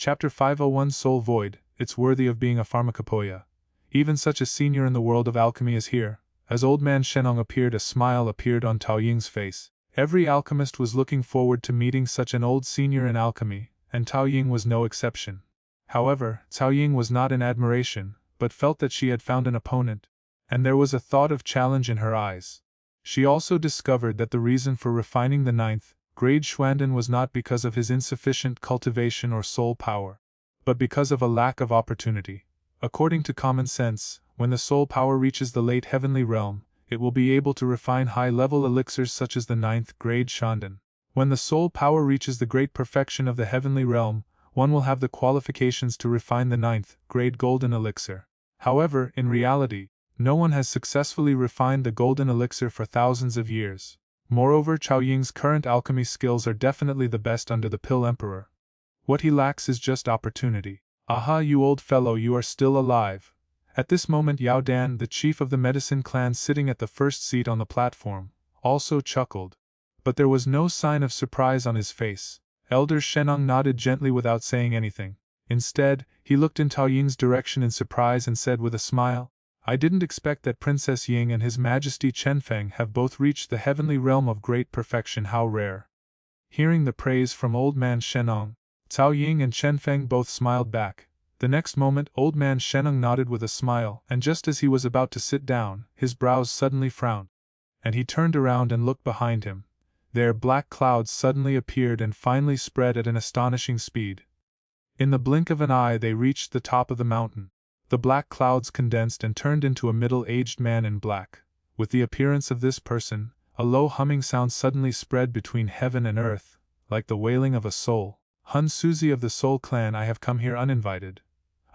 Chapter 501 Soul Void, it's worthy of being a pharmacopoeia. Even such a senior in the world of alchemy is here. As old man Shenong appeared, a smile appeared on Tao Ying's face. Every alchemist was looking forward to meeting such an old senior in alchemy, and Tao Ying was no exception. However, Tao Ying was not in admiration, but felt that she had found an opponent, and there was a thought of challenge in her eyes. She also discovered that the reason for refining the ninth grade Xuanden was not because of his insufficient cultivation or soul power, but because of a lack of opportunity. According to common sense, when the soul power reaches the late heavenly realm, it will be able to refine high-level elixirs such as the ninth grade Xuanden. When the soul power reaches the great perfection of the heavenly realm, one will have the qualifications to refine the ninth grade golden elixir. However, in reality, no one has successfully refined the golden elixir for thousands of years. Moreover, Tao Ying's current alchemy skills are definitely the best under the Pill Emperor. What he lacks is just opportunity. Aha, you old fellow, you are still alive. At this moment, Yao Dan, the chief of the medicine clan sitting at the first seat on the platform, also chuckled. But there was no sign of surprise on his face. Elder Shenong nodded gently without saying anything. Instead, he looked in Tao Ying's direction in surprise and said with a smile, I didn't expect that Princess Ying and His Majesty Chenfeng have both reached the heavenly realm of great perfection. How rare. Hearing the praise from old man Shenong, Tao Ying and Chenfeng both smiled back. The next moment, old man Shenong nodded with a smile, and just as he was about to sit down, his brows suddenly frowned, and he turned around and looked behind him. There, black clouds suddenly appeared and finally spread at an astonishing speed. In the blink of an eye, they reached the top of the mountain. The black clouds condensed and turned into a middle-aged man in black. With the appearance of this person, a low humming sound suddenly spread between heaven and earth, like the wailing of a soul. Hun Suzi of the Soul Clan, I have come here uninvited.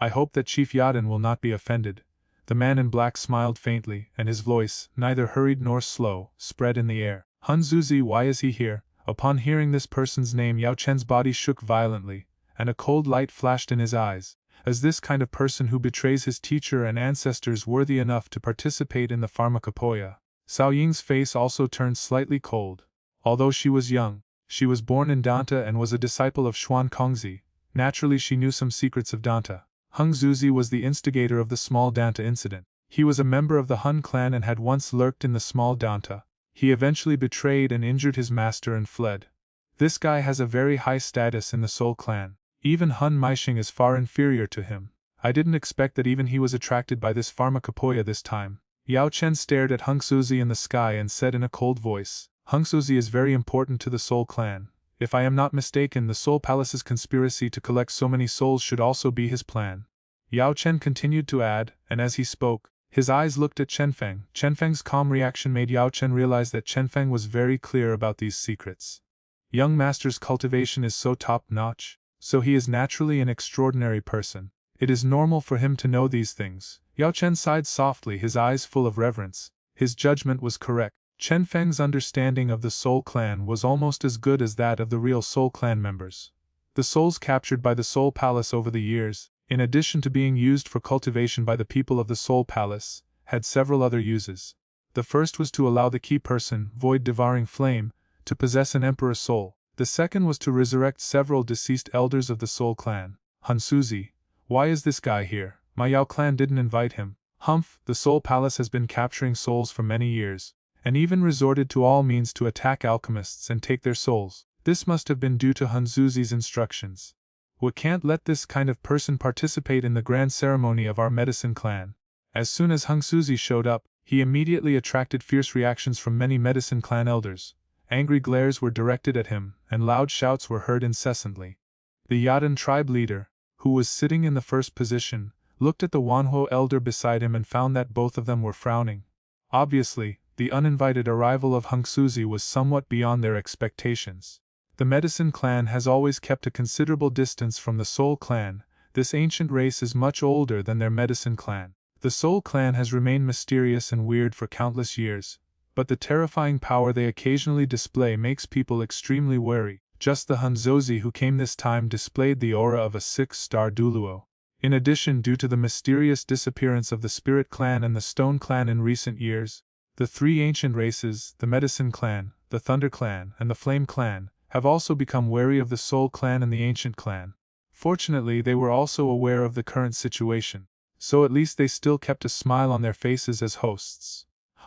I hope that Chief Yaden will not be offended. The man in black smiled faintly, and his voice, neither hurried nor slow, spread in the air. Hun Suzi, why is he here? Upon hearing this person's name, Yao Chen's body shook violently, and a cold light flashed in his eyes. As this kind of person who betrays his teacher and ancestors worthy enough to participate in the pharmacopoeia. Cao Ying's face also turned slightly cold. Although she was young, she was born in Danta and was a disciple of Xuan Kongzi. Naturally, she knew some secrets of Danta. Hung Zuzi was the instigator of the small Danta incident. He was a member of the Hun clan and had once lurked in the small Danta. He eventually betrayed and injured his master and fled. This guy has a very high status in the Soul clan. Even Hun Meishing is far inferior to him. I didn't expect that even he was attracted by this pharmacopoeia this time. Yao Chen stared at Hung Suzi in the sky and said in a cold voice, Hung Suzi is very important to the Soul clan. If I am not mistaken, the Soul Palace's conspiracy to collect so many souls should also be his plan. Yao Chen continued to add, and as he spoke, his eyes looked at Chenfeng. Chenfeng's calm reaction made Yao Chen realize that Chenfeng was very clear about these secrets. Young master's cultivation is so top-notch, so he is naturally an extraordinary person. It is normal for him to know these things. Yao Chen sighed softly, his eyes full of reverence. His judgment was correct. Chenfeng's understanding of the Soul clan was almost as good as that of the real Soul clan members. The souls captured by the Soul Palace over the years, in addition to being used for cultivation by the people of the Soul Palace, had several other uses. The first was to allow the key person, Void Devouring Flame, to possess an Emperor soul. The second was to resurrect several deceased elders of the Soul clan. Hun Suzi, why is this guy here? My Yao clan didn't invite him. Humph, the Soul Palace has been capturing souls for many years, and even resorted to all means to attack alchemists and take their souls. This must have been due to Hun Suzi's instructions. We can't let this kind of person participate in the grand ceremony of our medicine clan. As soon as Hung Suzi showed up, he immediately attracted fierce reactions from many medicine clan elders. Angry glares were directed at him, and loud shouts were heard incessantly. The Yadan tribe leader, who was sitting in the first position, looked at the Wanhuo elder beside him and found that both of them were frowning. Obviously, the uninvited arrival of Hung Suzi was somewhat beyond their expectations. The medicine clan has always kept a considerable distance from the Soul clan. This ancient race is much older than their medicine clan. The Soul clan has remained mysterious and weird for countless years, but the terrifying power they occasionally display makes people extremely wary. Just the Hun Zozi who came this time displayed the aura of a 6-star Duluo. In addition, due to the mysterious disappearance of the Spirit clan and the Stone clan in recent years, the three ancient races, the Medicine clan, the Thunder clan, and the Flame clan, have also become wary of the Soul clan and the Ancient clan. Fortunately, they were also aware of the current situation, so at least they still kept a smile on their faces as hosts.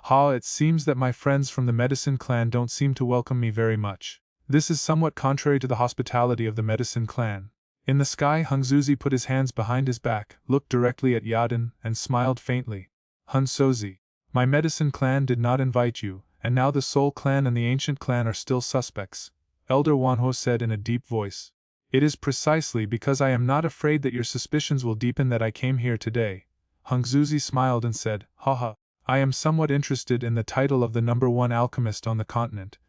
It seems that my friends from the medicine clan don't seem to welcome me very much. This is somewhat contrary to the hospitality of the medicine clan. In the sky, Hungzuzi put his hands behind his back, looked directly at Yadan, and smiled faintly. Hunsozi, my medicine clan did not invite you, and now the Soul clan and the ancient clan are still suspects, Elder Wanho said in a deep voice. It is precisely because I am not afraid that your suspicions will deepen that I came here today. Hungzuzi smiled and said, Haha, I am somewhat interested in the title of the number one alchemist on the continent.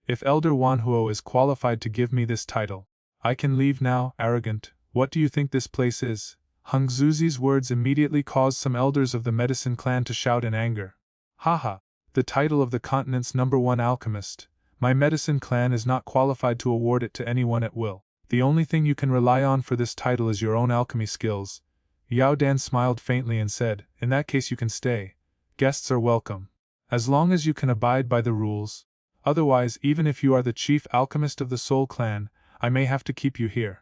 If Elder Wanhuo is qualified to give me this title, I can leave now. Arrogant, what do you think this place is? Hungzuzi's words immediately caused some elders of the medicine clan to shout in anger. Haha, the title of the continent's number one alchemist. My medicine clan is not qualified to award it to anyone at will. The only thing you can rely on for this title is your own alchemy skills. Yao Dan smiled faintly and said, In that case you can stay. Guests are welcome. As long as you can abide by the rules. Otherwise, even if you are the chief alchemist of the Soul clan, I may have to keep you here.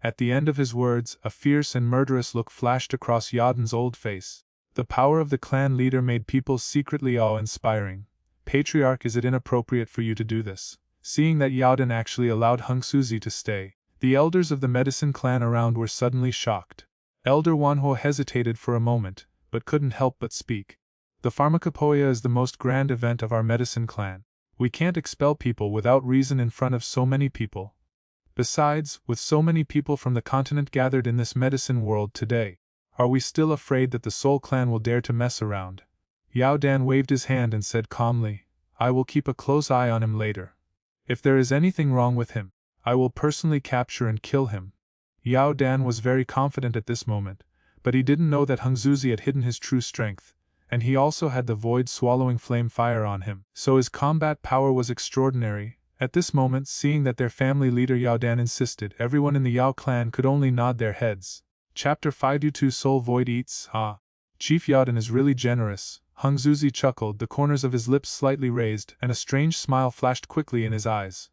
At the end of his words, a fierce and murderous look flashed across Yadan's old face. The power of the clan leader made people secretly awe-inspiring. Patriarch, is it inappropriate for you to do this? Seeing that Yadan actually allowed Hungzuzi to stay, the elders of the medicine clan around were suddenly shocked. Elder Wanho hesitated for a moment, but couldn't help but speak. The Pharmacopoeia is the most grand event of our medicine clan. We can't expel people without reason in front of so many people. Besides, with so many people from the continent gathered in this medicine world today, are we still afraid that the Soul clan will dare to mess around? Yao Dan waved his hand and said calmly, I will keep a close eye on him later. If there is anything wrong with him, I will personally capture and kill him. Yao Dan was very confident at this moment, but he didn't know that Hungzuzi had hidden his true strength, and he also had the void-swallowing flame fire on him, so his combat power was extraordinary. At this moment, seeing that their family leader Yao Dan insisted, everyone in the Yao clan could only nod their heads. Chapter 5:2 Soul Void Eats. Chief Yadan is really generous. Hungzuzi chuckled, the corners of his lips slightly raised, and a strange smile flashed quickly in his eyes.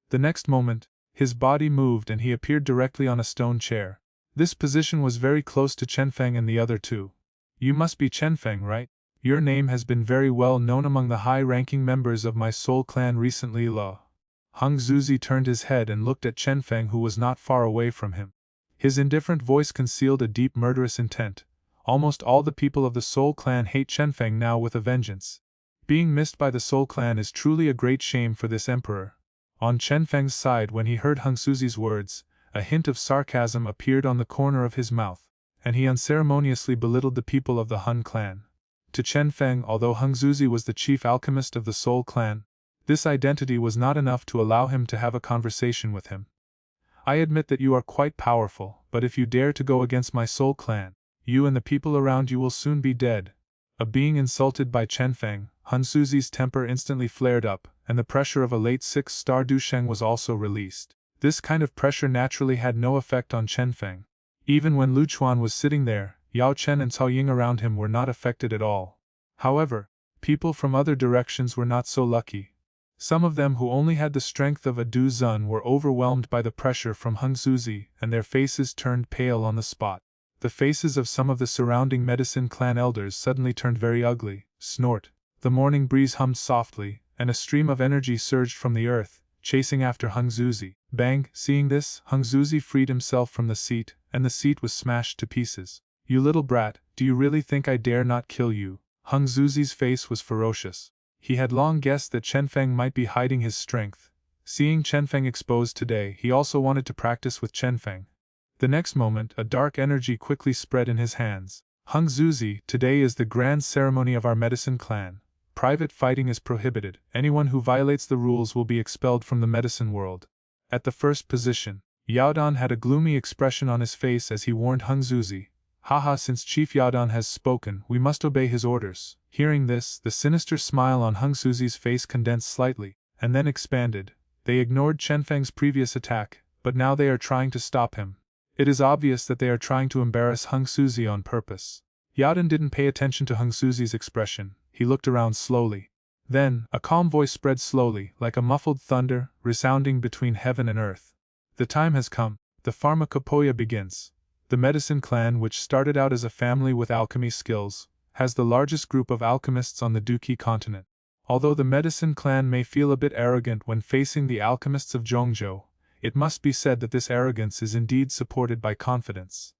The next moment, his body moved and he appeared directly on a stone chair. This position was very close to Chenfeng and the other two. You must be Chenfeng, right? Your name has been very well known among the high-ranking members of my Soul clan recently. Hungzuzi turned his head and looked at Chenfeng, who was not far away from him. His indifferent voice concealed a deep murderous intent. Almost all the people of the Soul clan hate Chenfeng now with a vengeance. Being missed by the Soul clan is truly a great shame for this emperor. On Chenfeng's side, when he heard Hungzuzi's words, a hint of sarcasm appeared on the corner of his mouth, and he unceremoniously belittled the people of the Hun clan. To Chenfeng, although Hungzuzi was the chief alchemist of the Soul clan, this identity was not enough to allow him to have a conversation with him. I admit that you are quite powerful, but if you dare to go against my Soul clan, you and the people around you will soon be dead. Being insulted by Chenfeng, Hungzuzi's temper instantly flared up, and the pressure of a late 6-star Dusheng was also released. This kind of pressure naturally had no effect on Chenfeng. Even when Lu Chuan was sitting there, Yao Chen and Cao Ying around him were not affected at all. However, people from other directions were not so lucky. Some of them who only had the strength of a Du Zun were overwhelmed by the pressure from Hungzuzi, and their faces turned pale on the spot. The faces of some of the surrounding medicine clan elders suddenly turned very ugly. Snort. The morning breeze hummed softly, and a stream of energy surged from the earth, chasing after Hungzuzi. Bang! Seeing this, Hungzuzi freed himself from the seat, and the seat was smashed to pieces. You little brat, do you really think I dare not kill you? Hungzuzi's face was ferocious. He had long guessed that Chenfeng might be hiding his strength. Seeing Chenfeng exposed today, he also wanted to practice with Chenfeng. The next moment, a dark energy quickly spread in his hands. Hungzuzi, today is the grand ceremony of our medicine clan. Private fighting is prohibited. Anyone who violates the rules will be expelled from the medicine world. At the first position, Yaodan had a gloomy expression on his face as he warned Hungzuzi. Haha, since Chief Yaodan has spoken, we must obey his orders. Hearing this, the sinister smile on Hungzuzi's face condensed slightly, and then expanded. They ignored Chenfeng's previous attack, but now they are trying to stop him. It is obvious that they are trying to embarrass Hungzuzi on purpose. Yaodan didn't pay attention to Hungzuzi's expression. He looked around slowly. Then, a calm voice spread slowly, like a muffled thunder, resounding between heaven and earth. The time has come. The pharmacopoeia begins. The medicine clan, which started out as a family with alchemy skills, has the largest group of alchemists on the Duqi continent. Although the medicine clan may feel a bit arrogant when facing the alchemists of Zhongzhou, it must be said that this arrogance is indeed supported by confidence.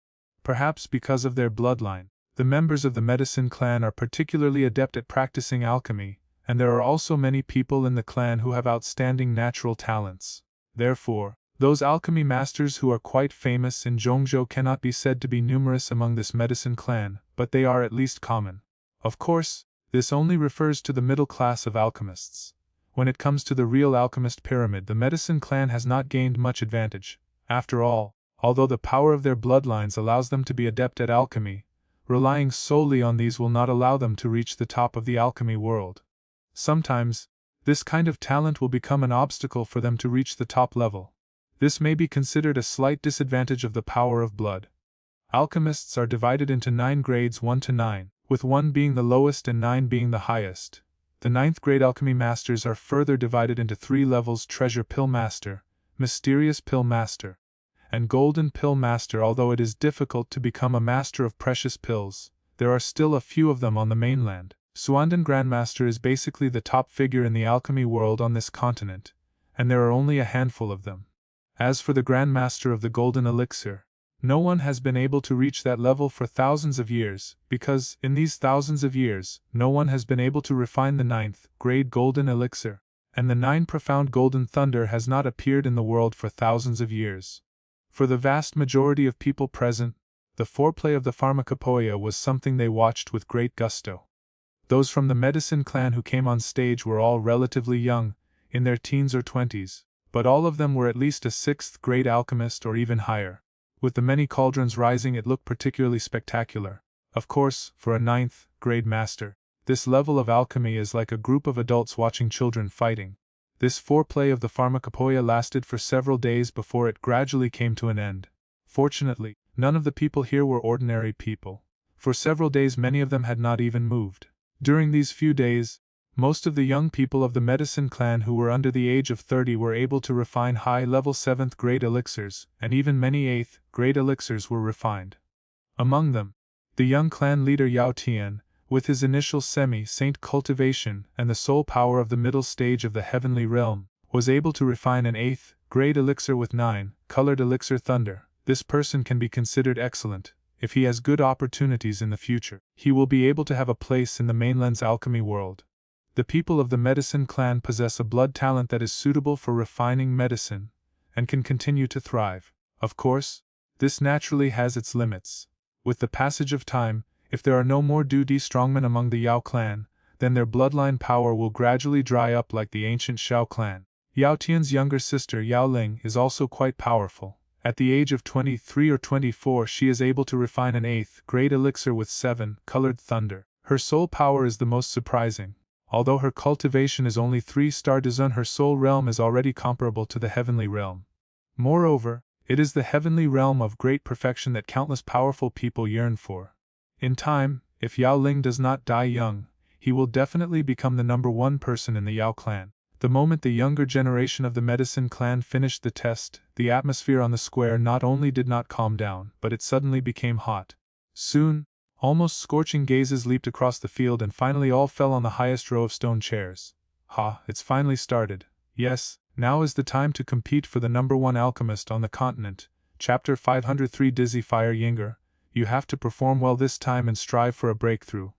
Perhaps because of their bloodline, the members of the medicine clan are particularly adept at practicing alchemy, and there are also many people in the clan who have outstanding natural talents. Therefore, those alchemy masters who are quite famous in Zhongzhou cannot be said to be numerous among this medicine clan, but they are at least common. Of course, this only refers to the middle class of alchemists. When it comes to the real alchemist pyramid, the medicine clan has not gained much advantage. After all, although the power of their bloodlines allows them to be adept at alchemy, relying solely on these will not allow them to reach the top of the alchemy world. Sometimes, this kind of talent will become an obstacle for them to reach the top level. This may be considered a slight disadvantage of the power of blood. Alchemists are divided into 9 grades 1 to 9, with 1 being the lowest and 9 being the highest. The 9th grade alchemy masters are further divided into 3 levels: Treasure Pill Master, Mysterious Pill Master, and Golden Pill Master. Although it is difficult to become a master of precious pills, there are still a few of them on the mainland. Suandan Grandmaster is basically the top figure in the alchemy world on this continent, and there are only a handful of them. As for the Grandmaster of the Golden Elixir, no one has been able to reach that level for thousands of years, because, in these thousands of years, no one has been able to refine the 9th grade Golden Elixir, and the 9 profound Golden Thunder has not appeared in the world for thousands of years. For the vast majority of people present, the foreplay of the pharmacopoeia was something they watched with great gusto. Those from the medicine clan who came on stage were all relatively young, in their teens or 20s, but all of them were at least a 6th grade alchemist or even higher. With the many cauldrons rising, it looked particularly spectacular. Of course, for a 9th grade master, this level of alchemy is like a group of adults watching children fighting. This foreplay of the pharmacopoeia lasted for several days before it gradually came to an end. Fortunately, none of the people here were ordinary people. For several days many of them had not even moved. During these few days, most of the young people of the medicine clan who were under the age of 30 were able to refine high-level 7th grade elixirs, and even many 8th grade elixirs were refined. Among them, the young clan leader Yao Tian, with his initial semi-saint cultivation and the soul power of the middle stage of the heavenly realm, was able to refine an 8th grade elixir with 9-colored elixir thunder. This person can be considered excellent. If he has good opportunities in the future, he will be able to have a place in the mainland's alchemy world. The people of the medicine clan possess a blood talent that is suitable for refining medicine, and can continue to thrive. Of course, this naturally has its limits. With the passage of time, if there are no more duty strongmen among the Yao clan, then their bloodline power will gradually dry up like the ancient Xiao clan. Yao Tian's younger sister Yao Ling is also quite powerful. At the age of 23 or 24 she is able to refine an 8th grade elixir with 7-colored thunder. Her soul power is the most surprising. Although her cultivation is only 3-star Dazun, her soul realm is already comparable to the heavenly realm. Moreover, it is the heavenly realm of great perfection that countless powerful people yearn for. In time, if Yao Ling does not die young, he will definitely become the number 1 person in the Yao clan. The moment the younger generation of the medicine clan finished the test, the atmosphere on the square not only did not calm down, but it suddenly became hot. Soon, almost scorching gazes leaped across the field and finally all fell on the highest row of stone chairs. Ha, it's finally started. Yes, now is the time to compete for the number 1 alchemist on the continent. Chapter 503 Dizzy Fire Yinger, you have to perform well this time and strive for a breakthrough.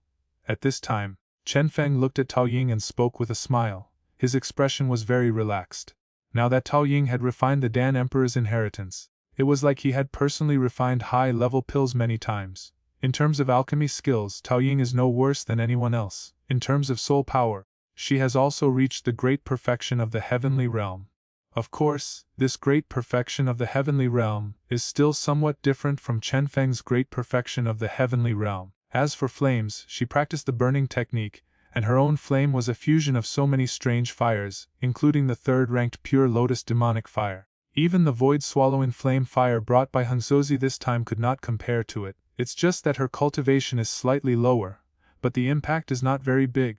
At this time, Chenfeng looked at Tao Ying and spoke with a smile. His expression was very relaxed. Now that Tao Ying had refined the Dan Emperor's inheritance, it was like he had personally refined high-level pills many times. In terms of alchemy skills, Tao Ying is no worse than anyone else. In terms of soul power, she has also reached the great perfection of the heavenly realm. Of course, this great perfection of the heavenly realm is still somewhat different from Chenfeng's great perfection of the heavenly realm. As for flames, she practiced the burning technique, and her own flame was a fusion of so many strange fires, including the 3rd-ranked pure lotus demonic fire. Even the void-swallowing flame fire brought by Hangzhouzi this time could not compare to it. It's just that her cultivation is slightly lower, but the impact is not very big.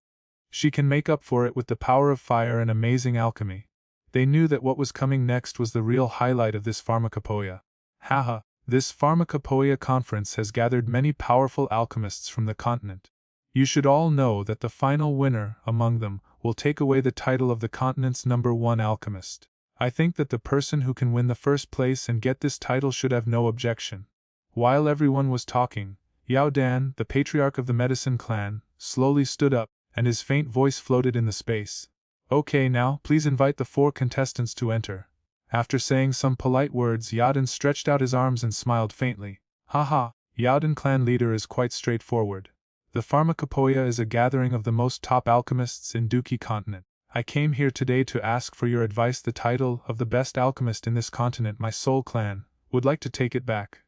She can make up for it with the power of fire and amazing alchemy. They knew that what was coming next was the real highlight of this pharmacopoeia. Haha, this Pharmacopoeia conference has gathered many powerful alchemists from the continent. You should all know that the final winner among them will take away the title of the continent's #1 alchemist. I think that the person who can win the first place and get this title should have no objection. While everyone was talking, Yao Dan, the patriarch of the medicine clan, slowly stood up, and his faint voice floated in the space. Okay, now, please invite the 4 contestants to enter. After saying some polite words, Yaden stretched out his arms and smiled faintly. Haha, Yaden clan leader is quite straightforward. The Pharmacopoeia is a gathering of the most top alchemists in Duki continent. I came here today to ask for your advice. The title of the best alchemist in this continent, my soul clan, would like to take it back.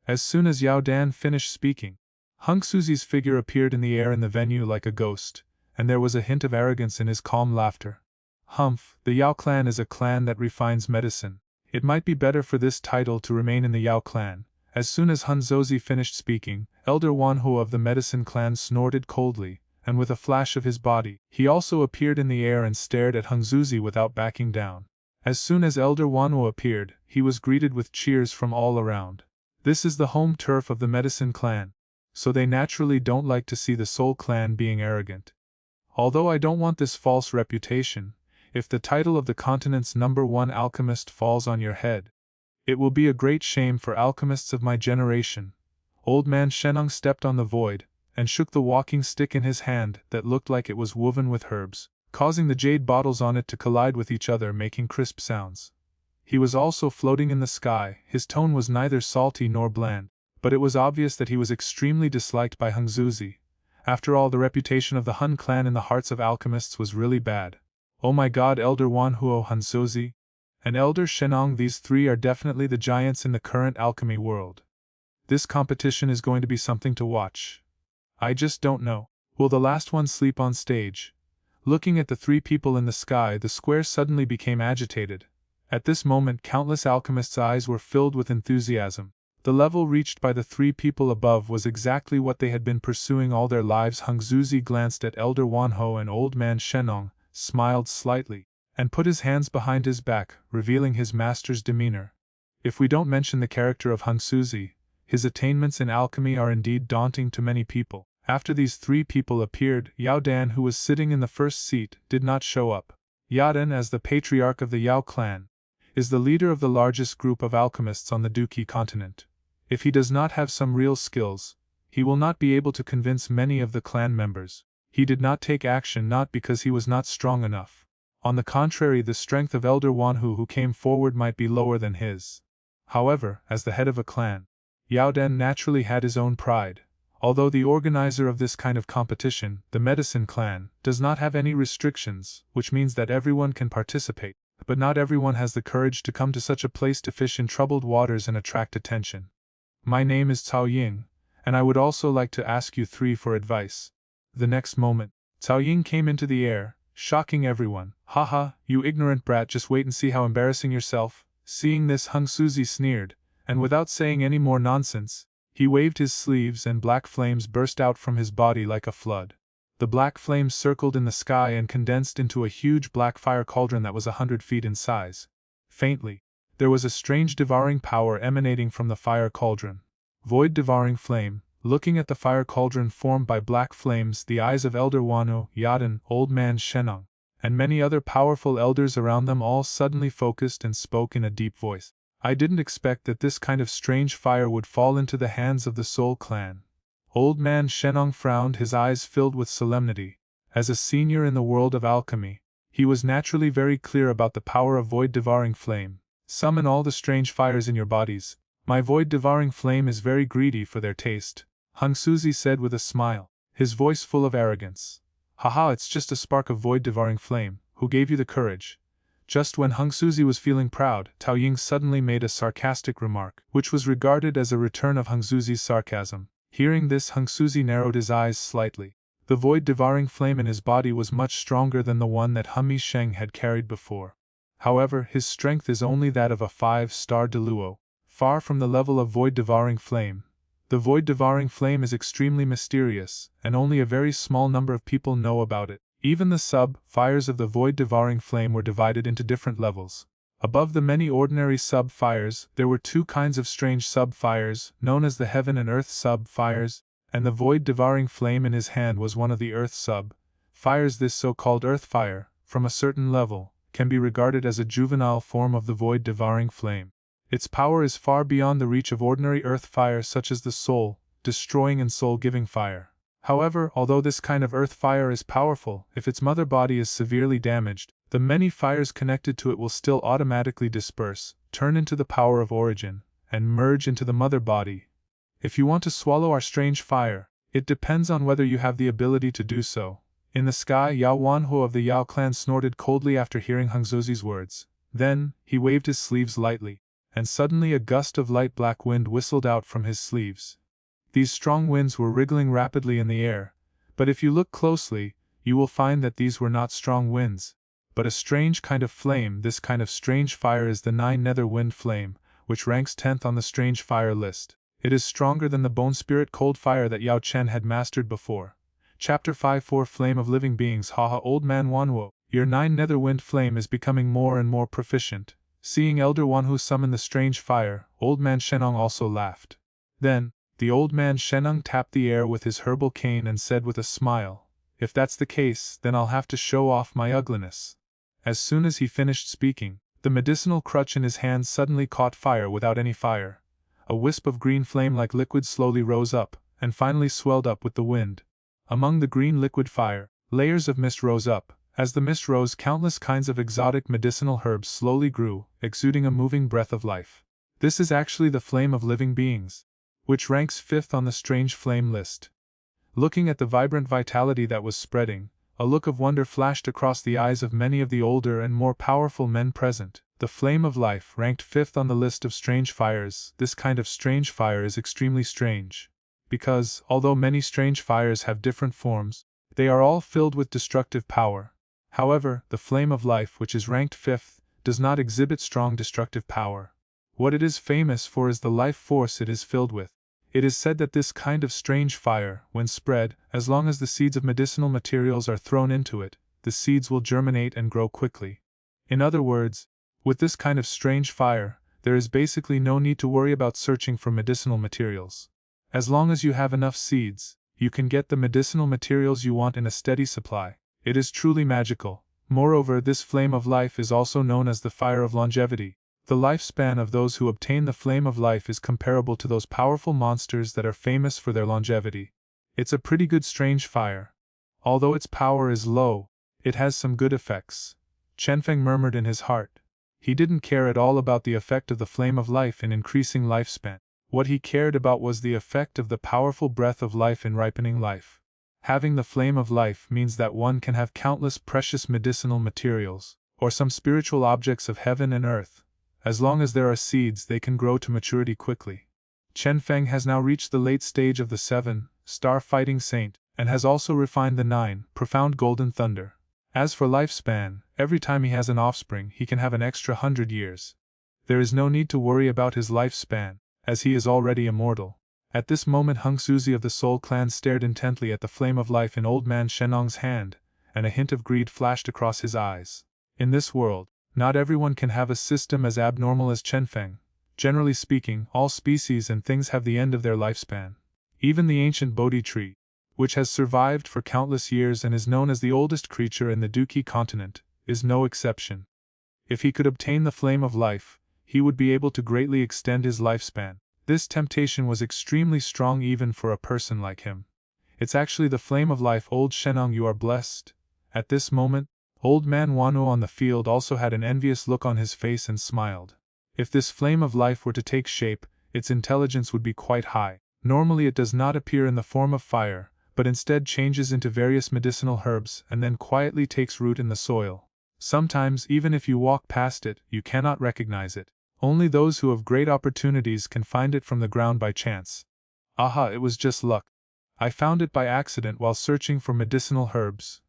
As soon as Yao Dan finished speaking, Hung Suzi's figure appeared in the air in the venue like a ghost, and there was a hint of arrogance in his calm laughter. Humph, the Yao clan is a clan that refines medicine. It might be better for this title to remain in the Yao clan. As soon as Hun Zozi finished speaking, Elder Wanho of the medicine clan snorted coldly, and with a flash of his body, he also appeared in the air and stared at Hung Zuzi without backing down. As soon as Elder Wanho appeared, he was greeted with cheers from all around. This is the home turf of the medicine clan, so they naturally don't like to see the soul clan being arrogant. Although I don't want this false reputation, if the title of the continent's #1 alchemist falls on your head, it will be a great shame for alchemists of my generation. Old man Shenong stepped on the void, and shook the walking stick in his hand that looked like it was woven with herbs, causing the jade bottles on it to collide with each other, making crisp sounds. He was also floating in the sky. His tone was neither salty nor bland, but it was obvious that he was extremely disliked by Hung Zuzi. After all, the reputation of the Hun clan in the hearts of alchemists was really bad. Oh my god, Elder Wanhuo, Hun Zuzi, and Elder Shenong, these 3 are definitely the giants in the current alchemy world. This competition is going to be something to watch. I just don't know. Will the last one sleep on stage? Looking at the 3 people in the sky, the square suddenly became agitated. At this moment, countless alchemists' eyes were filled with enthusiasm. The level reached by the 3 people above was exactly what they had been pursuing all their lives. Hung Zuzi glanced at Elder Wanho and Old Man Shenong, smiled slightly, and put his hands behind his back, revealing his master's demeanor. If we don't mention the character of Hung Zuzi, his attainments in alchemy are indeed daunting to many people. After these 3 people appeared, Yao Dan, who was sitting in the first seat, did not show up. Yaden, as the patriarch of the Yao clan, is the leader of the largest group of alchemists on the Duki continent. If he does not have some real skills, he will not be able to convince many of the clan members. He did not take action not because he was not strong enough. On the contrary, the strength of Elder Wanhu who came forward might be lower than his. However, as the head of a clan, Yao Dan naturally had his own pride. Although the organizer of this kind of competition, the medicine clan, does not have any restrictions, which means that everyone can participate, but not everyone has the courage to come to such a place to fish in troubled waters and attract attention. My name is Cao Ying, and I would also like to ask you 3 for advice. The next moment, Cao Ying came into the air, shocking everyone. Haha, you ignorant brat, just wait and see how embarrassing yourself. Seeing this, Hung Suzi sneered, and without saying any more nonsense, he waved his sleeves and black flames burst out from his body like a flood. The black flames circled in the sky and condensed into a huge black fire cauldron that was 100 feet in size. Faintly, there was a strange devouring power emanating from the fire cauldron. Void devouring flame. Looking at the fire cauldron formed by black flames, the eyes of Elder Wano, Yaden, Old Man Shenong, and many other powerful elders around them all suddenly focused and spoke in a deep voice. I didn't expect that this kind of strange fire would fall into the hands of the Soul Clan. Old Man Shenong frowned, his eyes filled with solemnity. As a senior in the world of alchemy, he was naturally very clear about the power of void-devouring flame. Summon all the strange fires in your bodies. My void-devouring flame is very greedy for their taste, Hung Suzi said with a smile, his voice full of arrogance. Haha, it's just a spark of void-devouring flame. Who gave you the courage? Just when Hung Suzi was feeling proud, Tao Ying suddenly made a sarcastic remark, which was regarded as a return of Hung Suzi's sarcasm. Hearing this, Hung Suzi narrowed his eyes slightly. The void-devouring flame in his body was much stronger than the one that Humi Sheng had carried before. However, his strength is only that of a 5-star Deluo, far from the level of void-devouring flame. The void-devouring flame is extremely mysterious, and only a very small number of people know about it. Even the sub-fires of the void-devouring flame were divided into different levels. Above the many ordinary sub-fires, there were two kinds of strange sub-fires, known as the heaven and earth sub-fires, and the void-devouring flame in his hand was one of the earth sub-fires. This so-called earth fire, from a certain level, can be regarded as a juvenile form of the void-devouring flame. Its power is far beyond the reach of ordinary earth fire such as the soul-destroying and soul-giving fire. However, although this kind of earth fire is powerful, if its mother body is severely damaged, the many fires connected to it will still automatically disperse, turn into the power of origin, and merge into the mother body. If you want to swallow our strange fire, it depends on whether you have the ability to do so. In the sky, Yao Wanhu of the Yao clan snorted coldly after hearing Hengzuzi's words. Then, he waved his sleeves lightly, and suddenly a gust of light black wind whistled out from his sleeves. These strong winds were wriggling rapidly in the air, but if you look closely, you will find that these were not strong winds, but a strange kind of flame. This kind of strange fire is the Nine Nether Wind Flame, which ranks 10th on the strange fire list. It is stronger than the Bone Spirit Cold Fire that Yao Chen had mastered before. Chapter 5-4 Flame of Living Beings. Haha, Old Man Wanhuo, your Nine Nether Wind Flame is becoming more and more proficient. Seeing Elder Wanhu summon the strange fire, Old Man Shenong also laughed. Then, the Old Man Shenong tapped the air with his herbal cane and said with a smile, "If that's the case, then I'll have to show off my ugliness." As soon as he finished speaking, the medicinal crutch in his hand suddenly caught fire without any fire. A wisp of green flame-like liquid slowly rose up, and finally swelled up with the wind. Among the green liquid fire, layers of mist rose up. As the mist rose, countless kinds of exotic medicinal herbs slowly grew, exuding a moving breath of life. This is actually the flame of living beings, which ranks 5th on the strange flame list. Looking at the vibrant vitality that was spreading, a look of wonder flashed across the eyes of many of the older and more powerful men present. The flame of life ranked 5th on the list of strange fires. This kind of strange fire is extremely strange, because, although many strange fires have different forms, they are all filled with destructive power. However, the flame of life, which is ranked 5th, does not exhibit strong destructive power. What it is famous for is the life force it is filled with. It is said that this kind of strange fire, when spread, as long as the seeds of medicinal materials are thrown into it, the seeds will germinate and grow quickly. In other words, with this kind of strange fire, there is basically no need to worry about searching for medicinal materials. As long as you have enough seeds, you can get the medicinal materials you want in a steady supply. It is truly magical. Moreover, this flame of life is also known as the fire of longevity. The lifespan of those who obtain the flame of life is comparable to those powerful monsters that are famous for their longevity. It's a pretty good strange fire. Although its power is low, it has some good effects. Chenfeng murmured in his heart. He didn't care at all about the effect of the flame of life in increasing lifespan. What he cared about was the effect of the powerful breath of life in ripening life. Having the flame of life means that one can have countless precious medicinal materials, or some spiritual objects of heaven and earth. As long as there are seeds, they can grow to maturity quickly. Chenfeng has now reached the late stage of the 7-star fighting saint, and has also refined the 9 profound golden thunder. As for lifespan, every time he has an offspring, he can have an extra 100 years. There is no need to worry about his lifespan, as he is already immortal. At this moment, Hengzuzi of the Soul Clan stared intently at the flame of life in Old Man Shenong's hand, and a hint of greed flashed across his eyes. In this world, not everyone can have a system as abnormal as Chenfeng. Generally speaking, all species and things have the end of their lifespan. Even the ancient Bodhi tree, which has survived for countless years and is known as the oldest creature in the Duki continent, is no exception. If he could obtain the flame of life, he would be able to greatly extend his lifespan. This temptation was extremely strong even for a person like him. It's actually the flame of life, Old Shenong, you are blessed. At this moment, Old Man Wanhu on the field also had an envious look on his face and smiled. If this flame of life were to take shape, its intelligence would be quite high. Normally it does not appear in the form of fire, but instead changes into various medicinal herbs and then quietly takes root in the soil. Sometimes, even if you walk past it, you cannot recognize it. Only those who have great opportunities can find it from the ground by chance. Aha, it was just luck. I found it by accident while searching for medicinal herbs.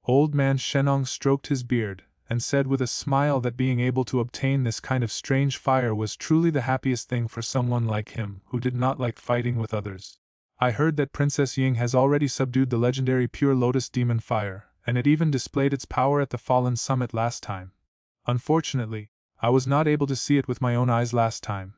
Old Man Shenong stroked his beard, and said with a smile that being able to obtain this kind of strange fire was truly the happiest thing for someone like him who did not like fighting with others. I heard that Princess Ying has already subdued the legendary Pure Lotus Demon Fire, and it even displayed its power at the Fallen Summit last time. Unfortunately, I was not able to see it with my own eyes last time.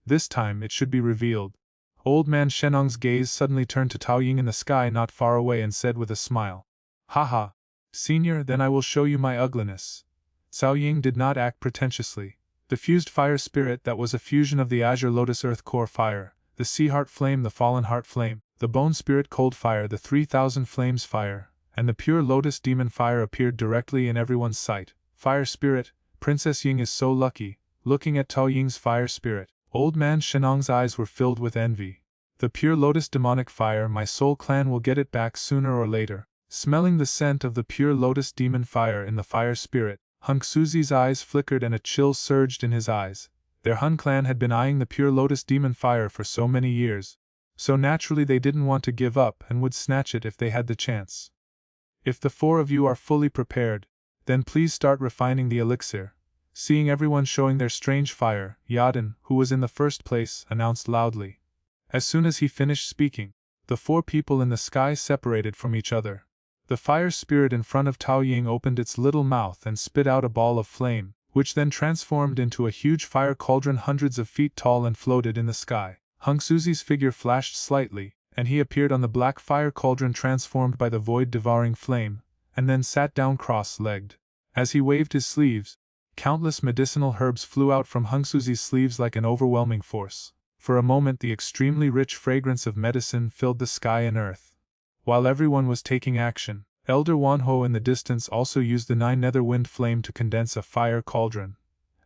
This time it should be revealed. Old man Shenong's gaze suddenly turned to Tao Ying in the sky not far away and said with a smile, "Haha, senior, then I will show you my ugliness." Cao Ying did not act pretentiously. The fused fire spirit that was a fusion of the azure lotus earth core fire, the sea heart flame, the fallen heart flame, the bone spirit cold fire, the 3000 flames fire, and the pure lotus demon fire appeared directly in everyone's sight. Fire spirit, Princess Ying is so lucky. Looking at Tao Ying's fire spirit, old man Shenong's eyes were filled with envy. The pure lotus demonic fire, my soul clan will get it back sooner or later. Smelling the scent of the pure lotus demon fire in the fire spirit, Hung Suzi's eyes flickered and a chill surged in his eyes. Their Hun clan had been eyeing the pure lotus demon fire for so many years, so naturally they didn't want to give up and would snatch it if they had the chance. If the four of you are fully prepared, then please start refining the elixir. Seeing everyone showing their strange fire, Yaden, who was in the first place, announced loudly. As soon as he finished speaking, the four people in the sky separated from each other. The fire spirit in front of Tao Ying opened its little mouth and spit out a ball of flame, which then transformed into a huge fire cauldron hundreds of feet tall and floated in the sky. Hung Suzi's figure flashed slightly, and he appeared on the black fire cauldron transformed by the void-devouring flame, and then sat down cross-legged. As he waved his sleeves, countless medicinal herbs flew out from Hung Suzi's sleeves like an overwhelming force. For a moment the extremely rich fragrance of medicine filled the sky and earth. While everyone was taking action, Elder Wanho in the distance also used the 9 nether wind flame to condense a fire cauldron.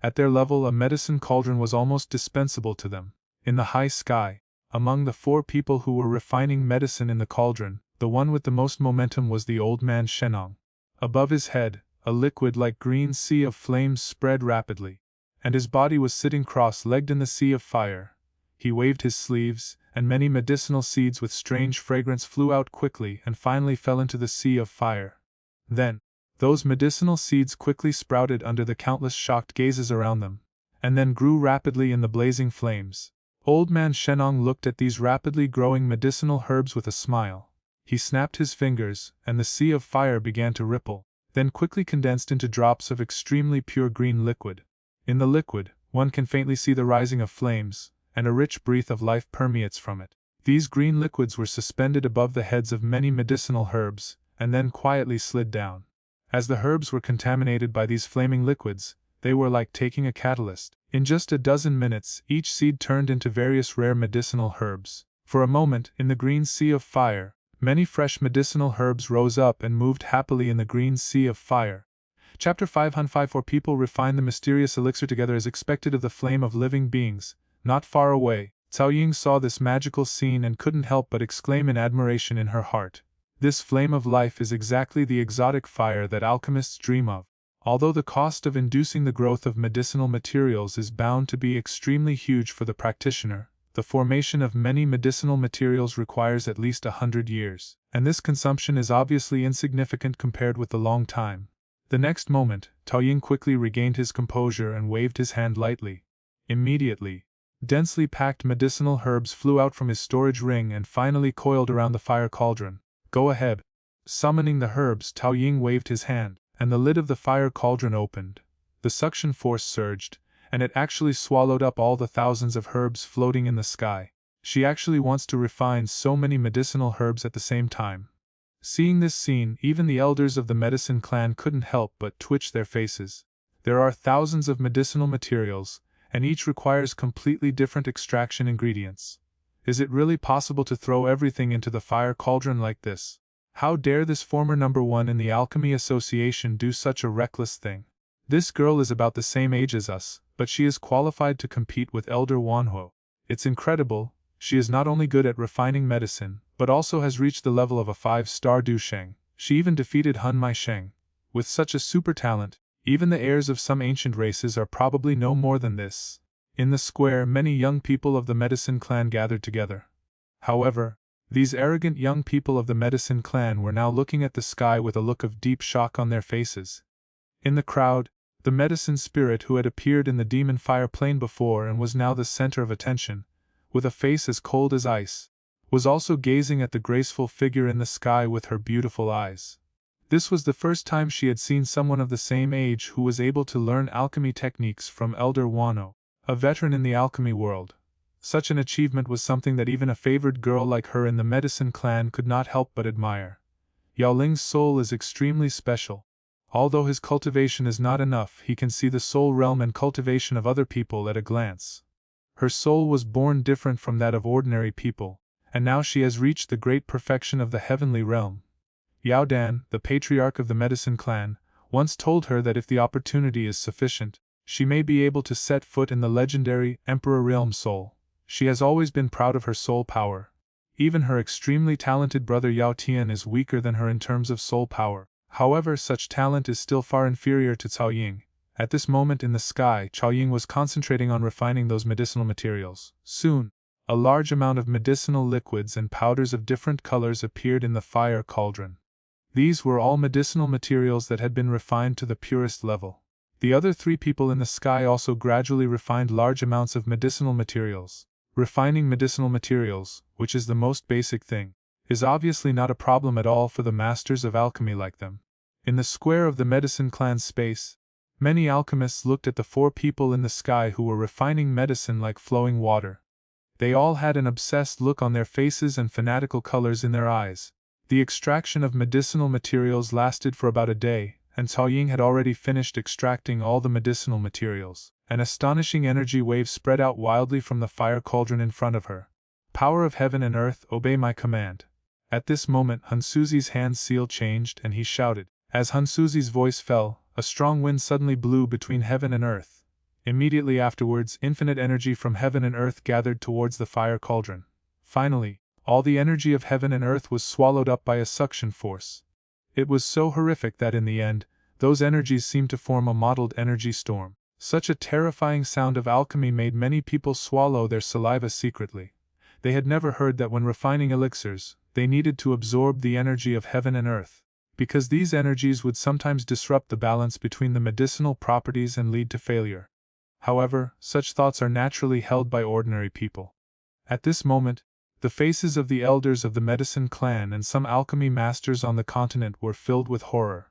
At their level a medicine cauldron was almost dispensable to them. In the high sky, among the 4 people who were refining medicine in the cauldron, the one with the most momentum was the old man Shenong. Above his head, a liquid-like green sea of flames spread rapidly, and his body was sitting cross-legged in the sea of fire. He waved his sleeves, and many medicinal seeds with strange fragrance flew out quickly and finally fell into the sea of fire. Then, those medicinal seeds quickly sprouted under the countless shocked gazes around them, and then grew rapidly in the blazing flames. Old man Shenong looked at these rapidly growing medicinal herbs with a smile. He snapped his fingers, and the sea of fire began to ripple, then quickly condensed into drops of extremely pure green liquid. In the liquid, one can faintly see the rising of flames, and a rich breath of life permeates from it. These green liquids were suspended above the heads of many medicinal herbs, and then quietly slid down. As the herbs were contaminated by these flaming liquids, they were like taking a catalyst. In just a dozen minutes, each seed turned into various rare medicinal herbs. For a moment, in the green sea of fire, many fresh medicinal herbs rose up and moved happily in the green sea of fire. Chapter 554 People refine the mysterious elixir together as expected of the flame of living beings. Not far away, Cao Ying saw this magical scene and couldn't help but exclaim in admiration in her heart. This flame of life is exactly the exotic fire that alchemists dream of. Although the cost of inducing the growth of medicinal materials is bound to be extremely huge for the practitioner, the formation of many medicinal materials requires at least 100 years, and this consumption is obviously insignificant compared with the long time. The next moment, Tao Ying quickly regained his composure and waved his hand lightly. Immediately, densely packed medicinal herbs flew out from his storage ring and finally coiled around the fire cauldron. Go ahead. Summoning the herbs, Tao Ying waved his hand, and the lid of the fire cauldron opened. The suction force surged, and it actually swallowed up all the thousands of herbs floating in the sky. She actually wants to refine so many medicinal herbs at the same time. Seeing this scene, even the elders of the medicine clan couldn't help but twitch their faces. There are thousands of medicinal materials, and each requires completely different extraction ingredients. Is it really possible to throw everything into the fire cauldron like this? How dare this former number 1 in the Alchemy Association do such a reckless thing? This girl is about the same age as us, but she is qualified to compete with Elder Wanhuo. It's incredible, she is not only good at refining medicine, but also has reached the level of a 5-star Du Sheng. She even defeated Hun Mai Sheng. With such a super talent, even the heirs of some ancient races are probably no more than this. In the square, many young people of the medicine clan gathered together. However, these arrogant young people of the medicine clan were now looking at the sky with a look of deep shock on their faces. In the crowd, the medicine spirit who had appeared in the demon fire plane before and was now the center of attention, with a face as cold as ice, was also gazing at the graceful figure in the sky with her beautiful eyes. This was the first time she had seen someone of the same age who was able to learn alchemy techniques from Elder Wano, a veteran in the alchemy world. Such an achievement was something that even a favored girl like her in the medicine clan could not help but admire. Yao Ling's soul is extremely special. Although his cultivation is not enough, he can see the soul realm and cultivation of other people at a glance. Her soul was born different from that of ordinary people, and now she has reached the great perfection of the heavenly realm. Yao Dan, the patriarch of the medicine clan, once told her that if the opportunity is sufficient, she may be able to set foot in the legendary Emperor Realm Soul. She has always been proud of her soul power. Even her extremely talented brother Yao Tian is weaker than her in terms of soul power. However, such talent is still far inferior to Cao Ying. At this moment in the sky, Cao Ying was concentrating on refining those medicinal materials. Soon, a large amount of medicinal liquids and powders of different colors appeared in the fire cauldron. These were all medicinal materials that had been refined to the purest level. The other three people in the sky also gradually refined large amounts of medicinal materials. Refining medicinal materials, which is the most basic thing, is obviously not a problem at all for the masters of alchemy like them. In the square of the medicine clan's space, many alchemists looked at the four people in the sky who were refining medicine like flowing water. They all had an obsessed look on their faces and fanatical colors in their eyes. The extraction of medicinal materials lasted for about a day, and Cao Ying had already finished extracting all the medicinal materials. An astonishing energy wave spread out wildly from the fire cauldron in front of her. Power of heaven and earth, obey my command. At this moment Hansuzi's hand seal changed and he shouted. As Hansuzi's voice fell, a strong wind suddenly blew between heaven and earth. Immediately afterwards, infinite energy from heaven and earth gathered towards the fire cauldron. Finally, all the energy of heaven and earth was swallowed up by a suction force. It was so horrific that in the end, those energies seemed to form a mottled energy storm. Such a terrifying sound of alchemy made many people swallow their saliva secretly. They had never heard that when refining elixirs, they needed to absorb the energy of heaven and earth, because these energies would sometimes disrupt the balance between the medicinal properties and lead to failure. However, such thoughts are naturally held by ordinary people. At this moment, the faces of the elders of the medicine clan and some alchemy masters on the continent were filled with horror.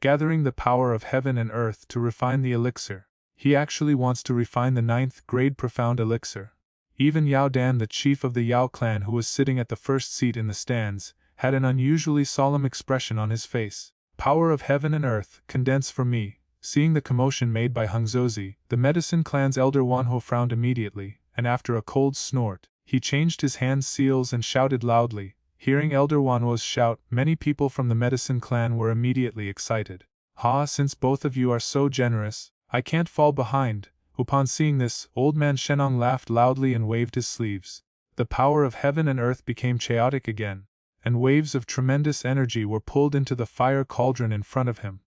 Gathering the power of heaven and earth to refine the elixir, he actually wants to refine the 9th grade profound elixir. Even Yao Dan, the chief of the Yao clan who was sitting at the first seat in the stands, had an unusually solemn expression on his face. Power of heaven and earth, condense for me. Seeing the commotion made by Hangzozi, the medicine clan's elder Wanho frowned immediately, and after a cold snort, he changed his hand seals and shouted loudly. Hearing Elder Wanho's shout, many people from the medicine clan were immediately excited. Ha, since both of you are so generous, I can't fall behind. Upon seeing this, old man Shenong laughed loudly and waved his sleeves. The power of heaven and earth became chaotic again, and waves of tremendous energy were pulled into the fire cauldron in front of him.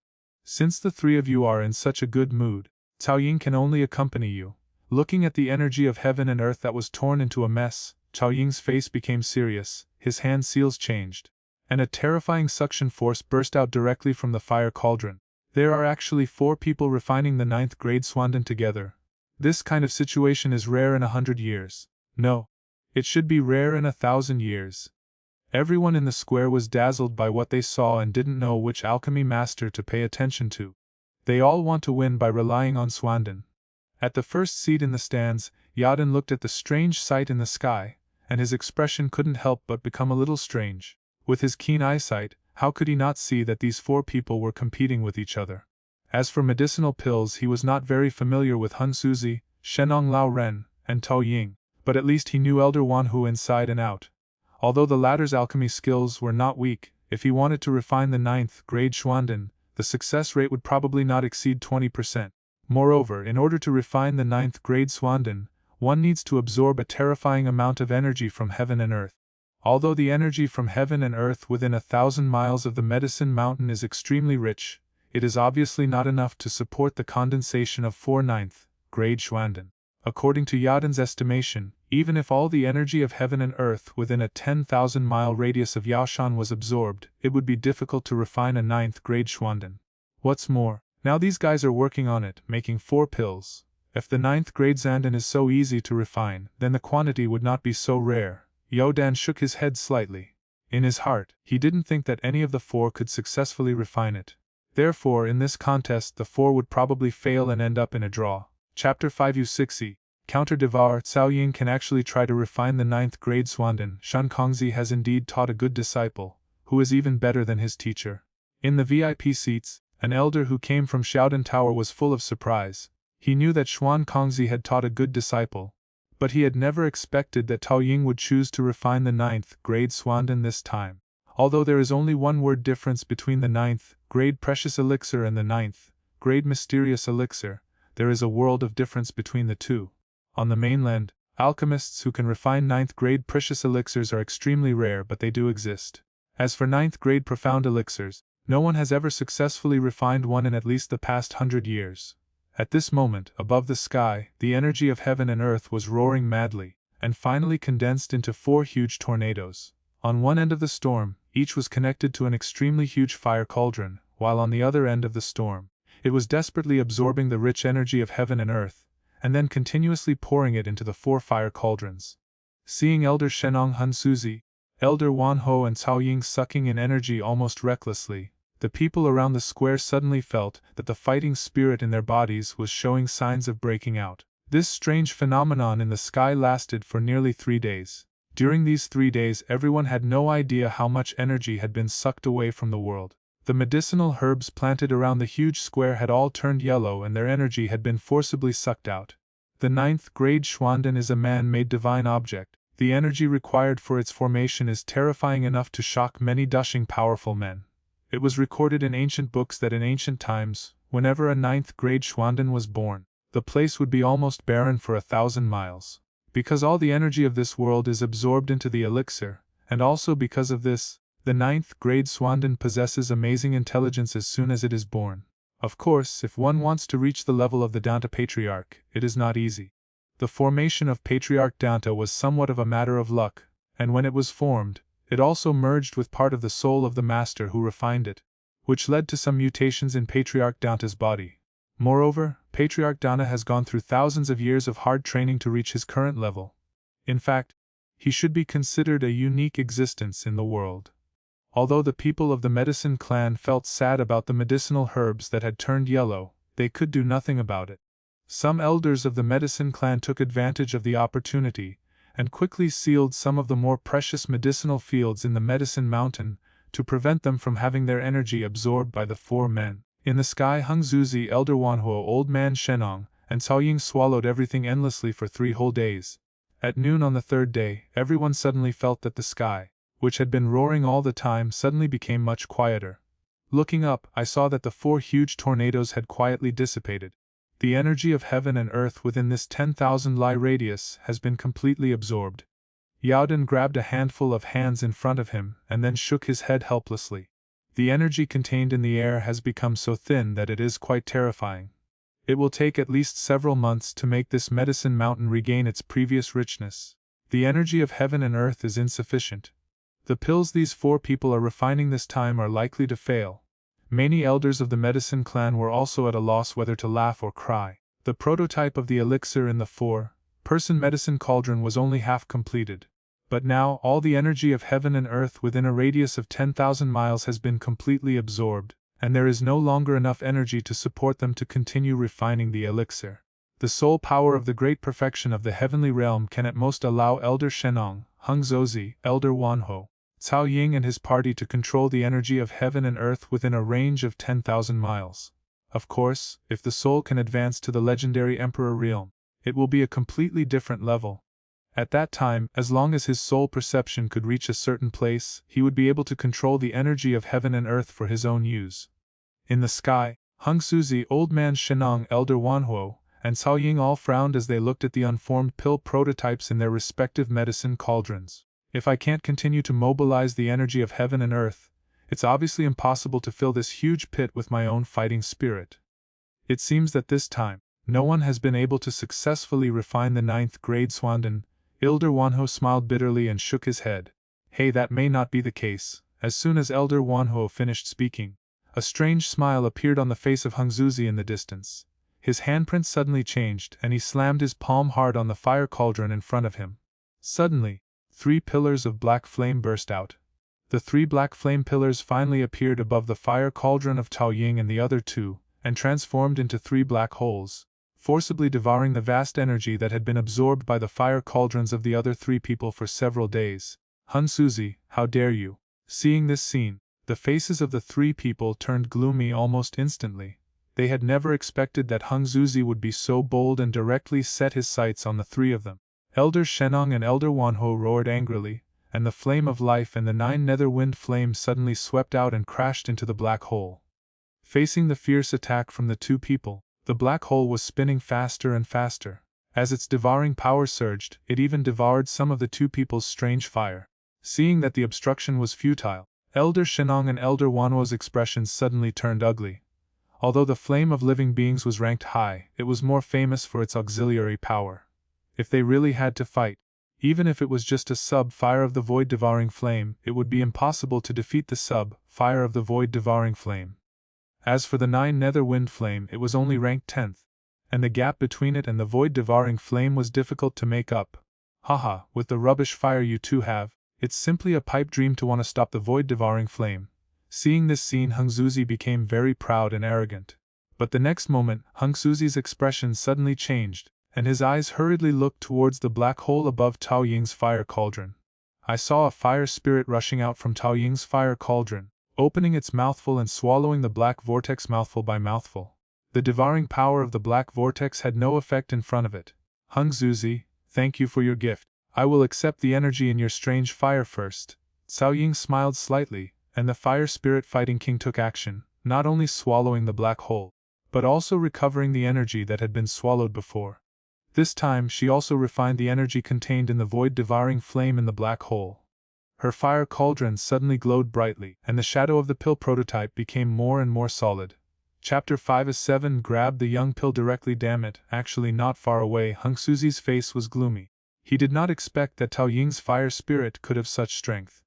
Since the three of you are in such a good mood, Cao Ying can only accompany you. Looking at the energy of heaven and earth that was torn into a mess, Cao Ying's face became serious, his hand seals changed, and a terrifying suction force burst out directly from the fire cauldron. There are actually 4 people refining the 9th grade Swandan together. This kind of situation is rare in 100 years. No, it should be rare in 1,000 years. Everyone in the square was dazzled by what they saw and didn't know which alchemy master to pay attention to. They all want to win by relying on Swandan. At the first seat in the stands, Yaden looked at the strange sight in the sky, and his expression couldn't help but become a little strange. With his keen eyesight, how could he not see that these 4 people were competing with each other? As for medicinal pills, he was not very familiar with Hun Suzi, Shenong Lao Ren, and Tao Ying, but at least he knew Elder Wanhu inside and out. Although the latter's alchemy skills were not weak, if he wanted to refine the 9th grade Shuandan, the success rate would probably not exceed 20%. Moreover, in order to refine the 9th grade Swandan, one needs to absorb a terrifying amount of energy from heaven and earth. Although the energy from heaven and earth within 1,000 miles of the Medicine Mountain is extremely rich, it is obviously not enough to support the condensation of 4 9th grade Shuandan. According to Yaden's estimation, even if all the energy of heaven and earth within a 10,000-mile radius of Yaoshan was absorbed, it would be difficult to refine a 9th grade Shuandan. What's more, now these guys are working on it, making 4 pills. If the 9th grade Zandan is so easy to refine, then the quantity would not be so rare. Yodan shook his head slightly. In his heart, he didn't think that any of the four could successfully refine it. Therefore, in this contest, the four would probably fail and end up in a draw. Chapter 5 U60 Counter Devar. Xiao Yan can actually try to refine the 9th grade Xuanden. Shan Kongzi has indeed taught a good disciple, who is even better than his teacher. In the VIP seats, an elder who came from Xiaodan Tower was full of surprise. He knew that Xuan Kongzi had taught a good disciple, but he had never expected that Tao Ying would choose to refine the 9th grade Xuanden this time. Although there is only one word difference between the 9th grade precious elixir and the 9th grade mysterious elixir, there is a world of difference between the two. On the mainland, alchemists who can refine 9th grade precious elixirs are extremely rare, but they do exist. As for 9th grade profound elixirs, no one has ever successfully refined one in at least the past 100 years. At this moment, above the sky, the energy of heaven and earth was roaring madly, and finally condensed into 4 huge tornadoes. On one end of the storm, each was connected to an extremely huge fire cauldron, while on the other end of the storm, it was desperately absorbing the rich energy of heaven and earth, and then continuously pouring it into the 4 fire cauldrons. Seeing Elder Shenong Hansuzi, Elder Wan Ho and Cao Ying sucking in energy almost recklessly, the people around the square suddenly felt that the fighting spirit in their bodies was showing signs of breaking out. This strange phenomenon in the sky lasted for nearly 3 days. During these 3 days, everyone had no idea how much energy had been sucked away from the world. The medicinal herbs planted around the huge square had all turned yellow and their energy had been forcibly sucked out. The 9th grade Xuanden is a man-made divine object. The energy required for its formation is terrifying enough to shock many dashing powerful men. It was recorded in ancient books that in ancient times, whenever a 9th grade Xuanden was born, the place would be almost barren for 1,000 miles. Because all the energy of this world is absorbed into the elixir, and also because of this, the 9th grade Xuanden possesses amazing intelligence as soon as it is born. Of course, if one wants to reach the level of the Danta Patriarch, it is not easy. The formation of Patriarch Danta was somewhat of a matter of luck, and when it was formed, it also merged with part of the soul of the master who refined it, which led to some mutations in Patriarch Danta's body. Moreover, Patriarch Danta has gone through thousands of years of hard training to reach his current level. In fact, he should be considered a unique existence in the world. Although the people of the medicine clan felt sad about the medicinal herbs that had turned yellow, they could do nothing about it. Some elders of the medicine clan took advantage of the opportunity, and quickly sealed some of the more precious medicinal fields in the medicine mountain, to prevent them from having their energy absorbed by the 4 men. In the sky, Hung Zuzi, Elder Wanhuo, Old Man Shenong, and Cao Ying swallowed everything endlessly for 3 whole days. At noon on the 3rd day, everyone suddenly felt that the sky, which had been roaring all the time, suddenly became much quieter. Looking up, I saw that the 4 huge tornadoes had quietly dissipated. The energy of heaven and earth within this 10,000 li radius has been completely absorbed. Yaodan grabbed a handful of hands in front of him and then shook his head helplessly. The energy contained in the air has become so thin that it is quite terrifying. It will take at least several months to make this medicine mountain regain its previous richness. The energy of heaven and earth is insufficient. The pills these 4 people are refining this time are likely to fail. Many elders of the medicine clan were also at a loss whether to laugh or cry. The prototype of the elixir in the 4-person medicine cauldron was only half completed. But now all the energy of heaven and earth within a radius of 10,000 miles has been completely absorbed, and there is no longer enough energy to support them to continue refining the elixir. The sole power of the great perfection of the heavenly realm can at most allow Elder Shenong, Hung Zozi, Elder Wanho, Cao Ying and his party to control the energy of heaven and earth within a range of 10,000 miles. Of course, if the soul can advance to the legendary Emperor realm, it will be a completely different level. At that time, as long as his soul perception could reach a certain place, he would be able to control the energy of heaven and earth for his own use. In the sky, Hung Suzi, Old Man Shenong, Elder Wanhuo, and Cao Ying all frowned as they looked at the unformed pill prototypes in their respective medicine cauldrons. If I can't continue to mobilize the energy of heaven and earth, it's obviously impossible to fill this huge pit with my own fighting spirit. It seems that this time, no one has been able to successfully refine the 9th grade Swanden. Elder Wanho smiled bitterly and shook his head. Hey, that may not be the case. As soon as Elder Wanho finished speaking, a strange smile appeared on the face of Hungzuzi in the distance. His handprint suddenly changed, and he slammed his palm hard on the fire cauldron in front of him. Suddenly, 3 pillars of black flame burst out. The 3 black flame pillars finally appeared above the fire cauldron of Tao Ying and the other 2, and transformed into 3 black holes, forcibly devouring the vast energy that had been absorbed by the fire cauldrons of the other 3 people for several days. "Hun Suzi, how dare you!" Seeing this scene, the faces of the 3 people turned gloomy almost instantly. They had never expected that Hung Zuzi would be so bold and directly set his sights on the 3 of them. Elder Shenong and Elder Wanho roared angrily, and the flame of life and the 9 nether wind flames suddenly swept out and crashed into the black hole. Facing the fierce attack from the 2 people, the black hole was spinning faster and faster. As its devouring power surged, it even devoured some of the 2 people's strange fire. Seeing that the obstruction was futile, Elder Shenong and Elder Wanho's expressions suddenly turned ugly. Although the flame of living beings was ranked high, it was more famous for its auxiliary power. If they really had to fight, even if it was just a sub-fire of the void-devouring flame, it would be impossible to defeat the sub-fire of the void-devouring flame. As for the 9 nether wind flame, it was only ranked 10th, and the gap between it and the void-devouring flame was difficult to make up. Haha, with the rubbish fire you 2 have, it's simply a pipe dream to want to stop the void-devouring flame. Seeing this scene, Hung Zuzi became very proud and arrogant. But the next moment, Hung Zuzi's expression suddenly changed, and his eyes hurriedly looked towards the black hole above Tao Ying's fire cauldron. I saw a fire spirit rushing out from Tao Ying's fire cauldron, opening its mouthful and swallowing the black vortex mouthful by mouthful. The devouring power of the black vortex had no effect in front of it. "Hung Zuzi, thank you for your gift. I will accept the energy in your strange fire first." Cao Ying smiled slightly, and the fire spirit fighting king took action, not only swallowing the black hole, but also recovering the energy that had been swallowed before. This time she also refined the energy contained in the void-devouring flame in the black hole. Her fire cauldron suddenly glowed brightly, and the shadow of the pill prototype became more and more solid. Chapter 5:7 Grabbed the young pill directly. Damn it, actually not far away. Hung Suzi's face was gloomy. He did not expect that Tao Ying's fire spirit could have such strength.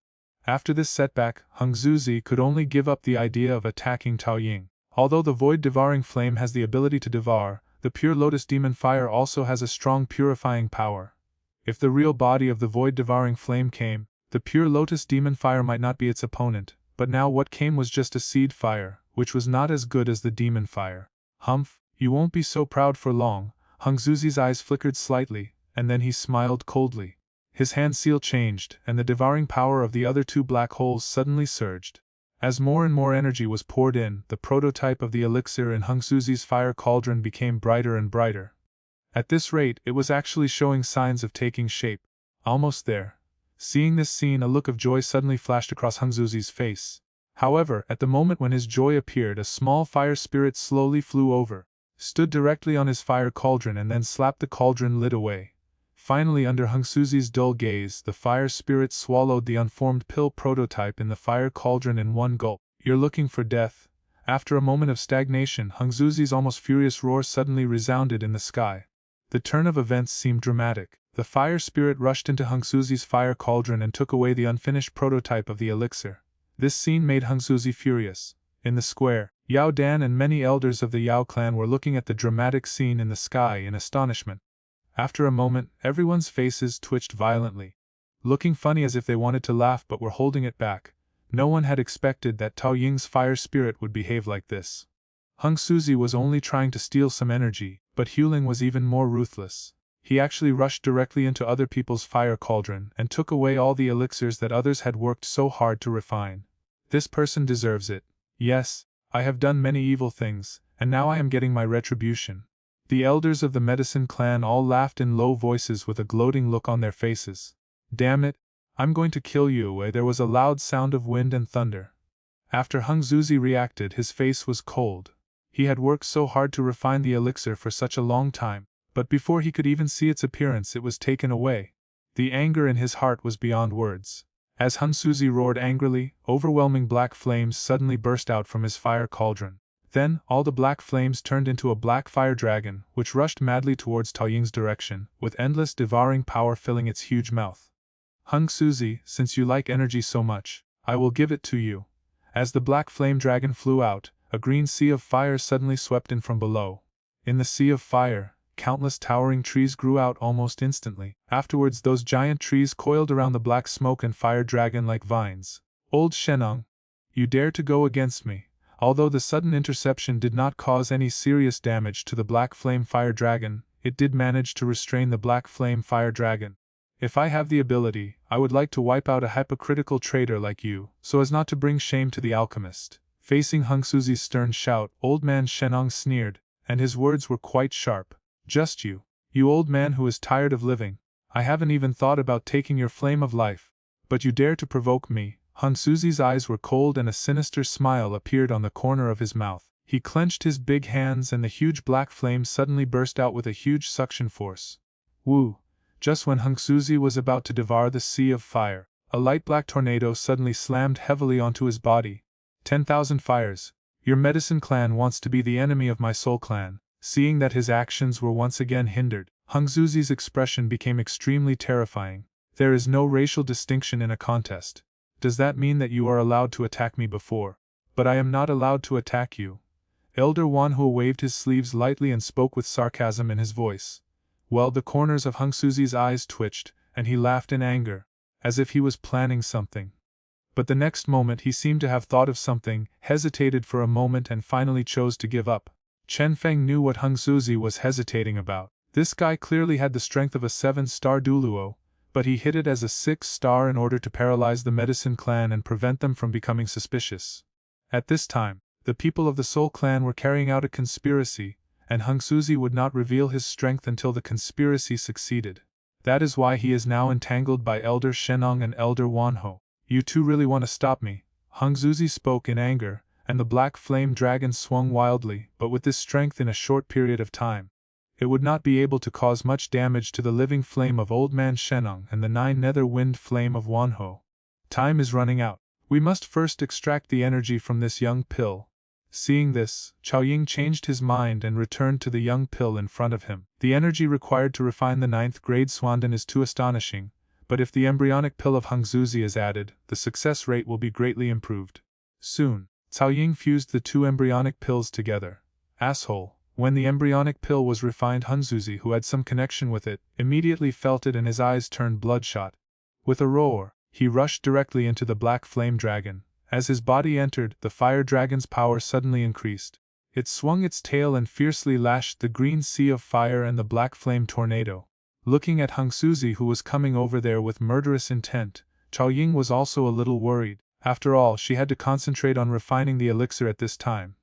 After this setback, Hung Zuzi could only give up the idea of attacking Tao Ying. Although the void-devouring flame has the ability to devour, the pure lotus demon fire also has a strong purifying power. If the real body of the void-devouring flame came, the pure lotus demon fire might not be its opponent, but now what came was just a seed fire, which was not as good as the demon fire. "Humph, you won't be so proud for long." Hung Zuzi's eyes flickered slightly, and then he smiled coldly. His hand seal changed, and the devouring power of the other 2 black holes suddenly surged. As more and more energy was poured in, the prototype of the elixir in Hung Suzi's fire cauldron became brighter and brighter. At this rate, it was actually showing signs of taking shape. Almost there. Seeing this scene, a look of joy suddenly flashed across Hung Zuzi's face. However, at the moment when his joy appeared, a small fire spirit slowly flew over, stood directly on his fire cauldron, and then slapped the cauldron lid away. Finally, under Hung Suzi's dull gaze, the fire spirit swallowed the unformed pill prototype in the fire cauldron in one gulp. "You're looking for death." After a moment of stagnation, Hung Zuzi's almost furious roar suddenly resounded in the sky. The turn of events seemed dramatic. The fire spirit rushed into Hung Suzi's fire cauldron and took away the unfinished prototype of the elixir. This scene made Hung Zuzi furious. In the square, Yao Dan and many elders of the Yao clan were looking at the dramatic scene in the sky in astonishment. After a moment, everyone's faces twitched violently, looking funny as if they wanted to laugh but were holding it back. No one had expected that Tao Ying's fire spirit would behave like this. Hung Suzi was only trying to steal some energy, but Huling was even more ruthless. He actually rushed directly into other people's fire cauldron and took away all the elixirs that others had worked so hard to refine. This person deserves it. Yes, I have done many evil things, and now I am getting my retribution. The elders of the medicine clan all laughed in low voices with a gloating look on their faces. "Damn it, I'm going to kill you." There was a loud sound of wind and thunder. After Hung Zuzi reacted, his face was cold. He had worked so hard to refine the elixir for such a long time, but before he could even see its appearance, it was taken away. The anger in his heart was beyond words. As Hung Zuzi roared angrily, overwhelming black flames suddenly burst out from his fire cauldron. Then, all the black flames turned into a black fire dragon, which rushed madly towards Tao Ying's direction, with endless devouring power filling its huge mouth. "Hung Suzi, since you like energy so much, I will give it to you." As the black flame dragon flew out, a green sea of fire suddenly swept in from below. In the sea of fire, countless towering trees grew out almost instantly. Afterwards, those giant trees coiled around the black smoke and fire dragon like vines. Old Shenong, you dare to go against me. Although the sudden interception did not cause any serious damage to the Black Flame Fire Dragon, it did manage to restrain the Black Flame Fire Dragon. If I have the ability, I would like to wipe out a hypocritical traitor like you, so as not to bring shame to the alchemist. Facing Hung Suzi's stern shout, old man Shenong sneered, and his words were quite sharp. Just you. You old man who is tired of living. I haven't even thought about taking your flame of life. But you dare to provoke me. Hung Suzi's eyes were cold and a sinister smile appeared on the corner of his mouth. He clenched his big hands and the huge black flame suddenly burst out with a huge suction force. Woo! Just when Hung Suzi was about to devour the sea of fire, a light black tornado suddenly slammed heavily onto his body. 10,000 fires. Your medicine clan wants to be the enemy of my soul clan. Seeing that his actions were once again hindered, Hung Suzi's expression became extremely terrifying. There is no racial distinction in a contest. Does that mean that you are allowed to attack me before? But I am not allowed to attack you. Elder Wanho waved his sleeves lightly and spoke with sarcasm in his voice. Well, the corners of Hung Suzi's eyes twitched, and he laughed in anger, as if he was planning something. But the next moment he seemed to have thought of something, hesitated for a moment and finally chose to give up. Chenfeng knew what Hung Suzi was hesitating about. This guy clearly had the strength of a 7-star Duluo, but he hid it as a 6-star in order to paralyze the medicine clan and prevent them from becoming suspicious. At this time, the people of the Soul clan were carrying out a conspiracy, and Hung Suzi would not reveal his strength until the conspiracy succeeded. That is why he is now entangled by Elder Shenong and Elder Wanho. You two really want to stop me? Hung Suzi spoke in anger, and the black flame dragon swung wildly, but with this strength in a short period of time, it would not be able to cause much damage to the living flame of Old Man Shenong and the 9 nether wind flame of Wanho. Time is running out. We must first extract the energy from this young pill. Seeing this, Xiao Ying changed his mind and returned to the young pill in front of him. The energy required to refine the 9th grade Swandan is too astonishing, but if the embryonic pill of Hung Suzi is added, the success rate will be greatly improved. Soon, Xiao Ying fused the 2 embryonic pills together. Asshole. When the embryonic pill was refined, Hung Suzi, who had some connection with it, immediately felt it and his eyes turned bloodshot. With a roar, he rushed directly into the black flame dragon. As his body entered, the fire dragon's power suddenly increased. It swung its tail and fiercely lashed the green sea of fire and the black flame tornado. Looking at Hung Suzi, who was coming over there with murderous intent, Xiao Ying was also a little worried. After all, she had to concentrate on refining the elixir at this time.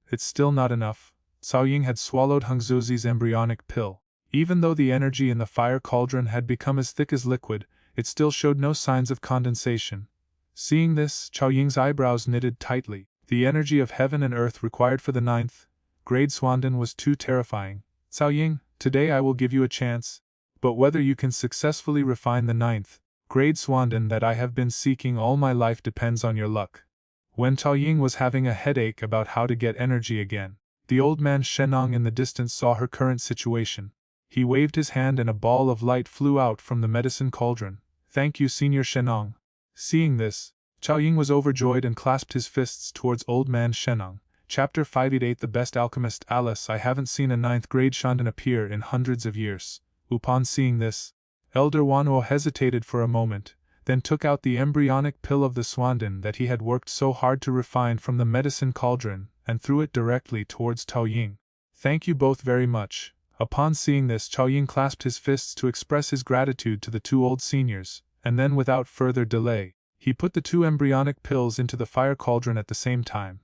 It's still not enough. Xiao Ying had swallowed Hung Suzi's embryonic pill. Even though the energy in the fire cauldron had become as thick as liquid, it still showed no signs of condensation. Seeing this, Xiao Ying's eyebrows knitted tightly. The energy of heaven and earth required for the 9th grade Swandan was too terrifying. Xiao Ying, today I will give you a chance, but whether you can successfully refine the 9th grade Swandan that I have been seeking all my life depends on your luck. When Xiao Ying was having a headache about how to get energy again, the old man Shenong in the distance saw her current situation. He waved his hand and a ball of light flew out from the medicine cauldron. Thank you, Senior Shenong. Seeing this, Xiao Ying was overjoyed and clasped his fists towards old man Shenong. Chapter 588. The best alchemist. Alice, I haven't seen a 9th grade Shandan appear in hundreds of years. Upon seeing this, Elder Wanho hesitated for a moment, then took out the embryonic pill of the Swandan that he had worked so hard to refine from the medicine cauldron, and threw it directly towards Xiao Ying. Thank you both very much. Upon seeing this, Xiao Ying clasped his fists to express his gratitude to the 2 old seniors, and then without further delay, he put the 2 embryonic pills into the fire cauldron at the same time.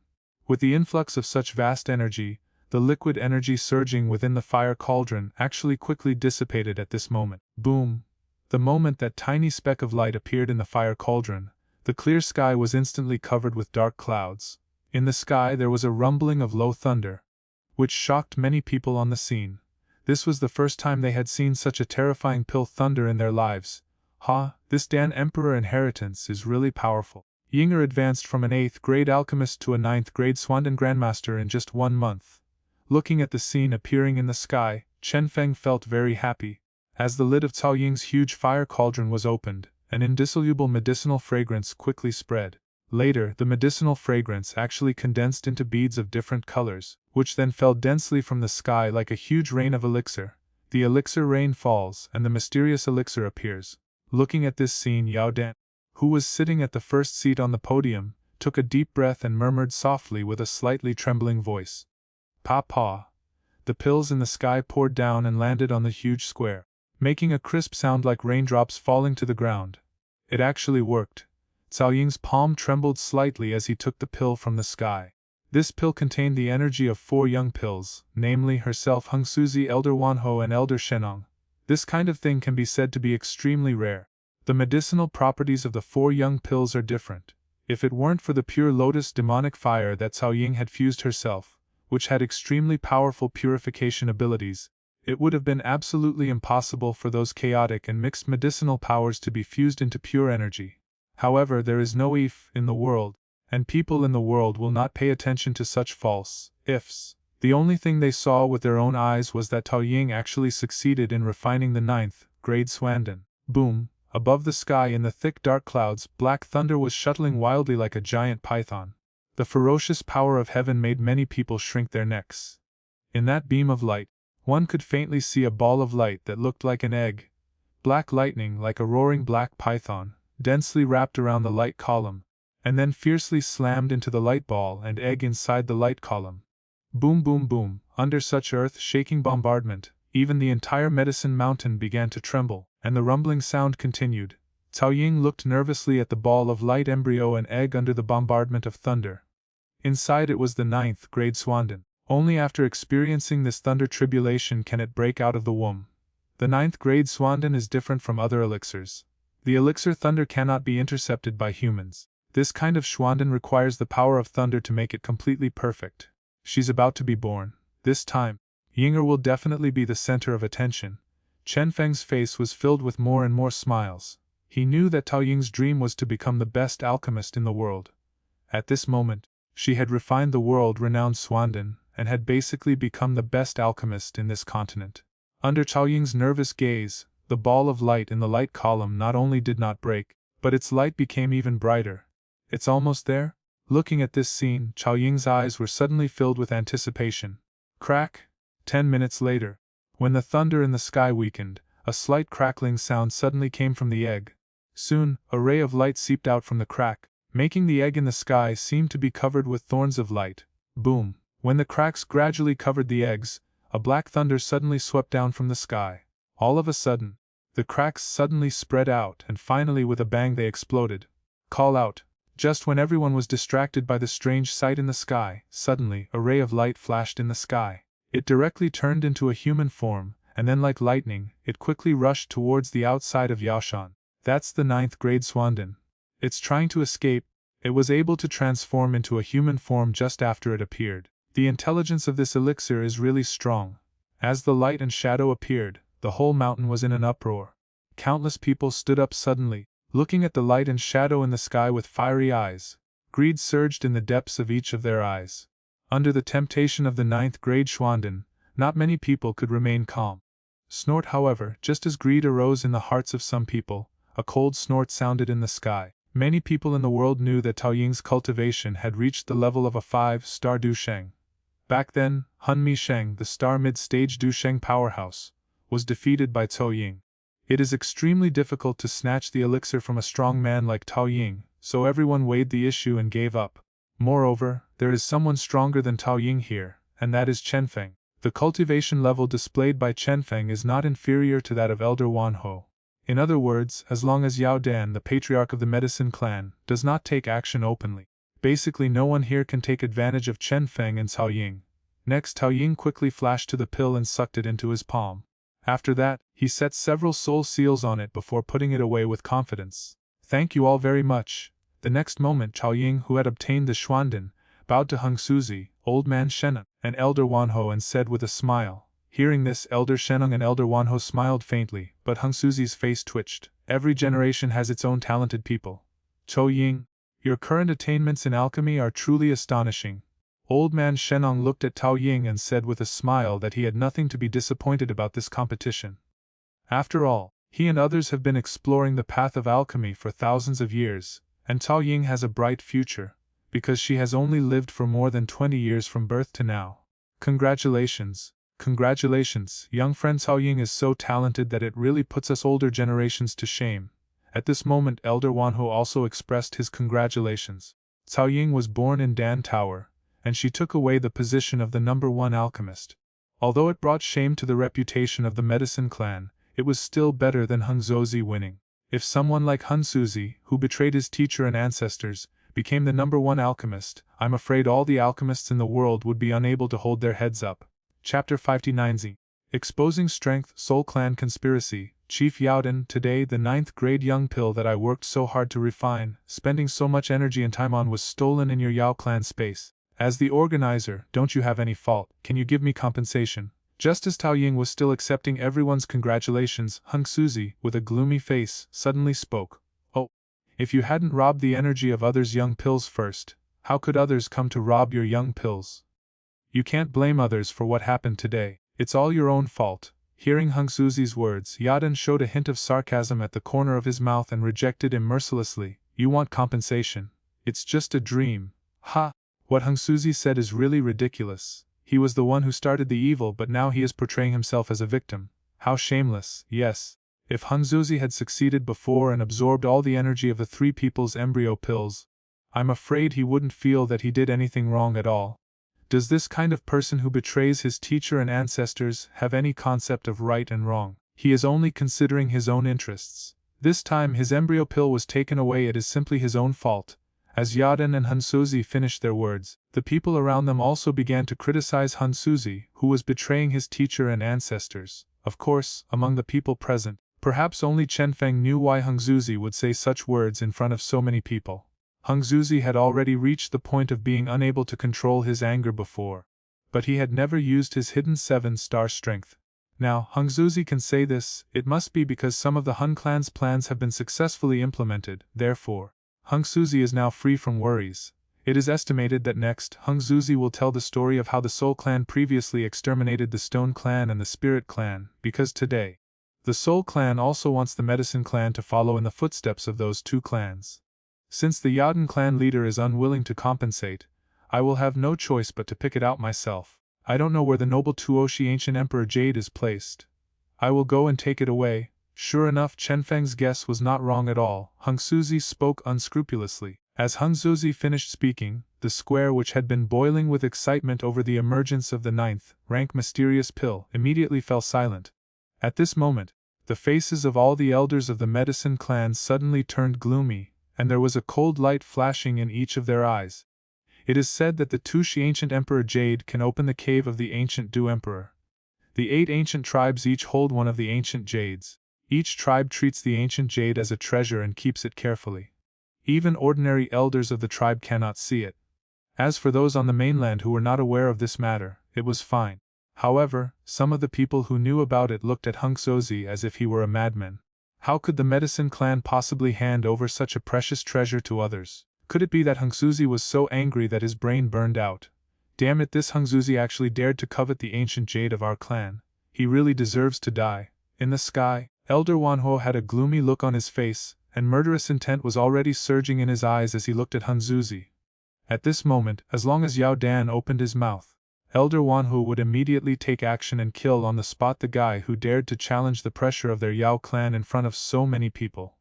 With the influx of such vast energy, the liquid energy surging within the fire cauldron actually quickly dissipated at this moment. Boom! The moment that tiny speck of light appeared in the fire cauldron, the clear sky was instantly covered with dark clouds. In the sky there was a rumbling of low thunder, which shocked many people on the scene. This was the first time they had seen such a terrifying pill thunder in their lives. This Dan Emperor inheritance is really powerful. Yinger advanced from an 8th grade alchemist to a 9th grade Swandan Grandmaster in just 1 month. Looking at the scene appearing in the sky, Chenfeng felt very happy. As the lid of Xiao Ying's huge fire cauldron was opened, an indissoluble medicinal fragrance quickly spread. Later, the medicinal fragrance actually condensed into beads of different colors, which then fell densely from the sky like a huge rain of elixir. The elixir rain falls, and the mysterious elixir appears. Looking at this scene, Yao Dan, who was sitting at the first seat on the podium, took a deep breath and murmured softly with a slightly trembling voice. "Pa pa." The pills in the sky poured down and landed on the huge square, making a crisp sound like raindrops falling to the ground. It actually worked. Cao Ying's palm trembled slightly as he took the pill from the sky. This pill contained the energy of 4 young pills, namely herself, Hung Suzi, Elder Wanhou, and Elder Shenong. This kind of thing can be said to be extremely rare. The medicinal properties of the 4 young pills are different. If it weren't for the pure lotus demonic fire that Cao Ying had fused herself, which had extremely powerful purification abilities, it would have been absolutely impossible for those chaotic and mixed medicinal powers to be fused into pure energy. However, there is no if in the world, and people in the world will not pay attention to such false ifs. The only thing they saw with their own eyes was that Cao Ying actually succeeded in refining the 9th grade Xuanden. Boom! Above the sky in the thick dark clouds, black thunder was shuttling wildly like a giant python. The ferocious power of heaven made many people shrink their necks. In that beam of light, one could faintly see a ball of light that looked like an egg. Black lightning, like a roaring black python, densely wrapped around the light column, and then fiercely slammed into the light ball and egg inside the light column. Boom, boom, boom. Under such earth-shaking bombardment, even the entire medicine mountain began to tremble, and the rumbling sound continued. Cao Ying looked nervously at the ball of light embryo and egg under the bombardment of thunder. Inside it was the 9th grade Xuanden. Only after experiencing this thunder tribulation can it break out of the womb. The 9th grade Xuanden is different from other elixirs. The elixir thunder cannot be intercepted by humans. This kind of Xuanden requires the power of thunder to make it completely perfect. She's about to be born. This time, Yinger will definitely be the center of attention. Chenfeng's face was filled with more and more smiles. He knew that Cao Ying's dream was to become the best alchemist in the world. At this moment, she had refined the world-renowned Xuanden, and had basically become the best alchemist in this continent. Under Cao Ying's nervous gaze, the ball of light in the light column not only did not break, but its light became even brighter. It's almost there? Looking at this scene, Cao Ying's eyes were suddenly filled with anticipation. Crack! 10 minutes later, when the thunder in the sky weakened, a slight crackling sound suddenly came from the egg. Soon, a ray of light seeped out from the crack, making the egg in the sky seem to be covered with thorns of light. Boom! When the cracks gradually covered the eggs, a black thunder suddenly swept down from the sky. All of a sudden, the cracks suddenly spread out and finally with a bang they exploded. Call out! Just when everyone was distracted by the strange sight in the sky, suddenly a ray of light flashed in the sky. It directly turned into a human form, and then like lightning, it quickly rushed towards the outside of Yaoshan. That's the 9th grade Xuanden. It's trying to escape. It was able to transform into a human form just after it appeared. The intelligence of this elixir is really strong. As the light and shadow appeared, the whole mountain was in an uproar. Countless people stood up suddenly, looking at the light and shadow in the sky with fiery eyes. Greed surged in the depths of each of their eyes. Under the temptation of the 9th grade Xuanden, not many people could remain calm. Snort, however, just as greed arose in the hearts of some people, a cold snort sounded in the sky. Many people in the world knew that Cao Ying's cultivation had reached the level of a 5-star Dusheng. Back then, Hun Mi Sheng, the star mid-stage Dusheng powerhouse, was defeated by Cao Ying. It is extremely difficult to snatch the elixir from a strong man like Cao Ying, so everyone weighed the issue and gave up. Moreover, there is someone stronger than Cao Ying here, and that is Chenfeng. The cultivation level displayed by Chenfeng is not inferior to that of Elder Wanhou. In other words, as long as Yao Dan, the patriarch of the medicine clan, does not take action openly, basically no one here can take advantage of Chenfeng and Cao Ying. Next, Cao Ying quickly flashed to the pill and sucked it into his palm. After that, he set several soul seals on it before putting it away with confidence. Thank you all very much. The next moment Cao Ying, who had obtained the Xuanden, bowed to Hung Suzi, Old Man Shenong, and Elder Wanhou and said with a smile. Hearing this, Elder Shenong and Elder Wanhou smiled faintly, but Hung Suzi's face twitched. Every generation has its own talented people. Cao Ying, your current attainments in alchemy are truly astonishing. Old Man Shenong looked at Cao Ying and said with a smile that he had nothing to be disappointed about this competition. After all, he and others have been exploring the path of alchemy for thousands of years, and Cao Ying has a bright future, because she has only lived for more than 20 years from birth to now. Congratulations, congratulations, young friend. Cao Ying is so talented that it really puts us older generations to shame. At this moment Elder Wanho also expressed his congratulations. Cao Ying was born in Dan Tower, and she took away the position of the #1 alchemist. Although it brought shame to the reputation of the medicine clan, it was still better than Hung Zozi winning. If someone like Hun Suzi, who betrayed his teacher and ancestors, became the #1 alchemist, I'm afraid all the alchemists in the world would be unable to hold their heads up. Chapter 59Z. Exposing Strength, Soul Clan Conspiracy. Chief Yaodan, today the 9th grade young pill that I worked so hard to refine, spending so much energy and time on, was stolen in your Yao clan space. As the organizer, don't you have any fault? Can you give me compensation? Just as Tao Ying was still accepting everyone's congratulations, Hung Suzi, with a gloomy face, suddenly spoke. Oh, if you hadn't robbed the energy of others' young pills first, how could others come to rob your young pills? You can't blame others for what happened today. It's all your own fault. Hearing Hung Suzi's words, Yadan showed a hint of sarcasm at the corner of his mouth and rejected him mercilessly. You want compensation? It's just a dream. Ha! What Hung Suzi said is really ridiculous. He was the one who started the evil, but now he is portraying himself as a victim. How shameless. Yes. If Hung Suzi had succeeded before and absorbed all the energy of the 3 people's embryo pills, I'm afraid he wouldn't feel that he did anything wrong at all. Does this kind of person who betrays his teacher and ancestors have any concept of right and wrong? He is only considering his own interests. This time his embryo pill was taken away, it is simply his own fault. As Yadan and Hun Suzi finished their words, the people around them also began to criticize Hun Suzi, who was betraying his teacher and ancestors. Of course, among the people present, perhaps only Chenfeng knew why Hung Suzi would say such words in front of so many people. Hung Suzi had already reached the point of being unable to control his anger before, but he had never used his hidden 7-star strength. Now, Hung Suzi can say this, it must be because some of the Hun clan's plans have been successfully implemented. Therefore, Hung Suzi is now free from worries. It is estimated that next, Hung Suzi will tell the story of how the Soul Clan previously exterminated the Stone Clan and the Spirit Clan, because today, the Soul Clan also wants the Medicine Clan to follow in the footsteps of those 2 clans. Since the Yadan clan leader is unwilling to compensate, I will have no choice but to pick it out myself. I don't know where the noble Tuoshi ancient Emperor Jade is placed. I will go and take it away. Sure enough, Chenfeng's guess was not wrong at all. Hung Suzi spoke unscrupulously. As Hung Suzi finished speaking, the square, which had been boiling with excitement over the emergence of the 9th rank mysterious pill, immediately fell silent. At this moment, the faces of all the elders of the medicine clan suddenly turned gloomy, and there was a cold light flashing in each of their eyes. It is said that the Tuoshi ancient Emperor Jade can open the cave of the ancient Du Emperor. The 8 ancient tribes each hold one of the ancient jades. Each tribe treats the ancient jade as a treasure and keeps it carefully. Even ordinary elders of the tribe cannot see it. As for those on the mainland who were not aware of this matter, it was fine. However, some of the people who knew about it looked at Hung Suzi as if he were a madman. How could the medicine clan possibly hand over such a precious treasure to others? Could it be that Hung Suzi was so angry that his brain burned out? Damn it, this Hung Suzi actually dared to covet the ancient jade of our clan. He really deserves to die. In the sky, Elder Wanho had a gloomy look on his face, and murderous intent was already surging in his eyes as he looked at Hung Suzi. At this moment, as long as Yao Dan opened his mouth, Elder Wanhu would immediately take action and kill on the spot the guy who dared to challenge the pressure of their Yao clan in front of so many people.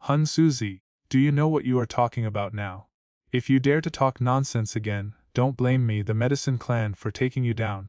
Hun Suzi, do you know what you are talking about now? If you dare to talk nonsense again, don't blame me, the medicine clan, for taking you down.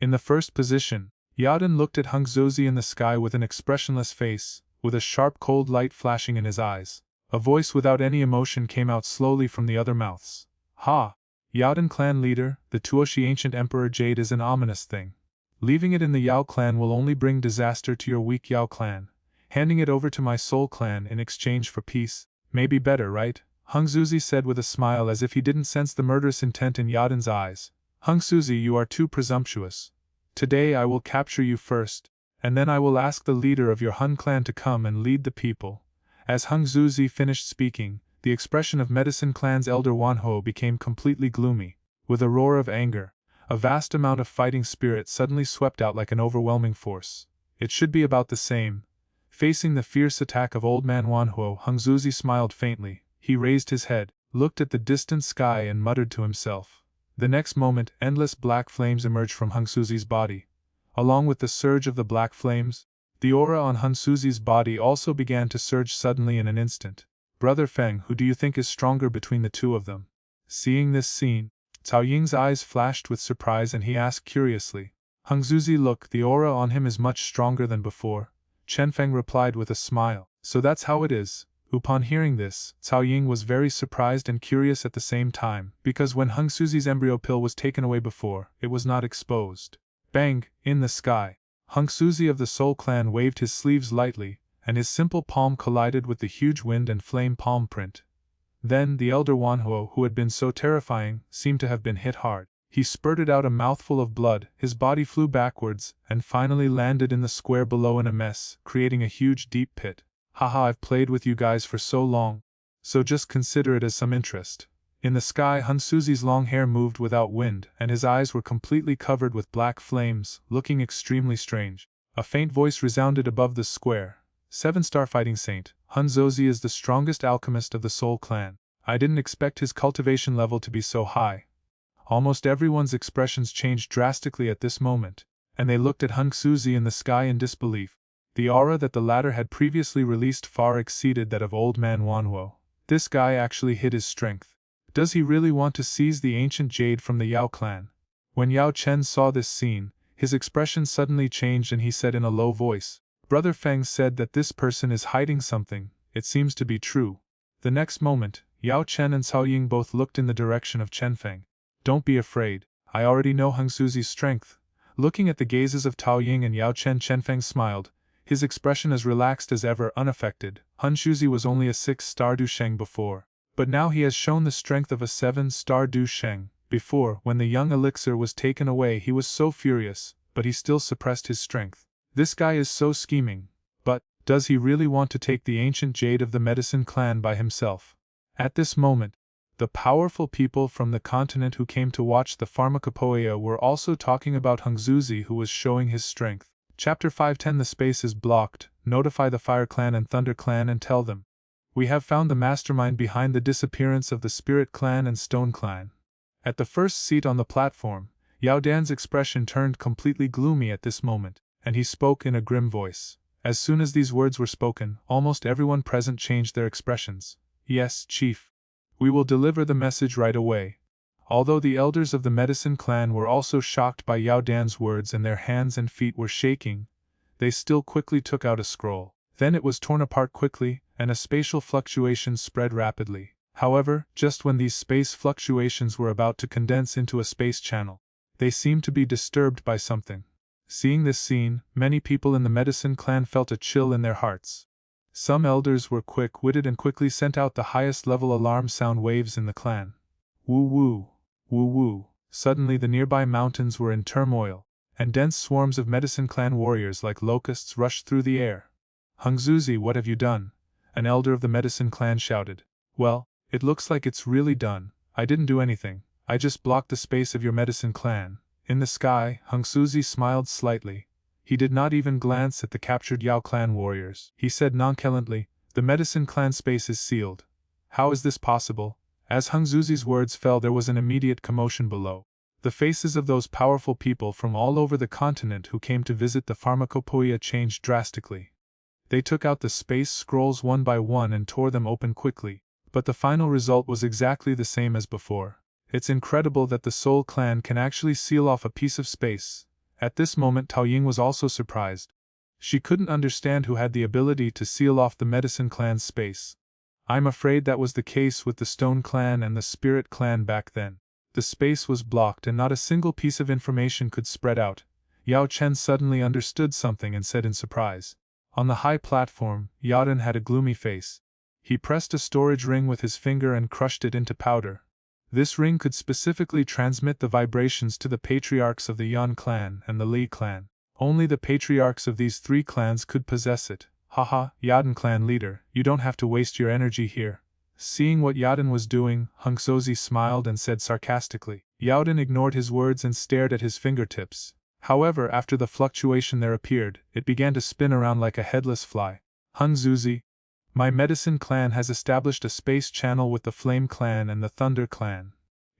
In the first position, Yadan looked at Hung Suzi in the sky with an expressionless face, with a sharp cold light flashing in his eyes. A voice without any emotion came out slowly from the other mouths. Ha! Yadan clan leader, the Tuoshi ancient Emperor Jade is an ominous thing. Leaving it in the Yao clan will only bring disaster to your weak Yao clan. Handing it over to my Soul clan in exchange for peace may be better, right? Hung Suzi said with a smile as if he didn't sense the murderous intent in Yadan's eyes. Hung Suzi, you are too presumptuous. Today I will capture you first, and then I will ask the leader of your Hun clan to come and lead the people. As Hung Suzi finished speaking, the expression of Medicine Clan's Elder Wanho became completely gloomy. With a roar of anger, a vast amount of fighting spirit suddenly swept out like an overwhelming force. It should be about the same. Facing the fierce attack of Old Man Wanho, Hung Suzi smiled faintly. He raised his head, looked at the distant sky and muttered to himself. The next moment, endless black flames emerged from Hung Suzi's body. Along with the surge of the black flames, The aura on Hung Suzi's body also began to surge suddenly in an instant. Brother Feng, who do you think is stronger between the two of them? Seeing this scene, Cao Ying's eyes flashed with surprise and he asked curiously. Hung Suzi, look, the aura on him is much stronger than before, Chenfeng replied with a smile. So that's how it is. Upon hearing this, Cao Ying was very surprised and curious at the same time, because when Hung Suzi's embryo pill was taken away before, it was not exposed. Bang! In the sky, Hung Suzi of the Soul Clan waved his sleeves lightly, and his simple palm collided with the huge wind and flame palm print. Then the elder Wanhuo, who had been so terrifying, seemed to have been hit hard. He spurted out a mouthful of blood, his body flew backwards, and finally landed in the square below in a mess, creating a huge deep pit. Haha, I've played with you guys for so long, so just consider it as some interest. In the sky, Hung Suzi's long hair moved without wind, and his eyes were completely covered with black flames, looking extremely strange. A faint voice resounded above the square. 7-star fighting saint, Hun Zozi is the strongest alchemist of the Soul Clan. I didn't expect his cultivation level to be so high. Almost everyone's expressions changed drastically at this moment, and they looked at Hung Suzi in the sky in disbelief. The aura that the latter had previously released far exceeded that of old man Wanhuo. This guy actually hid his strength. Does he really want to seize the ancient jade from the Yao clan? When Yao Chen saw this scene, his expression suddenly changed and he said in a low voice, Brother Feng said that this person is hiding something, it seems to be true. The next moment, Yao Chen and Cao Ying both looked in the direction of Chenfeng. Don't be afraid, I already know Hung Suzi's strength. Looking at the gazes of Cao Ying and Yao Chen, Chenfeng smiled, his expression as relaxed as ever, unaffected. Hun Suzi was only a 6-star Du Sheng before, but now he has shown the strength of a 7-star Du Sheng. Before, when the young elixir was taken away, he was so furious, but he still suppressed his strength. This guy is so scheming. But, does he really want to take the ancient jade of the Medicine Clan by himself? At this moment, the powerful people from the continent who came to watch the pharmacopoeia were also talking about Hung Suzi, who was showing his strength. Chapter 510. The space is blocked. Notify the Fire Clan and Thunder Clan and tell them. We have found the mastermind behind the disappearance of the Spirit Clan and Stone Clan. At the first seat on the platform, Yao Dan's expression turned completely gloomy at this moment, and he spoke in a grim voice. As soon as these words were spoken, almost everyone present changed their expressions. Yes, Chief. We will deliver the message right away. Although the elders of the Medicine Clan were also shocked by Yao Dan's words and their hands and feet were shaking, they still quickly took out a scroll. Then it was torn apart quickly, and a spatial fluctuation spread rapidly. However, just when these space fluctuations were about to condense into a space channel, they seemed to be disturbed by something. Seeing this scene, many people in the Medicine Clan felt a chill in their hearts. Some elders were quick-witted and quickly sent out the highest-level alarm sound waves in the clan. Woo-woo, woo-woo. Suddenly the nearby mountains were in turmoil, and dense swarms of Medicine Clan warriors like locusts rushed through the air. Hung Suzi, what have you done? An elder of the Medicine Clan shouted. Well, it looks like it's really done. I didn't do anything, I just blocked the space of your Medicine Clan. In the sky, Hung Suzi smiled slightly. He did not even glance at the captured Yao Clan warriors. He said nonchalantly, the Medicine Clan space is sealed. How is this possible? As Hung Suzi's words fell, there was an immediate commotion below. The faces of those powerful people from all over the continent who came to visit the pharmacopoeia changed drastically. They took out the space scrolls one by one and tore them open quickly, but the final result was exactly the same as before. It's incredible that the Soul Clan can actually seal off a piece of space. At this moment Cao Ying was also surprised. She couldn't understand who had the ability to seal off the Medicine Clan's space. I'm afraid that was the case with the Stone Clan and the Spirit Clan back then. The space was blocked and not a single piece of information could spread out. Yao Chen suddenly understood something and said in surprise. On the high platform, Yaden had a gloomy face. He pressed a storage ring with his finger and crushed it into powder. This ring could specifically transmit the vibrations to the patriarchs of the Yan clan and the Li clan. Only the patriarchs of these three clans could possess it. Haha, Yaden clan leader, you don't have to waste your energy here. Seeing what Yaden was doing, Hung Suzi smiled and said sarcastically. Yaden ignored his words and stared at his fingertips. However, after the fluctuation there appeared, it began to spin around like a headless fly. Hung Suzi, my Medicine Clan has established a space channel with the Flame Clan and the Thunder Clan.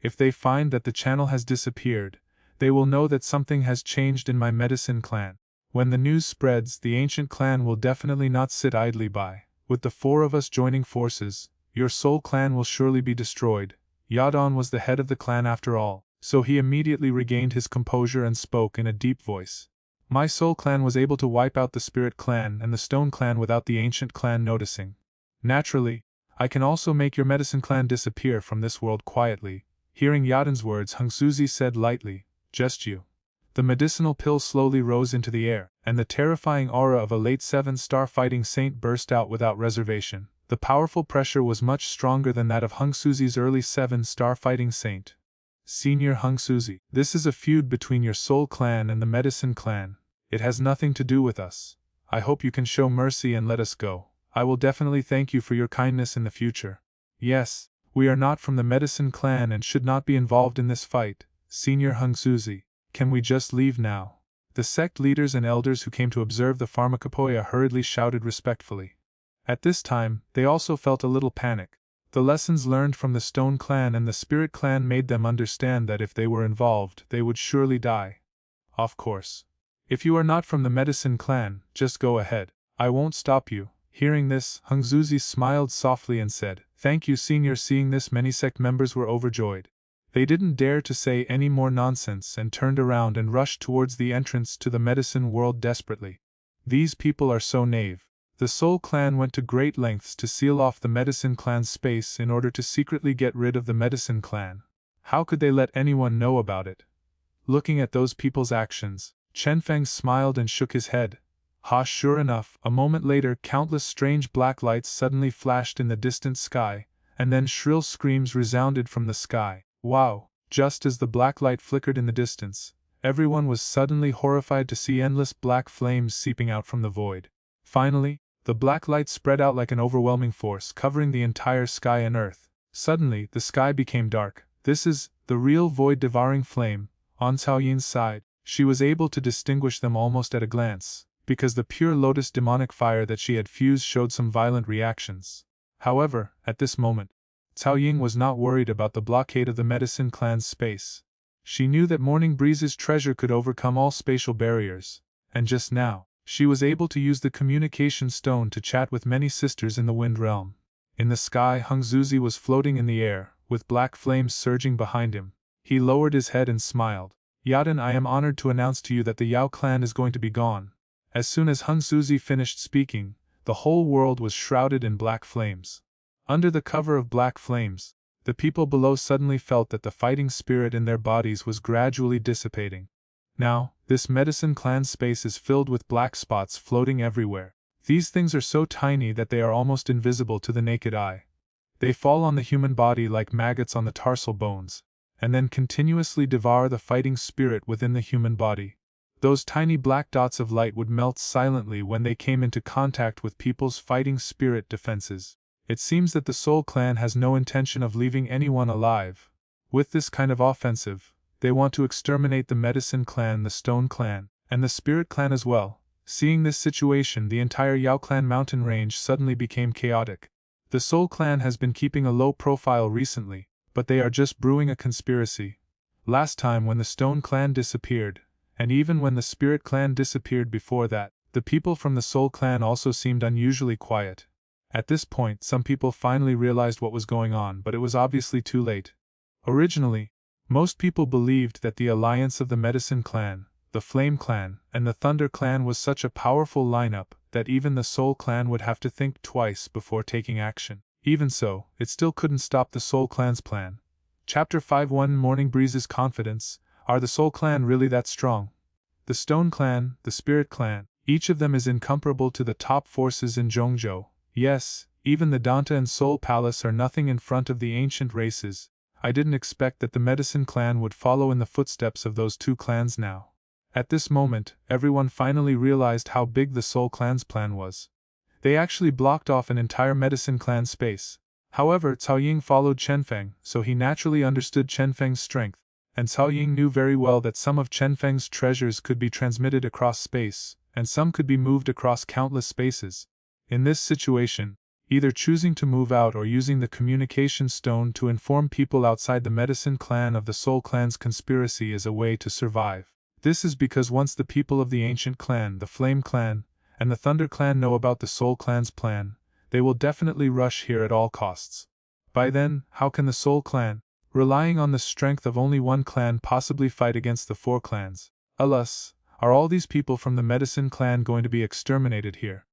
If they find that the channel has disappeared, they will know that something has changed in my Medicine Clan. When the news spreads, the ancient clan will definitely not sit idly by. With the 4 of us joining forces, your soul clan will surely be destroyed. Yadon was the head of the clan after all, so he immediately regained his composure and spoke in a deep voice. My soul clan was able to wipe out the spirit clan and the stone clan without the ancient clan noticing. Naturally, I can also make your medicine clan disappear from this world quietly. Hearing Yadon's words, Hungsuzi said lightly, just you. The medicinal pill slowly rose into the air, and the terrifying aura of a late 7-star fighting saint burst out without reservation. The powerful pressure was much stronger than that of Hungsuzi's early 7-star fighting saint. Senior Hungsuzi, this is a feud between your soul clan and the medicine clan. It has nothing to do with us. I hope you can show mercy and let us go. I will definitely thank you for your kindness in the future. Yes, we are not from the medicine clan and should not be involved in this fight. Senior Hungsuzi, can we just leave now? The sect leaders and elders who came to observe the pharmacopoeia hurriedly shouted respectfully. At this time, they also felt a little panic. The lessons learned from the Stone Clan and the Spirit Clan made them understand that if they were involved, they would surely die. Of course. If you are not from the Medicine Clan, just go ahead. I won't stop you. Hearing this, Hungsuzi smiled softly and said, Thank you, Senior. Seeing this, many sect members were overjoyed. They didn't dare to say any more nonsense and turned around and rushed towards the entrance to the medicine world desperately. These people are so naive. The Soul Clan went to great lengths to seal off the Medicine Clan's space in order to secretly get rid of the Medicine Clan. How could they let anyone know about it? Looking at those people's actions, Chenfeng smiled and shook his head. Sure enough, a moment later countless strange black lights suddenly flashed in the distant sky, and then shrill screams resounded from the sky. Wow! Just as the black light flickered in the distance, everyone was suddenly horrified to see endless black flames seeping out from the void. Finally, the black light spread out like an overwhelming force, covering the entire sky and earth. Suddenly, the sky became dark. This is the real void-devouring flame. On Xiao Yan's side, she was able to distinguish them almost at a glance, because the pure lotus demonic fire that she had fused showed some violent reactions. However, at this moment, Xiao Yan was not worried about the blockade of the Medicine Clan's space. She knew that Morning Breeze's treasure could overcome all spatial barriers, and just now, she was able to use the communication stone to chat with many sisters in the Wind Realm. In the sky, Hungsuzi was floating in the air, with black flames surging behind him. He lowered his head and smiled. Yadon, I am honored to announce to you that the Yao clan is going to be gone. As soon as Hungsuzi finished speaking, the whole world was shrouded in black flames. Under the cover of black flames, the people below suddenly felt that the fighting spirit in their bodies was gradually dissipating. Now, this Medicine Clan space is filled with black spots floating everywhere. These things are so tiny that they are almost invisible to the naked eye. They fall on the human body like maggots on the tarsal bones, and then continuously devour the fighting spirit within the human body. Those tiny black dots of light would melt silently when they came into contact with people's fighting spirit defenses. It seems that the Soul Clan has no intention of leaving anyone alive. With this kind of offensive, they want to exterminate the Medicine Clan, the Stone Clan, and the Spirit Clan as well. Seeing this situation, the entire Yao Clan mountain range suddenly became chaotic. The Soul Clan has been keeping a low profile recently, but they are just brewing a conspiracy. Last time when the Stone Clan disappeared, and even when the Spirit Clan disappeared before that, the people from the Soul Clan also seemed unusually quiet. At this point, some people finally realized what was going on, but it was obviously too late. Originally, most people believed that the alliance of the Medicine Clan, the Flame Clan, and the Thunder Clan was such a powerful lineup that even the Soul Clan would have to think twice before taking action. Even so, it still couldn't stop the Soul Clan's plan. Chapter 5:1 Morning Breeze's confidence. Are the Soul Clan really that strong? The Stone Clan, the Spirit Clan, each of them is incomparable to the top forces in Zhongzhou. Yes, even the Danta and Soul Palace are nothing in front of the ancient races. I didn't expect that the Medicine Clan would follow in the footsteps of those two clans now. At this moment, everyone finally realized how big the Soul Clan's plan was. They actually blocked off an entire Medicine Clan space. However, Cao Ying followed Chenfeng, so he naturally understood Chenfeng's strength, and Cao Ying knew very well that some of Chenfeng's treasures could be transmitted across space, and some could be moved across countless spaces. In this situation, either choosing to move out or using the communication stone to inform people outside the Medicine Clan of the Soul Clan's conspiracy is a way to survive. This is because once the people of the Ancient Clan, the Flame Clan, and the Thunder Clan know about the Soul Clan's plan, they will definitely rush here at all costs. By then, how can the Soul Clan, relying on the strength of only one clan, possibly fight against the 4 clans? Alas, are all these people from the Medicine Clan going to be exterminated here?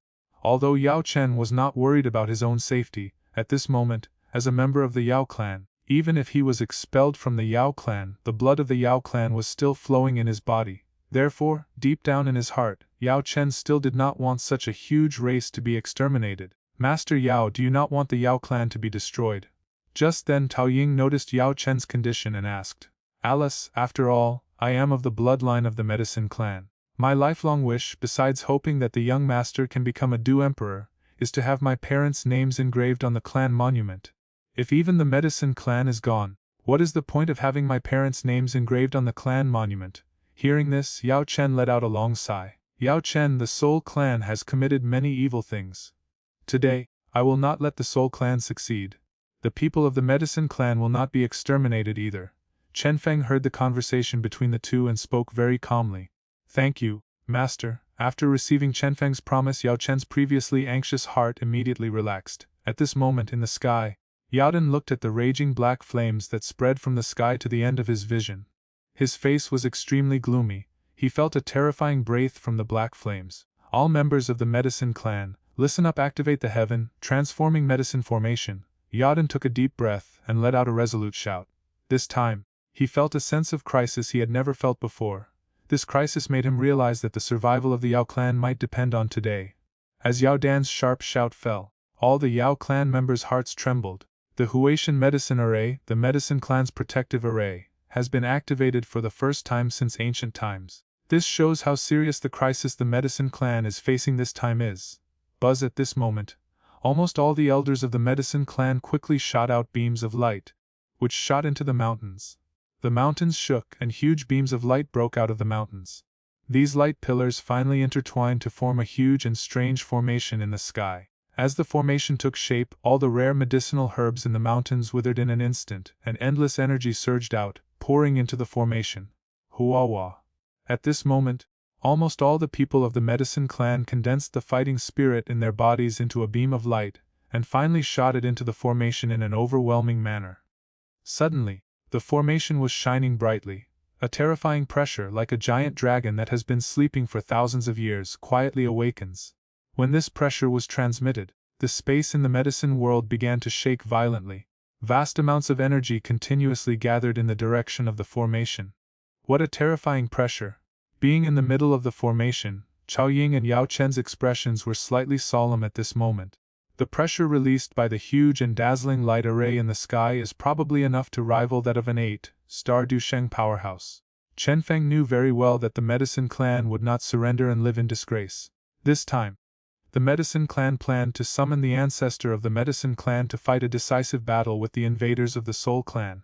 Although Yao Chen was not worried about his own safety, at this moment, as a member of the Yao Clan, even if he was expelled from the Yao Clan, the blood of the Yao Clan was still flowing in his body. Therefore, deep down in his heart, Yao Chen still did not want such a huge race to be exterminated. Master Yao, do you not want the Yao Clan to be destroyed? Just then Tao Ying noticed Yao Chen's condition and asked, Alice, after all, I am of the bloodline of the Medicine Clan. My lifelong wish, besides hoping that the young master can become a Du Emperor, is to have my parents' names engraved on the clan monument. If even the Medicine Clan is gone, what is the point of having my parents' names engraved on the clan monument? Hearing this, Yao Chen let out a long sigh. Yao Chen, the Soul Clan has committed many evil things. Today, I will not let the Soul Clan succeed. The people of the Medicine Clan will not be exterminated either. Chenfeng heard the conversation between the two and spoke very calmly. Thank you, Master. After receiving Chenfeng's promise, Yao Chen's previously anxious heart immediately relaxed. At this moment in the sky, Yaodan looked at the raging black flames that spread from the sky to the end of his vision. His face was extremely gloomy. He felt a terrifying breath from the black flames. All members of the Medicine Clan, listen up, activate the heaven, transforming medicine formation. Yaodan took a deep breath and let out a resolute shout. This time, he felt a sense of crisis he had never felt before. This crisis made him realize that the survival of the Yao Clan might depend on today. As Yao Dan's sharp shout fell, all the Yao Clan members' hearts trembled. The Huatian Medicine Array, the Medicine Clan's protective array, has been activated for the first time since ancient times. This shows how serious the crisis the Medicine Clan is facing this time is. Buzz at this moment, almost all the elders of the Medicine Clan quickly shot out beams of light, which shot into the mountains. The mountains shook and huge beams of light broke out of the mountains. These light pillars finally intertwined to form a huge and strange formation in the sky. As the formation took shape, all the rare medicinal herbs in the mountains withered in an instant, and endless energy surged out, pouring into the formation. Huawa. At this moment, almost all the people of the Medicine Clan condensed the fighting spirit in their bodies into a beam of light, and finally shot it into the formation in an overwhelming manner. Suddenly, the formation was shining brightly. A terrifying pressure, like a giant dragon that has been sleeping for thousands of years, quietly awakens. When this pressure was transmitted, the space in the medicine world began to shake violently. Vast amounts of energy continuously gathered in the direction of the formation. What a terrifying pressure! Being in the middle of the formation, Chao Ying and Yao Chen's expressions were slightly solemn at this moment. The pressure released by the huge and dazzling light array in the sky is probably enough to rival that of an 8-star Dusheng powerhouse. Chenfeng knew very well that the Medicine Clan would not surrender and live in disgrace. This time, the Medicine Clan planned to summon the ancestor of the Medicine Clan to fight a decisive battle with the invaders of the Soul Clan.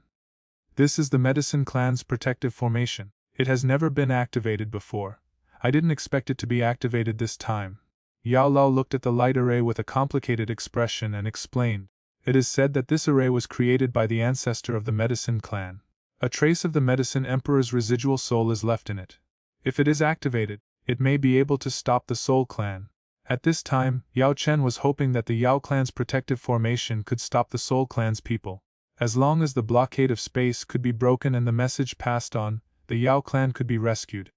This is the Medicine Clan's protective formation. It has never been activated before. I didn't expect it to be activated this time. Yao Lao looked at the light array with a complicated expression and explained. It is said that this array was created by the ancestor of the Medicine Clan. A trace of the Medicine Emperor's residual soul is left in it. If it is activated, it may be able to stop the Soul Clan. At this time, Yao Chen was hoping that the Yao Clan's protective formation could stop the Soul Clan's people. As long as the blockade of space could be broken and the message passed on, the Yao Clan could be rescued.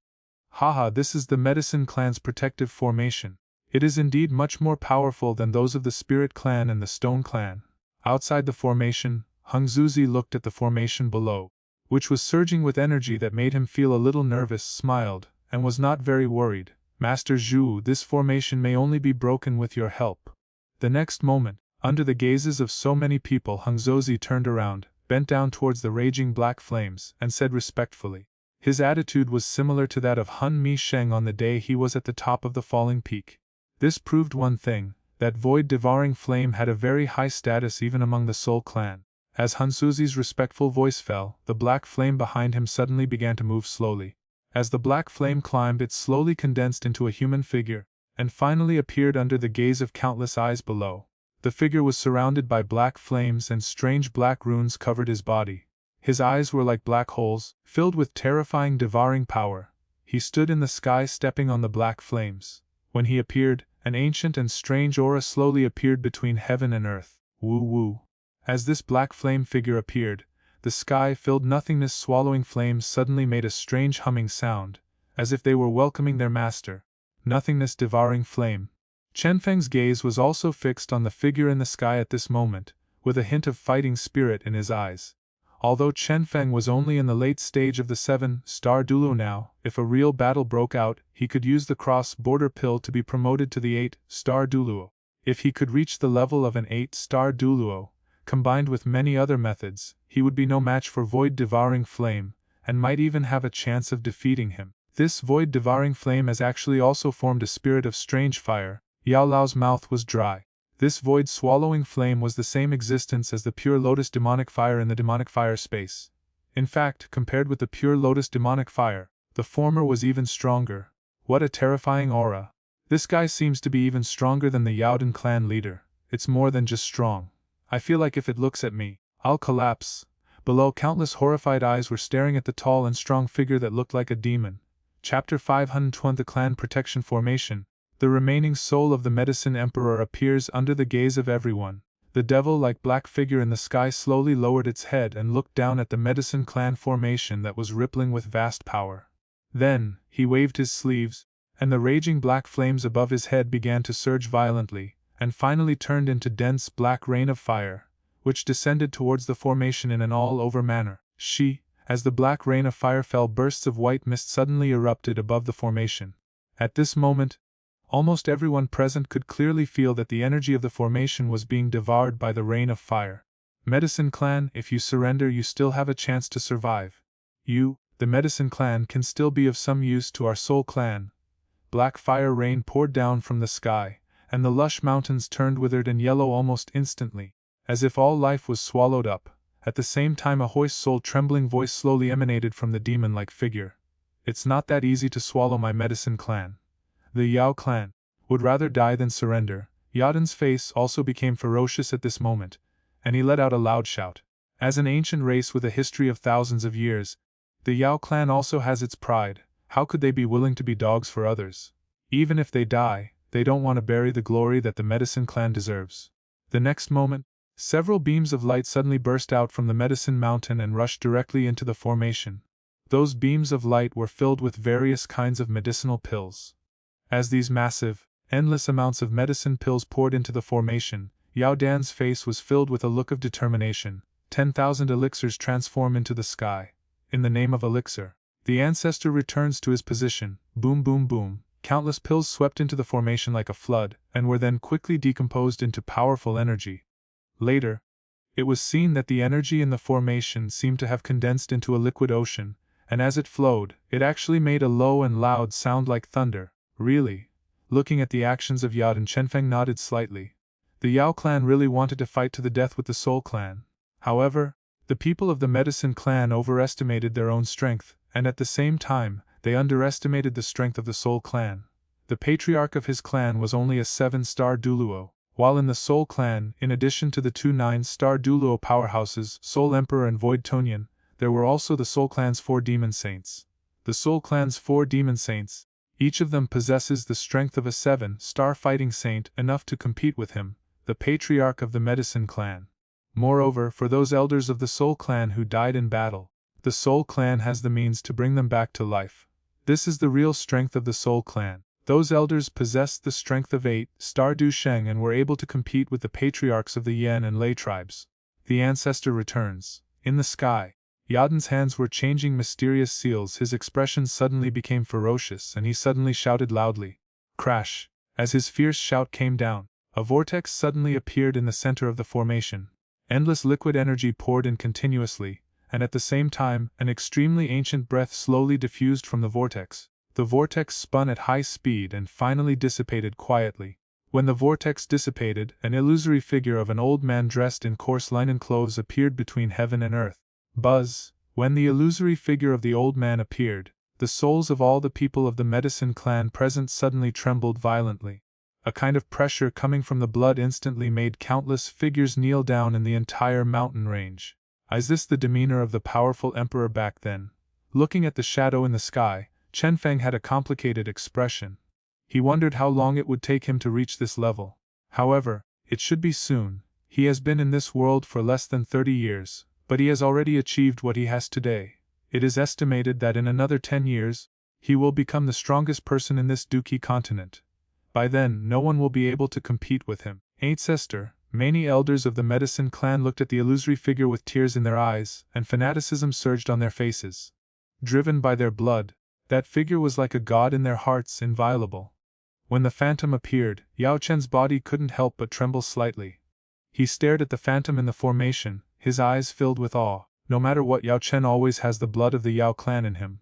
Haha, this is the Medicine Clan's protective formation. It is indeed much more powerful than those of the Spirit Clan and the Stone Clan. Outside the formation, Hung Zuzi looked at the formation below, which was surging with energy that made him feel a little nervous, smiled, and was not very worried. Master Zhu, this formation may only be broken with your help. The next moment, under the gazes of so many people, Hung Zuzi turned around, bent down towards the raging black flames, and said respectfully. His attitude was similar to that of Hun Mi Sheng on the day he was at the top of the falling peak. This proved one thing, that void-devouring flame had a very high status even among the Soul Clan. As Hun Zuzi's respectful voice fell, the black flame behind him suddenly began to move slowly. As the black flame climbed, it slowly condensed into a human figure, and finally appeared under the gaze of countless eyes below. The figure was surrounded by black flames and strange black runes covered his body. His eyes were like black holes, filled with terrifying devouring power. he stood in the sky stepping on the black flames. When he appeared, an ancient and strange aura slowly appeared between heaven and earth. Woo woo. As this black flame figure appeared, the sky-filled nothingness swallowing flames suddenly made a strange humming sound, as if they were welcoming their master. Nothingness devouring flame. Chenfeng's gaze was also fixed on the figure in the sky at this moment, with a hint of fighting spirit in his eyes. Although Chenfeng was only in the late stage of the 7-star duo now, if a real battle broke out, he could use the cross-border pill to be promoted to the 8-star duo. If he could reach the level of an 8-star duo, combined with many other methods, he would be no match for void-devouring flame, and might even have a chance of defeating him. This void-devouring flame has actually also formed a spirit of strange fire. Yao Lao's mouth was dry. This void-swallowing flame was the same existence as the pure lotus demonic fire in the demonic fire space. In fact, compared with the pure lotus demonic fire, the former was even stronger. What a terrifying aura. This guy seems to be even stronger than the Yaodan clan leader. It's more than just strong. I feel like if it looks at me, I'll collapse. Below, countless horrified eyes were staring at the tall and strong figure that looked like a demon. Chapter 520 The Clan Protection Formation. The remaining soul of the Medicine Emperor appears under the gaze of everyone. The devil-like black figure in the sky slowly lowered its head and looked down at the Medicine Clan formation that was rippling with vast power. Then, he waved his sleeves, and the raging black flames above his head began to surge violently, and finally turned into dense black rain of fire, which descended towards the formation in an all-over manner. As the black rain of fire fell, bursts of white mist suddenly erupted above the formation. At this moment, almost everyone present could clearly feel that the energy of the formation was being devoured by the rain of fire. Medicine Clan, if you surrender, you still have a chance to survive. You, the Medicine Clan, can still be of some use to our Soul Clan. Black fire rain poured down from the sky, and the lush mountains turned withered and yellow almost instantly, as if all life was swallowed up. At the same time, a hoarse, soul-trembling voice slowly emanated from the demon-like figure. It's not that easy to swallow my Medicine Clan. The Yao clan would rather die than surrender. Yaodan's face also became ferocious at this moment, and he let out a loud shout. As an ancient race with a history of thousands of years, the Yao clan also has its pride. How could they be willing to be dogs for others? Even if they die, they don't want to bury the glory that the Medicine Clan deserves. The next moment, several beams of light suddenly burst out from the Medicine Mountain and rushed directly into the formation. Those beams of light were filled with various kinds of medicinal pills. As these massive, endless amounts of medicine pills poured into the formation, Yao Dan's face was filled with a look of determination. 10,000 elixirs transform into the sky. In the name of elixir, the ancestor returns to his position. Boom boom boom. Countless pills swept into the formation like a flood, and were then quickly decomposed into powerful energy. Later, it was seen that the energy in the formation seemed to have condensed into a liquid ocean, and as it flowed, it actually made a low and loud sound like thunder. Really? Looking at the actions of Yaodan, Chenfeng nodded slightly. The Yao clan really wanted to fight to the death with the Soul clan. However, the people of the Medicine Clan overestimated their own strength, and at the same time, they underestimated the strength of the Soul clan. The patriarch of his clan was only a 7-star duo, while in the Soul clan, in addition to the 2 9-star duo powerhouses, Soul Emperor and Void Tonyan, there were also the Soul clan's 4 demon saints. The Soul clan's 4 demon saints, each of them possesses the strength of a 7-star fighting saint, enough to compete with him, the patriarch of the Medicine Clan. Moreover, for those elders of the Soul clan who died in battle, the Soul clan has the means to bring them back to life. This is the real strength of the Soul clan. Those elders possessed the strength of 8-star Du Sheng and were able to compete with the patriarchs of the Yan and Lei tribes. The ancestor returns. In the sky, Yaodan's hands were changing mysterious seals. His expression suddenly became ferocious, and he suddenly shouted loudly. Crash! As his fierce shout came down, a vortex suddenly appeared in the center of the formation. Endless liquid energy poured in continuously, and at the same time, an extremely ancient breath slowly diffused from the vortex. The vortex spun at high speed and finally dissipated quietly. When the vortex dissipated, an illusory figure of an old man dressed in coarse linen clothes appeared between heaven and earth. Buzz! When the illusory figure of the old man appeared, the souls of all the people of the Medicine Clan present suddenly trembled violently. A kind of pressure coming from the blood instantly made countless figures kneel down in the entire mountain range. Is this the demeanor of the powerful emperor back then? Looking at the shadow in the sky, Chenfeng had a complicated expression. He wondered how long it would take him to reach this level. However, it should be soon. He has been in this world for less than 30 years, but he has already achieved what he has today. It is estimated that in another 10 years, he will become the strongest person in this Duki continent. By then, no one will be able to compete with him. Ancestor, many elders of the medicine clan looked at the illusory figure with tears in their eyes, and fanaticism surged on their faces. Driven by their blood, that figure was like a god in their hearts, inviolable. When the phantom appeared, Yao Chen's body couldn't help but tremble slightly. He stared at the phantom in the formation, his eyes filled with awe. No matter what, Yao Chen always has the blood of the Yao clan in him.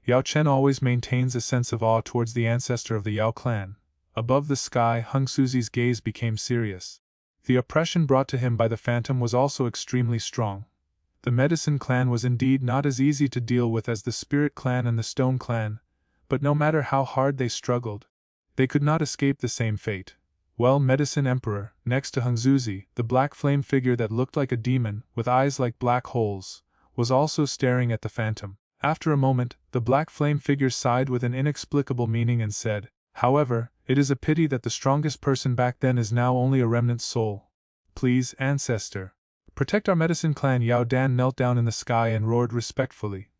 Yao Chen always maintains a sense of awe towards the ancestor of the Yao clan. Above the sky, Hung Suzi's gaze became serious. The oppression brought to him by the phantom was also extremely strong. The medicine clan was indeed not as easy to deal with as the spirit clan and the stone clan, but no matter how hard they struggled, they could not escape the same fate. Well, Medicine Emperor, next to Hung Suzi, the black flame figure that looked like a demon, with eyes like black holes, was also staring at the phantom. After a moment, the black flame figure sighed with an inexplicable meaning and said, "However, it is a pity that the strongest person back then is now only a remnant soul. Please, ancestor, protect our medicine clan." Yao Dan knelt down in the sky and roared respectfully.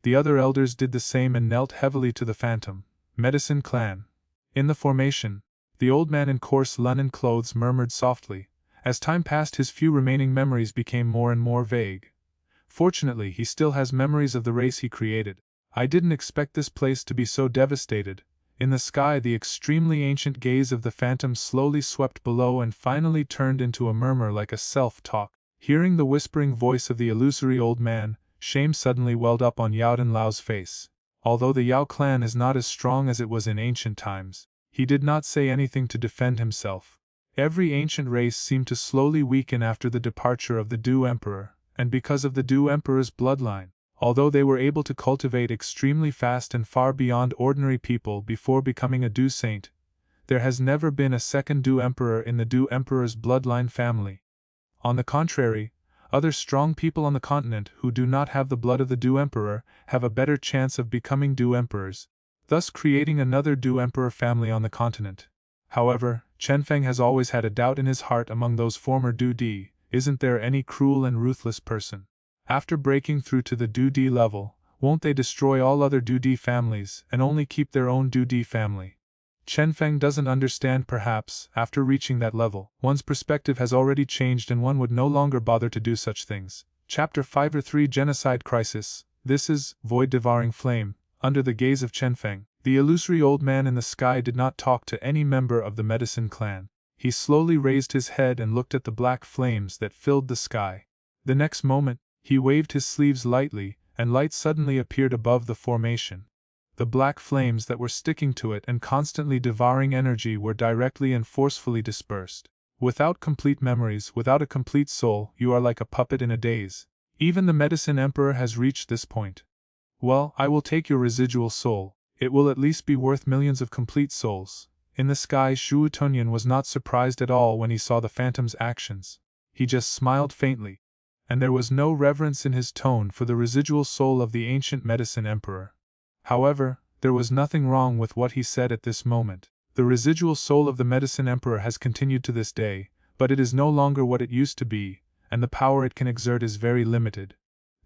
The other elders did the same and knelt heavily to the phantom. Medicine clan. In the formation, the old man in coarse linen clothes murmured softly. As time passed, his few remaining memories became more and more vague. Fortunately, he still has memories of the race he created. "I didn't expect this place to be so devastated." In the sky, the extremely ancient gaze of the phantom slowly swept below and finally turned into a murmur like a self-talk. Hearing the whispering voice of the illusory old man, shame suddenly welled up on Yao Dan Lao's face. Although the Yao clan is not as strong as it was in ancient times, he did not say anything to defend himself. Every ancient race seemed to slowly weaken after the departure of the Du Emperor, and because of the Du Emperor's bloodline, although they were able to cultivate extremely fast and far beyond ordinary people before becoming a Du saint, there has never been a second Du Emperor in the Du Emperor's bloodline family. On the contrary, other strong people on the continent who do not have the blood of the Du Emperor have a better chance of becoming Du Emperors, thus creating another Du Emperor family on the continent. However, Chenfeng has always had a doubt in his heart among those former Du Di. Isn't there any cruel and ruthless person, after breaking through to the Du Di level, won't they destroy all other Du Di families and only keep their own Du Di family? Chenfeng doesn't understand. Perhaps, after reaching that level, one's perspective has already changed and one would no longer bother to do such things. Chapter 5 or 3 Genocide Crisis. This is Void Devouring Flame. Under the gaze of Chenfeng, the illusory old man in the sky did not talk to any member of the medicine clan. He slowly raised his head and looked at the black flames that filled the sky. The next moment, he waved his sleeves lightly, and light suddenly appeared above the formation. The black flames that were sticking to it and constantly devouring energy were directly and forcefully dispersed. Without complete memories, without a complete soul, you are like a puppet in a daze. Even the Medicine Emperor has reached this point. Well, I will take your residual soul. It will at least be worth millions of complete souls. In the sky, Shu Tunyan was not surprised at all when he saw the phantom's actions. He just smiled faintly, and there was no reverence in his tone for the residual soul of the ancient Medicine Emperor. However, there was nothing wrong with what he said at this moment. The residual soul of the Medicine Emperor has continued to this day, but it is no longer what it used to be, and the power it can exert is very limited.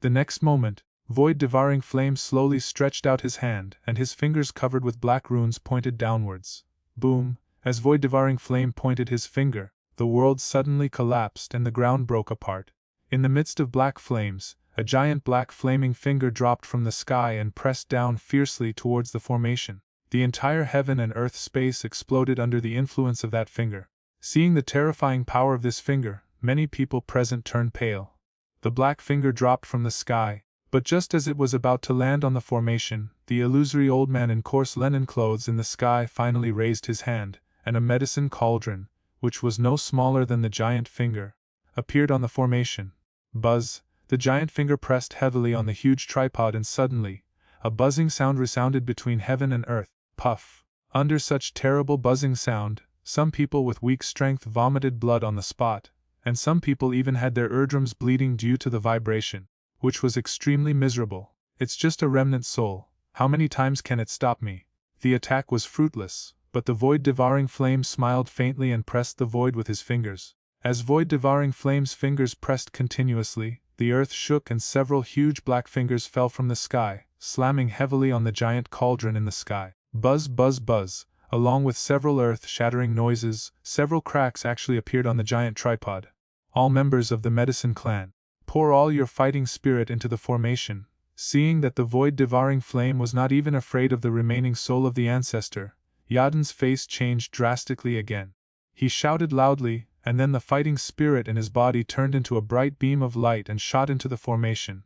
The next moment, Void Devouring Flame slowly stretched out his hand, and his fingers covered with black runes pointed downwards. Boom! As Void Devouring Flame pointed his finger, the world suddenly collapsed and the ground broke apart. In the midst of black flames, a giant black flaming finger dropped from the sky and pressed down fiercely towards the formation. The entire heaven and earth space exploded under the influence of that finger. Seeing the terrifying power of this finger, many people present turned pale. The black finger dropped from the sky, but just as it was about to land on the formation, the illusory old man in coarse linen clothes in the sky finally raised his hand, and a medicine cauldron, which was no smaller than the giant finger, appeared on the formation. Buzz! The giant finger pressed heavily on the huge tripod and suddenly, a buzzing sound resounded between heaven and earth. Puff! Under such terrible buzzing sound, some people with weak strength vomited blood on the spot, and some people even had their eardrums bleeding due to the vibration, which was extremely miserable. It's just a remnant soul. How many times can it stop me? The attack was fruitless, but the void-devouring flame smiled faintly and pressed the void with his fingers. As void-devouring flame's fingers pressed continuously, the earth shook and several huge black fingers fell from the sky, slamming heavily on the giant cauldron in the sky. Buzz, buzz, buzz. Along with several earth-shattering noises, several cracks actually appeared on the giant tripod. All members of the medicine clan, pour all your fighting spirit into the formation. Seeing that the void-devouring flame was not even afraid of the remaining soul of the ancestor, Yaden's face changed drastically again. He shouted loudly, and then the fighting spirit in his body turned into a bright beam of light and shot into the formation.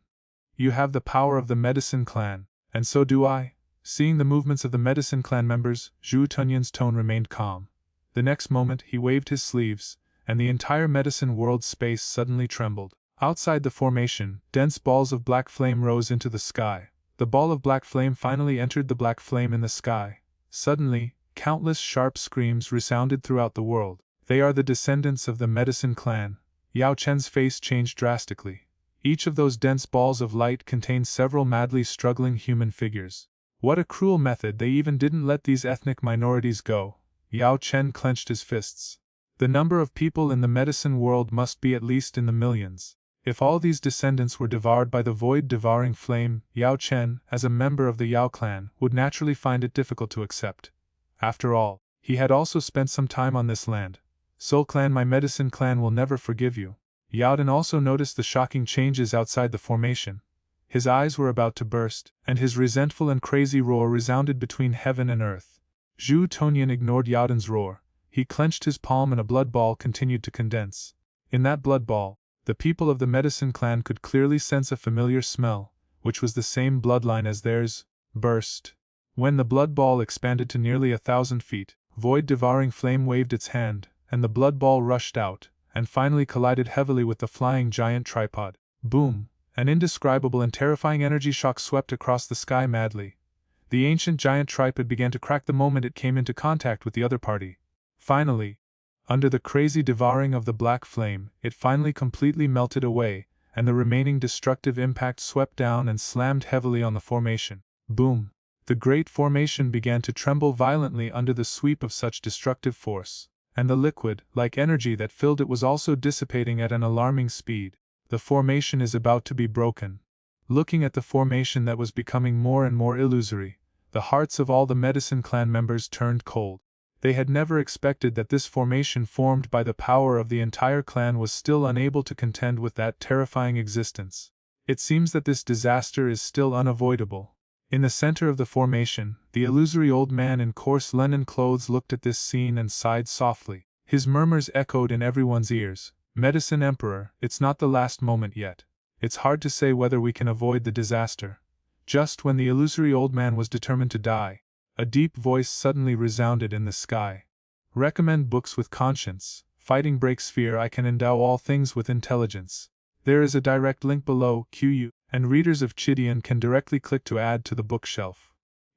You have the power of the medicine clan, and so do I. Seeing the movements of the medicine clan members, Zhu Tunyan's tone remained calm. The next moment he waved his sleeves, and the entire medicine world space suddenly trembled. Outside the formation, dense balls of black flame rose into the sky. The ball of black flame finally entered the black flame in the sky. Suddenly, countless sharp screams resounded throughout the world. They are the descendants of the medicine clan. Yao Chen's face changed drastically. Each of those dense balls of light contained several madly struggling human figures. What a cruel method! They even didn't let these ethnic minorities go. Yao Chen clenched his fists. The number of people in the medicine world must be at least in the millions. If all these descendants were devoured by the void-devouring flame, Yao Chen, as a member of the Yao clan, would naturally find it difficult to accept. After all, he had also spent some time on this land. Soul Clan, my medicine clan will never forgive you. Yaodan also noticed the shocking changes outside the formation. His eyes were about to burst, and his resentful and crazy roar resounded between heaven and earth. Zhu Tonyan ignored Yaodan's roar. He clenched his palm and a blood ball continued to condense. In that blood ball, the people of the medicine clan could clearly sense a familiar smell, which was the same bloodline as theirs. Burst. When the blood ball expanded to nearly 1,000 feet, void-devouring flame waved its hand, and the blood ball rushed out, and finally collided heavily with the flying giant tripod. Boom! An indescribable and terrifying energy shock swept across the sky madly. The ancient giant tripod began to crack the moment it came into contact with the other party. Finally, under the crazy devouring of the black flame, it finally completely melted away, and the remaining destructive impact swept down and slammed heavily on the formation. Boom! The great formation began to tremble violently under the sweep of such destructive force, and the liquid, like energy that filled it was also dissipating at an alarming speed. The formation is about to be broken. Looking at the formation that was becoming more and more illusory, the hearts of all the medicine clan members turned cold. They had never expected that this formation formed by the power of the entire clan was still unable to contend with that terrifying existence. It seems that this disaster is still unavoidable. In the center of the formation, the illusory old man in coarse linen clothes looked at this scene and sighed softly. His murmurs echoed in everyone's ears. Medicine Emperor, it's not the last moment yet. It's hard to say whether we can avoid the disaster. Just when the illusory old man was determined to die, a deep voice suddenly resounded in the sky. Recommend books with conscience. Fighting breaks fear. I can endow all things with intelligence. There is a direct link below, QU, and readers of Chidian can directly click to add to the bookshelf.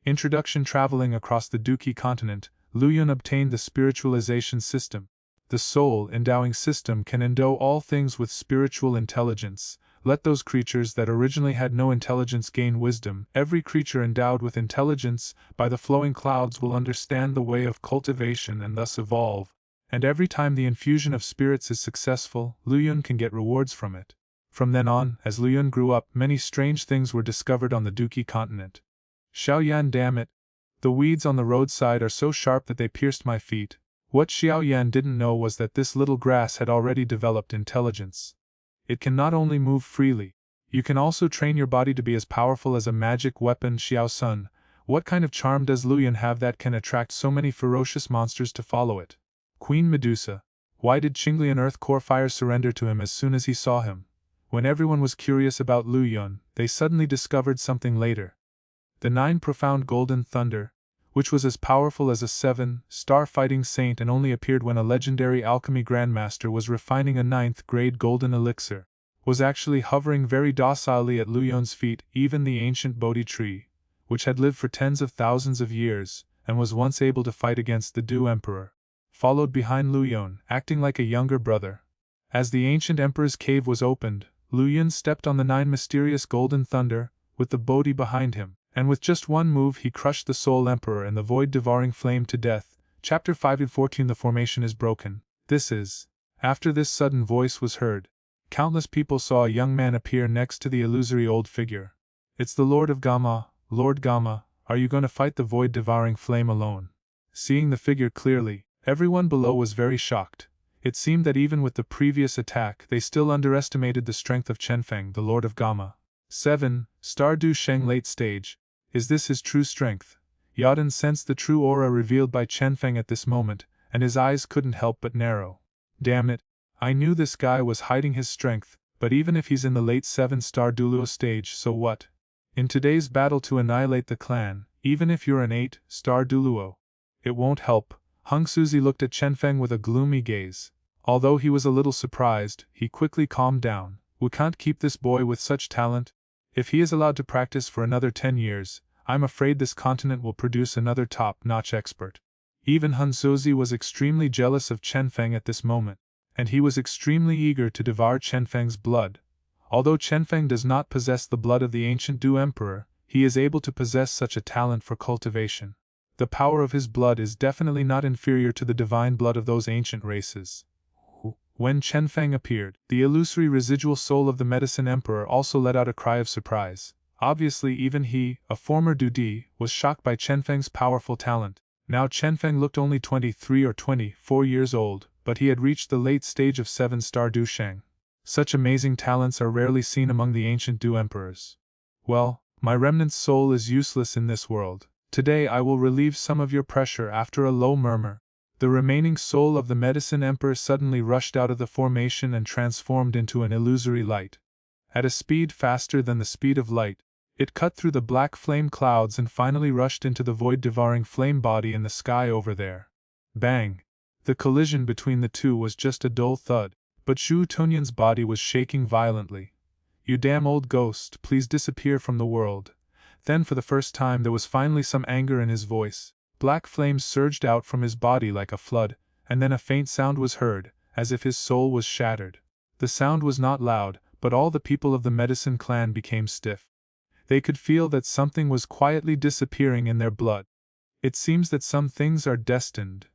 Introduction. Traveling across the Duki continent, Luyun obtained the spiritualization system. The soul-endowing system can endow all things with spiritual intelligence. Let those creatures that originally had no intelligence gain wisdom. Every creature endowed with intelligence by the flowing clouds will understand the way of cultivation and thus evolve. And every time the infusion of spirits is successful, Luyun can get rewards from it. From then on, as Luyun grew up, many strange things were discovered on the Duki continent. Xiao Yan, damn it! The weeds on the roadside are so sharp that they pierced my feet. What Xiao Yan didn't know was that this little grass had already developed intelligence. It can not only move freely, you can also train your body to be as powerful as a magic weapon. Xiao Sun, what kind of charm does Luyun have that can attract so many ferocious monsters to follow it? Queen Medusa, why did Qinglian Earth Core Fire surrender to him as soon as he saw him? When everyone was curious about Luyun, they suddenly discovered something later. The 9 profound golden thunder, which was as powerful as a 7-star fighting saint and only appeared when a legendary alchemy grandmaster was refining a 9th-grade golden elixir, was actually hovering very docilely at Luyun's feet. Even the ancient Bodhi tree, which had lived for tens of thousands of years, and was once able to fight against the Du Emperor, followed behind Luyun, acting like a younger brother. As the ancient emperor's cave was opened, Luyun stepped on the 9 mysterious golden thunder, with the Bodhi behind him, and with just one move he crushed the Soul Emperor and the void-devouring flame to death. Chapter 5 and 14 The formation is broken. This is. After this sudden voice was heard, countless people saw a young man appear next to the illusory old figure. It's the Lord of Gamma. Lord Gamma, are you going to fight the void-devouring flame alone? Seeing the figure clearly, everyone below was very shocked. It seemed that even with the previous attack they still underestimated the strength of Chenfeng, the Lord of Gamma. 7. Stardew Sheng late stage. Is this his true strength? Yaden sensed the true aura revealed by Chenfeng at this moment, and his eyes couldn't help but narrow. Damn it, I knew this guy was hiding his strength, but even if he's in the late 7-star Duo stage, so what? In today's battle to annihilate the clan, even if you're an 8-star Duo, it won't help. Hung Suzi looked at Chenfeng with a gloomy gaze. Although he was a little surprised, he quickly calmed down. We can't keep this boy with such talent. If he is allowed to practice for another 10 years, I'm afraid this continent will produce another top-notch expert. Even Hung Suzi was extremely jealous of Chenfeng at this moment, and he was extremely eager to devour Chenfeng's blood. Although Chenfeng does not possess the blood of the ancient Du Emperor, he is able to possess such a talent for cultivation. The power of his blood is definitely not inferior to the divine blood of those ancient races. When Chenfeng appeared, the illusory residual soul of the Medicine Emperor also let out a cry of surprise. Obviously even he, a former Dudi, was shocked by Chenfeng's powerful talent. Now Chenfeng looked only 23 or 24 years old, but he had reached the late stage of 7-star Du Sheng. Such amazing talents are rarely seen among the ancient Du Emperors. Well, my remnant's soul is useless in this world. Today I will relieve some of your pressure. After a low murmur, the remaining soul of the Medicine Emperor suddenly rushed out of the formation and transformed into an illusory light. At a speed faster than the speed of light, it cut through the black flame clouds and finally rushed into the void-devouring flame body in the sky over there. Bang! The collision between the two was just a dull thud, but Zhu Tunyan's body was shaking violently. You damn old ghost, please disappear from the world. Then for the first time there was finally some anger in his voice. Black flames surged out from his body like a flood, and then a faint sound was heard, as if his soul was shattered. The sound was not loud, but all the people of the Medicine Clan became stiff. They could feel that something was quietly disappearing in their blood. It seems that some things are destined.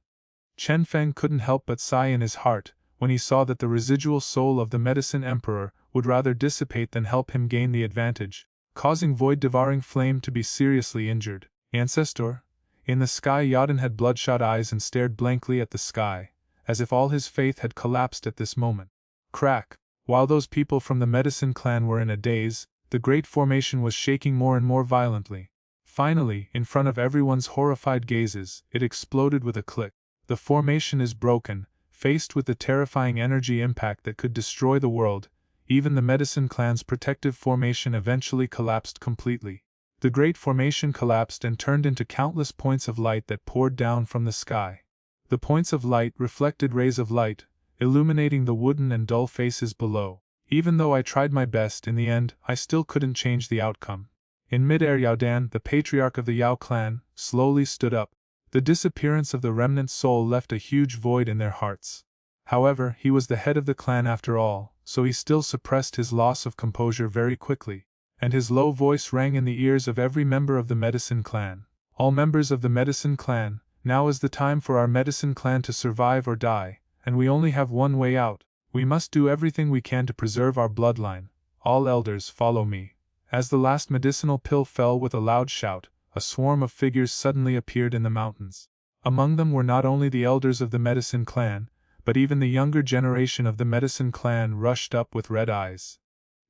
Chenfeng couldn't help but sigh in his heart, when he saw that the residual soul of the Medicine Emperor would rather dissipate than help him gain the advantage, causing void-devouring flame to be seriously injured. Ancestor? In the sky Yaden had bloodshot eyes and stared blankly at the sky, as if all his faith had collapsed at this moment. Crack! While those people from the Medicine Clan were in a daze, the great formation was shaking more and more violently. Finally, in front of everyone's horrified gazes, it exploded with a click. The formation is broken. Faced with the terrifying energy impact that could destroy the world, even the Medicine Clan's protective formation eventually collapsed completely. The great formation collapsed and turned into countless points of light that poured down from the sky. The points of light reflected rays of light, illuminating the wooden and dull faces below. Even though I tried my best, in the end, I still couldn't change the outcome. In mid-air Yao Dan, the patriarch of the Yao clan, slowly stood up. The disappearance of the remnant soul left a huge void in their hearts. However, he was the head of the clan after all, so he still suppressed his loss of composure very quickly, and his low voice rang in the ears of every member of the Medicine Clan. All members of the Medicine Clan, now is the time for our Medicine Clan to survive or die, and we only have one way out. We must do everything we can to preserve our bloodline. All elders, follow me. As the last medicinal pill fell with a loud shout, a swarm of figures suddenly appeared in the mountains. Among them were not only the elders of the Medicine Clan, but even the younger generation of the Medicine Clan rushed up with red eyes.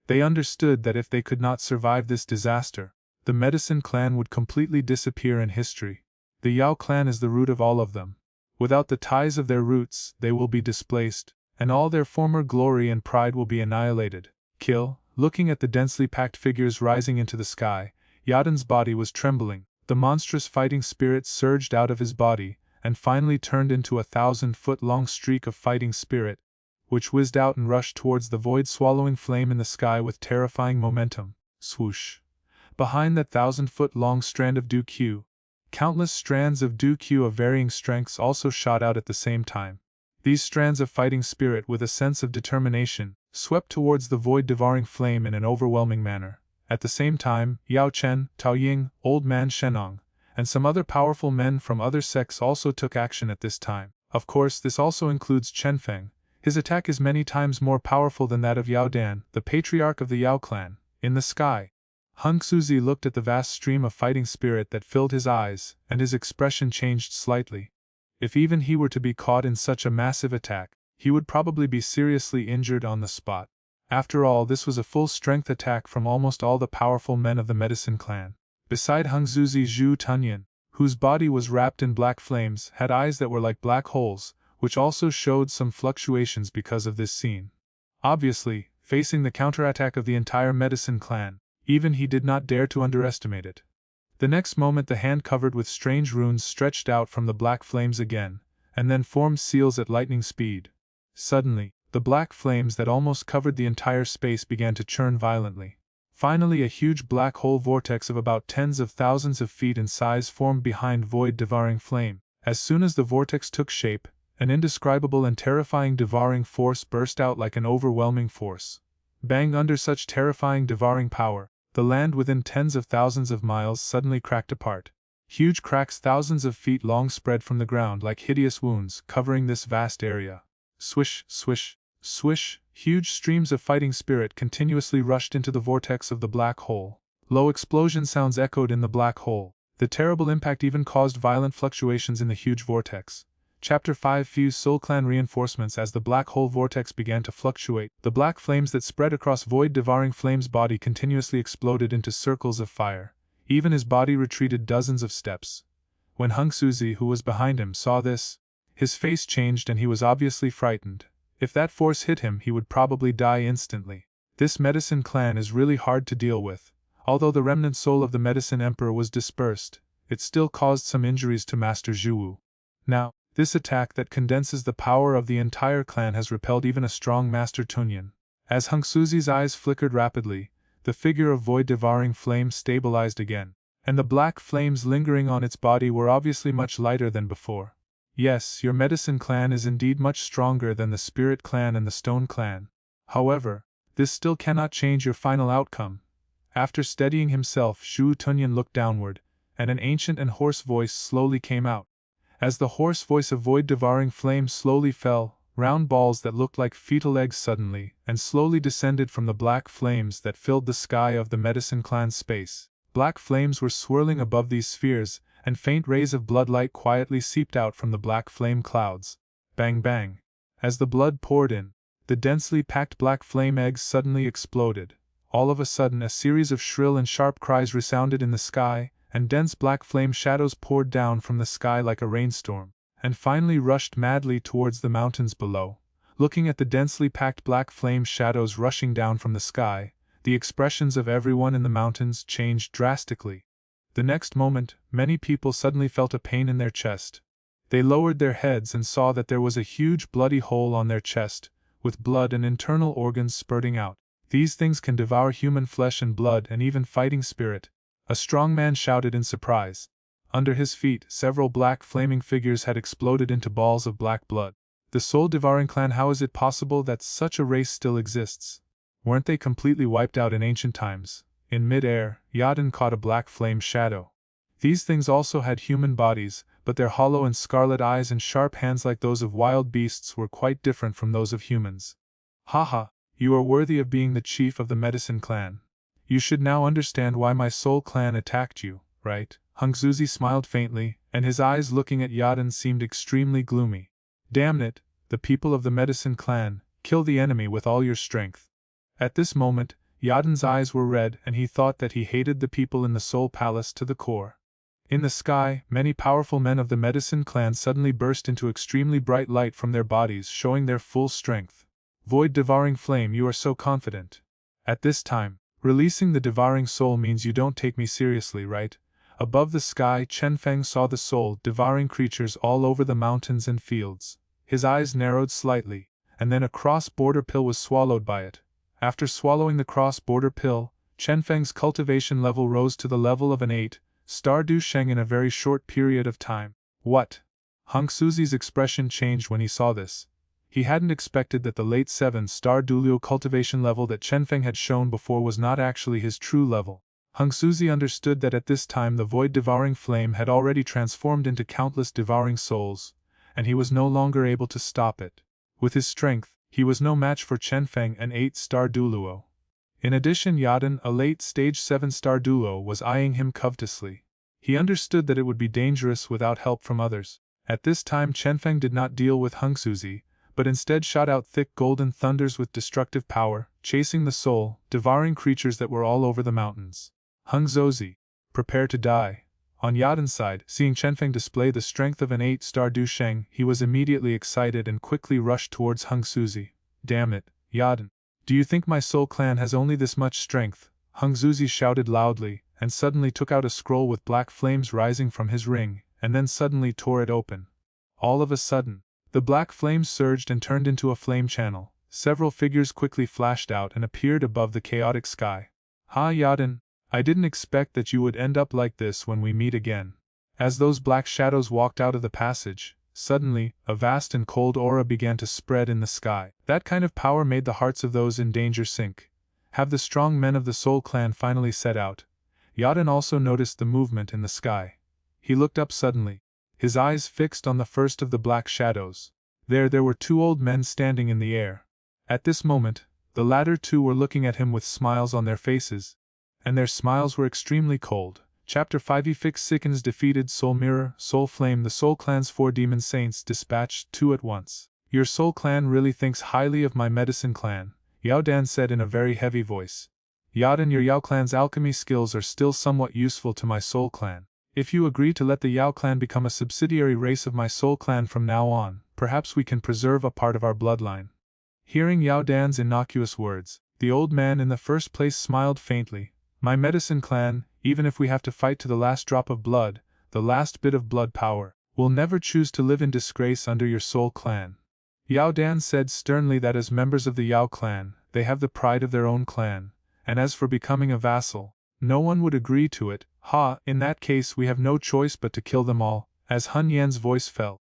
They understood that if they could not survive this disaster, the Medicine Clan would completely disappear in history. The Yao clan is the root of all of them. Without the ties of their roots, they will be displaced, and all their former glory and pride will be annihilated. Kill. Looking at the densely packed figures rising into the sky, Yaden's body was trembling. The monstrous fighting spirit surged out of his body, and finally turned into a 1,000-foot-long streak of fighting spirit, which whizzed out and rushed towards the void-swallowing flame in the sky with terrifying momentum. Swoosh! Behind that 1,000-foot-long strand of Du Q, countless strands of Du Q of varying strengths also shot out at the same time. These strands of fighting spirit, with a sense of determination, swept towards the void-devouring flame in an overwhelming manner. At the same time, Yao Chen, Tao Ying, Old Man Shenong, and some other powerful men from other sects also took action at this time. Of course, this also includes Chenfeng. His attack is many times more powerful than that of Yao Dan, the patriarch of the Yao clan. In the sky, Hung Suzi looked at the vast stream of fighting spirit that filled his eyes, and his expression changed slightly. If even he were to be caught in such a massive attack, he would probably be seriously injured on the spot. After all, this was a full-strength attack from almost all the powerful men of the medicine clan. Beside Hung Suzi, Zhu Tunyan, whose body was wrapped in black flames, had eyes that were like black holes, which also showed some fluctuations because of this scene. Obviously, facing the counterattack of the entire medicine clan, even he did not dare to underestimate it. The next moment the hand covered with strange runes stretched out from the black flames again, and then formed seals at lightning speed. Suddenly, the black flames that almost covered the entire space began to churn violently. Finally, a huge black hole vortex of about tens of thousands of feet in size formed behind void devouring flame. As soon as the vortex took shape, an indescribable and terrifying devouring force burst out like an overwhelming force. Bang! Under such terrifying devouring power, the land within tens of thousands of miles suddenly cracked apart. Huge cracks thousands of feet long spread from the ground like hideous wounds, covering this vast area. Swish, swish, swish, huge streams of fighting spirit continuously rushed into the vortex of the black hole. Low explosion sounds echoed in the black hole. The terrible impact even caused violent fluctuations in the huge vortex. Chapter 5 Fuse Soul Clan Reinforcements. As the black hole vortex began to fluctuate, the black flames that spread across Void Devouring Flame's body continuously exploded into circles of fire. Even his body retreated dozens of steps. When Hung Suzi, who was behind him, saw this, his face changed and he was obviously frightened. If that force hit him, he would probably die instantly. This medicine clan is really hard to deal with. Although the remnant soul of the medicine emperor was dispersed, it still caused some injuries to Master Zhuwu. Now, this attack that condenses the power of the entire clan has repelled even a strong Master Tunyan. As Hung Suzi's eyes flickered rapidly, the figure of Void Devouring Flame stabilized again, and the black flames lingering on its body were obviously much lighter than before. Yes, your medicine clan is indeed much stronger than the spirit clan and the stone clan. However, this still cannot change your final outcome. After steadying himself, Zhu Tunyan looked downward, and an ancient and hoarse voice slowly came out. As the hoarse voice of Void Devouring Flame slowly fell, round balls that looked like fetal eggs suddenly and slowly descended from the black flames that filled the sky of the medicine clan's space. Black flames were swirling above these spheres, and faint rays of blood light quietly seeped out from the black flame clouds. Bang bang. As the blood poured in, the densely packed black flame eggs suddenly exploded. All of a sudden a series of shrill and sharp cries resounded in the sky, and dense black flame shadows poured down from the sky like a rainstorm, and finally rushed madly towards the mountains below. Looking at the densely packed black flame shadows rushing down from the sky, the expressions of everyone in the mountains changed drastically. The next moment, many people suddenly felt a pain in their chest. They lowered their heads and saw that there was a huge bloody hole on their chest, with blood and internal organs spurting out. These things can devour human flesh and blood and even fighting spirit. A strong man shouted in surprise. Under his feet, several black flaming figures had exploded into balls of black blood. The Soul Devouring Clan. How is it possible that such a race still exists? Weren't they completely wiped out in ancient times? In mid-air, Yaden caught a black flame shadow. These things also had human bodies, but their hollow and scarlet eyes and sharp hands like those of wild beasts were quite different from those of humans. Haha, you are worthy of being the chief of the medicine clan. You should now understand why my soul clan attacked you, right? Hung Suzi smiled faintly, and his eyes looking at Yaden seemed extremely gloomy. Damn it, the people of the medicine clan, kill the enemy with all your strength. At this moment, Yaden's eyes were red and he thought that he hated the people in the Soul Palace to the core. In the sky, many powerful men of the medicine clan suddenly burst into extremely bright light from their bodies, showing their full strength. Void Devouring Flame, you are so confident. At this time, releasing the devouring soul means you don't take me seriously, right? Above the sky, Chenfeng saw the soul devouring creatures all over the mountains and fields. His eyes narrowed slightly, and then a cross-border pill was swallowed by it. After swallowing the cross-border pill, Chenfeng's cultivation level rose to the level of an 8-star Du Sheng in a very short period of time. What? Hung Suzi's expression changed when he saw this. He hadn't expected that the late 7-star Duluo cultivation level that Chenfeng had shown before was not actually his true level. Hung Suzi understood that at this time the void-devouring flame had already transformed into countless devouring souls, and he was no longer able to stop it. With his strength, he was no match for Chenfeng, an 8-star Duluo. In addition, Yaden, a late-stage 7-star Duluo, was eyeing him covetously. He understood that it would be dangerous without help from others. At this time Chenfeng did not deal with Hung Suzi, but instead shot out thick golden thunders with destructive power, chasing the soul, devouring creatures that were all over the mountains. Hung Suzi, prepare to die. On Yaden's side, seeing Chenfeng display the strength of an 8-star Du Sheng, he was immediately excited and quickly rushed towards Hung Suzi. Damn it, Yaden. Do you think my soul clan has only this much strength? Hung Suzi shouted loudly, and suddenly took out a scroll with black flames rising from his ring, and then suddenly tore it open. All of a sudden, the black flames surged and turned into a flame channel. Several figures quickly flashed out and appeared above the chaotic sky. Ha, Yaden, I didn't expect that you would end up like this when we meet again. As those black shadows walked out of the passage, suddenly, a vast and cold aura began to spread in the sky. That kind of power made the hearts of those in danger sink. Have the strong men of the Soul Clan finally set out? Yaden also noticed the movement in the sky. He looked up suddenly, his eyes fixed on the first of the black shadows. There were two old men standing in the air. At this moment, the latter two were looking at him with smiles on their faces, and their smiles were extremely cold. Chapter 5 Efix Sickens defeated Soul Mirror, Soul Flame. The Soul Clan's 4 demon saints dispatched 2 at once. Your Soul Clan really thinks highly of my Medicine Clan, Yao Dan said in a very heavy voice. Yaden, your Yao Clan's alchemy skills are still somewhat useful to my Soul Clan. If you agree to let the Yao Clan become a subsidiary race of my Soul Clan from now on, perhaps we can preserve a part of our bloodline. Hearing Yao Dan's innocuous words, the old man in the first place smiled faintly. My Medicine Clan, even if we have to fight to the last drop of blood, the last bit of blood power, will never choose to live in disgrace under your Soul Clan. Yao Dan said sternly that as members of the Yao Clan, they have the pride of their own clan, and as for becoming a vassal, no one would agree to it. Ha, in that case we have no choice but to kill them all. As Hun Yan's voice fell,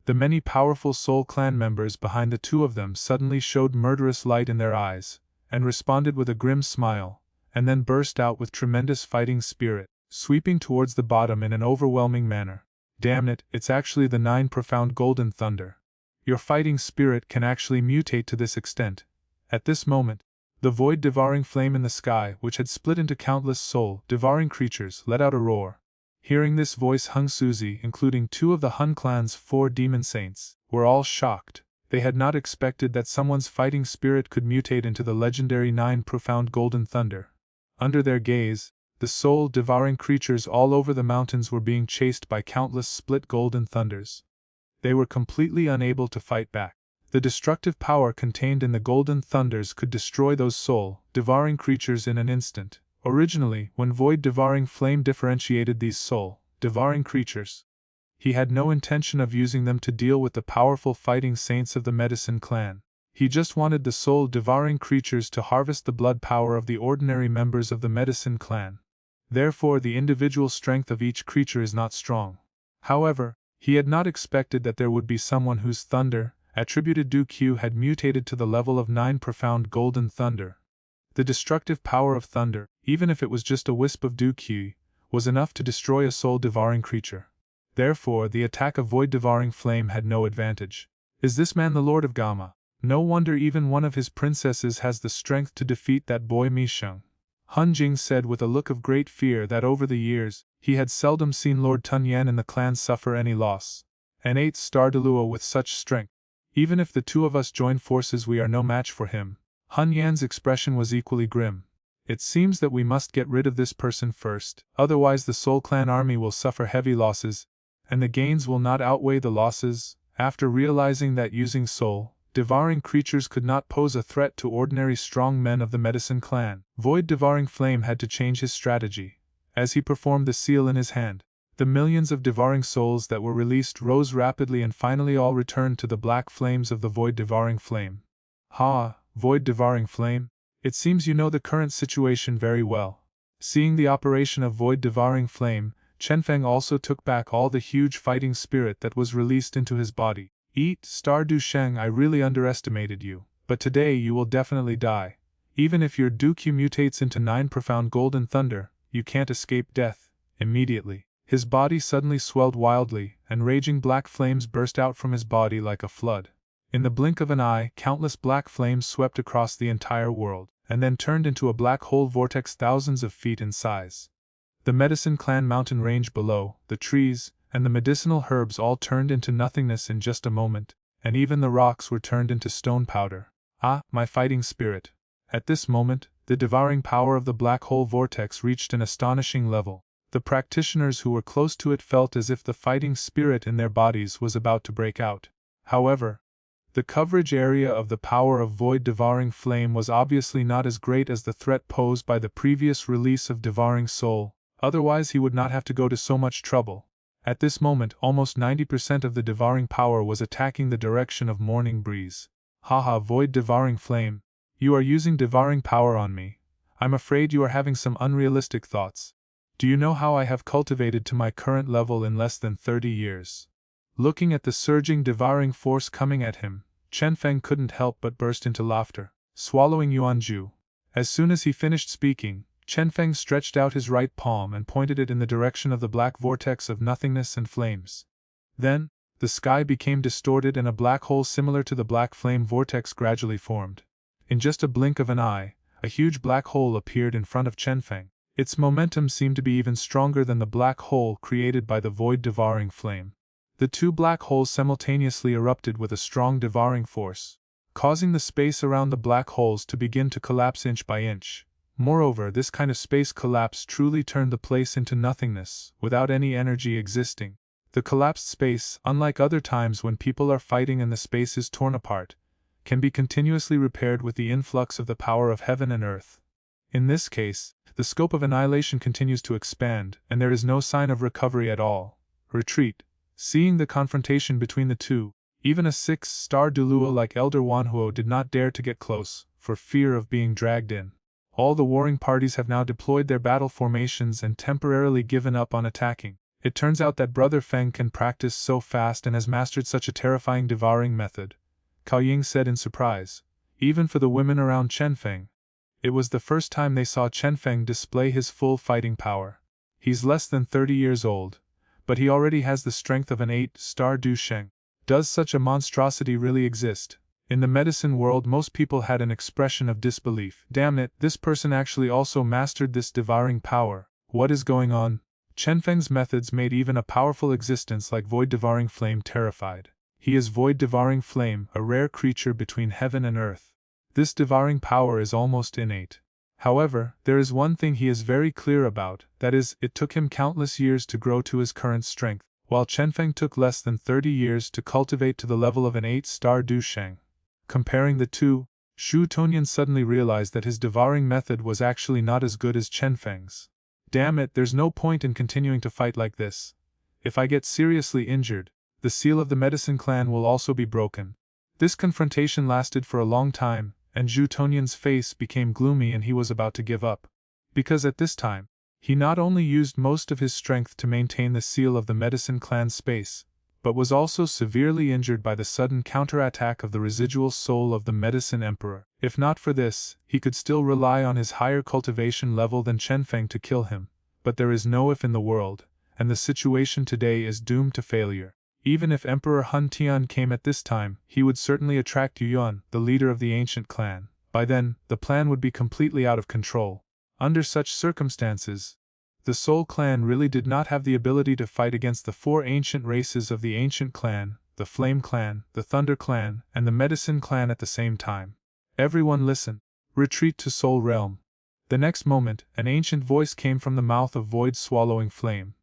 the many powerful Soul Clan members behind the two of them suddenly showed murderous light in their eyes, and responded with a grim smile, and then burst out with tremendous fighting spirit, sweeping towards the bottom in an overwhelming manner. Damn it, it's actually the 9 profound golden thunder. Your fighting spirit can actually mutate to this extent. At this moment, the void-devouring flame in the sky, which had split into countless soul-devouring creatures, let out a roar. Hearing this voice, Hung Suzi, including 2 of the Hun clan's 4 demon saints, were all shocked. They had not expected that someone's fighting spirit could mutate into the legendary 9 profound golden thunder. Under their gaze, the soul-devouring creatures all over the mountains were being chased by countless split golden thunders. They were completely unable to fight back. The destructive power contained in the golden thunders could destroy those soul-devouring creatures in an instant. Originally, when void-devouring flame differentiated these soul-devouring creatures, he had no intention of using them to deal with the powerful fighting saints of the Medicine Clan. He just wanted the soul-devouring creatures to harvest the blood power of the ordinary members of the Medicine Clan. Therefore, the individual strength of each creature is not strong. However, he had not expected that there would be someone whose thunder, attributed Du Q, had mutated to the level of 9 profound golden thunder. The destructive power of thunder, even if it was just a wisp of Du Q, was enough to destroy a soul-devouring creature. Therefore, the attack of void-devouring flame had no advantage. Is this man the Lord of Gamma? No wonder even one of his princesses has the strength to defeat that boy Mi Sheng. Hun Jing said with a look of great fear that over the years, he had seldom seen Lord Tun Yan and the clan suffer any loss. An 8-star Deluo with such strength. Even if the 2 of us join forces, we are no match for him. Hun Yan's expression was equally grim. It seems that we must get rid of this person first, otherwise the Soul Clan army will suffer heavy losses, and the gains will not outweigh the losses. After realizing that using soul-devouring creatures could not pose a threat to ordinary strong men of the Medicine Clan, void-devouring flame had to change his strategy. As he performed the seal in his hand, the millions of devouring souls that were released rose rapidly and finally all returned to the black flames of the void-devouring flame. Ha, void-devouring flame, it seems you know the current situation very well. Seeing the operation of void-devouring flame, Chenfeng also took back all the huge fighting spirit that was released into his body. Eat, Star Du Sheng, I really underestimated you, but today you will definitely die. Even if your Duque mutates into 9 profound golden thunder, you can't escape death. Immediately, his body suddenly swelled wildly, and raging black flames burst out from his body like a flood. In the blink of an eye, countless black flames swept across the entire world, and then turned into a black hole vortex thousands of feet in size. The Medicine Clan mountain range below, the trees, and the medicinal herbs all turned into nothingness in just a moment, and even the rocks were turned into stone powder. Ah, my fighting spirit! At this moment, the devouring power of the black hole vortex reached an astonishing level. The practitioners who were close to it felt as if the fighting spirit in their bodies was about to break out. However, the coverage area of the power of void devouring flame was obviously not as great as the threat posed by the previous release of devouring soul, otherwise he would not have to go to so much trouble. At this moment, almost 90% of the devouring power was attacking the direction of Morning Breeze. Haha, void devouring flame. You are using devouring power on me. I'm afraid you are having some unrealistic thoughts. Do you know how I have cultivated to my current level in less than 30 years? Looking at the surging devouring force coming at him, Chenfeng couldn't help but burst into laughter, swallowing Yuanju. As soon as he finished speaking, Chenfeng stretched out his right palm and pointed it in the direction of the black vortex of nothingness and flames. Then, the sky became distorted and a black hole similar to the black flame vortex gradually formed. In just a blink of an eye, a huge black hole appeared in front of Chenfeng. Its momentum seemed to be even stronger than the black hole created by the void devouring flame. The 2 black holes simultaneously erupted with a strong devouring force, causing the space around the black holes to begin to collapse inch by inch. Moreover, this kind of space collapse truly turned the place into nothingness, without any energy existing. The collapsed space, unlike other times when people are fighting and the space is torn apart, can be continuously repaired with the influx of the power of heaven and earth. In this case, the scope of annihilation continues to expand, and there is no sign of recovery at all. Retreat. Seeing the confrontation between the two, even a 6-star Dulua like Elder Wanhuo did not dare to get close, for fear of being dragged in. All the warring parties have now deployed their battle formations and temporarily given up on attacking. It turns out that Brother Feng can practice so fast and has mastered such a terrifying devouring method, Cao Ying said in surprise, even for the women around Chenfeng. It was the first time they saw Chenfeng display his full fighting power. He's less than 30 years old, but he already has the strength of an 8-star Du Sheng. Does such a monstrosity really exist? In the medicine world, most people had an expression of disbelief. Damn it, this person actually also mastered this devouring power. What is going on? Chenfeng's methods made even a powerful existence like void devouring flame terrified. He is void devouring flame, a rare creature between heaven and earth. This devouring power is almost innate. However, there is one thing he is very clear about, that is, it took him countless years to grow to his current strength, while Chenfeng took less than 30 years to cultivate to the level of an 8-star Du Sheng. Comparing the two, Shu Tonyan suddenly realized that his devouring method was actually not as good as Chenfeng's. Damn it, there's no point in continuing to fight like this. If I get seriously injured, the seal of the Medicine Clan will also be broken. This confrontation lasted for a long time, and Zhu Tonyan's face became gloomy and he was about to give up. Because at this time, he not only used most of his strength to maintain the seal of the Medicine Clan's space, but was also severely injured by the sudden counterattack of the residual soul of the Medicine Emperor. If not for this, he could still rely on his higher cultivation level than Chenfeng to kill him, but there is no if in the world, and the situation today is doomed to failure. Even if Emperor Hun Tian came at this time, he would certainly attract Yu Yuan, the leader of the ancient clan. By then, the plan would be completely out of control. Under such circumstances, the Soul Clan really did not have the ability to fight against the 4 ancient races of the Ancient Clan, the Flame Clan, the Thunder Clan, and the Medicine Clan at the same time. Everyone listen. Retreat to Soul Realm. The next moment, an ancient voice came from the mouth of void-swallowing flame.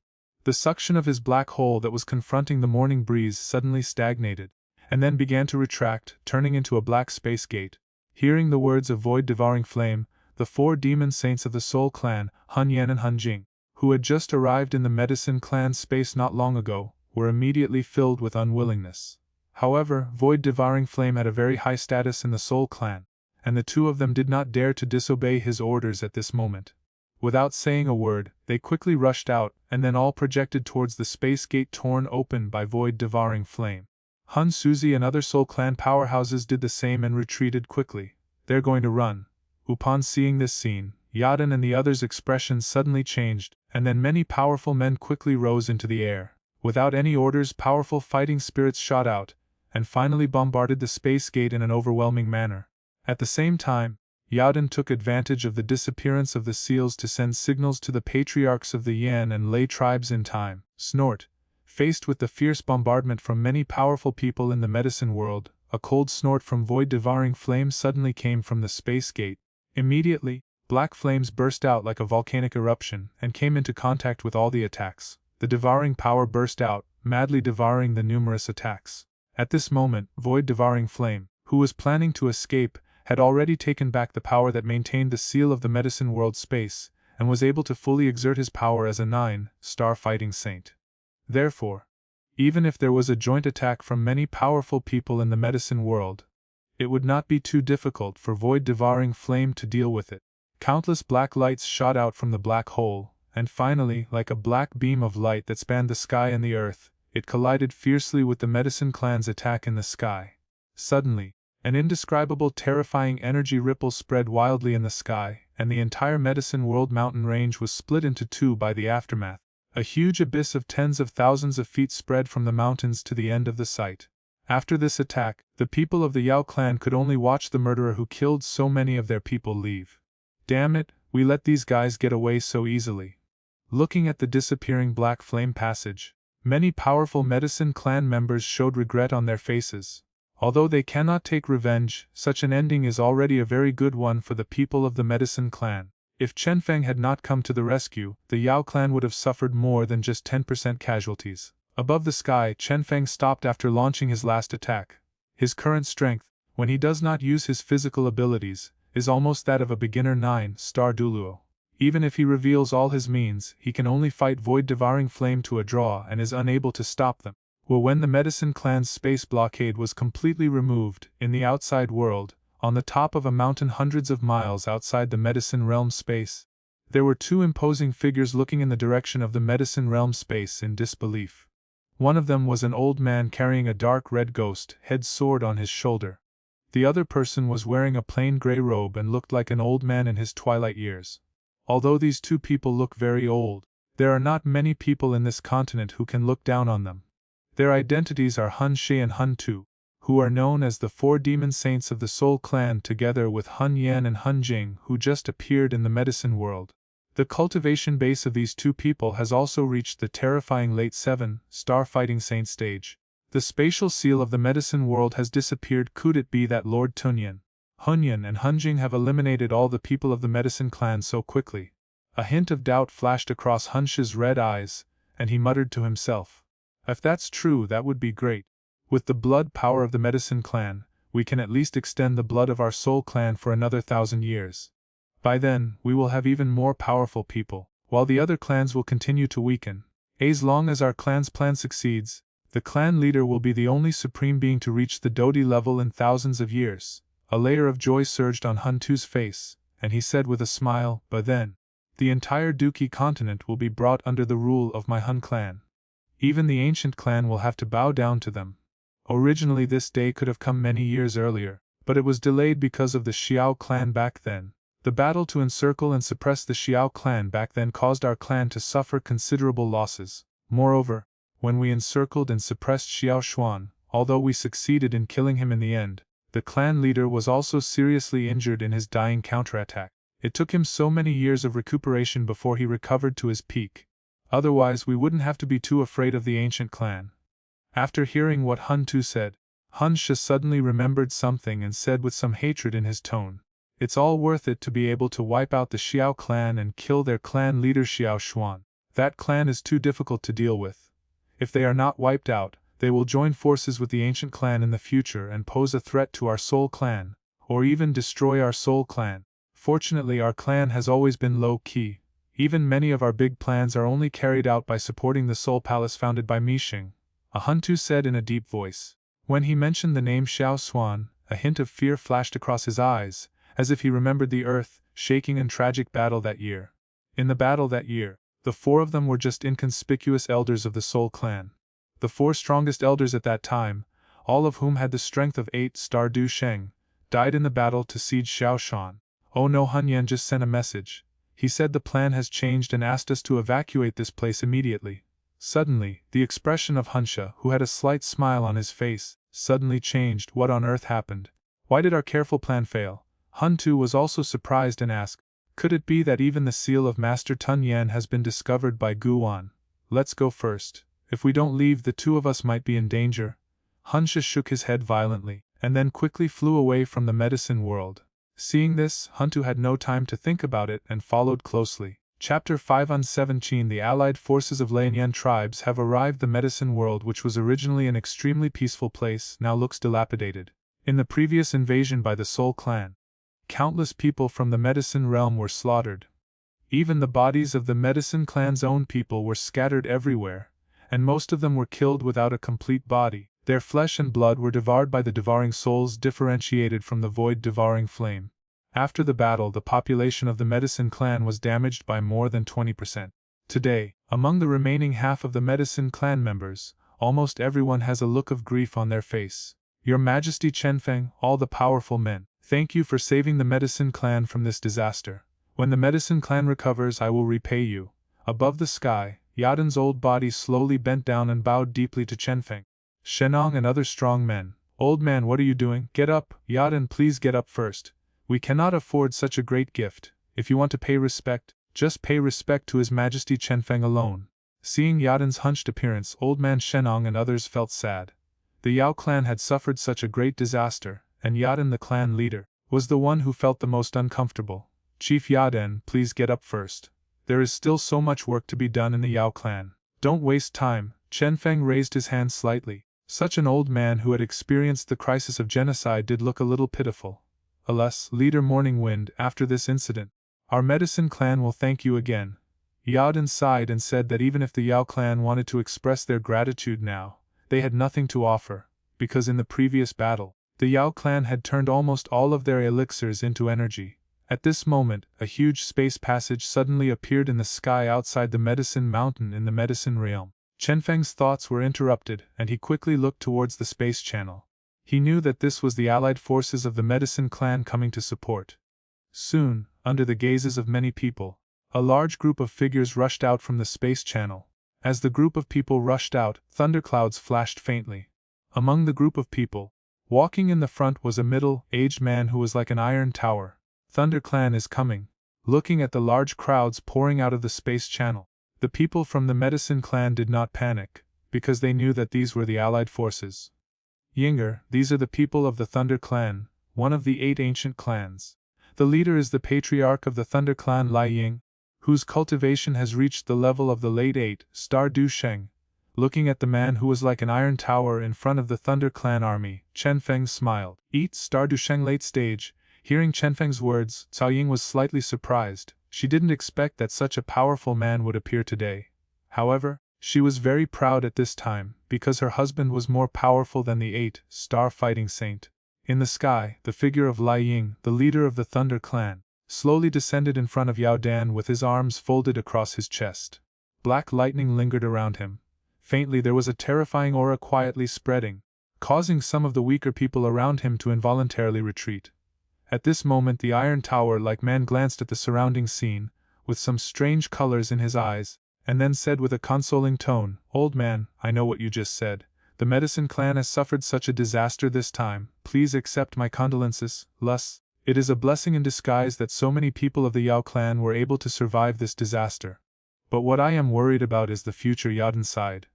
The suction of his black hole that was confronting the morning breeze suddenly stagnated, and then began to retract, turning into a black space gate. Hearing the words of void-devouring flame, the 4 demon saints of the Soul Clan, Hun Yan and Hun Jing, who had just arrived in the Medicine Clan space not long ago, were immediately filled with unwillingness. However, void-devouring flame had a very high status in the Soul Clan, and the 2 of them did not dare to disobey his orders at this moment. Without saying a word, they quickly rushed out, and then all projected towards the space gate torn open by void-devouring flame. Hun Suzy and other Soul Clan powerhouses did the same and retreated quickly. They're going to run. Upon seeing this scene, Yaden and the others' expressions suddenly changed, and then many powerful men quickly rose into the air. Without any orders, powerful fighting spirits shot out, and finally bombarded the space gate in an overwhelming manner. At the same time, Yaden took advantage of the disappearance of the seals to send signals to the patriarchs of the Yan and Lei tribes in time. Snort. Faced with the fierce bombardment from many powerful people in the medicine world, a cold snort from void-devouring flame suddenly came from the space gate. Immediately, black flames burst out like a volcanic eruption and came into contact with all the attacks. The devouring power burst out, madly devouring the numerous attacks. At this moment, void-devouring flame, who was planning to escape, had already taken back the power that maintained the seal of the medicine world space, and was able to fully exert his power as a 9-star fighting saint. Therefore, even if there was a joint attack from many powerful people in the medicine world, it would not be too difficult for void-devouring flame to deal with it. Countless black lights shot out from the black hole, and finally, like a black beam of light that spanned the sky and the earth, it collided fiercely with the medicine clan's attack in the sky. Suddenly, an indescribable terrifying energy ripple spread wildly in the sky, and the entire medicine world mountain range was split into two by the aftermath. A huge abyss of tens of thousands of feet spread from the mountains to the end of the site. After this attack, the people of the Yao clan could only watch the murderer who killed so many of their people leave. Damn it, we let these guys get away so easily. Looking at the disappearing black flame passage, many powerful medicine clan members showed regret on their faces. Although they cannot take revenge, such an ending is already a very good one for the people of the medicine clan. If Chenfeng had not come to the rescue, the Yao clan would have suffered more than just 10% casualties. Above the sky, Chenfeng stopped after launching his last attack. His current strength, when he does not use his physical abilities, is almost that of a beginner 9-star dueluo. Even if he reveals all his means, he can only fight void-devouring flame to a draw and is unable to stop them. Well, when the medicine clan's space blockade was completely removed, in the outside world, on the top of a mountain hundreds of miles outside the medicine realm space, there were two imposing figures looking in the direction of the medicine realm space in disbelief. One of them was an old man carrying a dark red ghost head sword on his shoulder. The other person was wearing a plain gray robe and looked like an old man in his twilight years. Although these two people look very old, there are not many people in this continent who can look down on them. Their identities are Hun Shi and Hun Tu, who are known as the four demon saints of the Soul Clan, together with Hun Yan and Hun Jing, who just appeared in the medicine world. The cultivation base of these two people has also reached the terrifying late 7-star fighting saint stage. The spatial seal of the medicine world has disappeared. Could it be that Lord Tunyan, Hun Yan and Hun Jing have eliminated all the people of the medicine clan so quickly? A hint of doubt flashed across Hun Shi's red eyes, and he muttered to himself, "If that's true, that would be great. With the blood power of the medicine clan, we can at least extend the blood of our Soul Clan for another 1,000 years. By then, we will have even more powerful people, while the other clans will continue to weaken. As long as our clan's plan succeeds, the clan leader will be the only supreme being to reach the Dodi level in thousands of years." A layer of joy surged on Hun Tu's face, and he said with a smile, "But then, the entire Duki continent will be brought under the rule of my Hun clan. Even the ancient clan will have to bow down to them." Originally this day could have come many years earlier, but it was delayed because of the Xiao clan back then. The battle to encircle and suppress the Xiao clan back then caused our clan to suffer considerable losses. Moreover, when we encircled and suppressed Xiao Xuan, although we succeeded in killing him in the end, the clan leader was also seriously injured in his dying counterattack. It took him so many years of recuperation before he recovered to his peak. Otherwise we wouldn't have to be too afraid of the ancient clan. After hearing what Hun Tu said, Hun Shi suddenly remembered something and said with some hatred in his tone, "It's all worth it to be able to wipe out the Xiao clan and kill their clan leader Xiao Xuan. That clan is too difficult to deal with. If they are not wiped out, they will join forces with the ancient clan in the future and pose a threat to our Soul Clan, or even destroy our Soul Clan. Fortunately our clan has always been low-key. Even many of our big plans are only carried out by supporting the Soul Palace founded by Mixing," a Hun Tu said in a deep voice. When he mentioned the name Xiao Xuan, a hint of fear flashed across his eyes, as if he remembered the earth-shaking and tragic battle that year. In the battle that year, the four of them were just inconspicuous elders of the Soul Clan. The four strongest elders at that time, all of whom had the strength of 8-star Du Sheng, died in the battle to siege Xiaoshan. Oh no, Hun Yan just sent a message. He said the plan has changed and asked us to evacuate this place immediately. Suddenly, the expression of Hunsha, who had a slight smile on his face, suddenly changed. What on earth happened? Why did our careful plan fail? Hun Tu was also surprised and asked, could it be that even the seal of Master Tun Yan has been discovered by Gu Wan? Let's go first. If we don't leave, the two of us might be in danger. Hunsha shook his head violently, and then quickly flew away from the medicine world. Seeing this, Huntu had no time to think about it and followed closely. Chapter 517. The allied forces of Nalan Yanran tribes have arrived. The medicine world, which was originally an extremely peaceful place, now looks dilapidated. In the previous invasion by the Soul clan, countless people from the medicine realm were slaughtered. Even the bodies of the medicine clan's own people were scattered everywhere, and most of them were killed without a complete body. Their flesh and blood were devoured by the devouring souls differentiated from the void devouring flame. After the battle, the population of the medicine clan was damaged by more than 20%. Today, among the remaining half of the medicine clan members, almost everyone has a look of grief on their face. Your Majesty Chenfeng, all the powerful men, thank you for saving the medicine clan from this disaster. When the medicine clan recovers, I will repay you. Above the sky, Yadan's old body slowly bent down and bowed deeply to Chenfeng. Shenong and other strong men. Old man, what are you doing? Get up, Yadan, please get up first. We cannot afford such a great gift. If you want to pay respect, just pay respect to His Majesty Chenfeng alone. Seeing Yadan's hunched appearance, old man Shenong and others felt sad. The Yao clan had suffered such a great disaster, and Yadan, the clan leader, was the one who felt the most uncomfortable. Chief Yadan, please get up first. There is still so much work to be done in the Yao clan. Don't waste time. Chenfeng raised his hand slightly. Such an old man who had experienced the crisis of genocide did look a little pitiful. Alas, Leader Morning Wind, after this incident, our medicine clan will thank you again. Yaodan sighed and said that even if the Yao clan wanted to express their gratitude now, they had nothing to offer, because in the previous battle, the Yao clan had turned almost all of their elixirs into energy. At this moment, a huge space passage suddenly appeared in the sky outside the medicine mountain in the medicine realm. Chenfeng's thoughts were interrupted, and he quickly looked towards the space channel. He knew that this was the allied forces of the medicine clan coming to support. Soon, under the gazes of many people, a large group of figures rushed out from the space channel. As the group of people rushed out, thunderclouds flashed faintly. Among the group of people, walking in the front was a middle-aged man who was like an iron tower. ThunderClan is coming. Looking at the large crowds pouring out of the space channel, the people from the medicine clan did not panic, because they knew that these were the allied forces. Yinger, these are the people of the Thunder Clan, one of the 8 ancient clans. The leader is the patriarch of the Thunder Clan Lai Ying, whose cultivation has reached the level of the late 8-star Du Sheng. Looking at the man who was like an iron tower in front of the Thunder Clan army, Chenfeng smiled. 8-star Du Sheng late stage. Hearing Chenfeng's words, Cao Ying was slightly surprised. She didn't expect that such a powerful man would appear today. However, she was very proud at this time, because her husband was more powerful than the 8-star fighting saint. In the sky, the figure of Lai Ying, the leader of the Thunder Clan, slowly descended in front of Yao Dan with his arms folded across his chest. Black lightning lingered around him. Faintly there was a terrifying aura quietly spreading, causing some of the weaker people around him to involuntarily retreat. At this moment the Iron Tower-like man glanced at the surrounding scene, with some strange colors in his eyes, and then said with a consoling tone, "Old man, I know what you just said. The Medicine Clan has suffered such a disaster this time. Please accept my condolences. Lus, it is a blessing in disguise that so many people of the Yao clan were able to survive this disaster. But what I am worried about is the future." Yaodan sighed.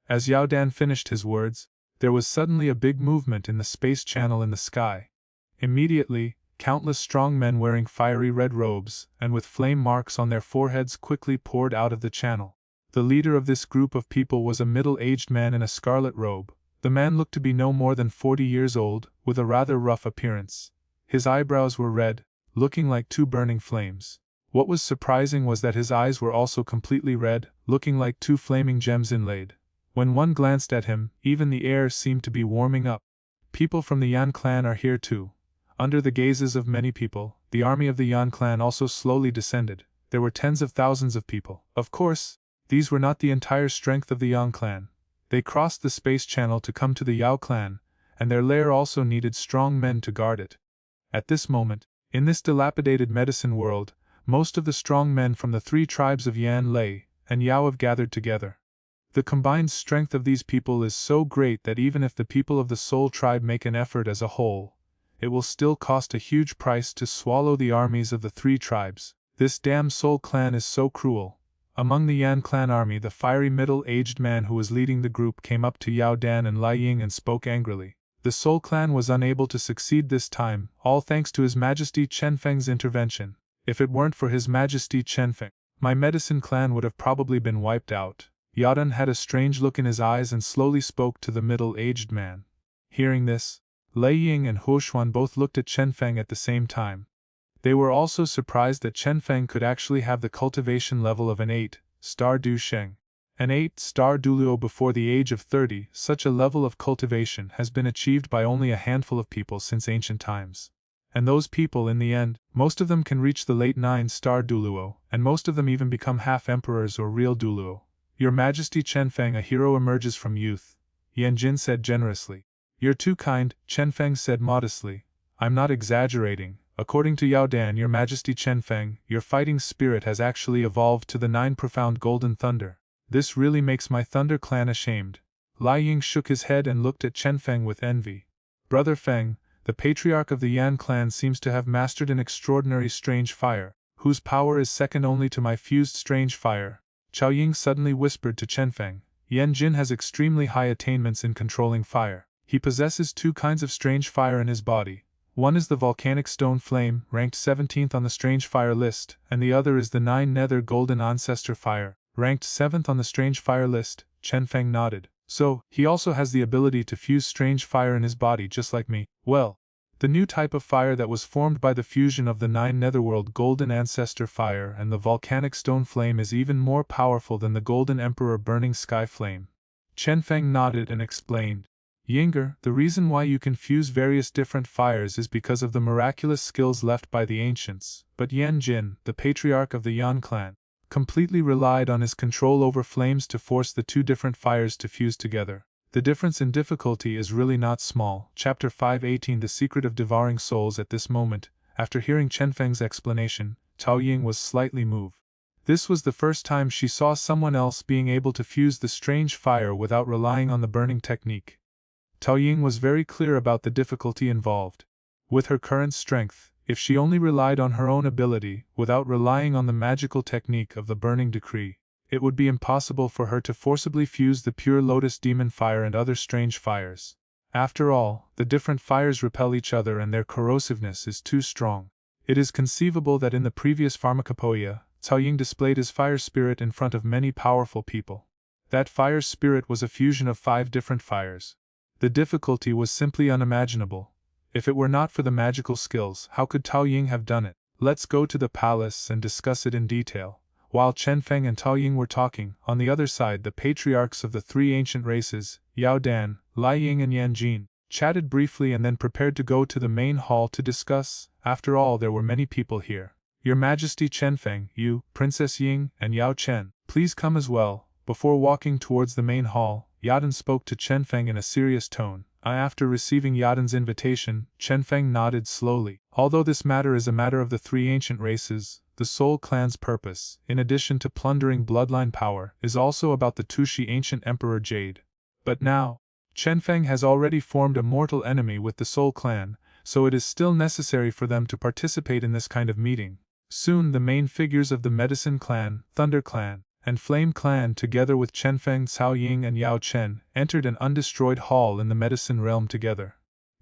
As Yao Dan finished his words, there was suddenly a big movement in the space channel in the sky. Immediately, countless strong men wearing fiery red robes, and with flame marks on their foreheads quickly poured out of the channel. The leader of this group of people was a middle-aged man in a scarlet robe. The man looked to be no more than 40 years old, with a rather rough appearance. His eyebrows were red, looking like 2 burning flames. What was surprising was that his eyes were also completely red, looking like 2 flaming gems inlaid. When one glanced at him, even the air seemed to be warming up. People from the Yan clan are here too. Under the gazes of many people, the army of the Yan clan also slowly descended. There were tens of thousands of people. Of course, these were not the entire strength of the Yan clan. They crossed the space channel to come to the Yao clan, and their lair also needed strong men to guard it. At this moment, in this dilapidated medicine world, most of the strong men from the 3 tribes of Yan, Lei, and Yao have gathered together. The combined strength of these people is so great that even if the people of the Soul tribe make an effort as a whole, it will still cost a huge price to swallow the armies of the 3 tribes. This damn Soul clan is so cruel. Among the Yan clan army, the fiery middle-aged man who was leading the group came up to Yao Dan and Lai Ying and spoke angrily. The Soul clan was unable to succeed this time, all thanks to His Majesty Chenfeng's intervention. If it weren't for His Majesty Chenfeng, my medicine clan would have probably been wiped out. Yao Dan had a strange look in his eyes and slowly spoke to the middle-aged man. Hearing this, Lei Ying and Huoshuan both looked at Chenfeng at the same time. They were also surprised that Chenfeng could actually have the cultivation level of an 8-star Du Sheng. An 8-star Duluo before the age of 30, such a level of cultivation has been achieved by only a handful of people since ancient times. And those people, in the end, most of them can reach the late 9-star Duluo, and most of them even become half-emperors or real Duluo. Your Majesty Chenfeng, a hero emerges from youth, Yan Jin said generously. You're too kind, Chenfeng said modestly. I'm not exaggerating. According to Yao Dan, Your Majesty Chenfeng, your fighting spirit has actually evolved to the 9 profound golden thunder. This really makes my Thunder clan ashamed. Lai Ying shook his head and looked at Chenfeng with envy. Brother Feng, the patriarch of the Yan clan, seems to have mastered an extraordinary strange fire, whose power is second only to my fused strange fire. Chao Ying suddenly whispered to Chenfeng. Yan Jin has extremely high attainments in controlling fire. He possesses 2 kinds of strange fire in his body. One is the volcanic stone flame, ranked 17th on the strange fire list, and the other is the 9 nether golden ancestor fire, ranked 7th on the strange fire list. Chenfeng nodded. So, he also has the ability to fuse strange fire in his body just like me. Well, the new type of fire that was formed by the fusion of the 9 netherworld golden ancestor fire and the volcanic stone flame is even more powerful than the golden emperor burning sky flame. Chenfeng nodded and explained. Yinger, the reason why you can fuse various different fires is because of the miraculous skills left by the ancients, but Yan Jin, the patriarch of the Yan clan, completely relied on his control over flames to force the 2 different fires to fuse together. The difference in difficulty is really not small. Chapter 5:18 The Secret of Devouring Souls. At this moment, after hearing Chenfeng's explanation, Tao Ying was slightly moved. This was the first time she saw someone else being able to fuse the strange fire without relying on the burning technique. Tao Ying was very clear about the difficulty involved. With her current strength, if she only relied on her own ability, without relying on the magical technique of the burning decree, it would be impossible for her to forcibly fuse the pure lotus demon fire and other strange fires. After all, the different fires repel each other and their corrosiveness is too strong. It is conceivable that in the previous pharmacopoeia, Cao Ying displayed his fire spirit in front of many powerful people. That fire spirit was a fusion of 5 different fires. The difficulty was simply unimaginable. If it were not for the magical skills, how could Tao Ying have done it? Let's go to the palace and discuss it in detail. While Chenfeng and Tao Ying were talking, on the other side the patriarchs of the 3 ancient races, Yao Dan, Lai Ying and Yan Jin, chatted briefly and then prepared to go to the main hall to discuss. After all, there were many people here. Your Majesty Chenfeng, you, Princess Ying, and Yao Chen, please come as well. Before walking towards the main hall, Yadan spoke to Chenfeng in a serious tone. After receiving Yadan's invitation, Chenfeng nodded slowly. Although this matter is a matter of the 3 ancient races, the Soul clan's purpose, in addition to plundering bloodline power, is also about the Tushi ancient Emperor Jade. But now, Chenfeng has already formed a mortal enemy with the Soul clan, so it is still necessary for them to participate in this kind of meeting. Soon the main figures of the Medicine clan, Thunder clan, and Flame clan together with Chenfeng, Cao Ying and Yao Chen entered an undestroyed hall in the medicine realm together.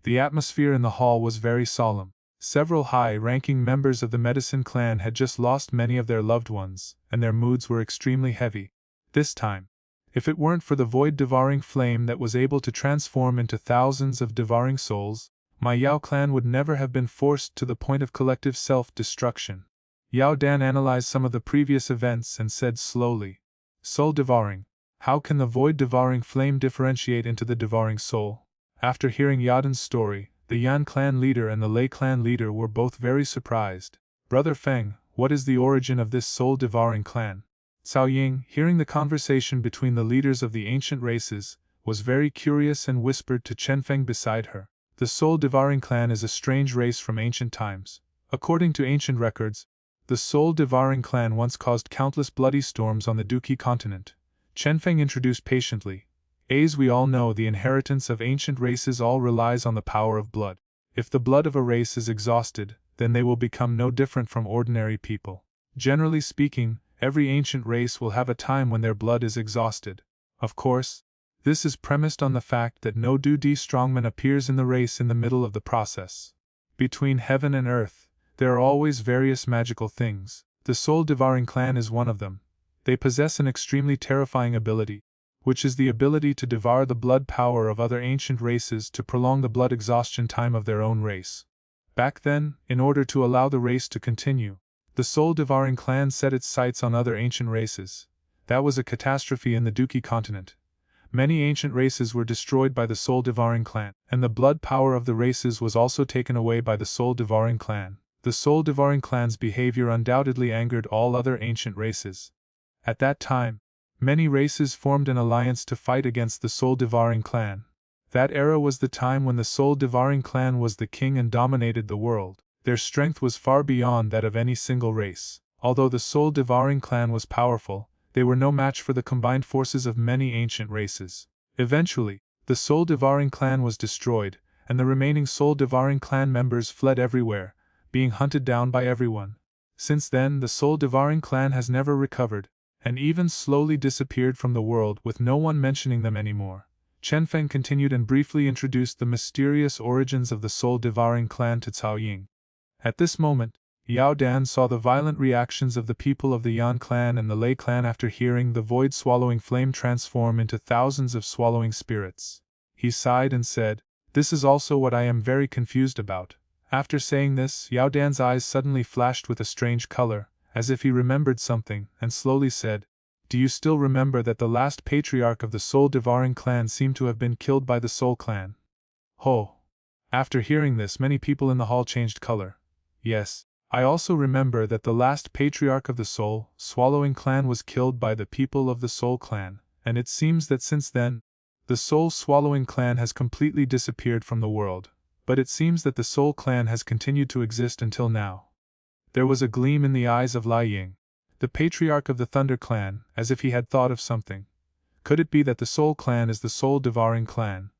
The atmosphere in the hall was very solemn. Several high-ranking members of the medicine clan had just lost many of their loved ones, and their moods were extremely heavy. This time, if it weren't for the void-devouring flame that was able to transform into thousands of devouring souls, my Yao clan would never have been forced to the point of collective self-destruction. Yao Dan analyzed some of the previous events and said slowly, Soul devouring. How can the void-devouring flame differentiate into the devouring soul? After hearing Yadan's story, the Yan clan leader and the Lei clan leader were both very surprised. Brother Feng, what is the origin of this soul-devouring clan? Cao Ying, hearing the conversation between the leaders of the ancient races, was very curious and whispered to Chenfeng beside her. The soul-devouring clan is a strange race from ancient times. According to ancient records, the soul-devouring clan once caused countless bloody storms on the Duqi continent. Chenfeng introduced patiently. As we all know, the inheritance of ancient races all relies on the power of blood. If the blood of a race is exhausted, then they will become no different from ordinary people. Generally speaking, every ancient race will have a time when their blood is exhausted. Of course, this is premised on the fact that no dude strongman appears in the race in the middle of the process. Between heaven and earth, there are always various magical things. The soul-devouring clan is one of them. They possess an extremely terrifying ability, which is the ability to devour the blood power of other ancient races to prolong the blood exhaustion time of their own race. Back then, in order to allow the race to continue, the soul-devouring clan set its sights on other ancient races. That was a catastrophe in the Duqi continent. Many ancient races were destroyed by the soul-devouring clan, and the blood power of the races was also taken away by the soul-devouring clan. The soul-devouring clan's behavior undoubtedly angered all other ancient races. At that time, many races formed an alliance to fight against the soul-devouring clan. That era was the time when the soul-devouring clan was the king and dominated the world. Their strength was far beyond that of any single race. Although the soul-devouring clan was powerful, they were no match for the combined forces of many ancient races. Eventually, the soul-devouring clan was destroyed, and the remaining soul-devouring clan members fled everywhere, being hunted down by everyone. Since then, the soul-devouring clan has never recovered, and even slowly disappeared from the world with no one mentioning them anymore. Chenfeng continued and briefly introduced the mysterious origins of the soul-devouring clan to Xiao Yan. At this moment, Yao Dan saw the violent reactions of the people of the Yan clan and the Lei clan after hearing the void-swallowing flame transform into thousands of swallowing spirits. He sighed and said, "This is also what I am very confused about." After saying this, Yao Dan's eyes suddenly flashed with a strange color, as if he remembered something, and slowly said, "Do you still remember that the last patriarch of the soul-devouring clan seemed to have been killed by the Soul clan?" Ho! After hearing this, many people in the hall changed color. Yes, I also remember that the last patriarch of the soul-swallowing clan was killed by the people of the Soul clan, and it seems that since then, the soul-swallowing clan has completely disappeared from the world, but it seems that the Soul clan has continued to exist until now. There was a gleam in the eyes of Lai Ying, the patriarch of the Thunder clan, as if he had thought of something. Could it be that the Soul clan is the soul-devouring clan?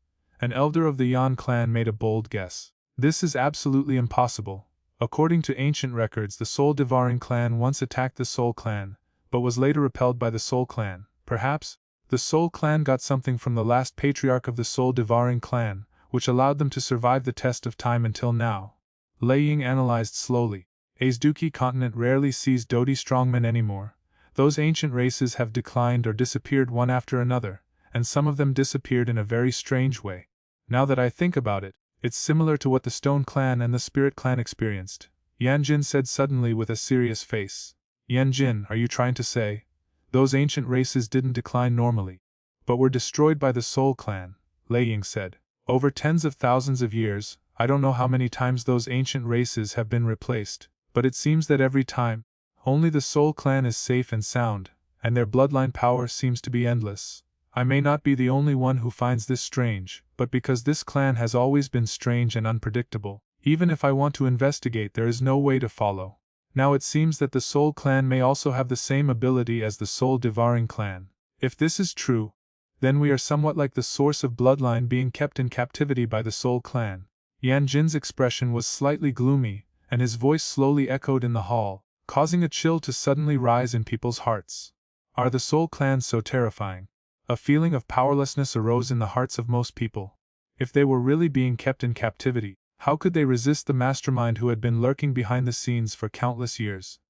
An elder of the Yan clan made a bold guess. This is absolutely impossible. According to ancient records, the soul-devouring clan once attacked the Soul clan, but was later repelled by the Soul clan. Perhaps, the Soul clan got something from the last patriarch of the soul-devouring clan, which allowed them to survive the test of time until now. Lei Ying analyzed slowly. A's Duqi continent rarely sees Dodi strongmen anymore. Those ancient races have declined or disappeared one after another, and some of them disappeared in a very strange way. Now that I think about it, it's similar to what the Stone clan and the Spirit clan experienced, Yan Jin said suddenly with a serious face. Yan Jin, are you trying to say, those ancient races didn't decline normally, but were destroyed by the Soul clan? Lei Ying said. Over tens of thousands of years, I don't know how many times those ancient races have been replaced, but it seems that every time, only the Soul clan is safe and sound, and their bloodline power seems to be endless. I may not be the only one who finds this strange, but because this clan has always been strange and unpredictable, even if I want to investigate, there is no way to follow. Now it seems that the Soul clan may also have the same ability as the soul-devouring clan. If this is true, then we are somewhat like the source of bloodline being kept in captivity by the Soul clan. Yan Jin's expression was slightly gloomy, and his voice slowly echoed in the hall, causing a chill to suddenly rise in people's hearts. Are the Soul clans so terrifying? A feeling of powerlessness arose in the hearts of most people. If they were really being kept in captivity, how could they resist the mastermind who had been lurking behind the scenes for countless years?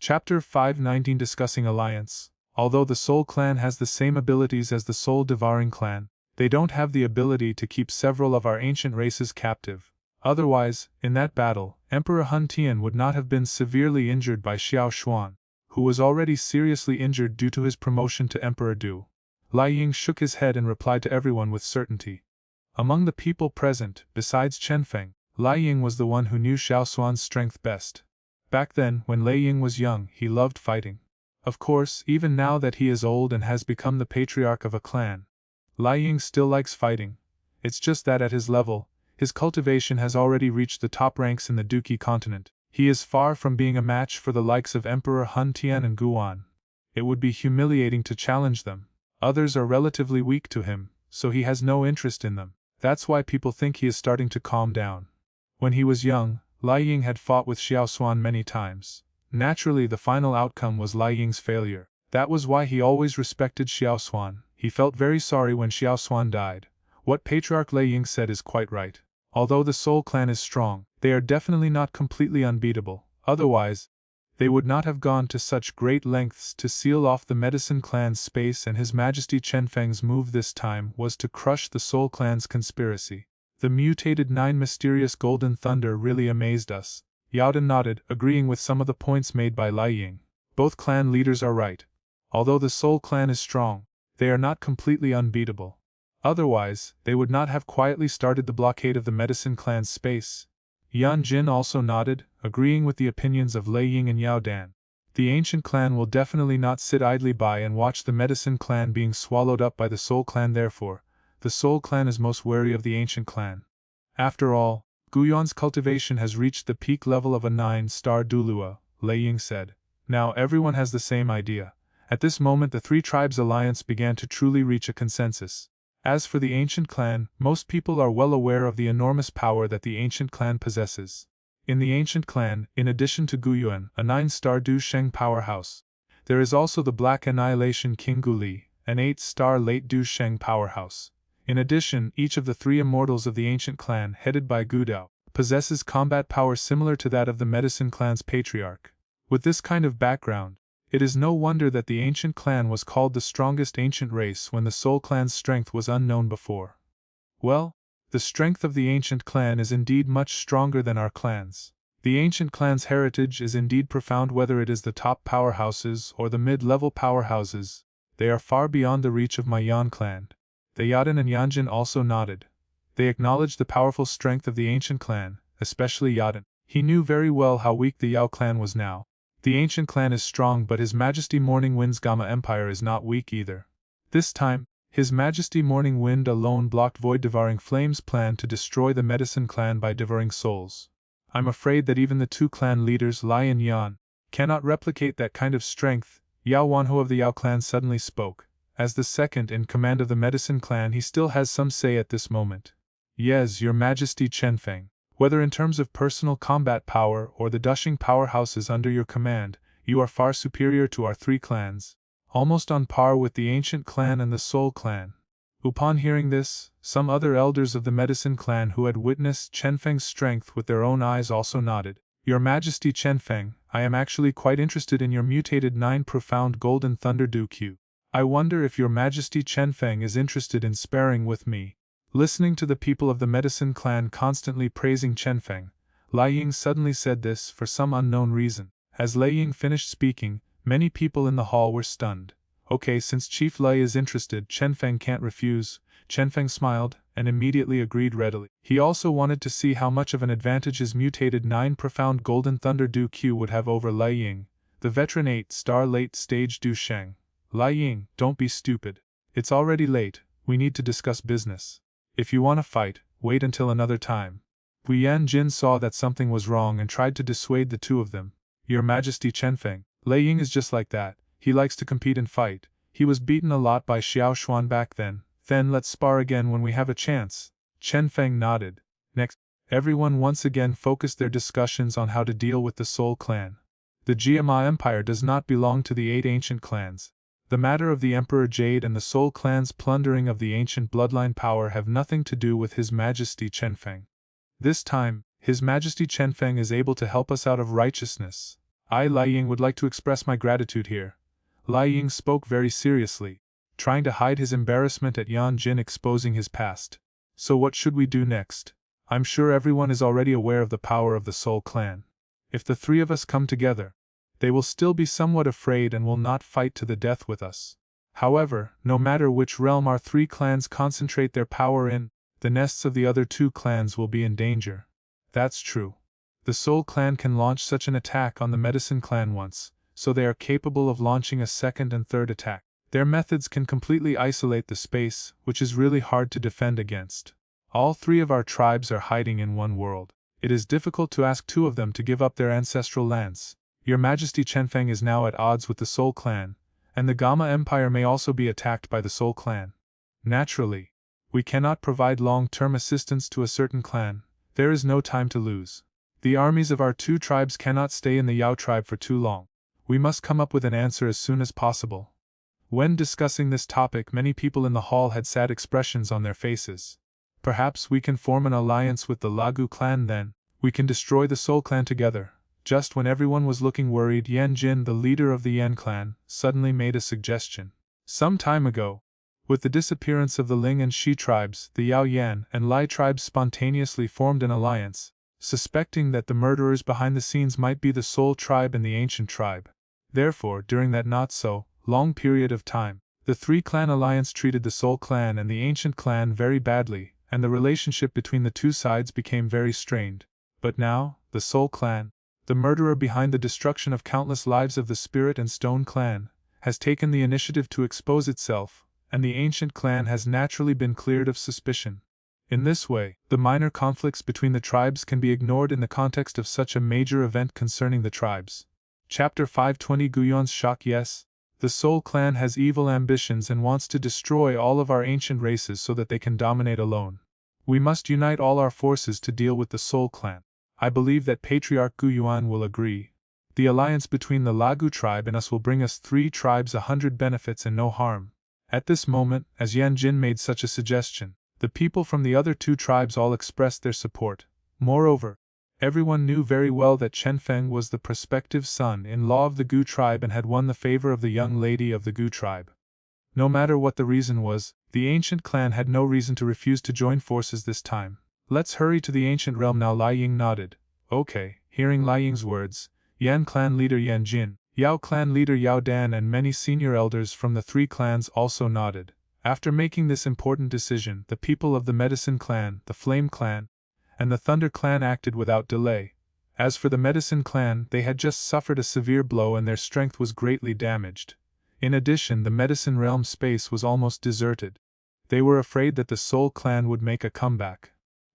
Chapter 519 Discussing Alliance. Although the Soul clan has the same abilities as the soul-devouring clan, they don't have the ability to keep several of our ancient races captive. Otherwise, in that battle, Emperor Hun Tian would not have been severely injured by Xiao Xuan, who was already seriously injured due to his promotion to Emperor Du. Lai Ying shook his head and replied to everyone with certainty. Among the people present, besides Chenfeng, Lai Ying was the one who knew Xiao Xuan's strength best. Back then, when Lai Ying was young, he loved fighting. Of course, even now that he is old and has become the patriarch of a clan, Lai Ying still likes fighting. It's just that at his level, his cultivation has already reached the top ranks in the Duqi continent. He is far from being a match for the likes of Emperor Hun Tian and Guan. It would be humiliating to challenge them. Others are relatively weak to him, so he has no interest in them. That's why people think he is starting to calm down. When he was young, Lai Ying had fought with Xiao Xuan many times. Naturally, the final outcome was Lai Ying's failure. That was why he always respected Xiao Xuan. He felt very sorry when Xiao Xuan died. What Patriarch Lai Ying said is quite right. Although the Soul Clan is strong, they are definitely not completely unbeatable. Otherwise, they would not have gone to such great lengths to seal off the Medicine Clan's space, and His Majesty Chenfeng's move this time was to crush the Soul Clan's conspiracy. The mutated 9 mysterious golden thunder really amazed us. Yao Dan nodded, agreeing with some of the points made by Lai Ying. Both clan leaders are right. Although the Soul Clan is strong, they are not completely unbeatable. Otherwise, they would not have quietly started the blockade of the Medicine Clan's space. Yan Jin also nodded, agreeing with the opinions of Lai Ying and Yao Dan. The ancient clan will definitely not sit idly by and watch the Medicine Clan being swallowed up by the Soul Clan. Therefore, the Soul Clan is most wary of the ancient clan. After all, Guyuan's cultivation has reached the peak level of a 9-star Dulua, Lai Ying said. Now everyone has the same idea. At this moment the three tribes' alliance began to truly reach a consensus. As for the ancient clan, most people are well aware of the enormous power that the ancient clan possesses. In the ancient clan, in addition to Guyuan, a 9-star Du Sheng powerhouse, there is also the Black Annihilation King Guli, an 8-star late Du Sheng powerhouse. In addition, each of the 3 immortals of the ancient clan, headed by Gudao, possesses combat power similar to that of the Medicine Clan's patriarch. With this kind of background, it is no wonder that the ancient clan was called the strongest ancient race when the Soul Clan's strength was unknown before. Well, the strength of the ancient clan is indeed much stronger than our clans. The ancient clan's heritage is indeed profound, whether it is the top powerhouses or the mid-level powerhouses. They are far beyond the reach of my Yan clan. The Yadan and Yanjin also nodded. They acknowledged the powerful strength of the ancient clan, especially Yadan. He knew very well how weak the Yao clan was now. The ancient clan is strong, but His Majesty Morning Wind's Gamma Empire is not weak either. This time, His Majesty Morning Wind alone blocked Void Devouring Flame's plan to destroy the Medicine Clan by devouring souls. I'm afraid that even the 2 clan leaders, Lai and Yan, cannot replicate that kind of strength. Yao Wanho of the Yao clan suddenly spoke. As the second in command of the Medicine Clan, he still has some say at this moment. Yes, Your Majesty Chenfeng. Whether in terms of personal combat power or the Dushing powerhouses under your command, you are far superior to our 3 clans, almost on par with the Ancient Clan and the Soul Clan. Upon hearing this, some other elders of the Medicine Clan who had witnessed Chenfeng's strength with their own eyes also nodded. Your Majesty Chenfeng, I am actually quite interested in your mutated 9 profound golden thunder Du-Q. I wonder if Your Majesty Chenfeng is interested in sparring with me. Listening to the people of the Medicine Clan constantly praising Chenfeng, Lai Ying suddenly said this for some unknown reason. As Lai Ying finished speaking, many people in the hall were stunned. Okay, since Chief Lai is interested, Chenfeng can't refuse. Chenfeng smiled, and immediately agreed readily. He also wanted to see how much of an advantage his mutated 9 profound golden thunder Du-Q would have over Lai Ying, the veteran 8-star late stage Du Sheng. Lai Ying, don't be stupid. It's already late, we need to discuss business. If you want to fight, wait until another time. Yan Jin saw that something was wrong and tried to dissuade the 2 of them. Your Majesty Chenfeng, Lai Ying is just like that, he likes to compete and fight. He was beaten a lot by Xiao Xuan back then. Then let's spar again when we have a chance. Chenfeng nodded. Next, everyone once again focused their discussions on how to deal with the Soul Clan. The Jiama Empire does not belong to the 8 ancient clans. The matter of the Emperor Jade and the Soul Clan's plundering of the ancient bloodline power have nothing to do with His Majesty Chenfeng. This time, His Majesty Chenfeng is able to help us out of righteousness. I, Lai Ying, would like to express my gratitude here. Lai Ying spoke very seriously, trying to hide his embarrassment at Yan Jin exposing his past. So what should we do next? I'm sure everyone is already aware of the power of the Soul Clan. If the 3 of us come together, they will still be somewhat afraid and will not fight to the death with us. However, no matter which realm our 3 clans concentrate their power in, the nests of the other 2 clans will be in danger. That's true. The Soul Clan can launch such an attack on the Medicine Clan once, so they are capable of launching a second and third attack. Their methods can completely isolate the space, which is really hard to defend against. All three of our tribes are hiding in one world. It is difficult to ask two of them to give up their ancestral lands. Your Majesty Chenfeng is now at odds with the Soul Clan, and the Gamma Empire may also be attacked by the Soul Clan. Naturally, we cannot provide long-term assistance to a certain clan. There is no time to lose. The armies of our two tribes cannot stay in the Yao tribe for too long. We must come up with an answer as soon as possible. When discussing this topic, many people in the hall had sad expressions on their faces. Perhaps we can form an alliance with the Lagu clan then. We can destroy the Soul Clan together. Just when everyone was looking worried, Yan Jin, the leader of the Yan clan, suddenly made a suggestion. Some time ago, with the disappearance of the Ling and Shi tribes, the Xiao Yan and Lai tribes spontaneously formed an alliance, suspecting that the murderers behind the scenes might be the Soul tribe and the Ancient tribe. Therefore, during that not-so-long period of time, the three-clan alliance treated the Soul clan and the Ancient clan very badly, and the relationship between the two sides became very strained. But now, the Soul clan, the murderer behind the destruction of countless lives of the Spirit and Stone clan, has taken the initiative to expose itself, and the Ancient clan has naturally been cleared of suspicion. In this way, the minor conflicts between the tribes can be ignored in the context of such a major event concerning the tribes. Chapter 520 Guyon's Shock. Yes, the Soul clan has evil ambitions and wants to destroy all of our ancient races so that they can dominate alone. We must unite all our forces to deal with the Soul clan. I believe that Patriarch Gu Yuan will agree. The alliance between the Lagu tribe and us will bring us three tribes 100 benefits and no harm. At this moment, as Yan Jin made such a suggestion, the people from the other two tribes all expressed their support. Moreover, everyone knew very well that Chenfeng was the prospective son-in-law of the Gu tribe and had won the favor of the young lady of the Gu tribe. No matter what the reason was, the Ancient clan had no reason to refuse to join forces this time. Let's hurry to the Ancient realm now. Lai Ying nodded. Okay. Hearing Lai Ying's words, Yan clan leader Yan Jin, Yao clan leader Yao Dan and many senior elders from the three clans also nodded. After making this important decision, the people of the Medicine clan, the Flame clan, and the Thunder clan acted without delay. As for the Medicine clan, they had just suffered a severe blow and their strength was greatly damaged. In addition, the Medicine realm space was almost deserted. They were afraid that the Soul clan would make a comeback.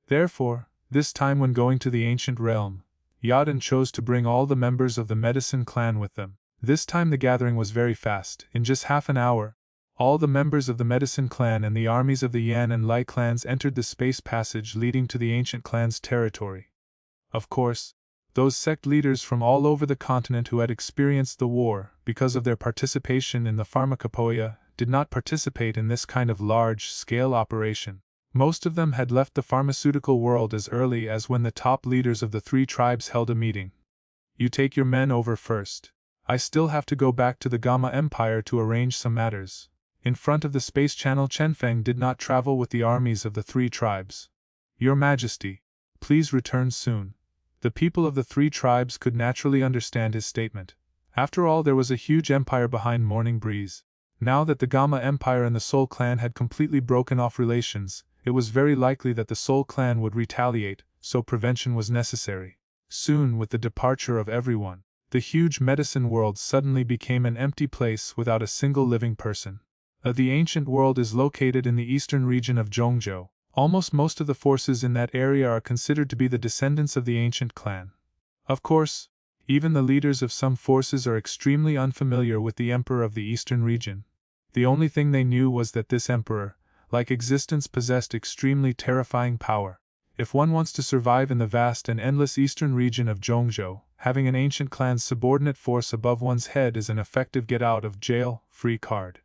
Therefore, this time when going to the Ancient realm, Yadan chose to bring all the members of the Medicine clan with them. This time the gathering was very fast. In just half an hour, all the members of the Medicine clan and the armies of the Yan and Lai clans entered the space passage leading to the Ancient clan's territory. Of course, those sect leaders from all over the continent who had experienced the war, because of their participation in the pharmacopoeia, did not participate in this kind of large-scale operation. Most of them had left the pharmaceutical world as early as when the top leaders of the three tribes held a meeting. You take your men over first. I still have to go back to the Gamma Empire to arrange some matters. In front of the space channel, Chenfeng did not travel with the armies of the three tribes. Your Majesty, please return soon. The people of the three tribes could naturally understand his statement. After all, there was a huge empire behind Morning Breeze. Now that the Gamma Empire and the Soul clan had completely broken off relations, it was very likely that the Soul clan would retaliate, so prevention was necessary. Soon, with the departure of everyone, the huge medicine world suddenly became an empty place without a single living person. The ancient world is located in the eastern region of Zhongzhou. Almost most of the forces in that area are considered to be the descendants of the Ancient clan. Of course, even the leaders of some forces are extremely unfamiliar with the emperor of the eastern region. The only thing they knew was that this emperor, like existence, possessed extremely terrifying power. If one wants to survive in the vast and endless eastern region of Zhongzhou, having an Ancient clan's subordinate force above one's head is an effective get-out-of-jail-free card.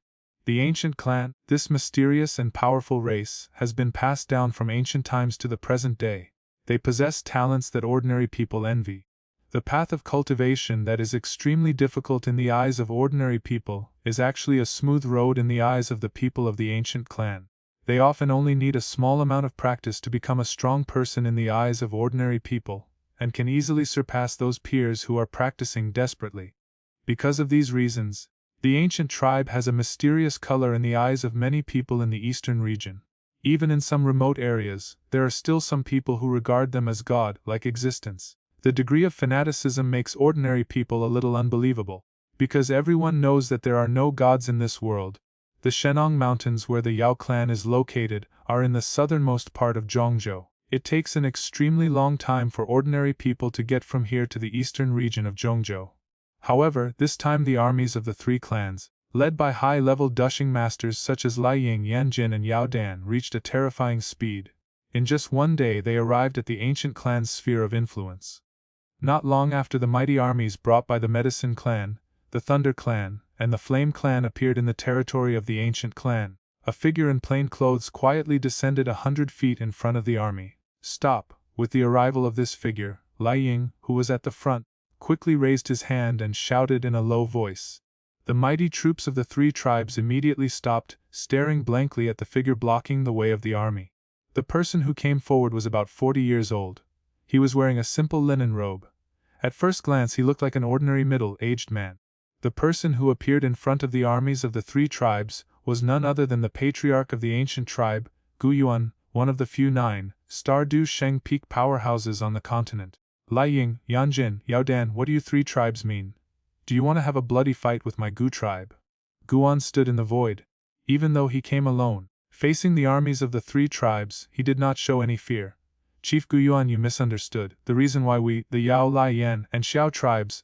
The Ancient clan, this mysterious and powerful race, has been passed down from ancient times to the present day. They possess talents that ordinary people envy. The path of cultivation that is extremely difficult in the eyes of ordinary people is actually a smooth road in the eyes of the people of the Ancient clan. They often only need a small amount of practice to become a strong person in the eyes of ordinary people, and can easily surpass those peers who are practicing desperately. Because of these reasons, the Ancient tribe has a mysterious color in the eyes of many people in the eastern region. Even in some remote areas, there are still some people who regard them as god-like existence. The degree of fanaticism makes ordinary people a little unbelievable. Because everyone knows that there are no gods in this world. The Shenong Mountains where the Yao clan is located are in the southernmost part of Zhongzhou. It takes an extremely long time for ordinary people to get from here to the eastern region of Zhongzhou. However, this time the armies of the three clans, led by high-level dushing masters such as Lai Ying, Yan Jin and Yao Dan, reached a terrifying speed. In just one day they arrived at the ancient clan's sphere of influence. Not long after the mighty armies brought by the Medicine Clan, the Thunder Clan, and the Flame Clan appeared in the territory of the ancient clan, a figure in plain clothes quietly descended 100 feet in front of the army. Stop! With the arrival of this figure, Lai Ying, who was at the front, quickly raised his hand and shouted in a low voice. The mighty troops of the three tribes immediately stopped, staring blankly at the figure blocking the way of the army. The person who came forward was about 40 years old. He was wearing a simple linen robe. At first glance he looked like an ordinary middle-aged man. The person who appeared in front of the armies of the three tribes was none other than the patriarch of the ancient tribe, Gu Yuan, one of the few 9-star Du Sheng peak powerhouses on the continent. Lai Ying, Yan Jin, Yao Dan, what do you three tribes mean? Do you want to have a bloody fight with my Gu tribe? Guan stood in the void. Even though he came alone, facing the armies of the three tribes, he did not show any fear. Chief Gu Yuan, you misunderstood. The reason why we, the Yao, Lai Yan, and Xiao tribes,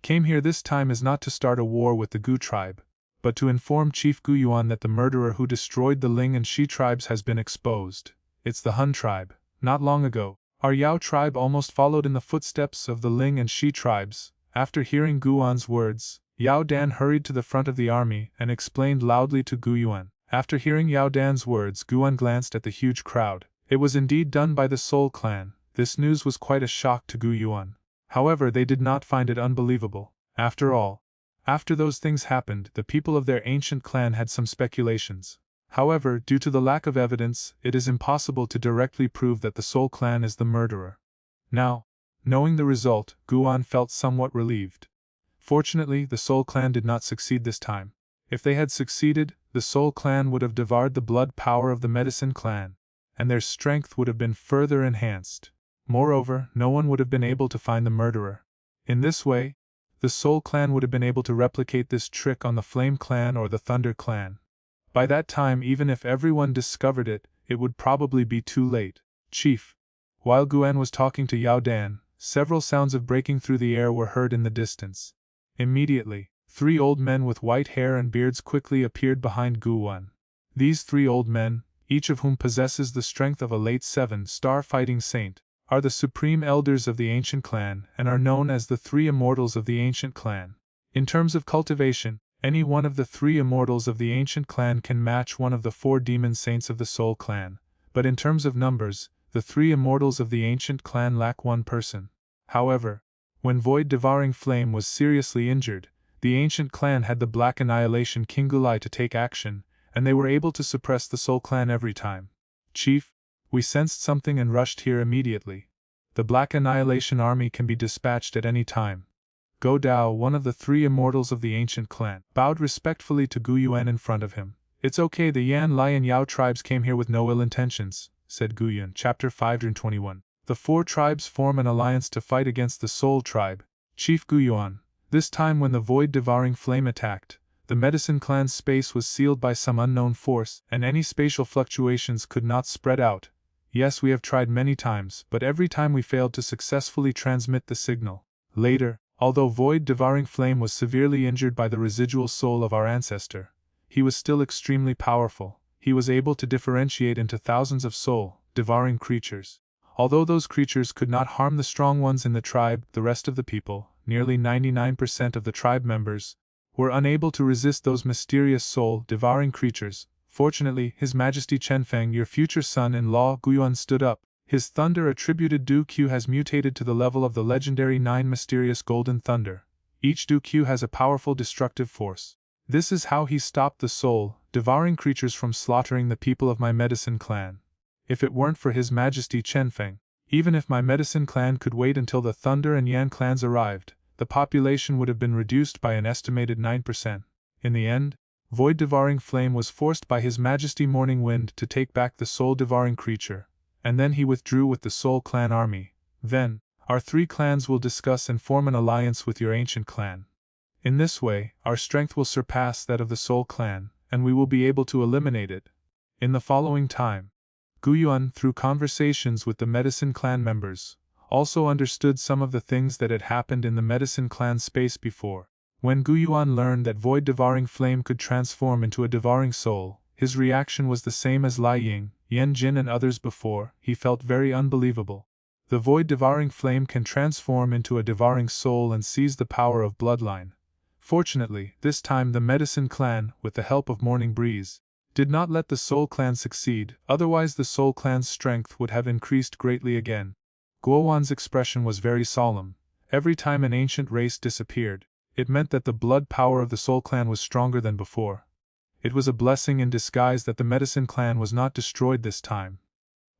came here this time is not to start a war with the Gu tribe, but to inform Chief Gu Yuan that the murderer who destroyed the Ling and Shi tribes has been exposed. It's the Hun tribe. Not long ago, our Yao tribe almost followed in the footsteps of the Ling and Shi tribes. After hearing Guan's words, Yao Dan hurried to the front of the army and explained loudly to Gu Yuan. After hearing Yao Dan's words, Guan glanced at the huge crowd. It was indeed done by the Soul Clan. This news was quite a shock to Gu Yuan. However, they did not find it unbelievable. After all, after those things happened, the people of their ancient clan had some speculations. However, due to the lack of evidence, it is impossible to directly prove that the Soul Clan is the murderer. Now, knowing the result, Guan felt somewhat relieved. Fortunately, the Soul Clan did not succeed this time. If they had succeeded, the Soul Clan would have devoured the blood power of the Medicine Clan, and their strength would have been further enhanced. Moreover, no one would have been able to find the murderer. In this way, the Soul Clan would have been able to replicate this trick on the Flame Clan or the Thunder Clan. By that time, even if everyone discovered it, it would probably be too late. Chief. While Guan was talking to Yao Dan, several sounds of breaking through the air were heard in the distance. Immediately, 3 old men with white hair and beards quickly appeared behind Guan. These 3 old men, each of whom possesses the strength of a late 7-star fighting saint, are the supreme elders of the ancient clan and are known as the 3 immortals of the ancient clan. In terms of cultivation, any one of the 3 immortals of the ancient clan can match one of the 4 demon saints of the Soul Clan, but in terms of numbers, the 3 immortals of the ancient clan lack 1 person. However, when Void Devouring Flame was seriously injured, the ancient clan had the Black Annihilation King Gulai to take action, and they were able to suppress the Soul Clan every time. Chief, we sensed something and rushed here immediately. The Black Annihilation army can be dispatched at any time. Go Dao, one of the 3 immortals of the ancient clan, bowed respectfully to Gu Yuan in front of him. It's okay, the Yan, Lai and Yao tribes came here with no ill intentions, said Gu Yuan. Chapter 521. The 4 tribes form an alliance to fight against the Soul tribe. Chief Gu Yuan, this time when the Void Devouring Flame attacked, the Medicine Clan's space was sealed by some unknown force, and any spatial fluctuations could not spread out. Yes, we have tried many times, but every time we failed to successfully transmit the signal. Later, although Void Devouring Flame was severely injured by the residual soul of our ancestor, he was still extremely powerful. He was able to differentiate into thousands of soul-devouring creatures. Although those creatures could not harm the strong ones in the tribe, the rest of the people, nearly 99% of the tribe members, were unable to resist those mysterious soul-devouring creatures. Fortunately, His Majesty Chenfeng, your future son-in-law Gu Yuan, stood up. His thunder-attributed Du Q has mutated to the level of the legendary 9 mysterious golden thunder. Each Du Q has a powerful destructive force. This is how he stopped the soul-devouring creatures from slaughtering the people of my Medicine Clan. If it weren't for His Majesty Chenfeng, even if my Medicine Clan could wait until the Thunder and Yan clans arrived, the population would have been reduced by an estimated 9%. In the end, Void Devouring Flame was forced by His Majesty Morning Wind to take back the soul-devouring creature, and then he withdrew with the Soul Clan army. Then, our 3 clans will discuss and form an alliance with your ancient clan. In this way, our strength will surpass that of the Soul Clan, and we will be able to eliminate it. In the following time, Gu Yuan, through conversations with the Medicine Clan members, also understood some of the things that had happened in the Medicine Clan space before. When Gu Yuan learned that Void Devouring Flame could transform into a devouring soul, his reaction was the same as Lai Ying, Yan Jin and others before. He felt very unbelievable. The Void Devouring Flame can transform into a devouring soul and seize the power of bloodline. Fortunately, this time the Medicine Clan, with the help of Morning Breeze, did not let the Soul Clan succeed, otherwise the Soul Clan's strength would have increased greatly again. Guowan's expression was very solemn. Every time an ancient race disappeared, it meant that the blood power of the Soul Clan was stronger than before. It was a blessing in disguise that the Medicine Clan was not destroyed this time.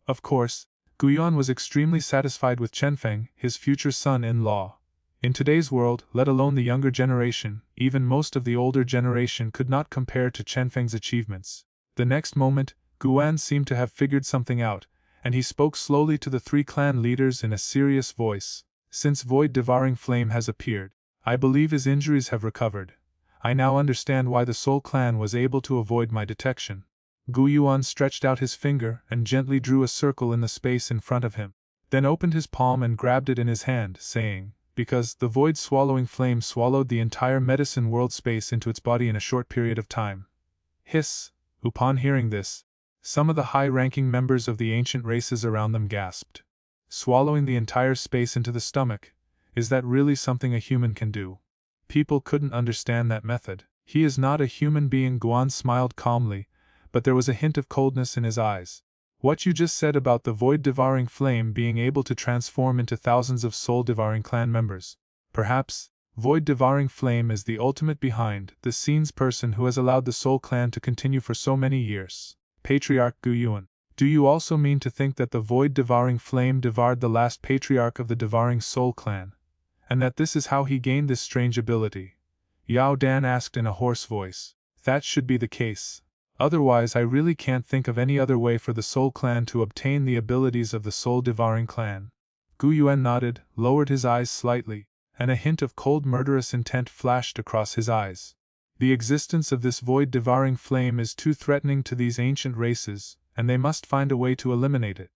Of course, Gu Yuan was extremely satisfied with Chenfeng, his future son-in-law. In today's world, let alone the younger generation, even most of the older generation could not compare to Chenfeng's achievements. The next moment, Gu Yuan seemed to have figured something out, and he spoke slowly to the 3 clan leaders in a serious voice. Since Void Devouring Flame has appeared, I believe his injuries have recovered. I now understand why the Soul Clan was able to avoid my detection. Gu Yuan stretched out his finger and gently drew a circle in the space in front of him, then opened his palm and grabbed it in his hand, saying, because the Void Swallowing Flame swallowed the entire medicine world space into its body in a short period of time. Hiss! Upon hearing this, some of the high-ranking members of the ancient races around them gasped. Swallowing the entire space into the stomach, is that really something a human can do? People couldn't understand that method. He is not a human being. Guan smiled calmly, but there was a hint of coldness in his eyes. What you just said about the Void Devouring Flame being able to transform into thousands of Soul Devouring Clan members. Perhaps, Void Devouring Flame is the ultimate behind the scenes person who has allowed the Soul Clan to continue for so many years. Patriarch Gu Yuan, do you also mean to think that the Void Devouring Flame devoured the last patriarch of the Devouring Soul Clan, and that this is how he gained this strange ability? Yao Dan asked in a hoarse voice. That should be the case. Otherwise I really can't think of any other way for the Soul Clan to obtain the abilities of the Soul Devouring Clan. Gu Yuan nodded, lowered his eyes slightly, and a hint of cold murderous intent flashed across his eyes. The existence of this Void Devouring Flame is too threatening to these ancient races, and they must find a way to eliminate it.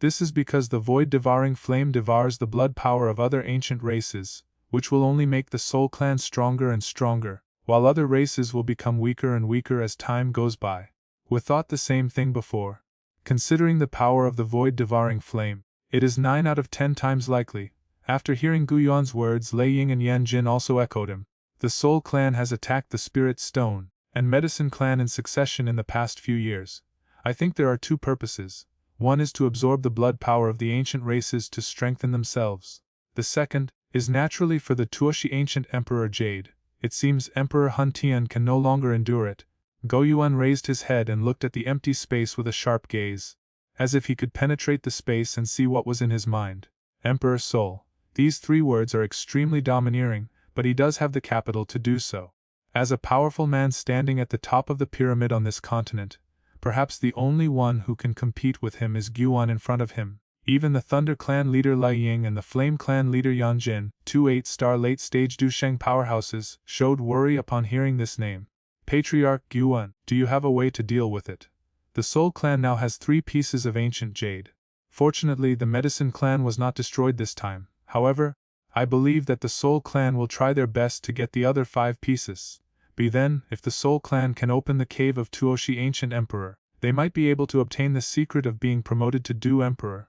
This is because the Void Devouring Flame devours the blood power of other ancient races, which will only make the Soul Clan stronger and stronger, while other races will become weaker and weaker as time goes by. We thought the same thing before. Considering the power of the Void Devouring Flame, it is 9 out of 10 times likely. After hearing Gu Yuan's words, Lei Ying and Yan Jin also echoed him. The Soul Clan has attacked the Spirit Stone and Medicine Clan in succession in the past few years. I think there are 2 purposes. One is to absorb the blood power of the ancient races to strengthen themselves. The second is naturally for the Tuoshi ancient Emperor Jade. It seems Emperor Hun Tian can no longer endure it. Gu Yuan raised his head and looked at the empty space with a sharp gaze, as if he could penetrate the space and see what was in his mind. Emperor Soul. These 3 words are extremely domineering, but he does have the capital to do so. As a powerful man standing at the top of the pyramid on this continent, perhaps the only one who can compete with him is Gu Yuan in front of him. Even the Thunder Clan leader Lai Ying and the Flame Clan leader Yan Jin, 2 8-star late-stage Dusheng powerhouses, showed worry upon hearing this name. Patriarch Gu Yuan, do you have a way to deal with it? The Soul Clan now has 3 pieces of ancient jade. Fortunately, the Medicine Clan was not destroyed this time. However, I believe that the Soul Clan will try their best to get the other 5 pieces. Then, if the Soul Clan can open the cave of Tuoshi Ancient Emperor, they might be able to obtain the secret of being promoted to Du Emperor.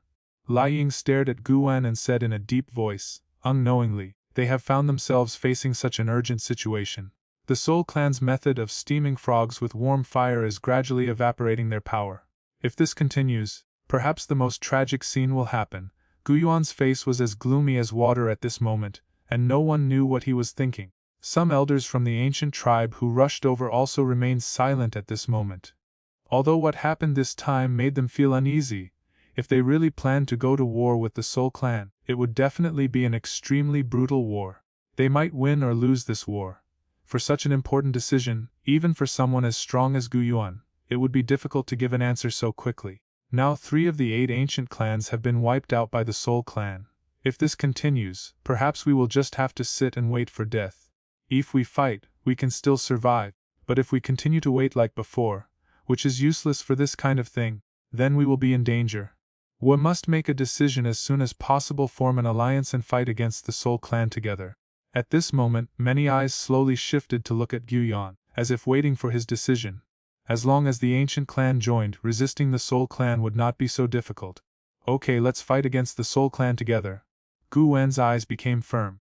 Lai Ying stared at Gu Yuan and said in a deep voice, unknowingly, they have found themselves facing such an urgent situation. The Soul Clan's method of steaming frogs with warm fire is gradually evaporating their power. If this continues, perhaps the most tragic scene will happen. Gu Yuan's face was as gloomy as water at this moment, and no one knew what he was thinking. Some elders from the ancient tribe who rushed over also remained silent at this moment. Although what happened this time made them feel uneasy, if they really planned to go to war with the Soul Clan, it would definitely be an extremely brutal war. They might win or lose this war. For such an important decision, even for someone as strong as Gu Yuan, it would be difficult to give an answer so quickly. Now 3 of the 8 ancient clans have been wiped out by the Soul Clan. If this continues, perhaps we will just have to sit and wait for death. If we fight, we can still survive, but if we continue to wait like before, which is useless for this kind of thing, then we will be in danger. We must make a decision as soon as possible, form an alliance and fight against the Soul Clan together. At this moment, many eyes slowly shifted to look at Xiao Yan, as if waiting for his decision. As long as the ancient clan joined, resisting the Soul Clan would not be so difficult. Okay, let's fight against the Soul Clan together. Gu Wen's eyes became firm,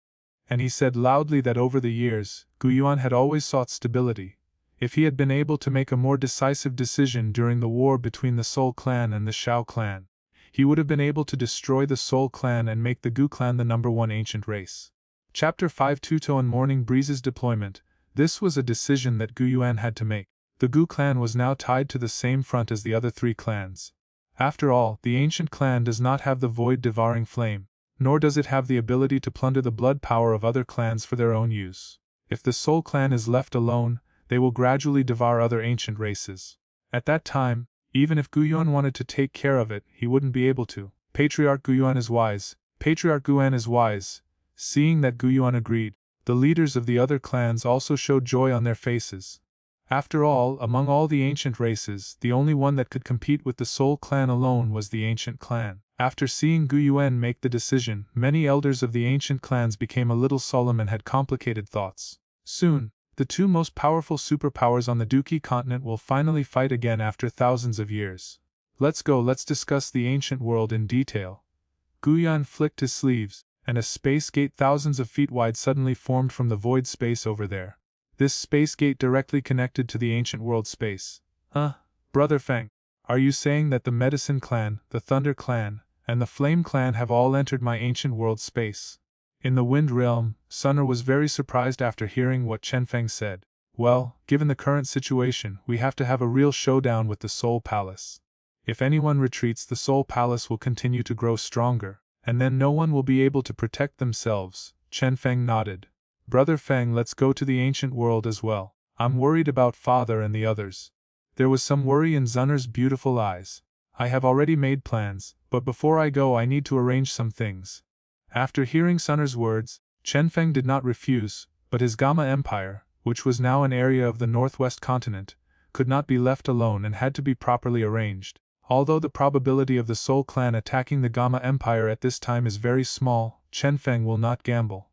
and he said loudly that over the years, Gu Yuan had always sought stability. If he had been able to make a more decisive decision during the war between the Soul Clan and the Xiao Clan, he would have been able to destroy the Soul Clan and make the Gu Clan the #1 ancient race. Chapter 5 Tuto and Morning Breeze's Deployment. This was a decision that Gu Yuan had to make. The Gu Clan was now tied to the same front as the other 3 clans. After all, the ancient clan does not have the void-devouring flame, nor does it have the ability to plunder the blood power of other clans for their own use. If the Soul Clan is left alone, they will gradually devour other ancient races. At that time, even if Gu Yuan wanted to take care of it, he wouldn't be able to. Patriarch Gu Yuan is wise. Patriarch Gu Yuan is wise. Seeing that Gu Yuan agreed, the leaders of the other clans also showed joy on their faces. After all, among all the ancient races, the only one that could compete with the Soul Clan alone was the ancient clan. After seeing Gu Yuan make the decision, many elders of the ancient clans became a little solemn and had complicated thoughts. Soon, the 2 most powerful superpowers on the Duki continent will finally fight again after thousands of years. Let's discuss the ancient world in detail. Gu Yuan flicked his sleeves, and a space gate thousands of feet wide suddenly formed from the void space over there. This space gate directly connected to the ancient world space. Brother Feng, are you saying that the Medicine Clan, the Thunder Clan, and the Flame Clan have all entered my ancient world space? In the Wind Realm, Sunner was very surprised after hearing what Chenfeng said. Well, given the current situation, we have to have a real showdown with the Soul Palace. If anyone retreats, the Soul Palace will continue to grow stronger, and then no one will be able to protect themselves. Chenfeng nodded. Brother Feng, let's go to the ancient world as well. I'm worried about father and the others. There was some worry in Zunner's beautiful eyes. I have already made plans, but before I go I need to arrange some things. After hearing Sunner's words, Chenfeng did not refuse, but his Gamma Empire, which was now an area of the northwest continent, could not be left alone and had to be properly arranged. Although the probability of the Soul Clan attacking the Gamma Empire at this time is very small, Chenfeng will not gamble.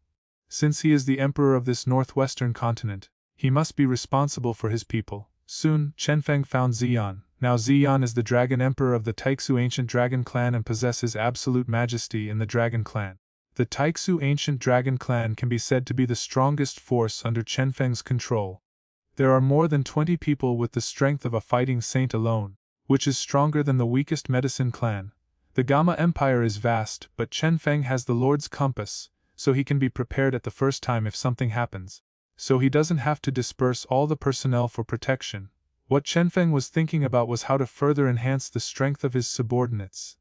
Since he is the emperor of this northwestern continent, he must be responsible for his people. Soon, Chenfeng found Xian. Now Xian is the Dragon Emperor of the Taixu Ancient Dragon Clan and possesses absolute majesty in the Dragon Clan. The Taixu Ancient Dragon Clan can be said to be the strongest force under Chenfeng's control. There are more than 20 people with the strength of a fighting saint alone, which is stronger than the weakest Medicine Clan. The Gamma Empire is vast, but Chenfeng has the Lord's Compass, so he can be prepared at the first time if something happens. So he doesn't have to disperse all the personnel for protection. What Chenfeng was thinking about was how to further enhance the strength of his subordinates.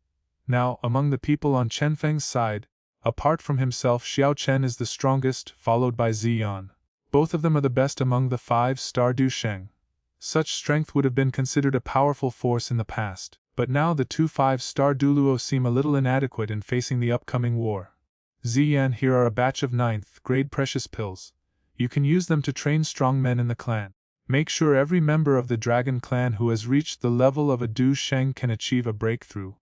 Now, among the people on Chenfeng's side, apart from himself, Xiao Chen is the strongest, followed by Xian. Both of them are the best among the 5-star Du Sheng. Such strength would have been considered a powerful force in the past, but now the 2 5-star Duluo seem a little inadequate in facing the upcoming war. Xian, here are a batch of 9th grade precious pills. You can use them to train strong men in the clan. Make sure every member of the Dragon Clan who has reached the level of a Du Sheng can achieve a breakthrough.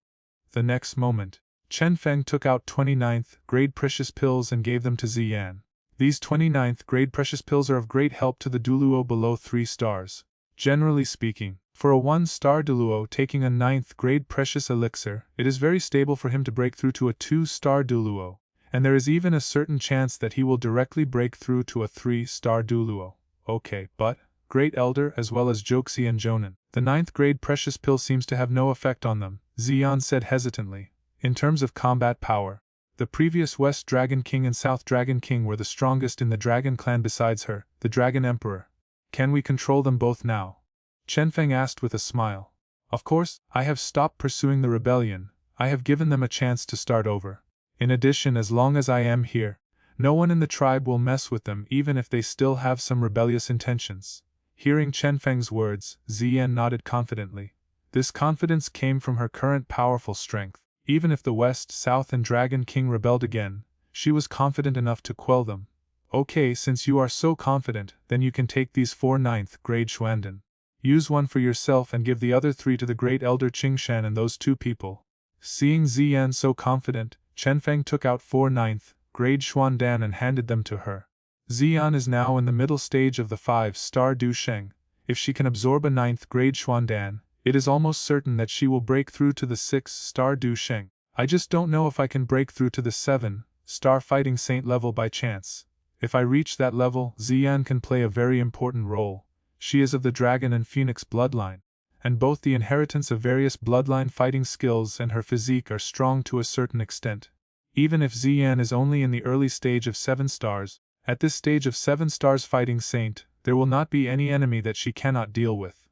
The next moment, Chenfeng took out 29th grade precious pills and gave them to Xian. These 29th grade precious pills are of great help to the Duluo below 3 stars. Generally speaking, for a 1-star Duluo taking a 9th grade precious elixir, it is very stable for him to break through to a 2-star Duluo, and there is even a certain chance that he will directly break through to a 3-star Duluo. Okay, but, Great Elder as well as Joxi and Jonan, the 9th grade precious pill seems to have no effect on them, Xian said hesitantly. In terms of combat power, the previous West Dragon King and South Dragon King were the strongest in the Dragon Clan besides her, the Dragon Emperor. Can we control them both now? Chenfeng asked with a smile. Of course, I have stopped pursuing the rebellion. I have given them a chance to start over. In addition, as long as I am here, no one in the tribe will mess with them even if they still have some rebellious intentions. Hearing Chenfeng's words, Xian nodded confidently. This confidence came from her current powerful strength. Even if the West, South and Dragon King rebelled again, she was confident enough to quell them. Okay, since you are so confident, then you can take these 4 ninth-grade Xuanden. Use one for yourself and give the other 3 to the great elder Qingshan and those 2 people. Seeing Ziyan so confident, Chenfeng took out 4 ninth-grade Xuandan and handed them to her. Ziyan is now in the middle stage of the 5-star Du Sheng. If she can absorb a 9th-grade Xuandan, it is almost certain that she will break through to the 6-star Du Sheng. I just don't know if I can break through to the 7-star Fighting Saint level by chance. If I reach that level, Ziyan can play a very important role. She is of the Dragon and Phoenix bloodline, and both the inheritance of various bloodline fighting skills and her physique are strong to a certain extent. Even if Ziyan is only in the early stage of 7 stars, at this stage of 7 stars Fighting Saint, there will not be any enemy that she cannot deal with.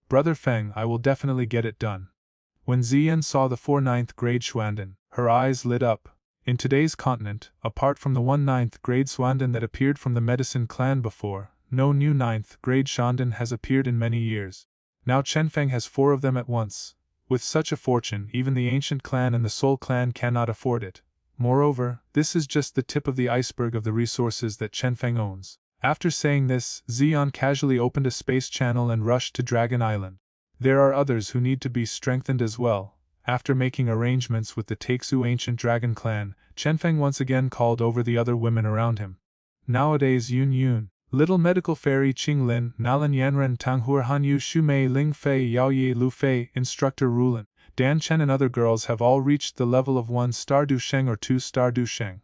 Brother Feng, I will definitely get it done. When Ziyan saw the 4 9th-grade Xuanden, her eyes lit up. In today's continent, apart from the 1 9th-grade Xuanden that appeared from the Medicine Clan before, no new 9th-grade Xuanden has appeared in many years. Now Chenfeng has 4 of them at once. With such a fortune, even the Ancient Clan and the Soul Clan cannot afford it. Moreover, this is just the tip of the iceberg of the resources that Chenfeng owns. After saying this, Ziyan casually opened a space channel and rushed to Dragon Island. There are others who need to be strengthened as well. After making arrangements with the Taixu Ancient Dragon Clan, Chenfeng once again called over the other women around him. Nowadays Yun Yun, Little Medical Fairy Qing Lin, Nalan Yanran Tanghuer Hanyu Shumei Ling Fei Yao Yi Lu Fei, Instructor Rulin, Dan Chen and other girls have all reached the level of 1-star Du Sheng or 2-star Du Sheng.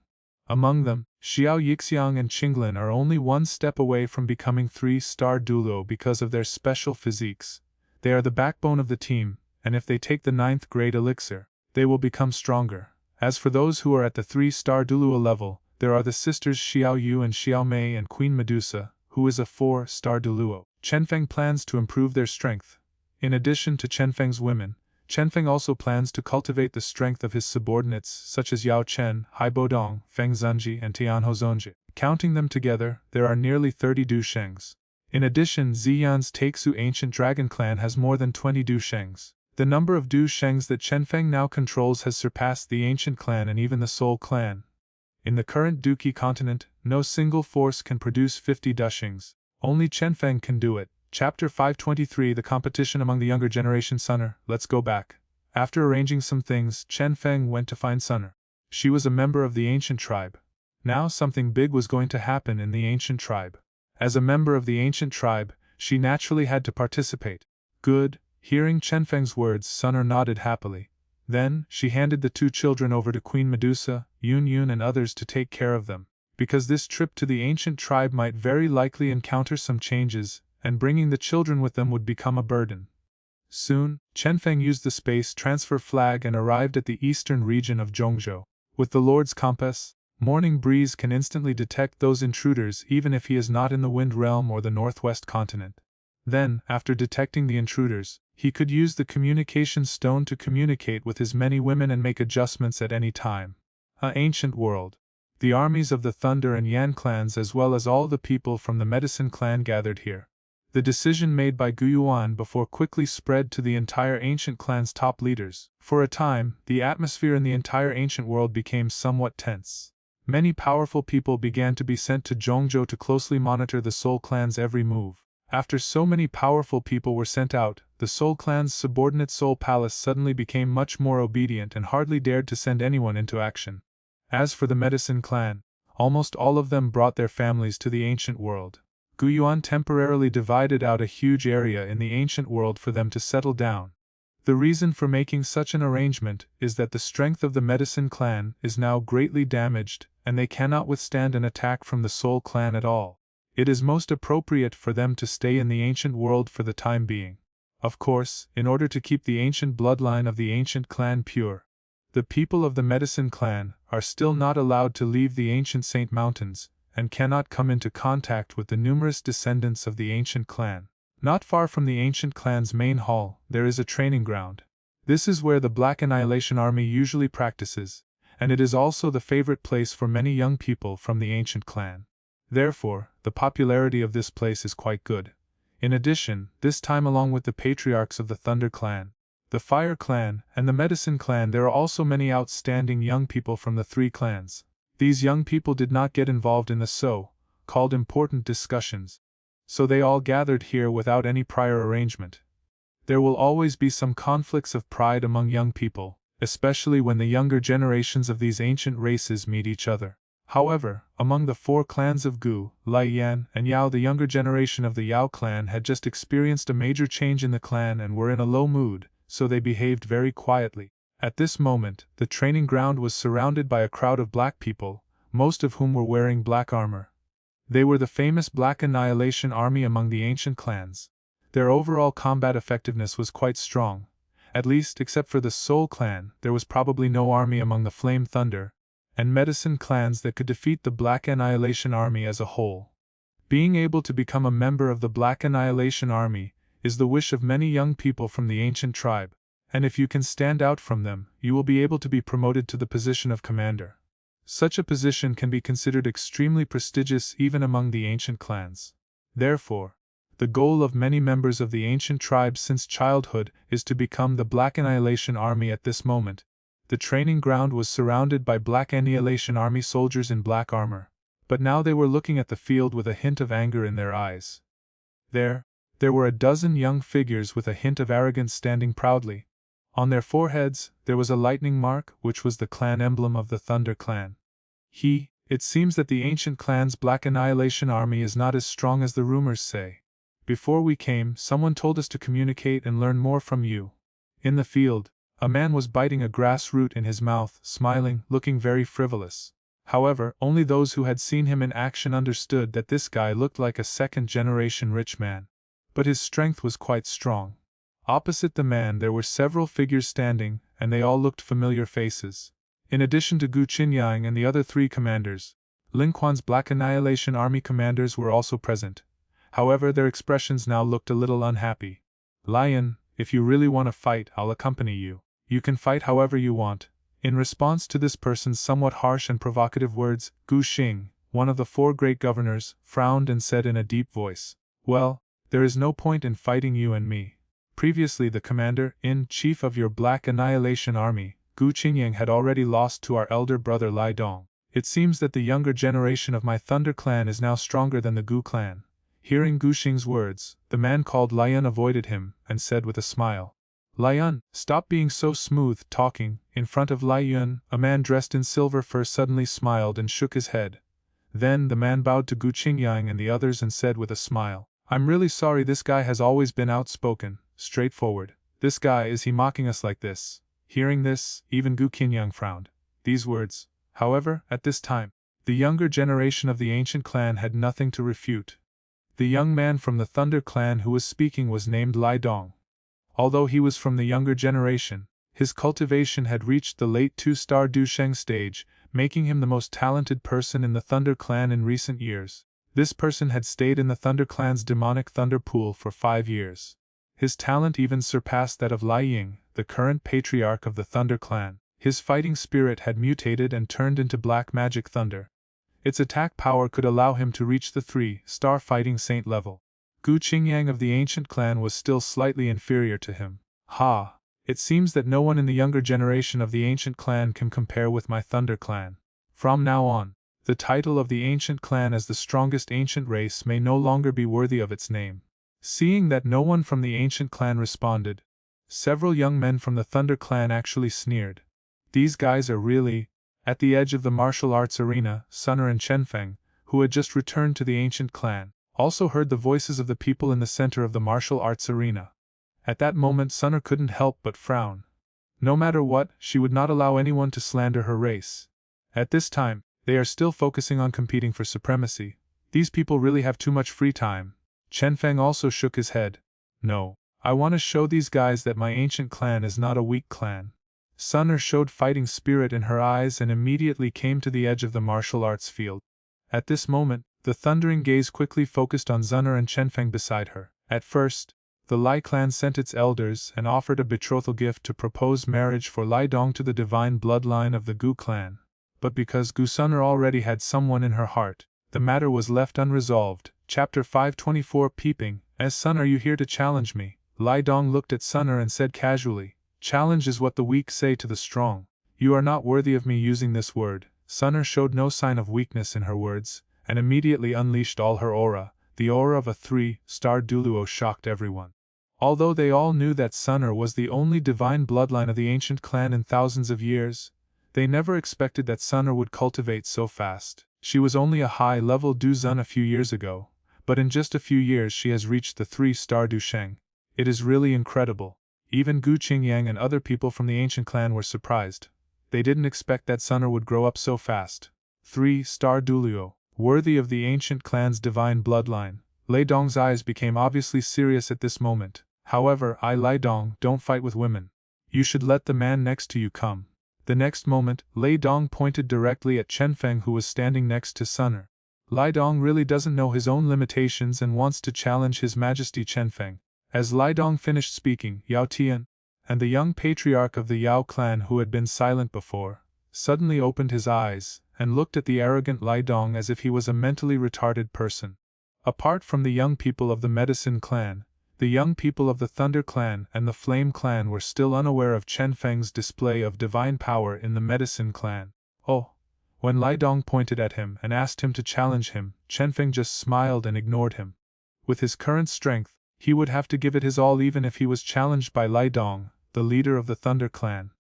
Among them, Xiao Yixiang and Qinglin are only 1 step away from becoming 3-star Dulo because of their special physiques. They are the backbone of the team, and if they take the 9th-grade elixir, they will become stronger. As for those who are at the 3-star Dulua level, there are the sisters Xiao Yu and Xiao Mei and Queen Medusa, who is a 4-star Duluo. Chenfeng plans to improve their strength. In addition to Chenfeng's women, Chenfeng also plans to cultivate the strength of his subordinates such as Yao Chen, Hai Bodong, Feng Zunji and Tianho Zonji. Counting them together, there are nearly 30 Du Shengs. In addition, Ziyan's Taixu Ancient Dragon Clan has more than 20 Du Shengs. The number of Du Shengs that Chenfeng now controls has surpassed the Ancient Clan and even the Soul Clan. In the current Duqi continent, no single force can produce 50 Dushings. Only Chenfeng can do it. Chapter 523 The Competition Among the Younger Generation. Sunner, let's go back. After arranging some things, Chenfeng went to find Sunner. She was a member of the ancient tribe. Now something big was going to happen in the ancient tribe. As a member of the ancient tribe, she naturally had to participate. Good. Hearing Chenfeng's words, Sunner nodded happily. Then, she handed the 2 children over to Queen Medusa, Yun Yun and others to take care of them, because this trip to the ancient tribe might very likely encounter some changes, and bringing the children with them would become a burden. Soon, Chenfeng used the space transfer flag and arrived at the eastern region of Zhongzhou. With the Lord's compass, Morning Breeze can instantly detect those intruders even if he is not in the Wind Realm or the Northwest Continent. Then, after detecting the intruders, he could use the communication stone to communicate with his many women and make adjustments at any time. Ancient world. The armies of the Thunder and Yan clans as well as all the people from the Medicine Clan gathered here. The decision made by Guyuan before quickly spread to the entire ancient clan's top leaders. For a time, the atmosphere in the entire ancient world became somewhat tense. Many powerful people began to be sent to Zhongzhou to closely monitor the Soul Clan's every move. After so many powerful people were sent out, the Soul Clan's subordinate Soul Palace suddenly became much more obedient and hardly dared to send anyone into action. As for the Medicine Clan, almost all of them brought their families to the ancient world. Guyuan temporarily divided out a huge area in the ancient world for them to settle down. The reason for making such an arrangement is that the strength of the Medicine Clan is now greatly damaged, and they cannot withstand an attack from the Soul Clan at all. It is most appropriate for them to stay in the ancient world for the time being. Of course, in order to keep the ancient bloodline of the ancient clan pure, the people of the Medicine Clan are still not allowed to leave the ancient Saint Mountains, and cannot come into contact with the numerous descendants of the ancient clan. Not far from the ancient clan's main hall, there is a training ground. This is where the Black Annihilation Army usually practices, and it is also the favorite place for many young people from the ancient clan. Therefore, the popularity of this place is quite good. In addition, this time along with the patriarchs of the Thunder Clan, the Fire Clan, and the Medicine Clan, there are also many outstanding young people from the 3 clans. These young people did not get involved in the called important discussions. So they all gathered here without any prior arrangement. There will always be some conflicts of pride among young people, especially when the younger generations of these ancient races meet each other. However, among the 4 clans of Gu, Lai Yan, and Yao, the younger generation of the Yao clan had just experienced a major change in the clan and were in a low mood, so they behaved very quietly. At this moment, the training ground was surrounded by a crowd of black people, most of whom were wearing black armor. They were the famous Black Annihilation Army among the ancient clans. Their overall combat effectiveness was quite strong. At least, except for the Soul clan, there was probably no army among the Flame Thunder and Medicine clans that could defeat the Black Annihilation Army as a whole. Being able to become a member of the Black Annihilation Army is the wish of many young people from the ancient tribe, and if you can stand out from them, you will be able to be promoted to the position of commander. Such a position can be considered extremely prestigious even among the ancient clans. Therefore, the goal of many members of the ancient tribes since childhood is to become the Black Annihilation Army. At this moment, the training ground was surrounded by Black Annihilation Army soldiers in black armor, but now they were looking at the field with a hint of anger in their eyes. There were a dozen young figures with a hint of arrogance standing proudly. On their foreheads, there was a lightning mark, which was the clan emblem of the Thunder clan. It seems that the ancient clan's Black Annihilation Army is not as strong as the rumors say. Before we came, someone told us to communicate and learn more from you. In the field, a man was biting a grass root in his mouth, smiling, looking very frivolous. However, only those who had seen him in action understood that this guy looked like a second-generation rich man. But his strength was quite strong. Opposite the man there were several figures standing, and they all looked familiar faces. In addition to Gu Qinyang and the other 3 commanders, Lin Kuan's Black Annihilation Army commanders were also present. However, their expressions now looked a little unhappy. Lion, if you really want to fight, I'll accompany you. You can fight however you want. In response to this person's somewhat harsh and provocative words, Gu Xing, one of the 4 great governors, frowned and said in a deep voice, "Well, there is no point in fighting you and me. Previously the commander-in-chief of your Black Annihilation Army, Gu Qinyang, had already lost to our elder brother Lai Dong. It seems that the younger generation of my Thunder clan is now stronger than the Gu clan." Hearing Gu Xing's words, the man called Lion avoided him, and said with a smile, "Lion, stop being so smooth-talking." In front of Lion, a man dressed in silver fur suddenly smiled and shook his head. Then the man bowed to Gu Qinyang and the others and said with a smile, "I'm really sorry, this guy has always been outspoken, straightforward. This guy, is he mocking us like this?" Hearing this, even Gu Qinyang frowned. These words, however, at this time, the younger generation of the ancient clan had nothing to refute. The young man from the Thunder clan who was speaking was named Lai Dong. Although he was from the younger generation, his cultivation had reached the late 2-star Dusheng stage, making him the most talented person in the Thunder clan in recent years. This person had stayed in the Thunder clan's demonic thunder pool for 5 years. His talent even surpassed that of Lai Ying, the current patriarch of the Thunder clan. His fighting spirit had mutated and turned into black magic thunder. Its attack power could allow him to reach the 3-star fighting saint level. Gu Qinyang of the ancient clan was still slightly inferior to him. It seems that no one in the younger generation of the ancient clan can compare with my Thunder clan. From now on, the title of the ancient clan as the strongest ancient race may no longer be worthy of its name. Seeing that no one from the ancient clan responded, several young men from the Thunder clan actually sneered. These guys are really... At the edge of the martial arts arena, Sunner and Chenfeng, who had just returned to the ancient clan, also heard the voices of the people in the center of the martial arts arena. At that moment Sunner couldn't help but frown. No matter what, she would not allow anyone to slander her race. At this time, they are still focusing on competing for supremacy. These people really have too much free time. Chenfeng also shook his head. No, I want to show these guys that my ancient clan is not a weak clan. Sunner showed fighting spirit in her eyes and immediately came to the edge of the martial arts field. At this moment, the thundering gaze quickly focused on Sunner and Chenfeng beside her. At first, the Lai clan sent its elders and offered a betrothal gift to propose marriage for Lai Dong to the divine bloodline of the Gu clan. But because Gu Sunner already had someone in her heart, the matter was left unresolved. Chapter 524 Peeping. As Sun, are you here to challenge me? Lai Dong looked at Sunner and said casually, "Challenge is what the weak say to the strong. You are not worthy of me using this word." Sunner showed no sign of weakness in her words, and immediately unleashed all her aura. The aura of a 3-star Duluo shocked everyone. Although they all knew that Sun'er was the only divine bloodline of the ancient clan in thousands of years, they never expected that Sun'er would cultivate so fast. She was only a high-level Duzun a few years ago, but in just a few years she has reached the 3-star Dusheng. It is really incredible. Even Gu Qingyang and other people from the ancient clan were surprised. They didn't expect that Sun'er would grow up so fast. 3-star Duluo, worthy of the ancient clan's divine bloodline. Lei Dong's eyes became obviously serious at this moment. However, Lei Dong, don't fight with women. You should let the man next to you come. The next moment, Lei Dong pointed directly at Chenfeng, who was standing next to Sun'er. Lei Dong really doesn't know his own limitations and wants to challenge His Majesty Chenfeng. As Lei Dong finished speaking, Yao Tian, and the young patriarch of the Yao clan who had been silent before, suddenly opened his eyes and looked at the arrogant Lei Dong as if he was a mentally retarded person. Apart from the young people of the Medicine clan, the young people of the Thunder clan and the Flame clan were still unaware of Chenfeng's display of divine power in the Medicine clan. Oh! When Lei Dong pointed at him and asked him to challenge him, Chenfeng just smiled and ignored him. With his current strength, he would have to give it his all even if he was challenged by Lei Dong, the leader of the Thunder clan.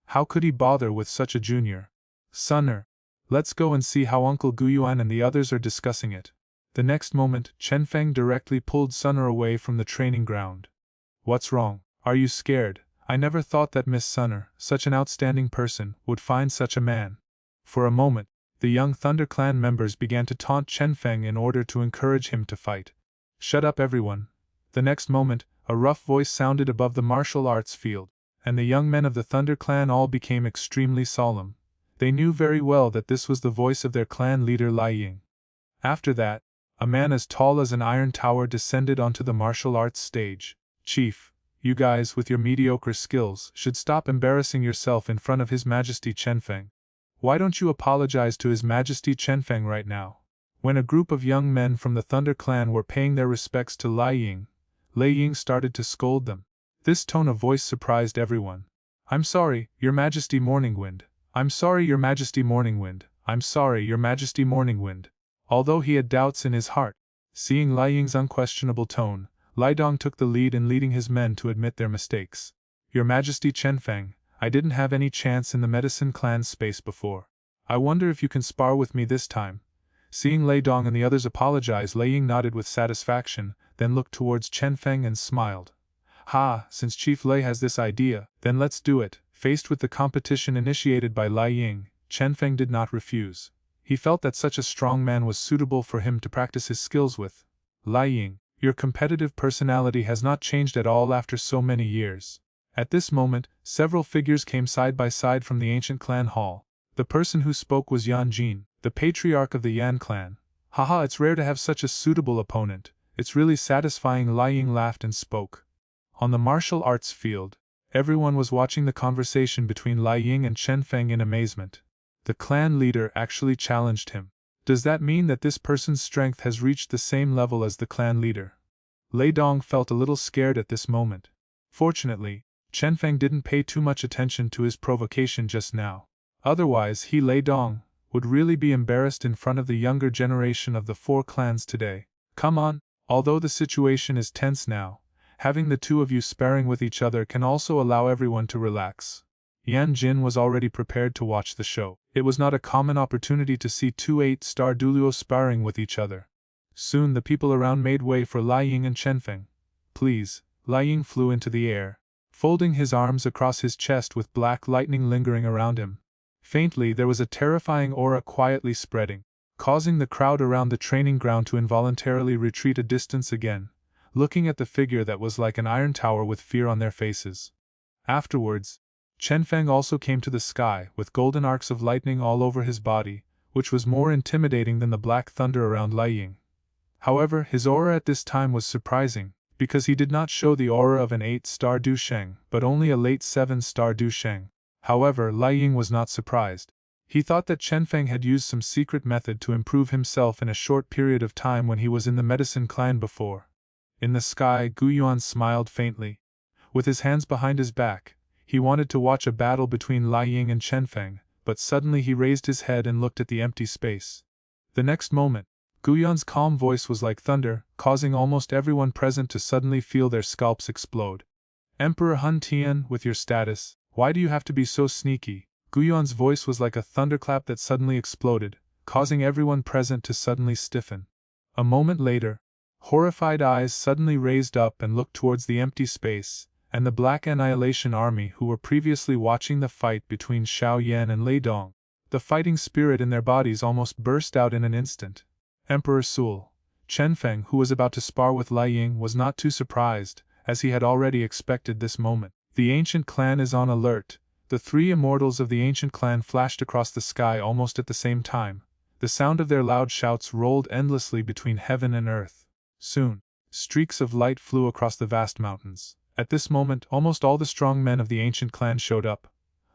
How could he bother with such a junior? Sun'er, let's go and see how Uncle Guyuan and the others are discussing it. The next moment, Chenfeng directly pulled Sun'er away from the training ground. What's wrong? Are you scared? I never thought that Miss Sun'er, such an outstanding person, would find such a man. For a moment, the young Thunder clan members began to taunt Chenfeng in order to encourage him to fight. Shut up everyone. The next moment, a rough voice sounded above the martial arts field, and the young men of the Thunder clan all became extremely solemn. They knew very well that this was the voice of their clan leader Lai Ying. After that, a man as tall as an iron tower descended onto the martial arts stage. Chief, you guys with your mediocre skills should stop embarrassing yourself in front of His Majesty Chenfeng. Why don't you apologize to His Majesty Chenfeng right now? When a group of young men from the Thunder clan were paying their respects to Lai Ying started to scold them. This tone of voice surprised everyone. I'm sorry, Your Majesty Morningwind. I'm sorry, Your Majesty Morningwind. I'm sorry, Your Majesty Morningwind. Although he had doubts in his heart, seeing Lai Ying's unquestionable tone, Lei Dong took the lead in leading his men to admit their mistakes. Your Majesty Chenfeng, I didn't have any chance in the Medicine clan's space before. I wonder if you can spar with me this time. Seeing Lei Dong and the others apologize, Lei Ying nodded with satisfaction, then looked towards Chenfeng and smiled. Ha, since Chief Lei has this idea, then let's do it. Faced with the competition initiated by Lai Ying, Chenfeng did not refuse. He felt that such a strong man was suitable for him to practice his skills with. Lai Ying, your competitive personality has not changed at all after so many years. At this moment, several figures came side by side from the ancient clan hall. The person who spoke was Yan Jin, the patriarch of the Yan clan. Haha, it's rare to have such a suitable opponent. It's really satisfying. Lai Ying laughed and spoke. On the martial arts field, everyone was watching the conversation between Lai Ying and Chenfeng in amazement. The clan leader actually challenged him. Does that mean that this person's strength has reached the same level as the clan leader? Lei Dong felt a little scared at this moment. Fortunately, Chenfeng didn't pay too much attention to his provocation just now. Otherwise, Lei Dong would really be embarrassed in front of the younger generation of the 4 clans today. Come on, although the situation is tense now, having the two of you sparring with each other can also allow everyone to relax. Yan Jin was already prepared to watch the show. It was not a common opportunity to see 2 8-star Duluo sparring with each other. Soon the people around made way for Lai Ying and Chenfeng. Please, Lai Ying flew into the air, folding his arms across his chest with black lightning lingering around him. Faintly there was a terrifying aura quietly spreading, causing the crowd around the training ground to involuntarily retreat a distance again, looking at the figure that was like an iron tower with fear on their faces. Afterwards, Chenfeng also came to the sky with golden arcs of lightning all over his body, which was more intimidating than the black thunder around Lai Ying. However, his aura at this time was surprising, because he did not show the aura of an 8-star Dusheng, but only a late 7-star Dusheng. However, Lai Ying was not surprised. He thought that Chenfeng had used some secret method to improve himself in a short period of time when he was in the Medicine clan before. In the sky, Guyuan smiled faintly. With his hands behind his back, he wanted to watch a battle between Lai Ying and Chenfeng, but suddenly he raised his head and looked at the empty space. The next moment, Guyon's calm voice was like thunder, causing almost everyone present to suddenly feel their scalps explode. Emperor Hun Tian, with your status, why do you have to be so sneaky? Guyon's voice was like a thunderclap that suddenly exploded, causing everyone present to suddenly stiffen. A moment later, horrified eyes suddenly raised up and looked towards the empty space, and the Black Annihilation Army who were previously watching the fight between Xiao Yan and Lei Dong. The fighting spirit in their bodies almost burst out in an instant. Emperor Sul, Chenfeng, who was about to spar with Lai Ying, was not too surprised, as he had already expected this moment. The ancient clan is on alert. The three immortals of the ancient clan flashed across the sky almost at the same time. The sound of their loud shouts rolled endlessly between heaven and earth. Soon, streaks of light flew across the vast mountains. At this moment, almost all the strong men of the ancient clan showed up.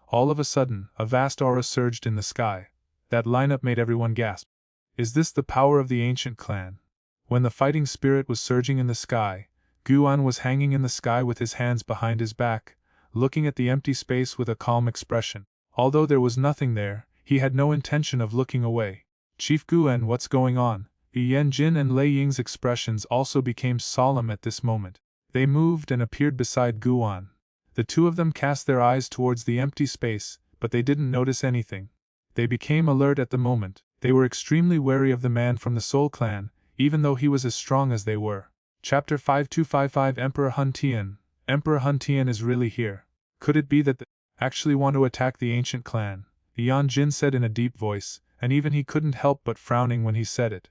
All of a sudden, a vast aura surged in the sky. That lineup made everyone gasp. Is this the power of the ancient clan? When the fighting spirit was surging in the sky, Guan was hanging in the sky with his hands behind his back, looking at the empty space with a calm expression. Although there was nothing there, he had no intention of looking away. Chief Guan, what's going on? Yan Jin and Lei Ying's expressions also became solemn at this moment. They moved and appeared beside Guan. The two of them cast their eyes towards the empty space, but they didn't notice anything. They became alert at the moment. They were extremely wary of the man from the Soul Clan, even though he was as strong as they were. Chapter 5255 Emperor Hun Tian. Emperor Hun Tian is really here. Could it be that they actually want to attack the ancient clan? Yan Jin said in a deep voice, and even he couldn't help but frowning when he said it.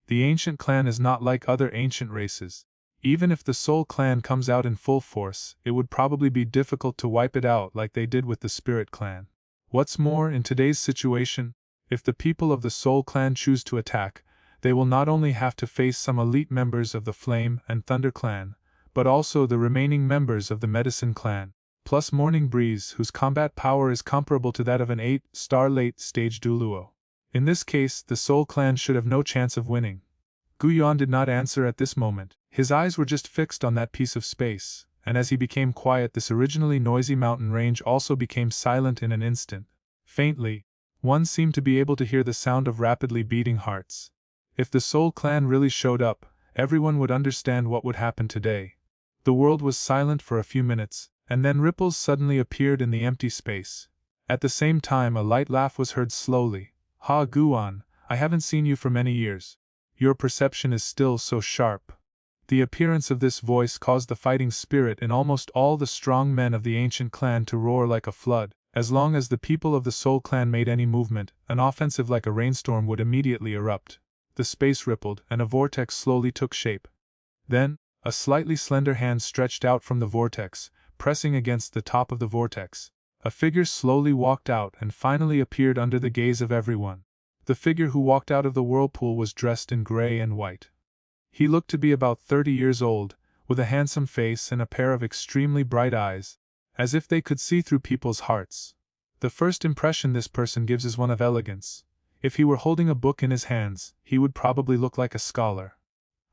The ancient clan is not like other ancient races. Even if the Soul Clan comes out in full force, it would probably be difficult to wipe it out like they did with the Spirit Clan. What's more, in today's situation, if the people of the Soul Clan choose to attack, they will not only have to face some elite members of the Flame and Thunder Clan, but also the remaining members of the Medicine Clan, plus Morning Breeze, whose combat power is comparable to that of an 8-star late-stage Duoluo. In this case, the Soul Clan should have no chance of winning. Guyan did not answer at this moment. His eyes were just fixed on that piece of space, and as he became quiet, this originally noisy mountain range also became silent in an instant. Faintly, one seemed to be able to hear the sound of rapidly beating hearts. If the Soul Clan really showed up, everyone would understand what would happen today. The world was silent for a few minutes, and then ripples suddenly appeared in the empty space. At the same time, a light laugh was heard slowly. Ha, Guan, I haven't seen you for many years. Your perception is still so sharp. The appearance of this voice caused the fighting spirit in almost all the strong men of the ancient clan to roar like a flood. As long as the people of the Soul Clan made any movement, an offensive like a rainstorm would immediately erupt. The space rippled, and a vortex slowly took shape. Then, a slightly slender hand stretched out from the vortex, pressing against the top of the vortex. A figure slowly walked out and finally appeared under the gaze of everyone. The figure who walked out of the whirlpool was dressed in gray and white. He looked to be about 30 years old, with a handsome face and a pair of extremely bright eyes, as if they could see through people's hearts. The first impression this person gives is one of elegance. If he were holding a book in his hands, he would probably look like a scholar.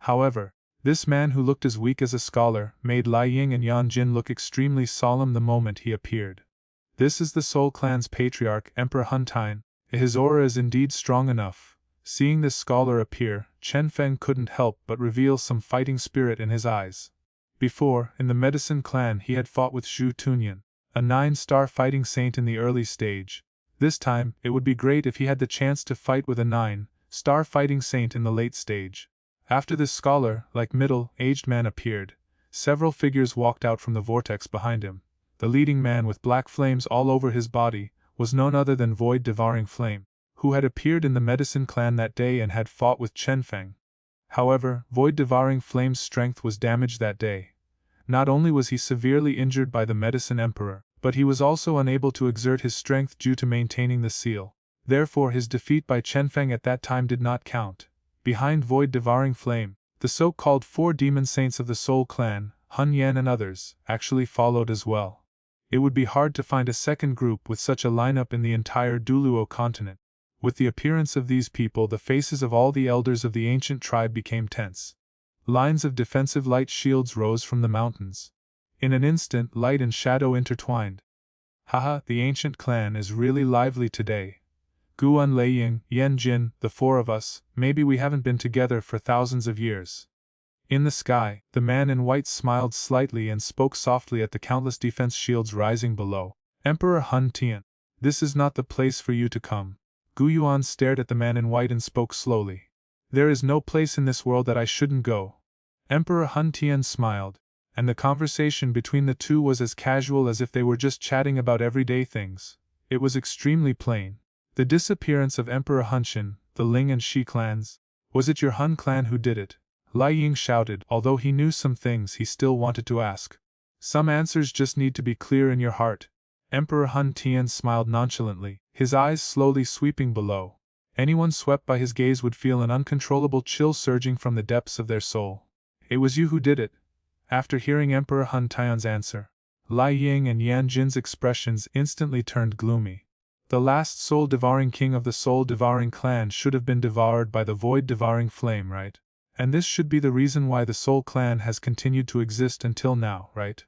However, this man who looked as weak as a scholar made Lai Ying and Yan Jin look extremely solemn the moment he appeared. This is the Soul Clan's patriarch, Emperor Hun Tian. His aura is indeed strong enough. Seeing this scholar appear, Chenfeng couldn't help but reveal some fighting spirit in his eyes. Before, in the Medicine Clan, he had fought with Zhu Tunyan, a 9-star fighting saint in the early stage. This time, it would be great if he had the chance to fight with a 9-star fighting saint in the late stage. After this scholar, like middle-aged man appeared, several figures walked out from the vortex behind him. The leading man with black flames all over his body was none other than Void Devouring Flame, who had appeared in the Medicine Clan that day and had fought with Chenfeng. However, Void Devouring Flame's strength was damaged that day. Not only was he severely injured by the Medicine Emperor, but he was also unable to exert his strength due to maintaining the seal. Therefore his defeat by Chenfeng at that time did not count. Behind Void Devouring Flame, the so-called 4 demon saints of the Soul Clan, Hun Yan and others, actually followed as well. It would be hard to find a second group with such a lineup in the entire Duoluo continent. With the appearance of these people, the faces of all the elders of the ancient tribe became tense. Lines of defensive light shields rose from the mountains. In an instant, light and shadow intertwined. Haha, the ancient clan is really lively today. Guan Leiying, Yan Jin, the four of us, maybe we haven't been together for thousands of years. In the sky, the man in white smiled slightly and spoke softly at the countless defense shields rising below. Emperor Hun Tian, this is not the place for you to come. Gu Yuan stared at the man in white and spoke slowly. There is no place in this world that I shouldn't go. Emperor Hun Tian smiled, and the conversation between the two was as casual as if they were just chatting about everyday things. It was extremely plain. The disappearance of Emperor Hunshin, the Ling and Shi clans. Was it your Hun clan who did it? Lai Ying shouted. Although he knew some things, he still wanted to ask. Some answers just need to be clear in your heart. Emperor Hun Tian smiled nonchalantly, his eyes slowly sweeping below. Anyone swept by his gaze would feel an uncontrollable chill surging from the depths of their soul. It was you who did it. After hearing Emperor Hun Tian's answer, Lai Ying and Yan Jin's expressions instantly turned gloomy. The last soul-devouring king of the soul-devouring clan should have been devoured by the void-devouring flame, right? And this should be the reason why the soul clan has continued to exist until now, right?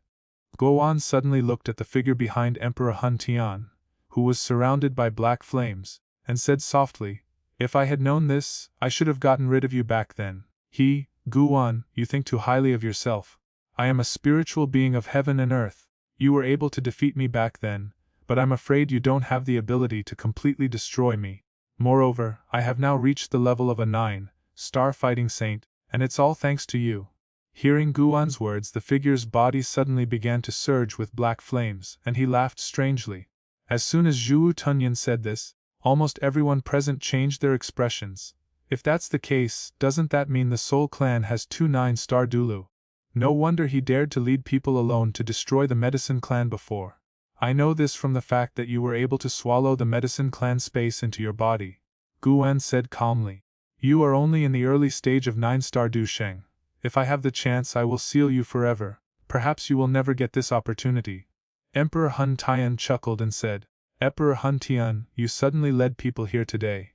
Guan suddenly looked at the figure behind Emperor Hun Tian, who was surrounded by black flames, and said softly, "If I had known this, I should have gotten rid of you back then." Guan, you think too highly of yourself. I am a spiritual being of heaven and earth. You were able to defeat me back then, but I'm afraid you don't have the ability to completely destroy me. Moreover, I have now reached the level of a 9-star fighting saint, and it's all thanks to you. Hearing Guan's words, the figure's body suddenly began to surge with black flames, and he laughed strangely. As soon as Zhu Tunyan said this, almost everyone present changed their expressions. If that's the case, doesn't that mean the Soul Clan has 2 9-star Dulu? No wonder he dared to lead people alone to destroy the Medicine Clan before. I know this from the fact that you were able to swallow the Medicine Clan space into your body. Guan said calmly. You are only in the early stage of 9-star Du Sheng. If I have the chance, I will seal you forever. Perhaps you will never get this opportunity. Emperor Hun Tian chuckled and said, Emperor Hun Tian, you suddenly led people here today.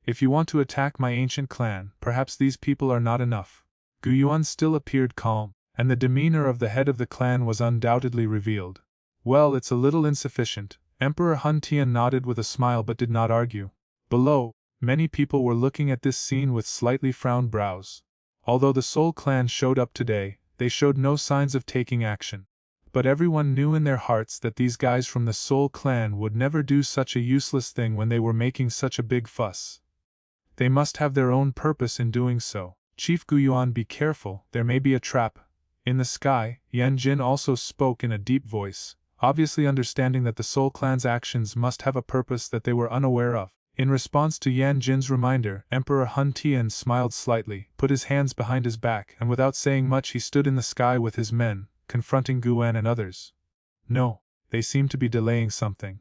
If you want to attack my ancient clan, perhaps these people are not enough. Gu Yuan still appeared calm, and the demeanor of the head of the clan was undoubtedly revealed. Well, it's a little insufficient. Emperor Hun Tian nodded with a smile but did not argue. Below, many people were looking at this scene with slightly frowned brows. Although the Soul Clan showed up today, they showed no signs of taking action. But everyone knew in their hearts that these guys from the Soul Clan would never do such a useless thing when they were making such a big fuss. They must have their own purpose in doing so. Chief Gu Yuan, be careful, there may be a trap. In the sky, Yan Jin also spoke in a deep voice, obviously understanding that the Soul Clan's actions must have a purpose that they were unaware of. In response to Yan Jin's reminder, Emperor Hun Tian smiled slightly, put his hands behind his back, and without saying much he stood in the sky with his men, confronting Guan and others. No, they seemed to be delaying something.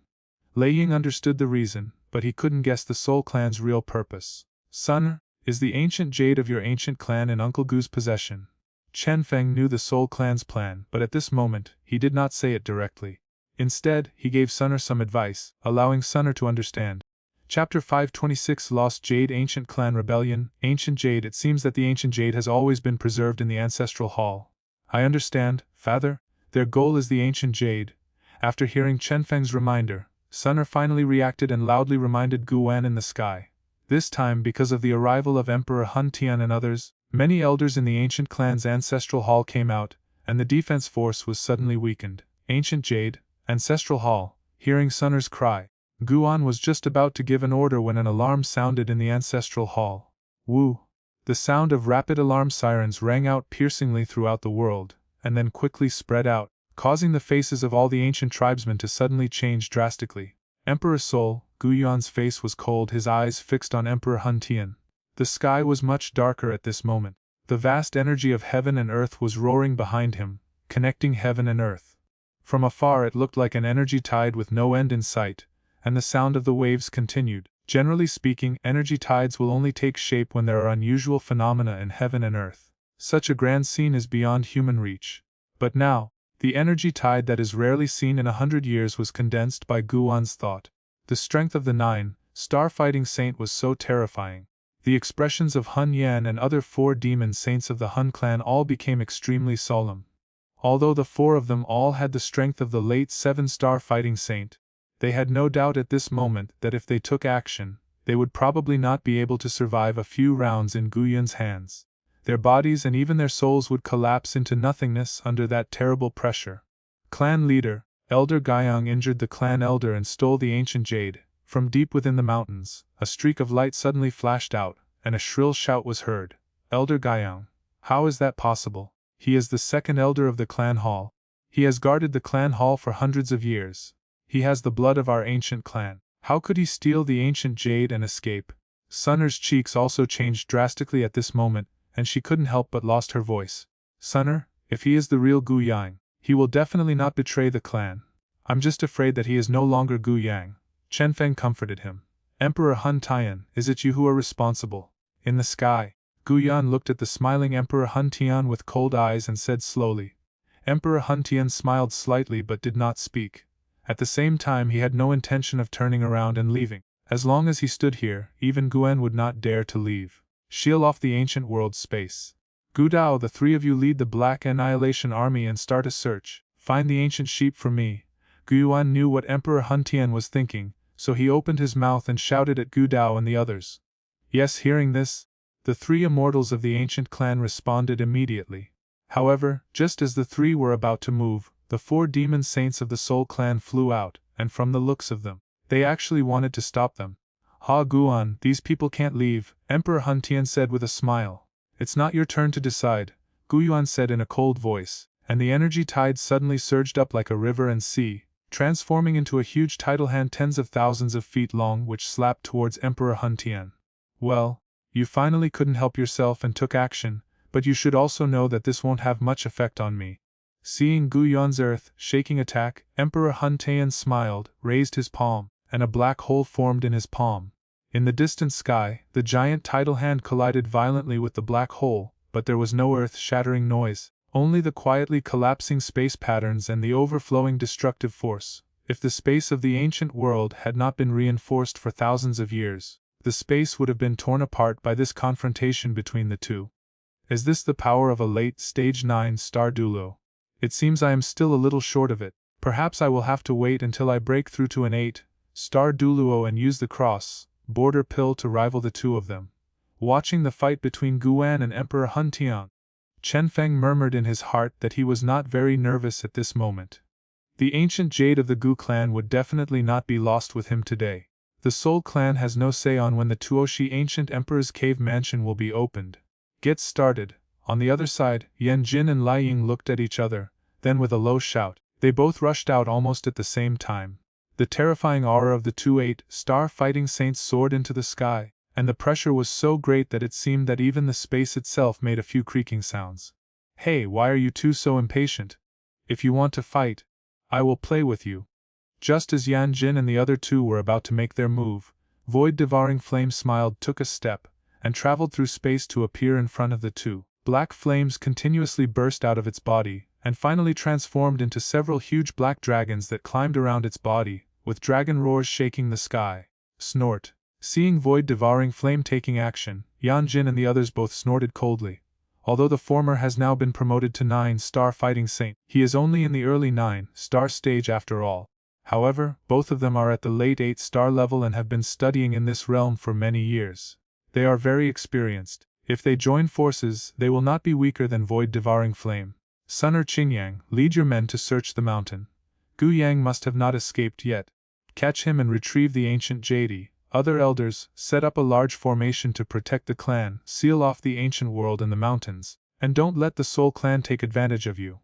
Lei Ying understood the reason, but he couldn't guess the Soul Clan's real purpose. Son, is the ancient jade of your ancient clan in Uncle Gu's possession? Chenfeng knew the Soul Clan's plan, but at this moment, he did not say it directly. Instead, he gave Sunner some advice, allowing Sunner to understand. Chapter 526 Lost Jade Ancient Clan Rebellion. Ancient Jade. It seems that the ancient jade has always been preserved in the Ancestral Hall. I understand, Father. Their goal is the ancient jade. After hearing Chenfeng's reminder, Sunner finally reacted and loudly reminded Guan in the sky. This time, because of the arrival of Emperor Hun Tian and others, many elders in the ancient clan's Ancestral Hall came out, and the defense force was suddenly weakened. Ancient Jade, Ancestral Hall. Hearing Sunner's cry, Guan was just about to give an order when an alarm sounded in the Ancestral Hall. Woo! The sound of rapid alarm sirens rang out piercingly throughout the world, and then quickly spread out, causing the faces of all the ancient tribesmen to suddenly change drastically. Emperor Sol, Gu Yuan's face was cold, his eyes fixed on Emperor Hun Tian. The sky was much darker at this moment. The vast energy of heaven and earth was roaring behind him, connecting heaven and earth. From afar it looked like an energy tide with no end in sight, and the sound of the waves continued. Generally speaking, energy tides will only take shape when there are unusual phenomena in heaven and earth. Such a grand scene is beyond human reach. But now, the energy tide that is rarely seen in 100 years was condensed by Guan's thought. The strength of the 9-star fighting saint was so terrifying. The expressions of Hun Yan and other 4 demon saints of the Hun clan all became extremely solemn. Although the 4 of them all had the strength of the late 7-star fighting saint, They had no doubt at this moment that if they took action, they would probably not be able to survive a few rounds in Gu Yun's hands. Their bodies and even their souls would collapse into nothingness under that terrible pressure. Clan leader, Elder Guiyang injured the clan elder and stole the ancient jade. From deep within the mountains, a streak of light suddenly flashed out, and a shrill shout was heard. Elder Guiyang, how is that possible? He is the second elder of the clan hall. He has guarded the clan hall for hundreds of years. He has the blood of our ancient clan. How could he steal the ancient jade and escape? Sunner's cheeks also changed drastically at this moment, and she couldn't help but lost her voice. Sunner, if he is the real Gu Yang, he will definitely not betray the clan. I'm just afraid that he is no longer Gu Yang. Chenfeng comforted him. Emperor Hun Tian, is it you who are responsible? In the sky, Gu Yan looked at the smiling Emperor Hun Tian with cold eyes and said slowly. Emperor Hun Tian smiled slightly but did not speak. At the same time he had no intention of turning around and leaving. As long as he stood here, even Guen would not dare to leave. Shield off the ancient world's space. Gu Dao, the three of you lead the Black Annihilation Army and start a search. Find the ancient sheep for me. Gu Yuan knew what Emperor Hun Tian was thinking, so he opened his mouth and shouted at Gu Dao and the others. Yes, hearing this, the three immortals of the ancient clan responded immediately. However, just as the three were about to move, the 4 demon saints of the Soul clan flew out, and from the looks of them, they actually wanted to stop them. Ha Guan, these people can't leave, Emperor Hun Tian said with a smile. It's not your turn to decide, Gu Yuan said in a cold voice, and the energy tide suddenly surged up like a river and sea, transforming into a huge tidal hand tens of thousands of feet long which slapped towards Emperor Hun Tian. Well, you finally couldn't help yourself and took action, but you should also know that this won't have much effect on me. Seeing Gu Yuan's earth-shaking attack, Emperor Hun Tian smiled, raised his palm, and a black hole formed in his palm. In the distant sky, the giant tidal hand collided violently with the black hole, but there was no earth-shattering noise, only the quietly collapsing space patterns and the overflowing destructive force. If the space of the ancient world had not been reinforced for thousands of years, the space would have been torn apart by this confrontation between the two. Is this the power of a late stage 9 star duo? It seems I am still a little short of it. Perhaps I will have to wait until I break through to an 8 star duo and use the cross border pill to rival the two of them. Watching the fight between Guan and Emperor Hun Tian, Chenfeng murmured in his heart that he was not very nervous at this moment. The ancient jade of the Gu clan would definitely not be lost with him today. The Soul clan has no say on when the Tuoshi ancient emperor's cave mansion will be opened. Get started. On the other side, Yan Jin and Lai Ying looked at each other, then with a low shout, they both rushed out almost at the same time. The terrifying aura of the 2 8-star fighting saints soared into the sky, and the pressure was so great that it seemed that even the space itself made a few creaking sounds. Hey, why are you two so impatient? If you want to fight, I will play with you. Just as Yan Jin and the other two were about to make their move, Void-devouring Flame smiled, took a step, and traveled through space to appear in front of the two. Black flames continuously burst out of its body, and finally transformed into several huge black dragons that climbed around its body, with dragon roars shaking the sky. Snort. Seeing Void-devouring Flame taking action, Yan Jin and the others both snorted coldly. Although the former has now been promoted to 9-star fighting saint, he is only in the early 9-star stage after all. However, both of them are at the late 8-star level and have been studying in this realm for many years. They are very experienced. If they join forces, they will not be weaker than Void-devouring Flame. Sun or Qingyang, lead your men to search the mountain. Gu Yang must have not escaped yet. Catch him and retrieve the ancient jade. Other elders, set up a large formation to protect the clan, seal off the ancient world and the mountains, and don't let the Soul clan take advantage of you.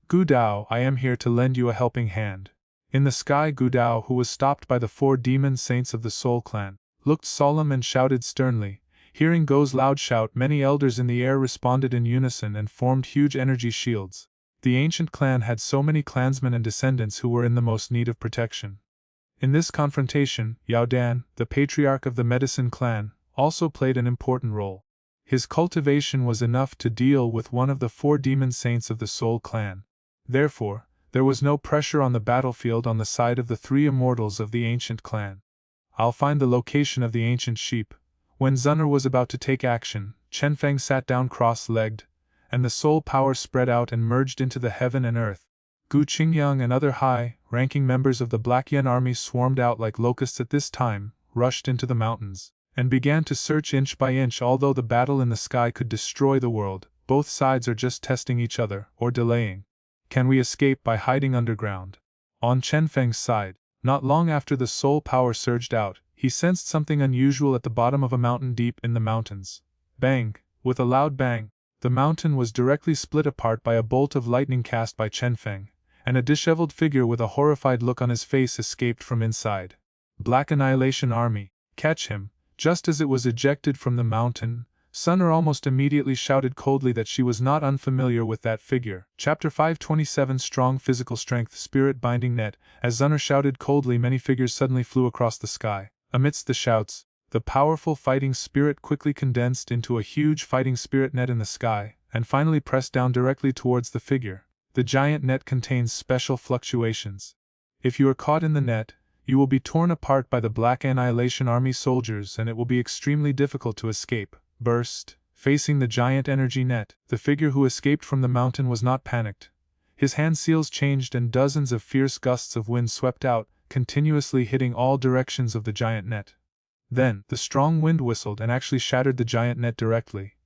Gu Dao, I am here to lend you a helping hand. In the sky, Gu Dao, who was stopped by the 4 demon saints of the Soul clan, looked solemn and shouted sternly. Hearing Go's loud shout, many elders in the air responded in unison and formed huge energy shields. The ancient clan had so many clansmen and descendants who were in the most need of protection. In this confrontation, Yao Dan, the patriarch of the Medicine clan, also played an important role. His cultivation was enough to deal with one of the 4 demon saints of the Soul clan. Therefore, there was no pressure on the battlefield on the side of the 3 immortals of the ancient clan. I'll find the location of the ancient sheep. When Zunner was about to take action, Chenfeng sat down cross-legged, and the soul power spread out and merged into the heaven and earth. Gu Qingyang and other high-ranking members of the Black Yan army swarmed out like locusts at this time, rushed into the mountains, and began to search inch by inch. Although the battle in the sky could destroy the world, both sides are just testing each other, or delaying. Can we escape by hiding underground? On Chenfeng's side, not long after the soul power surged out, he sensed something unusual at the bottom of a mountain deep in the mountains. Bang! With a loud bang, the mountain was directly split apart by a bolt of lightning cast by Chenfeng, and a disheveled figure with a horrified look on his face escaped from inside. Black Annihilation Army, catch him! Just as it was ejected from the mountain, Sunner almost immediately shouted coldly that she was not unfamiliar with that figure. Chapter 527 Strong Physical Strength Spirit Binding Net. As Sunner shouted coldly, many figures suddenly flew across the sky. Amidst the shouts, the powerful fighting spirit quickly condensed into a huge fighting spirit net in the sky, and finally pressed down directly towards the figure. The giant net contains special fluctuations. If you are caught in the net, you will be torn apart by the Black Annihilation Army soldiers and it will be extremely difficult to escape. Burst. Facing the giant energy net, the figure who escaped from the mountain was not panicked. His hand seals changed and dozens of fierce gusts of wind swept out, continuously hitting all directions of the giant net. Then, the strong wind whistled and actually shattered the giant net directly.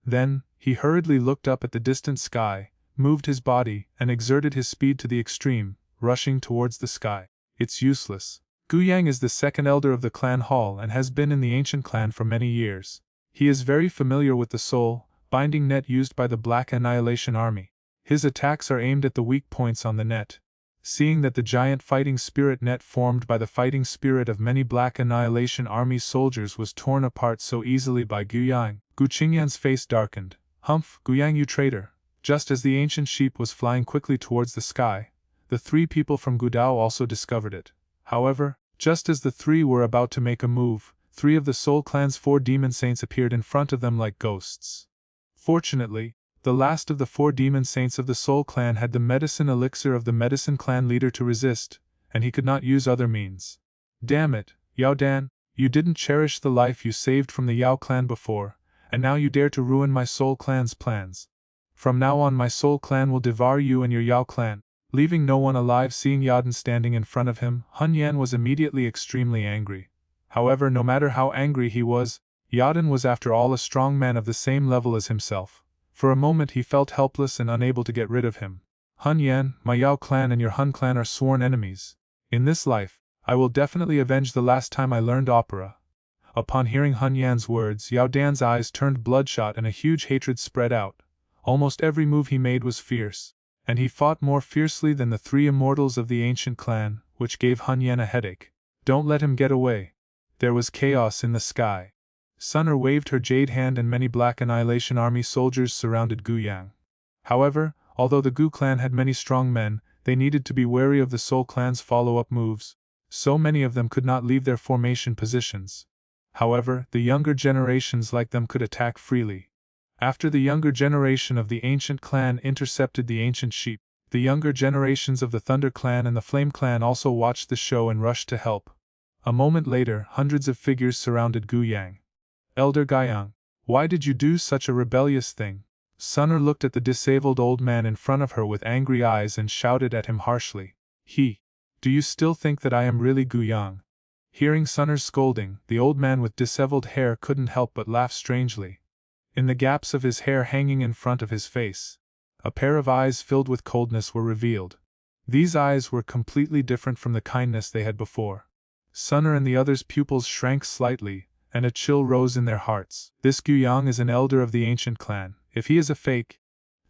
Then, he hurriedly looked up at the distant sky, moved his body, and exerted his speed to the extreme, rushing towards the sky. It's useless. Gu Yang is the second elder of the clan hall and has been in the ancient clan for many years. He is very familiar with the soul-binding net used by the Black Annihilation Army. His attacks are aimed at the weak points on the net. Seeing that the giant fighting spirit net formed by the fighting spirit of many Black Annihilation Army soldiers was torn apart so easily by Gu Yang, Gu Qingyang's face darkened. Humph, Gu Yang, you traitor! Just as the ancient sheep was flying quickly towards the sky, the three people from Gudao also discovered it. However, just as the three were about to make a move, three of the Soul Clan's 4 demon saints appeared in front of them like ghosts. Fortunately, the last of the 4 demon saints of the Soul Clan had the medicine elixir of the medicine clan leader to resist, and he could not use other means. Damn it, Yao Dan, you didn't cherish the life you saved from the Yao clan before, and now you dare to ruin my Soul Clan's plans. From now on my Soul Clan will devour you and your Yao clan, leaving no one alive. Seeing Yaden standing in front of him, Hun Yan was immediately extremely angry. However, no matter how angry he was, Yaden was after all a strong man of the same level as himself. For a moment he felt helpless and unable to get rid of him. Hun Yan, my Yao clan and your Hun clan are sworn enemies. In this life, I will definitely avenge the last time I learned opera. Upon hearing Hun Yan's words, Yao Dan's eyes turned bloodshot and a huge hatred spread out. Almost every move he made was fierce, and he fought more fiercely than the 3 immortals of the ancient clan, which gave Hun Yan a headache. Don't let him get away. There was chaos in the sky. Sunner waved her jade hand and many Black Annihilation Army soldiers surrounded Gu Yang. However, although the Gu clan had many strong men, they needed to be wary of the Soul Clan's follow-up moves. So many of them could not leave their formation positions. However, the younger generations like them could attack freely. After the younger generation of the ancient clan intercepted the ancient sheep, the younger generations of the Thunder clan and the Flame clan also watched the show and rushed to help. A moment later, hundreds of figures surrounded Gu Yang. Elder Guiyang, why did you do such a rebellious thing? Sunner looked at the disabled old man in front of her with angry eyes and shouted at him harshly. Do you still think that I am really Gu Yang? Hearing Sunner's scolding, the old man with disheveled hair couldn't help but laugh strangely. In the gaps of his hair hanging in front of his face, a pair of eyes filled with coldness were revealed. These eyes were completely different from the kindness they had before. Sunner and the others' pupils shrank slightly, and a chill rose in their hearts. This Gu Yang is an elder of the ancient clan. If he is a fake,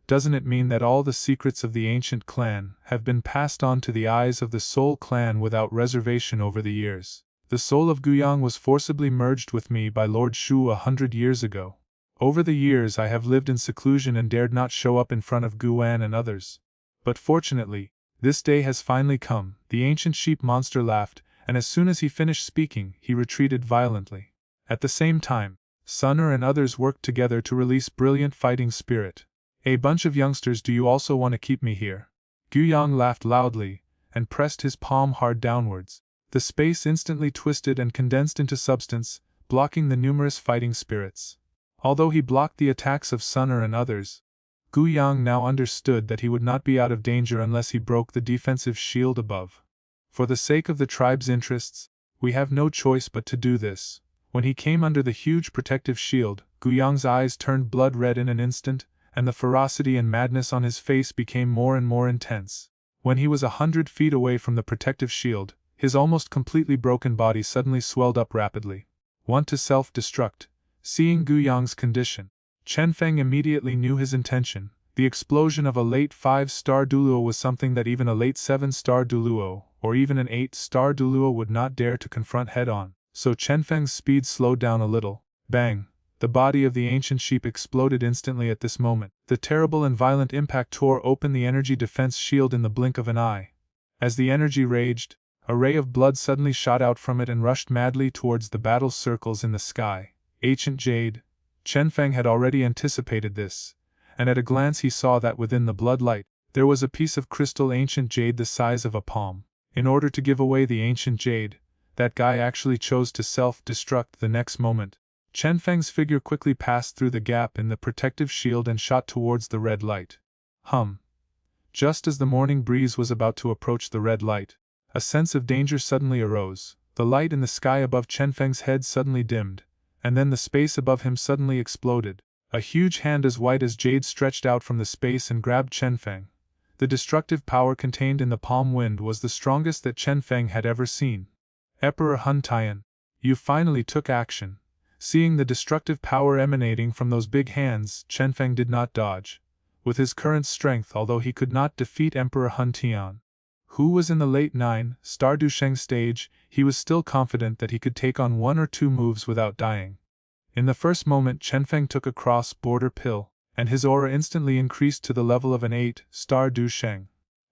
doesn't it mean that all the secrets of the ancient clan have been passed on to the eyes of the Soul Clan without reservation over the years? The soul of Gu Yang was forcibly merged with me by Lord Shu 100 years ago. Over the years I have lived in seclusion and dared not show up in front of Gu Wan and others. But fortunately, this day has finally come. The ancient sheep monster laughed, and as soon as he finished speaking, he retreated violently. At the same time, Sunner and others worked together to release brilliant fighting spirit. A bunch of youngsters, do you also want to keep me here? Gu Yang laughed loudly, and pressed his palm hard downwards. The space instantly twisted and condensed into substance, blocking the numerous fighting spirits. Although he blocked the attacks of Sunner and others, Gu Yang now understood that he would not be out of danger unless he broke the defensive shield above. For the sake of the tribe's interests, we have no choice but to do this. When he came under the huge protective shield, Gu Yang's eyes turned blood red in an instant, and the ferocity and madness on his face became more and more intense. When he was 100 feet away from the protective shield, his almost completely broken body suddenly swelled up rapidly. Want to self-destruct. Seeing Gu Yang's condition, Chenfeng immediately knew his intention. The explosion of a late 5-star Duluo was something that even a late 7-star Duluo, or even an 8-star Duluo would not dare to confront head-on, so Chenfeng's speed slowed down a little. Bang! The body of the ancient sheep exploded instantly at this moment. The terrible and violent impact tore open the energy defense shield in the blink of an eye. As the energy raged, a ray of blood suddenly shot out from it and rushed madly towards the battle circles in the sky. Ancient jade. Chenfeng had already anticipated this, and at a glance he saw that within the blood light, there was a piece of crystal ancient jade the size of a palm. In order to give away the ancient jade, that guy actually chose to self-destruct the next moment. Chenfeng's figure quickly passed through the gap in the protective shield and shot towards the red light. Just as the morning breeze was about to approach the red light, a sense of danger suddenly arose. The light in the sky above Chenfeng's head suddenly dimmed, and then the space above him suddenly exploded. A huge hand as white as jade stretched out from the space and grabbed Chenfeng. The destructive power contained in the palm wind was the strongest that Chenfeng had ever seen. Emperor Hun Tian, you finally took action. Seeing the destructive power emanating from those big hands, Chenfeng did not dodge. With his current strength, although he could not defeat Emperor Hun Tian, who was in the late 9-star Dusheng stage, he was still confident that he could take on 1 or 2 moves without dying. In the first moment Chenfeng took a cross-border pill, and his aura instantly increased to the level of an 8-star Dusheng.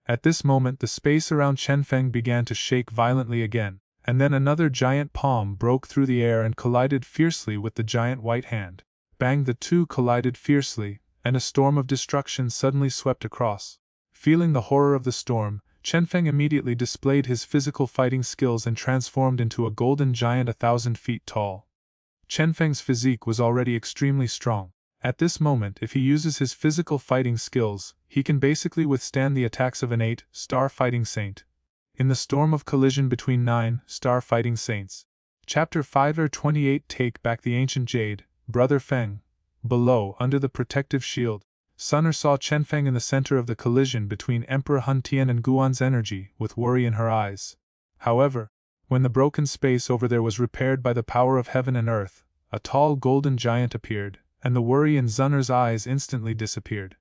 At this moment the space around Chenfeng began to shake violently again, and then another giant palm broke through the air and collided fiercely with the giant white hand. Bang! The two collided fiercely, and a storm of destruction suddenly swept across. Feeling the horror of the storm, Chenfeng immediately displayed his physical fighting skills and transformed into a golden giant 1,000 feet tall. Chenfeng's physique was already extremely strong. At this moment, if he uses his physical fighting skills, he can basically withstand the attacks of an 8-star fighting saint. In the storm of collision between 9-star fighting saints. Chapter 5:28 Take back the ancient jade, Brother Feng. Below, under the protective shield, Sun'er saw Chenfeng in the center of the collision between Emperor Hun Tian and Guan's energy, with worry in her eyes. However, when the broken space over there was repaired by the power of heaven and earth, a tall golden giant appeared, and the worry in Sun'er's eyes instantly disappeared.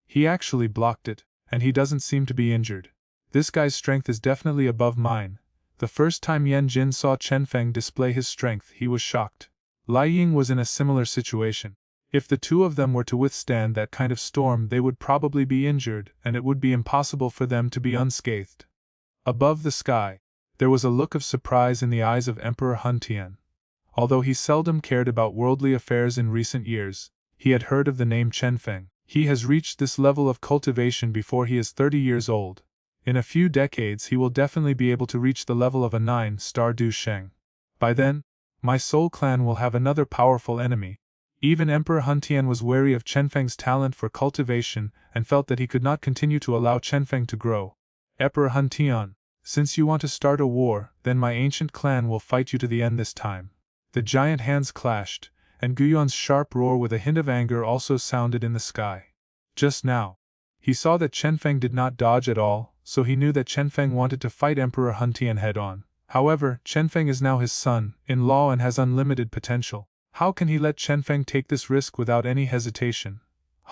He actually blocked it, and he doesn't seem to be injured. This guy's strength is definitely above mine. The first time Yan Jin saw Chenfeng display his strength, he was shocked. Lai Ying was in a similar situation. If the two of them were to withstand that kind of storm, they would probably be injured, and it would be impossible for them to be unscathed. Above the sky, there was a look of surprise in the eyes of Emperor Hun Tian. Although he seldom cared about worldly affairs in recent years, he had heard of the name Chenfeng. He has reached this level of cultivation before he is 30 years old. In a few decades he will definitely be able to reach the level of a 9-star Dusheng. By then, my Soul Clan will have another powerful enemy. Even Emperor Hun Tian was wary of Chenfeng's talent for cultivation and felt that he could not continue to allow Chenfeng to grow. Emperor Hun Tian, since you want to start a war, then my ancient clan will fight you to the end this time. The giant hands clashed, and Guyon's sharp roar with a hint of anger also sounded in the sky. Just now, he saw that Chenfeng did not dodge at all, so he knew that Chenfeng wanted to fight Emperor Hun Tian head-on. However, Chenfeng is now his son-in-law and has unlimited potential. How can he let Chenfeng take this risk without any hesitation?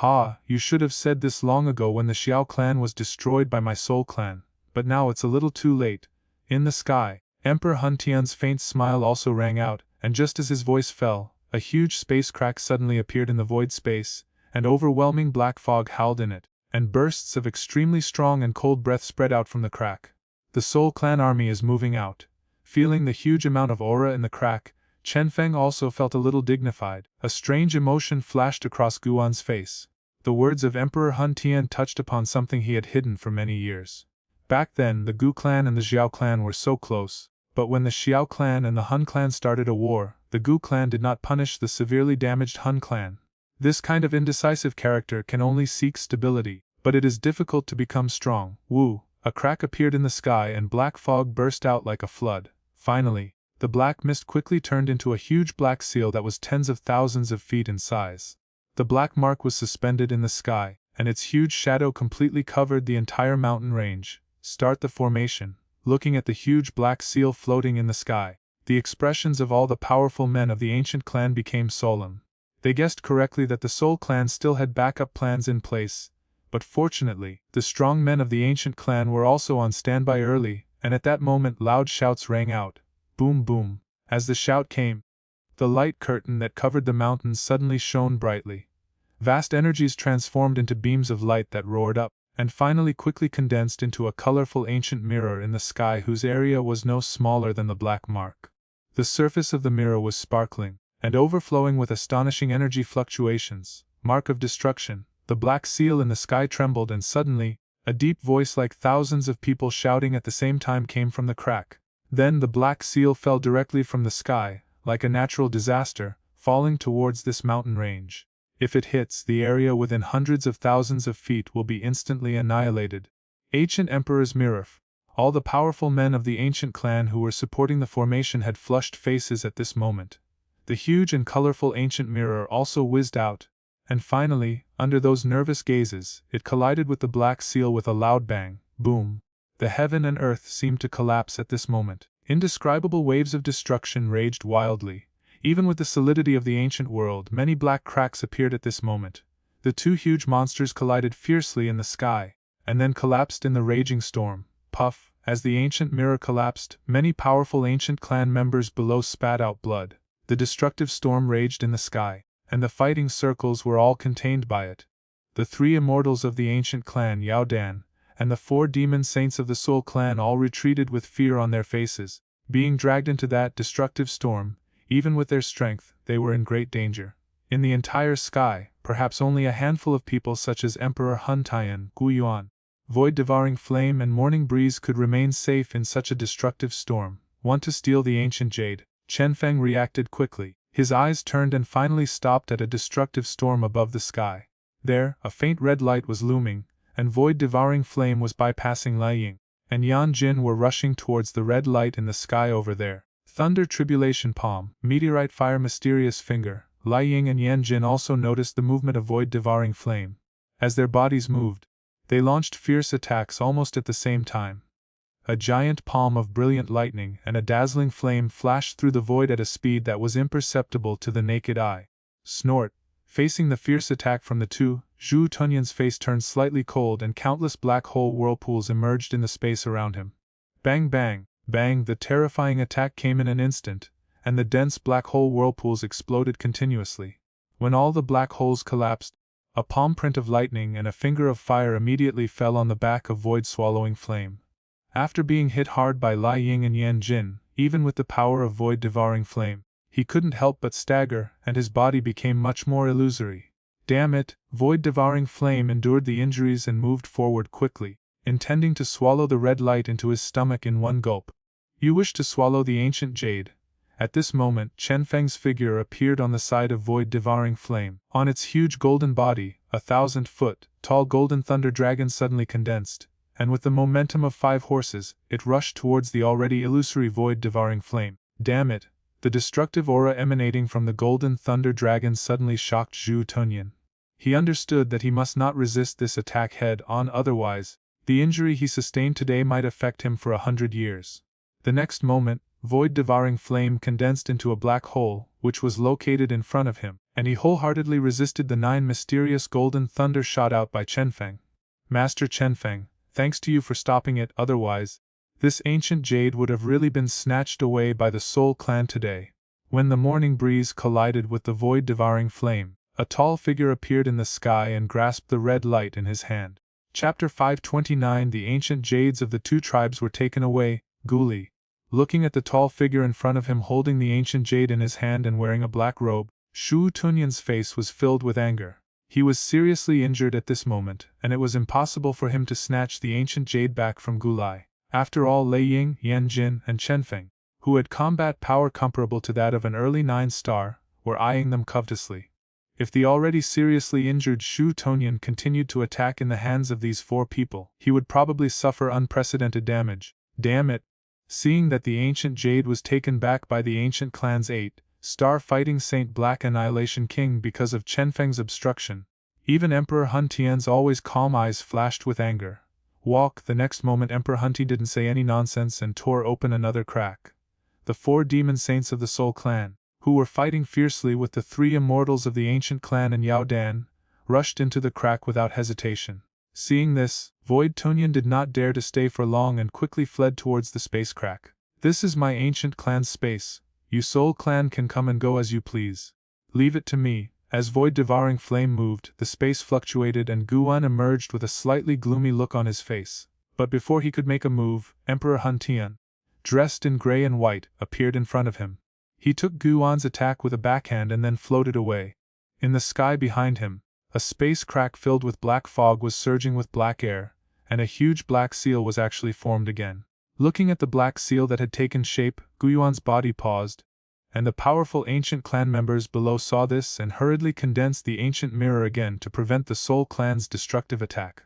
You should have said this long ago when the Xiao clan was destroyed by my Soul clan, but now it's a little too late. In the sky, Emperor Hun Tian's faint smile also rang out, and just as his voice fell, a huge space crack suddenly appeared in the void space, and overwhelming black fog howled in it, and bursts of extremely strong and cold breath spread out from the crack. The Soul Clan army is moving out. Feeling the huge amount of aura in the crack, Chenfeng also felt a little dignified. A strange emotion flashed across Guan's face. The words of Emperor Hun Tian touched upon something he had hidden for many years. Back then, the Gu clan and the Xiao clan were so close, but when the Xiao clan and the Hun clan started a war, the Gu clan did not punish the severely damaged Hun clan. This kind of indecisive character can only seek stability, but it is difficult to become strong. Woo! A crack appeared in the sky and black fog burst out like a flood. Finally, the black mist quickly turned into a huge black seal that was tens of thousands of feet in size. The black mark was suspended in the sky, and its huge shadow completely covered the entire mountain range. Start the formation. Looking at the huge black seal floating in the sky, the expressions of all the powerful men of the ancient clan became solemn. They guessed correctly that the Soul clan still had backup plans in place, but fortunately, the strong men of the ancient clan were also on standby early, and at that moment loud shouts rang out. Boom boom. As the shout came, the light curtain that covered the mountains suddenly shone brightly. Vast energies transformed into beams of light that roared up, and finally quickly condensed into a colorful ancient mirror in the sky whose area was no smaller than the black mark. The surface of the mirror was sparkling, and overflowing with astonishing energy fluctuations. Mark of destruction. The black seal in the sky trembled, and suddenly, a deep voice like thousands of people shouting at the same time came from the crack. Then the black seal fell directly from the sky, like a natural disaster, falling towards this mountain range. If it hits, the area within hundreds of thousands of feet will be instantly annihilated. Ancient Emperor's Mirror. All the powerful men of the ancient clan who were supporting the formation had flushed faces at this moment. The huge and colorful ancient mirror also whizzed out, and finally, under those nervous gazes, it collided with the black seal with a loud bang. Boom. The heaven and earth seemed to collapse at this moment. Indescribable waves of destruction raged wildly. Even with the solidity of the ancient world, many black cracks appeared at this moment. The two huge monsters collided fiercely in the sky, and then collapsed in the raging storm. Puff! As the ancient mirror collapsed, many powerful ancient clan members below spat out blood. The destructive storm raged in the sky, and the fighting circles were all contained by it. The three immortals of the ancient clan Xiao Yan, and the 4 demon saints of the Soul clan all retreated with fear on their faces. Being dragged into that destructive storm, even with their strength, they were in great danger. In the entire sky, perhaps only a handful of people such as Emperor Hun Taiyan, Gu Yuan, Void-devouring flame and morning breeze could remain safe in such a destructive storm. Want to steal the ancient jade? Chenfeng reacted quickly. His eyes turned and finally stopped at a destructive storm above the sky. There, a faint red light was looming, and void-devouring flame was bypassing Lai Ying and Yan Jin were rushing towards the red light in the sky over there. Thunder tribulation palm, meteorite fire mysterious finger. Lai Ying and Yan Jin also noticed the movement of void-devouring flame. As their bodies moved, they launched fierce attacks almost at the same time. A giant palm of brilliant lightning and a dazzling flame flashed through the void at a speed that was imperceptible to the naked eye. Snort! Facing the fierce attack from the two, Zhu Tunyan's face turned slightly cold and countless black hole whirlpools emerged in the space around him. Bang bang, bang! The terrifying attack came in an instant, and the dense black hole whirlpools exploded continuously. When all the black holes collapsed, a palm print of lightning and a finger of fire immediately fell on the back of void-swallowing flame. After being hit hard by Lai Ying and Yan Jin, even with the power of void-devouring flame, he couldn't help but stagger, and his body became much more illusory. Damn it! Void-devouring flame endured the injuries and moved forward quickly, intending to swallow the red light into his stomach in one gulp. You wish to swallow the ancient jade? At this moment, Chenfeng's figure appeared on the side of void-devouring flame. On its huge golden body, 1,000-foot tall golden thunder dragon suddenly condensed, and with the momentum of 5 horses, it rushed towards the already illusory void-devouring flame. Damn it! The destructive aura emanating from the golden thunder dragon suddenly shocked Zhu Tunyan. He understood that he must not resist this attack head-on, otherwise, the injury he sustained today might affect him for 100 years. The next moment, void-devouring flame condensed into a black hole, which was located in front of him, and he wholeheartedly resisted the 9 mysterious golden thunder shot out by Chenfeng. Master Chenfeng, thanks to you for stopping it, otherwise, this ancient jade would have really been snatched away by the Soul clan today. When the morning breeze collided with the void-devouring flame, a tall figure appeared in the sky and grasped the red light in his hand. Chapter 529 The ancient jades of the 2 tribes were taken away. Guli. Looking at the tall figure in front of him holding the ancient jade in his hand and wearing a black robe, Zhu Tunyan's face was filled with anger. He was seriously injured at this moment, and it was impossible for him to snatch the ancient jade back from Gulai. After all, Lai Ying, Yan Jin, and Chenfeng, who had combat power comparable to that of an early 9-star, were eyeing them covetously. If the already seriously injured Shu Tonyan continued to attack in the hands of these 4 people, he would probably suffer unprecedented damage. Damn it! Seeing that the ancient jade was taken back by the ancient clan's 8-star fighting Saint Black Annihilation King because of Chenfeng's obstruction, even Emperor Hun Tian's always calm eyes flashed with anger. The next moment Emperor Hun Ti didn't say any nonsense and tore open another crack. The 4 demon saints of the Soul Clan, who were fighting fiercely with the 3 immortals of the ancient clan and Yao Dan, rushed into the crack without hesitation. Seeing this, Void Tonyan did not dare to stay for long and quickly fled towards the space crack. This is my ancient clan's space. You Soul Clan can come and go as you please. Leave it to me. As void-devouring flame moved, the space fluctuated and Guan emerged with a slightly gloomy look on his face. But before he could make a move, Emperor Hun Tian, dressed in gray and white, appeared in front of him. He took Guan's attack with a backhand and then floated away. In the sky behind him, a space crack filled with black fog was surging with black air, and a huge black seal was actually formed again. Looking at the black seal that had taken shape, Guan's body paused, and the powerful ancient clan members below saw this and hurriedly condensed the ancient mirror again to prevent the Soul Clan's destructive attack.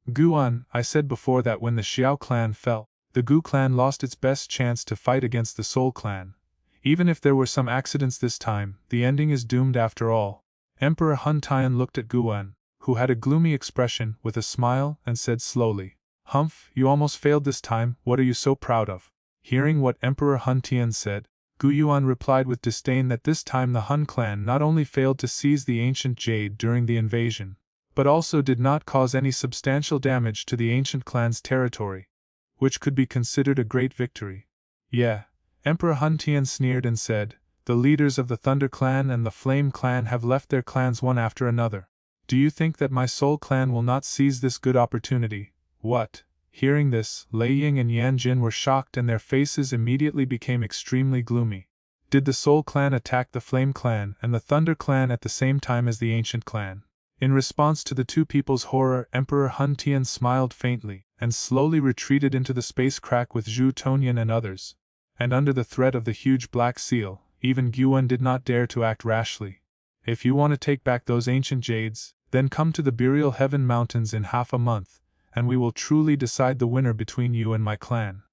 Guan, I said before that when the Xiao clan fell, the Gu clan lost its best chance to fight against the Soul Clan. Even if there were some accidents this time, the ending is doomed after all. Emperor Hun Tian looked at Guan, who had a gloomy expression, with a smile, and said slowly, "Humph, you almost failed this time, what are you so proud of?" Hearing what Emperor Hun Tian said, Gu Yuan replied with disdain that this time the Hun clan not only failed to seize the ancient jade during the invasion, but also did not cause any substantial damage to the ancient clan's territory, which could be considered a great victory. Yeah. Emperor Hun Tian sneered and said, "The leaders of the Thunder Clan and the Flame Clan have left their clans one after another. Do you think that my Soul Clan will not seize this good opportunity?" What? Hearing this, Lei Ying and Yan Jin were shocked and their faces immediately became extremely gloomy. Did the Soul Clan attack the Flame Clan and the Thunder Clan at the same time as the Ancient Clan? In response to the 2 people's horror, Emperor Hun Tian smiled faintly and slowly retreated into the space crack with Zhu Tonyan and others. And under the threat of the huge black seal, even Guan did not dare to act rashly. If you want to take back those ancient jades, then come to the Burial Heaven Mountains in half a month, and we will truly decide the winner between you and my clan.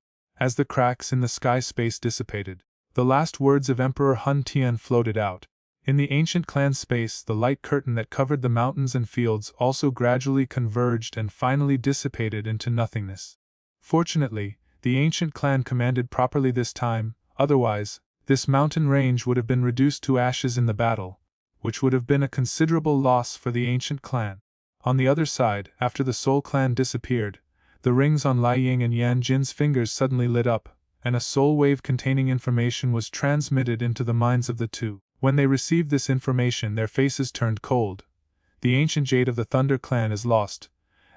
As the cracks in the sky space dissipated, the last words of Emperor Hun Tian floated out. In the ancient clan space, the light curtain that covered the mountains and fields also gradually converged and finally dissipated into nothingness. Fortunately, the ancient clan commanded properly this time, otherwise, this mountain range would have been reduced to ashes in the battle, which would have been a considerable loss for the ancient clan. On the other side, after the Soul Clan disappeared, the rings on Lai Ying and Yan Jin's fingers suddenly lit up, and a soul wave containing information was transmitted into the minds of the 2. When they received this information, their faces turned cold. The ancient jade of the Thunder Clan is lost,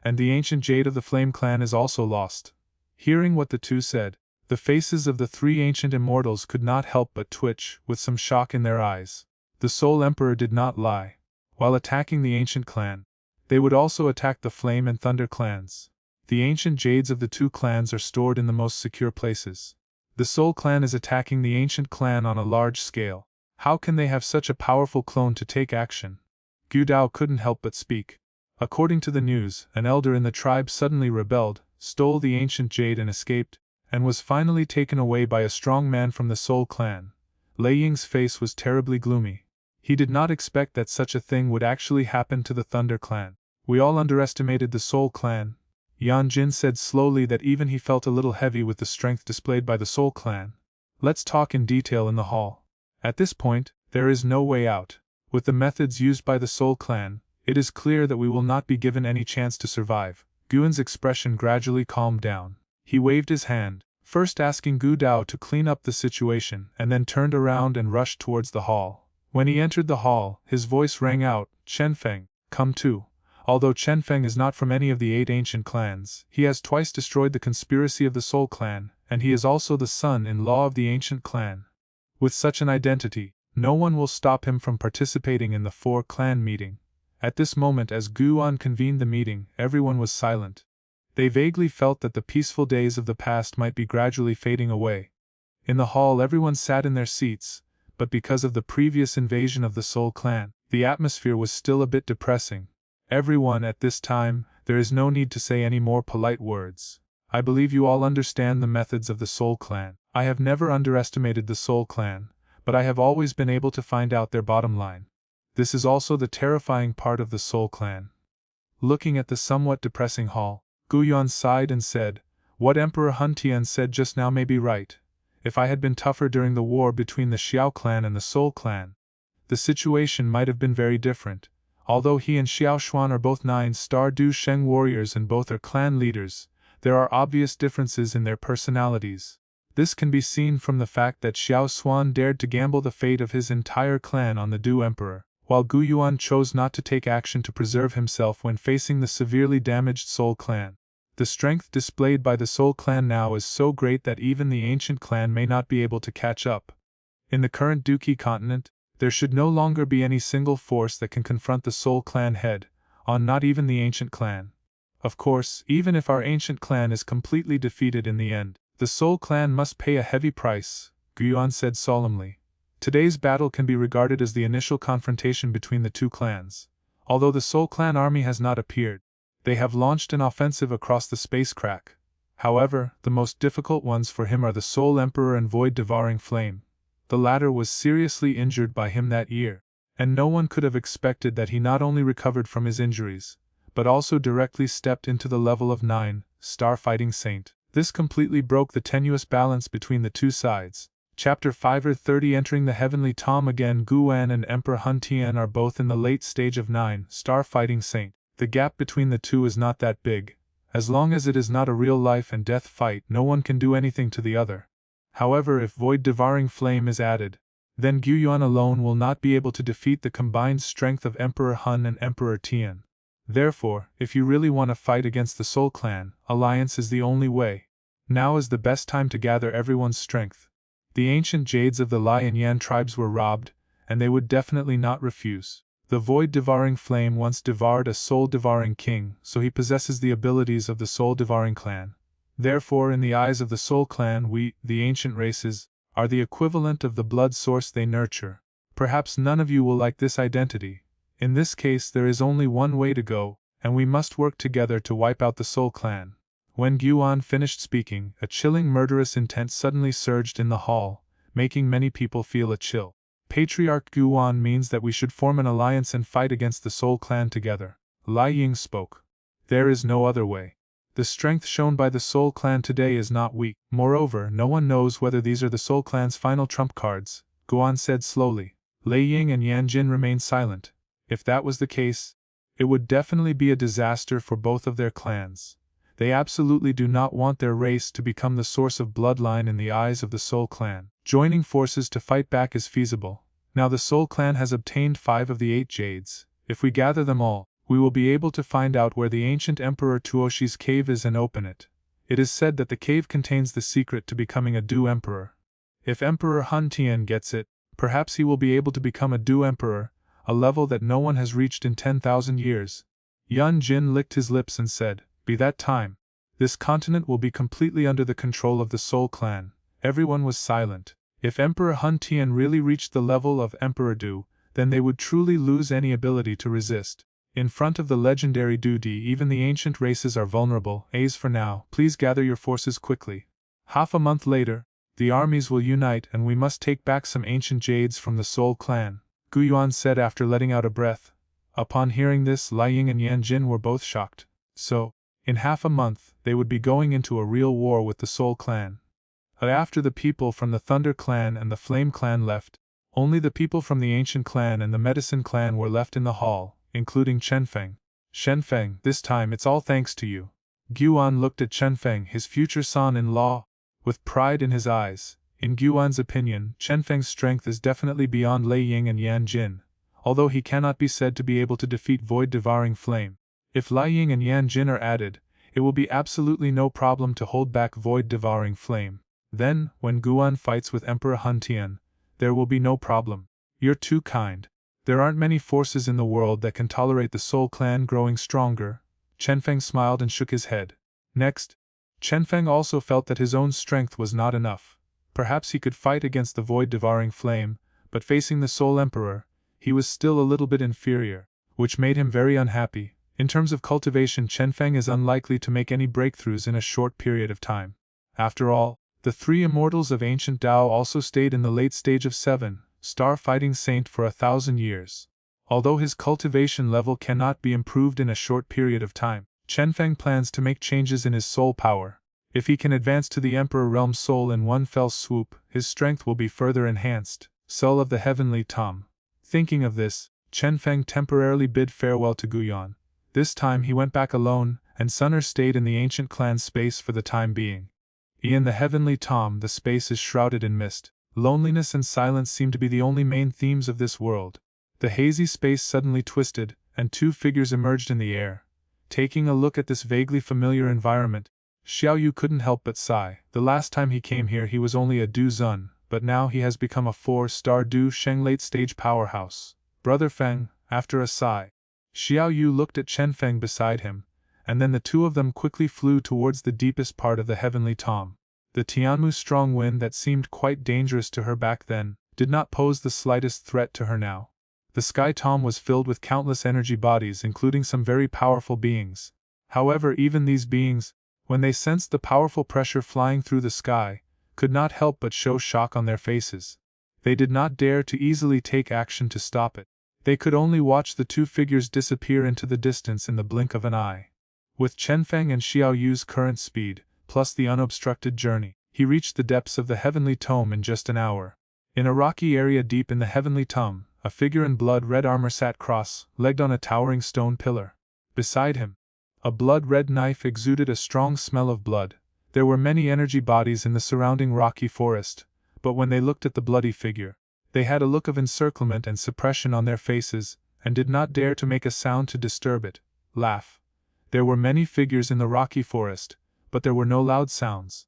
and the ancient jade of the Flame Clan is also lost. Hearing what the 2 said, the faces of the 3 ancient immortals could not help but twitch, with some shock in their eyes. The Soul Emperor did not lie. While attacking the ancient clan, they would also attack the Flame and Thunder clans. The ancient jades of the 2 clans are stored in the most secure places. The Soul Clan is attacking the ancient clan on a large scale. How can they have such a powerful clone to take action? Gu Dao couldn't help but speak. According to the news, an elder in the tribe suddenly rebelled, stole the ancient jade and escaped, and was finally taken away by a strong man from the Soul Clan. Lei Ying's face was terribly gloomy. He did not expect that such a thing would actually happen to the Thunder Clan. We all underestimated the Soul Clan. Yan Jin said slowly that even he felt a little heavy with the strength displayed by the Soul Clan. Let's talk in detail in the hall. At this point, there is no way out. With the methods used by the Soul Clan, it is clear that we will not be given any chance to survive. Guan's expression gradually calmed down. He waved his hand, first asking Gu Dao to clean up the situation, and then turned around and rushed towards the hall. When he entered the hall, his voice rang out, "Chenfeng, come too." Although Chenfeng is not from any of the 8 ancient clans, he has twice destroyed the conspiracy of the Soul Clan, and he is also the son-in-law of the ancient clan. With such an identity, no one will stop him from participating in the 4-clan meeting. At this moment, as Guan convened the meeting, everyone was silent. They vaguely felt that the peaceful days of the past might be gradually fading away. In the hall everyone sat in their seats, but because of the previous invasion of the Soul Clan, The atmosphere was still a bit depressing. Everyone at this time, there is no need to say any more polite words. I believe you all understand the methods of the Soul Clan. I have never underestimated the Soul Clan, but I have always been able to find out their bottom line. This is also the terrifying part of the Soul Clan. Looking at the somewhat depressing hall, Gu Yuan sighed and said, "What Emperor Hun Tian said just now may be right. If I had been tougher during the war between the Xiao clan and the Soul Clan, the situation might have been very different. Although he and Xiao Xuan are both 9-star Du Sheng warriors and both are clan leaders, there are obvious differences in their personalities. This can be seen from the fact that Xiao Xuan dared to gamble the fate of his entire clan on the Du Emperor, while Gu Yuan chose not to take action to preserve himself when facing the severely damaged Soul Clan. The strength displayed by the Soul Clan now is so great that even the ancient clan may not be able to catch up. In the current Duki continent, there should no longer be any single force that can confront the Soul Clan head on, not even the ancient clan. Of course, even if our ancient clan is completely defeated in the end, the Soul Clan must pay a heavy price," Gu Yuan said solemnly. Today's battle can be regarded as the initial confrontation between the two clans. Although the Soul Clan army has not appeared, they have launched an offensive across the space crack. However, the most difficult ones for him are the Soul Emperor and Void Devouring Flame. The latter was seriously injured by him that year, and no one could have expected that he not only recovered from his injuries, but also directly stepped into the level of 9-star fighting saint. This completely broke the tenuous balance between the two sides. Chapter 5:30 Entering the Heavenly Tom again. Gu Wan and Emperor Hun Tian are both in the late stage of 9-star fighting saint. The gap between the two is not that big. As long as it is not a real life and death fight, no one can do anything to the other. However, if Void Devouring Flame is added, then Gu Yuan alone will not be able to defeat the combined strength of Emperor Hun and Emperor Tian. Therefore, if you really want to fight against the Soul Clan, alliance is the only way. Now is the best time to gather everyone's strength. The ancient jades of the Nalan Yanran tribes were robbed, and they would definitely not refuse. The Void Devouring Flame once devoured a Soul Devouring King, so he possesses the abilities of the Soul Devouring Clan. Therefore, in the eyes of the Soul Clan, we, the ancient races, are the equivalent of the blood source they nurture. Perhaps none of you will like this identity. In this case, there is only one way to go, and we must work together to wipe out the Soul Clan. When Gu Yuan finished speaking, a chilling murderous intent suddenly surged in the hall, making many people feel a chill. Patriarch Gu Yuan means that we should form an alliance and fight against the Soul Clan together. Lai Ying spoke. There is no other way. The strength shown by the Soul Clan today is not weak. Moreover, no one knows whether these are the Soul Clan's final trump cards, Gu Yuan said slowly. Lei Ying and Yan Jin remained silent. If that was the case, it would definitely be a disaster for both of their clans. They absolutely do not want their race to become the source of bloodline in the eyes of the Soul Clan. Joining forces to fight back is feasible. Now the Soul Clan has obtained 5 of the 8 jades. If we gather them all, we will be able to find out where the ancient Emperor Tuoshi's cave is and open it. It is said that the cave contains the secret to becoming a Du Emperor. If Emperor Hun Tian gets it, perhaps he will be able to become a Du Emperor, a level that no one has reached in 10,000 years. Yan Jin licked his lips and said, "Be that time. This continent will be completely under the control of the Soul Clan." Everyone was silent. If Emperor Hun Tian really reached the level of Emperor Du, then they would truly lose any ability to resist. In front of the legendary Du Di, even the ancient races are vulnerable. As for now, please gather your forces quickly. Half a month later, the armies will unite and we must take back some ancient jades from the Soul Clan, Gu Yuan said after letting out a breath. Upon hearing this, Lai Ying and Yan Jin were both shocked. So, in half a month, they would be going into a real war with the Soul Clan. After the people from the Thunder Clan and the Flame Clan left, only the people from the Ancient Clan and the Medicine Clan were left in the hall, including Chenfeng. Chenfeng, this time it's all thanks to you. Gu Yuan looked at Chenfeng, his future son-in-law, with pride in his eyes. In Gu Yuan's opinion, Chenfeng's strength is definitely beyond Lei Ying and Yan Jin, although he cannot be said to be able to defeat Void Devouring Flame. If Lai Ying and Yan Jin are added, it will be absolutely no problem to hold back Void Devouring Flame. Then, when Gu Yuan fights with Emperor Hun Tian, there will be no problem. You're too kind. There aren't many forces in the world that can tolerate the Soul Clan growing stronger. Chenfeng smiled and shook his head. Next, Chenfeng also felt that his own strength was not enough. Perhaps he could fight against the Void Devouring Flame, but facing the Soul Emperor, he was still a little bit inferior, which made him very unhappy. In terms of cultivation, Chenfeng is unlikely to make any breakthroughs in a short period of time. After all, the 3 immortals of ancient Tao also stayed in the late stage of 7-star fighting saint for 1,000 years. Although his cultivation level cannot be improved in a short period of time, Chenfeng plans to make changes in his soul power. If he can advance to the Emperor Realm Soul in one fell swoop, his strength will be further enhanced. Soul of the Heavenly Tom. Thinking of this, Chenfeng temporarily bid farewell to Guyan. This time he went back alone, and Sunner stayed in the ancient clan's space for the time being. In the Heavenly Tom, the space is shrouded in mist. Loneliness and silence seem to be the only main themes of this world. The hazy space suddenly twisted, and 2 figures emerged in the air. Taking a look at this vaguely familiar environment, Xiao Yu couldn't help but sigh. The last time he came here he was only a Du Zun, but now he has become a 4-star Du Sheng late-stage powerhouse. Brother Feng, after a sigh. Xiao Yu looked at Chenfeng beside him, and then the 2 of them quickly flew towards the deepest part of the Heavenly Tom. The Tianmu strong wind that seemed quite dangerous to her back then, did not pose the slightest threat to her now. The Sky Tom was filled with countless energy bodies, including some very powerful beings. However, even these beings, when they sensed the powerful pressure flying through the sky, could not help but show shock on their faces. They did not dare to easily take action to stop it. They could only watch the 2 figures disappear into the distance in the blink of an eye. With Chenfeng and Xiao Yu's current speed, plus the unobstructed journey, he reached the depths of the Heavenly Tome in just an hour. In a rocky area deep in the Heavenly Tome, a figure in blood-red armor sat cross-legged on a towering stone pillar. Beside him, a blood-red knife exuded a strong smell of blood. There were many energy bodies in the surrounding rocky forest, but when they looked at the bloody figure, they had a look of encirclement and suppression on their faces, and did not dare to make a sound to disturb it. Laugh. There were many figures in the rocky forest, but there were no loud sounds.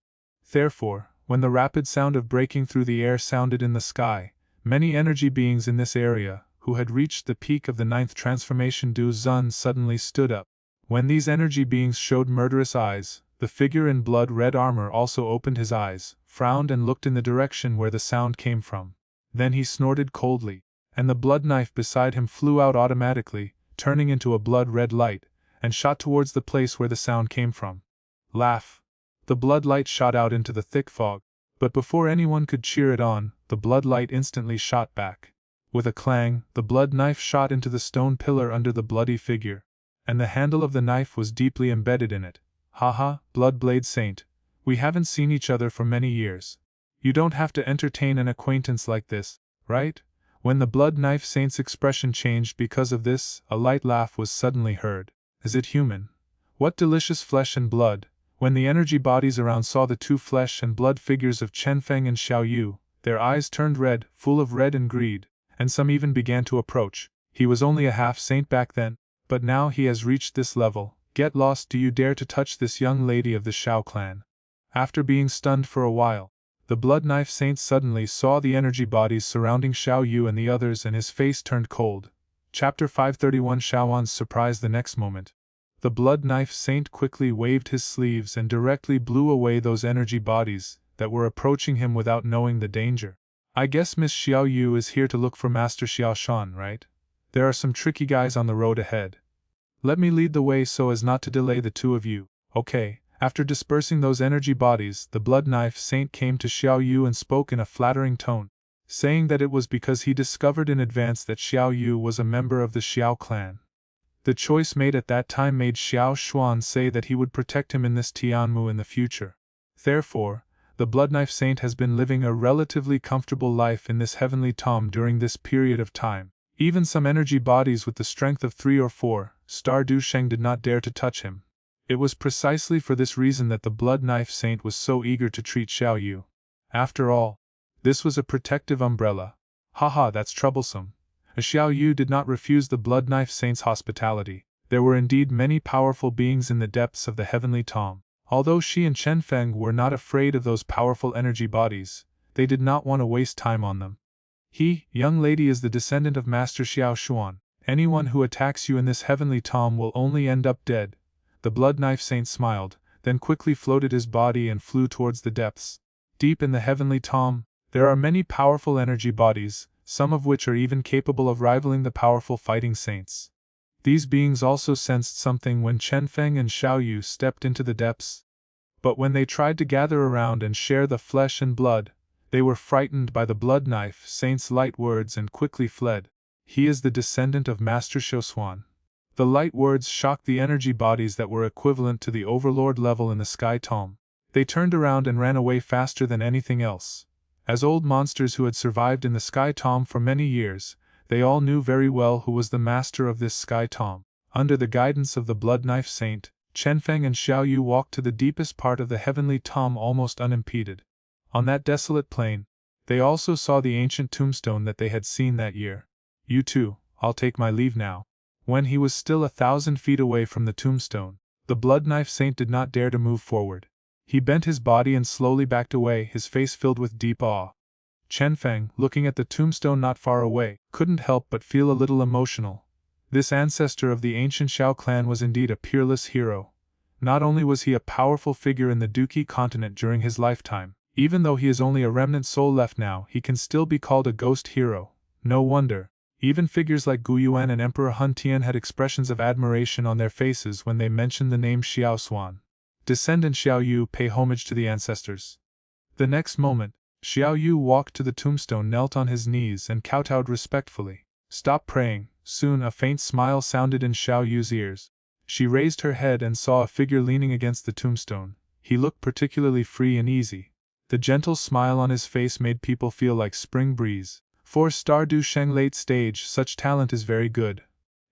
Therefore, when the rapid sound of breaking through the air sounded in the sky, many energy beings in this area, who had reached the peak of the 9th transformation Du Zun, suddenly stood up. When these energy beings showed murderous eyes, the figure in blood-red armor also opened his eyes, frowned and looked in the direction where the sound came from. Then he snorted coldly, and the blood knife beside him flew out automatically, turning into a blood-red light, and shot towards the place where the sound came from. Laugh. The blood light shot out into the thick fog, but before anyone could cheer it on, the blood light instantly shot back. With a clang, the blood knife shot into the stone pillar under the bloody figure, and the handle of the knife was deeply embedded in it. Haha, Bloodblade Saint, we haven't seen each other for many years. You don't have to entertain an acquaintance like this, right? When the Blood Knife Saint's expression changed because of this, a light laugh was suddenly heard. Is it human? What delicious flesh and blood! When the energy bodies around saw the 2 flesh and blood figures of Chenfeng and Xiao Yu, their eyes turned red, full of red and greed, and some even began to approach. He was only a half-saint back then, but now he has reached this level. Get lost! Do you dare to touch this young lady of the Xiao clan? After being stunned for a while, the Blood Knife Saint suddenly saw the energy bodies surrounding Xiao Yu and the others, and his face turned cold. Chapter 531. Xiao Yan's surprise. The next moment, the Blood Knife Saint quickly waved his sleeves and directly blew away those energy bodies that were approaching him without knowing the danger. I guess Miss Xiao Yu is here to look for Master Xiao Shan, right? There are some tricky guys on the road ahead. Let me lead the way so as not to delay the 2 of you. Okay. After dispersing those energy bodies, the Blood Knife Saint came to Xiao Yu and spoke in a flattering tone, saying that it was because he discovered in advance that Xiao Yu was a member of the Xiao clan. The choice made at that time made Xiao Xuan say that he would protect him in this Tianmu in the future. Therefore, the Blood Knife Saint has been living a relatively comfortable life in this Heavenly Tom during this period of time. Even some energy bodies with the strength of 3 or 4-star Du Sheng did not dare to touch him. It was precisely for this reason that the Blood Knife Saint was so eager to treat Xiao Yu. After all, this was a protective umbrella. Haha, that's troublesome. Xiao Yu did not refuse the Blood Knife Saint's hospitality. There were indeed many powerful beings in the depths of the Heavenly Tom. Although she and Chenfeng were not afraid of those powerful energy bodies, they did not want to waste time on them. Young lady, is the descendant of Master Xiao Xuan. Anyone who attacks you in this Heavenly Tom will only end up dead. The Blood Knife Saint smiled, then quickly floated his body and flew towards the depths. Deep in the Heavenly Tom, there are many powerful energy bodies some of which are even capable of rivaling the powerful fighting saints. These beings also sensed something when Chenfeng and Xiao Yu stepped into the depths. But when they tried to gather around and share the flesh and blood, they were frightened by the blood knife saint's light words and quickly fled. He is the descendant of Master Xiaoshuan. The light words shocked the energy bodies that were equivalent to the overlord level in the sky tome. They turned around and ran away faster than anything else. As old monsters who had survived in the sky tome for many years, they all knew very well who was the master of this sky tome. Under the guidance of the blood knife saint, Chenfeng and Xiao Yu walked to the deepest part of the heavenly tome almost unimpeded. On that desolate plain, they also saw the ancient tombstone that they had seen that year. You too, I'll take my leave now. When he was still 1,000 feet away from the tombstone, the blood knife saint did not dare to move forward. He bent his body and slowly backed away, his face filled with deep awe. Chenfeng, looking at the tombstone not far away, couldn't help but feel a little emotional. This ancestor of the ancient Xiao clan was indeed a peerless hero. Not only was he a powerful figure in the Duqi continent during his lifetime, even though he is only a remnant soul left now, he can still be called a ghost hero. No wonder. Even figures like Gu Yuan and Emperor Hun Tian had expressions of admiration on their faces when they mentioned the name Xiaoshuan. Descendant Xiao Yu, pay homage to the ancestors. The next moment, Xiao Yu walked to the tombstone, knelt on his knees, and kowtowed respectfully. Stop praying. Soon a faint smile sounded in Xiao Yu's ears. She raised her head and saw a figure leaning against the tombstone. He looked particularly free and easy. The gentle smile on his face made people feel like spring breeze. 4-star Du Sheng late stage, such talent is very good.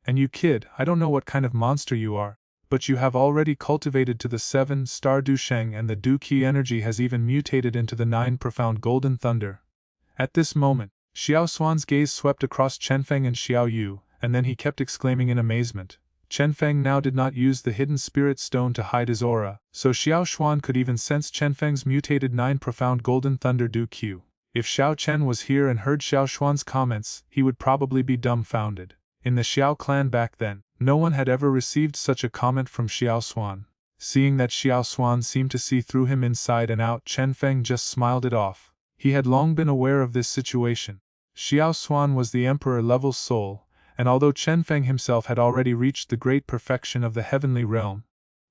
And you kid, I don't know what kind of monster you are, but you have already cultivated to the 7-star Du Sheng, and the Du Qi energy has even mutated into the 9 profound golden thunder. At this moment, Xiaoshuan's gaze swept across Chenfeng and Xiao Yu, and then he kept exclaiming in amazement. Chenfeng now did not use the hidden spirit stone to hide his aura, so Xiaoshuan could even sense Chenfeng's mutated 9 profound golden thunder Du Q. If Xiao Chen was here and heard Xiaoshuan's comments, he would probably be dumbfounded. In the Xiao clan back then, no one had ever received such a comment from Xiaoshuan. Seeing that Xiaoshuan seemed to see through him inside and out, Chenfeng just smiled it off. He had long been aware of this situation. Xiaoshuan was the emperor-level soul, and although Chenfeng himself had already reached the great perfection of the heavenly realm,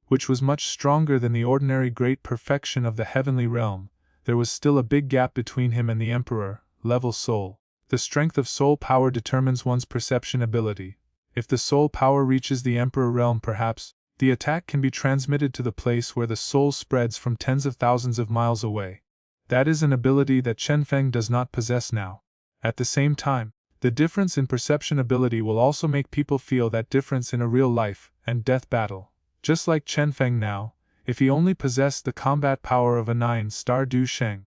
which was much stronger than the ordinary great perfection of the heavenly realm, there was still a big gap between him and the emperor-level soul. The strength of soul power determines one's perception ability. If the soul power reaches the emperor realm, perhaps, the attack can be transmitted to the place where the soul spreads from tens of thousands of miles away. That is an ability that Chenfeng does not possess now. At the same time, the difference in perception ability will also make people feel that difference in a real life and death battle. Just like Chenfeng now, if he only possessed the combat power of a 9-star Du Sheng.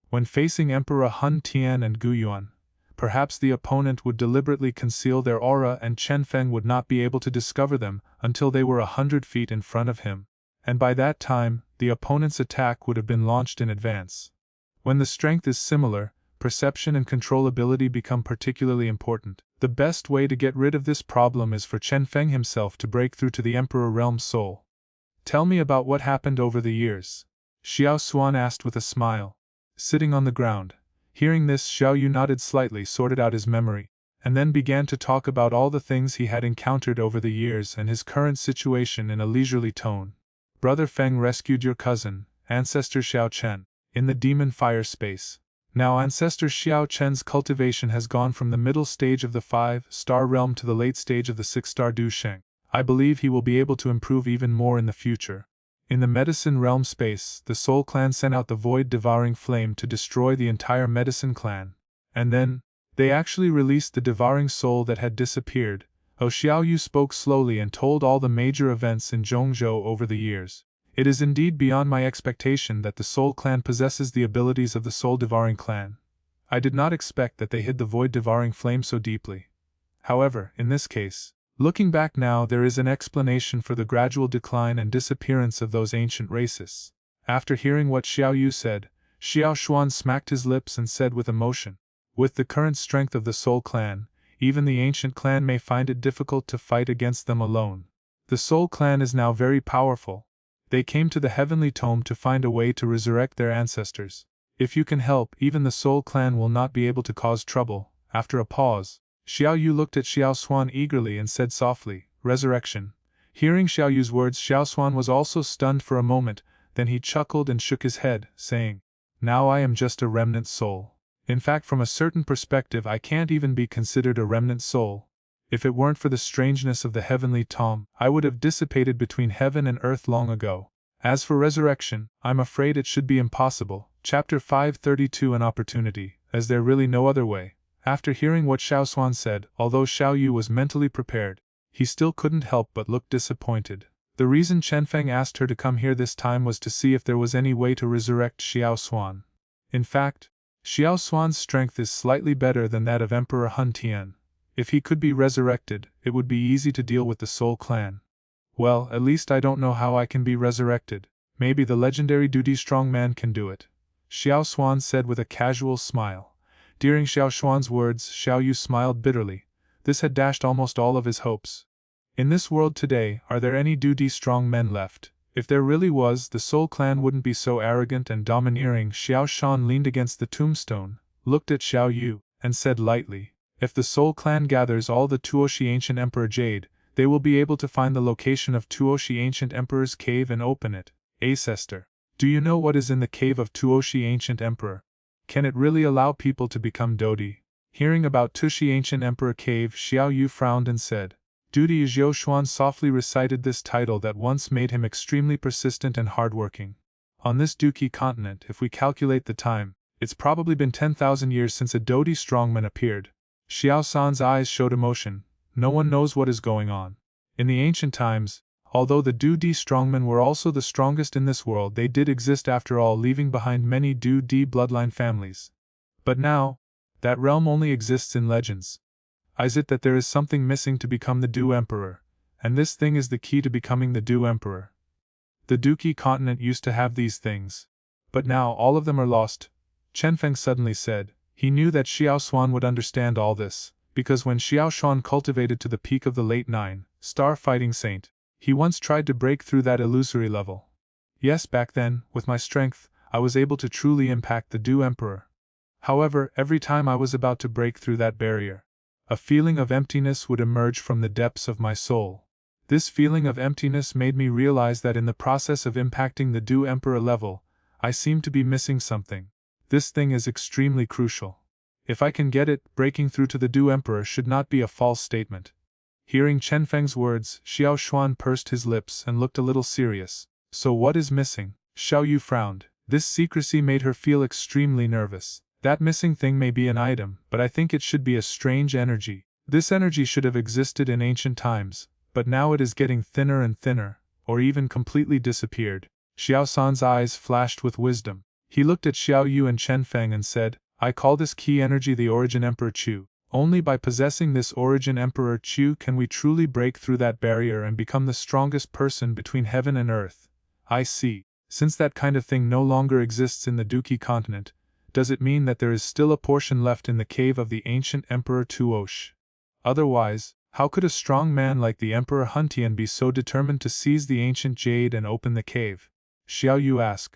When facing Emperor Hun Tian and Gu Yuan, perhaps the opponent would deliberately conceal their aura and Chenfeng would not be able to discover them until they were 100 feet in front of him, and by that time, the opponent's attack would have been launched in advance. When the strength is similar, perception and controllability become particularly important. The best way to get rid of this problem is for Chenfeng himself to break through to the Emperor Realm soul. Tell me about what happened over the years, Xiaoshuan asked with a smile. Sitting on the ground, hearing this, Xiao Yu nodded slightly, sorted out his memory, and then began to talk about all the things he had encountered over the years and his current situation in a leisurely tone. Brother Feng rescued your cousin, Ancestor Xiao Chen, in the demon fire space. Now Ancestor Xiao Chen's cultivation has gone from the middle stage of the 5-star realm to the late stage of the 6-star Du Sheng. I believe he will be able to improve even more in the future. In the medicine realm space, the Soul Clan sent out the void-devouring flame to destroy the entire medicine clan. And then, they actually released the devouring soul that had disappeared. Xiao Yu spoke slowly and told all the major events in Zhongzhou over the years. It is indeed beyond my expectation that the Soul Clan possesses the abilities of the Soul-devouring clan. I did not expect that they hid the void-devouring flame so deeply. However, in this case, looking back now, there is an explanation for the gradual decline and disappearance of those ancient races. After hearing what Xiao Yu said, Xiaoshuan smacked his lips and said with emotion, with the current strength of the Soul Clan, even the ancient clan may find it difficult to fight against them alone. The Soul Clan is now very powerful. They came to the Heavenly Tome to find a way to resurrect their ancestors. If you can help, even the Soul Clan will not be able to cause trouble, After a pause, Xiao Yu looked at Xiao Xuan eagerly and said softly, "Resurrection." Hearing Xiao Yu's words, Xiao Xuan was also stunned for a moment, then he chuckled and shook his head, saying, "Now I am just a remnant soul. In fact, from a certain perspective, I can't even be considered a remnant soul. If it weren't for the strangeness of the heavenly tom, I would have dissipated between heaven and earth long ago. As for resurrection, I'm afraid it should be impossible." Chapter 532 An Opportunity, as there really no other way. After hearing what Xiao Xuan said, although Xiao Yu was mentally prepared, he still couldn't help but look disappointed. The reason Chenfeng asked her to come here this time was to see if there was any way to resurrect Xiao Xuan. In fact, Xiao Xuan's strength is slightly better than that of Emperor Hun Tian. If he could be resurrected, it would be easy to deal with the Soul Clan. Well, at least I don't know how I can be resurrected. Maybe the legendary duty strong man can do it, Xiao Xuan said with a casual smile. During Xiao Xuan's words, Xiao Yu smiled bitterly. This had dashed almost all of his hopes. In this world today, are there any duty strong men left? If there really was, the Soul Clan wouldn't be so arrogant and domineering. Xiao Shan leaned against the tombstone, looked at Xiao Yu, and said lightly, "If the Soul Clan gathers all the Tuoshi Ancient Emperor Jade, they will be able to find the location of Tuoshi Ancient Emperor's cave and open it. Ancestor, do you know what is in the cave of Tuoshi Ancient Emperor? Can it really allow people to become Dodi?" Hearing about Tuoshi Ancient Emperor Cave, Xiao Yu frowned and said, "Duty." Zhou Xuan softly recited this title that once made him extremely persistent and hardworking. On this Duki continent, if we calculate the time, it's probably been 10,000 years since a Dodi strongman appeared. Xiao San's eyes showed emotion. No one knows what is going on. In the ancient times, although the Du-Di strongmen were also the strongest in this world, they did exist after all, leaving behind many Du-Di bloodline families. But now, that realm only exists in legends. Is it that there is something missing to become the Du Emperor, and this thing is the key to becoming the Du Emperor? The Duki continent used to have these things, but now all of them are lost, Chenfeng suddenly said. He knew that Xiao Xuan would understand all this, because when Xiao Xuan cultivated to the peak of the late 9-star fighting saint, he once tried to break through that illusory level. Yes, back then, with my strength, I was able to truly impact the Du Emperor. However, every time I was about to break through that barrier, a feeling of emptiness would emerge from the depths of my soul. This feeling of emptiness made me realize that in the process of impacting the Du Emperor level, I seemed to be missing something. This thing is extremely crucial. If I can get it, breaking through to the Du Emperor should not be a false statement. Hearing Chenfeng's words, Xiao Xuan pursed his lips and looked a little serious. So what is missing? Xiao Yu frowned. This secrecy made her feel extremely nervous. That missing thing may be an item, but I think it should be a strange energy. This energy should have existed in ancient times, but now it is getting thinner and thinner, or even completely disappeared. Xiao San's eyes flashed with wisdom. He looked at Xiao Yu and Chenfeng and said, "I call this key energy the Origin Emperor Chu. Only by possessing this Origin Emperor Chu can we truly break through that barrier and become the strongest person between heaven and earth." I see. Since that kind of thing no longer exists in the Duki continent, does it mean that there is still a portion left in the cave of the ancient Emperor Tuosh? Otherwise, how could a strong man like the Emperor Hun Tian be so determined to seize the ancient jade and open the cave? Xiao Yu asked.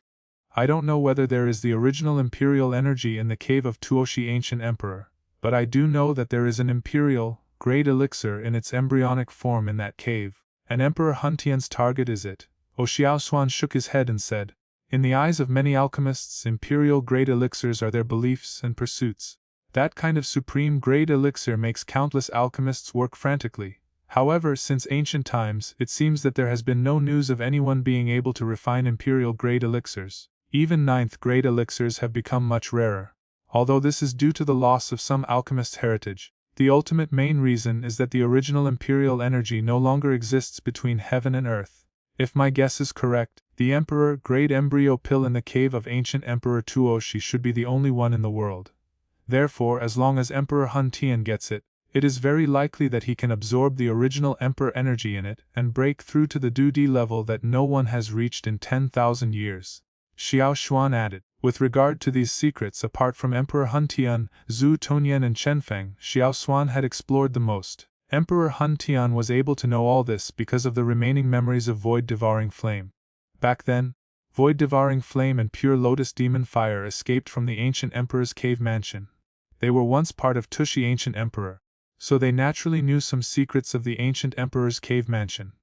I don't know whether there is the original imperial energy in the cave of Tuoshi Ancient Emperor, but I do know that there is an imperial, great elixir in its embryonic form in that cave, and Emperor Hun Tian's target is it. Xiao Xuan shook his head and said, "In the eyes of many alchemists, imperial great elixirs are their beliefs and pursuits. That kind of supreme great elixir makes countless alchemists work frantically. However, since ancient times, it seems that there has been no news of anyone being able to refine imperial great elixirs. Even 9th grade elixirs have become much rarer. Although this is due to the loss of some alchemist heritage, the ultimate main reason is that the original imperial energy no longer exists between heaven and earth. If my guess is correct, the Emperor Great Embryo Pill in the cave of ancient Emperor Tuoshi should be the only one in the world. Therefore, as long as Emperor Hun Tian gets it, it is very likely that he can absorb the original Emperor energy in it and break through to the Du-Di level that no one has reached in 10,000 years. Xiao Xuan added, with regard to these secrets apart from Emperor Hun Tian, Zhu Tongyan and Chenfeng, Xiao Xuan had explored the most. Emperor Hun Tian was able to know all this because of the remaining memories of Void-Devouring Flame. Back then, Void-Devouring Flame and Pure Lotus Demon Fire escaped from the ancient Emperor's cave mansion. They were once part of Tushi ancient emperor, so they naturally knew some secrets of the ancient emperor's cave mansion.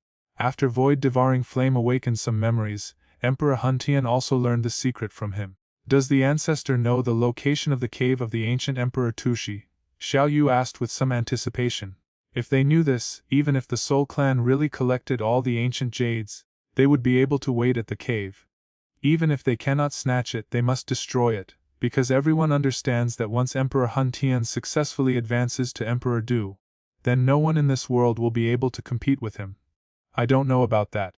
After void-devouring flame awakened some memories, Emperor Hun Tian also learned the secret from him. Does the ancestor know the location of the cave of the ancient emperor Tushi? Xiao Yu asked with some anticipation. If they knew this, even if the Soul Clan really collected all the ancient jades, they would be able to wait at the cave. Even if they cannot snatch it, they must destroy it, because everyone understands that once Emperor Hun Tian successfully advances to Emperor Du, then no one in this world will be able to compete with him. I don't know about that.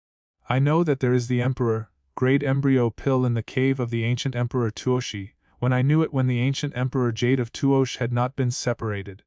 I know that there is the Emperor, great embryo pill in the cave of the ancient Emperor Tuoshi, when I knew it when the ancient Emperor Jade of Tuosh had not been separated.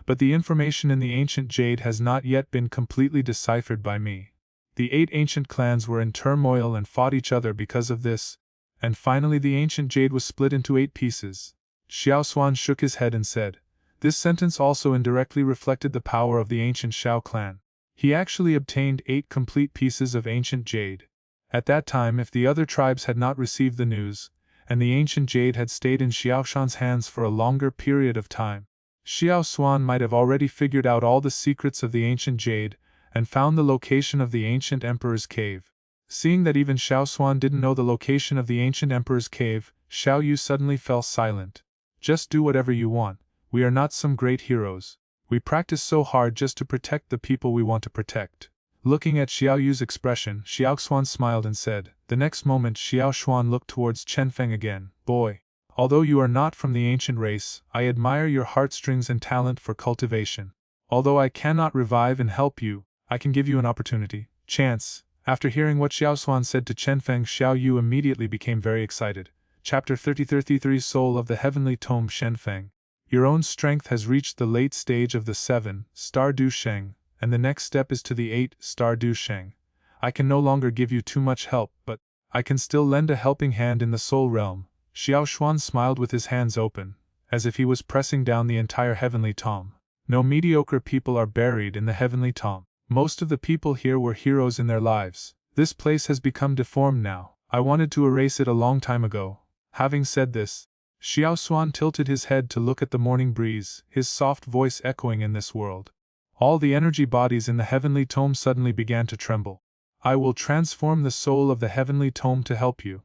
But the information in the ancient jade has not yet been completely deciphered by me. The 8 ancient clans were in turmoil and fought each other because of this, and finally the ancient jade was split into 8 pieces. Xiao Xuan shook his head and said, this sentence also indirectly reflected the power of the ancient Xiao clan. He actually obtained 8 complete pieces of ancient jade. At that time, if the other tribes had not received the news, and the ancient jade had stayed in Xiao Shan's hands for a longer period of time, Xiao Xuan might have already figured out all the secrets of the ancient jade, and found the location of the ancient emperor's cave. Seeing that even Xiao Xuan didn't know the location of the ancient emperor's cave, Xiao Yu suddenly fell silent. Just do whatever you want, we are not some great heroes. We practice so hard just to protect the people we want to protect. Looking at Xiao Yu's expression, Xiao Xuan smiled and said. The next moment Xiao Xuan looked towards Chenfeng again. Boy, although you are not from the ancient race, I admire your heartstrings and talent for cultivation. Although I cannot revive and help you, I can give you an opportunity. Chance. After hearing what Xiao Xuan said to Chenfeng, Xiao Yu immediately became very excited. Chapter 33 Soul of the Heavenly Tome. Chenfeng. Your own strength has reached the late stage of the 7-star Du Sheng, and the next step is to the 8-star Du Sheng. I can no longer give you too much help, but I can still lend a helping hand in the soul realm. Xiao Xuan smiled with his hands open, as if he was pressing down the entire heavenly tome. No mediocre people are buried in the heavenly tome. Most of the people here were heroes in their lives. This place has become deformed now. I wanted to erase it a long time ago. Having said this, Xiao Xuan tilted his head to look at the morning breeze, his soft voice echoing in this world. All the energy bodies in the heavenly tome suddenly began to tremble. I will transform the soul of the heavenly tome to help you.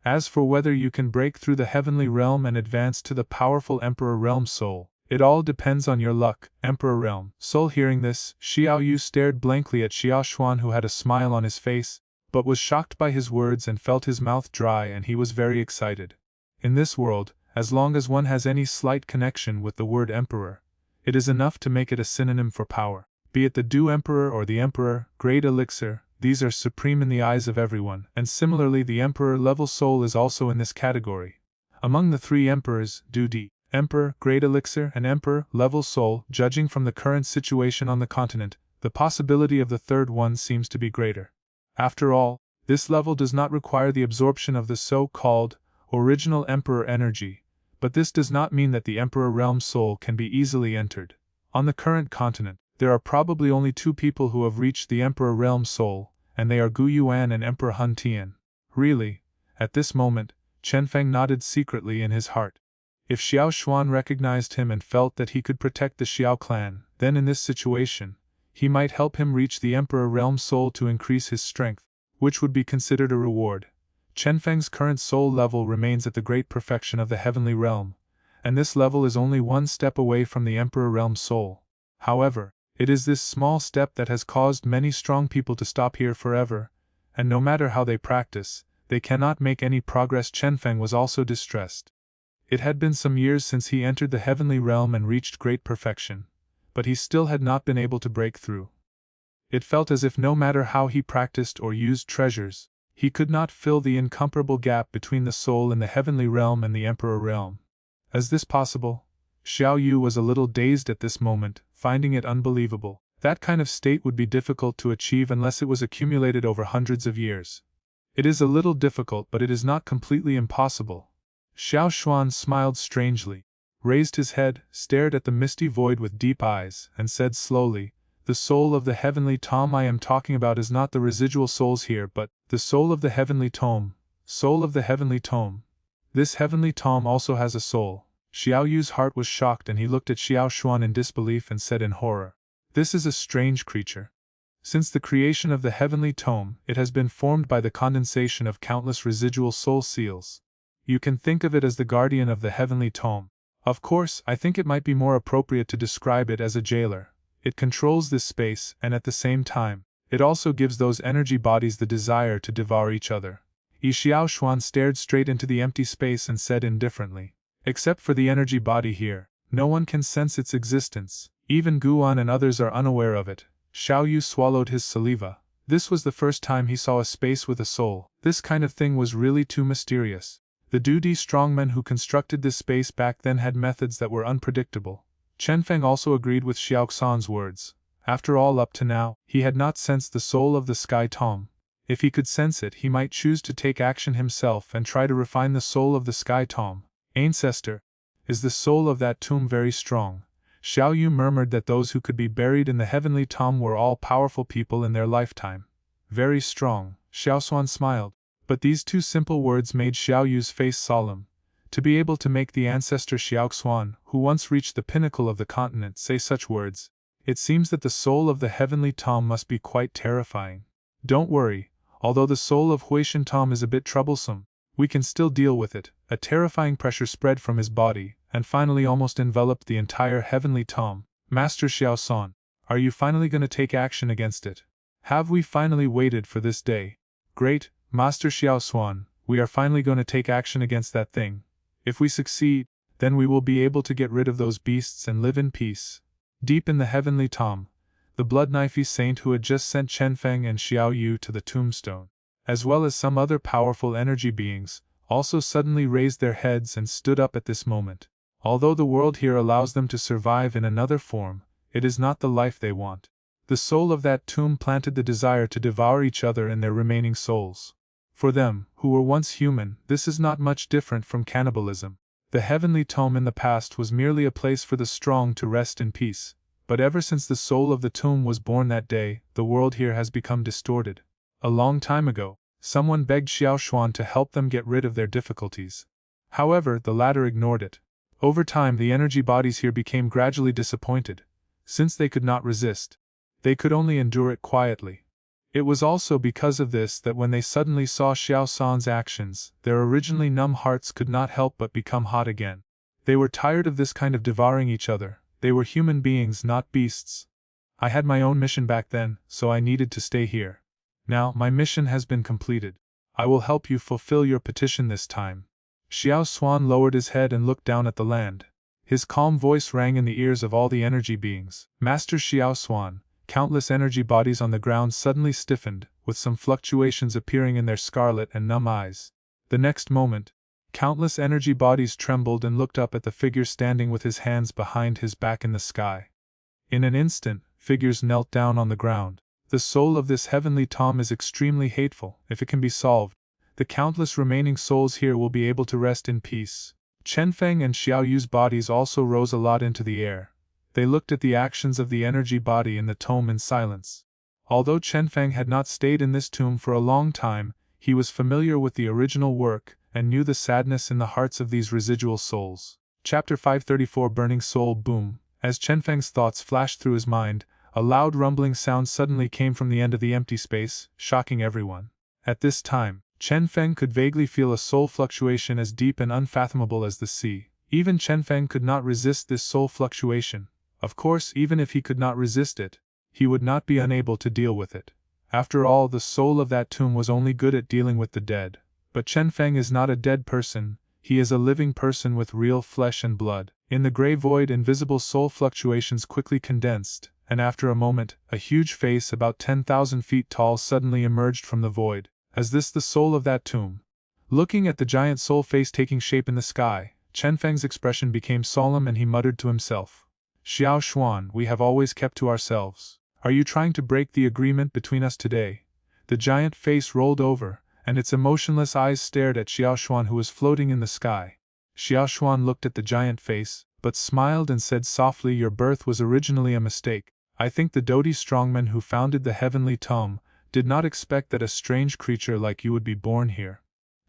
As for whether you can break through the heavenly realm and advance to the powerful Emperor Realm Soul, it all depends on your luck. Emperor Realm Soul. Hearing this, Xiao Yu stared blankly at Xiao Xuan, who had a smile on his face, but was shocked by his words and felt his mouth dry, and he was very excited. In this world, as long as one has any slight connection with the word Emperor, it is enough to make it a synonym for power. Be it the Du Emperor or the Emperor, Great Elixir, these are supreme in the eyes of everyone, and similarly the Emperor-level soul is also in this category. Among the 3 Emperors, Du Di, Emperor, Great Elixir, and Emperor-level soul, judging from the current situation on the continent, the possibility of the third one seems to be greater. After all, this level does not require the absorption of the so-called original Emperor energy, but this does not mean that the Emperor Realm Soul can be easily entered. On the current continent, there are probably only 2 people who have reached the Emperor Realm Soul, and they are Gu Yuan and Emperor Hun Tian. Really? At this moment, Chenfeng nodded secretly in his heart. If Xiao Xuan recognized him and felt that he could protect the Xiao clan, then in this situation, he might help him reach the Emperor Realm Soul to increase his strength, which would be considered a reward. Chenfeng's current soul level remains at the great perfection of the heavenly realm, and this level is only 1 step away from the Emperor Realm Soul. However, it is this small step that has caused many strong people to stop here forever, and no matter how they practice, they cannot make any progress. Chenfeng was also distressed. It had been some years since he entered the heavenly realm and reached great perfection, but he still had not been able to break through. It felt as if no matter how he practiced or used treasures, he could not fill the incomparable gap between the soul in the heavenly realm and the Emperor realm. Is this possible? Xiao Yu was a little dazed at this moment, finding it unbelievable. That kind of state would be difficult to achieve unless it was accumulated over hundreds of years. It is a little difficult, but it is not completely impossible. Xiao Xuan smiled strangely, raised his head, stared at the misty void with deep eyes, and said slowly, the soul of the heavenly tome I am talking about is not the residual souls here, but the soul of the heavenly tome. Soul of the heavenly tome. This heavenly tome also has a soul. Xiao Yu's heart was shocked and he looked at Xiao Xuan in disbelief and said in horror, "This is a strange creature. Since the creation of the heavenly tome, it has been formed by the condensation of countless residual soul seals. You can think of it as the guardian of the heavenly tome. Of course, I think it might be more appropriate to describe it as a jailer. It controls this space, and at the same time, it also gives those energy bodies the desire to devour each other." Xiao Xuan stared straight into the empty space and said indifferently, "Except for the energy body here, no one can sense its existence. Even Guan and others are unaware of it." Xiao Yu swallowed his saliva. This was the first time he saw a space with a soul. This kind of thing was really too mysterious. The Dudi strongmen who constructed this space back then had methods that were unpredictable. Chenfeng also agreed with Xiao Xan's words. After all, up to now, he had not sensed the soul of the Sky Tome. If he could sense it, he might choose to take action himself and try to refine the soul of the Sky Tome. "Ancestor, is the soul of that tomb very strong?" Xiao Yu murmured that those who could be buried in the heavenly tome were all powerful people in their lifetime. "Very strong," Xiao Xuan smiled. But these two simple words made Xiao Yu's face solemn. To be able to make the ancestor Xiao Xuan, who once reached the pinnacle of the continent, say such words, it seems that the soul of the heavenly tome must be quite terrifying. "Don't worry, although the soul of Huishan Tome is a bit troublesome, we can still deal with it." A terrifying pressure spread from his body, and finally almost enveloped the entire heavenly tome. "Master Xiao San, are you finally going to take action against it? Have we finally waited for this day?" "Great, Master Xiao Xuan, we are finally going to take action against that thing. If we succeed, then we will be able to get rid of those beasts and live in peace." Deep in the heavenly tome, the blood-knifey saint who had just sent Chenfeng and Xiao Yu to the tombstone, as well as some other powerful energy beings, also suddenly raised their heads and stood up at this moment. Although the world here allows them to survive in another form, it is not the life they want. The soul of that tomb planted the desire to devour each other in their remaining souls. For them, who were once human, this is not much different from cannibalism. The heavenly tome in the past was merely a place for the strong to rest in peace, but ever since the soul of the tomb was born that day, the world here has become distorted. A long time ago, someone begged Xiao Xuan to help them get rid of their difficulties. However, the latter ignored it. Over time, the energy bodies here became gradually disappointed. Since they could not resist, they could only endure it quietly. It was also because of this that when they suddenly saw Xiao San's actions, their originally numb hearts could not help but become hot again. They were tired of this kind of devouring each other. They were human beings, not beasts. I had my own mission back then, so I needed to stay here. Now, my mission has been completed. I will help you fulfill your petition this time." Xiao Xuan lowered his head and looked down at the land. His calm voice rang in the ears of all the energy beings. "Master Xiao Xuan," countless energy bodies on the ground suddenly stiffened, with some fluctuations appearing in their scarlet and numb eyes. The next moment, countless energy bodies trembled and looked up at the figure standing with his hands behind his back in the sky. In an instant, figures knelt down on the ground. "The soul of this heavenly tome is extremely hateful. If it can be solved, the countless remaining souls here will be able to rest in peace." Chenfeng and Xiao Yu's bodies also rose a lot into the air. They looked at the actions of the energy body in the tome in silence. Although Chenfeng had not stayed in this tomb for a long time, he was familiar with the original work, and knew the sadness in the hearts of these residual souls. Chapter 534 Burning Soul Boom. As Chenfeng's thoughts flashed through his mind, a loud rumbling sound suddenly came from the end of the empty space, shocking everyone. At this time, Chenfeng could vaguely feel a soul fluctuation as deep and unfathomable as the sea. Even Chenfeng could not resist this soul fluctuation. Of course, even if he could not resist it, he would not be unable to deal with it. After all, the soul of that tomb was only good at dealing with the dead. But Chenfeng is not a dead person, he is a living person with real flesh and blood. In the gray void, invisible soul fluctuations quickly condensed, and after a moment, a huge face about 10,000 feet tall suddenly emerged from the void. "Is this the soul of that tomb?" Looking at the giant soul face taking shape in the sky, Chenfeng's expression became solemn and he muttered to himself, "Xiao Xuan, we have always kept to ourselves. Are you trying to break the agreement between us today?" The giant face rolled over, and its emotionless eyes stared at Xiao Xuan, who was floating in the sky. Xiao Xuan looked at the giant face, but smiled and said softly, "Your birth was originally a mistake. I think the Dodi strongmen who founded the heavenly tome did not expect that a strange creature like you would be born here."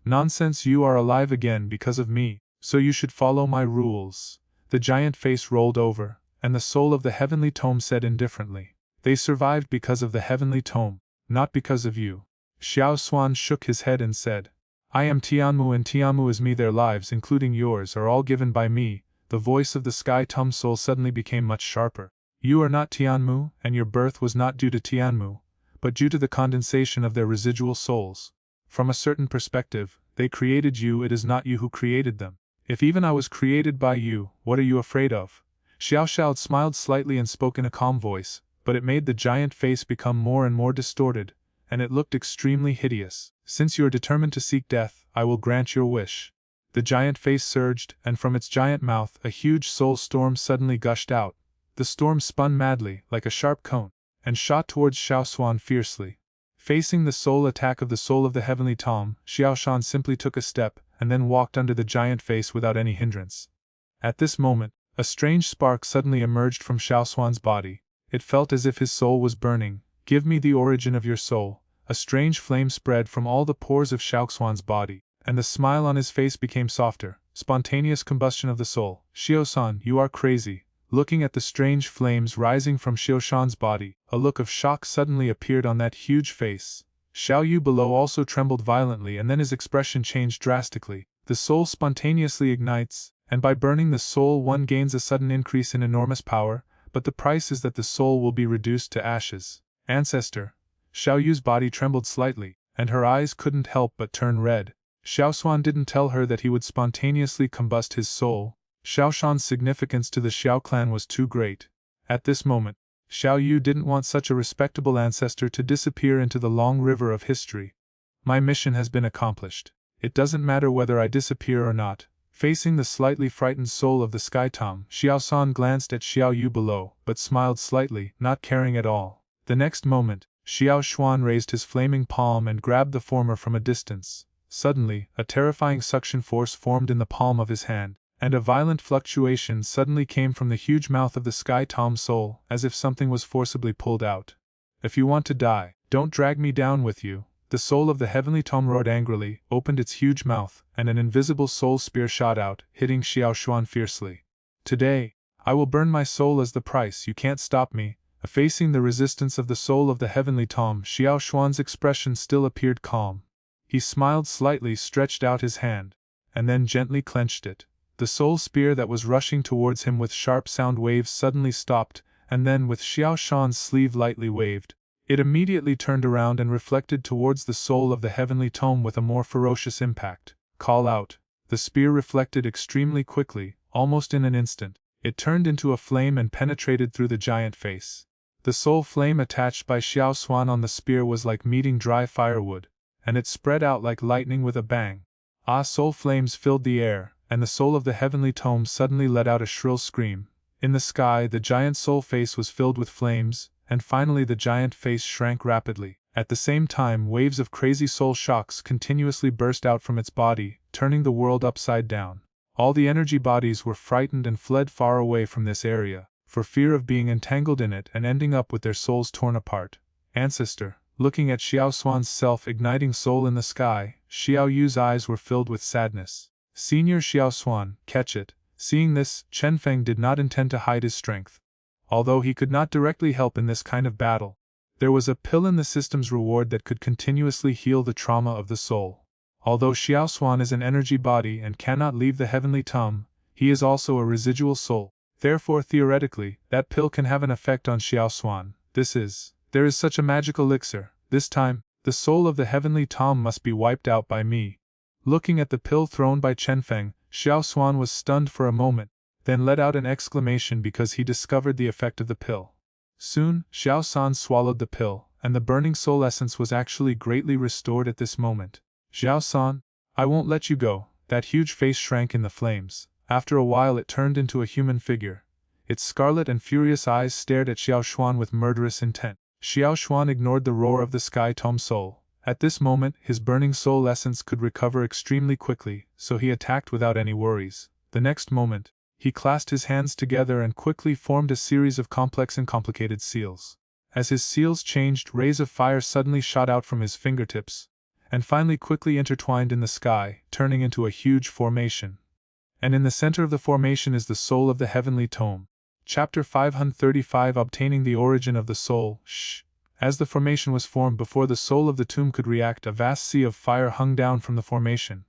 "Nonsense, you are alive again because of me," So you should follow my rules. The giant face rolled over, and the soul of the heavenly tome said indifferently. They survived because of the heavenly tome, not because of you. Xiao Xuan shook his head and said, I am Tianmu and Tianmu is me. Their lives, including yours, are all given by me. The voice of the sky tome soul suddenly became much sharper. You are not Tianmu, and your birth was not due to Tianmu, but due to the condensation of their residual souls. From a certain perspective, they created you. It is not you who created them. If even I was created by you, what are you afraid of? Xiao Shao smiled slightly and spoke in a calm voice, but it made the giant face become more and more distorted, and it looked extremely hideous. Since you are determined to seek death, I will grant your wish. The giant face surged, and from its giant mouth a huge soul storm suddenly gushed out. The storm spun madly, like a sharp cone, and shot towards Xiao Xuan fiercely. Facing the soul attack of the soul of the heavenly tome, Xiao Shan simply took a step, and then walked under the giant face without any hindrance. At this moment, a strange spark suddenly emerged from Xiao Xuan's body. It felt as if his soul was burning. Give me the origin of your soul. A strange flame spread from all the pores of Xiao Xuan's body, and the smile on his face became softer. Spontaneous combustion of the soul. Xiao-san, you are crazy. Looking at the strange flames rising from Xiao Shan's body, a look of shock suddenly appeared on that huge face. Xiao Yu below also trembled violently, and then his expression changed drastically. The soul spontaneously ignites, and by burning the soul one gains a sudden increase in enormous power, but the price is that the soul will be reduced to ashes. Ancestor. Xiao Yu's body trembled slightly, and her eyes couldn't help but turn red. Xiao Xuan didn't tell her that he would spontaneously combust his soul. Xiao Shan's significance to the Xiao clan was too great. At this moment, Xiao Yu didn't want such a respectable ancestor to disappear into the long river of history. My mission has been accomplished. It doesn't matter whether I disappear or not. Facing the slightly frightened soul of the Sky Tom, Xiao San glanced at Xiao Yu below, but smiled slightly, not caring at all. The next moment, Xiao Xuan raised his flaming palm and grabbed the former from a distance. Suddenly, a terrifying suction force formed in the palm of his hand, and a violent fluctuation suddenly came from the huge mouth of the Sky Tom soul, as if something was forcibly pulled out. If you want to die, don't drag me down with you. The soul of the heavenly Tom roared angrily, opened its huge mouth, and an invisible soul spear shot out, hitting Xiao Xuan fiercely. Today, I will burn my soul as the price. You can't stop me. Facing the resistance of the soul of the heavenly Tom, Xiao Xuan's expression still appeared calm. He smiled slightly, stretched out his hand, and then gently clenched it. The soul spear that was rushing towards him with sharp sound waves suddenly stopped, and then with Xiao Shan's sleeve lightly waved, it immediately turned around and reflected towards the soul of the heavenly tome with a more ferocious impact. Call out. The spear reflected extremely quickly, almost in an instant. It turned into a flame and penetrated through the giant face. The soul flame attached by Xiao Xuan on the spear was like meeting dry firewood, and it spread out like lightning with a bang. Soul flames filled the air, and the soul of the heavenly tome suddenly let out a shrill scream. In the sky, the giant soul face was filled with flames, and finally the giant face shrank rapidly. At the same time, waves of crazy soul shocks continuously burst out from its body, turning the world upside down. All the energy bodies were frightened and fled far away from this area, for fear of being entangled in it and ending up with their souls torn apart. Ancestor. Looking at Xiao Xuan's self-igniting soul in the sky, Xiao Yu's eyes were filled with sadness. Senior Xiao Xuan, catch it. Seeing this, Chenfeng did not intend to hide his strength. Although he could not directly help in this kind of battle, there was a pill in the system's reward that could continuously heal the trauma of the soul. Although Xiao Xuan is an energy body and cannot leave the heavenly tome, he is also a residual soul. Therefore, theoretically, that pill can have an effect on Xiao Xuan. There is such a magical elixir. This time, the soul of the heavenly tome must be wiped out by me. Looking at the pill thrown by Chenfeng, Xiao Xuan was stunned for a moment, then let out an exclamation because he discovered the effect of the pill. Soon, Xiao San swallowed the pill, and the burning soul essence was actually greatly restored at this moment. Xiao San, I won't let you go. That huge face shrank in the flames. After a while it turned into a human figure. Its scarlet and furious eyes stared at Xiao Xuan with murderous intent. Xiao Xuan ignored the roar of the Sky Tome soul. At this moment, his burning soul essence could recover extremely quickly, so he attacked without any worries. The next moment, he clasped his hands together and quickly formed a series of complex and complicated seals. As his seals changed, rays of fire suddenly shot out from his fingertips, and finally quickly intertwined in the sky, turning into a huge formation. and in the center of the formation is the soul of the heavenly tome. Chapter 535 Obtaining the Origin of the Soul. As the formation was formed before the soul of the tomb could react, a vast sea of fire hung down from the formation.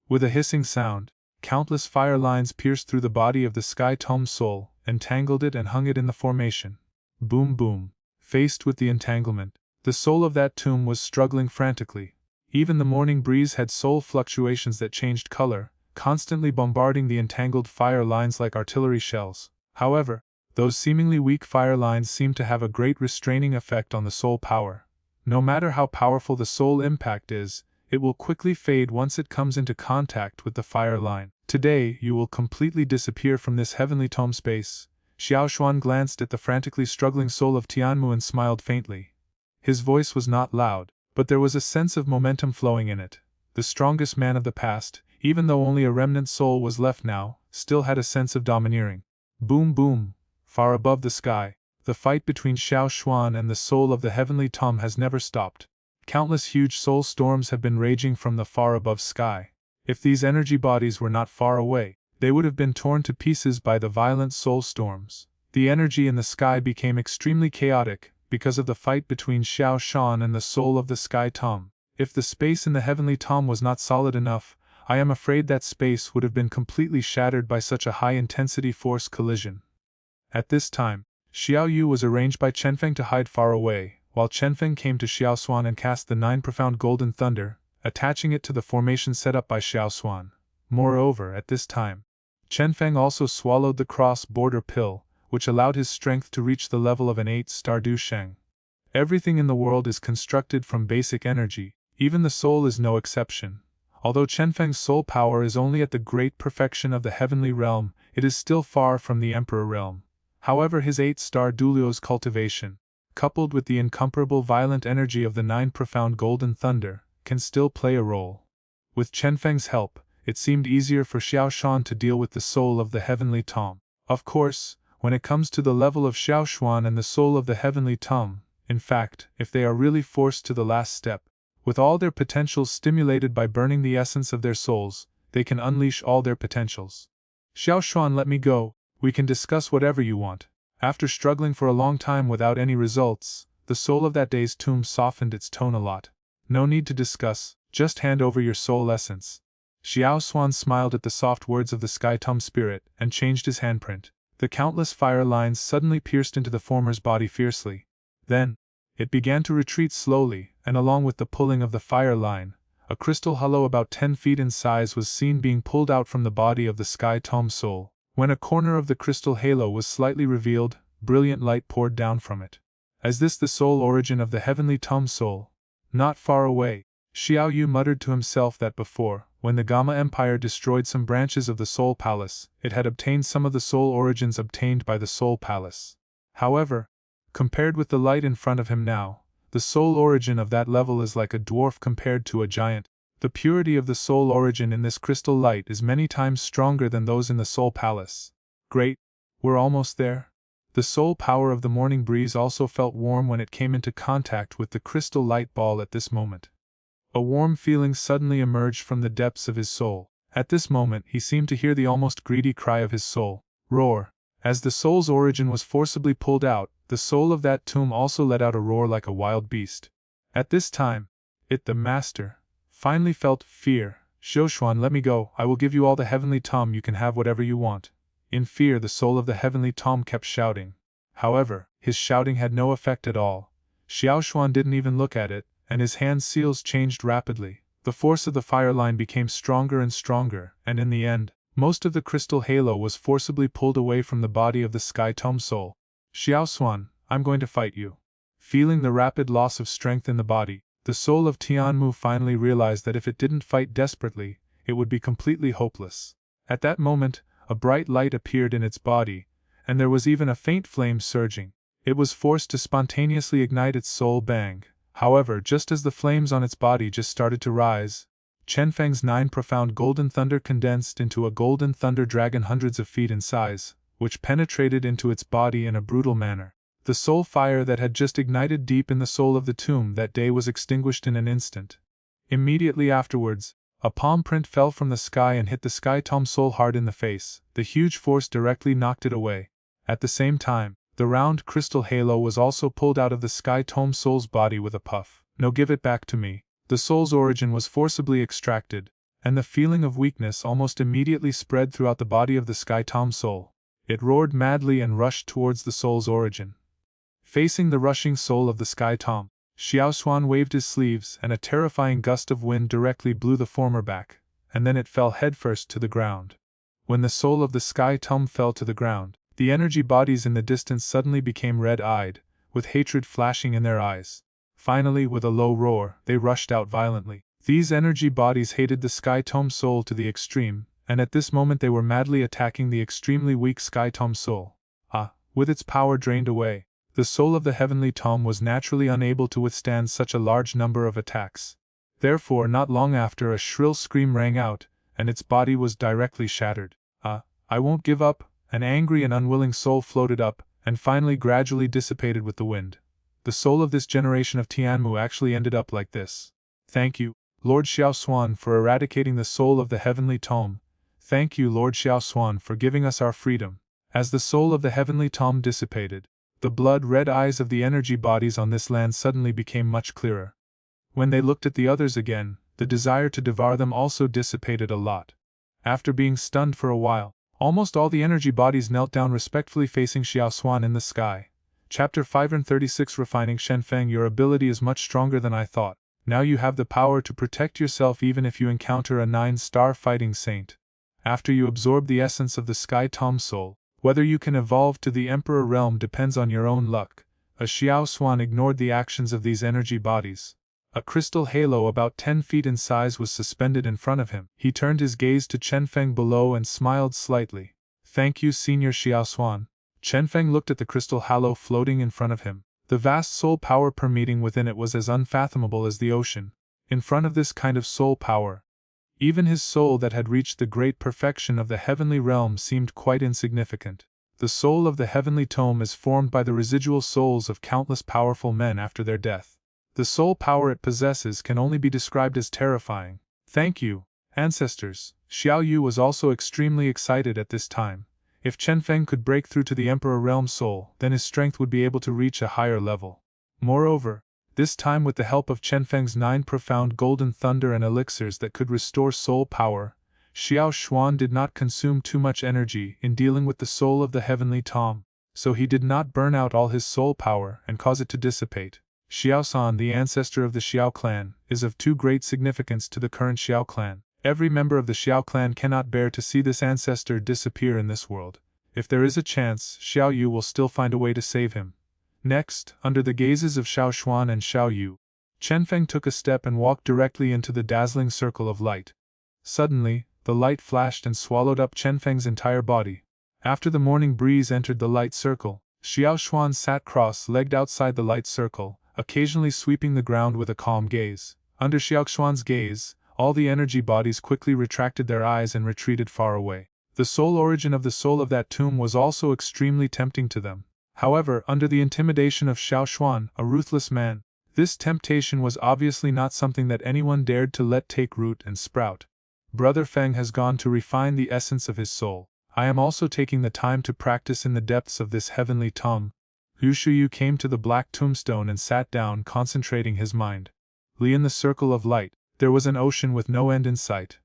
With a hissing sound, countless fire lines pierced through the body of the sky tome soul, entangled it and hung it in the formation. Boom boom. Faced with the entanglement, the soul of that tomb was struggling frantically. Even the morning breeze had soul fluctuations that changed color, constantly bombarding the entangled fire lines like artillery shells. However, those seemingly weak fire lines seemed to have a great restraining effect on the soul power. No matter how powerful the soul impact is, it will quickly fade once it comes into contact with the fire line. Today, you will completely disappear from this heavenly tome space. Xiao Xuan glanced at the frantically struggling soul of Tianmu and smiled faintly. His voice was not loud, but there was a sense of momentum flowing in it. The strongest man of the past, even though only a remnant soul was left now, still had a sense of domineering. Boom boom. Far above the sky, the fight between Xiao Xuan and the soul of the heavenly tome has never stopped. Countless huge soul storms have been raging from the far above sky. If these energy bodies were not far away, they would have been torn to pieces by the violent soul storms. The energy in the sky became extremely chaotic because of the fight between Xiao Xuan and the soul of the sky tome. If the space in the heavenly tome was not solid enough, I am afraid that space would have been completely shattered by such a high-intensity force collision. At this time, Xiao Yu was arranged by Chenfeng to hide far away, while Chenfeng came to Xiao Xuan and cast the 9 profound golden thunder, attaching it to the formation set up by Xiao Xuan. Moreover, at this time, Chenfeng also swallowed the cross-border pill, which allowed his strength to reach the level of an 8-star Du Sheng. Everything in the world is constructed from basic energy, even the soul is no exception. Although Chenfeng's soul power is only at the great perfection of the heavenly realm, it is still far from the emperor realm. However, his 8-star Dulio's cultivation, coupled with the incomparable violent energy of the 9 profound golden thunder, can still play a role. With Chenfeng's help, it seemed easier for Xiao Xuan to deal with the soul of the heavenly tome. Of course, when it comes to the level of Xiao Xuan and the soul of the heavenly tome, in fact, if they are really forced to the last step, with all their potentials stimulated by burning the essence of their souls, they can unleash all their potentials. Xiao Xuan, let me go. We can discuss whatever you want. After struggling for a long time without any results, the soul of that day's tomb softened its tone a lot. No need to discuss, just hand over your soul essence. Xiao Xuan smiled at the soft words of the Sky Tomb spirit and changed his handprint. The countless fire lines suddenly pierced into the former's body fiercely. Then, it began to retreat slowly, and along with the pulling of the fire line, a crystal hollow about 10 feet in size was seen being pulled out from the body of the Sky Tomb soul. When a corner of the crystal halo was slightly revealed, brilliant light poured down from it. Is this the sole origin of the heavenly tome soul? Not far away, Xiao Yu muttered to himself that before, when the Gamma Empire destroyed some branches of the Soul Palace, it had obtained some of the soul origins obtained by the Soul Palace. However, compared with the light in front of him now, the soul origin of that level is like a dwarf compared to a giant. The purity of the soul origin in this crystal light is many times stronger than those in the Soul Palace. Great, we're almost there. The soul power of the morning breeze also felt warm when it came into contact with the crystal light ball at this moment. A warm feeling suddenly emerged from the depths of his soul. At this moment he seemed to hear the almost greedy cry of his soul. Roar. As the soul's origin was forcibly pulled out, the soul of that tomb also let out a roar like a wild beast. At this time, it, the master, finally felt fear. Xiao Xuan, let me go, I will give you all the heavenly tome, you can have whatever you want. In fear, the soul of the heavenly tome kept shouting. However, his shouting had no effect at all. Xiao Xuan didn't even look at it, and his hand seals changed rapidly. The force of the fire line became stronger and stronger, and in the end, most of the crystal halo was forcibly pulled away from the body of the Sky Tome soul. Xiao Xuan, I'm going to fight you. Feeling the rapid loss of strength in the body, the soul of Tianmu finally realized that if it didn't fight desperately, it would be completely hopeless. At that moment, a bright light appeared in its body, and there was even a faint flame surging. It was forced to spontaneously ignite its soul bang. However, just as the flames on its body just started to rise, Chenfeng's 9 profound golden thunder condensed into a golden thunder dragon hundreds of feet in size, which penetrated into its body in a brutal manner. The soul fire that had just ignited deep in the soul of the tomb that day was extinguished in an instant. Immediately afterwards, A palm print fell from the sky and hit the Sky Tom soul hard in the face. The huge force directly knocked it away. At the same time, the round crystal halo was also pulled out of the Sky Tom soul's body with a puff. No, give it back to me. The soul's origin was forcibly extracted, and the feeling of weakness almost immediately spread throughout the body of the Sky Tom soul. It roared madly and rushed towards the soul's origin. Facing the rushing soul of the Sky Tom, Xiao Xuan waved his sleeves and a terrifying gust of wind directly blew the former back, and then it fell headfirst to the ground. When the soul of the Sky Tom fell to the ground, the energy bodies in the distance suddenly became red-eyed, with hatred flashing in their eyes. Finally, with a low roar, they rushed out violently. These energy bodies hated the Sky Tom soul to the extreme, and at this moment they were madly attacking the extremely weak Sky Tom soul. With its power drained away, the soul of the Heavenly Tom was naturally unable to withstand such a large number of attacks. Therefore, not long after, a shrill scream rang out, and its body was directly shattered. I won't give up. An angry and unwilling soul floated up, and finally gradually dissipated with the wind. The soul of this generation of Tianmu actually ended up like this. Thank you, Lord Xiao Xuan, for eradicating the soul of the Heavenly Tom. Thank you, Lord Xiao Xuan, for giving us our freedom. As the soul of the Heavenly Tom dissipated, the blood-red eyes of the energy bodies on this land suddenly became much clearer. When they looked at the others again, the desire to devour them also dissipated a lot. After being stunned for a while, almost all the energy bodies knelt down respectfully facing Xiao Xuan in the sky. Chapter 536 Refining Chenfeng. Your ability is much stronger than I thought. Now you have the power to protect yourself even if you encounter a 9-star fighting saint. After you absorb the essence of the Sky Tom soul, whether you can evolve to the Emperor realm depends on your own luck. Xiao Xuan ignored the actions of these energy bodies. A crystal halo about 10 feet in size was suspended in front of him. He turned his gaze to Chenfeng below and smiled slightly. Thank you, Senior Xiao Xuan. Chenfeng looked at the crystal halo floating in front of him. The vast soul power permeating within it was as unfathomable as the ocean. In front of this kind of soul power, even his soul that had reached the great perfection of the heavenly realm seemed quite insignificant. The soul of the heavenly tome is formed by the residual souls of countless powerful men after their death. The soul power it possesses can only be described as terrifying. Thank you, ancestors. Xiao Yu was also extremely excited at this time. If Chenfeng could break through to the Emperor Realm soul, then his strength would be able to reach a higher level. Moreover, this time with the help of Chenfeng's 9 profound golden thunder and elixirs that could restore soul power, Xiao Xuan did not consume too much energy in dealing with the soul of the Heavenly Tom, so he did not burn out all his soul power and cause it to dissipate. Xiao San, the ancestor of the Xiao clan, is of too great significance to the current Xiao clan. Every member of the Xiao clan cannot bear to see this ancestor disappear in this world. If there is a chance, Xiao Yu will still find a way to save him. Next, under the gazes of Xiao Xuan and Xiao Yu, Chenfeng took a step and walked directly into the dazzling circle of light. Suddenly, the light flashed and swallowed up Chenfeng's entire body. After the morning breeze entered the light circle, Xiao Xuan sat cross-legged outside the light circle, occasionally sweeping the ground with a calm gaze. Under Xiao Xuan's gaze, all the energy bodies quickly retracted their eyes and retreated far away. The soul origin of the soul of that tomb was also extremely tempting to them. However, under the intimidation of Xiao Xuan, a ruthless man, this temptation was obviously not something that anyone dared to let take root and sprout. Brother Feng has gone to refine the essence of his soul. I am also taking the time to practice in the depths of this heavenly tomb. Yu Shuyu came to the black tombstone and sat down, concentrating his mind. In the circle of light, there was an ocean with no end in sight.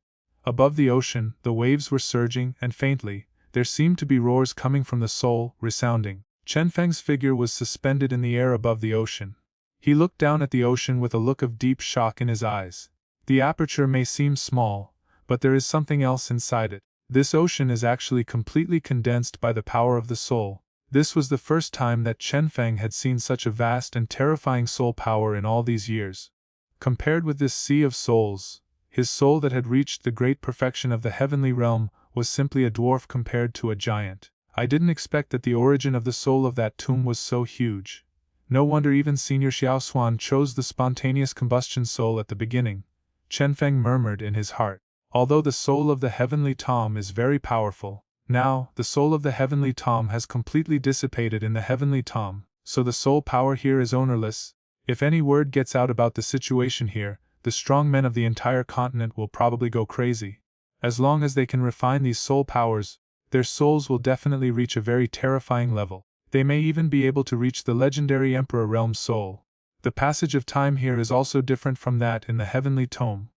Above the ocean, the waves were surging, and faintly, there seemed to be roars coming from the soul, resounding. Chenfeng's figure was suspended in the air above the ocean. He looked down at the ocean with a look of deep shock in his eyes. The aperture may seem small, but there is something else inside it. This ocean is actually completely condensed by the power of the soul. This was the first time that Chenfeng had seen such a vast and terrifying soul power in all these years. Compared with this sea of souls, his soul that had reached the great perfection of the heavenly realm was simply a dwarf compared to a giant. I didn't expect that the origin of the soul of that tomb was so huge. No wonder even Senior Xiao Xuan chose the spontaneous combustion soul at the beginning, Chenfeng murmured in his heart. Although the soul of the heavenly Tom is very powerful, now the soul of the heavenly Tom has completely dissipated in the heavenly Tom, so the soul power here is ownerless. If any word gets out about the situation here, the strong men of the entire continent will probably go crazy. As long as they can refine these soul powers, their souls will definitely reach a very terrifying level. They may even be able to reach the legendary Emperor Realm's soul. The passage of time here is also different from that in the heavenly tome.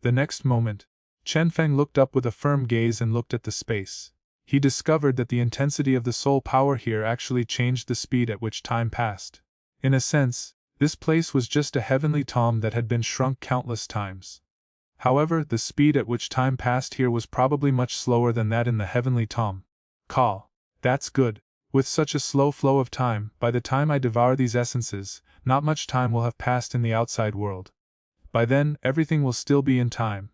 The next moment, Chenfeng looked up with a firm gaze and looked at the space. He discovered that the intensity of the soul power here actually changed the speed at which time passed. In a sense, this place was just a heavenly tome that had been shrunk countless times. However, the speed at which time passed here was probably much slower than that in the heavenly tome. Call. That's good. With such a slow flow of time, by the time I devour these essences, not much time will have passed in the outside world. By then, everything will still be in time.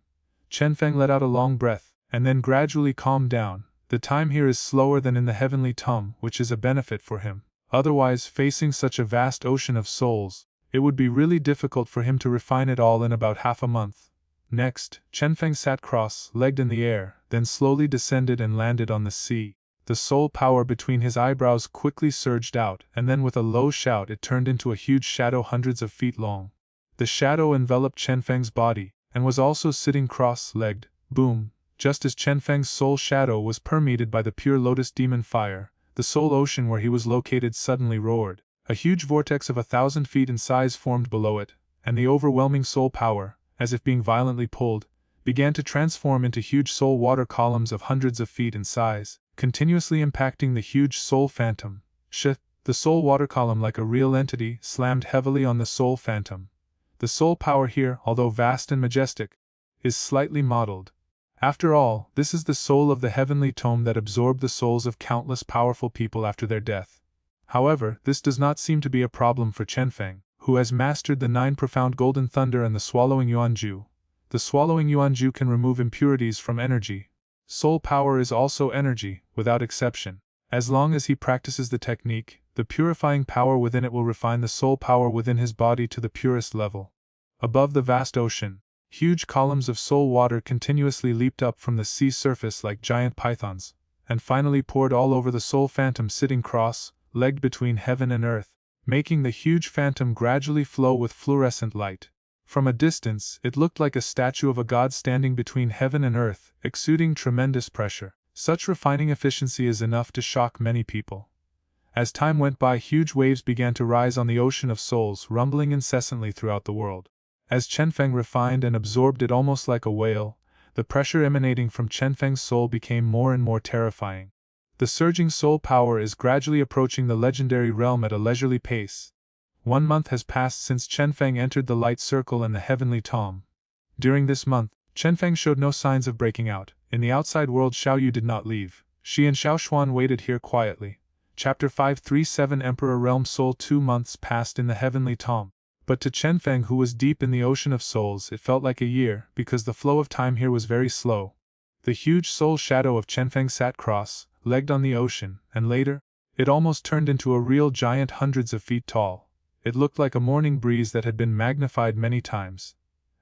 Chenfeng let out a long breath, and then gradually calmed down. The time here is slower than in the heavenly tome, which is a benefit for him. Otherwise, facing such a vast ocean of souls, it would be really difficult for him to refine it all in about half a month. Next, Chenfeng sat cross-legged in the air, then slowly descended and landed on the sea. The soul power between his eyebrows quickly surged out, and then with a low shout it turned into a huge shadow hundreds of feet long. The shadow enveloped Chenfeng's body, and was also sitting cross-legged. Boom! Just as Chenfeng's soul shadow was permeated by the pure lotus demon fire, the soul ocean where he was located suddenly roared. A huge vortex of 1,000 feet in size formed below it, and the overwhelming soul power, as if being violently pulled, began to transform into huge soul water columns of hundreds of feet in size, continuously impacting the huge soul phantom. The soul water column, like a real entity, slammed heavily on the soul phantom. The soul power here, although vast and majestic, is slightly modeled. After all, this is the soul of the heavenly tome that absorbed the souls of countless powerful people after their death. However, this does not seem to be a problem for Chenfeng, who has mastered the 9 profound golden thunder and the swallowing yuanju. The swallowing yuanju can remove impurities from energy. Soul power is also energy, without exception. As long as he practices the technique, the purifying power within it will refine the soul power within his body to the purest level. Above the vast ocean, huge columns of soul water continuously leaped up from the sea surface like giant pythons, and finally poured all over the soul phantom sitting cross-legged between heaven and earth, making the huge phantom gradually flow with fluorescent light. From a distance, it looked like a statue of a god standing between heaven and earth, exuding tremendous pressure. Such refining efficiency is enough to shock many people. As time went by, huge waves began to rise on the ocean of souls, rumbling incessantly throughout the world. As Chenfeng refined and absorbed it almost like a whale, the pressure emanating from Chenfeng's soul became more and more terrifying. The surging soul power is gradually approaching the legendary realm at a leisurely pace. 1 month has passed since Chenfeng entered the light circle and the heavenly tome. During this month, Chenfeng showed no signs of breaking out. In the outside world, Xiao Yu did not leave. She and Xiao Xuan waited here quietly. Chapter 537 Emperor Realm Soul. 2 months passed in the heavenly tome. But to Chenfeng, who was deep in the ocean of souls, it felt like a year, because the flow of time here was very slow. The huge soul shadow of Chenfeng sat cross-legged on the ocean, and later, it almost turned into a real giant hundreds of feet tall. It looked like a morning breeze that had been magnified many times.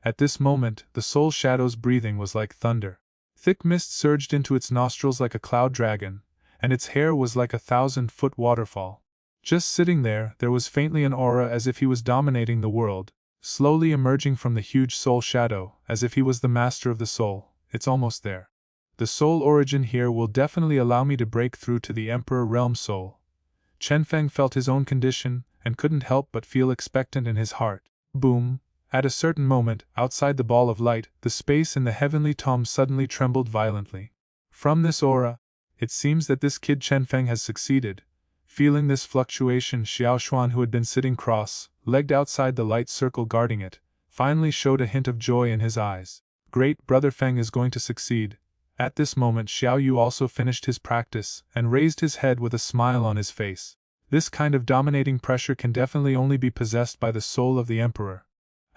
At this moment, the soul shadow's breathing was like thunder. Thick mist surged into its nostrils like a cloud dragon, and its hair was like a 1,000-foot waterfall. Just sitting there was faintly an aura as if he was dominating the world, slowly emerging from the huge soul shadow, as if he was the master of the soul. It's almost there. The soul origin here will definitely allow me to break through to the Emperor Realm soul. Chenfeng felt his own condition, and couldn't help but feel expectant in his heart. Boom! At a certain moment, outside the ball of light, the space in the heavenly tome suddenly trembled violently. From this aura, it seems that this kid Chenfeng has succeeded. Feeling this fluctuation, Xiao Xuan, who had been sitting cross-legged outside the light circle guarding it, finally showed a hint of joy in his eyes. Great Brother Feng is going to succeed. At this moment, Xiao Yu also finished his practice and raised his head with a smile on his face. This kind of dominating pressure can definitely only be possessed by the soul of the Emperor.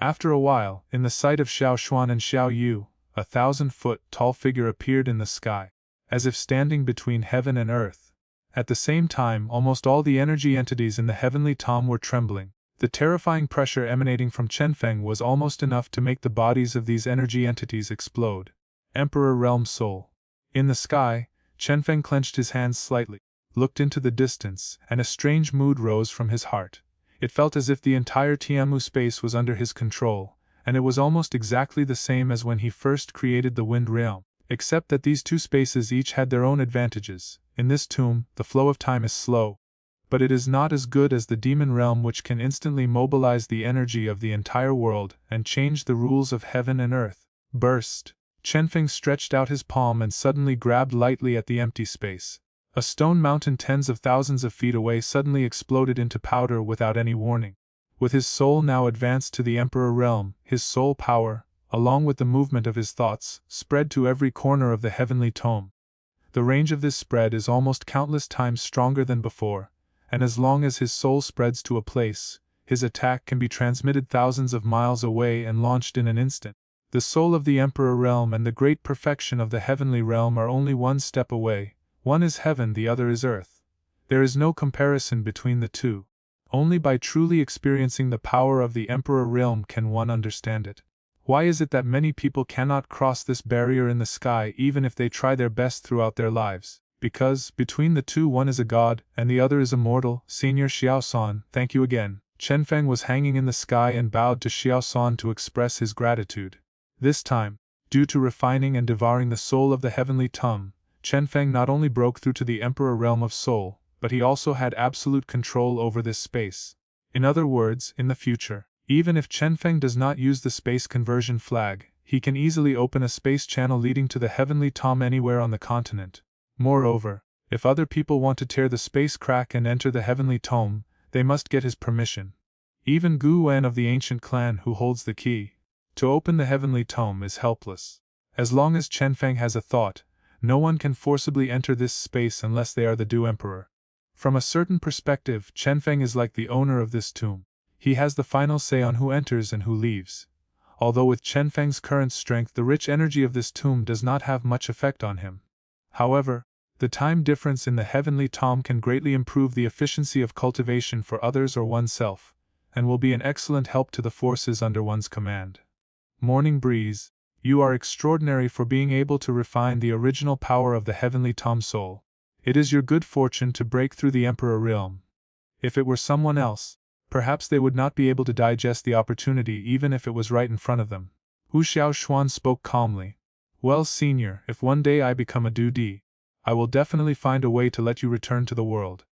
After a while, in the sight of Xiao Xuan and Xiao Yu, a 1,000-foot tall figure appeared in the sky, as if standing between heaven and earth. At the same time, almost all the energy entities in the heavenly tome were trembling. The terrifying pressure emanating from Chenfeng was almost enough to make the bodies of these energy entities explode. Emperor Realm Soul. In the sky, Chenfeng clenched his hands slightly, looked into the distance, and a strange mood rose from his heart. It felt as if the entire Tiamu space was under his control, and it was almost exactly the same as when he first created the Wind Realm, except that these two spaces each had their own advantages. In this tomb, the flow of time is slow, but it is not as good as the Demon Realm, which can instantly mobilize the energy of the entire world and change the rules of heaven and earth. Burst! Chenfeng stretched out his palm and suddenly grabbed lightly at the empty space. A stone mountain tens of thousands of feet away suddenly exploded into powder without any warning. With his soul now advanced to the Emperor Realm, his soul power, along with the movement of his thoughts, spread to every corner of the heavenly tome. The range of this spread is almost countless times stronger than before, and as long as his soul spreads to a place, his attack can be transmitted thousands of miles away and launched in an instant. The soul of the Emperor Realm and the great perfection of the Heavenly Realm are only one step away. One is heaven, the other is earth. There is no comparison between the two. Only by truly experiencing the power of the Emperor Realm can one understand it. Why is it that many people cannot cross this barrier in the sky even if they try their best throughout their lives? Because, between the two, one is a god, and the other is a mortal. Senior Xiao San, thank you again. Chenfeng was hanging in the sky and bowed to Xiao San to express his gratitude. This time, due to refining and devouring the soul of the heavenly tongue, Chenfeng not only broke through to the Emperor Realm of Soul, but he also had absolute control over this space. In other words, in the future, even if Chenfeng does not use the space conversion flag, he can easily open a space channel leading to the heavenly tome anywhere on the continent. Moreover, if other people want to tear the space crack and enter the heavenly tome, they must get his permission. Even Gu Wen of the ancient clan, who holds the key to open the heavenly tome, is helpless. As long as Chenfeng has a thought, no one can forcibly enter this space unless they are the due emperor. From a certain perspective, Chenfeng is like the owner of this tomb. He has the final say on who enters and who leaves. Although with Chenfeng's current strength, the rich energy of this tomb does not have much effect on him. However, the time difference in the heavenly tome can greatly improve the efficiency of cultivation for others or oneself, and will be an excellent help to the forces under one's command. Morning Breeze, you are extraordinary for being able to refine the original power of the heavenly tome soul. It is your good fortune to break through the Emperor Realm. If it were someone else, perhaps they would not be able to digest the opportunity even if it was right in front of them. Wu Xiaoshuan spoke calmly. Well, senior, if one day I become a Dudi, I will definitely find a way to let you return to the world.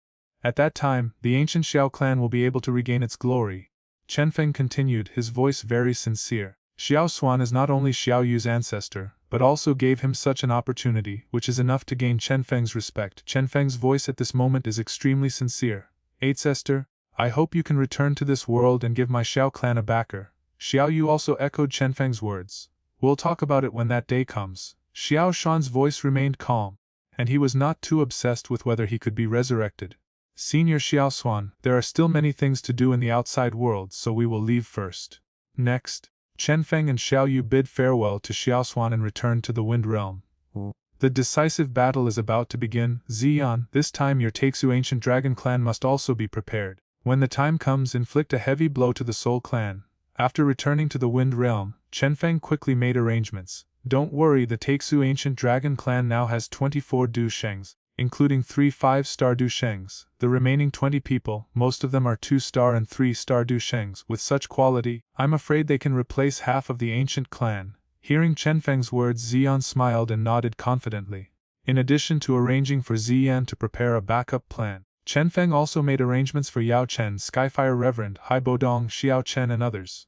At that time, the ancient Xiao clan will be able to regain its glory. Chenfeng continued, his voice very sincere. Xiao Xuan is not only Xiao Yu's ancestor, but also gave him such an opportunity, which is enough to gain Chenfeng's respect. Chenfeng's voice at this moment is extremely sincere. Ancestor, I hope you can return to this world and give my Xiao clan a backer. Xiao Yu also echoed Chenfeng's words. We'll talk about it when that day comes. Xiao Shan's voice remained calm, and he was not too obsessed with whether he could be resurrected. Senior Xiao Xuan, there are still many things to do in the outside world, so we will leave first. Next, Chenfeng and Xiao Yu bid farewell to Xiao Xuan and returned to the Wind Realm. The decisive battle is about to begin. Ziyan, this time your Taixu ancient dragon clan must also be prepared. When the time comes, inflict a heavy blow to the Soul clan. After returning to the Wind Realm, Chenfeng quickly made arrangements. Don't worry, the Taixu ancient dragon clan now has 24 Du Shengs, including 3 5-star Du Shengs. The remaining 20 people, most of them are 2-star and 3-star Du Shengs. With such quality, I'm afraid they can replace half of the ancient clan. Hearing Chenfeng's words, Ziyan smiled and nodded confidently. In addition to arranging for Ziyan to prepare a backup plan, Chenfeng also made arrangements for Yao Chen, Skyfire Reverend, Hai Bodong, Xiao Chen and others.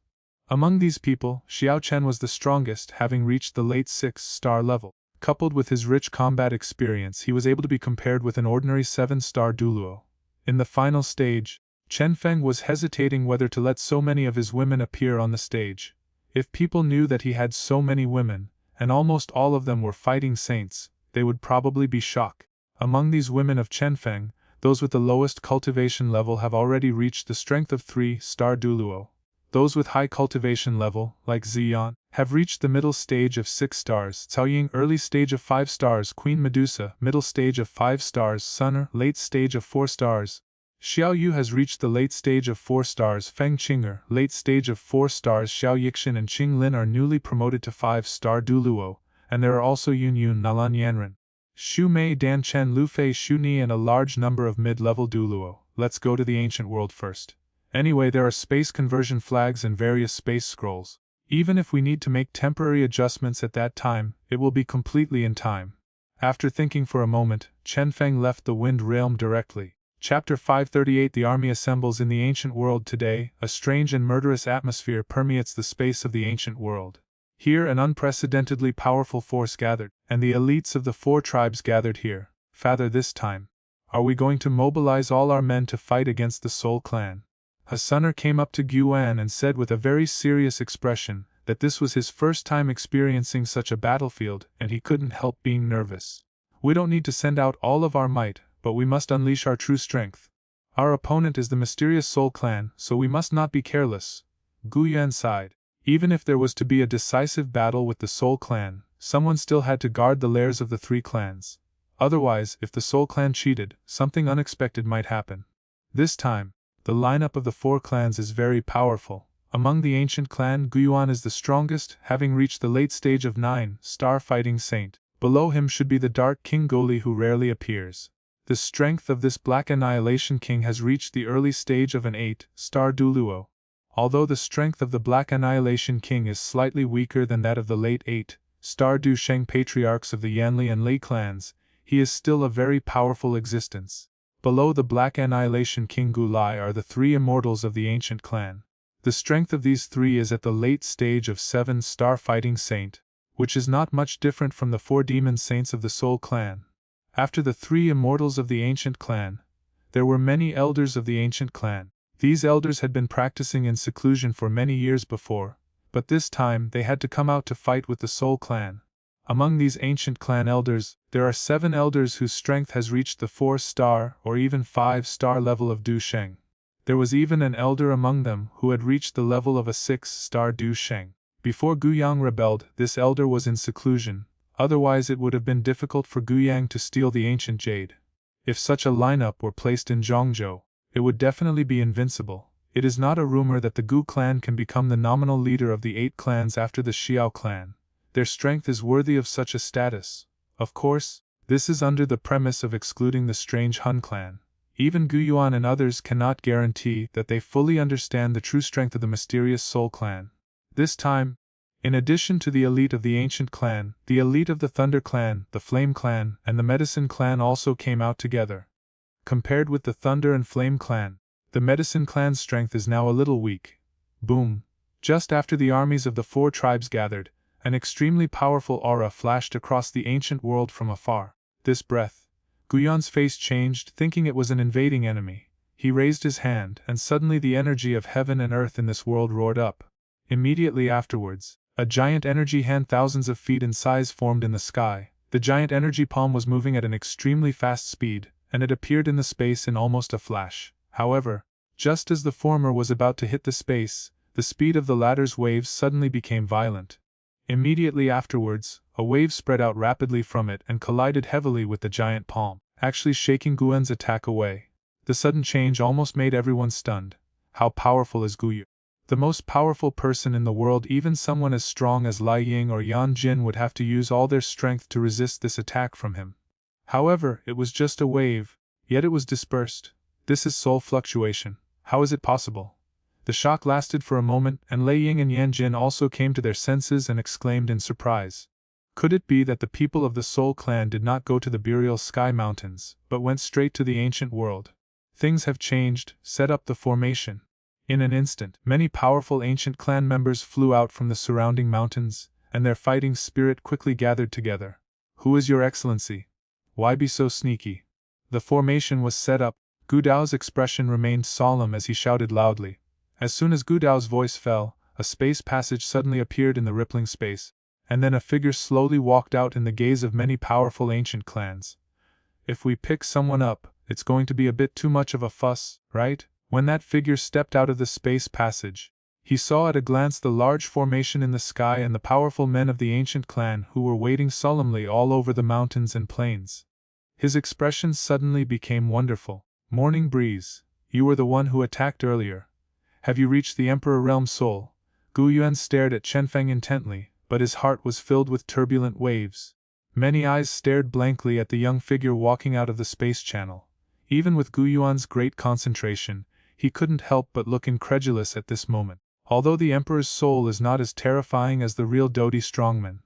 Among these people, Xiao Chen was the strongest, having reached the late 6-star level. Coupled with his rich combat experience, he was able to be compared with an ordinary 7-star Duluo. In the final stage, Chenfeng was hesitating whether to let so many of his women appear on the stage. If people knew that he had so many women, and almost all of them were fighting saints, they would probably be shocked. Among these women of Chenfeng, those with the lowest cultivation level have already reached the strength of 3-star Duluo. Those with high cultivation level, like Ziyan, have reached the middle stage of 6 stars, Cao Ying early stage of 5 stars, Queen Medusa middle stage of 5 stars, Sunner late stage of 4 stars. Xiao Yu has reached the late stage of 4 stars, Feng Qinger late stage of 4 stars, Xiao Yixin and Qing Lin are newly promoted to 5-star Duluo, and there are also Yun Yun, Nalan Yanran, Xu Mei, Dan Chen, Lu Fei, Xu Ni and a large number of mid-level Duluo. Let's go to the ancient world first. Anyway, there are space conversion flags and various space scrolls. Even if we need to make temporary adjustments at that time, it will be completely in time. After thinking for a moment, Chenfeng left the Wind Realm directly. Chapter 538. The army assembles in the ancient world today. A strange and murderous atmosphere permeates the space of the ancient world. Here an unprecedentedly powerful force gathered, and the elites of the 4 tribes gathered here. Father, this time, are we going to mobilize all our men to fight against the Soul Clan? Hassuner came up to Guan and said with a very serious expression that this was his first time experiencing such a battlefield, and he couldn't help being nervous. We don't need to send out all of our might, but we must unleash our true strength. Our opponent is the mysterious Soul Clan, so we must not be careless. Guyan sighed. Even if there was to be a decisive battle with the Soul Clan, someone still had to guard the lairs of the 3 clans. Otherwise, if the Soul Clan cheated, something unexpected might happen. This time, the lineup of the 4 clans is very powerful. Among the ancient clan, Guyuan is the strongest, having reached the late stage of 9-star fighting saint. Below him should be the Dark King Goli, who rarely appears. The strength of this Black Annihilation King has reached the early stage of an 8-star Duluo. Although the strength of the Black Annihilation King is slightly weaker than that of the late 8-star Du Sheng patriarchs of the Yanli and Lei clans, he is still a very powerful existence. Below the Black Annihilation King Gulai are the 3 immortals of the ancient clan. The strength of these 3 is at the late stage of 7-star fighting saint, which is not much different from the 4 demon saints of the Soul Clan. After the 3 immortals of the ancient clan, there were many elders of the ancient clan. These elders had been practicing in seclusion for many years before, but this time they had to come out to fight with the Soul Clan. Among these ancient clan elders, there are 7 elders whose strength has reached the 4-star or even 5-star level of Du Sheng. There was even an elder among them who had reached the level of a 6-star Du Sheng. Before Guyang rebelled, this elder was in seclusion, otherwise it would have been difficult for Guyang to steal the ancient jade. If such a lineup were placed in Zhongzhou, it would definitely be invincible. It is not a rumor that the Gu clan can become the nominal leader of the 8 clans after the Xiao clan. Their strength is worthy of such a status. Of course, this is under the premise of excluding the strange Hun clan. Even Guyuan and others cannot guarantee that they fully understand the true strength of the mysterious Soul Clan. This time, in addition to the elite of the ancient clan, the elite of the Thunder clan, the Flame clan, and the Medicine clan also came out together. Compared with the Thunder and Flame clan, the Medicine clan's strength is now a little weak. Boom! Just after the armies of the 4 tribes gathered, an extremely powerful aura flashed across the ancient world from afar. This breath, Guyon's face changed, thinking it was an invading enemy. He raised his hand, and suddenly the energy of heaven and earth in this world roared up. Immediately afterwards, a giant energy hand thousands of feet in size formed in the sky. The giant energy palm was moving at an extremely fast speed, and it appeared in the space in almost a flash. However, just as the former was about to hit the space, the speed of the latter's waves suddenly became violent. Immediately afterwards, a wave spread out rapidly from it and collided heavily with the giant palm, actually shaking Guyen's attack away. The sudden change almost made everyone stunned. How powerful is Guyu? The most powerful person in the world, even someone as strong as Lai Ying or Yan Jin, would have to use all their strength to resist this attack from him. However, it was just a wave, yet it was dispersed. This is soul fluctuation. How is it possible? The shock lasted for a moment, and Lei Ying and Yan Jin also came to their senses and exclaimed in surprise. Could it be that the people of the Soul Clan did not go to the Burial Sky Mountains, but went straight to the ancient world? Things have changed. Set up the formation. In an instant, many powerful ancient clan members flew out from the surrounding mountains, and their fighting spirit quickly gathered together. Who is your excellency? Why be so sneaky? The formation was set up. Gu Dao's expression remained solemn as he shouted loudly. As soon as Gu Dao's voice fell, a space passage suddenly appeared in the rippling space, and then a figure slowly walked out in the gaze of many powerful ancient clans. If we pick someone up, it's going to be a bit too much of a fuss, right? When that figure stepped out of the space passage, he saw at a glance the large formation in the sky and the powerful men of the ancient clan who were waiting solemnly all over the mountains and plains. His expression suddenly became wonderful. Morning Breeze, you were the one who attacked earlier. Have you reached the Emperor Realm Soul? Gu Yuan stared at Chenfeng intently, but his heart was filled with turbulent waves. Many eyes stared blankly at the young figure walking out of the space channel. Even with Gu Yuan's great concentration, he couldn't help but look incredulous at this moment. Although the Emperor's soul is not as terrifying as the real Dodi strongman.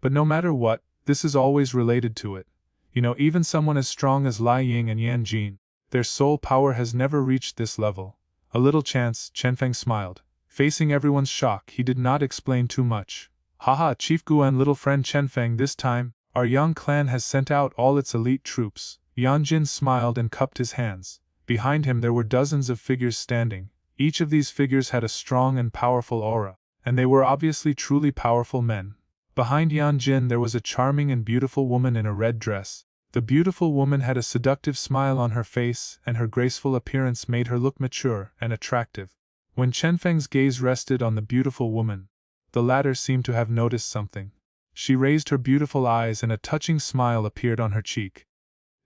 But no matter what, this is always related to it. Even someone as strong as Lai Ying and Yan Jin, their soul power has never reached this level. A little chance, Chenfeng smiled. Facing everyone's shock, he did not explain too much. Haha, Chief Guan, little friend Chenfeng, this time, our Yang clan has sent out all its elite troops. Yan Jin smiled and cupped his hands. Behind him there were dozens of figures standing. Each of these figures had a strong and powerful aura, and they were obviously truly powerful men. Behind Yan Jin there was a charming and beautiful woman in a red dress. The beautiful woman had a seductive smile on her face, and her graceful appearance made her look mature and attractive. When Chenfeng's gaze rested on the beautiful woman, the latter seemed to have noticed something. She raised her beautiful eyes and a touching smile appeared on her cheek.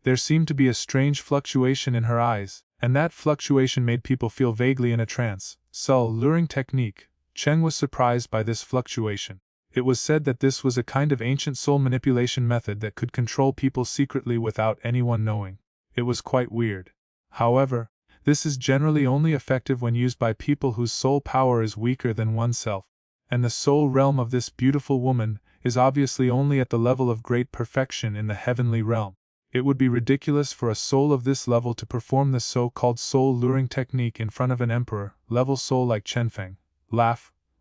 There seemed to be a strange fluctuation in her eyes, and that fluctuation made people feel vaguely in a trance. Luring technique. Cheng was surprised by this fluctuation. It was said that this was a kind of ancient soul manipulation method that could control people secretly without anyone knowing. It was quite weird. However, this is generally only effective when used by people whose soul power is weaker than oneself, and the soul realm of this beautiful woman is obviously only at the level of great perfection in the heavenly realm. It would be ridiculous for a soul of this level to perform the so-called soul-luring technique in front of an emperor-level soul like Chenfeng.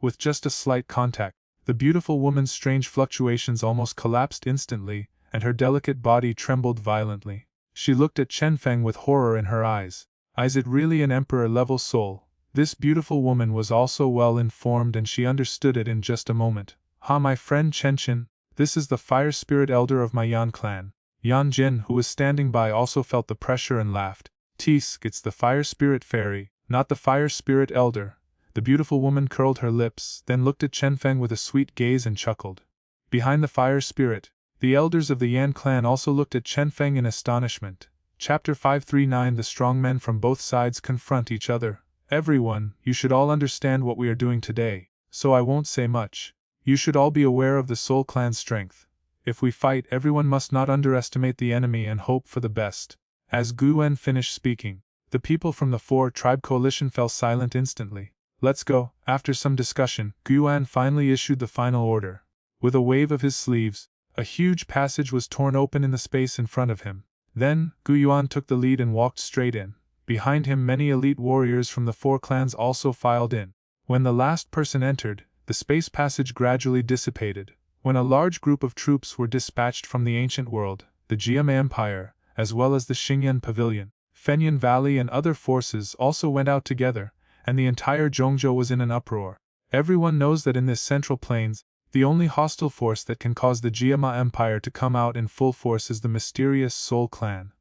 With just a slight contact, the beautiful woman's strange fluctuations almost collapsed instantly, and her delicate body trembled violently. She looked at Chenfeng with horror in her eyes. Is it really an emperor-level soul? This beautiful woman was also well informed and she understood it in just a moment. My friend Chenchen, this is the fire spirit elder of my Yan clan. Yan Jin, who was standing by, also felt the pressure and laughed. It's the fire spirit fairy, not the fire spirit elder. The beautiful woman curled her lips, then looked at Chenfeng with a sweet gaze and chuckled. Behind the fire spirit, the elders of the Yan clan also looked at Chenfeng in astonishment. Chapter 539. The strong men from both sides confront each other. Everyone, you should all understand what we are doing today, so I won't say much. You should all be aware of the Soul Clan's strength. If we fight, everyone must not underestimate the enemy and hope for the best. As Gu En finished speaking, the people from the four-tribe coalition fell silent instantly. Let's go. After some discussion, Gu En finally issued the final order. With a wave of his sleeves, a huge passage was torn open in the space in front of him. Then, Gu Yuan took the lead and walked straight in. Behind him many elite warriors from the four clans also filed in. When the last person entered, the space passage gradually dissipated. When a large group of troops were dispatched from the ancient world, the Jiame Empire, as well as the Xingyan Pavilion, Fenyan Valley and other forces also went out together, and the entire Zhongzhou was in an uproar. Everyone knows that in this central plains, the only hostile force that can cause the Jiama Empire to come out in full force is the mysterious Soul Clan.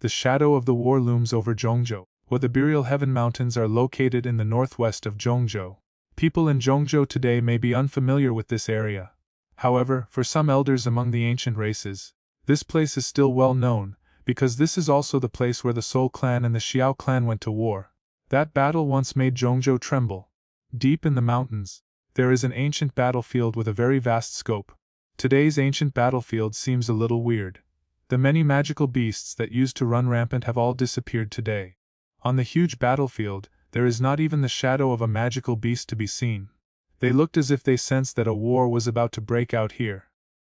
The shadow of the war looms over Zhongzhou, where the Burial Heaven Mountains are located in the northwest of Zhongzhou. People in Zhongzhou today may be unfamiliar with this area. However, for some elders among the ancient races, this place is still well known, because this is also the place where the Soul Clan and the Xiao Clan went to war. That battle once made Zhongzhou tremble. Deep in the mountains, there is an ancient battlefield with a very vast scope. Today's ancient battlefield seems a little weird. The many magical beasts that used to run rampant have all disappeared today. On the huge battlefield, there is not even the shadow of a magical beast to be seen. They looked as if they sensed that a war was about to break out here.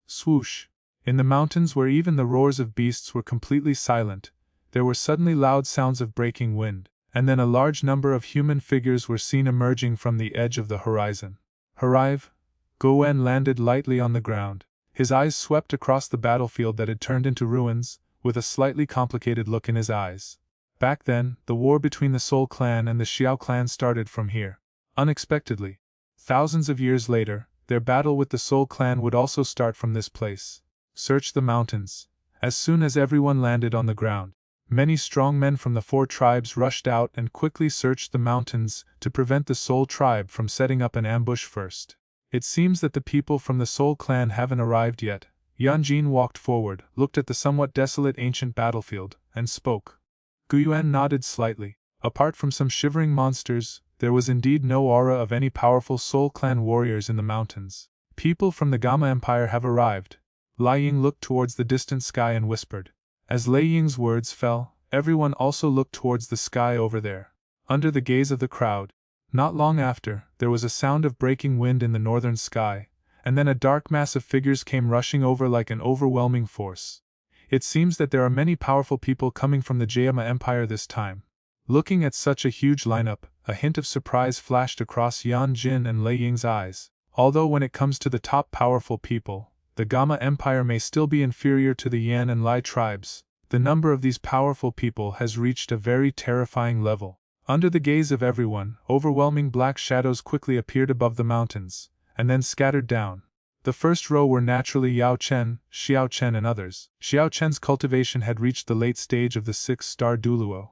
Swoosh! In the mountains where even the roars of beasts were completely silent, there were suddenly loud sounds of breaking wind, and then a large number of human figures were seen emerging from the edge of the horizon. Arrive! Goen landed lightly on the ground. His eyes swept across the battlefield that had turned into ruins, with a slightly complicated look in his eyes. Back then, the war between the Soul Clan and the Xiao Clan started from here. Unexpectedly. Thousands of years later, their battle with the Soul Clan would also start from this place. Search the mountains. As soon as everyone landed on the ground, many strong men from the four tribes rushed out and quickly searched the mountains to prevent the Soul Tribe from setting up an ambush first. It seems that the people from the Soul Clan haven't arrived yet. Yan Jin walked forward, looked at the somewhat desolate ancient battlefield, and spoke. Guyuan nodded slightly. Apart from some shivering monsters, there was indeed no aura of any powerful Soul Clan warriors in the mountains. People from the Gamma Empire have arrived. Lai Ying looked towards the distant sky and whispered. As Lai Ying's words fell, everyone also looked towards the sky over there. Under the gaze of the crowd, Not long after, there was a sound of breaking wind in the northern sky, and then a dark mass of figures came rushing over like an overwhelming force. It seems that there are many powerful people coming from the Jayama Empire this time. Looking at such a huge lineup, a hint of surprise flashed across Yan Jin and Lei Ying's eyes. Although when it comes to the top powerful people, the Gama Empire may still be inferior to the Yan and Lai tribes, the number of these powerful people has reached a very terrifying level. Under the gaze of everyone, overwhelming black shadows quickly appeared above the mountains, and then scattered down. The first row were naturally Yao Chen, Xiao Chen and others. Xiao Chen's cultivation had reached the late stage of the 6-star Duluo.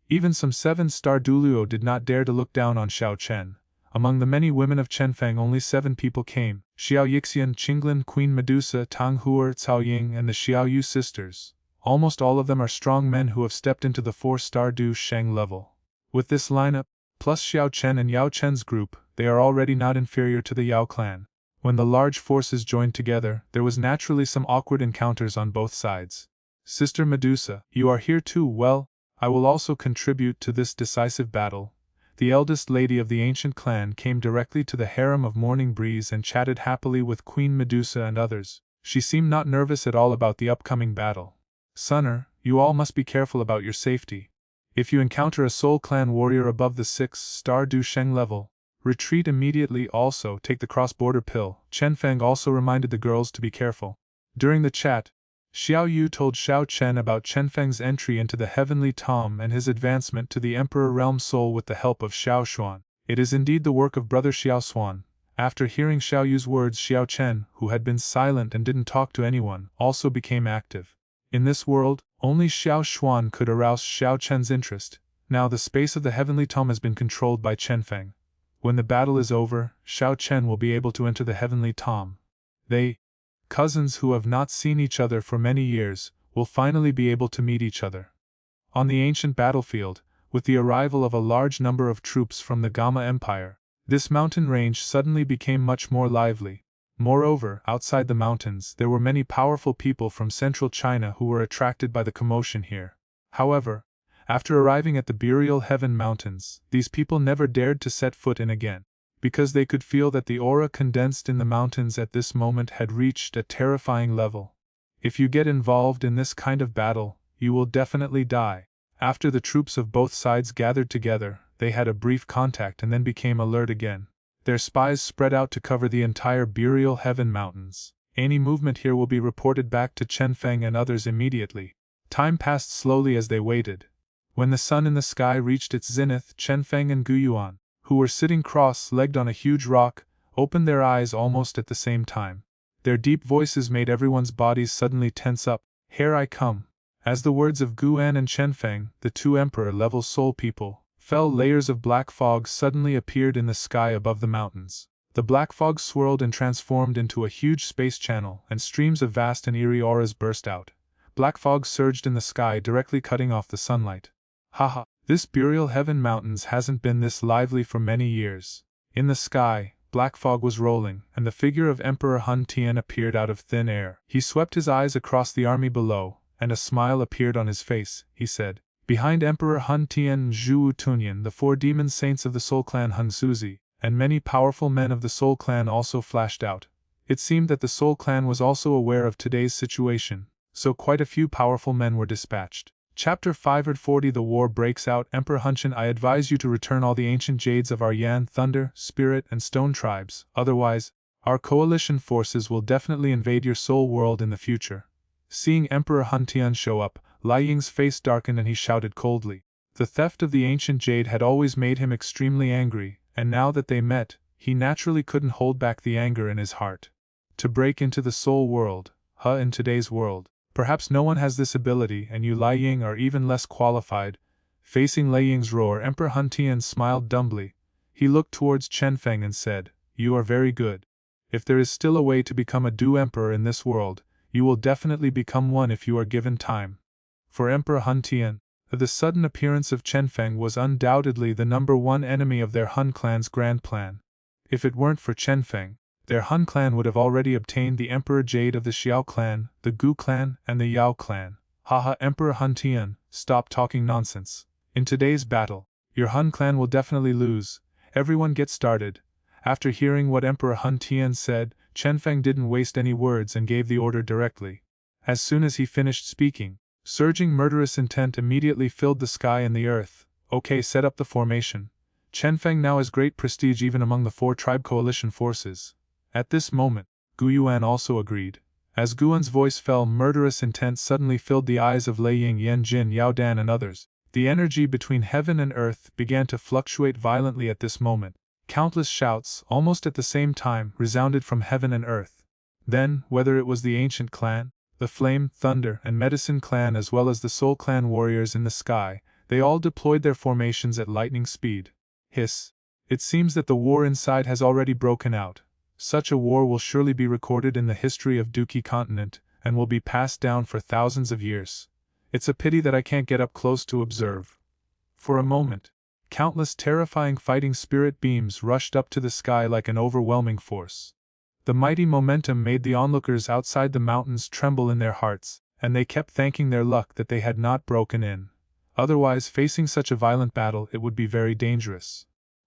Even some 7-star Duluo did not dare to look down on Xiao Chen. Among the many women of Chenfeng only 7 people came: Xiao Yixian, Qinglin, Queen Medusa, Tang Huer, Cao Ying and the Xiao Yu sisters. Almost all of them are strong men who have stepped into the 4-star Du Sheng level. With this lineup, plus Xiao Chen and Yao Chen's group, they are already not inferior to the Yao clan. When the large forces joined together, there was naturally some awkward encounters on both sides. Sister Medusa, you are here too. Well, I will also contribute to this decisive battle. The eldest lady of the ancient clan came directly to the harem of Morning Breeze and chatted happily with Queen Medusa and others. She seemed not nervous at all about the upcoming battle. Sunner, you all must be careful about your safety. If you encounter a Soul Clan warrior above the 6-star Du Sheng level, retreat immediately. Also take the cross-border pill. Chenfeng also reminded the girls to be careful. During the chat, Xiao Yu told Xiao Chen about Chenfeng's entry into the Heavenly Tom and his advancement to the Emperor Realm Soul with the help of Xiao Xuan. It is indeed the work of brother Xiao Xuan. After hearing Xiao Yu's words, Xiao Chen, who had been silent and didn't talk to anyone, also became active. In this world, only Xiao Xuan could arouse Xiao Chen's interest. Now the space of the Heavenly Tom has been controlled by Chenfeng. When the battle is over, Xiao Chen will be able to enter the Heavenly Tom. They, cousins who have not seen each other for many years, will finally be able to meet each other. On the ancient battlefield, with the arrival of a large number of troops from the Gama Empire, this mountain range suddenly became much more lively. Moreover, outside the mountains, there were many powerful people from central China who were attracted by the commotion here. However, after arriving at the Burial Heaven Mountains, these people never dared to set foot in again, because they could feel that the aura condensed in the mountains at this moment had reached a terrifying level. If you get involved in this kind of battle, you will definitely die. After the troops of both sides gathered together, they had a brief contact and then became alert again. Their spies spread out to cover the entire Burial Heaven Mountains. Any movement here will be reported back to Chenfeng and others immediately. Time passed slowly as they waited. When the sun in the sky reached its zenith, Chenfeng and Guyuan, who were sitting cross-legged on a huge rock, opened their eyes almost at the same time. Their deep voices made everyone's bodies suddenly tense up. Here I come. As the words of Guan and Chenfeng, the 2 emperor-level soul people, fell, layers of black fog suddenly appeared in the sky above the mountains. The black fog swirled and transformed into a huge space channel, and streams of vast and eerie auras burst out. Black fog surged in the sky, directly cutting off the sunlight. Haha, this Burial Heaven Mountains hasn't been this lively for many years. In the sky, black fog was rolling, and the figure of Emperor Hun Tian appeared out of thin air. He swept his eyes across the army below, and a smile appeared on his face. He said, behind Emperor Hun Tian, Zhu Tunyan, the 4 demon saints of the Soul Clan Hun Suzi, and many powerful men of the Soul Clan also flashed out. It seemed that the Soul Clan was also aware of today's situation, so quite a few powerful men were dispatched. Chapter 540. The war breaks out. Emperor Hunshan, I advise you to return all the ancient jades of our Yan, Thunder, Spirit, and Stone tribes, otherwise, our coalition forces will definitely invade your soul world in the future. Seeing Emperor Hun Tian show up, Lai Ying's face darkened and he shouted coldly. The theft of the ancient jade had always made him extremely angry, and now that they met, he naturally couldn't hold back the anger in his heart. To break into the soul world, in today's world. Perhaps no one has this ability, and you Lai Ying are even less qualified. Facing Lai Ying's roar, Emperor Hun Tian smiled dumbly. He looked towards Chenfeng and said, you are very good. If there is still a way to become a Du Emperor in this world, you will definitely become one if you are given time. For Emperor Hun Tian, the sudden appearance of Chenfeng was undoubtedly the #1 enemy of their Hun clan's grand plan. If it weren't for Chenfeng, their Hun clan would have already obtained the Emperor Jade of the Xiao clan, the Gu clan, and the Yao clan. Haha, Emperor Hun Tian, stop talking nonsense. In today's battle, your Hun clan will definitely lose. Everyone get started. After hearing what Emperor Hun Tian said, Chenfeng didn't waste any words and gave the order directly. As soon as he finished speaking, surging murderous intent immediately filled the sky and the earth. Okay, set up the formation. Chenfeng now has great prestige even among the 4-tribe coalition forces. At this moment, Gu Yuan also agreed. As Guan's voice fell, murderous intent suddenly filled the eyes of Lei Ying, Yan Jin, Yao Dan and others. The energy between heaven and earth began to fluctuate violently at this moment. Countless shouts, almost at the same time, resounded from heaven and earth. Then, whether it was the ancient clan, the Flame, Thunder, and Medicine clan as well as the Soul clan warriors in the sky, they all deployed their formations at lightning speed. Hiss. It seems that the war inside has already broken out. Such a war will surely be recorded in the history of Duki continent, and will be passed down for thousands of years. It's a pity that I can't get up close to observe. For a moment, countless terrifying fighting spirit beams rushed up to the sky like an overwhelming force. The mighty momentum made the onlookers outside the mountains tremble in their hearts, and they kept thanking their luck that they had not broken in. Otherwise, facing such a violent battle, it would be very dangerous.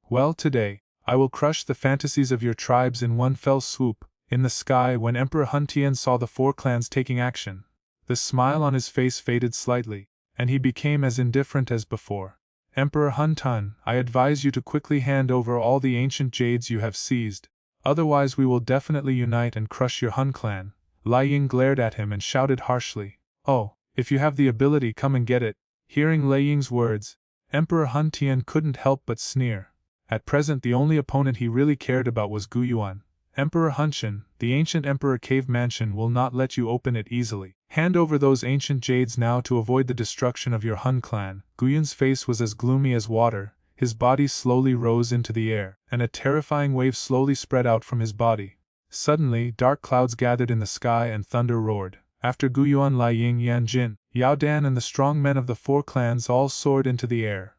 Well, today, I will crush the fantasies of your tribes in one fell swoop. In the sky, when Emperor Hun Tian saw the 4 clans taking action, the smile on his face faded slightly, and he became as indifferent as before. Emperor Hun Tun, I advise you to quickly hand over all the ancient jades you have seized, otherwise we will definitely unite and crush your Hun clan. Lai Ying glared at him and shouted harshly, "Oh, if you have the ability, come and get it." Hearing Lei Ying's words, Emperor Hun Tian couldn't help but sneer. At present the only opponent he really cared about was Gu Yuan. Emperor Hunshan, the ancient Emperor Cave Mansion will not let you open it easily. Hand over those ancient jades now to avoid the destruction of your Hun clan. Gu Yuan's face was as gloomy as water, his body slowly rose into the air, and a terrifying wave slowly spread out from his body. Suddenly, dark clouds gathered in the sky and thunder roared. After Gu Yuan, Lai Ying, Yan Jin, Yao Dan and the strong men of the 4 clans all soared into the air.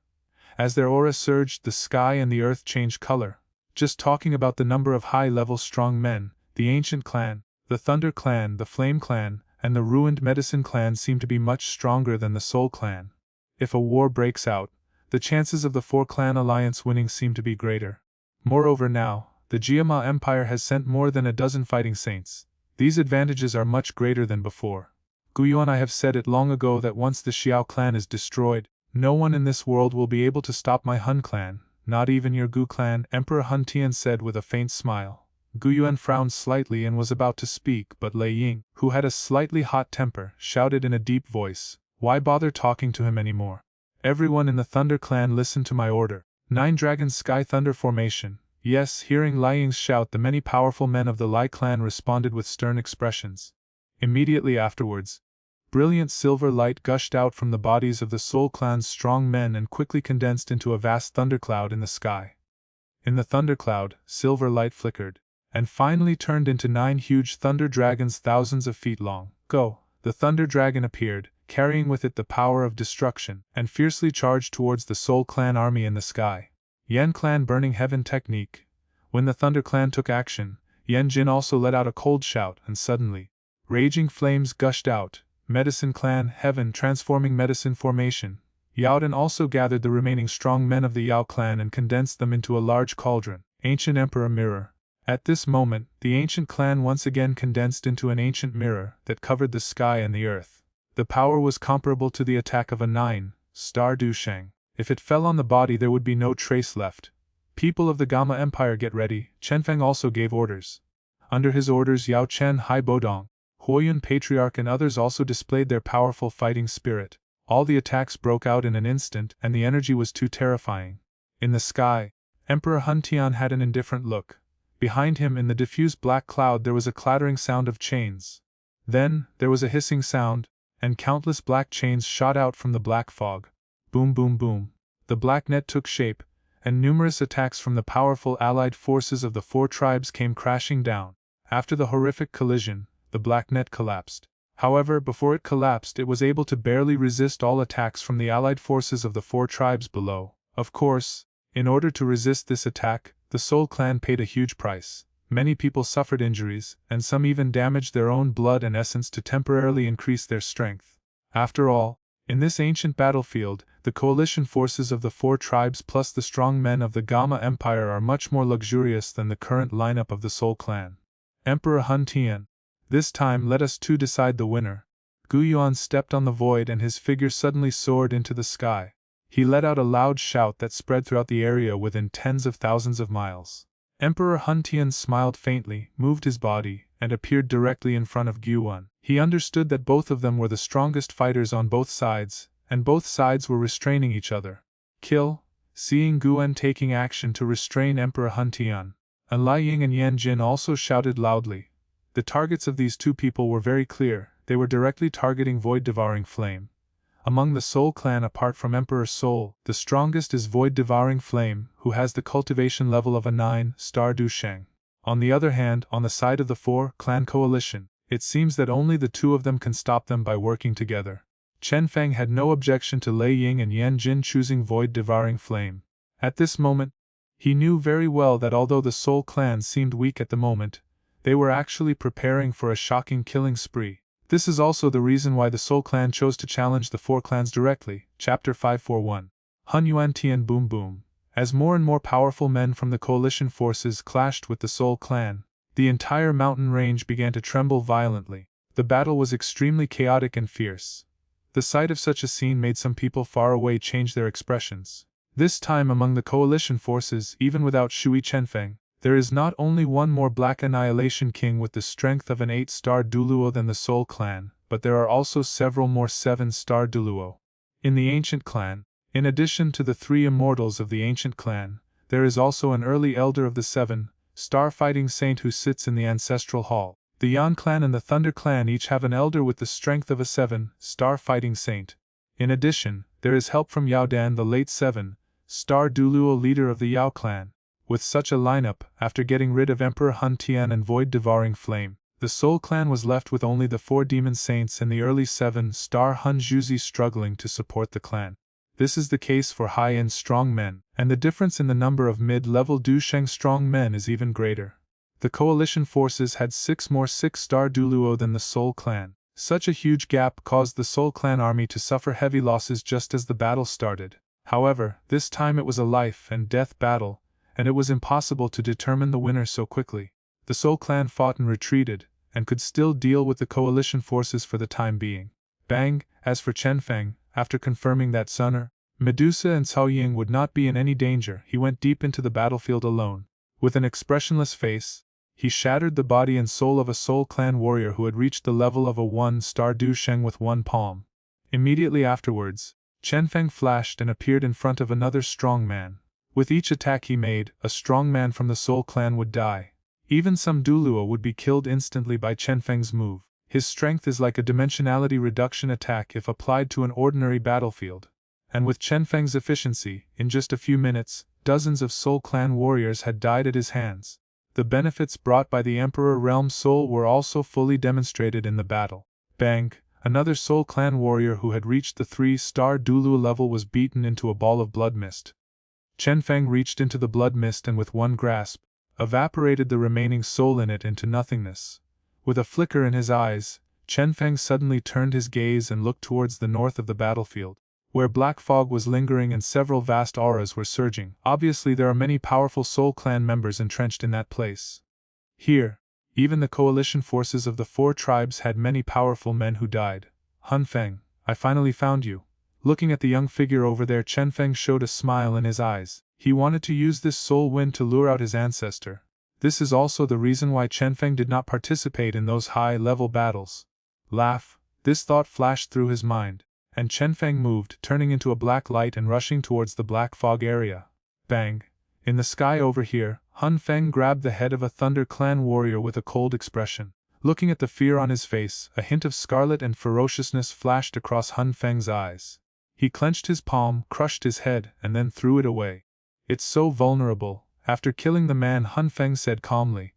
As their aura surged, the sky and the earth changed color. Just talking about the number of high-level strong men, the Ancient Clan, the Thunder Clan, the Flame Clan, and the ruined Medicine Clan seem to be much stronger than the Soul Clan. If a war breaks out, the chances of the 4-clan alliance winning seem to be greater. Moreover now, the Jiama Empire has sent more than a dozen fighting saints. These advantages are much greater than before. Gu Yuan, I have said it long ago that once the Xiao clan is destroyed, no one in this world will be able to stop my Hun clan, not even your Gu clan, Emperor Hun Tian said with a faint smile. Gu Yuan frowned slightly and was about to speak, but Lei Ying, who had a slightly hot temper, shouted in a deep voice, "Why bother talking to him anymore? Everyone in the Thunder clan listen to my order. 9 Dragon Sky Thunder Formation." Yes, hearing Lai Ying's shout, the many powerful men of the Lai clan responded with stern expressions. Immediately afterwards, brilliant silver light gushed out from the bodies of the Soul clan's strong men and quickly condensed into a vast thundercloud in the sky. In the thundercloud, silver light flickered, and finally turned into 9 huge thunder dragons thousands of feet long. Go! The thunder dragon appeared, carrying with it the power of destruction, and fiercely charged towards the Soul clan army in the sky. Yan clan Burning Heaven Technique. When the Thunder clan took action, Yan Jin also let out a cold shout, and suddenly, raging flames gushed out. Medicine clan Heaven Transforming Medicine Formation. Yao Dan also gathered the remaining strong men of the Yao clan and condensed them into a large cauldron. Ancient Emperor Mirror. At this moment, the ancient clan once again condensed into an ancient mirror that covered the sky and the earth. The power was comparable to the attack of a 9-star Dusheng. If it fell on the body, there would be no trace left. People of the Gamma Empire, get ready. Chenfeng also gave orders. Under his orders, Yao Chen, Hai Bodong, Huoyun Patriarch and others also displayed their powerful fighting spirit. All the attacks broke out in an instant, and the energy was too terrifying. In the sky, Emperor Hun Tian had an indifferent look. Behind him, in the diffused black cloud, there was a clattering sound of chains. Then, there was a hissing sound, and countless black chains shot out from the black fog. Boom, boom, boom. The black net took shape, and numerous attacks from the powerful allied forces of the 4 tribes came crashing down. After the horrific collision, the black net collapsed. However, before it collapsed, it was able to barely resist all attacks from the allied forces of the 4 tribes below. Of course, in order to resist this attack, the Soul clan paid a huge price. Many people suffered injuries, and some even damaged their own blood and essence to temporarily increase their strength. After all, in this ancient battlefield, the coalition forces of the 4 tribes plus the strong men of the Gamma Empire are much more luxurious than the current lineup of the Soul Clan. Emperor Hun Tian. This time let us two decide the winner. Gu Yuan stepped on the void and his figure suddenly soared into the sky. He let out a loud shout that spread throughout the area within tens of thousands of miles. Emperor Hun Tian smiled faintly, moved his body, and appeared directly in front of Gu Yuan. He understood that both of them were the strongest fighters on both sides, and both sides were restraining each other. Kill. Seeing Gu Yuan taking action to restrain Emperor Hun Tian, and Lai Ying and Yan Jin also shouted loudly. The targets of these two people were very clear. They were directly targeting Void-Devouring Flame. Among the Soul Clan apart from Emperor Soul, the strongest is Void-Devouring Flame, who has the cultivation level of a 9-star Du Sheng. On the other hand, on the side of the 4-clan coalition, it seems that only the two of them can stop them by working together. Chenfeng had no objection to Lei Ying and Yan Jin choosing Void-Devouring Flame. At this moment, he knew very well that although the Soul Clan seemed weak at the moment, they were actually preparing for a shocking killing spree. This is also the reason why the Soul Clan chose to challenge the 4 clans directly. Chapter 541. Hun Yuan Tian Boom Boom. As more and more powerful men from the coalition forces clashed with the Soul Clan, the entire mountain range began to tremble violently. The battle was extremely chaotic and fierce. The sight of such a scene made some people far away change their expressions. This time among the coalition forces, even without Shui Chenfeng, there is not only one more Black Annihilation King with the strength of an 8-star Duluo than the Soul Clan, but there are also several more 7-star Duluo. In the Ancient Clan, in addition to the 3 immortals of the Ancient Clan, there is also an early elder of the 7-star Fighting Saint who sits in the Ancestral Hall. The Yan Clan and the Thunder Clan each have an elder with the strength of a 7-star Fighting Saint. In addition, there is help from Yao Dan, the late 7-star Duluo leader of the Yao Clan. With such a lineup, after getting rid of Emperor Hun Tian and Void-Devouring Flame, the Soul Clan was left with only the 4 Demon Saints and the early 7-star Hun Juzi struggling to support the clan. This is the case for high-end strong men, and the difference in the number of mid-level Du Sheng strong men is even greater. The coalition forces had 6 more 6-star Duluo than the Soul Clan. Such a huge gap caused the Soul Clan army to suffer heavy losses just as the battle started. However, this time it was a life-and-death battle, and it was impossible to determine the winner so quickly. The Soul Clan fought and retreated, and could still deal with the coalition forces for the time being. Bang! As for Chenfeng, after confirming that Sunner, Medusa and Cao Ying would not be in any danger, he went deep into the battlefield alone. With an expressionless face, he shattered the body and soul of a Soul Clan warrior who had reached the level of a 1-star Du Sheng with one palm. Immediately afterwards, Chenfeng flashed and appeared in front of another strong man. With each attack he made, a strong man from the Soul Clan would die. Even some Duluo would be killed instantly by Chenfeng's move. His strength is like a dimensionality reduction attack if applied to an ordinary battlefield. And with Chenfeng's efficiency, in just a few minutes, dozens of Soul Clan warriors had died at his hands. The benefits brought by the Emperor Realm Soul were also fully demonstrated in the battle. Bang! Another Soul Clan warrior who had reached the 3-star Duluo level was beaten into a ball of blood mist. Chenfeng reached into the blood mist and with one grasp, evaporated the remaining soul in it into nothingness. With a flicker in his eyes, Chenfeng suddenly turned his gaze and looked towards the north of the battlefield, where black fog was lingering and several vast auras were surging. Obviously there are many powerful Soul Clan members entrenched in that place. Here, even the coalition forces of the 4 tribes had many powerful men who died. Hun Feng, I finally found you. Looking at the young figure over there, Chenfeng showed a smile in his eyes. He wanted to use this soul wind to lure out his ancestor. This is also the reason why Chenfeng did not participate in those high-level battles. Laugh. This thought flashed through his mind, and Chenfeng moved, turning into a black light and rushing towards the black fog area. Bang! In the sky over here, Hun Feng grabbed the head of a Thunder Clan warrior with a cold expression. Looking at the fear on his face, a hint of scarlet and ferociousness flashed across Hun Feng's eyes. He clenched his palm, crushed his head, and then threw it away. It's so vulnerable. After killing the man, Hun Feng said calmly.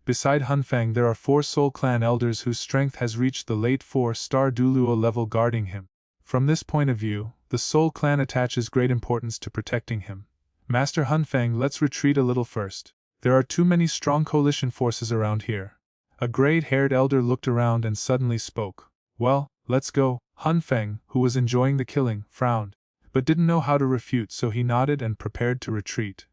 Beside Hun Feng there are 4 Soul Clan elders whose strength has reached the late 4-star Duluo level guarding him. From this point of view, the Soul Clan attaches great importance to protecting him. Master Hun Feng, let's retreat a little first. There are too many strong coalition forces around here. A gray-haired elder looked around and suddenly spoke. Well, let's go. Hun Feng, who was enjoying the killing, frowned. but didn't know how to refute, so he nodded and prepared to retreat.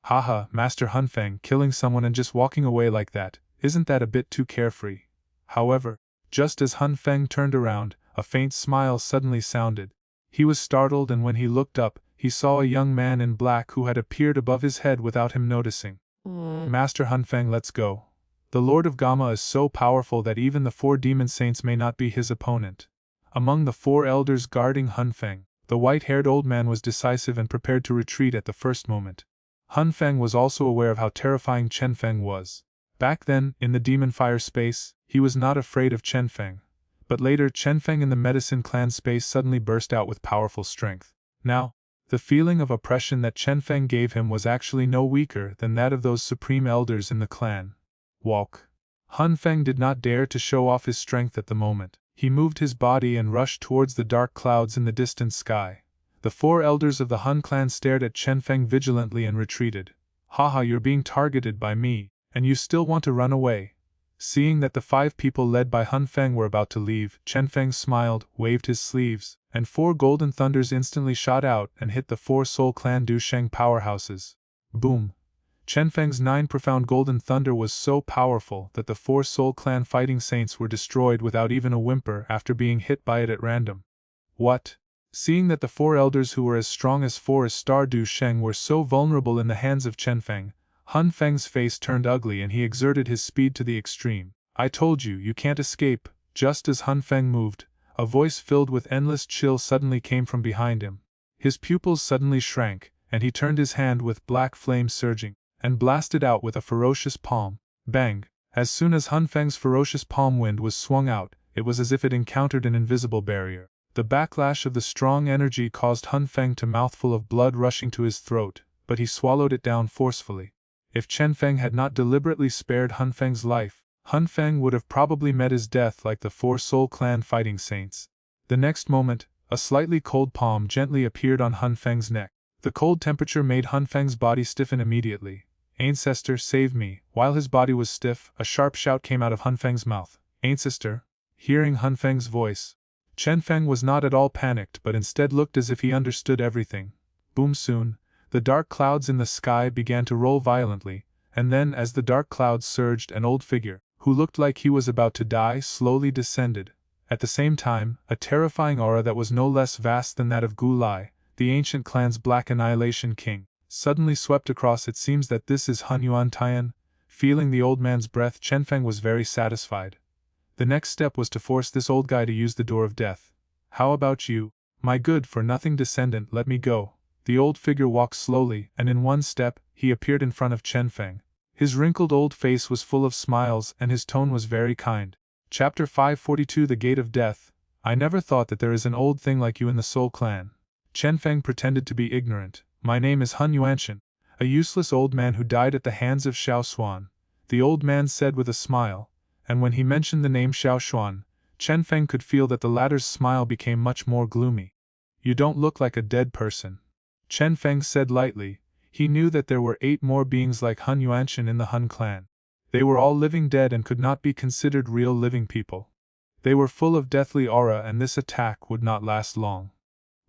Haha, Master Hunfeng, killing someone and just walking away like that, isn't that a bit too carefree? However, just as Hunfeng turned around, a faint smile suddenly sounded. He was startled, and when he looked up, he saw a young man in black who had appeared above his head without him noticing. Master Hunfeng, let's go. The Lord of Gamma is so powerful that even the 4 demon saints may not be his opponent. Among the 4 elders guarding Hunfeng, the white-haired old man was decisive and prepared to retreat at the first moment. Hunfeng was also aware of how terrifying Chenfeng was. Back then, in the demon fire space, he was not afraid of Chenfeng. But later, Chenfeng in the medicine clan space suddenly burst out with powerful strength. Now, the feeling of oppression that Chenfeng gave him was actually no weaker than that of those supreme elders in the clan. Walk. Hunfeng did not dare to show off his strength at the moment. He moved his body and rushed towards the dark clouds in the distant sky. The 4 elders of the Hun clan stared at Chenfeng vigilantly and retreated. Haha, you're being targeted by me, and you still want to run away. Seeing that the 5 people led by Hunfeng were about to leave, Chenfeng smiled, waved his sleeves, and 4 golden thunders instantly shot out and hit the 4 Soul Clan Dusheng powerhouses. Boom! Chenfeng's 9 profound golden thunder was so powerful that the 4 Soul Clan fighting saints were destroyed without even a whimper after being hit by it at random. What? Seeing that the 4 elders who were as strong as 4 Star Dusheng were so vulnerable in the hands of Chenfeng, Hunfeng's face turned ugly and he exerted his speed to the extreme. I told you, you can't escape. Just as Hunfeng moved, a voice filled with endless chill suddenly came from behind him. His pupils suddenly shrank, and he turned his hand with black flames surging, and blasted out with a ferocious palm. Bang! As soon as Hunfeng's ferocious palm wind was swung out, it was as if it encountered an invisible barrier. The backlash of the strong energy caused Hunfeng to mouthful of blood rushing to his throat, but he swallowed it down forcefully. If Chenfeng had not deliberately spared Hunfeng's life, Hunfeng would have probably met his death like the 4 Soul Clan fighting saints. The next moment, a slightly cold palm gently appeared on Hunfeng's neck. The cold temperature made Hunfeng's body stiffen immediately. Ancestor, save me! While his body was stiff, a sharp shout came out of Hunfeng's mouth. Ancestor! Hearing Hunfeng's voice, Chenfeng was not at all panicked but instead looked as if he understood everything. Boom! Soon, the dark clouds in the sky began to roll violently, and then as the dark clouds surged, an old figure, who looked like he was about to die, slowly descended. At the same time, a terrifying aura that was no less vast than that of Gu Lai, the ancient clan's Black Annihilation King, suddenly swept across. It seems that this is Hun Yuan Tian. Feeling the old man's breath, Chenfeng was very satisfied. The next step was to force this old guy to use the door of death. How about you, my good-for-nothing descendant? Let me go. The old figure walked slowly, and in one step, he appeared in front of Chenfeng. His wrinkled old face was full of smiles and his tone was very kind. Chapter 542 The Gate of Death. I never thought that there is an old thing like you in the Soul Clan. Chenfeng pretended to be ignorant. My name is Hun Yuanshan, a useless old man who died at the hands of Xiao Xuan, the old man said with a smile, and when he mentioned the name Xiao Xuan, Chenfeng could feel that the latter's smile became much more gloomy. You don't look like a dead person, Chenfeng said lightly. He knew that there were 8 more beings like Hun Yuanshan in the Hun clan. They were all living dead and could not be considered real living people. They were full of deathly aura and this attack would not last long.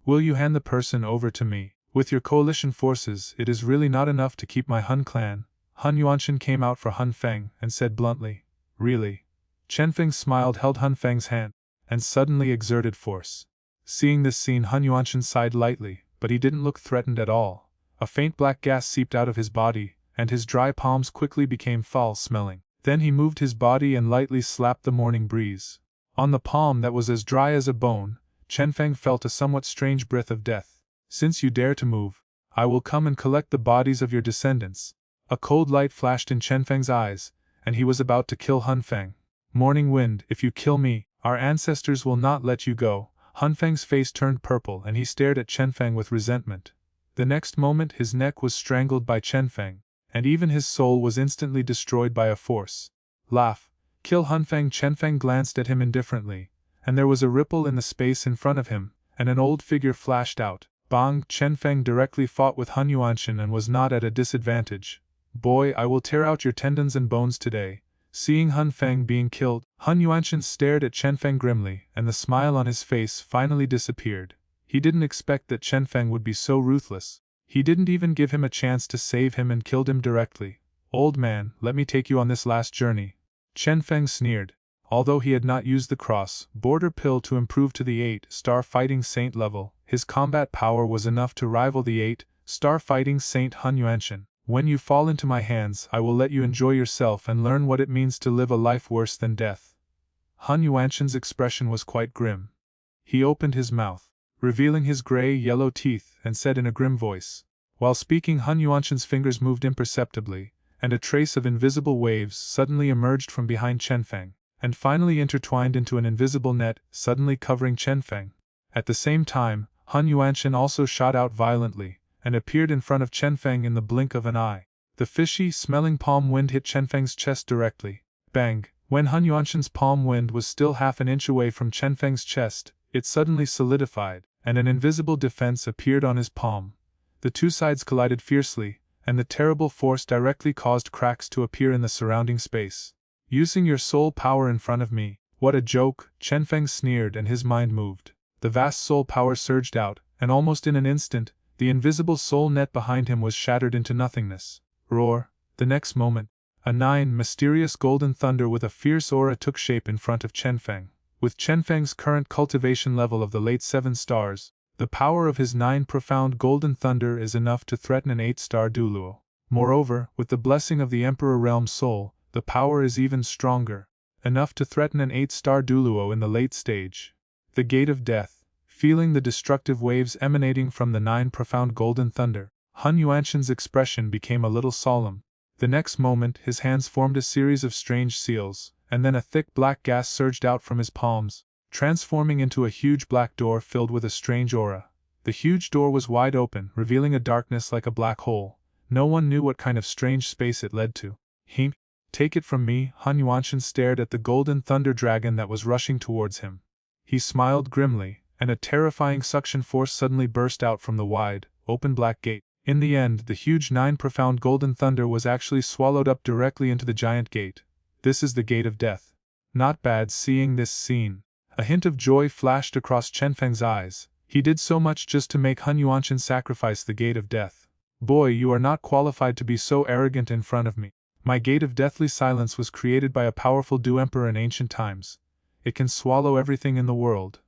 Will you hand the person over to me? With your coalition forces, it is really not enough to keep my Hun clan. Hun Yuanshan came out for Hun Feng and said bluntly. Really? Chenfeng smiled, held Hun Feng's hand, and suddenly exerted force. Seeing this scene, Hun Yuanshan sighed lightly, but he didn't look threatened at all. A faint black gas seeped out of his body, and his dry palms quickly became foul-smelling. Then he moved his body and lightly slapped the morning breeze. On the palm that was as dry as a bone, Chenfeng felt a somewhat strange breath of death. Since you dare to move, I will come and collect the bodies of your descendants. A cold light flashed in Chenfeng's eyes, and he was about to kill Hun Feng. Morning wind, if you kill me, our ancestors will not let you go. Hun Feng's face turned purple and he stared at Chenfeng with resentment. The next moment his neck was strangled by Chenfeng, and even his soul was instantly destroyed by a force. Laugh. Kill Hun Feng. Chenfeng glanced at him indifferently, and there was a ripple in the space in front of him, and an old figure flashed out. Bang! Chenfeng directly fought with Hun Yuanshan and was not at a disadvantage. Boy, I will tear out your tendons and bones today. Seeing Hun Feng being killed, Hun Yuanshan stared at Chenfeng grimly, and the smile on his face finally disappeared. He didn't expect that Chenfeng would be so ruthless. He didn't even give him a chance to save him and killed him directly. "Old man, let me take you on this last journey." Chenfeng sneered. Although he had not used the cross-border pill to improve to the 8-star fighting saint level, his combat power was enough to rival the 8-star fighting saint Hun Yuanshan. "When you fall into my hands, I will let you enjoy yourself and learn what it means to live a life worse than death." Hun Yuanshan's expression was quite grim. He opened his mouth, revealing his gray-yellow teeth, and said in a grim voice. While speaking, Hun Yuanshan's fingers moved imperceptibly, and a trace of invisible waves suddenly emerged from behind Chenfeng, and finally intertwined into an invisible net, suddenly covering Chenfeng. At the same time, Hun Yuanshan also shot out violently, and appeared in front of Chenfeng in the blink of an eye. The fishy-smelling palm wind hit Chenfeng's chest directly. Bang! When Hun Yuanshan's palm wind was still half an inch away from Chenfeng's chest, it suddenly solidified, and an invisible defense appeared on his palm. The two sides collided fiercely, and the terrible force directly caused cracks to appear in the surrounding space. "Using your soul power in front of me, what a joke!" Chenfeng sneered, and his mind moved. The vast soul power surged out, and almost in an instant, the invisible soul net behind him was shattered into nothingness. Roar! The next moment, a 9 mysterious golden thunder with a fierce aura took shape in front of Chenfeng. With Chenfeng's current cultivation level of the late 7 stars, the power of his 9 profound golden thunder is enough to threaten an 8-star Duluo. Moreover, with the blessing of the Emperor Realm Soul, the power is even stronger, enough to threaten an 8-star Duluo in the late stage. The Gate of Death. Feeling the destructive waves emanating from the 9 profound golden thunder, Hun Yuanshan's expression became a little solemn. The next moment, his hands formed a series of strange seals, and then a thick black gas surged out from his palms, transforming into a huge black door filled with a strange aura. The huge door was wide open, revealing a darkness like a black hole. No one knew what kind of strange space it led to. Take it from me." Hun Yuanshan stared at the golden thunder dragon that was rushing towards him. He smiled grimly, and a terrifying suction force suddenly burst out from the wide, open black gate. In the end, the huge 9 profound golden thunder was actually swallowed up directly into the giant gate. This is the Gate of Death. Not bad. Seeing this scene, a hint of joy flashed across Chenfeng's eyes. He did so much just to make Hun Yuanshan sacrifice the Gate of Death. "Boy, you are not qualified to be so arrogant in front of me. My Gate of Deathly Silence was created by a powerful Du Emperor in ancient times. It can swallow everything in the world."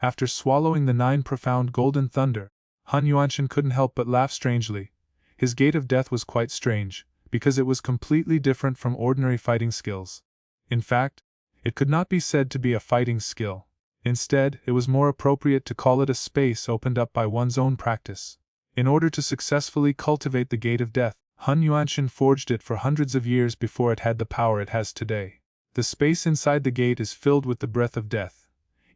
After swallowing the 9 profound golden thunder, Hun Yuanshan couldn't help but laugh strangely. His Gate of Death was quite strange, because it was completely different from ordinary fighting skills. In fact, it could not be said to be a fighting skill. Instead, it was more appropriate to call it a space opened up by one's own practice. In order to successfully cultivate the Gate of Death, Hun Yuanshan forged it for hundreds of years before it had the power it has today. The space inside the gate is filled with the breath of death.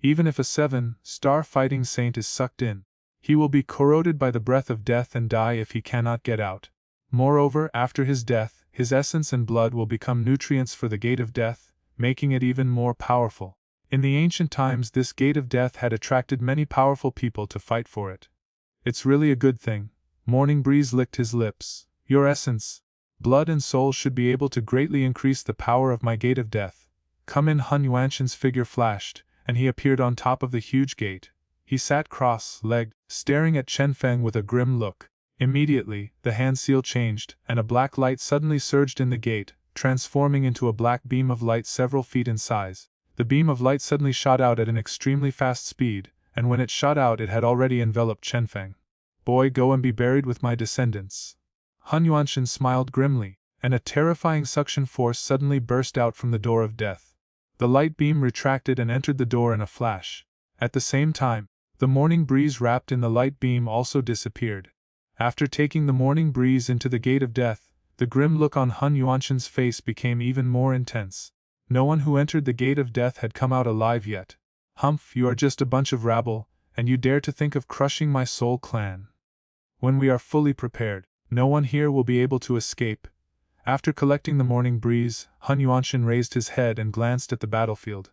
Even if a 7-star fighting saint is sucked in, he will be corroded by the breath of death and die if he cannot get out. Moreover, after his death, his essence and blood will become nutrients for the Gate of Death, making it even more powerful. In the ancient times, this Gate of Death had attracted many powerful people to fight for it. "It's really a good thing." Morning Breeze licked his lips. "Your essence, blood and soul should be able to greatly increase the power of my Gate of Death. Come in." Hun Yuanshan's figure flashed, and he appeared on top of the huge gate. He sat cross-legged, staring at Chenfeng with a grim look. Immediately, the hand seal changed, and a black light suddenly surged in the gate, transforming into a black beam of light several feet in size. The beam of light suddenly shot out at an extremely fast speed, and when it shot out it had already enveloped Chenfeng. "Boy, go and be buried with my descendants." Hun Yuanshan smiled grimly, and a terrifying suction force suddenly burst out from the door of death. The light beam retracted and entered the door in a flash. At the same time, the morning breeze wrapped in the light beam also disappeared. After taking the morning breeze into the Gate of Death, the grim look on Hun Yuanshan's face became even more intense. No one who entered the Gate of Death had come out alive yet. "Humph, you are just a bunch of rabble, and you dare to think of crushing my soul clan. When we are fully prepared, no one here will be able to escape." After collecting the morning breeze, Hun Yuanshan raised his head and glanced at the battlefield.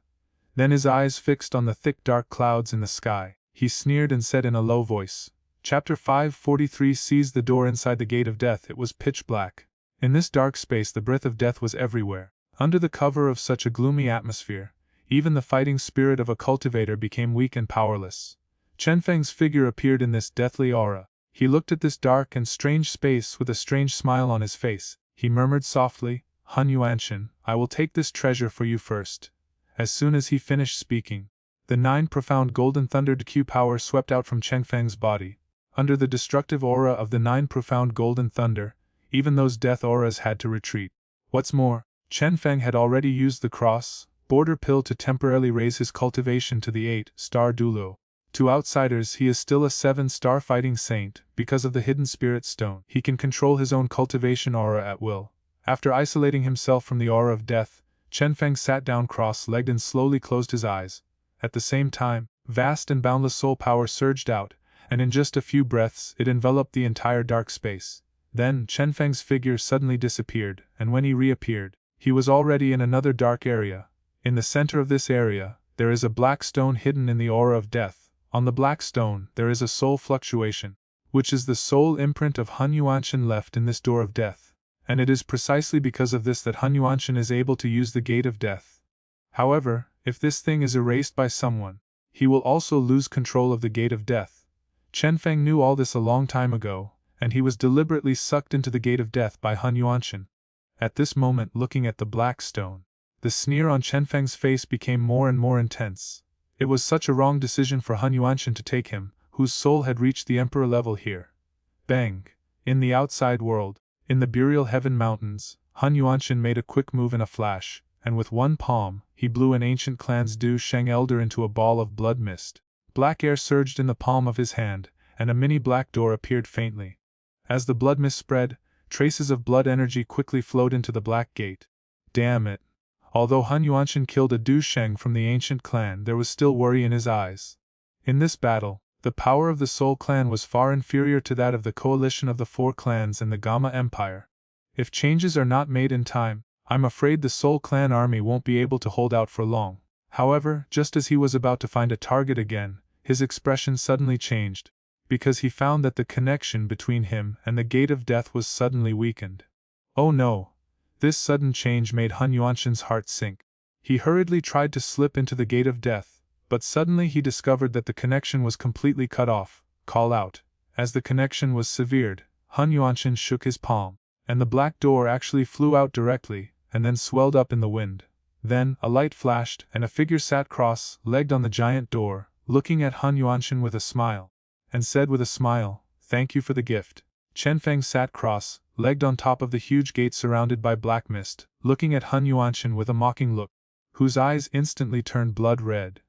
Then his eyes fixed on the thick dark clouds in the sky. He sneered and said in a low voice, Chapter 543 seized the door inside the Gate of Death. It was pitch black. In this dark space the breath of death was everywhere. Under the cover of such a gloomy atmosphere, even the fighting spirit of a cultivator became weak and powerless. Chenfeng's figure appeared in this deathly aura. He looked at this dark and strange space with a strange smile on his face. He murmured softly, "Han Yuanshan, I will take this treasure for you first." As soon as he finished speaking, the 9 profound golden thundered Q power swept out from Chenfeng's body. Under the destructive aura of the 9 profound golden thunder, even those death auras had to retreat. What's more, Chenfeng had already used the cross border pill to temporarily raise his cultivation to the 8-star Dulo. To outsiders, he is still a 7-star fighting saint because of the hidden spirit stone. He can control his own cultivation aura at will. After isolating himself from the aura of death, Chenfeng sat down cross-legged and slowly closed his eyes. At the same time, vast and boundless soul power surged out, and in just a few breaths it enveloped the entire dark space. Then Chenfeng's figure suddenly disappeared, and when he reappeared, he was already in another dark area. In the center of this area, there is a black stone hidden in the aura of death. On the black stone, there is a soul fluctuation, which is the soul imprint of Han Yuanshan left in this door of death. And it is precisely because of this that Han Yuanshan is able to use the gate of death. However, if this thing is erased by someone, he will also lose control of the gate of death. Chenfeng knew all this a long time ago, and he was deliberately sucked into the gate of death by Han Yuanshan. At this moment, looking at the black stone, the sneer on Chenfeng's face became more and more intense. It was such a wrong decision for Han Yuanshan to take him, whose soul had reached the emperor level here. Bang! In the outside world, in the Burial Heaven Mountains, Han Yuanshan made a quick move in a flash, and with one palm, he blew an ancient clan's Du Sheng elder into a ball of blood mist. Black air surged in the palm of his hand, and a mini black door appeared faintly. As the blood mist spread, traces of blood energy quickly flowed into the black gate. Damn it! Although Han Yuanshan killed a Du Sheng from the ancient clan, there was still worry in his eyes. In this battle, the power of the Soul Clan was far inferior to that of the coalition of the 4 clans and the Gamma Empire. If changes are not made in time, I'm afraid the Soul Clan army won't be able to hold out for long. However, just as he was about to find a target again, his expression suddenly changed, because he found that the connection between him and the Gate of Death was suddenly weakened. Oh no! This sudden change made Han Yuanshan's heart sink. He hurriedly tried to slip into the Gate of Death, but suddenly he discovered that the connection was completely cut off. Call out. As the connection was severed, Han Yuanshan shook his palm, and the black door actually flew out directly, and then swelled up in the wind. Then, a light flashed, and a figure sat cross-legged on the giant door, looking at Han Yuanshan with a smile, and said with a smile, "Thank you for the gift." Chenfeng sat cross-legged on top of the huge gate surrounded by black mist, looking at Han Yuanshan with a mocking look, whose eyes instantly turned blood red.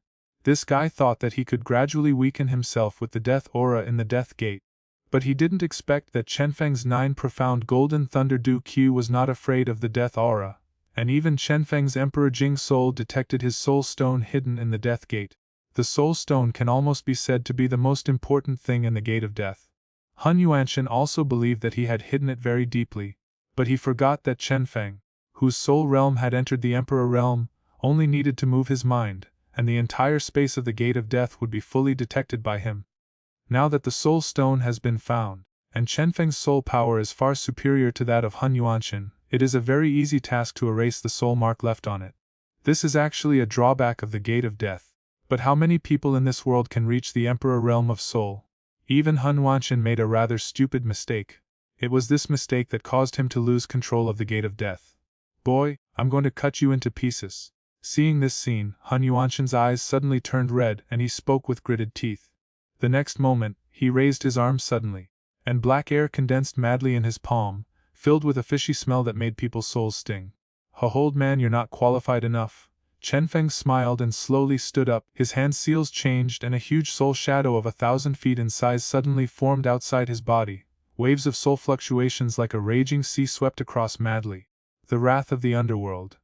This guy thought that he could gradually weaken himself with the death aura in the death gate, but he didn't expect that Chenfeng's 9 profound golden thunder Du Q was not afraid of the death aura, and even Chenfeng's Emperor Jing soul detected his soul stone hidden in the death gate. The soul stone can almost be said to be the most important thing in the gate of death. Han Yuanshan also believed that he had hidden it very deeply, but he forgot that Chenfeng, whose soul realm had entered the Emperor realm, only needed to move his mind, and the entire space of the Gate of Death would be fully detected by him. Now that the soul stone has been found, and Chenfeng's soul power is far superior to that of Han Yuanshan, it is a very easy task to erase the soul mark left on it. This is actually a drawback of the Gate of Death, but how many people in this world can reach the Emperor realm of soul? Even Han Yuanshan made a rather stupid mistake. It was this mistake that caused him to lose control of the Gate of Death. "Boy, I'm going to cut you into pieces." Seeing this scene, Han Yuanshan's eyes suddenly turned red and he spoke with gritted teeth. The next moment, he raised his arm suddenly, and black air condensed madly in his palm, filled with a fishy smell that made people's souls sting. "Old man, you're not qualified enough." Chenfeng smiled and slowly stood up. His hand seals changed and a huge soul shadow of 1,000 feet in size suddenly formed outside his body. Waves of soul fluctuations like a raging sea swept across madly. The wrath of the underworld.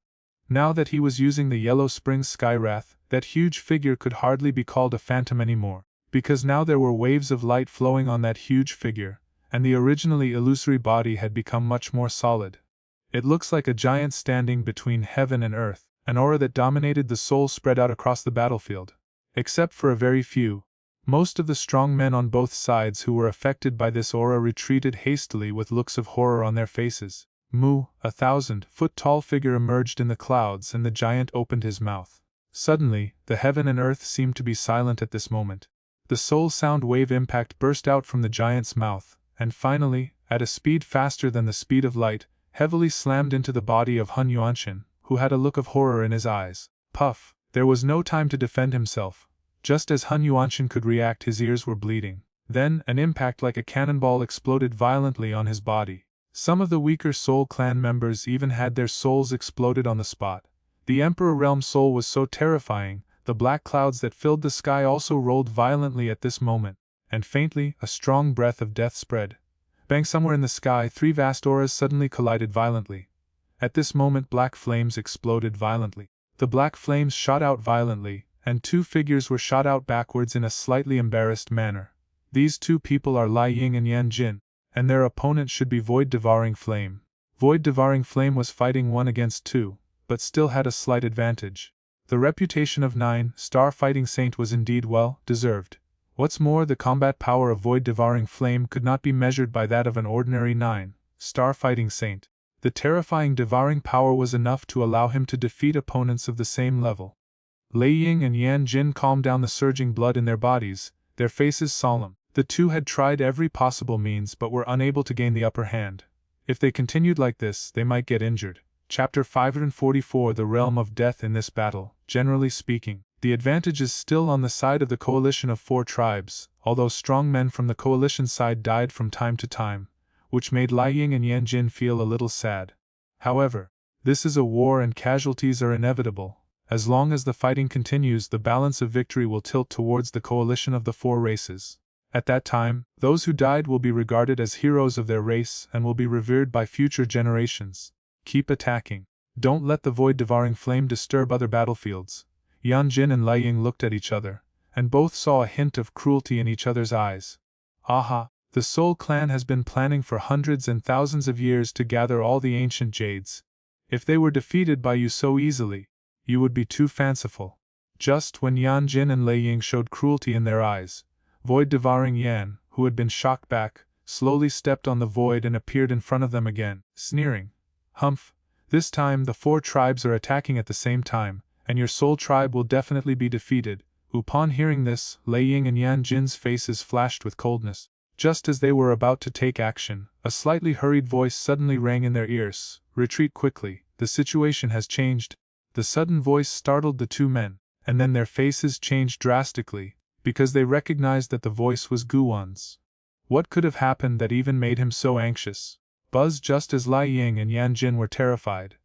Now that he was using the Yellow Spring Sky Wrath, that huge figure could hardly be called a phantom anymore, because now there were waves of light flowing on that huge figure, and the originally illusory body had become much more solid. It looks like a giant standing between heaven and earth. An aura that dominated the soul spread out across the battlefield. Except for a very few, most of the strong men on both sides who were affected by this aura retreated hastily with looks of horror on their faces. Mu, 1,000-foot-tall figure emerged in the clouds and the giant opened his mouth. Suddenly, the heaven and earth seemed to be silent at this moment. The soul sound wave impact burst out from the giant's mouth, and finally, at a speed faster than the speed of light, heavily slammed into the body of Hun Yuanshan, who had a look of horror in his eyes. Puff! There was no time to defend himself. Just as Hun Yuanshan could react, his ears were bleeding. Then, an impact like a cannonball exploded violently on his body. Some of the weaker Soul Clan members even had their souls exploded on the spot. The Emperor Realm Soul was so terrifying, the black clouds that filled the sky also rolled violently at this moment, and faintly, a strong breath of death spread. Bang! Somewhere in the sky, three vast auras suddenly collided violently. At this moment, black flames exploded violently. The black flames shot out violently, and two figures were shot out backwards in a slightly embarrassed manner. These two people are Lai Ying and Yan Jin, and their opponent should be Void Devouring Flame. Void Devouring Flame was fighting 1 against 2, but still had a slight advantage. The reputation of 9-star Fighting Saint was indeed well deserved. What's more, the combat power of Void Devouring Flame could not be measured by that of an ordinary 9-star Fighting Saint. The terrifying devouring power was enough to allow him to defeat opponents of the same level. Lei Ying and Yan Jin calmed down the surging blood in their bodies, their faces solemn. The two had tried every possible means but were unable to gain the upper hand. If they continued like this, they might get injured. Chapter 544 The Realm of Death. In this battle, generally speaking, the advantage is still on the side of the coalition of 4 tribes, although strong men from the coalition side died from time to time, which made Lai Ying and Yan Jin feel a little sad. However, this is a war and casualties are inevitable. As long as the fighting continues, the balance of victory will tilt towards the coalition of the 4 races. At that time, those who died will be regarded as heroes of their race and will be revered by future generations. Keep attacking. Don't let the Void Devouring Flame disturb other battlefields. Yan Jin and Lai Ying looked at each other, and both saw a hint of cruelty in each other's eyes. Aha! The Soul Clan has been planning for hundreds and thousands of years to gather all the ancient jades. If they were defeated by you so easily, you would be too fanciful. Just when Yan Jin and Lei Ying showed cruelty in their eyes, Void Devouring Yan, who had been shocked back, slowly stepped on the void and appeared in front of them again, sneering. Humph! This time the 4 tribes are attacking at the same time, and your Soul Tribe will definitely be defeated. Upon hearing this, Lei Ying and Yan Jin's faces flashed with coldness. Just as they were about to take action, a slightly hurried voice suddenly rang in their ears. Retreat quickly, the situation has changed. The sudden voice startled the 2 men, and then their faces changed drastically, because they recognized that the voice was Guwan's. What could have happened that even made him so anxious? Buzz! Just as Lai Ying and Yan Jin were terrified,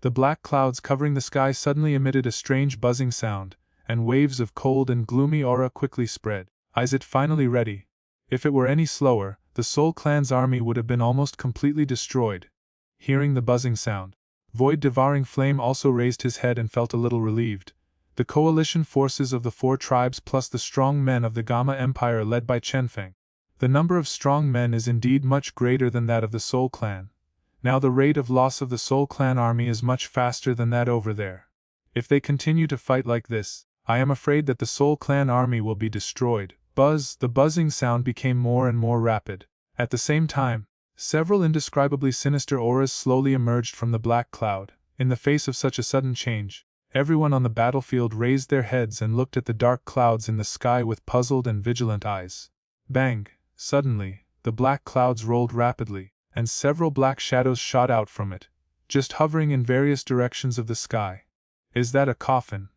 the black clouds covering the sky suddenly emitted a strange buzzing sound, and waves of cold and gloomy aura quickly spread. Is it finally ready? If it were any slower, the Soul Clan's army would have been almost completely destroyed. Hearing the buzzing sound, Void Devouring Flame also raised his head and felt a little relieved. The coalition forces of the 4 tribes plus the strong men of the Gamma Empire led by Chenfeng. The number of strong men is indeed much greater than that of the Soul Clan. Now the rate of loss of the Soul Clan army is much faster than that over there. If they continue to fight like this, I am afraid that the Soul Clan army will be destroyed. Buzz! The buzzing sound became more and more rapid. At the same time, several indescribably sinister auras slowly emerged from the black cloud. In the face of such a sudden change, everyone on the battlefield raised their heads and looked at the dark clouds in the sky with puzzled and vigilant eyes. Bang! Suddenly, the black clouds rolled rapidly, and several black shadows shot out from it, just hovering in various directions of the sky. Is that a coffin?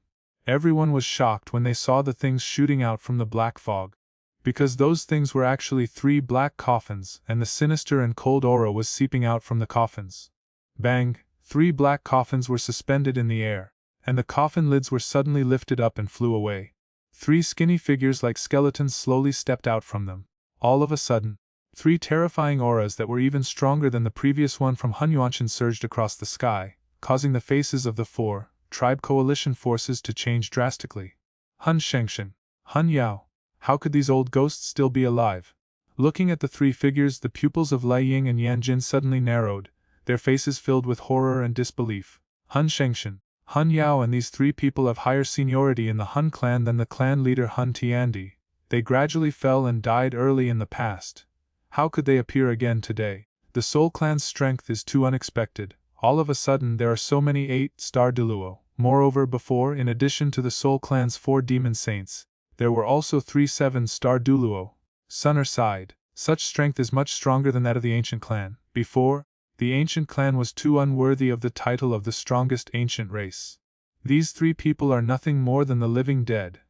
Everyone was shocked when they saw the things shooting out from the black fog, because those things were actually 3 black coffins, and the sinister and cold aura was seeping out from the coffins. Bang! 3 black coffins were suspended in the air, and the coffin lids were suddenly lifted up and flew away. 3 skinny figures like skeletons slowly stepped out from them. All of a sudden, 3 terrifying auras that were even stronger than the previous one from Hun Yuanshan surged across the sky, causing the faces of the 4 tribe coalition forces to change drastically. Hun Shengshan, Hun Yao, how could these old ghosts still be alive? Looking at the 3 figures, the pupils of Lai Ying and Yan Jin suddenly narrowed, their faces filled with horror and disbelief. Hun Shengshan, Hun Yao and these 3 people have higher seniority in the Hun clan than the clan leader Hun Tiandi. They gradually fell and died early in the past. How could they appear again today? The Soul Clan's strength is too unexpected. All of a sudden there are so many 8-star Deluo. Moreover, before, in addition to the Soul Clan's 4 demon saints, there were also 3 7-star Duluo. Sunner sighed. Such strength is much stronger than that of the ancient clan. Before, the ancient clan was too unworthy of the title of the strongest ancient race. These 3 people are nothing more than the living dead.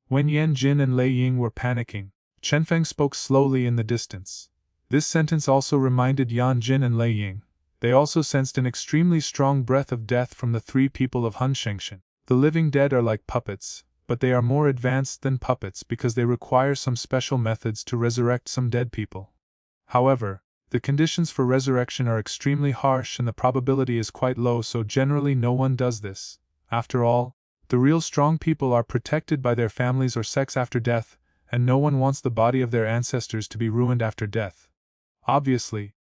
When Yan Jin and Lei Ying were panicking, Chenfeng spoke slowly in the distance. This sentence also reminded Yan Jin and Lei Ying. They also sensed an extremely strong breath of death from the 3 people of Han Shengshan. The living dead are like puppets, but they are more advanced than puppets because they require some special methods to resurrect some dead people. However, the conditions for resurrection are extremely harsh and the probability is quite low, so generally no one does this. After all, the real strong people are protected by their families or sex after death, and no one wants the body of their ancestors to be ruined after death. Obviously,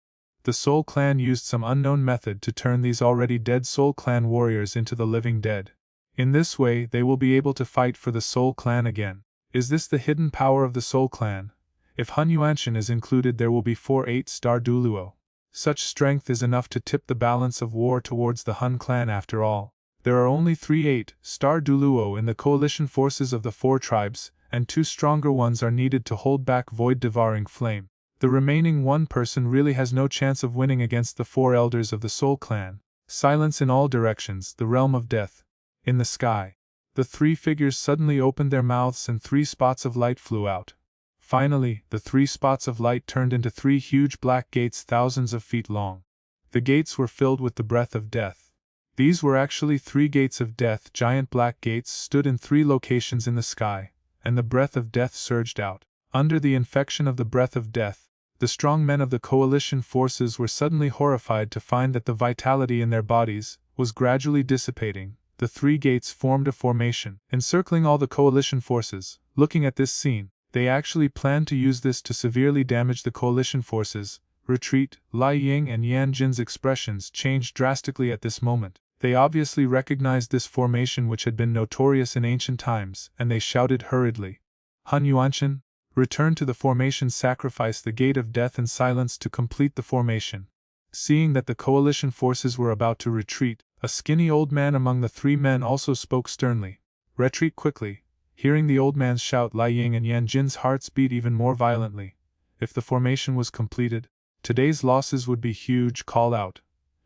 the Soul Clan used some unknown method to turn these already dead Soul Clan warriors into the living dead. In this way, they will be able to fight for the Soul Clan again. Is this the hidden power of the Soul Clan? If Han Yuanshan is included, there will be 4 8-star Duluo. Such strength is enough to tip the balance of war towards the Han clan after all. There are only 3 8-star Duluo in the coalition forces of the 4 tribes, and 2 stronger ones are needed to hold back void-devouring flame. The remaining 1 person really has no chance of winning against the 4 elders of the Soul Clan. Silence in all directions, the realm of death. In the sky, the 3 figures suddenly opened their mouths and 3 spots of light flew out. Finally, the 3 spots of light turned into 3 huge black gates thousands of feet long. The gates were filled with the breath of death. These were actually 3 gates of death. Giant black gates stood in 3 locations in the sky, and the breath of death surged out. Under the infection of the breath of death, the strong men of the coalition forces were suddenly horrified to find that the vitality in their bodies was gradually dissipating. The 3 gates formed a formation, encircling all the coalition forces. Looking at this scene, they actually planned to use this to severely damage the coalition forces. Retreat. Lai Ying and Yan Jin's expressions changed drastically at this moment. They obviously recognized this formation which had been notorious in ancient times, and they shouted hurriedly. Han Yuanshan, return to the formation, sacrifice the gate of death and silence to complete the formation. Seeing that the coalition forces were about to retreat, a skinny old man among the 3 men also spoke sternly. Retreat quickly. Hearing the old man's shout, Lai Ying and Yan Jin's hearts beat even more violently. If the formation was completed, today's losses would be huge. Call out.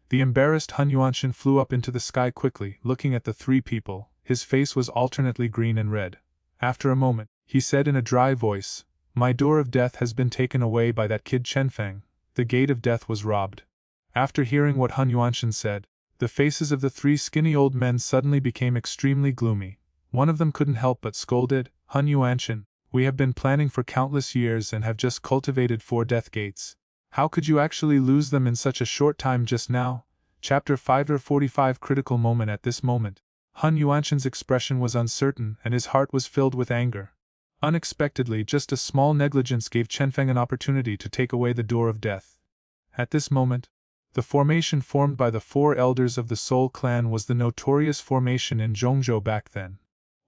The embarrassed Han Yuanshan flew up into the sky quickly, looking at the 3 people. His face was alternately green and red. After a moment, he said in a dry voice, My door of death has been taken away by that kid Chenfeng. The gate of death was robbed. After hearing what Han Yuanshan said, the faces of the 3 skinny old men suddenly became extremely gloomy. One of them couldn't help but scolded, Han Yuanshan, we have been planning for countless years and have just cultivated 4 death gates. How could you actually lose them in such a short time just now? Chapter 5:45 Critical moment. At this moment, Han Yuanshan's expression was uncertain and his heart was filled with anger. Unexpectedly, just a small negligence gave Chenfeng an opportunity to take away the door of death. At this moment, the formation formed by the 4 elders of the Soul Clan was the notorious formation in Zhongzhou back then.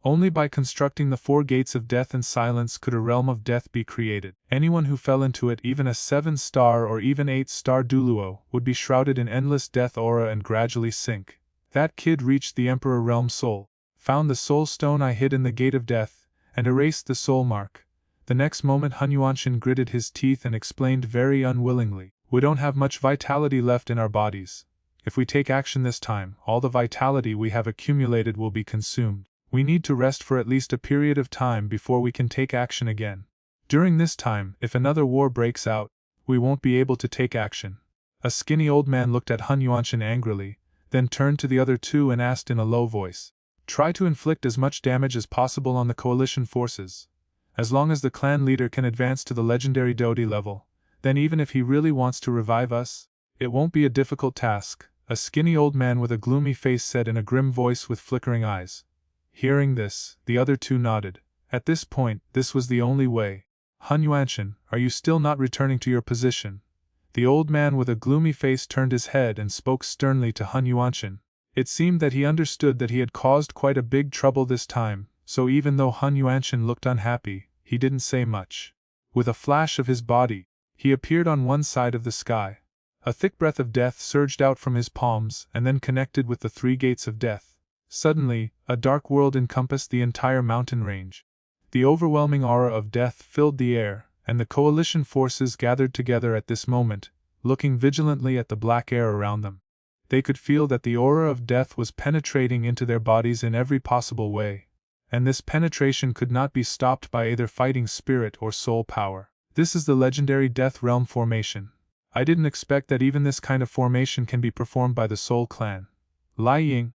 Only by constructing the 4 gates of death and silence could a realm of death be created. Anyone who fell into it, even a 7-star or even 8-star Duluo, would be shrouded in endless death aura and gradually sink. That kid reached the Emperor Realm Soul, found the soul stone I hid in the gate of death, and erased the soul mark. The next moment Han Yuanshan gritted his teeth and explained very unwillingly, we don't have much vitality left in our bodies. If we take action this time, all the vitality we have accumulated will be consumed. We need to rest for at least a period of time before we can take action again. During this time, if another war breaks out, we won't be able to take action. A skinny old man looked at Han Yuanshan angrily, then turned to the other 2 and asked in a low voice, try to inflict as much damage as possible on the coalition forces. As long as the clan leader can advance to the legendary Dodi level, then even if he really wants to revive us, it won't be a difficult task, a skinny old man with a gloomy face said in a grim voice with flickering eyes. Hearing this, the other 2 nodded. At this point, this was the only way. Han Yuanshan, are you still not returning to your position? The old man with a gloomy face turned his head and spoke sternly to Han Yuanshan. It seemed that he understood that he had caused quite a big trouble this time, so even though Han Yuanshan looked unhappy, he didn't say much. With a flash of his body, he appeared on one side of the sky. A thick breath of death surged out from his palms and then connected with the 3 gates of death. Suddenly, a dark world encompassed the entire mountain range. The overwhelming aura of death filled the air, and the coalition forces gathered together at this moment, looking vigilantly at the black air around them. They could feel that the aura of death was penetrating into their bodies in every possible way, and this penetration could not be stopped by either fighting spirit or soul power. This is the legendary Death Realm formation. I didn't expect that even this kind of formation can be performed by the Soul Clan. Lai Ying,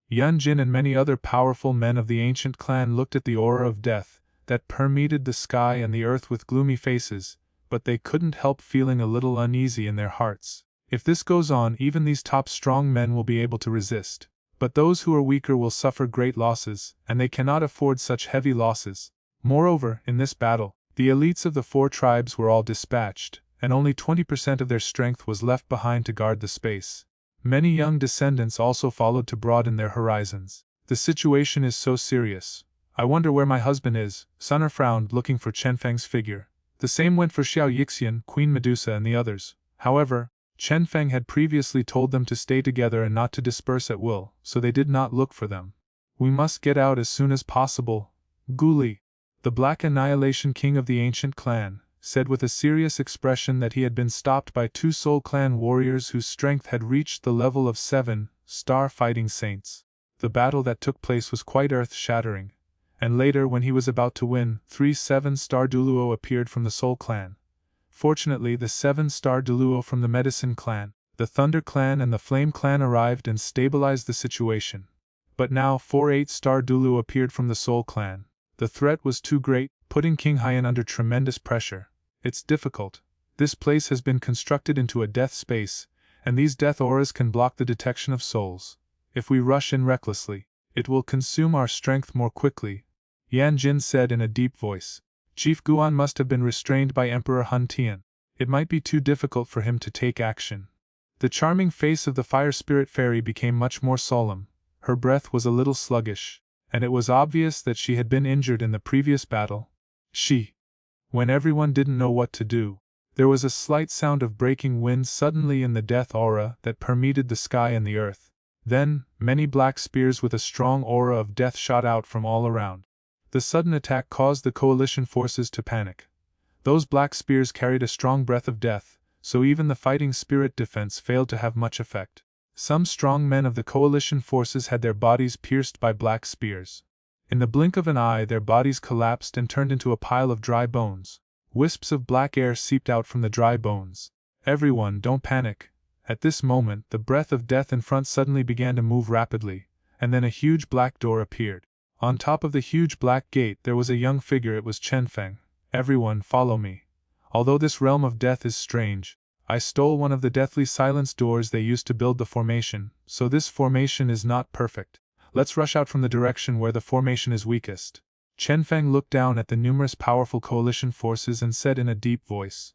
Yan Jin and many other powerful men of the ancient clan looked at the aura of death that permeated the sky and the earth with gloomy faces, but they couldn't help feeling a little uneasy in their hearts. If this goes on, even these top strong men will be able to resist. But those who are weaker will suffer great losses, and they cannot afford such heavy losses. Moreover, in this battle, the elites of the 4 tribes were all dispatched, and only 20% of their strength was left behind to guard the space. Many young descendants also followed to broaden their horizons. The situation is so serious. I wonder where my husband is. Sunner frowned, looking for Chenfeng's figure. The same went for Xiao Yixian, Queen Medusa and the others. However, Chenfeng had previously told them to stay together and not to disperse at will, so they did not look for them. We must get out as soon as possible. Guli, the Black Annihilation King of the ancient clan, said with a serious expression that he had been stopped by 2 Soul Clan warriors whose strength had reached the level of 7-star fighting saints. The battle that took place was quite earth-shattering, and later when he was about to win, 3 7-star Duluo appeared from the Soul Clan. Fortunately, the 7-star Duluo from the Medicine Clan, the Thunder Clan and the Flame Clan arrived and stabilized the situation. But now 4 8-star Duluo appeared from the Soul Clan. The threat was too great, putting King Haiyan under tremendous pressure. It's difficult. This place has been constructed into a death space, and these death auras can block the detection of souls. If we rush in recklessly, it will consume our strength more quickly, Yan Jin said in a deep voice. Chief Guan must have been restrained by Emperor Hun Tian. It might be too difficult for him to take action. The charming face of the Fire Spirit Fairy became much more solemn. Her breath was a little sluggish, and it was obvious that she had been injured in the previous battle. When everyone didn't know what to do, there was a slight sound of breaking wind suddenly in the death aura that permeated the sky and the earth. Then, many black spears with a strong aura of death shot out from all around. The sudden attack caused the coalition forces to panic. Those black spears carried a strong breath of death, so even the fighting spirit defense failed to have much effect. Some strong men of the coalition forces had their bodies pierced by black spears. In the blink of an eye, their bodies collapsed and turned into a pile of dry bones. Wisps of black air seeped out from the dry bones. Everyone, don't panic. At this moment, the breath of death in front suddenly began to move rapidly, and then a huge black door appeared. On top of the huge black gate there was a young figure. It was Chenfeng. Everyone, follow me. Although this realm of death is strange, I stole one of the deathly silence doors they used to build the formation, so this formation is not perfect. Let's rush out from the direction where the formation is weakest. Chenfeng looked down at the numerous powerful coalition forces and said in a deep voice.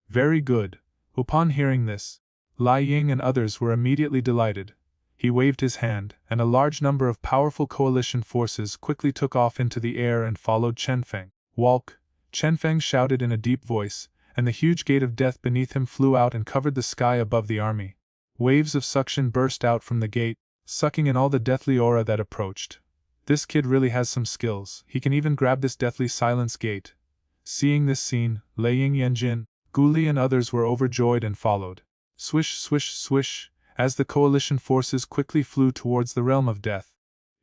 Very good. Upon hearing this, Lai Ying and others were immediately delighted. He waved his hand, and a large number of powerful coalition forces quickly took off into the air and followed Chenfeng. Walk! Chenfeng shouted in a deep voice, and the huge gate of death beneath him flew out and covered the sky above the army. Waves of suction burst out from the gate, sucking in all the deathly aura that approached. This kid really has some skills. He can even grab this deathly silence gate. Seeing this scene, Lei Ying, Yanjin, Guli and others were overjoyed and followed. Swish, swish, swish, as the coalition forces quickly flew towards the realm of death.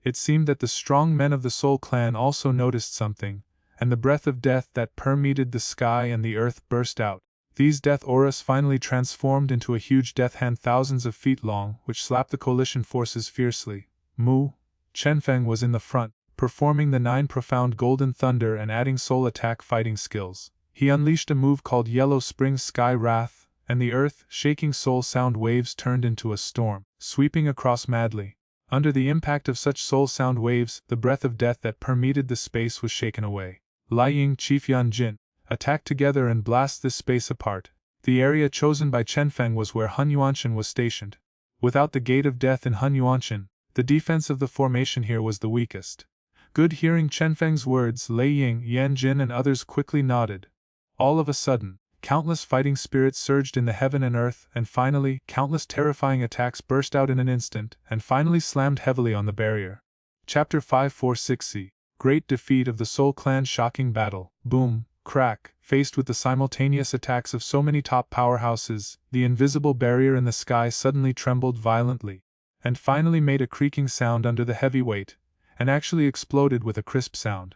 It seemed that the strong men of the Soul Clan also noticed something, and the breath of death that permeated the sky and the earth burst out. These death auras finally transformed into a huge death hand thousands of feet long, which slapped the coalition forces fiercely. Mu! Chenfeng was in the front, performing the 9 profound golden thunder and adding soul attack fighting skills. He unleashed a move called Yellow Spring Sky Wrath, and the earth-shaking soul sound waves turned into a storm, sweeping across madly. Under the impact of such soul sound waves, the breath of death that permeated the space was shaken away. Lai Ying, Chief Yan Jin, attack together and blast this space apart. The area chosen by Chenfeng was where Hun Yuanshan was stationed. Without the Gate of Death in Hun Yuanshan, the defense of the formation here was the weakest. Good hearing Chenfeng's words, Lei Ying, Yan Jin and others quickly nodded. All of a sudden, countless fighting spirits surged in the heaven and earth, and finally, countless terrifying attacks burst out in an instant, and finally slammed heavily on the barrier. Chapter 546C. Great defeat of the Soul Clan. Shocking battle. Boom, crack. Faced with the simultaneous attacks of so many top powerhouses, the invisible barrier in the sky suddenly trembled violently, and finally made a creaking sound under the heavy weight, and actually exploded with a crisp sound.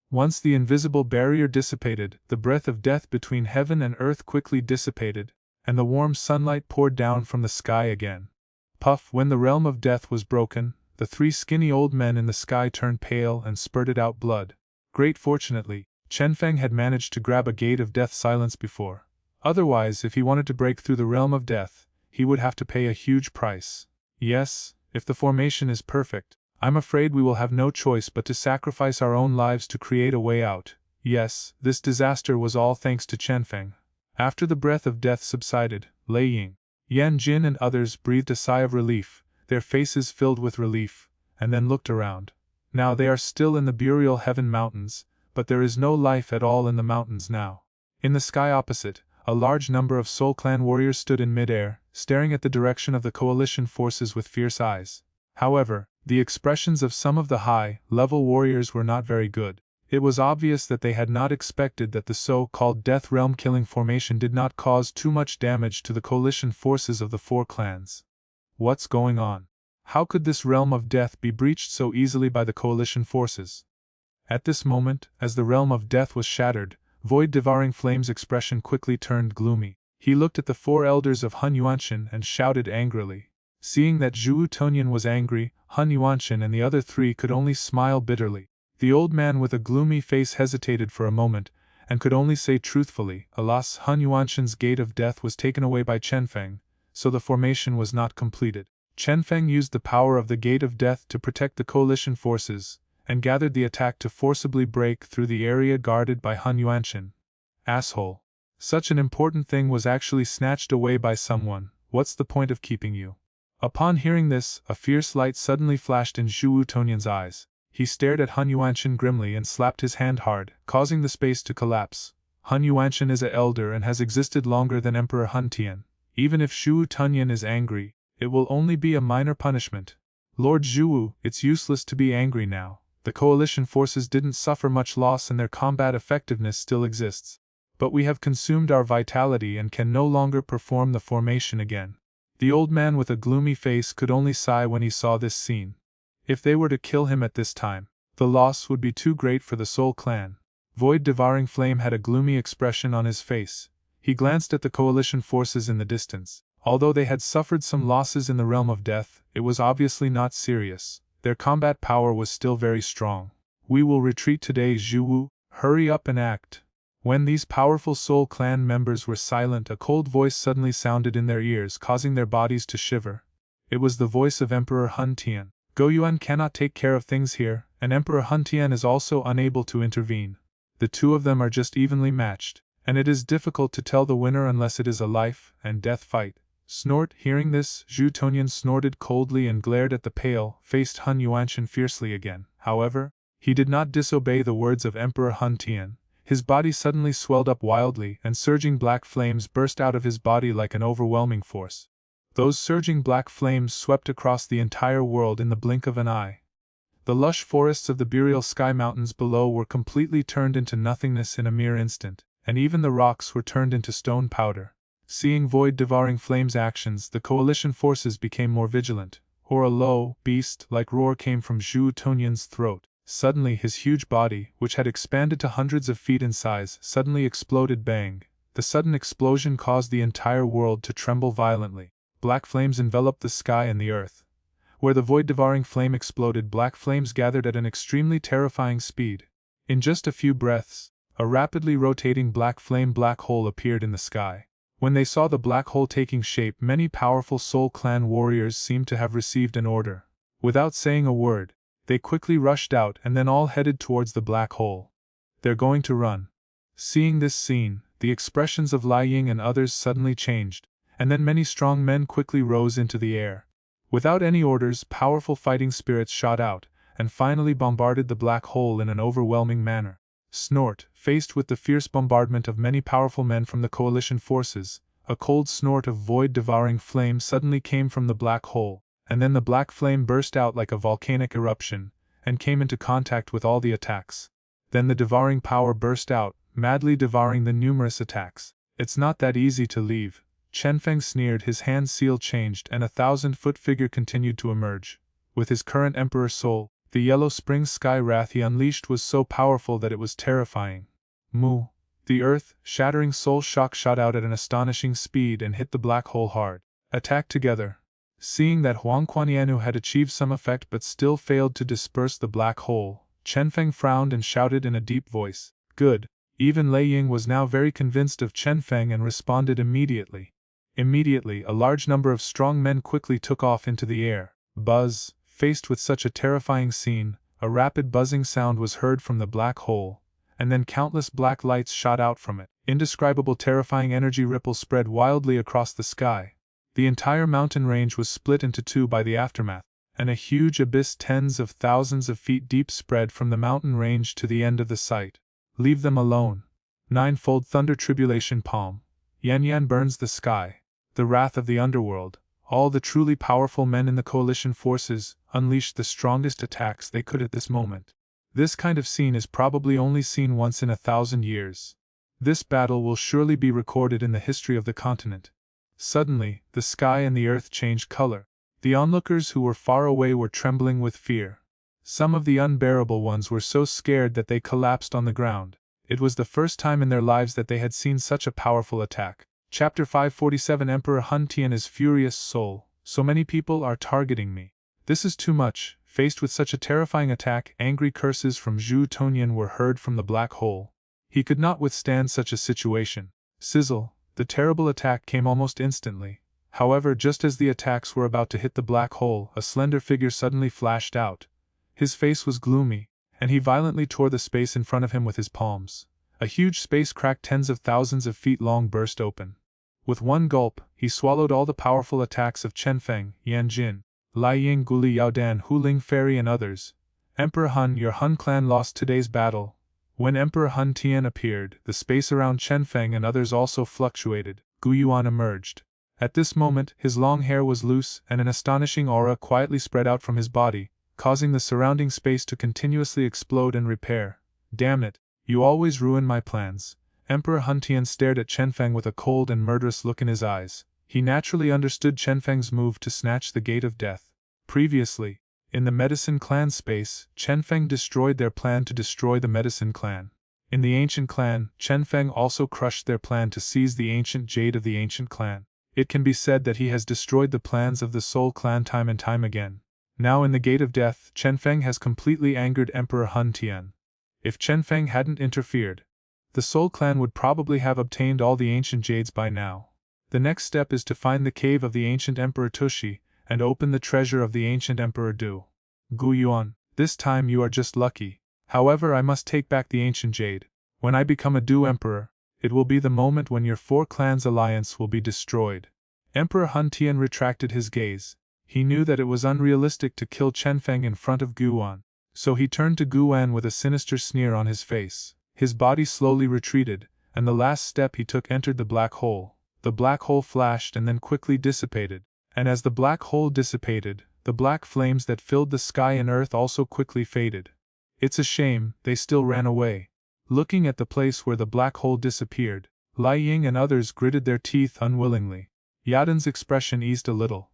Once the invisible barrier dissipated, the breath of death between heaven and earth quickly dissipated, and the warm sunlight poured down from the sky again. Puff! When the realm of death was broken, the three skinny old men in the sky turned pale and spurted out blood. Great fortunately, Chenfeng had managed to grab a gate of death silence before. Otherwise, if he wanted to break through the realm of death, he would have to pay a huge price. Yes, if the formation is perfect, I'm afraid we will have no choice but to sacrifice our own lives to create a way out. Yes, this disaster was all thanks to Chenfeng. After the breath of death subsided, Lei Ying, Yan Jin and others breathed a sigh of relief, their faces filled with relief, and then looked around. Now they are still in the Burial Heaven Mountains, but there is no life at all in the mountains now. In the sky opposite, a large number of Soul Clan warriors stood in mid-air, staring at the direction of the coalition forces with fierce eyes. However, the expressions of some of the high-level warriors were not very good. It was obvious that they had not expected that the so-called Death Realm killing formation did not cause too much damage to the coalition forces of the four clans. What's going on? How could this realm of death be breached so easily by the coalition forces? At this moment, as the realm of death was shattered, void-devouring flame's expression quickly turned gloomy. He looked at the four elders of Hun Yuanshan and shouted angrily. Seeing that Zhu Tonyan was angry, Hun Yuanshan and the other three could only smile bitterly. The old man with a gloomy face hesitated for a moment, and could only say truthfully, alas, Hun Yuanshan's gate of death was taken away by Chenfeng, so the formation was not completed. Chenfeng used the power of the gate of death to protect the coalition forces, and gathered the attack to forcibly break through the area guarded by Hun Yuanshan. Asshole. Such an important thing was actually snatched away by someone. What's the point of keeping you? Upon hearing this, a fierce light suddenly flashed in Zhu Tonyan's eyes. He stared at Hun Yuanshan grimly and slapped his hand hard, causing the space to collapse. Hun Yuanshan is an elder and has existed longer than Emperor Hun Tian. Even if Zhu Tonyan is angry, it will only be a minor punishment. Lord Zhu, it's useless to be angry now. The coalition forces didn't suffer much loss and their combat effectiveness still exists. But we have consumed our vitality and can no longer perform the formation again. The old man with a gloomy face could only sigh when he saw this scene. If they were to kill him at this time, the loss would be too great for the Soul Clan. Void-devouring flame had a gloomy expression on his face. He glanced at the coalition forces in the distance. Although they had suffered some losses in the realm of death, it was obviously not serious. Their combat power was still very strong. We will retreat today, Zhu. Hurry up and act. When these powerful Soul Clan members were silent, a cold voice suddenly sounded in their ears, causing their bodies to shiver. It was the voice of Emperor Hun Tian. Go Yuan cannot take care of things here, and Emperor Hun Tian is also unable to intervene. The two of them are just evenly matched, and it is difficult to tell the winner unless it is a life and death fight. Snort. Hearing this, Zhu Tonyan snorted coldly and glared at the pale-faced Hun Yuanshan fiercely again. However, he did not disobey the words of Emperor Hun Tian. His body suddenly swelled up wildly, and surging black flames burst out of his body like an overwhelming force. Those surging black flames swept across the entire world in the blink of an eye. The lush forests of the Burial Sky Mountains below were completely turned into nothingness in a mere instant, and even the rocks were turned into stone powder. Seeing void-devouring flames' actions, the coalition forces became more vigilant, or a low, beast-like roar came from Zhu Tonyan's throat. Suddenly his huge body, which had expanded to hundreds of feet in size, suddenly exploded. Bang! The sudden explosion caused the entire world to tremble violently. Black flames enveloped the sky and the earth. Where the void-devouring flame exploded, black flames gathered at an extremely terrifying speed. In just a few breaths, a rapidly rotating black flame black hole appeared in the sky. When they saw the black hole taking shape, many powerful Soul Clan warriors seemed to have received an order. Without saying a word, they quickly rushed out and then all headed towards the black hole. They're going to run. Seeing this scene, the expressions of Lei Ying and others suddenly changed, and then many strong men quickly rose into the air. Without any orders, powerful fighting spirits shot out, and finally bombarded the black hole in an overwhelming manner. Snort. Faced with the fierce bombardment of many powerful men from the coalition forces, a cold snort of void-devouring flame suddenly came from the black hole, and then the black flame burst out like a volcanic eruption, and came into contact with all the attacks. Then the devouring power burst out, madly devouring the numerous attacks. It's not that easy to leave, Chenfeng sneered. His hand seal changed and a 1,000-foot figure continued to emerge. With his current Emperor soul, the yellow spring sky wrath he unleashed was so powerful that it was terrifying. Moo! The earth-shattering soul shock shot out at an astonishing speed and hit the black hole hard. Attack together. Seeing that Huang Quanianu had achieved some effect but still failed to disperse the black hole, Chenfeng frowned and shouted in a deep voice, "Good." Even Lei Ying was now very convinced of Chenfeng and responded immediately. Immediately, a large number of strong men quickly took off into the air. Buzz! Faced with such a terrifying scene, a rapid buzzing sound was heard from the black hole, and then countless black lights shot out from it. Indescribable terrifying energy ripples spread wildly across the sky. The entire mountain range was split into two by the aftermath, and a huge abyss tens of thousands of feet deep spread from the mountain range to the end of the site. Leave them alone. Ninefold thunder tribulation palm. Yan burns the sky. The wrath of the underworld. All the truly powerful men in the coalition forces unleashed the strongest attacks they could at this moment. This kind of scene is probably only seen once in 1,000 years. This battle will surely be recorded in the history of the continent. Suddenly, the sky and the earth changed color. The onlookers who were far away were trembling with fear. Some of the unbearable ones were so scared that they collapsed on the ground. It was the first time in their lives that they had seen such a powerful attack. Chapter 547 Emperor Hun Tian is furious. Soul, so many people are targeting me. This is too much. Faced with such a terrifying attack, angry curses from Zhu Tongyan were heard from the black hole. He could not withstand such a situation. Sizzle! The terrible attack came almost instantly. However, just as the attacks were about to hit the black hole, a slender figure suddenly flashed out. His face was gloomy, and he violently tore the space in front of him with his palms. A huge space crack tens of thousands of feet long burst open. With one gulp, he swallowed all the powerful attacks of Chenfeng, Yan Jin, Lai Ying, Guli Yaodan, Hu Ling Fairy and others. Emperor Hun, your Hun clan lost today's battle. When Emperor Hun Tian appeared, the space around Chenfeng and others also fluctuated. Gu Yuan emerged. At this moment, his long hair was loose and an astonishing aura quietly spread out from his body, causing the surrounding space to continuously explode and repair. Damn it, you always ruin my plans. Emperor Hun Tian stared at Chenfeng with a cold and murderous look in his eyes. He naturally understood Chenfeng's move to snatch the Gate of Death. Previously, in the Medicine Clan space, Chenfeng destroyed their plan to destroy the Medicine Clan. In the Ancient Clan, Chenfeng also crushed their plan to seize the ancient jade of the Ancient Clan. It can be said that he has destroyed the plans of the Soul Clan time and time again. Now in the Gate of Death, Chenfeng has completely angered Emperor Hun Tian. If Chenfeng hadn't interfered, the Soul Clan would probably have obtained all the ancient jades by now. The next step is to find the cave of the ancient Emperor Tushi, and open the treasure of the ancient Emperor Du. Gu Yuan, this time you are just lucky. However, I must take back the ancient jade. When I become a Du Emperor, it will be the moment when your 4 clans' alliance will be destroyed. Emperor Hun Tian retracted his gaze. He knew that it was unrealistic to kill Chenfeng in front of Gu Yuan, so he turned to Gu Yuan with a sinister sneer on his face. His body slowly retreated, and the last step he took entered the black hole. The black hole flashed and then quickly dissipated, and as the black hole dissipated, the black flames that filled the sky and earth also quickly faded. It's a shame, they still ran away. Looking at the place where the black hole disappeared, Lai Ying and others gritted their teeth unwillingly. Yadan's expression eased a little.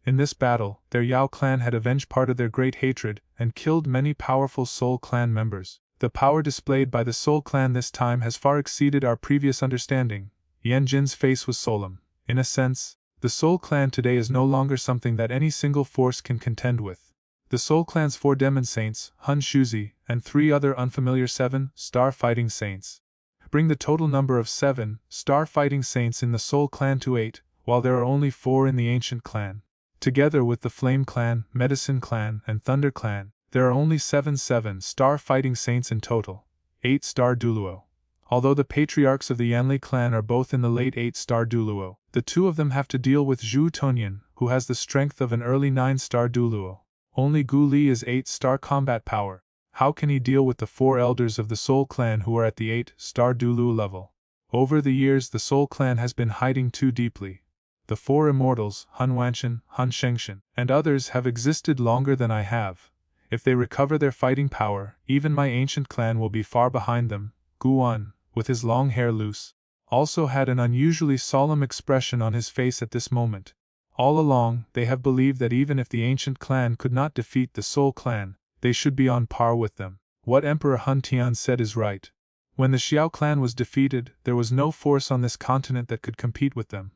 In this battle, their Yao clan had avenged part of their great hatred and killed many powerful Soul Clan members. The power displayed by the Soul Clan this time has far exceeded our previous understanding. Yan Jin's face was solemn. In a sense, the Soul Clan today is no longer something that any single force can contend with. The Soul Clan's 4 demon saints, Hun Shuzi, and 3 other unfamiliar 7-star fighting saints, bring the total number of 7-star fighting saints in the Soul Clan to 8, while there are only 4 in the Ancient Clan. Together with the Flame Clan, Medicine Clan, and Thunder Clan, there are only 7 7-star fighting saints in total. 8-star Duluo. Although the patriarchs of the Yanli clan are both in the late 8-star Duluo, the 2 of them have to deal with Zhu Tongyan, who has the strength of an early 9-star Duluo. Only Gu Li is 8-star combat power. How can he deal with the 4 elders of the Soul Clan who are at the 8-star Duluo level? Over the years the Soul Clan has been hiding too deeply. The 4 immortals, Hun Wanshan, Hun Shengshan, and others have existed longer than I have. If they recover their fighting power, even my ancient clan will be far behind them. Guan, with his long hair loose, also had an unusually solemn expression on his face at this moment. All along, they have believed that even if the ancient clan could not defeat the Soul clan, they should be on par with them. What Emperor Hun Tian said is right. When the Xiao clan was defeated, there was no force on this continent that could compete with them.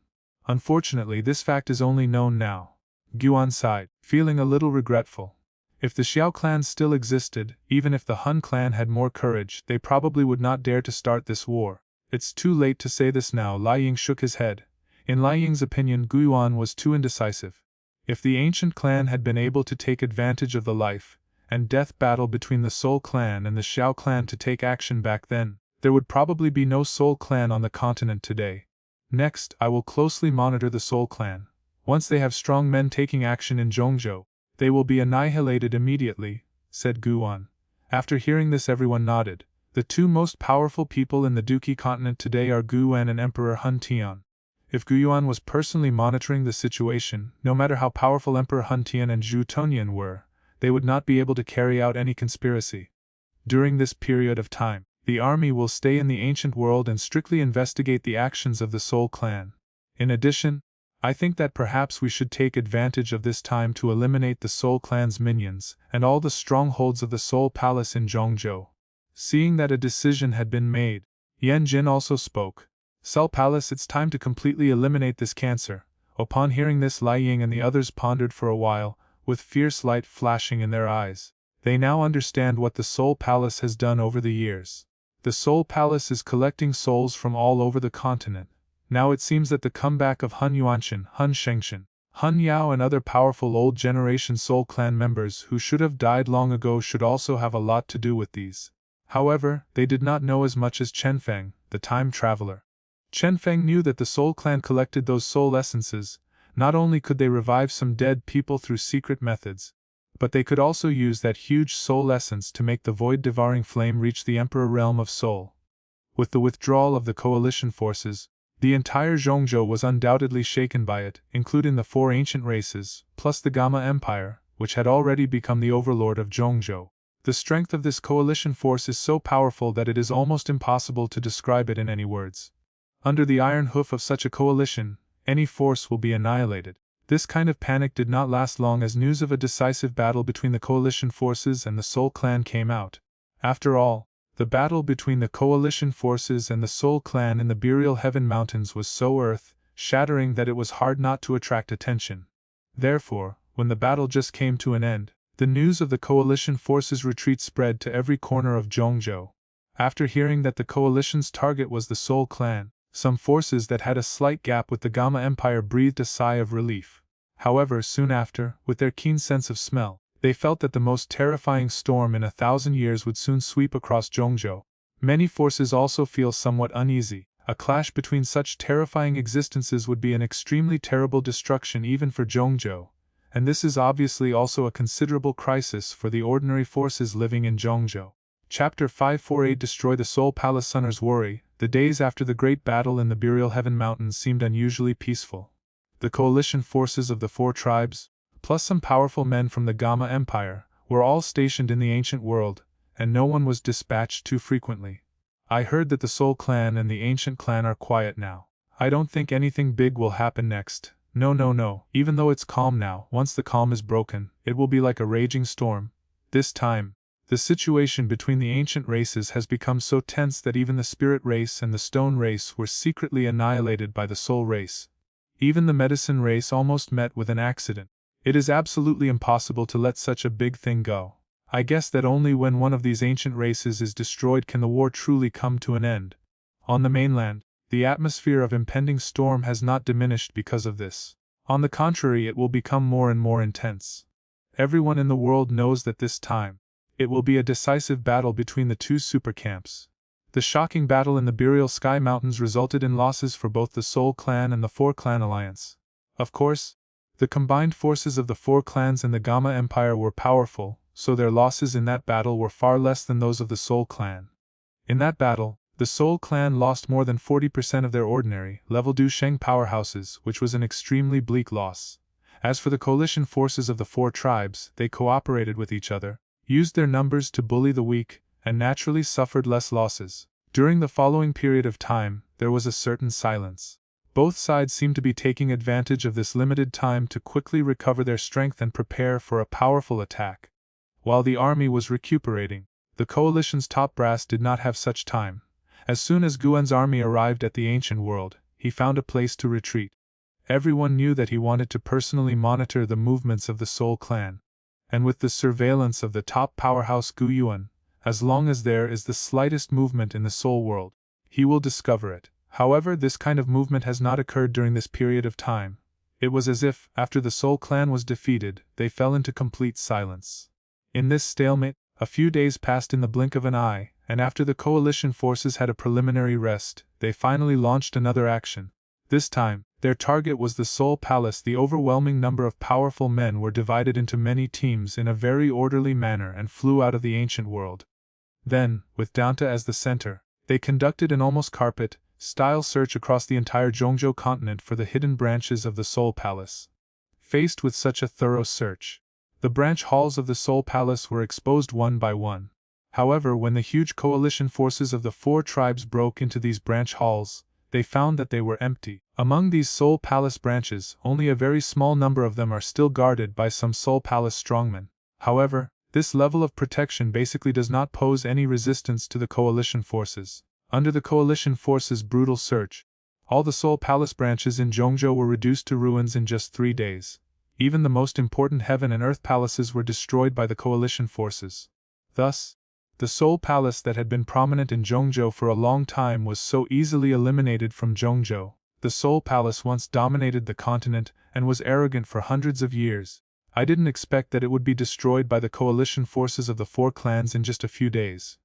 Unfortunately, this fact is only known now. Guan sighed, feeling a little regretful. If the Xiao clan still existed, even if the Hun clan had more courage, they probably would not dare to start this war. It's too late to say this now. Lai Ying shook his head. In Lai Ying's opinion, Guan was too indecisive. If the ancient clan had been able to take advantage of the life and death battle between the Soul clan and the Xiao clan to take action back then, there would probably be no Soul clan on the continent today. Next, I will closely monitor the Soul clan. Once they have strong men taking action in Zhongzhou, they will be annihilated immediately, said Guan. After hearing this, everyone nodded. The two most powerful people in the Duqi continent today are Guan and Emperor Hun Tian. If Guan was personally monitoring the situation, no matter how powerful Emperor Hun Tian and Zhu Tonian were, they would not be able to carry out any conspiracy. During this period of time, the army will stay in the ancient world and strictly investigate the actions of the Soul clan. In addition, I think that perhaps we should take advantage of this time to eliminate the Soul clan's minions and all the strongholds of the Soul Palace in Zhongzhou. Seeing that a decision had been made, Yan Jin also spoke. Soul Palace, it's time to completely eliminate this cancer. Upon hearing this, Lai Ying and the others pondered for a while, with fierce light flashing in their eyes. They now understand what the Soul Palace has done over the years. The Soul Palace is collecting souls from all over the continent. Now it seems that the comeback of Hun Yuanshan, Hun Shengshan, Hun Yao and other powerful old generation Soul clan members who should have died long ago should also have a lot to do with these. However, they did not know as much as Chenfeng, the time traveler. Chenfeng knew that the Soul clan collected those soul essences. Not only could they revive some dead people through secret methods, but they could also use that huge soul essence to make the void-devouring flame reach the Emperor realm of Soul. With the withdrawal of the coalition forces, the entire Zhongzhou was undoubtedly shaken by it, including the four ancient races, plus the Gamma Empire, which had already become the overlord of Zhongzhou. The strength of this coalition force is so powerful that it is almost impossible to describe it in any words. Under the iron hoof of such a coalition, any force will be annihilated. This kind of panic did not last long as news of a decisive battle between the coalition forces and the Soul clan came out. After all, the battle between the coalition forces and the Soul clan in the Burial Heaven Mountains was so earth-shattering that it was hard not to attract attention. Therefore, when the battle just came to an end, the news of the coalition forces' retreat spread to every corner of Zhongzhou. After hearing that the coalition's target was the Soul clan, some forces that had a slight gap with the Gamma Empire breathed a sigh of relief. However, soon after, with their keen sense of smell, they felt that the most terrifying storm in 1,000 years would soon sweep across Zhongzhou. Many forces also feel somewhat uneasy. A clash between such terrifying existences would be an extremely terrible destruction even for Zhongzhou, and this is obviously also a considerable crisis for the ordinary forces living in Zhongzhou. Chapter 548 Destroy the Soul Palace. Sunner's worry. The days after the great battle in the Burial Heaven Mountains seemed unusually peaceful. The coalition forces of the four tribes, plus some powerful men from the Gamma Empire, were all stationed in the ancient world, and no one was dispatched too frequently. I heard that the Soul clan and the ancient clan are quiet now. I don't think anything big will happen next. No. Even though it's calm now, once the calm is broken, it will be like a raging storm. This time, the situation between the ancient races has become so tense that even the Spirit race and the Stone race were secretly annihilated by the Soul race. Even the Medicine race almost met with an accident. It is absolutely impossible to let such a big thing go. I guess that only when one of these ancient races is destroyed can the war truly come to an end. On the mainland, the atmosphere of impending storm has not diminished because of this. On the contrary, it will become more and more intense. Everyone in the world knows that this time, it will be a decisive battle between the two super camps. The shocking battle in the Burial Sky Mountains resulted in losses for both the Soul clan and the Four Clan Alliance. Of course, the combined forces of the four clans and the Gamma Empire were powerful, so their losses in that battle were far less than those of the Soul clan. In that battle, the Soul clan lost more than 40% of their ordinary, level Dusheng powerhouses, which was an extremely bleak loss. As for the coalition forces of the four tribes, they cooperated with each other, used their numbers to bully the weak, and naturally suffered less losses. During the following period of time, there was a certain silence. Both sides seemed to be taking advantage of this limited time to quickly recover their strength and prepare for a powerful attack. While the army was recuperating, the coalition's top brass did not have such time. As soon as Guan's army arrived at the ancient world, he found a place to retreat. Everyone knew that he wanted to personally monitor the movements of the Soul Clan. And with the surveillance of the top powerhouse Gu Yuan, as long as there is the slightest movement in the Soul world, he will discover it. However, this kind of movement has not occurred during this period of time. It was as if, after the Soul Clan was defeated, they fell into complete silence. In this stalemate, a few days passed in the blink of an eye, and after the coalition forces had a preliminary rest, they finally launched another action. This time, their target was the Soul Palace. The overwhelming number of powerful men were divided into many teams in a very orderly manner and flew out of the ancient world. Then, with Danta as the center, they conducted an almost carpet-style search across the entire Zhongzhou continent for the hidden branches of the Soul Palace. Faced with such a thorough search, the branch halls of the Soul Palace were exposed one by one. However, when the huge coalition forces of the 4 tribes broke into these branch halls, they found that they were empty. Among these Soul Palace branches, only a very small number of them are still guarded by some Soul Palace strongmen. However, this level of protection basically does not pose any resistance to the coalition forces. Under the coalition forces' brutal search, all the Soul Palace branches in Zhongzhou were reduced to ruins in just 3 days. Even the most important heaven and earth palaces were destroyed by the coalition forces. Thus, the Soul Palace that had been prominent in Zhongzhou for a long time was so easily eliminated from Zhongzhou. The Soul Palace once dominated the continent and was arrogant for hundreds of years. I didn't expect that it would be destroyed by the coalition forces of the 4 clans in just a few days.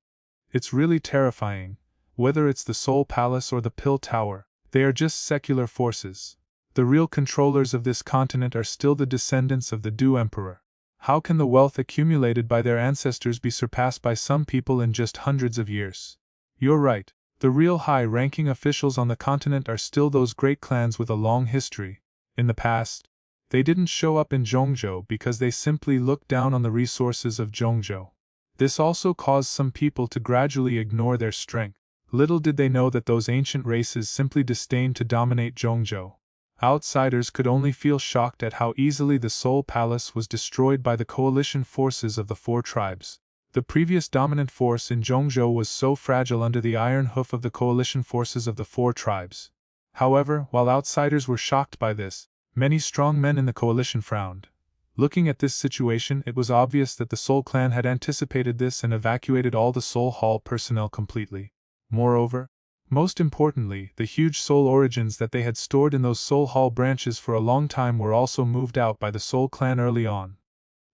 It's really terrifying. Whether it's the Soul Palace or the Pill Tower, they are just secular forces. The real controllers of this continent are still the descendants of the Du Emperor. How can the wealth accumulated by their ancestors be surpassed by some people in just hundreds of years? You're right, the real high-ranking officials on the continent are still those great clans with a long history. In the past, they didn't show up in Zhongzhou because they simply looked down on the resources of Zhongzhou. This also caused some people to gradually ignore their strength. Little did they know that those ancient races simply disdained to dominate Zhongzhou. Outsiders could only feel shocked at how easily the Soul Palace was destroyed by the coalition forces of the 4 tribes. The previous dominant force in Zhongzhou was so fragile under the iron hoof of the coalition forces of the 4 tribes. However, while outsiders were shocked by this, many strong men in the coalition frowned. Looking at this situation, it was obvious that the Soul Clan had anticipated this and evacuated all the Soul Hall personnel completely. Moreover, most importantly, the huge soul origins that they had stored in those Soul Hall branches for a long time were also moved out by the Soul Clan early on.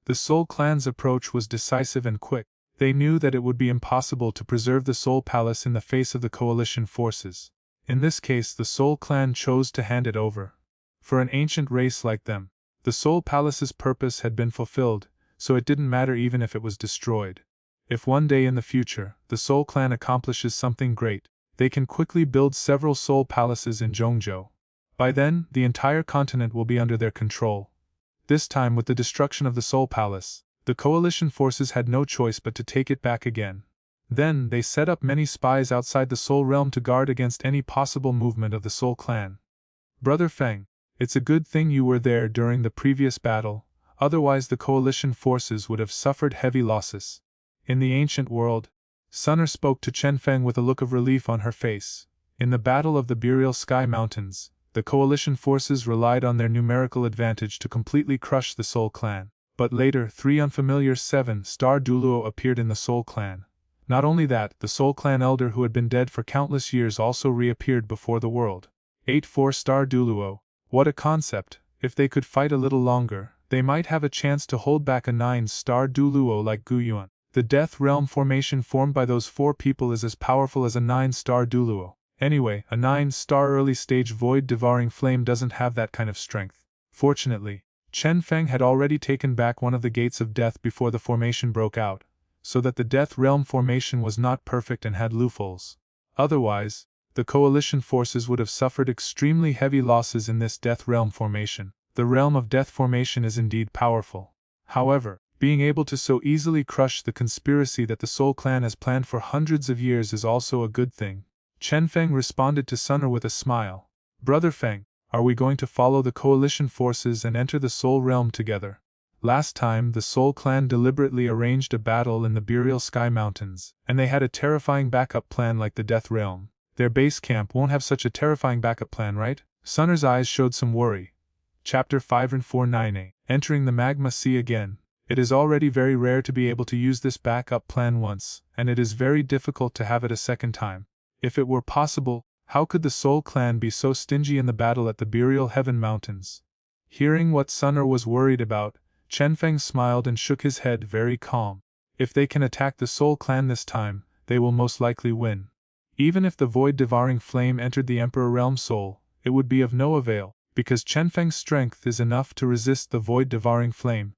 The Soul Clan's approach was decisive and quick. They knew that it would be impossible to preserve the Soul Palace in the face of the coalition forces. In this case, the Soul Clan chose to hand it over. For an ancient race like them, the Soul Palace's purpose had been fulfilled, so it didn't matter even if it was destroyed. If one day in the future, the Soul Clan accomplishes something great, they can quickly build several Soul Palaces in Zhongzhou. By then, the entire continent will be under their control. This time, with the destruction of the Soul Palace, the coalition forces had no choice but to take it back again. Then, they set up many spies outside the Soul Realm to guard against any possible movement of the Soul Clan. Brother Feng, it's a good thing you were there during the previous battle, otherwise the coalition forces would have suffered heavy losses. In the ancient world, Sunner spoke to Chenfeng with a look of relief on her face. In the Battle of the Burial Sky Mountains, the coalition forces relied on their numerical advantage to completely crush the Soul Clan. But later, 3 unfamiliar 7-star Duluo appeared in the Soul Clan. Not only that, the Soul Clan elder who had been dead for countless years also reappeared before the world. 8 4-star Duluo. What a concept! If they could fight a little longer, they might have a chance to hold back a 9-star Duluo like Gu Yuan. The Death Realm formation formed by those 4 people is as powerful as a 9-star Duluo. Anyway, a 9-star early-stage void-devouring flame doesn't have that kind of strength. Fortunately, Chenfeng had already taken back one of the gates of death before the formation broke out, so that the Death Realm formation was not perfect and had loopholes. Otherwise, the coalition forces would have suffered extremely heavy losses in this Death Realm formation. The Realm of Death formation is indeed powerful. However, Being able to so easily crush the conspiracy that the Soul Clan has planned for hundreds of years is also a good thing. Chenfeng responded to Sunner with a smile. Brother Feng, are we going to follow the coalition forces and enter the Soul Realm together? Last time, the Soul Clan deliberately arranged a battle in the Burial Sky Mountains, and they had a terrifying backup plan like the Death Realm. Their base camp won't have such a terrifying backup plan, right? Sunner's eyes showed some worry. Chapter 549a. Entering the Magma Sea again. It is already very rare to be able to use this backup plan once, and it is very difficult to have it a second time. If it were possible, how could the Soul Clan be so stingy in the battle at the Burial Heaven Mountains? Hearing what Sunner was worried about, Chenfeng smiled and shook his head very calm. If they can attack the Soul Clan this time, they will most likely win. Even if the void-devouring flame entered the Emperor Realm Soul, it would be of no avail, because Chenfeng's strength is enough to resist the void-devouring flame.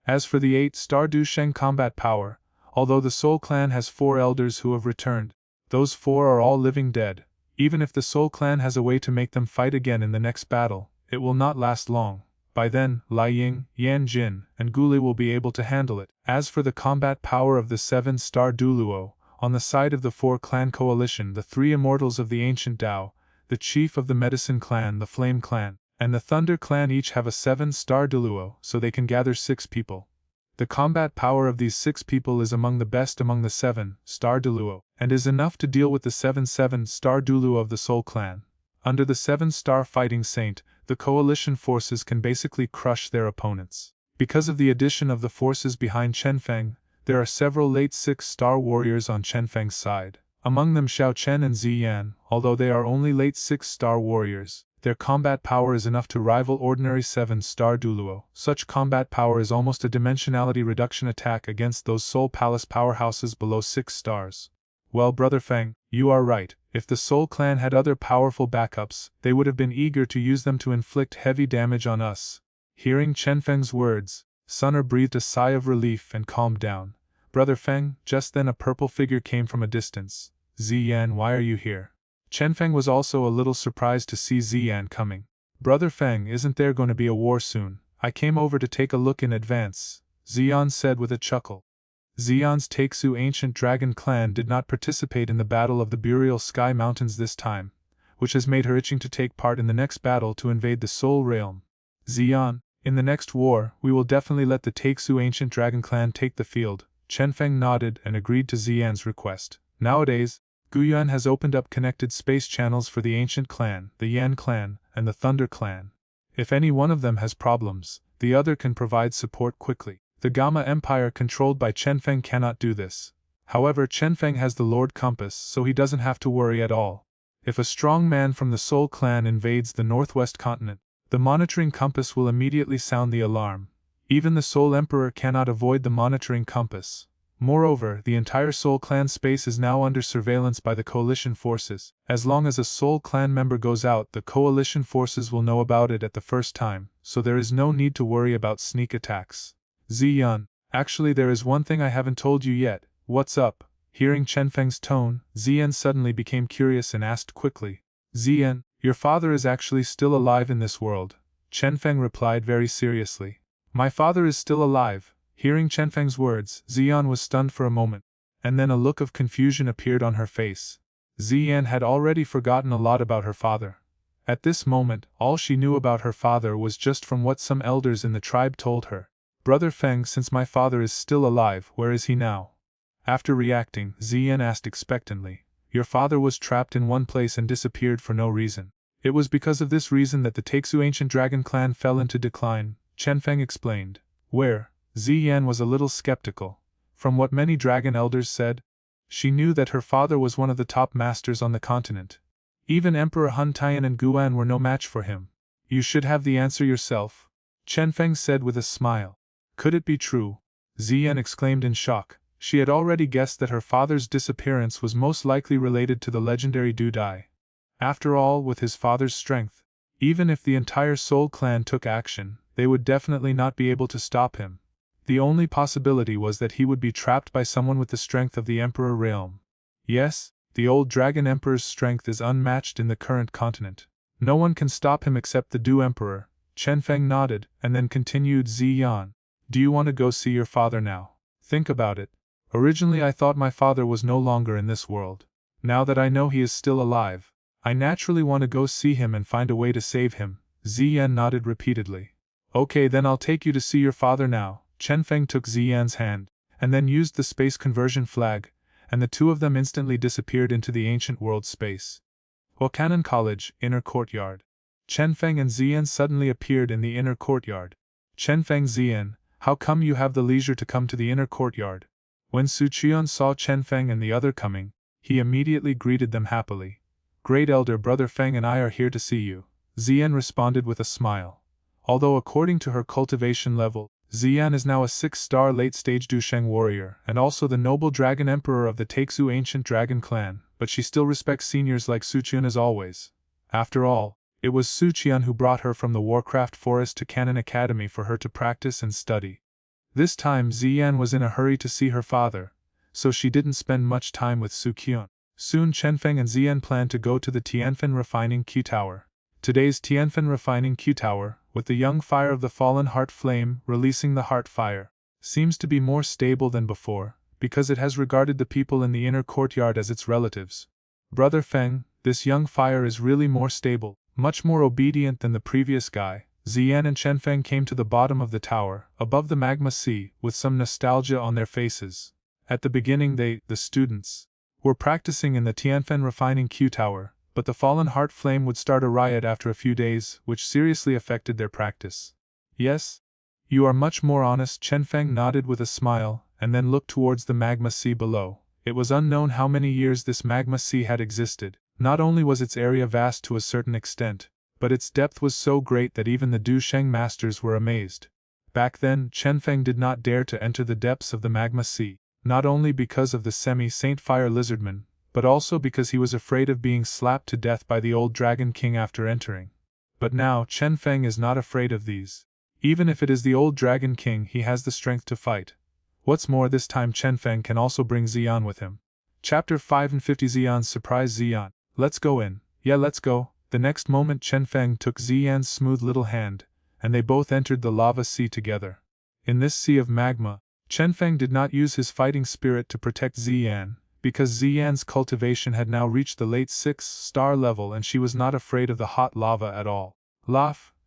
As for the 8-star Du Sheng combat power, although the Soul Clan has 4 elders who have returned, those 4 are all living dead. Even if the Soul Clan has a way to make them fight again in the next battle, it will not last long. By then, Lai Ying, Yan Jin, and Guli will be able to handle it. As for the combat power of the 7-star Du Luo, on the side of the 4-clan coalition, the 3 immortals of the ancient Tao, the chief of the Medicine Clan, the Flame Clan, and the Thunder Clan each have a 7-star Du Luo, so they can gather 6 people. The combat power of these 6 people is among the best among the 7-star Du Luo, and is enough to deal with the 7-star Du Luo of the Soul Clan. Under the 7-star Fighting Saint, the coalition forces can basically crush their opponents. Because of the addition of the forces behind Chenfeng, there are several late 6-star warriors on Chenfeng's side. Among them Xiao Chen and Xiao Yan, although they are only late 6-star warriors. Their combat power is enough to rival ordinary 7-star Du Luo. Such combat power is almost a dimensionality reduction attack against those Soul Palace powerhouses below 6 stars. Well, Brother Feng, you are right. If the Soul Clan had other powerful backups, they would have been eager to use them to inflict heavy damage on us. Hearing Chenfeng's words, Sunner breathed a sigh of relief and calmed down. Brother Feng, just then a purple figure came from a distance. Xiao Yan, why are you here? Chenfeng was also a little surprised to see Xiao Yan coming. Brother Feng, isn't there going to be a war soon? I came over to take a look in advance, Xiao Yan said with a chuckle. Xiao Yan's Taixu ancient dragon clan did not participate in the battle of the Burial Sky Mountains this time, which has made her itching to take part in the next battle to invade the Soul Realm. Xiao Yan, in the next war, we will definitely let the Taixu ancient dragon clan take the field. Chenfeng nodded and agreed to Xiao Yan's request. Nowadays, Guyuan has opened up connected space channels for the Ancient Clan, the Yan Clan, and the Thunder Clan. If any one of them has problems, the other can provide support quickly. The Gamma Empire controlled by Chenfeng cannot do this. However, Chenfeng has the Lord Compass, so he doesn't have to worry at all. If a strong man from the Soul Clan invades the Northwest continent, the monitoring compass will immediately sound the alarm. Even the Soul Emperor cannot avoid the monitoring compass. Moreover, the entire Soul Clan space is now under surveillance by the coalition forces. As long as a Soul Clan member goes out, the coalition forces will know about it at the first time, so there is no need to worry about sneak attacks. Xiao Yan, actually there is one thing I haven't told you yet. What's up? Hearing Chenfeng's tone, Xiao Yan suddenly became curious and asked quickly. Xiao Yan, your father is actually still alive in this world. Chenfeng replied very seriously. My father is still alive. Hearing Chenfeng's words, Xiao Yan was stunned for a moment, and then a look of confusion appeared on her face. Xiao Yan had already forgotten a lot about her father. At this moment, all she knew about her father was just from what some elders in the tribe told her. Brother Feng, since my father is still alive, where is he now? After reacting, Xiao Yan asked expectantly. Your father was trapped in one place and disappeared for no reason. It was because of this reason that the Taixu ancient dragon clan fell into decline, Chenfeng explained. Where? Xiao Yan was a little skeptical. From what many dragon elders said, she knew that her father was one of the top masters on the continent. Even Emperor Hun Taiyan and Guan were no match for him. You should have the answer yourself, Chenfeng said with a smile. Could it be true? Xiao Yan exclaimed in shock. She had already guessed that her father's disappearance was most likely related to the legendary Du Dai. After all, with his father's strength, even if the entire Soul Clan took action, they would definitely not be able to stop him. The only possibility was that he would be trapped by someone with the strength of the Emperor Realm. Yes, the old Dragon Emperor's strength is unmatched in the current continent. No one can stop him except the Du Emperor. Chenfeng nodded, and then continued. Xiao Yan, Do you want to go see your father now? Think about it. Originally I thought my father was no longer in this world. Now that I know he is still alive, I naturally want to go see him and find a way to save him. Ziyan nodded repeatedly. Okay, then I'll take you to see your father now. Chenfeng took Ziyan's hand, and then used the space conversion flag, and the two of them instantly disappeared into the ancient world space. Wakanan College, inner courtyard. Chenfeng and Ziyan suddenly appeared in the inner courtyard. Chenfeng, Ziyan, how come you have the leisure to come to the inner courtyard? When Suqian saw Chenfeng and the other coming, he immediately greeted them happily. Great elder brother Feng and I are here to see you, Ziyan responded with a smile. Although according to her cultivation level, Ziyan is now a 6-star late-stage Dusheng warrior and also the noble dragon emperor of the Taixu ancient dragon clan, but she still respects seniors like Suqian as always. After all, it was Suqian who brought her from the Warcraft Forest to Canon Academy for her to practice and study. This time Ziyan was in a hurry to see her father, so she didn't spend much time with Suqian. Soon Chenfeng and Ziyan planned to go to the Tianfen Refining Q Tower. Today's Tianfen Refining Q Tower, with the young fire of the fallen heart flame releasing the heart fire, seems to be more stable than before, because it has regarded the people in the inner courtyard as its relatives. Brother Feng, this young fire is really more stable, much more obedient than the previous guy. Ziyan and Chenfeng came to the bottom of the tower, above the magma sea, with some nostalgia on their faces. At the beginning they, the students, were practicing in the Tianfen Refining Q Tower, but the fallen heart flame would start a riot after a few days, which seriously affected their practice. Yes? You are much more honest, Chenfeng nodded with a smile, and then looked towards the magma sea below. It was unknown how many years this magma sea had existed. Not only was its area vast to a certain extent, but its depth was so great that even the Dusheng masters were amazed. Back then, Chenfeng did not dare to enter the depths of the magma sea, not only because of the semi-saint fire lizardman, but also because he was afraid of being slapped to death by the old Dragon King after entering. But now Chenfeng is not afraid of these. Even if it is the old Dragon King, he has the strength to fight. What's more, this time Chenfeng can also bring Ziyan with him. Chapter 550 Ziyan's surprise. Ziyan, let's go in. Yeah, let's go. The next moment Chenfeng took Ziyan's smooth little hand, and they both entered the lava sea together. In this sea of magma, Chenfeng did not use his fighting spirit to protect Ziyan, because Ziyan's cultivation had now reached the late 6-star level and she was not afraid of the hot lava at all.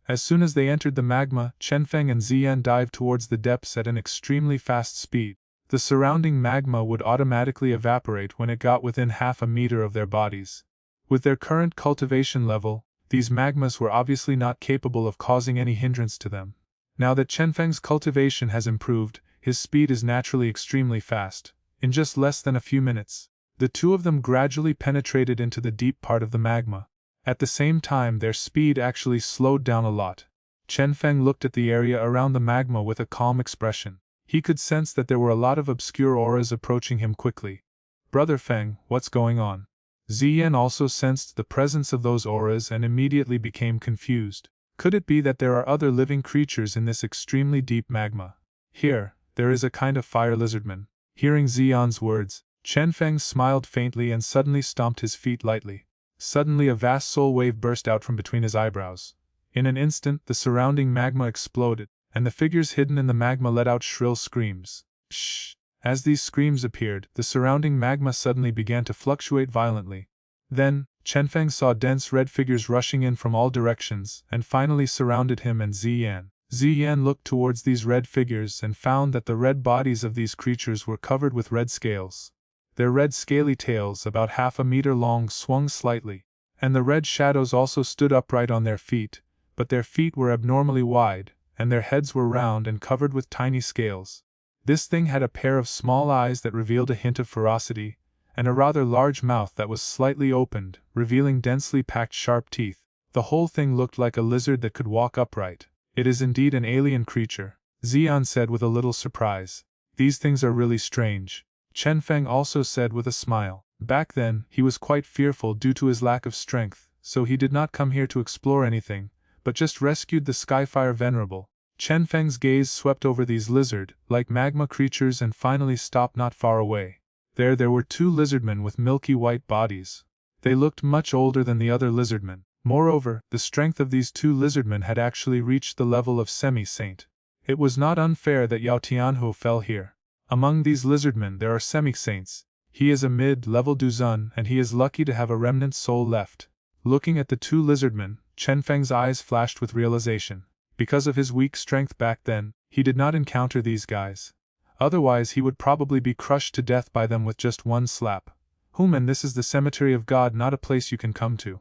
As soon as they entered the magma, Chenfeng and Ziyan dived towards the depths at an extremely fast speed. The surrounding magma would automatically evaporate when it got within half a meter of their bodies. With their current cultivation level, these magmas were obviously not capable of causing any hindrance to them. Now that Chenfeng's cultivation has improved, his speed is naturally extremely fast. In just less than a few minutes, the two of them gradually penetrated into the deep part of the magma. At the same time, their speed actually slowed down a lot. Chenfeng looked at the area around the magma with a calm expression. He could sense that there were a lot of obscure auras approaching him quickly. Brother Feng, what's going on? Ziyan also sensed the presence of those auras and immediately became confused. Could it be that there are other living creatures in this extremely deep magma? Here, there is a kind of fire lizardman. Hearing Ziyan's words, Chenfeng smiled faintly and suddenly stomped his feet lightly. Suddenly a vast soul wave burst out from between his eyebrows. In an instant the surrounding magma exploded, and the figures hidden in the magma let out shrill screams. Shh! As these screams appeared, the surrounding magma suddenly began to fluctuate violently. Then, Chenfeng saw dense red figures rushing in from all directions and finally surrounded him and Ziyan. Ziyan looked towards these red figures and found that the red bodies of these creatures were covered with red scales. Their red scaly tails, about half a meter long, swung slightly, and the red shadows also stood upright on their feet, but their feet were abnormally wide, and their heads were round and covered with tiny scales. This thing had a pair of small eyes that revealed a hint of ferocity, and a rather large mouth that was slightly opened, revealing densely packed sharp teeth. The whole thing looked like a lizard that could walk upright. It is indeed an alien creature, Ziyan said with a little surprise. These things are really strange, Chenfeng also said with a smile. Back then, he was quite fearful due to his lack of strength, so he did not come here to explore anything, but just rescued the Skyfire Venerable. Chenfeng's gaze swept over these lizard-like magma creatures and finally stopped not far away. There were two lizardmen with milky white bodies. They looked much older than the other lizardmen. Moreover, the strength of these two lizardmen had actually reached the level of semi-saint. It was not unfair that Yao Tianhu fell here. Among these lizardmen there are semi-saints. He is a mid-level Duzun and he is lucky to have a remnant soul left. Looking at the two lizardmen, Chenfeng's eyes flashed with realization. Because of his weak strength back then, he did not encounter these guys. Otherwise he would probably be crushed to death by them with just one slap. And this is the cemetery of God, not a place you can come to.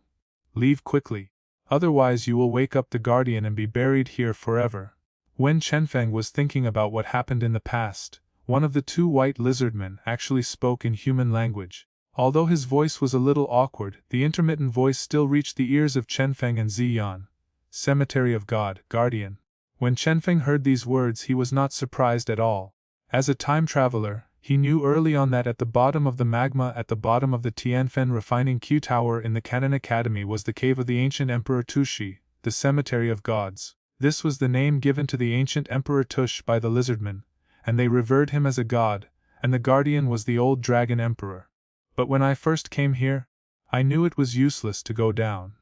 Leave quickly. Otherwise you will wake up the guardian and be buried here forever. When Chenfeng was thinking about what happened in the past, one of the two white lizardmen actually spoke in human language. Although his voice was a little awkward, the intermittent voice still reached the ears of Chenfeng and Xiao Yan. Cemetery of God, Guardian. When Chenfeng heard these words he was not surprised at all. As a time traveler, he knew early on that at the bottom of the magma at the bottom of the Tianfen refining Q Tower in the Cannon Academy was the cave of the ancient Emperor Tushi, the Cemetery of Gods. This was the name given to the ancient Emperor Tush by the lizardmen, and they revered him as a god, and the guardian was the old dragon emperor. But when I first came here, I knew it was useless to go down.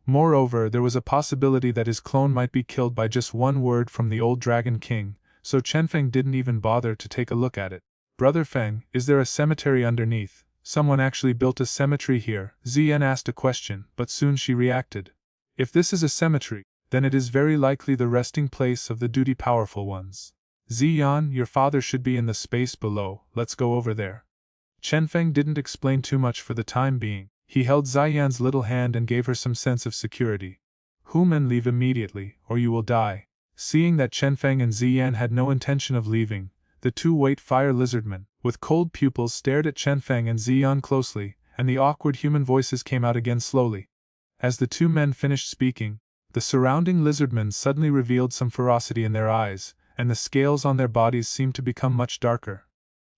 Moreover, there was a possibility that his clone might be killed by just one word from the old dragon king, so Chenfeng didn't even bother to take a look at it. Brother Feng, is there a cemetery underneath? Someone actually built a cemetery here. Ziyan asked a question, but soon she reacted. If this is a cemetery, then it is very likely the resting place of the duty-powerful ones. Ziyan, your father should be in the space below, let's go over there. Chenfeng didn't explain too much for the time being. He held Ziyan's little hand and gave her some sense of security. And leave immediately, or you will die. Seeing that Chenfeng and Ziyan had no intention of leaving, the two white fire lizardmen, with cold pupils, stared at Chenfeng and Ziyan closely, and the awkward human voices came out again slowly. As the two men finished speaking, the surrounding lizardmen suddenly revealed some ferocity in their eyes, and the scales on their bodies seemed to become much darker.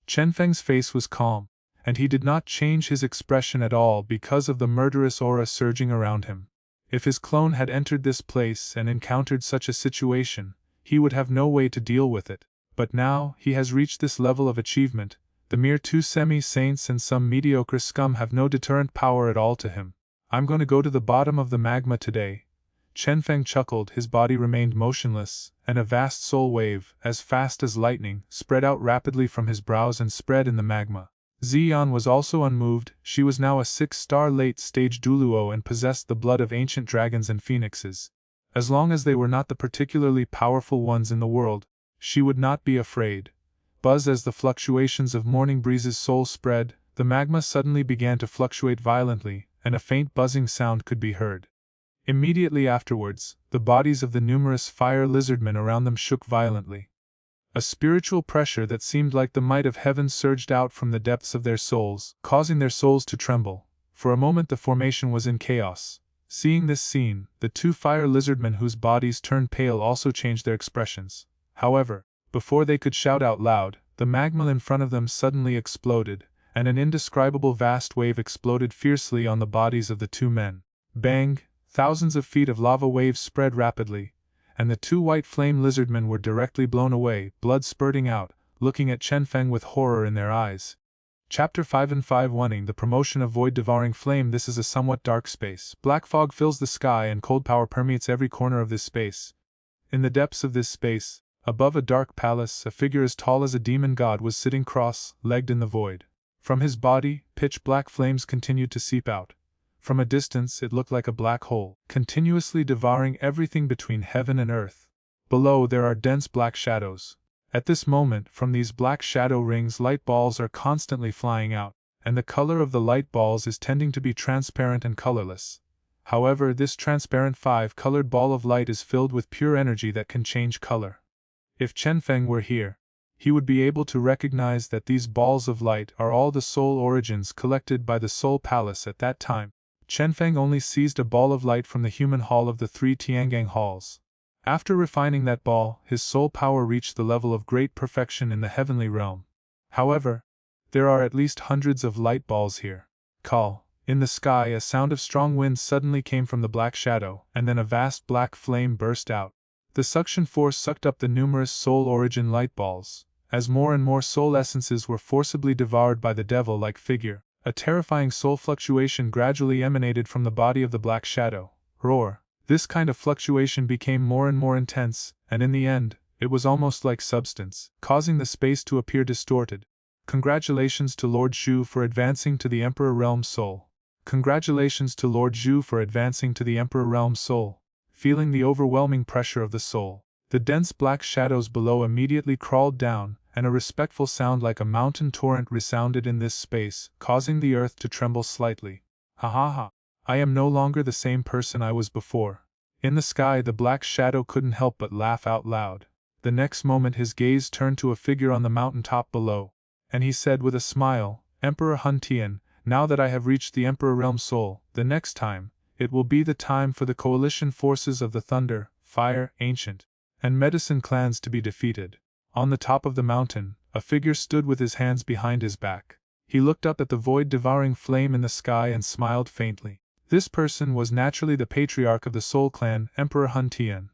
Chenfeng's face was calm, and he did not change his expression at all because of the murderous aura surging around him. If his clone had entered this place and encountered such a situation, he would have no way to deal with it. But now he has reached this level of achievement, the mere two semi-saints and some mediocre scum have no deterrent power at all to him. I'm going to go to the bottom of the magma today. Chenfeng chuckled, his body remained motionless, and a vast soul wave, as fast as lightning, spread out rapidly from his brows and spread in the magma. Ziyan was also unmoved. She was now a 6-star late-stage Duluo and possessed the blood of ancient dragons and phoenixes. As long as they were not the particularly powerful ones in the world, she would not be afraid. Buzz as the fluctuations of morning breezes soul spread, the magma suddenly began to fluctuate violently, and a faint buzzing sound could be heard. Immediately afterwards, the bodies of the numerous fire lizardmen around them shook violently. A spiritual pressure that seemed like the might of heaven surged out from the depths of their souls, causing their souls to tremble. For a moment the formation was in chaos. Seeing this scene, the two fire lizardmen whose bodies turned pale also changed their expressions. However, before they could shout out loud, the magma in front of them suddenly exploded, and an indescribable vast wave exploded fiercely on the bodies of the two men. Bang! Thousands of feet of lava waves spread rapidly, and the two white flame lizardmen were directly blown away, blood spurting out, looking at Chenfeng with horror in their eyes. Chapter 5 and 5 The promotion of void-devouring flame. This is a somewhat dark space. Black fog fills the sky and cold power permeates every corner of this space. In the depths of this space, above a dark palace, a figure as tall as a demon god was sitting cross-legged in the void. From his body, pitch-black flames continued to seep out. From a distance it looked like a black hole, continuously devouring everything between heaven and earth. Below there are dense black shadows. At this moment, from these black shadow rings light balls are constantly flying out, and the color of the light balls is tending to be transparent and colorless. However, this transparent 5-colored ball of light is filled with pure energy that can change color. If Chenfeng were here, he would be able to recognize that these balls of light are all the soul origins collected by the Soul Palace at that time. Chenfeng only seized a ball of light from the human hall of the 3 Tiangang halls. After refining that ball, his soul power reached the level of great perfection in the heavenly realm. However, there are at least hundreds of light balls here. Call. In the sky a sound of strong wind suddenly came from the black shadow, and then a vast black flame burst out. The suction force sucked up the numerous soul origin light balls. As more and more soul essences were forcibly devoured by the devil-like figure, a terrifying soul fluctuation gradually emanated from the body of the black shadow. Roar! This kind of fluctuation became more and more intense, and in the end, It was almost like substance, causing the space to appear distorted. Congratulations to Lord Zhu for advancing to the Emperor Realm Soul. Congratulations to Lord Zhu for advancing to the Emperor Realm Soul. Feeling the overwhelming pressure of the soul, the dense black shadows below immediately crawled down, and a respectful sound like a mountain torrent resounded in this space, causing the earth to tremble slightly. Ha ha ha! I am no longer the same person I was before. In the sky, the black shadow couldn't help but laugh out loud. The next moment his gaze turned to a figure on the mountain top below, and he said with a smile, Emperor Hun Tian, now that I have reached the Emperor Realm Soul, the next time, it will be the time for the coalition forces of the Thunder, Fire, Ancient, and Medicine clans to be defeated. On the top of the mountain, a figure stood with his hands behind his back. He looked up at the void-devouring flame in the sky and smiled faintly. This person was naturally the patriarch of the Soul Clan, Emperor Hun Tian.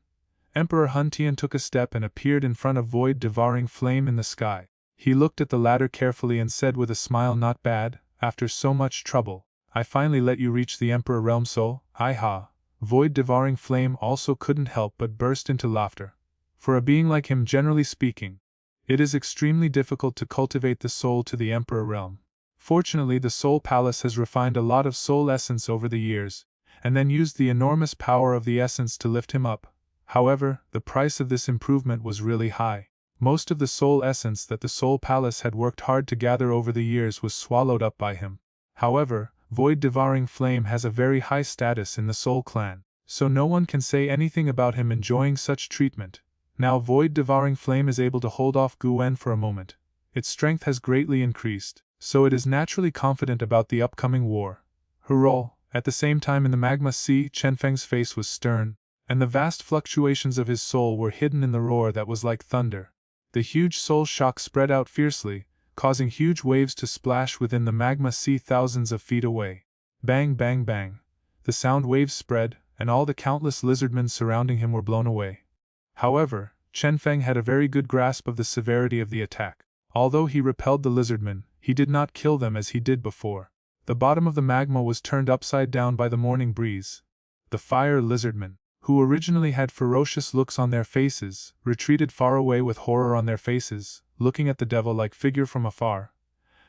Emperor Hun Tian took a step and appeared in front of void-devouring flame in the sky. He looked at the latter carefully and said with a smile, not bad, after so much trouble, I finally let you reach the Emperor Realm Soul, ha. Void-devouring flame also couldn't help but burst into laughter. For a being like him, generally speaking, it is extremely difficult to cultivate the soul to the Emperor Realm. Fortunately, the Soul Palace has refined a lot of soul essence over the years, and then used the enormous power of the essence to lift him up. However, the price of this improvement was really high. Most of the soul essence that the Soul Palace had worked hard to gather over the years was swallowed up by him. However, Void-Devouring Flame has a very high status in the Soul Clan, so no one can say anything about him enjoying such treatment. Now Void-Devouring Flame is able to hold off Gu Wen for a moment. Its strength has greatly increased, so it is naturally confident about the upcoming war. Hurrah! At the same time in the Magma Sea, Chenfeng's face was stern, and the vast fluctuations of his soul were hidden in the roar that was like thunder. The huge soul shock spread out fiercely, causing huge waves to splash within the Magma Sea thousands of feet away. Bang bang bang. The sound waves spread, and all the countless lizardmen surrounding him were blown away. However, Chenfeng had a very good grasp of the severity of the attack. Although he repelled the lizardmen, he did not kill them as he did before. The bottom of the magma was turned upside down by the morning breeze. The fire lizardmen, who originally had ferocious looks on their faces, retreated far away with horror on their faces, looking at the devil-like figure from afar.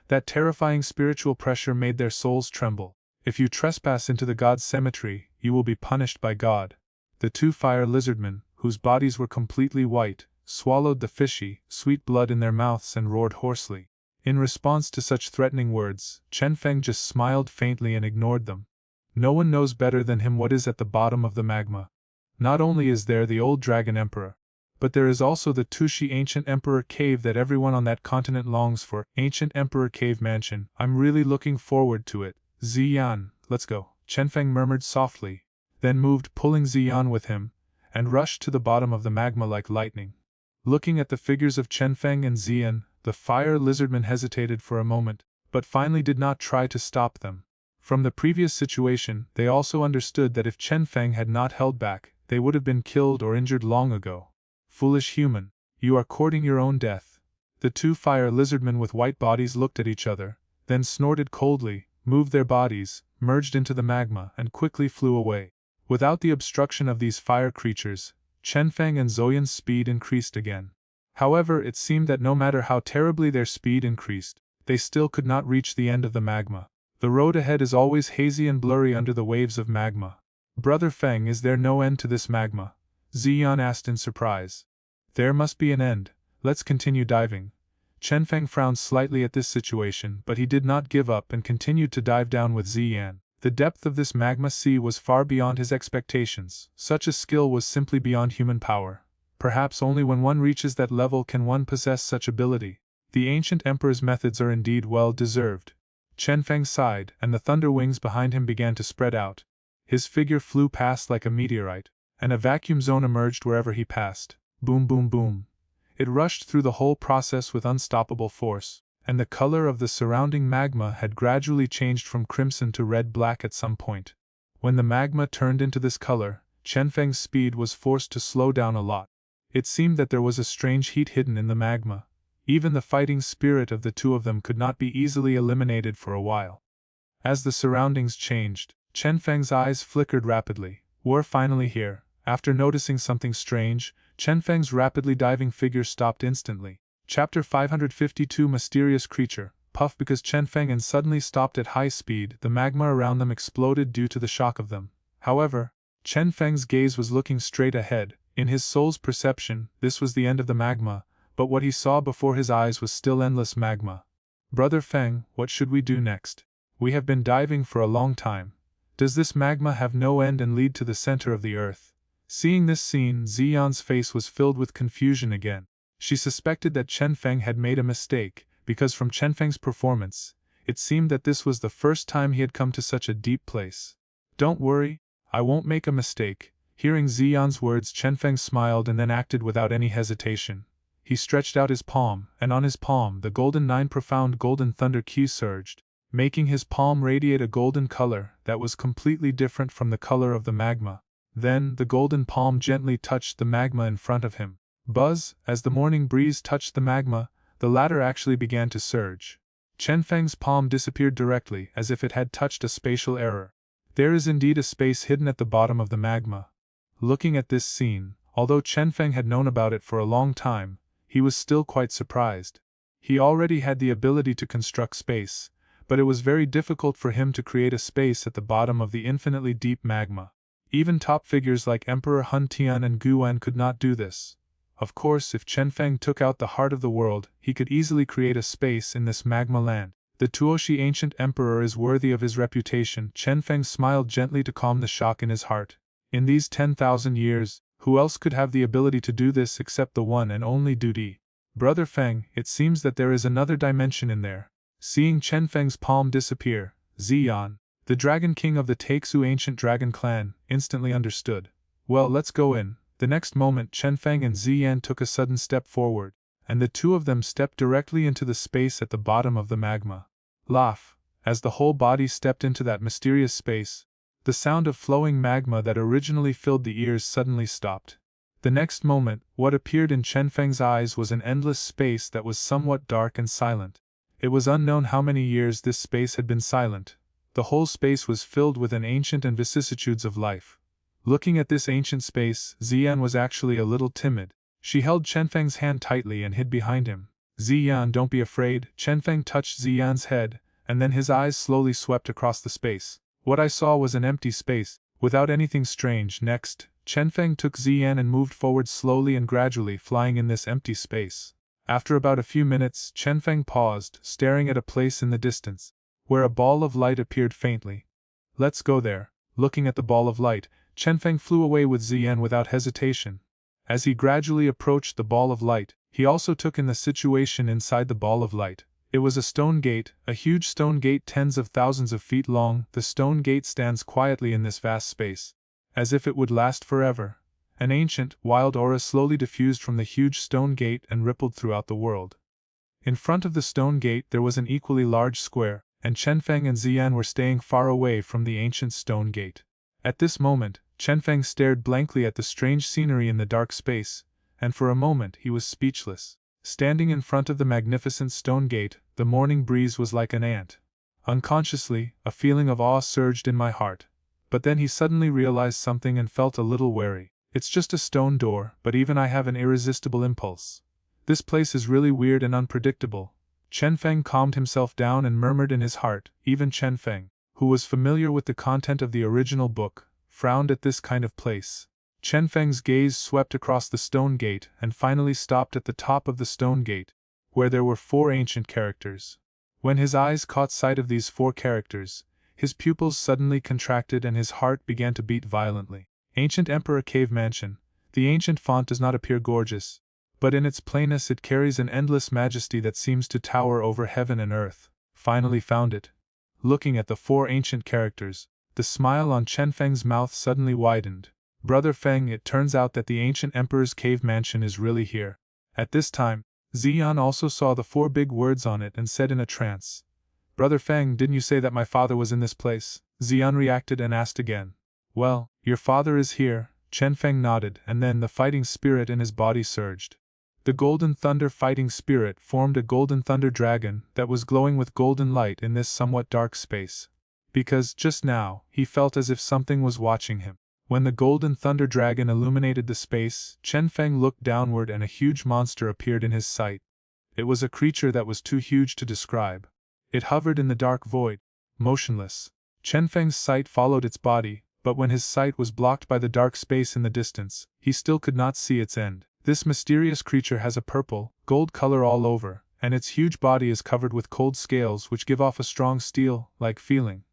That terrifying spiritual pressure made their souls tremble. If you trespass into the god's cemetery, you will be punished by God. The two fire lizardmen, whose bodies were completely white, swallowed the fishy, sweet blood in their mouths and roared hoarsely. In response to such threatening words, Chenfeng just smiled faintly and ignored them. No one knows better than him what is at the bottom of the magma. Not only is there the old Dragon Emperor, but there is also the Tushi Ancient Emperor Cave that everyone on that continent longs for. Ancient Emperor Cave Mansion. I'm really looking forward to it. Ziyan, let's go, Chenfeng murmured softly, then moved, pulling Ziyan with him, and rushed to the bottom of the magma like lightning. Looking at the figures of Chenfeng and Ziyan, the fire lizardman hesitated for a moment, but finally did not try to stop them. From the previous situation, they also understood that if Chenfeng had not held back, they would have been killed or injured long ago. Foolish human, you are courting your own death. The two fire lizardmen with white bodies looked at each other, then snorted coldly, moved their bodies, merged into the magma, and quickly flew away. Without the obstruction of these fire creatures, Chenfeng and Zoyan's speed increased again. However, it seemed that no matter how terribly their speed increased, they still could not reach the end of the magma. The road ahead is always hazy and blurry under the waves of magma. Brother Feng, is there no end to this magma? Ziyan asked in surprise. There must be an end, let's continue diving. Chenfeng frowned slightly at this situation, but he did not give up and continued to dive down with Ziyan. The depth of this magma sea was far beyond his expectations. Such a skill was simply beyond human power. Perhaps only when one reaches that level can one possess such ability. The ancient emperor's methods are indeed well deserved. Chenfeng sighed, and the thunder wings behind him began to spread out. His figure flew past like a meteorite, and a vacuum zone emerged wherever he passed. Boom boom boom. It rushed through the whole process with unstoppable force, and the color of the surrounding magma had gradually changed from crimson to red-black at some point. When the magma turned into this color, Chenfeng's speed was forced to slow down a lot. It seemed that there was a strange heat hidden in the magma. Even the fighting spirit of the two of them could not be easily eliminated for a while. As the surroundings changed, Chenfeng's eyes flickered rapidly. We're finally here. After noticing something strange, Chenfeng's rapidly diving figure stopped instantly. Chapter 552 Mysterious Creature. Puff. Because Chenfeng and suddenly stopped at high speed, the magma around them exploded due to the shock of them. However, Chenfeng's gaze was looking straight ahead. In his soul's perception, this was the end of the magma, but what he saw before his eyes was still endless magma. Brother Feng, what should we do next? We have been diving for a long time. Does this magma have no end and lead to the center of the earth? Seeing this scene, Xian's face was filled with confusion again. She suspected that Chenfeng had made a mistake, because from Chenfeng's performance, it seemed that this was the first time he had come to such a deep place. Don't worry, I won't make a mistake. Hearing Xian's words, Chenfeng smiled and then acted without any hesitation. He stretched out his palm, and on his palm the golden 9 profound golden thunder Qi surged, making his palm radiate a golden color that was completely different from the color of the magma. Then, the golden palm gently touched the magma in front of him. Buzz, as the morning breeze touched the magma, the latter actually began to surge. Chenfeng's palm disappeared directly, as if it had touched a spatial error. There is indeed a space hidden at the bottom of the magma. Looking at this scene, although Chenfeng had known about it for a long time, he was still quite surprised. He already had the ability to construct space, but it was very difficult for him to create a space at the bottom of the infinitely deep magma. Even top figures like Emperor Hun Tian and Guan could not do this. Of course, if Chenfeng took out the heart of the world, he could easily create a space in this magma land. The Tuoshi ancient emperor is worthy of his reputation. Chenfeng smiled gently to calm the shock in his heart. In these 10,000 years, who else could have the ability to do this except the one and only Duty? Brother Feng, it seems that there is another dimension in there. Seeing Chenfeng's palm disappear, Xian, the Dragon King of the Taixu ancient dragon clan, instantly understood. Well, let's go in. The next moment Chenfeng and Xian took a sudden step forward, and the two of them stepped directly into the space at the bottom of the magma. Laugh. As the whole body stepped into that mysterious space, the sound of flowing magma that originally filled the ears suddenly stopped. The next moment, what appeared in Chenfeng's eyes was an endless space that was somewhat dark and silent. It was unknown how many years this space had been silent. The whole space was filled with an ancient and vicissitudes of life. Looking at this ancient space, Xian was actually a little timid. She held Chenfeng's hand tightly and hid behind him. Xian, don't be afraid. Chenfeng touched Xian's head, and then his eyes slowly swept across the space. What I saw was an empty space, without anything strange. Next, Chenfeng took Xian and moved forward slowly and gradually, flying in this empty space. After about a few minutes, Chenfeng paused, staring at a place in the distance, where a ball of light appeared faintly. Let's go there. Looking at the ball of light, Chenfeng flew away with Xian without hesitation. As he gradually approached the ball of light, he also took in the situation inside the ball of light. It was a stone gate, a huge stone gate tens of thousands of feet long. The stone gate stands quietly in this vast space, as if it would last forever. An ancient, wild aura slowly diffused from the huge stone gate and rippled throughout the world. In front of the stone gate there was an equally large square, and Chenfeng and Xian were staying far away from the ancient stone gate. At this moment, Chenfeng stared blankly at the strange scenery in the dark space, and for a moment he was speechless. Standing in front of the magnificent stone gate, the morning breeze was like an ant. Unconsciously, a feeling of awe surged in my heart. But then he suddenly realized something and felt a little wary. It's just a stone door, but even I have an irresistible impulse. This place is really weird and unpredictable. Chenfeng calmed himself down and murmured in his heart. Even Chenfeng, who was familiar with the content of the original book, frowned at this kind of place. Chenfeng's gaze swept across the stone gate and finally stopped at the top of the stone gate, where there were 4 ancient characters. When his eyes caught sight of these 4 characters, his pupils suddenly contracted and his heart began to beat violently. Ancient Emperor Cave Mansion. The ancient font does not appear gorgeous, but in its plainness it carries an endless majesty that seems to tower over heaven and earth. Finally found it. Looking at the 4 ancient characters, the smile on Chenfeng's mouth suddenly widened. Brother Feng, it turns out that the ancient emperor's cave mansion is really here. At this time, Xian also saw the 4 big words on it and said in a trance, Brother Feng, didn't you say that my father was in this place? Xian reacted and asked again. Well, your father is here. Chenfeng nodded, and then the fighting spirit in his body surged. The golden thunder fighting spirit formed a golden thunder dragon that was glowing with golden light in this somewhat dark space. Because, just now, he felt as if something was watching him. When the golden thunder dragon illuminated the space, Chenfeng looked downward and a huge monster appeared in his sight. It was a creature that was too huge to describe. It hovered in the dark void, motionless. Chenfeng's sight followed its body, but when his sight was blocked by the dark space in the distance, he still could not see its end. This mysterious creature has a purple, gold color all over, and its huge body is covered with cold scales which give off a strong steel-like feeling.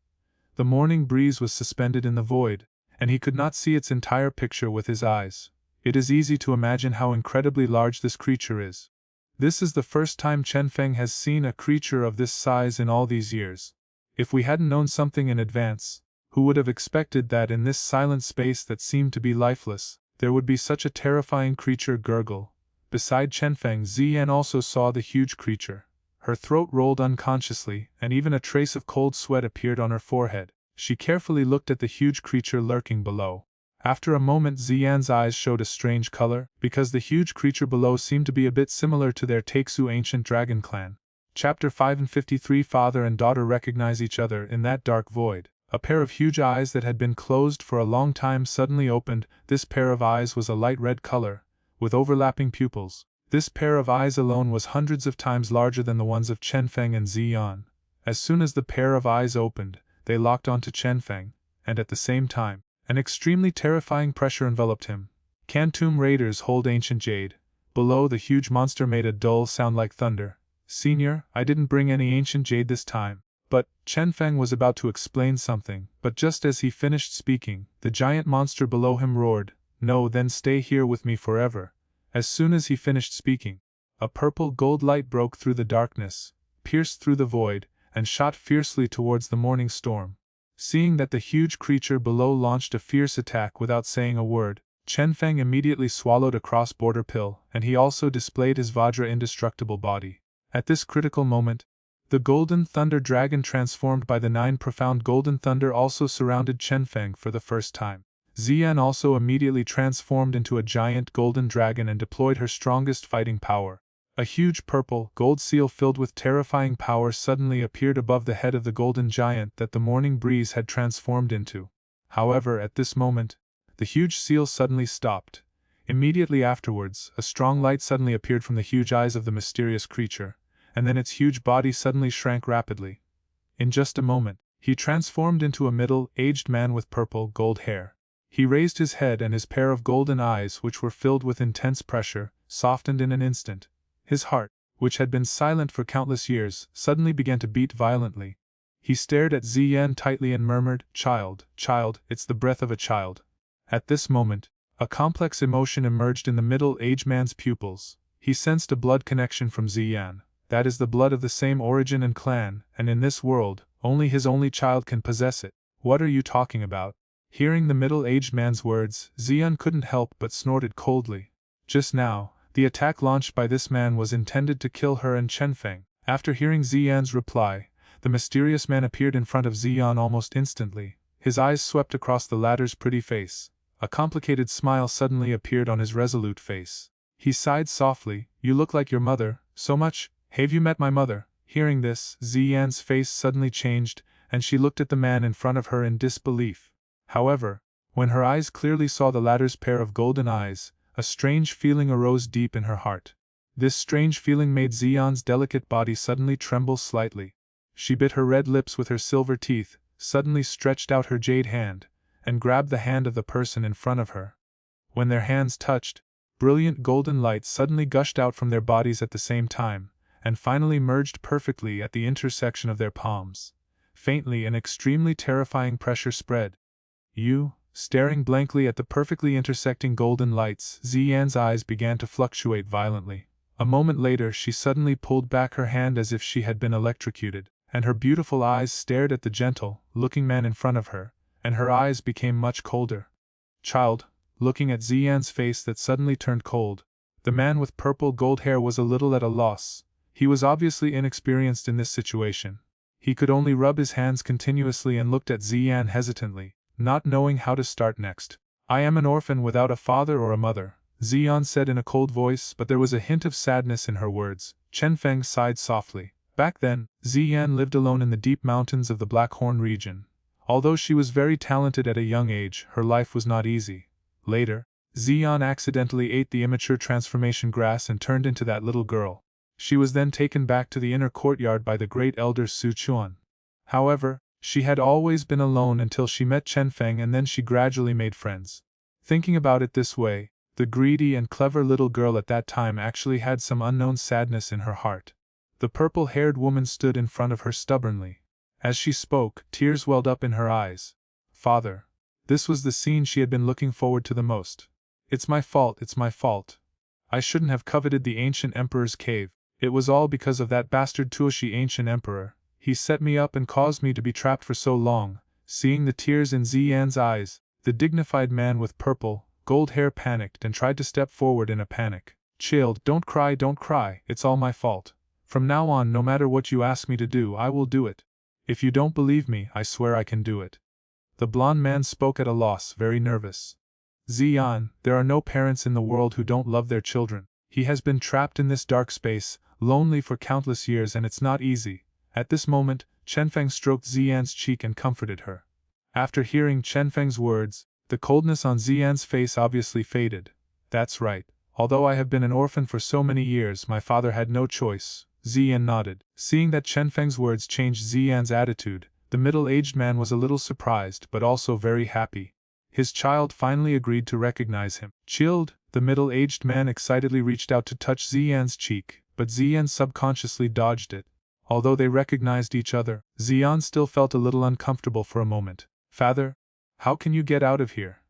The morning breeze was suspended in the void, and he could not see its entire picture with his eyes. It is easy to imagine how incredibly large this creature is. This is the first time Chenfeng has seen a creature of this size in all these years. If we hadn't known something in advance, who would have expected that in this silent space that seemed to be lifeless, there would be such a terrifying creature gurgle? Beside Chenfeng, Xian also saw the huge creature. Her throat rolled unconsciously, and even a trace of cold sweat appeared on her forehead. She carefully looked at the huge creature lurking below. After a moment, Xian's eyes showed a strange color, because the huge creature below seemed to be a bit similar to their Taixu ancient dragon clan. Chapter 553. Father and daughter recognize each other in that dark void. A pair of huge eyes that had been closed for a long time suddenly opened. This pair of eyes was a light red color, with overlapping pupils. This pair of eyes alone was hundreds of times larger than the ones of Chenfeng and Xian. As soon as the pair of eyes opened, they locked onto Chenfeng, and at the same time, an extremely terrifying pressure enveloped him. Cantum raiders hold ancient jade. Below, the huge monster made a dull sound like thunder. Senior, I didn't bring any ancient jade this time. But, Chenfeng was about to explain something, but just as he finished speaking, the giant monster below him roared, No, then stay here with me forever. As soon as he finished speaking, a purple gold light broke through the darkness, pierced through the void, and shot fiercely towards the morning storm. Seeing that the huge creature below launched a fierce attack without saying a word, Chenfeng immediately swallowed a cross-border pill, and he also displayed his Vajra indestructible body. At this critical moment, the golden thunder dragon transformed by the 9 profound golden thunder also surrounded Chenfeng for the first time. Xian also immediately transformed into a giant golden dragon and deployed her strongest fighting power. A huge purple, gold seal filled with terrifying power suddenly appeared above the head of the golden giant that the morning breeze had transformed into. However, at this moment, the huge seal suddenly stopped. Immediately afterwards, a strong light suddenly appeared from the huge eyes of the mysterious creature, and then its huge body suddenly shrank rapidly. In just a moment, he transformed into a middle-aged man with purple gold hair. He raised his head, and his pair of golden eyes, which were filled with intense pressure, softened in an instant. His heart, which had been silent for countless years, suddenly began to beat violently. He stared at Xian tightly and murmured, Child, it's the breath of a child. At this moment, a complex emotion emerged in the middle-aged man's pupils. He sensed a blood connection from Xian. That is the blood of the same origin and clan, and in this world, only his only child can possess it. What are you talking about? Hearing the middle-aged man's words, Xian couldn't help but snorted coldly. Just now, the attack launched by this man was intended to kill her and Chenfeng. After hearing Xian's reply, the mysterious man appeared in front of Xian almost instantly. His eyes swept across the latter's pretty face. A complicated smile suddenly appeared on his resolute face. He sighed softly, You look like your mother, so much. Have you met my mother? Hearing this, Xian's face suddenly changed, and she looked at the man in front of her in disbelief. However, when her eyes clearly saw the latter's pair of golden eyes, a strange feeling arose deep in her heart. This strange feeling made Xian's delicate body suddenly tremble slightly. She bit her red lips with her silver teeth, suddenly stretched out her jade hand, and grabbed the hand of the person in front of her. When their hands touched, brilliant golden light suddenly gushed out from their bodies at the same time, and finally merged perfectly at the intersection of their palms. Faintly, an extremely terrifying pressure spread. Staring blankly at the perfectly intersecting golden lights, Xian's eyes began to fluctuate violently. A moment later, she suddenly pulled back her hand as if she had been electrocuted, and her beautiful eyes stared at the gentle-looking man in front of her, and her eyes became much colder. Child, looking at Xian's face that suddenly turned cold, the man with purple gold hair was a little at a loss. He was obviously inexperienced in this situation. He could only rub his hands continuously and looked at Xian hesitantly, not knowing how to start next. I am an orphan without a father or a mother, Xian said in a cold voice, but there was a hint of sadness in her words. Chenfeng sighed softly. Back then, Xian lived alone in the deep mountains of the Blackhorn region. Although she was very talented at a young age, her life was not easy. Later, Xian accidentally ate the immature transformation grass and turned into that little girl. She was then taken back to the inner courtyard by the great elder Su Chuan. However, she had always been alone until she met Chenfeng, and then she gradually made friends. Thinking about it this way, the greedy and clever little girl at that time actually had some unknown sadness in her heart. The purple-haired woman stood in front of her stubbornly. As she spoke, tears welled up in her eyes. Father. This was the scene she had been looking forward to the most. It's my fault, it's my fault. I shouldn't have coveted the ancient emperor's cave. It was all because of that bastard Tuoshi ancient emperor. He set me up and caused me to be trapped for so long. Seeing the tears in Xian's eyes, the dignified man with purple, gold hair panicked and tried to step forward in a panic. Chilled, don't cry, it's all my fault. From now on, no matter what you ask me to do, I will do it. If you don't believe me, I swear I can do it. The blond man spoke at a loss, very nervous. Xian, there are no parents in the world who don't love their children. He has been trapped in this dark space, lonely for countless years, and it's not easy. At this moment, Chenfeng stroked Xian's cheek and comforted her. After hearing Chenfeng's words, the coldness on Xian's face obviously faded. That's right. Although I have been an orphan for so many years, my father had no choice. Xian nodded. Seeing that Chenfeng's words changed Xian's attitude, the middle-aged man was a little surprised but also very happy. His child finally agreed to recognize him. Chilled, the middle-aged man excitedly reached out to touch Xian's cheek, but Xian subconsciously dodged it. Although they recognized each other, Xian still felt a little uncomfortable for a moment. Father, how can you get out of here?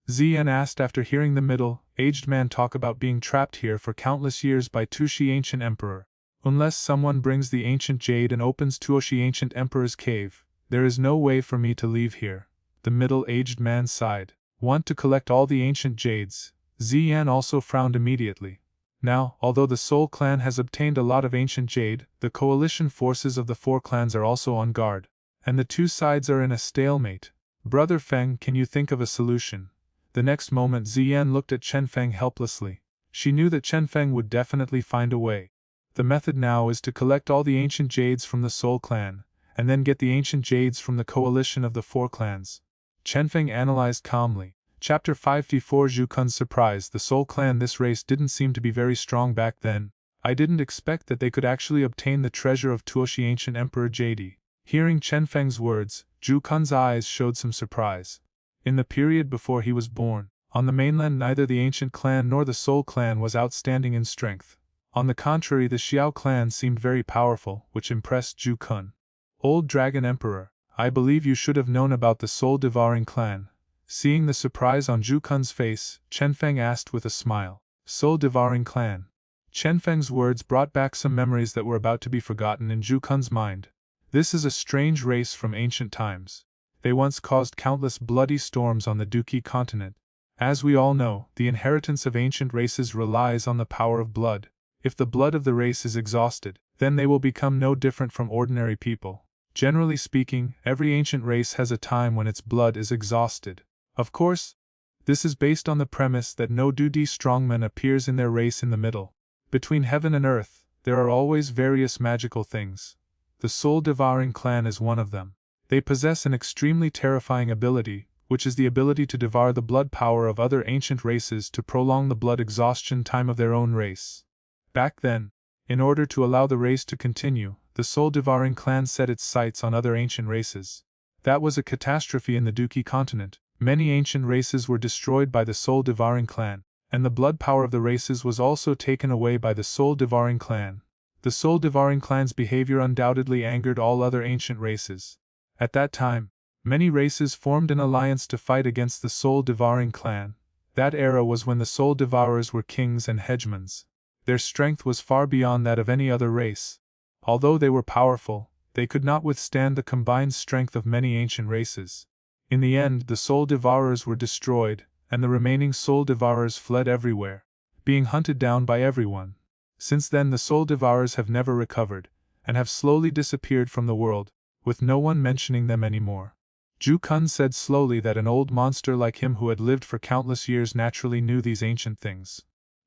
Xian asked after hearing the middle-aged man talk about being trapped here for countless years by Tuoshi ancient emperor. Unless someone brings the ancient jade and opens Tuoshi ancient emperor's cave, there is no way for me to leave here. The middle-aged man sighed. Want to collect all the ancient jades? Xian also frowned immediately. Now, although the Soul clan has obtained a lot of ancient jade, the coalition forces of the four clans are also on guard, and the two sides are in a stalemate. Brother Feng, can you think of a solution? The next moment Xian looked at Chenfeng helplessly. She knew that Chenfeng would definitely find a way. The method now is to collect all the ancient jades from the Soul clan, and then get the ancient jades from the coalition of the four clans. Chenfeng analyzed calmly. Chapter 54 Zhu Kun's surprise. The Soul clan, this race didn't seem to be very strong back then. I didn't expect that they could actually obtain the treasure of Tuoshi ancient emperor Jade. Hearing Chenfeng's words, Zhu Kun's eyes showed some surprise. In the period before he was born, on the mainland neither the ancient clan nor the Soul clan was outstanding in strength. On the contrary, the Xiao clan seemed very powerful, which impressed Zhu Kun. Old Dragon Emperor, I believe you should have known about the soul-devouring clan. Seeing the surprise on Zhu Kun's face, Chenfeng asked with a smile. Soul-devouring clan. Chenfeng's words brought back some memories that were about to be forgotten in Zhu Kun's mind. This is a strange race from ancient times. They once caused countless bloody storms on the Duqi continent. As we all know, the inheritance of ancient races relies on the power of blood. If the blood of the race is exhausted, then they will become no different from ordinary people. Generally speaking, every ancient race has a time when its blood is exhausted. Of course, this is based on the premise that no duty strongman appears in their race in the middle. Between heaven and earth, there are always various magical things. The soul-devouring clan is one of them. They possess an extremely terrifying ability, which is the ability to devour the blood power of other ancient races to prolong the blood exhaustion time of their own race. Back then, in order to allow the race to continue, the soul-devouring clan set its sights on other ancient races. That was a catastrophe in the Duqi continent. Many ancient races were destroyed by the soul-devouring clan, and the blood power of the races was also taken away by the soul-devouring clan. The soul-devouring clan's behavior undoubtedly angered all other ancient races. At that time, many races formed an alliance to fight against the soul-devouring clan. That era was when the soul-devourers were kings and hegemons. Their strength was far beyond that of any other race. Although they were powerful, they could not withstand the combined strength of many ancient races. In the end, the soul devourers were destroyed, and the remaining soul devourers fled everywhere, being hunted down by everyone. Since then, the soul devourers have never recovered, and have slowly disappeared from the world, with no one mentioning them anymore. Zhu Kun said slowly that an old monster like him who had lived for countless years naturally knew these ancient things.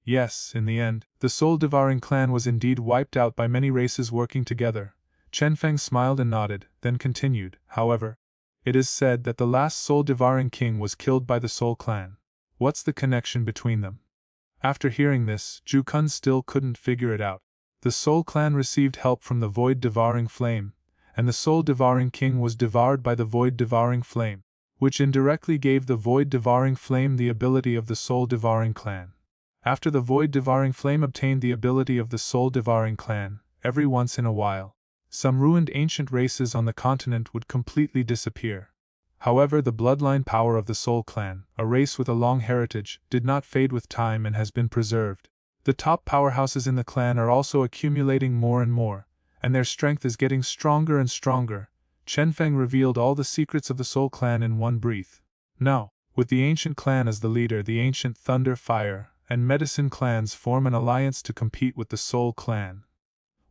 Yes, in the end, the soul-devouring clan was indeed wiped out by many races working together. Chenfeng smiled and nodded, then continued, however, It is said that the last soul-devouring king was killed by the Soul Clan. What's the connection between them? After hearing this, Ju Kun still couldn't figure it out. The Soul Clan received help from the void-devouring flame, and the soul-devouring king was devoured by the void-devouring flame, which indirectly gave the void-devouring flame the ability of the soul-devouring clan. After the void-devouring flame obtained the ability of the soul-devouring clan, every once in a while, some ruined ancient races on the continent would completely disappear. However, the bloodline power of the Soul Clan, a race with a long heritage, did not fade with time and has been preserved. The top powerhouses in the clan are also accumulating more and more, and their strength is getting stronger and stronger. Chenfeng revealed all the secrets of the Soul Clan in one breath. Now, with the Ancient Clan as the leader, the Ancient Thunder, Fire, and Medicine clans form an alliance to compete with the Soul Clan.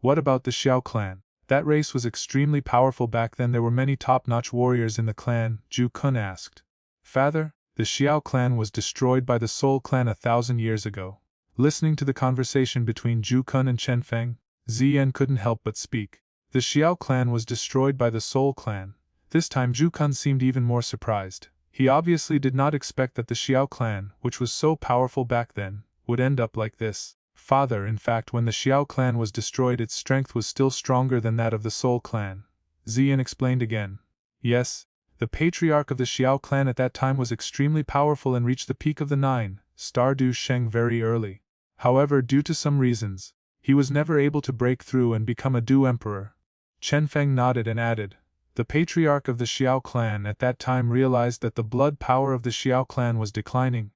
What about the Xiao Clan? That race was extremely powerful back then. There were many top-notch warriors in the clan, Ju Kun asked. Father, the Xiao Clan was destroyed by the Soul Clan 1,000 years ago. Listening to the conversation between Ju Kun and Chenfeng, Ziyan couldn't help but speak. The Xiao Clan was destroyed by the Soul Clan. This time Ju Kun seemed even more surprised. He obviously did not expect that the Xiao Clan, which was so powerful back then, would end up like this. Father, in fact, when the Xiao Clan was destroyed, its strength was still stronger than that of the Soul Clan. Ziyan explained again. Yes, the patriarch of the Xiao Clan at that time was extremely powerful and reached the peak of the 9-star Du Sheng very early. However, due to some reasons, he was never able to break through and become a Du Emperor. Chenfeng nodded and added, the patriarch of the Xiao Clan at that time realized that the blood power of the Xiao Clan was declining.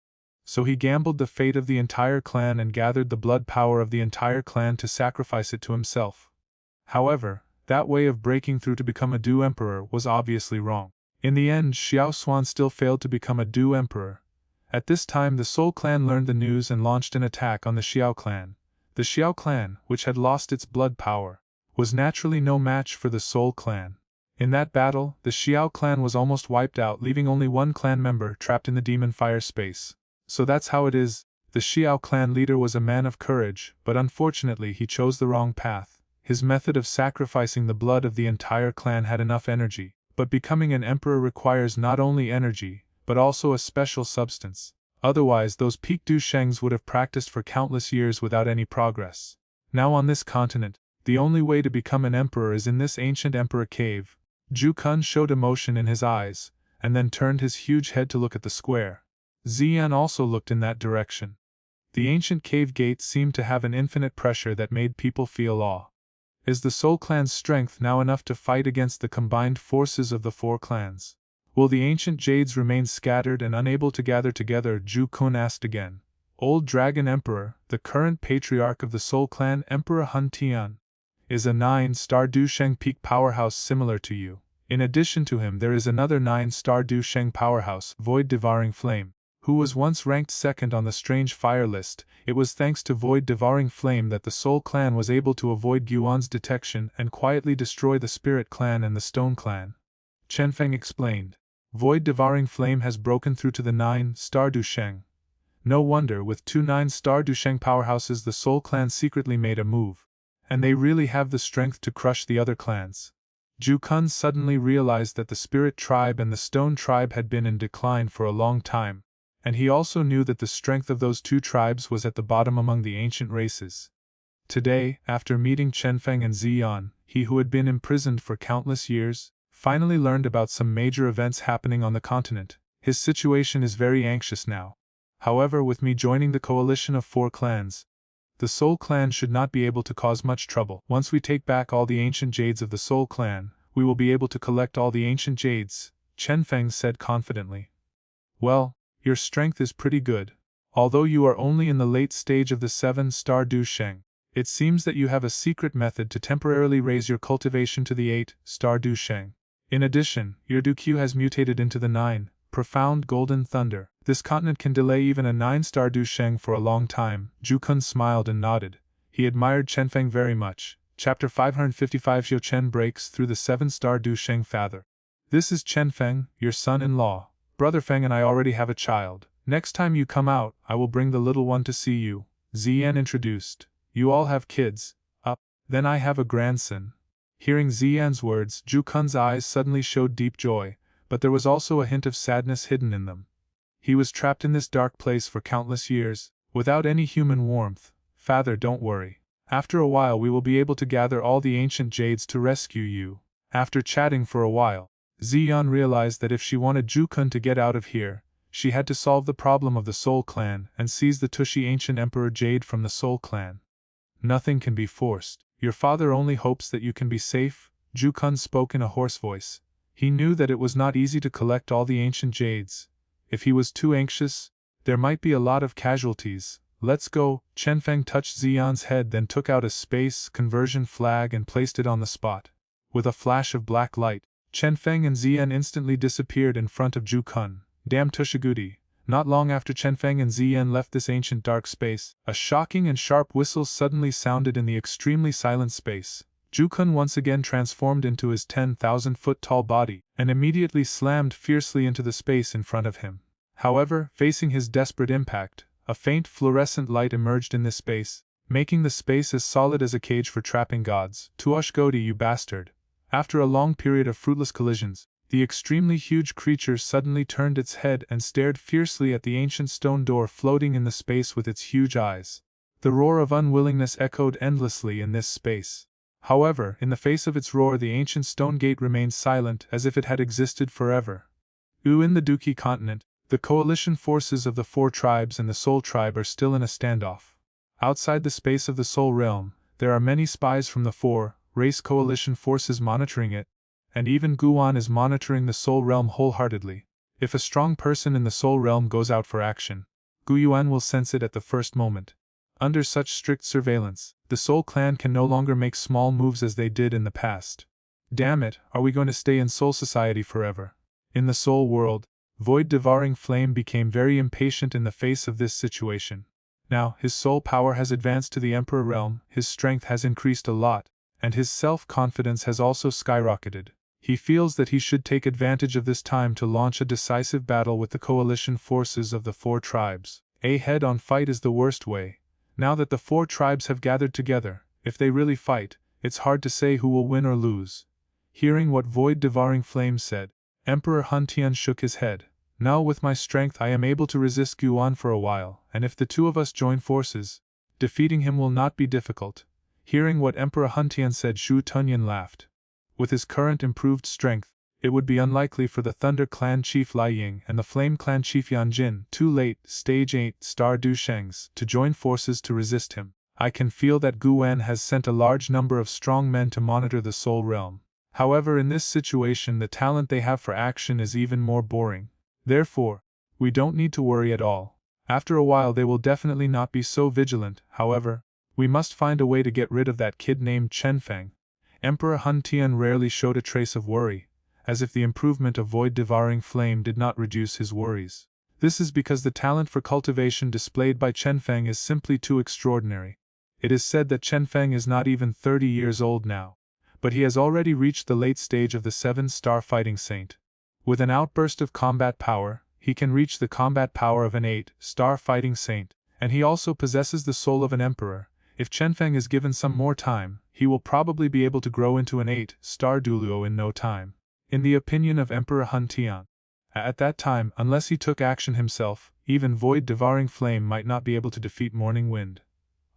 So he gambled the fate of the entire clan and gathered the blood power of the entire clan to sacrifice it to himself. However, that way of breaking through to become a Du Emperor was obviously wrong. In the end, Xiao Xuan still failed to become a Du Emperor. At this time the Soul Clan learned the news and launched an attack on the Xiao Clan. The Xiao Clan, which had lost its blood power, was naturally no match for the Soul Clan. In that battle, the Xiao Clan was almost wiped out, leaving only one clan member trapped in the demon fire space. So that's how it is. The Xiao Clan leader was a man of courage, but unfortunately he chose the wrong path. His method of sacrificing the blood of the entire clan had enough energy, but becoming an emperor requires not only energy, but also a special substance. Otherwise those peak Du Shengs would have practiced for countless years without any progress. Now on this continent, the only way to become an emperor is in this ancient emperor cave. Ju Kun showed emotion in his eyes, and then turned his huge head to look at the square. Ziyan also looked in that direction. The ancient cave gate seemed to have an infinite pressure that made people feel awe. Is the Soul Clan's strength now enough to fight against the combined forces of the 4 clans? Will the ancient jades remain scattered and unable to gather together? Ju Kun asked again. Old Dragon Emperor, the current patriarch of the Soul Clan, Emperor Hun Tian, is a 9-star Du Sheng peak powerhouse similar to you. In addition to him there is another 9-star Du Sheng powerhouse, Void Devouring Flame, who was once ranked second on the Strange Fire list. It was thanks to Void Devouring Flame that the Soul Clan was able to avoid Yuan's detection and quietly destroy the Spirit Clan and the Stone Clan. Chenfeng explained. Void Devouring Flame has broken through to the 9-star Du Sheng. No wonder, with 2 9-star Du Sheng powerhouses the Soul Clan secretly made a move. And they really have the strength to crush the other clans. Ju Kun suddenly realized that the Spirit Tribe and the Stone Tribe had been in decline for a long time, and he also knew that the strength of those 2 tribes was at the bottom among the ancient races. Today, after meeting Chenfeng and Ziyan, he who had been imprisoned for countless years, finally learned about some major events happening on the continent. His situation is very anxious now. However, with me joining the coalition of 4 clans, the Soul Clan should not be able to cause much trouble. Once we take back all the ancient jades of the Soul Clan, we will be able to collect all the ancient jades, Chenfeng said confidently. Well, your strength is pretty good. Although you are only in the late stage of the 7-star Du Sheng, it seems that you have a secret method to temporarily raise your cultivation to the 8-star Du Sheng. In addition, your Du Q has mutated into the 9, Profound Golden Thunder. This continent can delay even a 9-star Du Sheng for a long time. Ju Kun smiled and nodded. He admired Chenfeng very much. Chapter 555 Xiao Chen breaks through the 7-star Du Sheng. Father, this is Chenfeng, your son-in-law. Brother Feng and I already have a child. Next time you come out, I will bring the little one to see you. Ziyan introduced. You all have kids. Then I have a grandson. Hearing Ziyan's words, Ju Kun's eyes suddenly showed deep joy, but there was also a hint of sadness hidden in them. He was trapped in this dark place for countless years, without any human warmth. Father, don't worry. After a while we will be able to gather all the ancient jades to rescue you. After chatting for a while, Xian realized that if she wanted Jukun to get out of here, she had to solve the problem of the Soul Clan and seize the Tushy ancient Emperor Jade from the Soul Clan. Nothing can be forced. Your father only hopes that you can be safe, Jukun spoke in a hoarse voice. He knew that it was not easy to collect all the ancient jades. If he was too anxious, there might be a lot of casualties. Let's go. Chenfeng touched Xian's head, then took out a space conversion flag and placed it on the spot. With a flash of black light, Chenfeng and Xian instantly disappeared in front of Jukun. Damn Tushiguti. Not long after Chenfeng and Xian left this ancient dark space, a shocking and sharp whistle suddenly sounded in the extremely silent space. Jukun once again transformed into his 10,000-foot tall body, and immediately slammed fiercely into the space in front of him. However, facing his desperate impact, a faint fluorescent light emerged in this space, making the space as solid as a cage for trapping gods. Tuashgodi, you bastard! After a long period of fruitless collisions, the extremely huge creature suddenly turned its head and stared fiercely at the ancient stone door floating in the space with its huge eyes. The roar of unwillingness echoed endlessly in this space. However, in the face of its roar, the ancient stone gate remained silent as if it had existed forever. In the Duki continent, the coalition forces of the 4 tribes and the Soul Tribe are still in a standoff. Outside the space of the Soul Realm, there are many spies from the 4 race coalition forces monitoring it, and even Guan is monitoring the Soul Realm wholeheartedly. If a strong person in the Soul Realm goes out for action, Guyuan will sense it at the first moment. Under such strict surveillance, the Soul Clan can no longer make small moves as they did in the past. Damn it, are we going to stay in Soul Society forever? In the Soul World, Void Devouring Flame became very impatient in the face of this situation. Now, his soul power has advanced to the Emperor Realm, his strength has increased a lot, and his self-confidence has also skyrocketed. He feels that he should take advantage of this time to launch a decisive battle with the coalition forces of the 4 tribes. A head-on fight is the worst way. Now that the 4 tribes have gathered together, if they really fight, it's hard to say who will win or lose. Hearing what Void Devouring Flame said, Emperor Huntian shook his head. Now with my strength I am able to resist Guan for a while, and if the 2 of us join forces, defeating him will not be difficult. Hearing what Emperor Huntian said, Zhu Tunyan laughed. With his current improved strength, it would be unlikely for the Thunder Clan Chief Lai Ying and the Flame Clan Chief Yan Jin, 2 late Stage 8 Star Du Shengs, to join forces to resist him. I can feel that Guan has sent a large number of strong men to monitor the Soul Realm. However, in this situation the talent they have for action is even more boring. Therefore, we don't need to worry at all. After a while they will definitely not be so vigilant. However, we must find a way to get rid of that kid named Chenfeng. Emperor Hun Tian rarely showed a trace of worry, as if the improvement of Void Devouring Flame did not reduce his worries. This is because the talent for cultivation displayed by Chenfeng is simply too extraordinary. It is said that Chenfeng is not even 30 years old now, but he has already reached the late stage of the 7-star fighting saint. With an outburst of combat power, he can reach the combat power of an 8-star fighting saint, and he also possesses the soul of an emperor. If Chenfeng is given some more time, he will probably be able to grow into an 8-star Duluo in no time. In the opinion of Emperor Hun Tian, at that time, unless he took action himself, even Void Devouring Flame might not be able to defeat Morning Wind.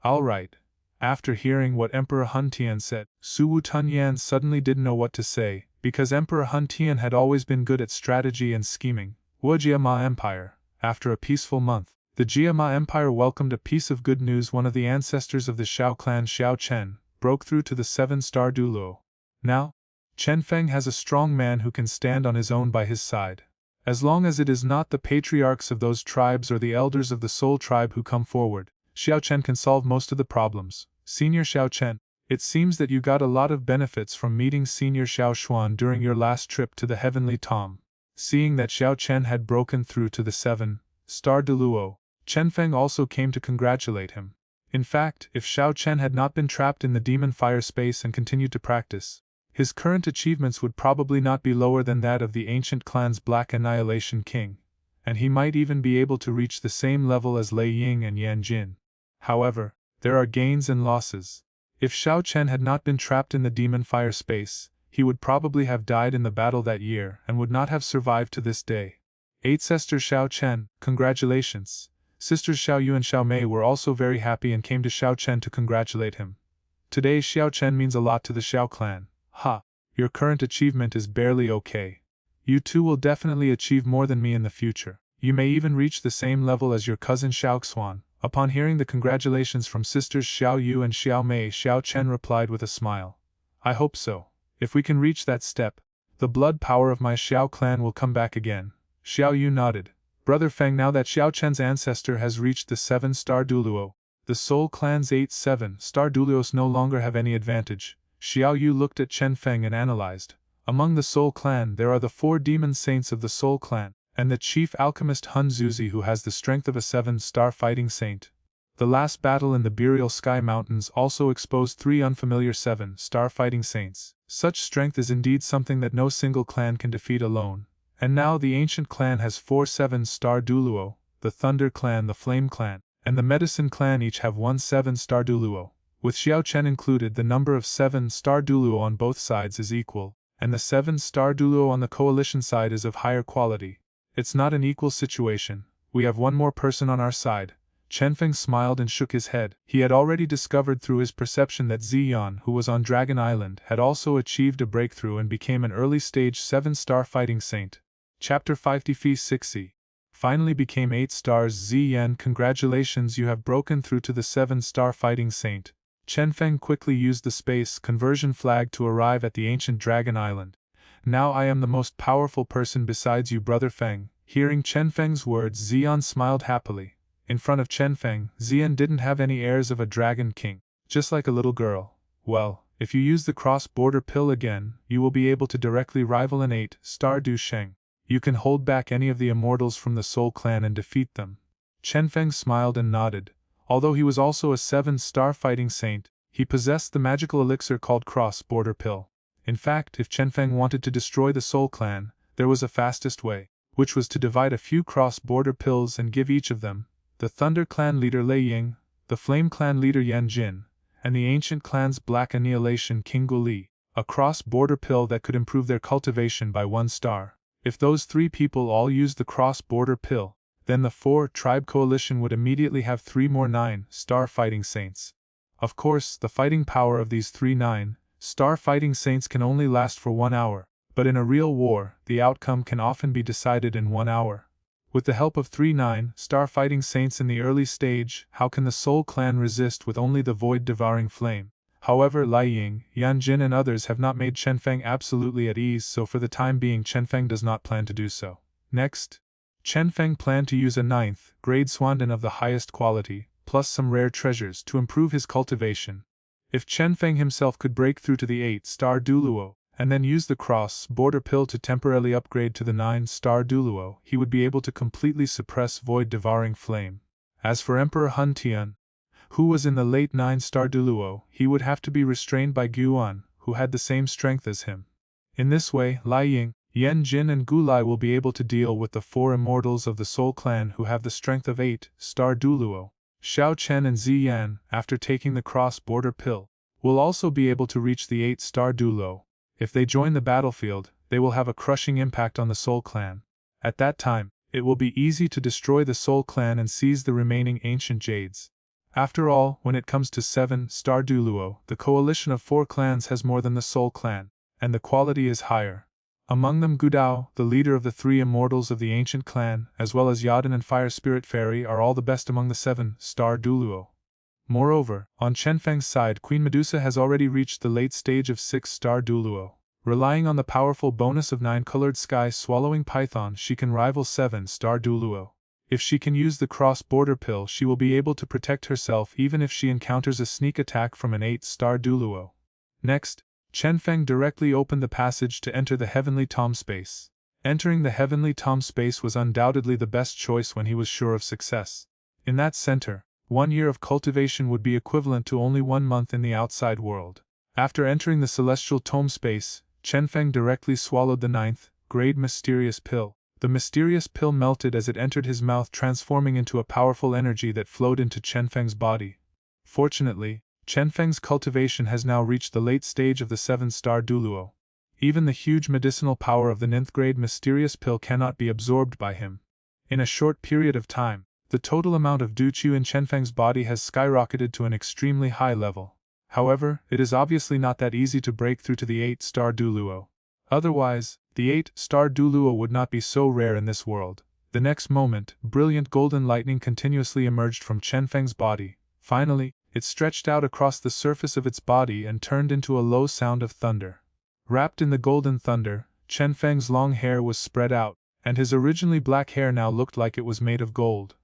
Alright. After hearing what Emperor Hun Tian said, Suwu Tunyan suddenly didn't know what to say, because Emperor Hun Tian had always been good at strategy and scheming. Wujia Empire. After a peaceful month, the Jiama Empire welcomed a piece of good news. One of the ancestors of the Xiao clan, Xiao Chen, broke through to the 7-star Duluo. Now, Chenfeng has a strong man who can stand on his own by his side. As long as it is not the patriarchs of those tribes or the elders of the Soul Tribe who come forward, Xiao Chen can solve most of the problems. Senior Xiao Chen, it seems that you got a lot of benefits from meeting Senior Xiao Xuan during your last trip to the Heavenly Tom. Seeing that Xiao Chen had broken through to the 7-star Duluo, Chenfeng also came to congratulate him. In fact, if Xiao Chen had not been trapped in the demon fire space and continued to practice, his current achievements would probably not be lower than that of the ancient clan's Black Annihilation King, and he might even be able to reach the same level as Lei Ying and Yan Jin. However, there are gains and losses. If Xiao Chen had not been trapped in the demon fire space, he would probably have died in the battle that year and would not have survived to this day. 8. Sister Xiao Chen, congratulations. Sisters Xiao Yu and Xiao Mei were also very happy and came to Xiao Chen to congratulate him. Today Xiao Chen means a lot to the Xiao clan. Ha! Your current achievement is barely okay. You too will definitely achieve more than me in the future. You may even reach the same level as your cousin Xiao Xuan. Upon hearing the congratulations from sisters Xiao Yu and Xiao Mei, Xiao Chen replied with a smile. I hope so. If we can reach that step, the blood power of my Xiao clan will come back again. Xiao Yu nodded. Brother Feng, now that Xiao Chen's ancestor has reached the 7-star Duluo, the Soul Clan's 8 7-star Duluos no longer have any advantage. Xiao Yu looked at Chenfeng and analyzed. Among the Soul Clan there are the 4 demon saints of the Soul Clan, and the chief alchemist Hun Zuzi, who has the strength of a 7-star fighting saint. The last battle in the Burial Sky Mountains also exposed 3 unfamiliar 7-star fighting saints. Such strength is indeed something that no single clan can defeat alone. And now the Ancient Clan has 4 7-star Duluo, the Thunder Clan, the Flame Clan, and the Medicine Clan each have 1 7-star Duluo. With Xiao Chen included, the number of 7-star Duluo on both sides is equal, and the 7-star Duluo on the coalition side is of higher quality. It's not an equal situation, we have one more person on our side. Chenfeng smiled and shook his head. He had already discovered through his perception that Ziyan, who was on Dragon Island, had also achieved a breakthrough and became an early-stage 7-star fighting saint. Chapter 56. Finally became 8 stars. Ziyan, congratulations, you have broken through to the 7-star fighting saint. Chenfeng quickly used the space conversion flag to arrive at the ancient Dragon Island. Now I am the most powerful person besides you, Brother Feng. Hearing Chenfeng's words, Ziyan smiled happily. In front of Chenfeng, Ziyan didn't have any airs of a dragon king, just like a little girl. Well, if you use the cross-border pill again, you will be able to directly rival an 8-star Du Sheng. You can hold back any of the immortals from the Soul Clan and defeat them. Chenfeng smiled and nodded. Although he was also a 7-star fighting saint, he possessed the magical elixir called cross-border pill. In fact, if Chenfeng wanted to destroy the Soul Clan, there was a fastest way, which was to divide a few cross-border pills and give each of them, the Thunder Clan leader Lei Ying, the Flame Clan leader Yan Jin, and the Ancient Clan's Black Annihilation King Gu Li, a cross-border pill that could improve their cultivation by 1 star. If those 3 people all used the cross-border pill, then the 4-tribe coalition would immediately have 3 more 9-star fighting saints. Of course, the fighting power of these 3 9-star fighting saints can only last for 1 hour, but in a real war, the outcome can often be decided in 1 hour. With the help of 3 9-star fighting saints in the early stage, how can the Soul Clan resist with only the void-devouring flame? However, Lai Ying, Yan Jin and others have not made Chenfeng absolutely at ease, so for the time being Chenfeng does not plan to do so. Next, Chenfeng planned to use a 9th-grade Swandan of the highest quality, plus some rare treasures to improve his cultivation. If Chenfeng himself could break through to the 8-star Duluo, and then use the cross-border pill to temporarily upgrade to the 9-star Duluo, he would be able to completely suppress void-devouring flame. As for Emperor Hun Tian, who was in the late 9-star Duluo, he would have to be restrained by Guan, who had the same strength as him. In this way, Lai Ying, Yan Jin and Gu Lai will be able to deal with the 4 immortals of the Soul Clan who have the strength of 8-star Duluo. Xiao Chen and Ziyan, after taking the cross-border pill, will also be able to reach the 8-star Duluo. If they join the battlefield, they will have a crushing impact on the Soul Clan. At that time, it will be easy to destroy the Soul Clan and seize the remaining ancient jades. After all, when it comes to 7-star Duluo, the coalition of 4 clans has more than the Soul Clan, and the quality is higher. Among them Gudao, the leader of the 3 immortals of the Ancient Clan, as well as Yaden and Fire Spirit Fairy are all the best among the 7-star Duluo. Moreover, on Chenfeng's side, Queen Medusa has already reached the late stage of 6-star Duluo. Relying on the powerful bonus of 9-colored sky swallowing python, she can rival 7-star Duluo. If she can use the cross-border pill, she will be able to protect herself even if she encounters a sneak attack from an 8-star Duluo. Next, Chenfeng directly opened the passage to enter the Heavenly Tom Space. Entering the Heavenly Tom Space was undoubtedly the best choice when he was sure of success. In that center, 1 year of cultivation would be equivalent to only 1 month in the outside world. After entering the Celestial Tome Space, Chenfeng directly swallowed the 9th-grade mysterious pill. The mysterious pill melted as it entered his mouth, transforming into a powerful energy that flowed into Chenfeng's body. Fortunately, Chenfeng's cultivation has now reached the late stage of the 7-star Duluo. Even the huge medicinal power of the 9th grade mysterious pill cannot be absorbed by him. In a short period of time, the total amount of duqu in Chenfeng's body has skyrocketed to an extremely high level. However, it is obviously not that easy to break through to the 8-star Duluo. Otherwise, the 8-star Duluo would not be so rare in this world. The next moment, brilliant golden lightning continuously emerged from Chenfeng's body. Finally, it stretched out across the surface of its body and turned into a low sound of thunder. Wrapped in the golden thunder, Chenfeng's long hair was spread out, and his originally black hair now looked like it was made of gold.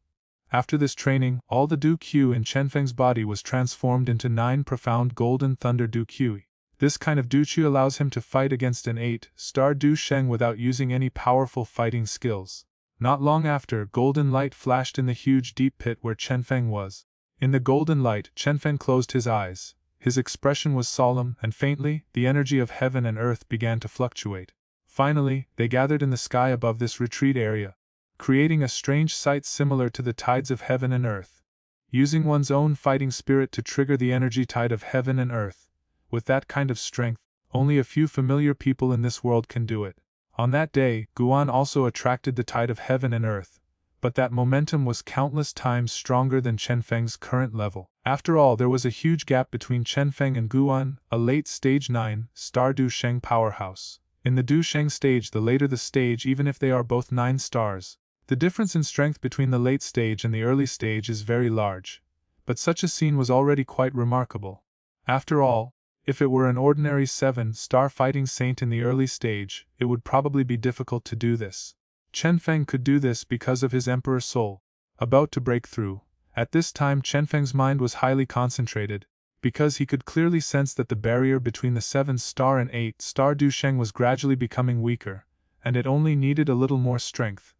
After this training, all the duqu in Chenfeng's body was transformed into 9 profound golden thunder duqu. This kind of duqu allows him to fight against an 8-star Du Sheng without using any powerful fighting skills. Not long after, golden light flashed in the huge deep pit where Chenfeng was. In the golden light, Chenfeng closed his eyes. His expression was solemn, and faintly, the energy of heaven and earth began to fluctuate. Finally, they gathered in the sky above this retreat area, creating a strange sight similar to the tides of heaven and earth. Using one's own fighting spirit to trigger the energy tide of heaven and earth. With that kind of strength, only a few familiar people in this world can do it. On that day, Guan also attracted the tide of heaven and earth, but that momentum was countless times stronger than Chenfeng's current level. After all, there was a huge gap between Chenfeng and Guan, a late stage 9-star Du Sheng powerhouse. In the Du Sheng stage, the later the stage, even if they are both 9 stars, the difference in strength between the late stage and the early stage is very large. But such a scene was already quite remarkable. After all, if it were an ordinary 7-star fighting saint in the early stage, it would probably be difficult to do this. Chenfeng could do this because of his emperor soul, about to break through. At this time Chenfeng's mind was highly concentrated, because he could clearly sense that the barrier between the 7-star and 8-star Du Sheng was gradually becoming weaker, and it only needed a little more strength.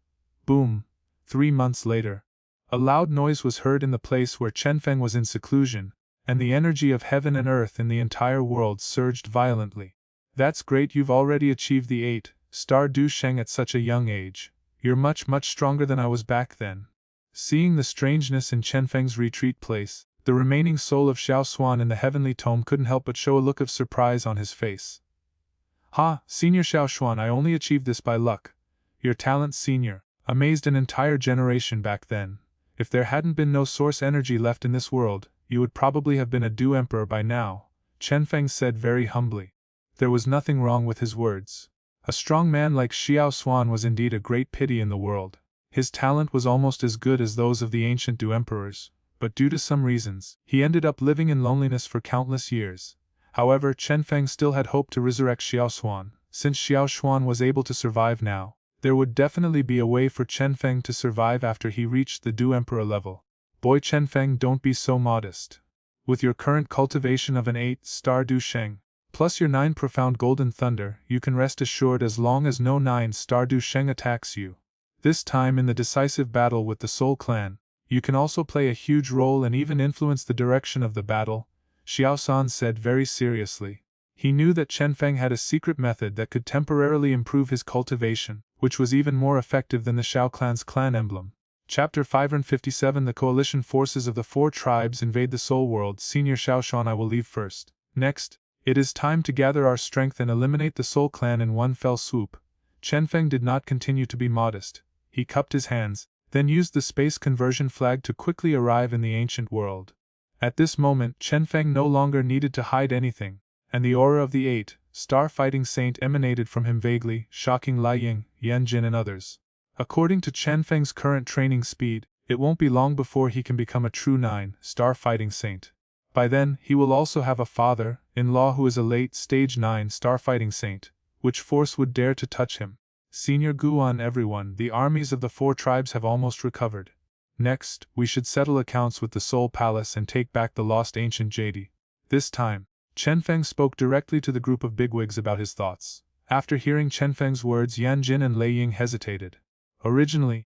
Boom! 3 months later, a loud noise was heard in the place where Chenfeng was in seclusion, and the energy of heaven and earth in the entire world surged violently. That's great, you've already achieved the 8-star Du Sheng at such a young age. You're much stronger than I was back then. Seeing the strangeness in Chenfeng's retreat place, the remaining soul of Xiao Xuan in the heavenly tome couldn't help but show a look of surprise on his face. Ha, Senior Xiao Xuan, I only achieved this by luck. Your talent, Senior, amazed an entire generation back then. If there hadn't been no source energy left in this world, you would probably have been a Du Emperor by now, Chenfeng said very humbly. There was nothing wrong with his words. A strong man like Xiao Xuan was indeed a great pity in the world. His talent was almost as good as those of the ancient Du Emperors, but due to some reasons, he ended up living in loneliness for countless years. However, Chenfeng still had hope to resurrect Xiao Xuan. Since Xiao Xuan was able to survive now, there would definitely be a way for Chenfeng to survive after he reached the Du Emperor level. Boy Chenfeng, don't be so modest. With your current cultivation of an 8-star Du Sheng, plus your 9 profound golden thunder, you can rest assured as long as no 9-star Du Sheng attacks you. This time in the decisive battle with the Soul Clan, you can also play a huge role and even influence the direction of the battle, Xiao San said very seriously. He knew that Chenfeng had a secret method that could temporarily improve his cultivation, which was even more effective than the Xiao Clan's clan emblem. Chapter 557 The Coalition Forces of the 4 Tribes invade the Soul World. Senior Xiao Xuan, I will leave first. Next, it is time to gather our strength and eliminate the Soul Clan in one fell swoop. Chenfeng did not continue to be modest. He cupped his hands, then used the space conversion flag to quickly arrive in the ancient world. At this moment, Chenfeng no longer needed to hide anything, and the aura of the 8-star fighting saint emanated from him vaguely, shocking Lai Ying, Yanjin and others. According to Chenfeng's current training speed, it won't be long before he can become a true 9-star fighting saint. By then, he will also have a father-in-law who is a late-stage 9-star fighting saint. Which force would dare to touch him? Senior Guan, everyone, the armies of the 4 tribes have almost recovered. Next, we should settle accounts with the Soul Palace and take back the lost ancient Jade. This time, Chenfeng spoke directly to the group of bigwigs about his thoughts. After hearing Chenfeng's words, Yanjin and Lei Ying hesitated. Originally,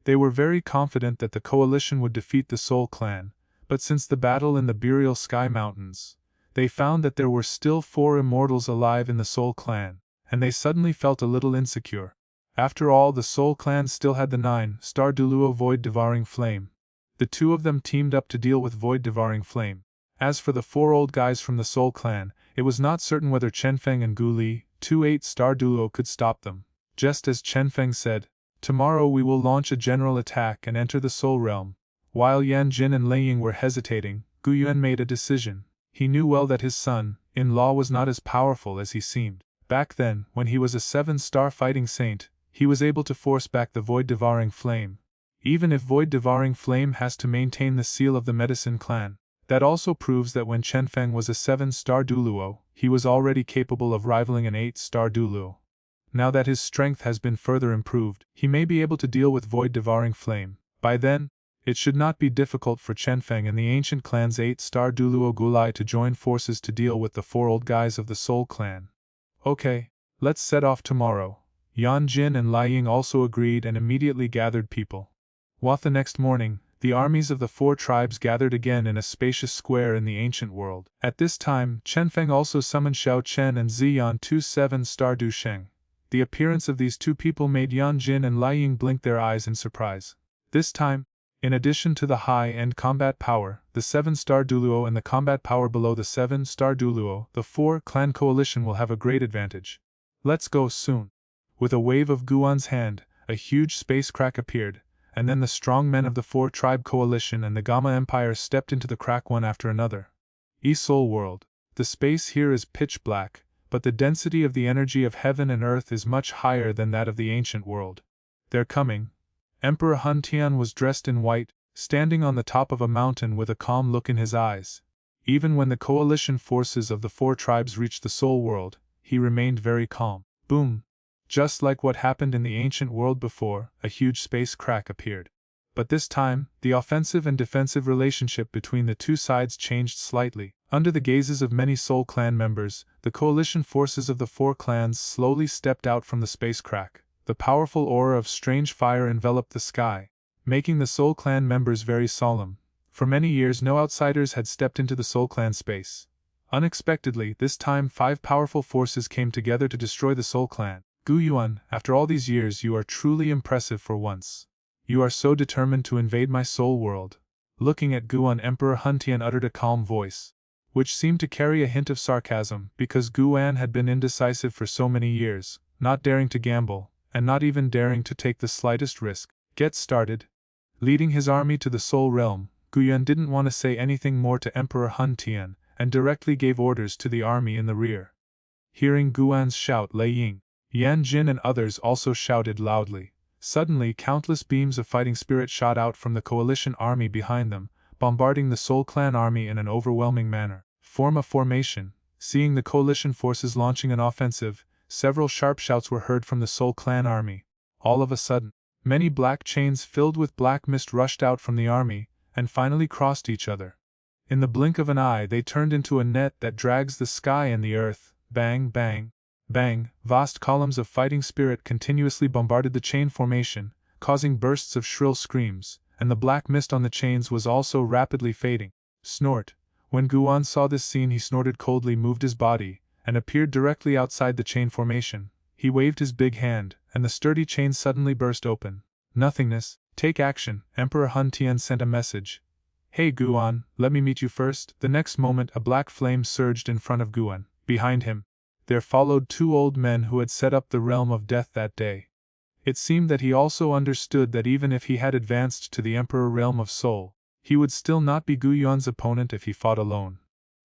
they were very confident that the coalition would defeat the Soul Clan, but since the battle in the Burial Sky Mountains, they found that there were still 4 immortals alive in the Soul Clan, and they suddenly felt a little insecure. After all, the Soul Clan still had the 9-star Duluo Void Devouring Flame. The 2 of them teamed up to deal with Void Devouring Flame. As for the 4 old guys from the Soul Clan, it was not certain whether Chenfeng and Gu Li, two 8-star duo could stop them. Just as Chenfeng said, tomorrow we will launch a general attack and enter the Soul Realm. While Yan Jin and Lei Ying were hesitating, Gu Yuan made a decision. He knew well that his son-in-law was not as powerful as he seemed. Back then, when he was a 7-star fighting saint, he was able to force back the void-devouring flame. Even if void-devouring flame has to maintain the seal of the medicine clan. That also proves that when Chenfeng was a 7-star duoluo, he was already capable of rivaling an 8-star duoluo. Now that his strength has been further improved, he may be able to deal with void-devouring flame. By then, it should not be difficult for Chenfeng and the ancient clan's 8-star duoluo Gulai to join forces to deal with the 4 old guys of the Soul Clan. Okay, let's set off tomorrow. Yan Jin and Lei Ying also agreed and immediately gathered people. The next morning, the armies of the 4 tribes gathered again in a spacious square in the ancient world. At this time, Chenfeng also summoned Xiao Chen and Ziyan, 2 7-star Du Sheng. The appearance of these 2 people made Yan Jin and Lei Ying blink their eyes in surprise. This time, in addition to the high-end combat power, the 7-star duoluo and the combat power below the 7-star duoluo, the 4-clan coalition will have a great advantage. Let's go soon. With a wave of Guan's hand, a huge space crack appeared, and then the strong men of the 4-tribe coalition and the Gamma Empire stepped into the crack one after another. Soul World. The space here is pitch black, but the density of the energy of heaven and earth is much higher than that of the ancient world. They're coming. Emperor Hun Tian was dressed in white, standing on the top of a mountain with a calm look in his eyes. Even when the coalition forces of the 4 tribes reached the Soul World, he remained very calm. Boom! Just like what happened in the ancient world before, a huge space crack appeared. But this time, the offensive and defensive relationship between the 2 sides changed slightly. Under the gazes of many Soul Clan members, the coalition forces of the 4 clans slowly stepped out from the space crack. The powerful aura of strange fire enveloped the sky, making the Soul Clan members very solemn. For many years no outsiders had stepped into the Soul Clan space. Unexpectedly, this time 5 powerful forces came together to destroy the Soul Clan. Gu Yuan, after all these years you are truly impressive for once. You are so determined to invade my soul world. Looking at Guan, Emperor Hun Tian uttered a calm voice, which seemed to carry a hint of sarcasm, because Guan had been indecisive for so many years, not daring to gamble, and not even daring to take the slightest risk. Get started. Leading his army to the Soul Realm, Gu Yuan didn't want to say anything more to Emperor Hun Tian, and directly gave orders to the army in the rear. Hearing Guan's shout, Lei Ying, Yan Jin and others also shouted loudly. Suddenly countless beams of fighting spirit shot out from the coalition army behind them, bombarding the Soul Clan army in an overwhelming manner. Form a formation. Seeing the coalition forces launching an offensive, several sharp shouts were heard from the Soul Clan army. All of a sudden, many black chains filled with black mist rushed out from the army, and finally crossed each other. In the blink of an eye they turned into a net that drags the sky and the earth. Bang, bang. Bang, vast columns of fighting spirit continuously bombarded the chain formation, causing bursts of shrill screams, and the black mist on the chains was also rapidly fading. Snort. When Guan saw this scene he snorted coldly, moved his body, and appeared directly outside the chain formation. He waved his big hand, and the sturdy chain suddenly burst open. Nothingness, take action, Emperor Hun Tian sent a message. Hey Guan, let me meet you first. The next moment a black flame surged in front of Guan. Behind him, there followed 2 old men who had set up the realm of death that day. It seemed that he also understood that even if he had advanced to the Emperor Realm of Soul, he would still not be Gu Yuan's opponent if he fought alone.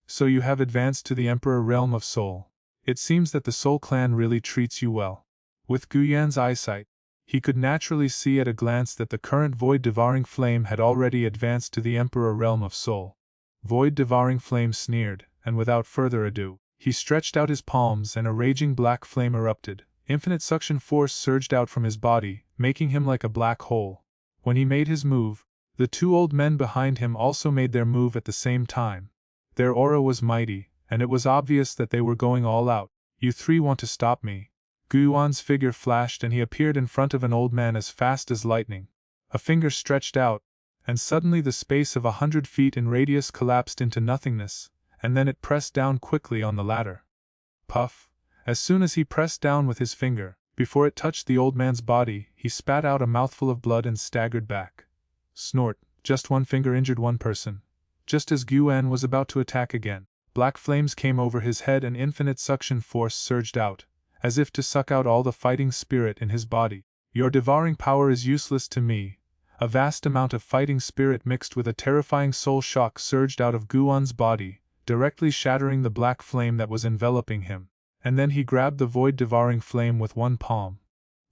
So you have advanced to the Emperor Realm of Soul. It seems that the Soul Clan really treats you well. With Gu Yuan's eyesight, he could naturally see at a glance that the current void-devouring flame had already advanced to the Emperor Realm of Soul. Void-devouring flame sneered, and without further ado, he stretched out his palms and a raging black flame erupted. Infinite suction force surged out from his body, making him like a black hole. When he made his move, the 2 old men behind him also made their move at the same time. Their aura was mighty, and it was obvious that they were going all out. You 3 want to stop me. Gu Yuan's figure flashed and he appeared in front of an old man as fast as lightning. A finger stretched out, and suddenly the space of 100 feet in radius collapsed into nothingness, and then it pressed down quickly on the latter. Puff! As soon as he pressed down with his finger, before it touched the old man's body, he spat out a mouthful of blood and staggered back. Snort! Just one finger injured one person. Just as Gu Yuan was about to attack again, black flames came over his head and infinite suction force surged out, as if to suck out all the fighting spirit in his body. Your devouring power is useless to me. A vast amount of fighting spirit mixed with a terrifying soul shock surged out of Guan's body, directly shattering the black flame that was enveloping him. And then he grabbed the void-devouring flame with one palm.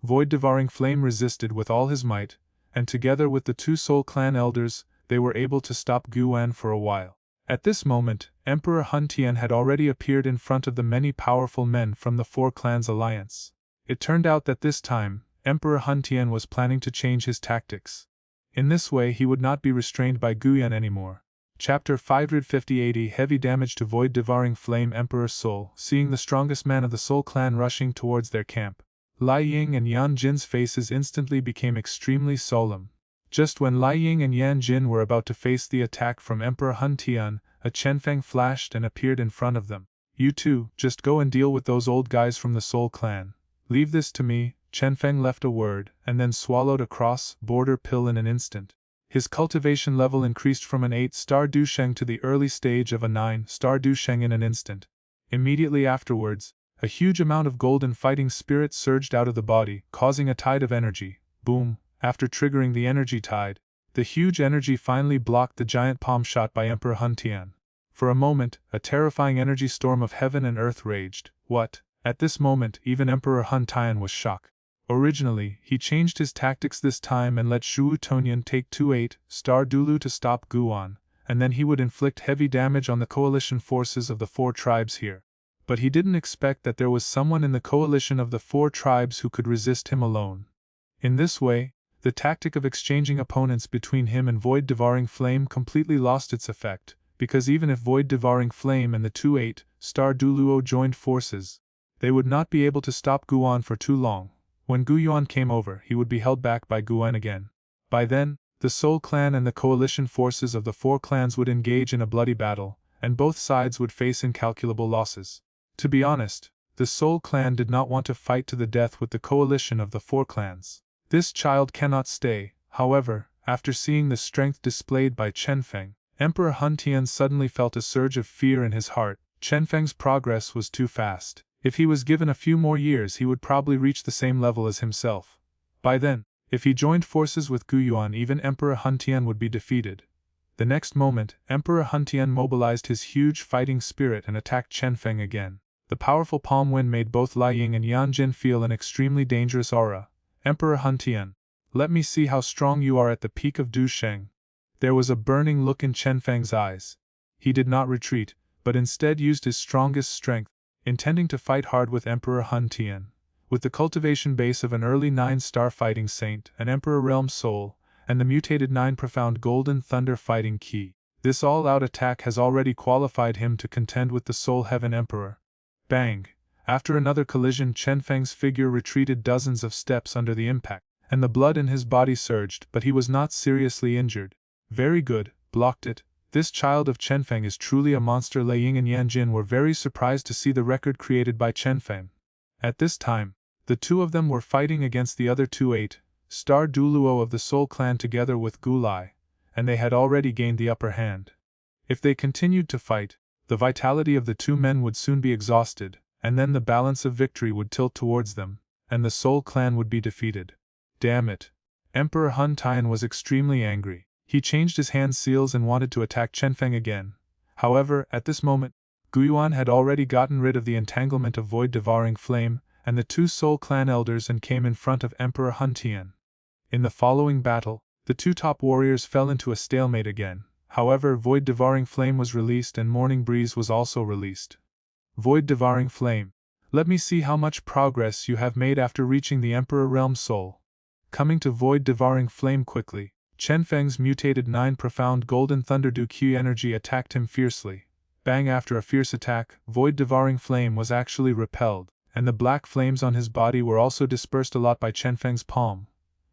Void-devouring flame resisted with all his might, and together with the two Soul Clan elders, they were able to stop Guan for a while. At this moment, Emperor Hun Tian had already appeared in front of the many powerful men from the Four Clans Alliance. It turned out that this time, Emperor Hun Tian was planning to change his tactics. In this way he would not be restrained by Guyan anymore. Chapter 550 Heavy damage to void-devouring flame. Emperor Soul, seeing the strongest man of the Soul Clan rushing towards their camp, Lai Ying and Yan Jin's faces instantly became extremely solemn. Just when Lai Ying and Yan Jin were about to face the attack from Emperor Hun Tian, a Chenfeng flashed and appeared in front of them. You two, just go and deal with those old guys from the Soul Clan. Leave this to me. Chenfeng left a word, and then swallowed a cross-border pill in an instant. His cultivation level increased from an 8-star Dusheng to the early stage of a 9-star Dusheng in an instant. Immediately afterwards, a huge amount of golden fighting spirit surged out of the body, causing a tide of energy. Boom! After triggering the energy tide, the huge energy finally blocked the giant palm shot by Emperor Hun Tian. For a moment, a terrifying energy storm of heaven and earth raged. What? At this moment, even Emperor Hun Tian was shocked. Originally, he changed his tactics this time and let Shu Tonyan take 2 8-star Dulu to stop Guan, and then he would inflict heavy damage on the coalition forces of the 4 tribes here. But he didn't expect that there was someone in the coalition of the 4 tribes who could resist him alone. In this way, the tactic of exchanging opponents between him and Void-Devouring Flame completely lost its effect, because even if Void-Devouring Flame and the 2 8-star Duluo joined forces, they would not be able to stop Guan for too long. When Gu Yuan came over, he would be held back by Guan again. By then, the Soul Clan and the coalition forces of the 4 clans would engage in a bloody battle, and both sides would face incalculable losses. To be honest, the Soul Clan did not want to fight to the death with the coalition of the 4 clans. This child cannot stay. However, after seeing the strength displayed by Chenfeng, Emperor Hun Tian suddenly felt a surge of fear in his heart. Chenfeng's progress was too fast. If he was given a few more years, he would probably reach the same level as himself. By then, if he joined forces with Gu Yuan, even Emperor Hun Tian would be defeated. The next moment, Emperor Hun Tian mobilized his huge fighting spirit and attacked Chenfeng again. The powerful palm wind made both Lai Ying and Yan Jin feel an extremely dangerous aura. Emperor Hun Tian, let me see how strong you are at the peak of Du Sheng. There was a burning look in Chenfeng's eyes. He did not retreat, but instead used his strongest strength, intending to fight hard with Emperor Hun Tian. With the cultivation base of an early 9-star fighting saint, an Emperor Realm Soul, and the mutated 9 profound Golden Thunder fighting key, this all-out attack has already qualified him to contend with the Soul Heaven Emperor. Bang! After another collision, Chenfeng's figure retreated dozens of steps under the impact, and the blood in his body surged, but he was not seriously injured. Very good, blocked it. This child of Chenfeng is truly a monster. Lei Ying and Yan Jin were very surprised to see the record created by Chenfeng. At this time, the two of them were fighting against the other 2 8-star Duluo of the Soul Clan together with Gu Lai, and they had already gained the upper hand. If they continued to fight, the vitality of the two men would soon be exhausted, and then the balance of victory would tilt towards them, and the Soul Clan would be defeated. Damn it! Emperor Hun Tian was extremely angry. He changed his hand seals and wanted to attack Chenfeng again. However, at this moment, Gu Yuan had already gotten rid of the entanglement of Void-Devouring Flame and the 2 Soul Clan elders and came in front of Emperor Hun Tian. In the following battle, the 2 top warriors fell into a stalemate again. However, Void-Devouring Flame was released and Morning Breeze was also released. Void-Devouring Flame, let me see how much progress you have made after reaching the Emperor Realm Soul. Coming to Void-Devouring Flame quickly, Chenfeng's mutated 9 profound Golden Thunder Du Q energy attacked him fiercely. Bang! After a fierce attack, Void-Devouring Flame was actually repelled, and the black flames on his body were also dispersed a lot by Chenfeng's palm.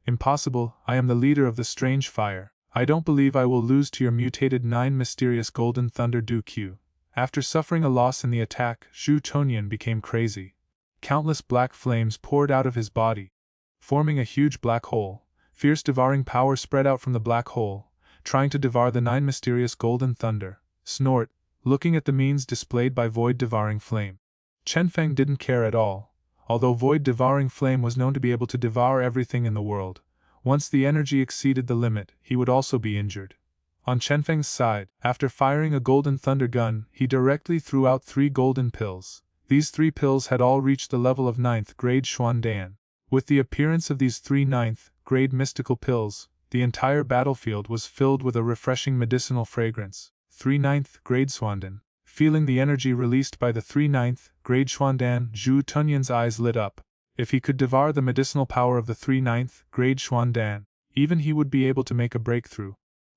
Impossible, I am the leader of the strange fire. I don't believe I will lose to your mutated 9 mysterious Golden Thunder Du Q. After suffering a loss in the attack, Shu Tonyan became crazy. Countless black flames poured out of his body, forming a huge black hole. Fierce devouring power spread out from the black hole, trying to devour the 9 mysterious Golden Thunder. Snort, looking at the means displayed by Void-Devouring Flame. Chenfeng didn't care at all. although void-devouring flame was known to be able to devour everything in the world. Once the energy exceeded the limit, he would also be injured. On Chenfeng's side, after firing a golden thunder gun, he directly threw out 3 golden pills. These 3 pills had all reached the level of 9th grade Xuandan. With the appearance of these 3 9th grade mystical pills, the entire battlefield was filled with a refreshing medicinal fragrance. 3 9th grade Xuandan. Feeling the energy released by the 3 9th grade Xuandan, Zhu Tunyan's eyes lit up. If he could devour the medicinal power of the 3 9th grade Xuandan, even he would be able to make a breakthrough.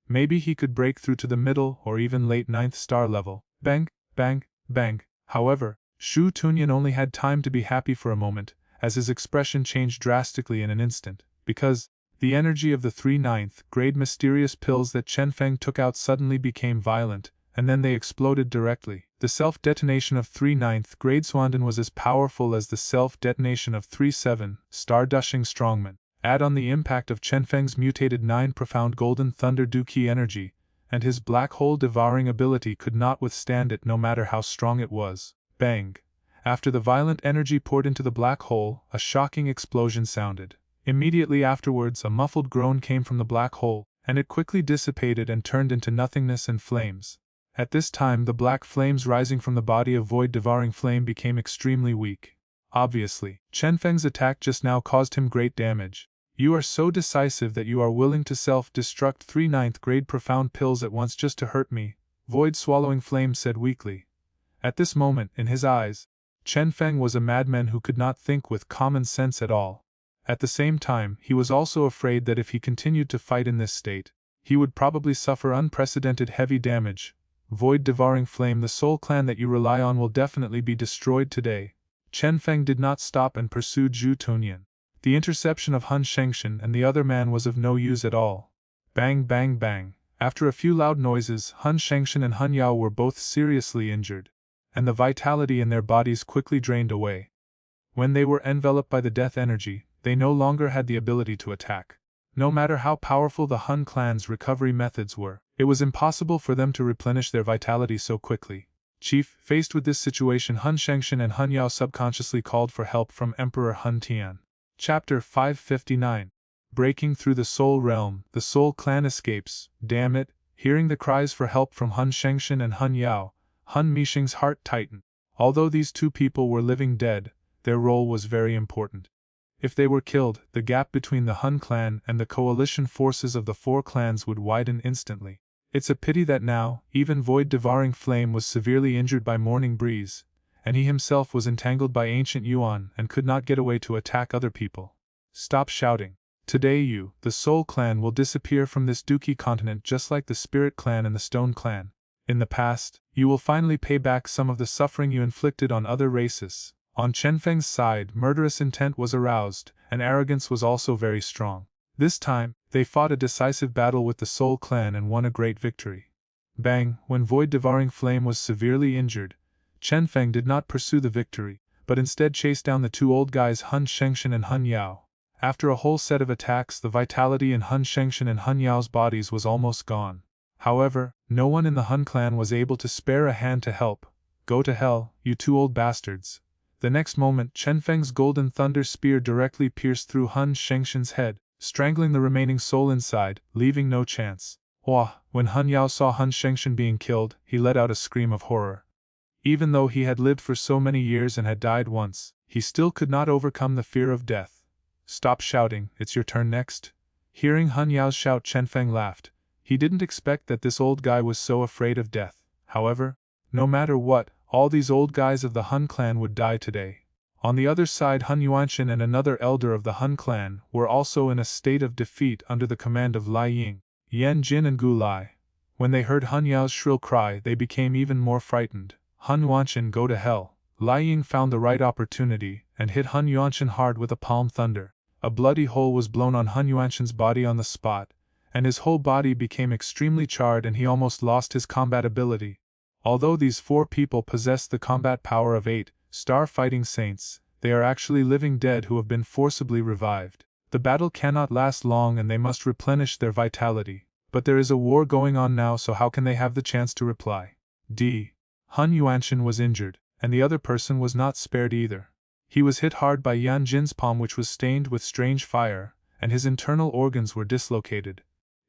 Maybe he could break through to the middle or even late 9th star level. Bang, bang, bang. However, Zhu Tunyan only had time to be happy for a moment, as his expression changed drastically in an instant, because the energy of the 3 9th grade mysterious pills that Chenfeng took out suddenly became violent, and then they exploded directly. The self-detonation of 3 9th grade Xuandan was as powerful as the self-detonation of 3 7 star Dushing Strongman. Add on the impact of Chenfeng's mutated 9 profound golden thunder Duqi energy, and his black hole devouring ability could not withstand it no matter how strong it was. Bang! After the violent energy poured into the black hole, a shocking explosion sounded. Immediately afterwards, a muffled groan came from the black hole, and it quickly dissipated and turned into nothingness and flames. At this time, the black flames rising from the body of void-devouring flame became extremely weak. Obviously, Chenfeng's attack just now caused him great damage. You are so decisive that you are willing to self-destruct 3 9th grade profound pills at once just to hurt me, void-swallowing flame said weakly. At this moment, in his eyes, Chenfeng was a madman who could not think with common sense at all. At the same time, he was also afraid that if he continued to fight in this state, he would probably suffer unprecedented heavy damage. Void-devouring flame, the soul clan that you rely on will definitely be destroyed today. Chenfeng did not stop and pursued Zhu Tunyan. The interception of Han Shengshan and the other man was of no use at all. Bang bang bang. After a few loud noises, Han Shengshan and Han Yao were both seriously injured, and the vitality in their bodies quickly drained away. When they were enveloped by the death energy, they no longer had the ability to attack. No matter how powerful the Han clan's recovery methods were, it was impossible for them to replenish their vitality so quickly. Chief, faced with this situation, Han Shengshan and Han Yao subconsciously called for help from Emperor Han Tian. Chapter 559. Breaking through the Soul Realm, the Soul Clan escapes. Damn it! Hearing the cries for help from Han Shengshan and Han Yao, Han Mishing's heart tightened. Although these 2 people were living dead, their role was very important. If they were killed, the gap between the Han clan and the coalition forces of the 4 clans would widen instantly. It's a pity that now, even void-devouring flame was severely injured by Morning Breeze, and he himself was entangled by Ancient Yuan and could not get away to attack other people. Stop shouting. Today you, the Soul Clan, will disappear from this Duqi continent just like the Spirit Clan and the Stone Clan. In the past, you will finally pay back some of the suffering you inflicted on other races. On Chenfeng's side, murderous intent was aroused, and arrogance was also very strong. This time, they fought a decisive battle with the Soul Clan and won a great victory. Bang! When void-devouring flame was severely injured, Chenfeng did not pursue the victory, but instead chased down the 2 old guys Han Shengshan and Han Yao. After a whole set of attacks, the vitality in Han Shengshan and Han Yao's bodies was almost gone. However, no one in the Han clan was able to spare a hand to help. Go to hell, you 2 old bastards. The next moment, Chenfeng's golden thunder spear directly pierced through Han Shengshan's head, strangling the remaining soul inside, leaving no chance. Wah! When Han Yao saw Han Shengshan being killed, he let out a scream of horror. Even though he had lived for so many years and had died once, he still could not overcome the fear of death. Stop shouting, it's your turn next. Hearing Han Yao's shout, Chenfeng laughed. He didn't expect that this old guy was so afraid of death. However, no matter what, all these old guys of the Han clan would die today. On the other side, Han Yuanshan and another elder of the Han clan were also in a state of defeat under the command of Lai Ying, Yan Jin and Gu Lai. When they heard Han Yao's shrill cry, they became even more frightened. Han Yuanshan, go to hell. Lai Ying found the right opportunity and hit Han Yuanshan hard with a palm thunder. A bloody hole was blown on Han Yuanshan's body on the spot, and his whole body became extremely charred and he almost lost his combat ability. Although these 4 people possess the combat power of 8-star fighting saints, they are actually living dead who have been forcibly revived. The battle cannot last long and they must replenish their vitality. But there is a war going on now, so how can they have the chance to reply? Han Yuanshan was injured, and the other person was not spared either. He was hit hard by Yan Jin's palm, which was stained with strange fire, and his internal organs were dislocated.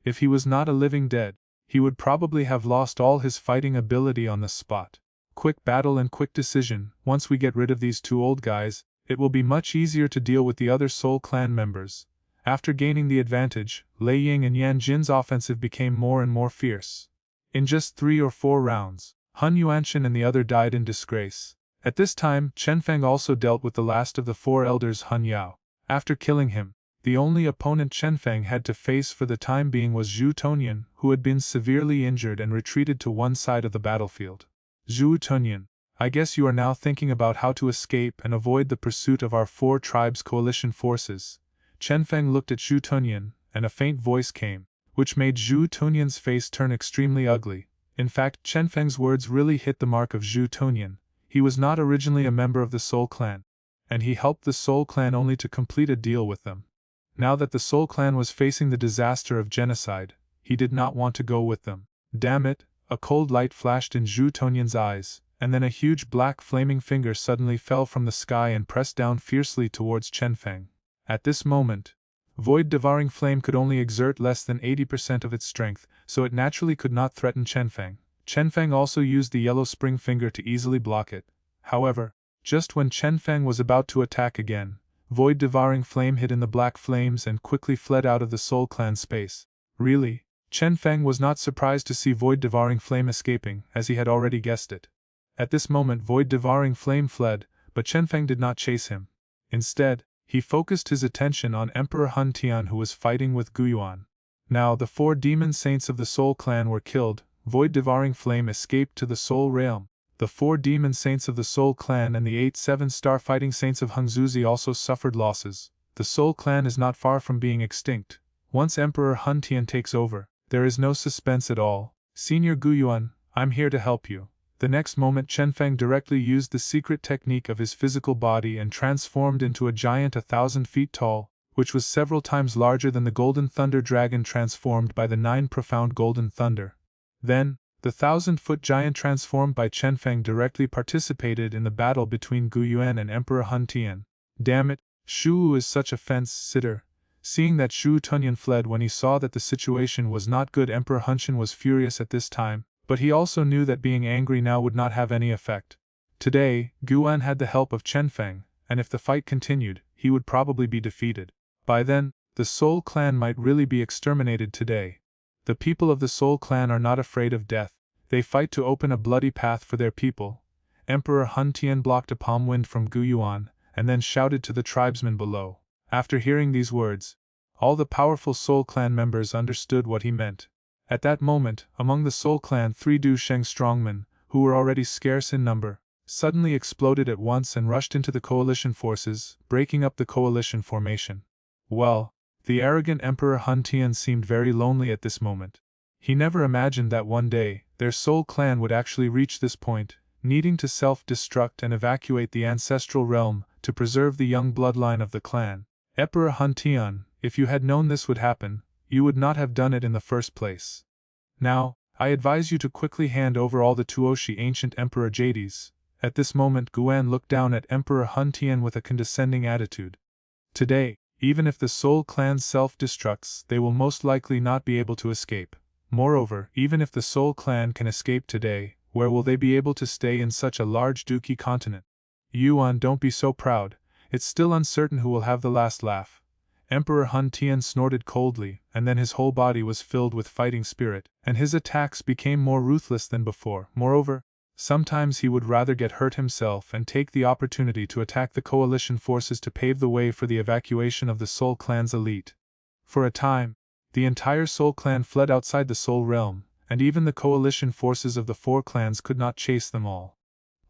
If he was not a living dead, he would probably have lost all his fighting ability on the spot. Quick battle and quick decision. Once we get rid of these two old guys, it will be much easier to deal with the other Soul Clan members. After gaining the advantage, Lei Ying and Yan Jin's offensive became more and more fierce. In just 3 or 4 rounds, Hun Yuanshan and the other died in disgrace. At this time, Chenfeng also dealt with the last of the 4 elders, Hun Yao. After killing him, the only opponent Chenfeng had to face for the time being was Zhu Tonian, who had been severely injured and retreated to one side of the battlefield. Zhu Tonian, I guess you are now thinking about how to escape and avoid the pursuit of our 4 tribes' coalition forces. Chenfeng looked at Zhu Tonian, and a faint voice came, which made Zhu Tonian's face turn extremely ugly. In fact, Chenfeng's words really hit the mark of Zhu Tonian. He was not originally a member of the Soul Clan, and he helped the Soul Clan only to complete a deal with them. Now that the Soul Clan was facing the disaster of genocide, he did not want to go with them. Damn it, a cold light flashed in Zhu Tonian's eyes, and then a huge black flaming finger suddenly fell from the sky and pressed down fiercely towards Chenfeng. At this moment, void-devouring flame could only exert less than 80% of its strength, so it naturally could not threaten Chenfeng. Chenfeng also used the yellow spring finger to easily block it. However, just when Chenfeng was about to attack again, void-devouring flame hid in the black flames and quickly fled out of the Soul Clan space. Really, Chenfeng was not surprised to see void-devouring flame escaping, as he had already guessed it. At this moment void-devouring flame fled, but Chenfeng did not chase him. Instead, he focused his attention on Emperor Hun Tian, who was fighting with Gu Yuan. Now the 4 demon saints of the Soul Clan were killed. Void-devouring flame escaped to the Soul Realm. The 4 demon saints of the Soul Clan and the 8 7-star fighting saints of Hengzuzi also suffered losses. The Soul Clan is not far from being extinct. Once Emperor Hun Tian takes over, there is no suspense at all. Senior Gu Yuan, I'm here to help you. The next moment Chenfeng directly used the secret technique of his physical body and transformed into a giant 1,000 feet tall, which was several times larger than the Golden Thunder Dragon transformed by the 9 profound Golden Thunder. Then, the 1,000-foot giant transformed by Chenfeng directly participated in the battle between Gu Yuan and Emperor Hun Tian. Damn it, Shu is such a fence-sitter. Seeing that Zhu Tonian fled when he saw that the situation was not good, Emperor Hunshan was furious at this time, but he also knew that being angry now would not have any effect. Today, Gu Yuan had the help of Chenfeng, and if the fight continued, he would probably be defeated. By then, the Soul Clan might really be exterminated today. The people of the Soul Clan are not afraid of death. They fight to open a bloody path for their people. Emperor Hun Tian blocked a palm wind from Gu Yuan, and then shouted to the tribesmen below. After hearing these words, all the powerful Soul Clan members understood what he meant. At that moment, among the Soul Clan, 3 Du Sheng strongmen, who were already scarce in number, suddenly exploded at once and rushed into the coalition forces, breaking up the coalition formation. Well, the arrogant Emperor Hun Tian seemed very lonely at this moment. He never imagined that one day, their Soul Clan would actually reach this point, needing to self-destruct and evacuate the ancestral realm to preserve the young bloodline of the clan. Emperor Hun Tian, if you had known this would happen, you would not have done it in the first place. Now, I advise you to quickly hand over all the Tuoshi ancient Emperor Jades. At this moment Guan looked down at Emperor Hun Tian with a condescending attitude. Today, even if the Soul Clan self-destructs, they will most likely not be able to escape. Moreover, even if the Soul Clan can escape today, where will they be able to stay in such a large Duki continent? Yuan, don't be so proud. It's still uncertain who will have the last laugh. Emperor Hun Tian snorted coldly, and then his whole body was filled with fighting spirit, and his attacks became more ruthless than before. Moreover, sometimes he would rather get hurt himself and take the opportunity to attack the coalition forces to pave the way for the evacuation of the Soul Clan's elite. For a time, the entire Soul Clan fled outside the Soul Realm, and even the coalition forces of the 4 clans could not chase them all.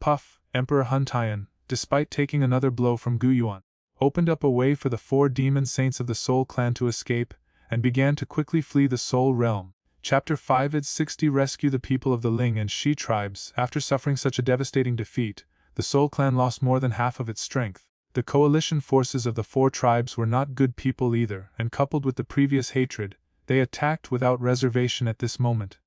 Puff, Emperor Hun Tian, despite taking another blow from Gu Yuan, opened up a way for the 4 demon saints of the Soul Clan to escape, and began to quickly flee the Soul Realm. Chapter 5 id 60 Rescue the people of the Ling and Shi tribes. After suffering such a devastating defeat, the Soul Clan lost more than half of its strength. The coalition forces of the 4 tribes were not good people either, and coupled with the previous hatred, they attacked without reservation at this moment.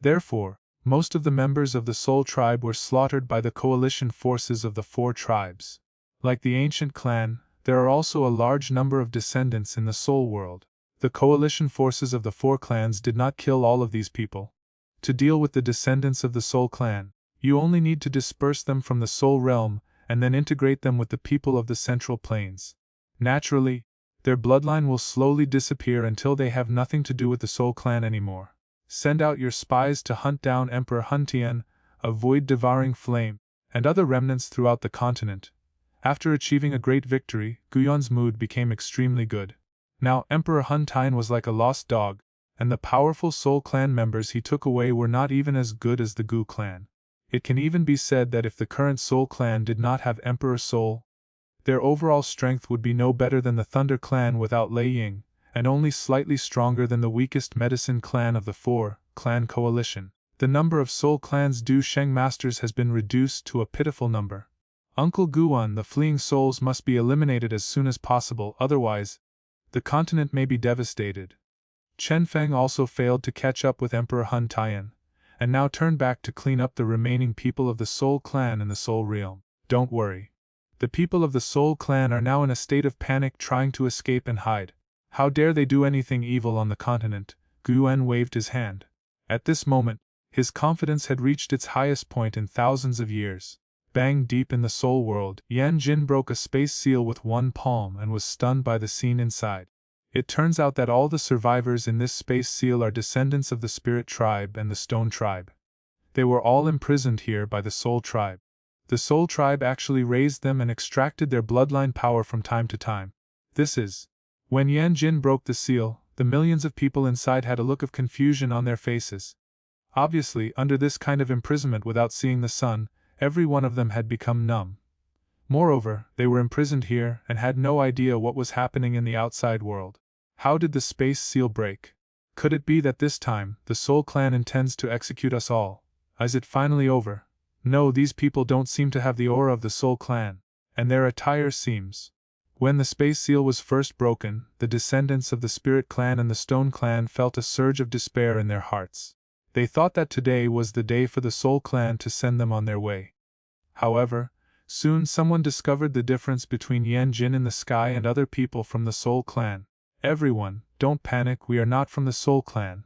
Therefore, most of the members of the Soul tribe were slaughtered by the coalition forces of the 4 tribes. Like the ancient clan, there are also a large number of descendants in the Soul World. The coalition forces of the 4 clans did not kill all of these people. To deal with the descendants of the Soul Clan, you only need to disperse them from the Soul Realm and then integrate them with the people of the Central Plains. Naturally, their bloodline will slowly disappear until they have nothing to do with the Soul Clan anymore. Send out your spies to hunt down Emperor Hun Tian, a void-devouring flame, and other remnants throughout the continent. After achieving a great victory, Guyon's mood became extremely good. Now Emperor Hun Tian was like a lost dog, and the powerful Soul Clan members he took away were not even as good as the Gu clan. It can even be said that if the current Soul Clan did not have Emperor Soul, their overall strength would be no better than the Thunder Clan without Lei Ying, and only slightly stronger than the weakest Medicine Clan of the 4-clan coalition. The number of Soul Clan's Du Sheng masters has been reduced to a pitiful number. Uncle Guan, the fleeing souls must be eliminated as soon as possible, otherwise, the continent may be devastated. Chenfeng also failed to catch up with Emperor Hun Tian, and now turned back to clean up the remaining people of the Soul Clan in the Soul Realm. Don't worry. The people of the Soul Clan are now in a state of panic trying to escape and hide. How dare they do anything evil on the continent? Guan waved his hand. At this moment, his confidence had reached its highest point in thousands of years. Bang! Deep in the Soul World, Yan Jin broke a space seal with one palm and was stunned by the scene inside. It turns out that all the survivors in this space seal are descendants of the Spirit Tribe and the Stone Tribe. They were all imprisoned here by the Soul Tribe. The Soul Tribe actually raised them and extracted their bloodline power from time to time. This is. When Yan Jin broke the seal, the millions of people inside had a look of confusion on their faces. Obviously, under this kind of imprisonment without seeing the sun, every one of them had become numb. Moreover, they were imprisoned here and had no idea what was happening in the outside world. How did the space seal break? Could it be that this time, the Soul Clan intends to execute us all? Is it finally over? No, these people don't seem to have the aura of the Soul Clan, and their attire seems. When the space seal was first broken, the descendants of the Spirit Clan and the Stone Clan felt a surge of despair in their hearts. They thought that today was the day for the Soul Clan to send them on their way. However, soon someone discovered the difference between Yan Jin in the sky and other people from the Soul Clan. Everyone, don't panic, we are not from the Soul Clan.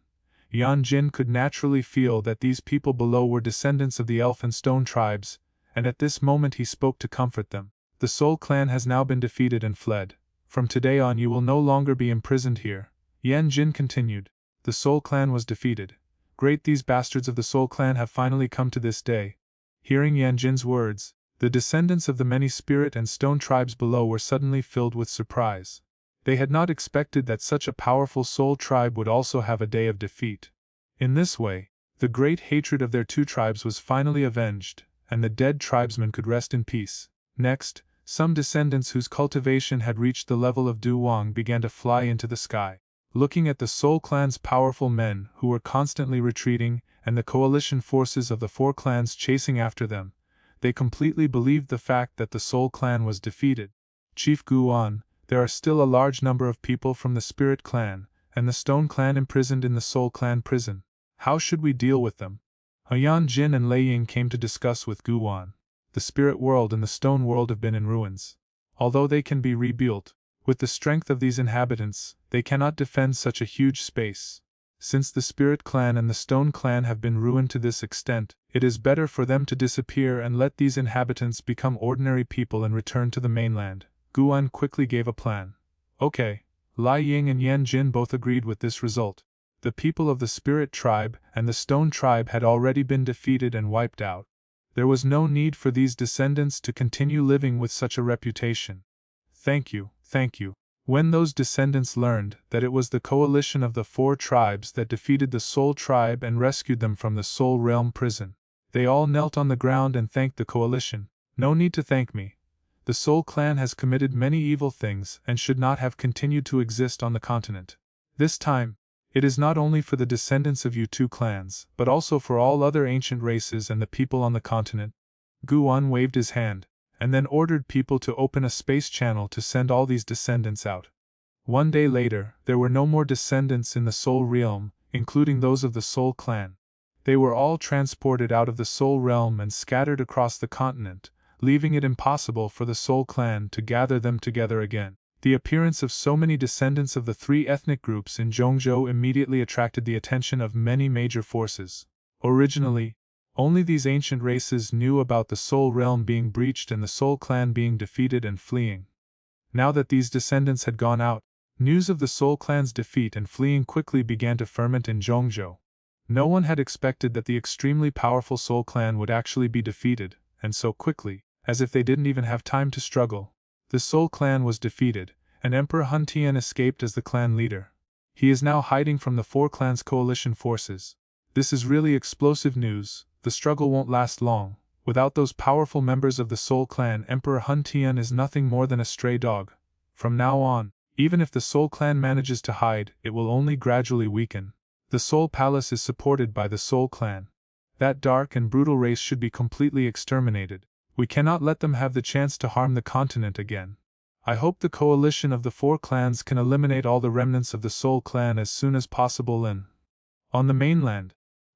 Yan Jin could naturally feel that these people below were descendants of the Elf and Stone tribes, and at this moment he spoke to comfort them. The Soul Clan has now been defeated and fled. From today on you will no longer be imprisoned here. Yan Jin continued. The Soul Clan was defeated. Great, these bastards of the Soul Clan have finally come to this day. Hearing Yan Jin's words, the descendants of the many Spirit and Stone tribes below were suddenly filled with surprise. They had not expected that such a powerful Soul tribe would also have a day of defeat. In this way, the great hatred of their 2 tribes was finally avenged, and the dead tribesmen could rest in peace. Next, some descendants whose cultivation had reached the level of Du Wang began to fly into the sky. Looking at the Soul Clan's powerful men who were constantly retreating and the coalition forces of the 4 clans chasing after them, they completely believed the fact that the Soul Clan was defeated. Chief Guan, there are still a large number of people from the Spirit Clan and the Stone Clan imprisoned in the Soul Clan prison. How should we deal with them? Yan Jin and Lei Ying came to discuss with Guan. The Spirit World and the Stone World have been in ruins. Although they can be rebuilt, with the strength of these inhabitants, they cannot defend such a huge space. Since the Spirit Clan and the Stone Clan have been ruined to this extent, it is better for them to disappear and let these inhabitants become ordinary people and return to the mainland. Guan quickly gave a plan. Okay. Lei Ying and Yan Jin both agreed with this result. The people of the Spirit Tribe and the Stone Tribe had already been defeated and wiped out. There was no need for these descendants to continue living with such a reputation. Thank you, thank you. When those descendants learned that it was the coalition of the 4 tribes that defeated the Soul Tribe and rescued them from the Soul Realm prison, they all knelt on the ground and thanked the coalition. No need to thank me. The Soul Clan has committed many evil things and should not have continued to exist on the continent. This time, it is not only for the descendants of you 2 clans, but also for all other ancient races and the people on the continent. Guan waved his hand, and then ordered people to open a space channel to send all these descendants out. One day later, there were no more descendants in the Soul Realm, including those of the Soul Clan. They were all transported out of the Soul Realm and scattered across the continent, leaving it impossible for the Soul Clan to gather them together again. The appearance of so many descendants of the three ethnic groups in Zhongzhou immediately attracted the attention of many major forces. Originally, only these ancient races knew about the Soul Realm being breached and the Soul Clan being defeated and fleeing. Now that these descendants had gone out, news of the Soul Clan's defeat and fleeing quickly began to ferment in Zhongzhou. No one had expected that the extremely powerful Soul Clan would actually be defeated, and so quickly, as if they didn't even have time to struggle. The Soul Clan was defeated, and Emperor Hun Tian escaped as the clan leader. He is now hiding from the four clans' coalition forces. This is really explosive news. The struggle won't last long. Without those powerful members of the Soul Clan, Emperor Hun Tian is nothing more than a stray dog. From now on, even if the Soul Clan manages to hide, it will only gradually weaken. The Soul Palace is supported by the Soul Clan. That dark and brutal race should be completely exterminated. We cannot let them have the chance to harm the continent again. I hope the coalition of the four clans can eliminate all the remnants of the Soul Clan as soon as possible on the mainland.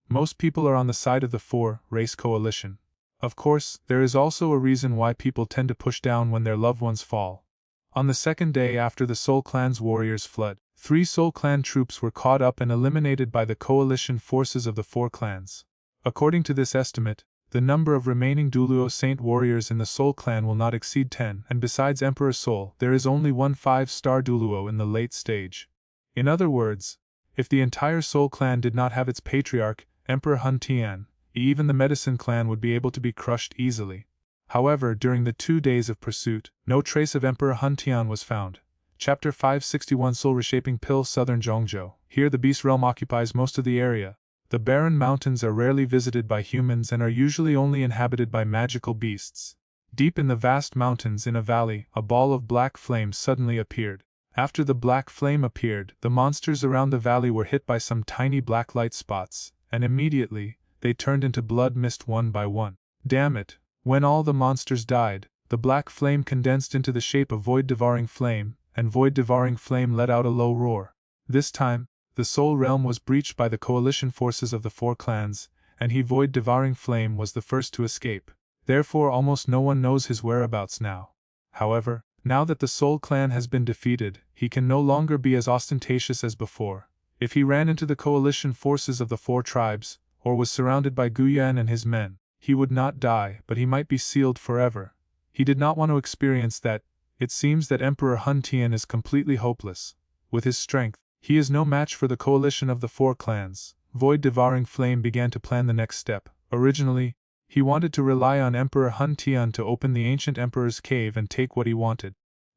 Most people are on the side of the four-race coalition. Of course, there is also a reason why people tend to push down when their loved ones fall. On the second day after the Soul Clan's warriors fled, 3 Soul Clan troops were caught up and eliminated by the coalition forces of the four clans. According to this estimate, the number of remaining Duluo Saint warriors in the Soul Clan will not exceed 10, and besides Emperor Soul, there is only one 5-star Duluo in the late stage. In other words, if the entire Soul Clan did not have its patriarch, Emperor Hun Tian, even the Medicine Clan would be able to be crushed easily. However, during the 2 days of pursuit, no trace of Emperor Hun Tian was found. Chapter 561 Soul Reshaping Pill Southern Zhongzhou. Here the Beast Realm occupies most of the area. The barren mountains are rarely visited by humans and are usually only inhabited by magical beasts. Deep in the vast mountains in a valley, a ball of black flame suddenly appeared. After the black flame appeared, the monsters around the valley were hit by some tiny black light spots, and immediately, they turned into blood mist one by one. Damn it! When all the monsters died, the black flame condensed into the shape of void-devouring flame, and void-devouring flame let out a low roar. This time, the Soul Realm was breached by the coalition forces of the four clans, and he void-devouring flame was the first to escape. Therefore almost no one knows his whereabouts now. However, now that the Soul Clan has been defeated, he can no longer be as ostentatious as before. If he ran into the coalition forces of the four tribes, or was surrounded by Gu Yan and his men, he would not die, but he might be sealed forever. He did not want to experience that. It seems that Emperor Hun Tian is completely hopeless. With his strength, he is no match for the coalition of the four clans. Void-devouring flame began to plan the next step. Originally, he wanted to rely on Emperor Hun Tian to open the ancient emperor's cave and take what he wanted.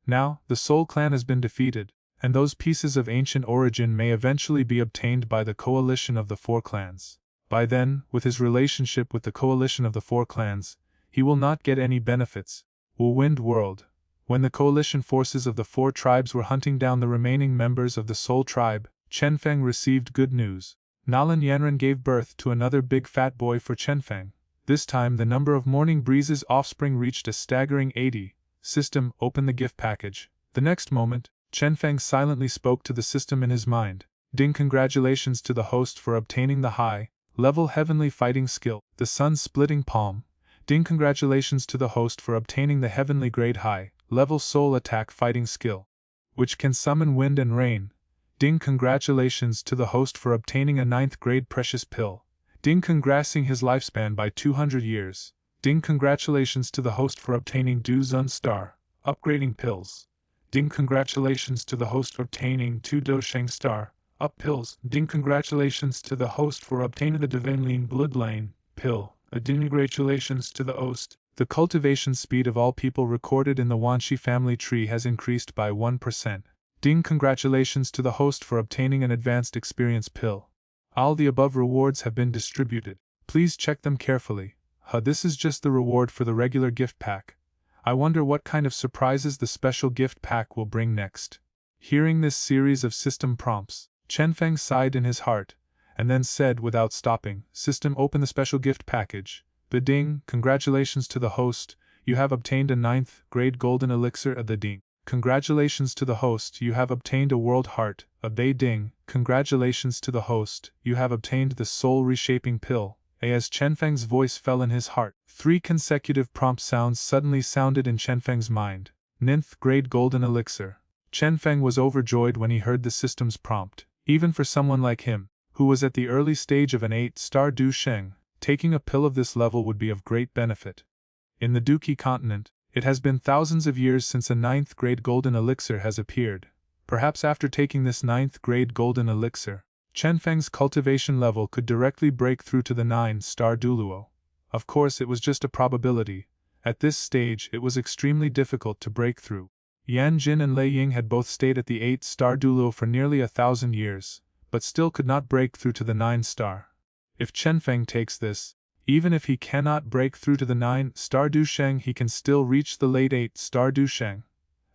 Now, the Soul Clan has been defeated, and those pieces of ancient origin may eventually be obtained by the coalition of the four clans. By then, with his relationship with the coalition of the four clans, he will not get any benefits. Wind World. When the coalition forces of the four tribes were hunting down the remaining members of the Soul Tribe, Chenfeng received good news. Nalan Yanran gave birth to another big fat boy for Chenfeng. This time the number of Morning Breeze's offspring reached a staggering 80. System, open the gift package. The next moment, Chenfeng silently spoke to the system in his mind. Ding, congratulations to the host for obtaining the high-level heavenly fighting skill, the sun-splitting palm. Ding, congratulations to the host for obtaining the heavenly grade high-level soul attack fighting skill, which can summon wind and rain. Ding, congratulations to the host for obtaining a 9th grade precious pill. Ding, congressing his lifespan by 200 years. Ding, congratulations to the host for obtaining Du Zun Star, upgrading pills. Ding, congratulations to the host for obtaining 2 Do Sheng Star, up pills. Ding, congratulations to the host for obtaining the Divinely Bloodline pill. Ding, congratulations to the host. The cultivation speed of all people recorded in the Wanshi family tree has increased by 1%. Ding, congratulations to the host for obtaining an advanced experience pill. All the above rewards have been distributed. Please check them carefully. This is just the reward for the regular gift pack. I wonder what kind of surprises the special gift pack will bring next. Hearing this series of system prompts, Chenfeng sighed in his heart, and then said without stopping, System, open the special gift package. Ding, congratulations to the host, you have obtained a 9th grade golden elixir of the Ding. Congratulations to the host, you have obtained a world heart of Ding. Congratulations to the host, you have obtained the soul reshaping pill. As Chenfeng's voice fell in his heart, 3 consecutive prompt sounds suddenly sounded in Chenfeng's mind. Ninth grade golden elixir. Chenfeng was overjoyed when he heard the system's prompt. Even for someone like him, who was at the early stage of an 8-star Du Sheng, taking a pill of this level would be of great benefit. In the Duqi continent, it has been thousands of years since a 9th grade golden elixir has appeared. Perhaps after taking this 9th grade golden elixir, Chenfeng's cultivation level could directly break through to the 9-star Duluo. Of course, it was just a probability. At this stage, it was extremely difficult to break through. Yan Jin and Lei Ying had both stayed at the 8-star Duluo for nearly 1,000 years, but still could not break through to the 9-star. If Chenfeng takes this, even if he cannot break through to the 9-star Du Sheng, he can still reach the late 8-star Du Sheng.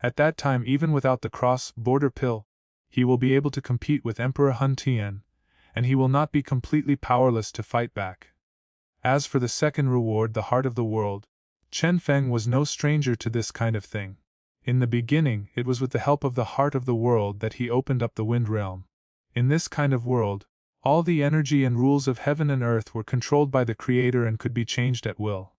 At that time, even without the cross-border pill, he will be able to compete with Emperor Hun Tian, and he will not be completely powerless to fight back. As for the second reward, the Heart of the World, Chenfeng was no stranger to this kind of thing. In the beginning, it was with the help of the Heart of the World that he opened up the Wind Realm. In this kind of world, all the energy and rules of heaven and earth were controlled by the Creator and could be changed at will.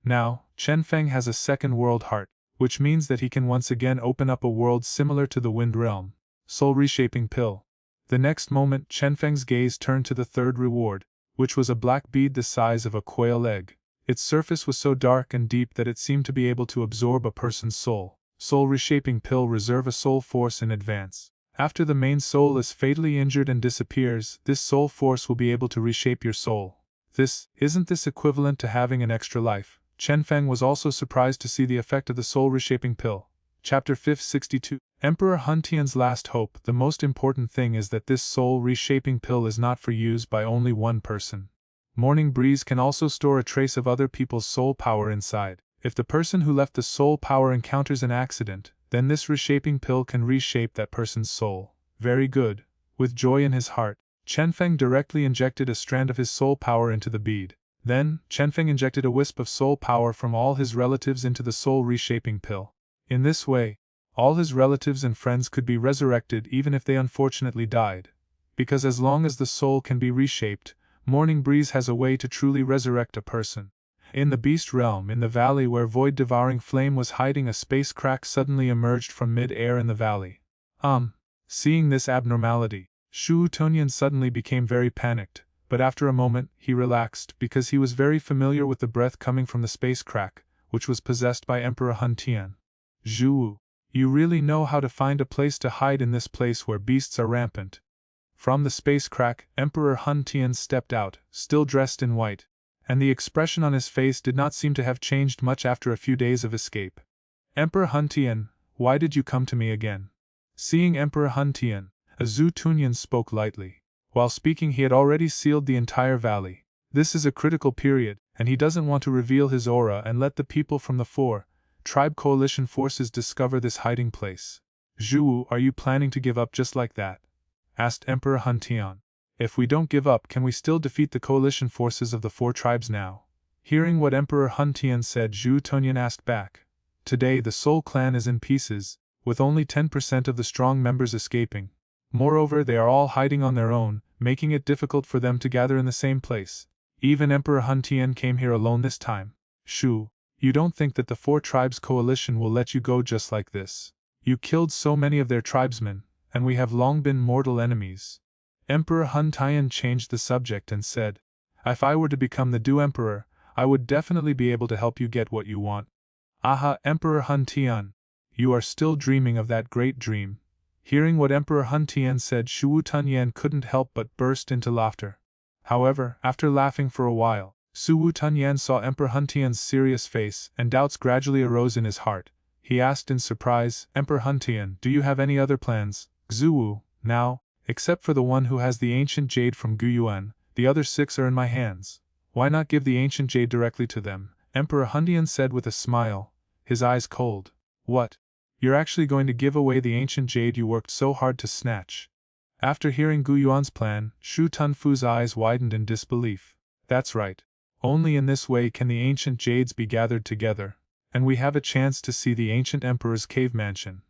Now, Chenfeng has a second world heart, which means that he can once again open up a world similar to the Wind Realm. Soul Reshaping Pill. The next moment, Chenfeng's gaze turned to the third reward, which was a black bead the size of a quail egg. Its surface was so dark and deep that it seemed to be able to absorb a person's soul. Soul Reshaping Pill. Reserve a soul force in advance. After the main soul is fatally injured and disappears, this soul force will be able to reshape your soul. Isn't this equivalent to having an extra life? Chenfeng was also surprised to see the effect of the Soul Reshaping Pill. Chapter 562. Emperor Hun Tian's last hope. The most important thing is that this soul reshaping pill is not for use by only one person. Morning Breeze can also store a trace of other people's soul power inside. If the person who left the soul power encounters an accident, then this reshaping pill can reshape that person's soul. Very good. With joy in his heart, Chenfeng directly injected a strand of his soul power into the bead. Then, Chenfeng injected a wisp of soul power from all his relatives into the soul reshaping pill. In this way, all his relatives and friends could be resurrected even if they unfortunately died. Because as long as the soul can be reshaped, Morning Breeze has a way to truly resurrect a person. In the Beast Realm, in the valley where void-devouring flame was hiding, a space crack suddenly emerged from mid-air in the valley. Seeing this abnormality, Shu Tunyan suddenly became very panicked, but after a moment, he relaxed because he was very familiar with the breath coming from the space crack, which was possessed by Emperor Hun Tian. Zhu, you really know how to find a place to hide in this place where beasts are rampant. From the space crack, Emperor Hun Tian stepped out, still dressed in white, and the expression on his face did not seem to have changed much after a few days of escape. Emperor Hun Tian, why did you come to me again? Seeing Emperor Hun Tian, Zhu Tunyan spoke lightly. While speaking, he had already sealed the entire valley. This is a critical period, and he doesn't want to reveal his aura and let the people from the 4 tribe coalition forces discover this hiding place. Zhu, are you planning to give up just like that? Asked Emperor Hun Tian. If we don't give up, can we still defeat the coalition forces of the 4 tribes now? Hearing what Emperor Hun Tian said, Zhu Tunyan asked back. Today the Soul Clan is in pieces, with only 10% of the strong members escaping. Moreover, they are all hiding on their own, making it difficult for them to gather in the same place. Even Emperor Hun Tian came here alone this time. Shu, you don't think that the 4 tribes coalition will let you go just like this? You killed so many of their tribesmen, and we have long been mortal enemies. Emperor Hun Tian changed the subject and said, if I were to become the Du Emperor, I would definitely be able to help you get what you want. Aha, Emperor Hun Tian, you are still dreaming of that great dream. Hearing what Emperor Hun Tian said, Shu Tunyan couldn't help but burst into laughter. However, after laughing for a while, Shu Tunyan saw Emperor Hun Tian's serious face, and doubts gradually arose in his heart. He asked in surprise, Emperor Hun Tian, do you have any other plans? Zhu, now, except for the one who has the ancient jade from Guyuan, the other 6 are in my hands. Why not give the ancient jade directly to them? Emperor Hun Tian said with a smile, his eyes cold. What? You're actually going to give away the ancient jade you worked so hard to snatch? After hearing Guyuan's plan, Shu Tunfu's eyes widened in disbelief. That's right. Only in this way can the ancient jades be gathered together, and we have a chance to see the ancient emperor's cave mansion.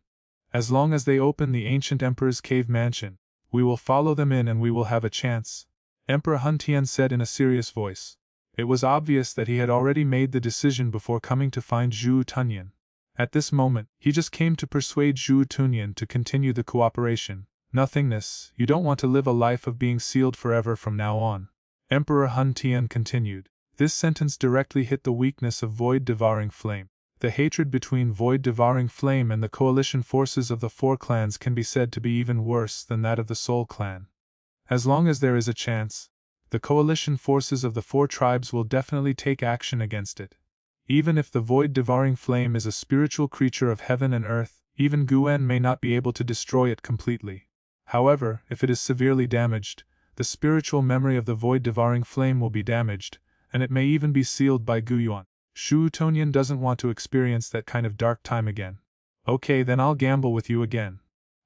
As long as they open the ancient emperor's cave mansion, we will follow them in and we will have a chance. Emperor Hun Tian said in a serious voice. It was obvious that he had already made the decision before coming to find Zhu Tunyan. At this moment, he just came to persuade Zhu Tunyan to continue the cooperation. Nothingness, you don't want to live a life of being sealed forever from now on. Emperor Hun Tian continued. This sentence directly hit the weakness of void-devouring flame. The hatred between void-devouring flame and the coalition forces of the four clans can be said to be even worse than that of the Soul Clan. As long as there is a chance, the coalition forces of the four tribes will definitely take action against it. Even if the void-devouring flame is a spiritual creature of heaven and earth, even Guan may not be able to destroy it completely. However, if it is severely damaged, the spiritual memory of the void-devouring flame will be damaged, and it may even be sealed by Gu Yuan. Zhu Tunyan doesn't want to experience that kind of dark time again. Okay, then I'll gamble with you again.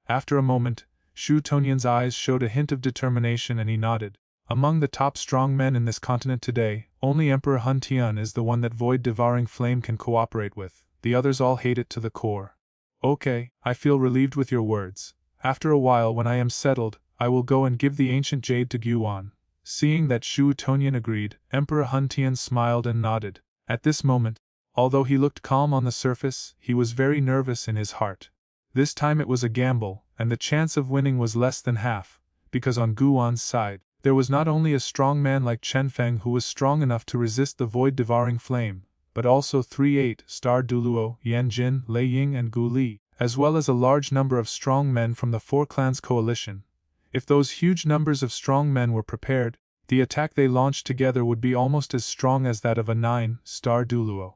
After a moment, Zhu Tunyan's eyes showed a hint of determination and he nodded. Among the top strong men in this continent today, only Emperor Hun Tian is the one that void-devouring flame can cooperate with. The others all hate it to the core. Okay, I feel relieved with your words. After a while, when I am settled, I will go and give the ancient jade to Guan. Seeing that Zhu Tunyan agreed, Emperor Hun Tian smiled and nodded. At this moment, although he looked calm on the surface, he was very nervous in his heart. This time it was a gamble, and the chance of winning was less than half, because on Guan's side, there was not only a strong man like Chenfeng who was strong enough to resist the void-devouring flame, but also 3 8-star Duluo, Yan Jin, Lei Ying and Gu Li, as well as a large number of strong men from the four clans coalition. If those huge numbers of strong men were prepared, the attack they launched together would be almost as strong as that of a 9-star Duluo.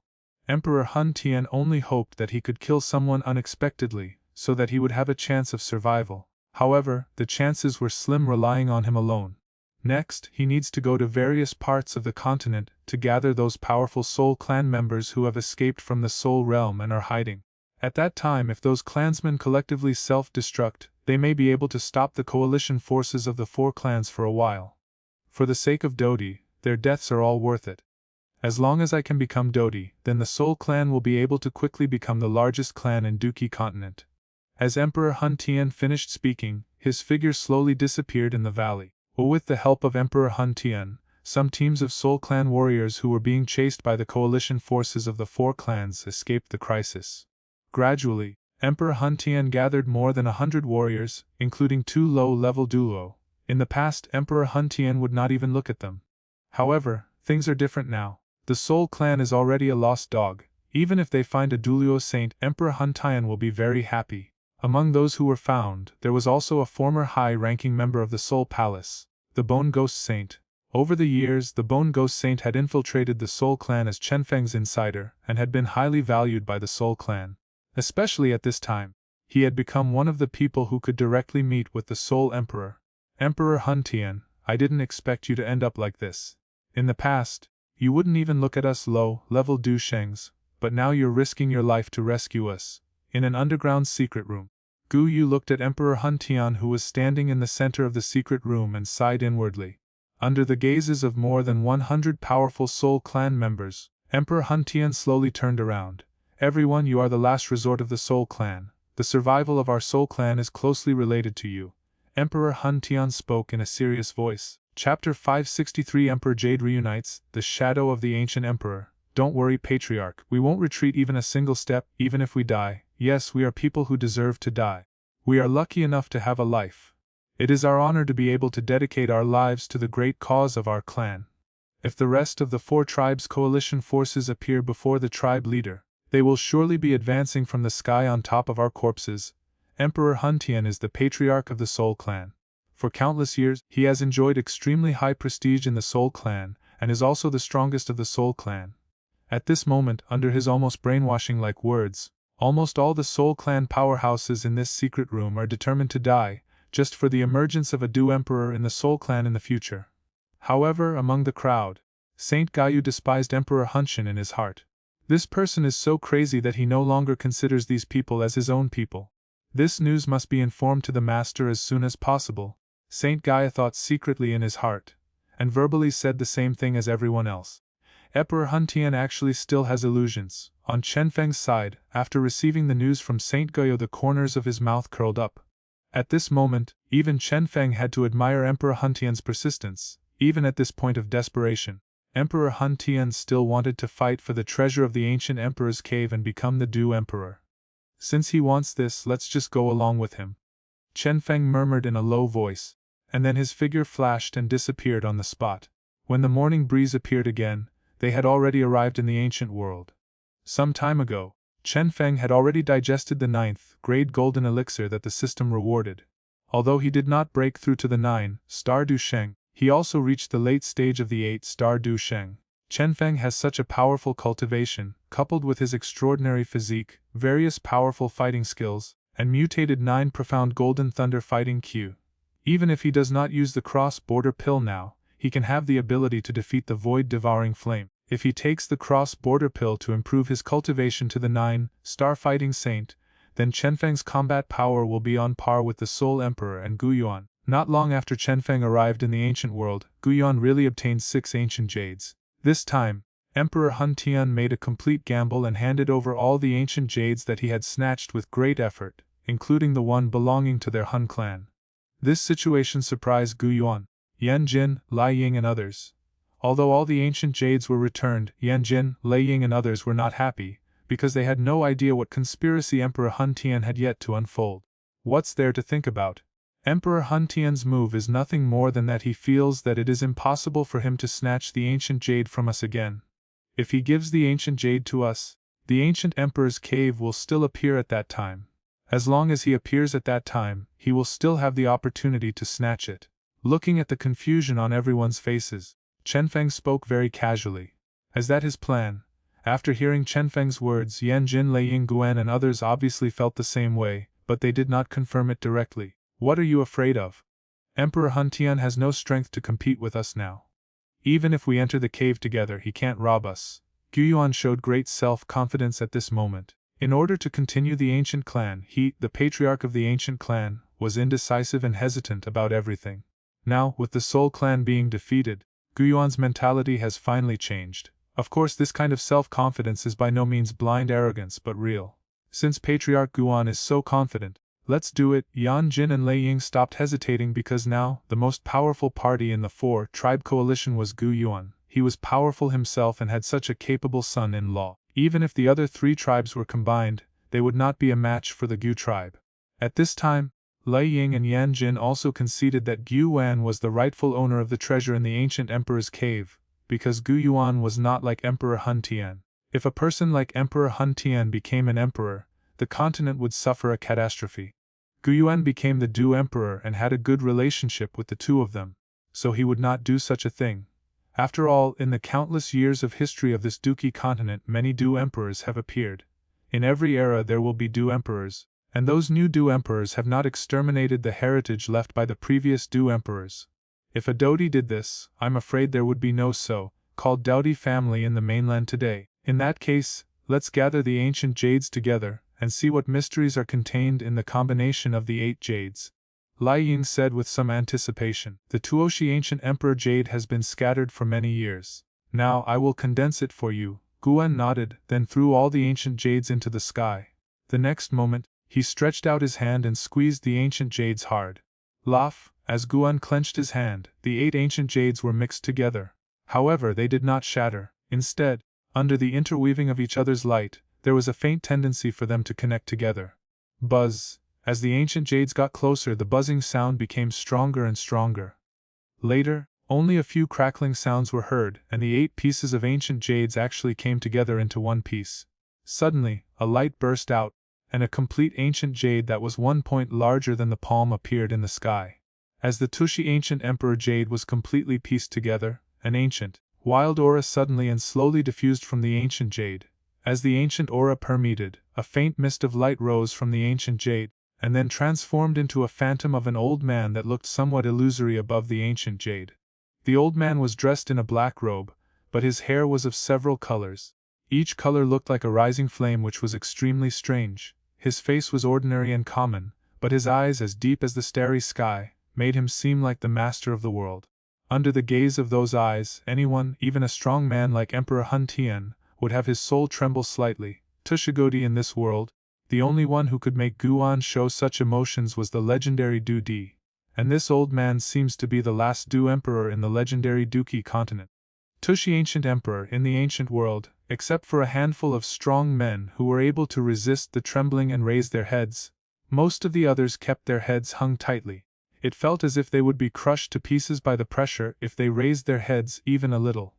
Emperor Hun Tian only hoped that he could kill someone unexpectedly, so that he would have a chance of survival. However, the chances were slim relying on him alone. Next, he needs to go to various parts of the continent to gather those powerful Soul Clan members who have escaped from the Soul Realm and are hiding. At that time, if those clansmen collectively self-destruct, they may be able to stop the coalition forces of the four clans for a while. For the sake of Dodi, their deaths are all worth it. As long as I can become Dodi, then the Soul Clan will be able to quickly become the largest clan in Duki continent. As Emperor Hun Tian finished speaking, his figure slowly disappeared in the valley. With the help of Emperor Hun Tian, some teams of Soul Clan warriors who were being chased by the coalition forces of the four clans escaped the crisis. Gradually, Emperor Hun Tian gathered more than 100 warriors, including 2 low-level duo. In the past, Emperor Hun Tian would not even look at them. However, things are different now. The Soul Clan is already a lost dog. Even if they find a Duluo saint, Emperor Hun Tian will be very happy. Among those who were found, there was also a former high-ranking member of the Soul Palace, the Bone Ghost Saint. Over the years, the Bone Ghost Saint had infiltrated the Soul Clan as Chenfeng's insider and had been highly valued by the Soul Clan. Especially at this time, he had become one of the people who could directly meet with the Soul Emperor. Emperor Hun Tian, I didn't expect you to end up like this. In the past, you wouldn't even look at us low-level Dushengs, but now you're risking your life to rescue us. In an underground secret room, Gu Yu looked at Emperor Hun Tian, who was standing in the center of the secret room, and sighed inwardly. Under the gazes of more than 100 powerful Soul Clan members, Emperor Hun Tian slowly turned around. Everyone, you are the last resort of the Soul Clan. The survival of our Soul Clan is closely related to you. Emperor Hun Tian spoke in a serious voice. Chapter 563 Emperor Jade reunites, the shadow of the ancient emperor. Don't worry, Patriarch, we won't retreat even a single step, even if we die. Yes, we are people who deserve to die. We are lucky enough to have a life. It is our honor to be able to dedicate our lives to the great cause of our clan. If the rest of the four tribes' coalition forces appear before the tribe leader, they will surely be advancing from the sky on top of our corpses. Emperor Hun Tian is the patriarch of the Soul Clan. For countless years, he has enjoyed extremely high prestige in the Soul Clan, and is also the strongest of the Soul Clan. At this moment, under his almost brainwashing-like words, almost all the Soul Clan powerhouses in this secret room are determined to die, just for the emergence of a Du Emperor in the Soul Clan in the future. However, among the crowd, Saint Gayu despised Emperor Hunshin in his heart. This person is so crazy that he no longer considers these people as his own people. This news must be informed to the master as soon as possible, Saint Gaia thought secretly in his heart, and verbally said the same thing as everyone else. Emperor Hun Tian actually still has illusions. On Chenfeng's side, after receiving the news from Saint Gaio, the corners of his mouth curled up. At this moment, even Chenfeng had to admire Emperor Hun Tian's persistence, even at this point of desperation. Emperor Hun Tian still wanted to fight for the treasure of the ancient emperor's cave and become the Du Emperor. Since he wants this, let's just go along with him. Chenfeng murmured in a low voice, and then his figure flashed and disappeared on the spot. When the morning breeze appeared again, they had already arrived in the ancient world. Some time ago, Chenfeng had already digested the 9th grade golden elixir that the system rewarded. Although he did not break through to the 9-star Du Sheng, he also reached the late stage of the 8-star Du Sheng. Chenfeng has such a powerful cultivation, coupled with his extraordinary physique, various powerful fighting skills, and mutated 9 profound golden thunder fighting Q. Even if he does not use the cross-border pill now, he can have the ability to defeat the void-devouring flame. If he takes the cross-border pill to improve his cultivation to the 9-star fighting saint, then Chenfeng's combat power will be on par with the Soul Emperor and Gu Yuan. Not long after Chenfeng arrived in the ancient world, Gu Yuan really obtained 6 ancient jades. This time, Emperor Hun Tian made a complete gamble and handed over all the ancient jades that he had snatched with great effort, including the one belonging to their Hun clan. This situation surprised Gu Yuan, Yan Jin, Lai Ying and others. Although all the ancient jades were returned, Yan Jin, Lei Ying and others were not happy, because they had no idea what conspiracy Emperor Hun Tian had yet to unfold. What's there to think about? Emperor Hun Tian's move is nothing more than that he feels that it is impossible for him to snatch the ancient jade from us again. If he gives the ancient jade to us, the ancient emperor's cave will still appear at that time. As long as he appears at that time, he will still have the opportunity to snatch it. Looking at the confusion on everyone's faces, Chenfeng spoke very casually. Is that his plan? After hearing Chenfeng's words, Yan Jin, Lei Ying, Guan and others obviously felt the same way, but they did not confirm it directly. What are you afraid of? Emperor Hun Tian has no strength to compete with us now. Even if we enter the cave together, he can't rob us. Gu Yuan showed great self-confidence at this moment. In order to continue the ancient clan, he, the patriarch of the ancient clan, was indecisive and hesitant about everything. Now, with the Soul clan being defeated, Gu Yuan's mentality has finally changed. Of course, this kind of self-confidence is by no means blind arrogance but real. Since Patriarch Gu Yuan is so confident, let's do it. Yan Jin and Lei Ying stopped hesitating because now, the most powerful party in the 4-tribe coalition was Gu Yuan. He was powerful himself and had such a capable son-in-law. Even if the other 3 tribes were combined, they would not be a match for the Gu tribe. At this time, Lei Ying and Yan Jin also conceded that Gu Yuan was the rightful owner of the treasure in the ancient emperor's cave, because Gu Yuan was not like Emperor Hun Tian. If a person like Emperor Hun Tian became an emperor, the continent would suffer a catastrophe. Gu Yuan became the Du Emperor and had a good relationship with the two of them, so he would not do such a thing. After all, in the countless years of history of this Duki continent, many Du Emperors have appeared. In every era there will be Du Emperors, and those new Du Emperors have not exterminated the heritage left by the previous Du Emperors. If a Dodi did this, I'm afraid there would be no so-called Dodi family in the mainland today. In that case, let's gather the ancient jades together, and see what mysteries are contained in the combination of the 8 jades. Lai Ying said with some anticipation. The Tuoshi ancient emperor jade has been scattered for many years. Now I will condense it for you. Guan nodded, then threw all the ancient jades into the sky. The next moment, he stretched out his hand and squeezed the ancient jades hard. Laugh, as Guan clenched his hand, the 8 ancient jades were mixed together. However, they did not shatter. Instead, under the interweaving of each other's light, there was a faint tendency for them to connect together. Buzz. As the ancient jades got closer, the buzzing sound became stronger and stronger. Later, only a few crackling sounds were heard, and the 8 pieces of ancient jades actually came together into one piece. Suddenly, a light burst out, and a complete ancient jade that was 1 point larger than the palm appeared in the sky. As the Tushi ancient emperor jade was completely pieced together, an ancient, wild aura suddenly and slowly diffused from the ancient jade. As the ancient aura permeated, a faint mist of light rose from the ancient jade, and then transformed into a phantom of an old man that looked somewhat illusory above the ancient jade. The old man was dressed in a black robe, but his hair was of several colors. Each color looked like a rising flame, which was extremely strange. His face was ordinary and common, but his eyes, as deep as the starry sky, made him seem like the master of the world. Under the gaze of those eyes, anyone, even a strong man like Emperor Hun Tian, would have his soul tremble slightly. Tushigodi in this world, the only one who could make Guan show such emotions was the legendary Du Di. And this old man seems to be the last Du Emperor in the legendary Duki continent. Tushi ancient emperor in the ancient world, except for a handful of strong men who were able to resist the trembling and raise their heads, most of the others kept their heads hung tightly. It felt as if they would be crushed to pieces by the pressure if they raised their heads even a little.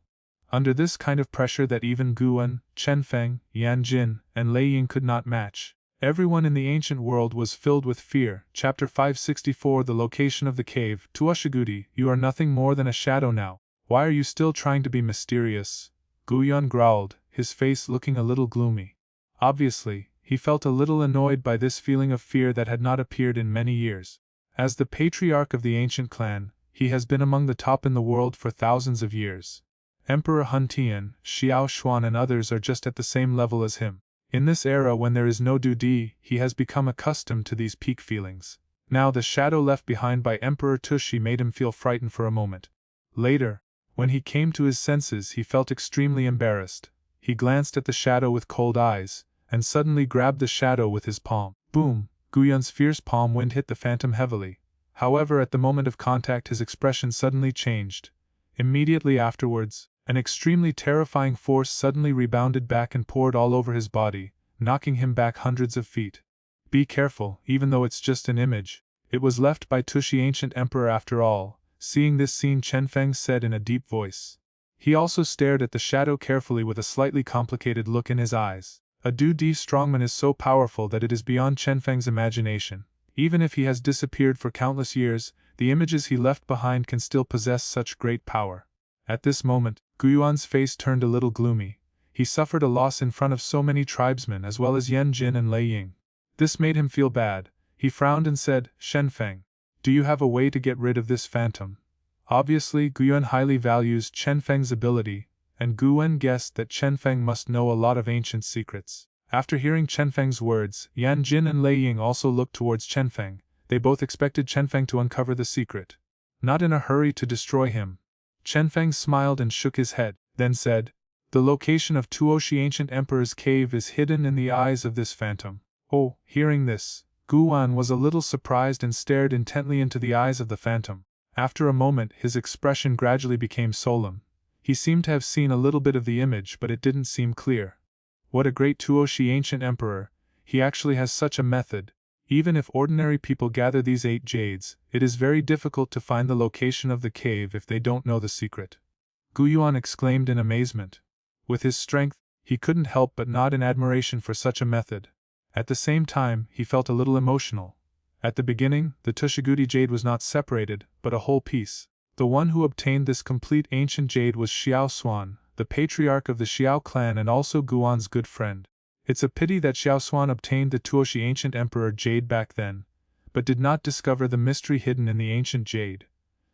Under this kind of pressure that even Guan, Chenfeng, Yan Jin, and Lei Ying could not match, everyone in the ancient world was filled with fear. Chapter 564 The location of the cave. Tuoshigudi, you are nothing more than a shadow now. Why are you still trying to be mysterious? Guyan growled, his face looking a little gloomy. Obviously, he felt a little annoyed by this feeling of fear that had not appeared in many years. As the patriarch of the ancient clan, he has been among the top in the world for thousands of years. Emperor Hun Tian, Xiao Xuan and others are just at the same level as him. In this era when there is no duty, he has become accustomed to these peak feelings. Now the shadow left behind by Emperor Tushi made him feel frightened for a moment. Later, when he came to his senses, he felt extremely embarrassed. He glanced at the shadow with cold eyes, and suddenly grabbed the shadow with his palm. Boom! Guyun's fierce palm wind hit the phantom heavily. However, at the moment of contact his expression suddenly changed. Immediately afterwards, an extremely terrifying force suddenly rebounded back and poured all over his body, knocking him back hundreds of feet. Be careful, even though it's just an image. It was left by Tushi ancient emperor after all. Seeing this scene, Chenfeng said in a deep voice. He also stared at the shadow carefully with a slightly complicated look in his eyes. A 2D strongman is so powerful that it is beyond Chenfeng's imagination. Even if he has disappeared for countless years, the images he left behind can still possess such great power. At this moment, Guyuan's face turned a little gloomy. He suffered a loss in front of so many tribesmen as well as Yan Jin and Lei Ying. This made him feel bad. He frowned and said, Chenfeng, do you have a way to get rid of this phantom? Obviously, Guyuan highly values Chenfeng's ability, and Guwen guessed that Chenfeng must know a lot of ancient secrets. After hearing Chenfeng's words, Yan Jin and Lei Ying also looked towards Chenfeng. They both expected Chenfeng to uncover the secret. Not in a hurry to destroy him. Chenfeng smiled and shook his head, then said, the location of Tuoshi ancient emperor's cave is hidden in the eyes of this phantom. Oh, hearing this, Guwan was a little surprised and stared intently into the eyes of the phantom. After a moment his expression gradually became solemn. He seemed to have seen a little bit of the image, but it didn't seem clear. What a great Tuoshi ancient emperor, he actually has such a method. Even if ordinary people gather these 8 jades, it is very difficult to find the location of the cave if they don't know the secret. Guyuan exclaimed in amazement. With his strength, he couldn't help but nod in admiration for such a method. At the same time, he felt a little emotional. At the beginning, the Tushigudi jade was not separated, but a whole piece. The one who obtained this complete ancient jade was Xiao Xuan, the patriarch of the Xiao clan and also Guan's good friend. It's a pity that Xiao Xuan obtained the Tuoshi ancient emperor jade back then, but did not discover the mystery hidden in the ancient jade.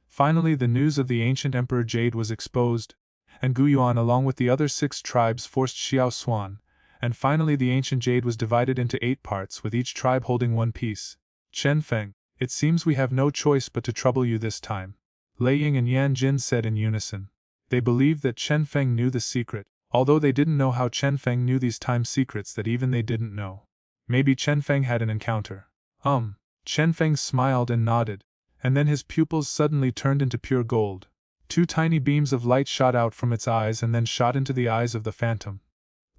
Finally the news of the ancient emperor jade was exposed, and Guyuan along with the other 6 tribes forced Xiao Xuan, and finally the ancient jade was divided into 8 parts with each tribe holding one piece. Chenfeng, it seems we have no choice but to trouble you this time. Lei Ying and Yan Jin said in unison. They believed that Chenfeng knew the secret, although they didn't know how Chenfeng knew these time secrets that even they didn't know. Maybe Chenfeng had an encounter. Chenfeng smiled and nodded, and then his pupils suddenly turned into pure gold. 2 tiny beams of light shot out from its eyes and then shot into the eyes of the phantom.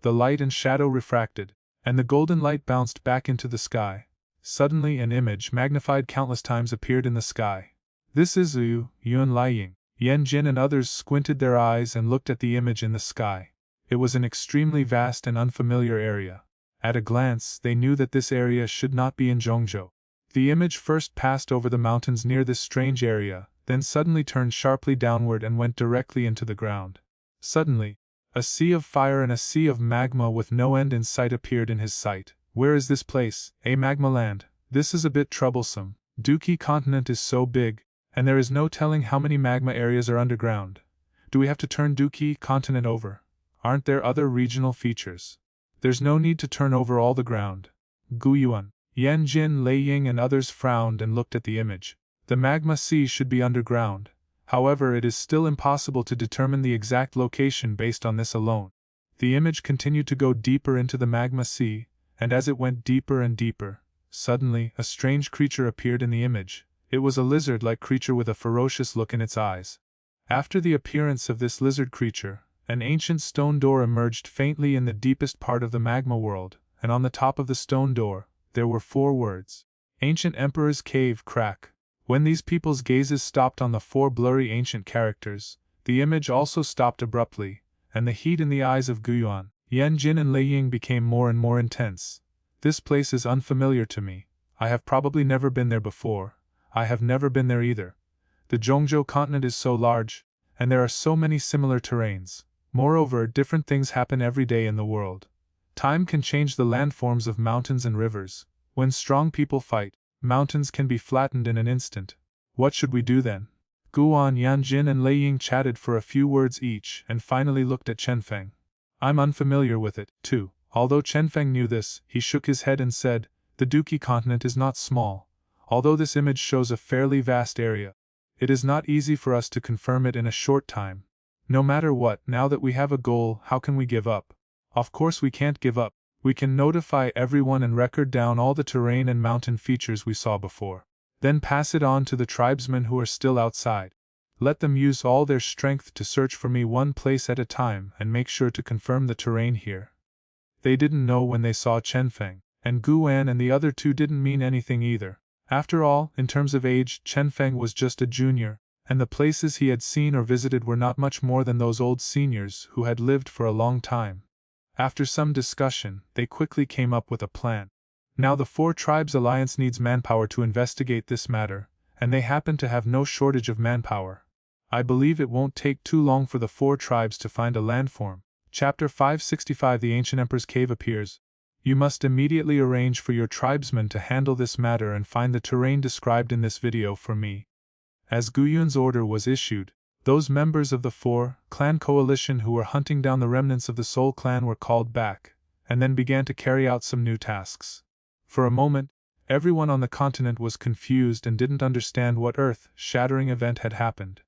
The light and shadow refracted, and the golden light bounced back into the sky. Suddenly an image magnified countless times appeared in the sky. This is Yuan Liying. Yan Jin and others squinted their eyes and looked at the image in the sky. It was an extremely vast and unfamiliar area. At a glance, they knew that this area should not be in Zhongzhou. The image first passed over the mountains near this strange area, then suddenly turned sharply downward and went directly into the ground. Suddenly, a sea of fire and a sea of magma with no end in sight appeared in his sight. Where is this place? A magma land. This is a bit troublesome. Duki continent is so big, and there is no telling how many magma areas are underground. Do we have to turn Duki continent over? Aren't there other regional features? There's no need to turn over all the ground. Guyuan, Yan Jin, Lei Ying and others frowned and looked at the image. The magma sea should be underground. However, it is still impossible to determine the exact location based on this alone. The image continued to go deeper into the magma sea, and as it went deeper and deeper, suddenly a strange creature appeared in the image. It was a lizard-like creature with a ferocious look in its eyes. After the appearance of this lizard creature, an ancient stone door emerged faintly in the deepest part of the magma world, and on the top of the stone door, there were 4 words. Ancient Emperor's Cave crack. When these people's gazes stopped on the 4 blurry ancient characters, the image also stopped abruptly, and the heat in the eyes of Guiyuan, Yanjin and Lei Ying became more and more intense. This place is unfamiliar to me. I have probably never been there before. I have never been there either. The Zhongzhou continent is so large, and there are so many similar terrains. Moreover, different things happen every day in the world. Time can change the landforms of mountains and rivers. When strong people fight, mountains can be flattened in an instant. What should we do then? Guan, Yanjin and Lei Ying chatted for a few words each and finally looked at Chenfeng. I'm unfamiliar with it, too. Although Chenfeng knew this, he shook his head and said, the Duqi continent is not small. Although this image shows a fairly vast area, it is not easy for us to confirm it in a short time. No matter what, now that we have a goal, how can we give up? Of course we can't give up. We can notify everyone and record down all the terrain and mountain features we saw before. Then pass it on to the tribesmen who are still outside. Let them use all their strength to search for me one place at a time and make sure to confirm the terrain here. They didn't know when they saw Chenfeng, and Guan and the other 2 didn't mean anything either. After all, in terms of age, Chenfeng was just a junior, and the places he had seen or visited were not much more than those old seniors who had lived for a long time. After some discussion, they quickly came up with a plan. Now the 4 tribes alliance needs manpower to investigate this matter, and they happen to have no shortage of manpower. I believe it won't take too long for the 4 tribes to find a landform. Chapter 565 The Ancient Emperor's Cave appears. You must immediately arrange for your tribesmen to handle this matter and find the terrain described in this video for me. As Guyun's order was issued, those members of the 4-clan coalition who were hunting down the remnants of the Soul clan were called back, and then began to carry out some new tasks. For a moment, everyone on the continent was confused and didn't understand what earth-shattering event had happened.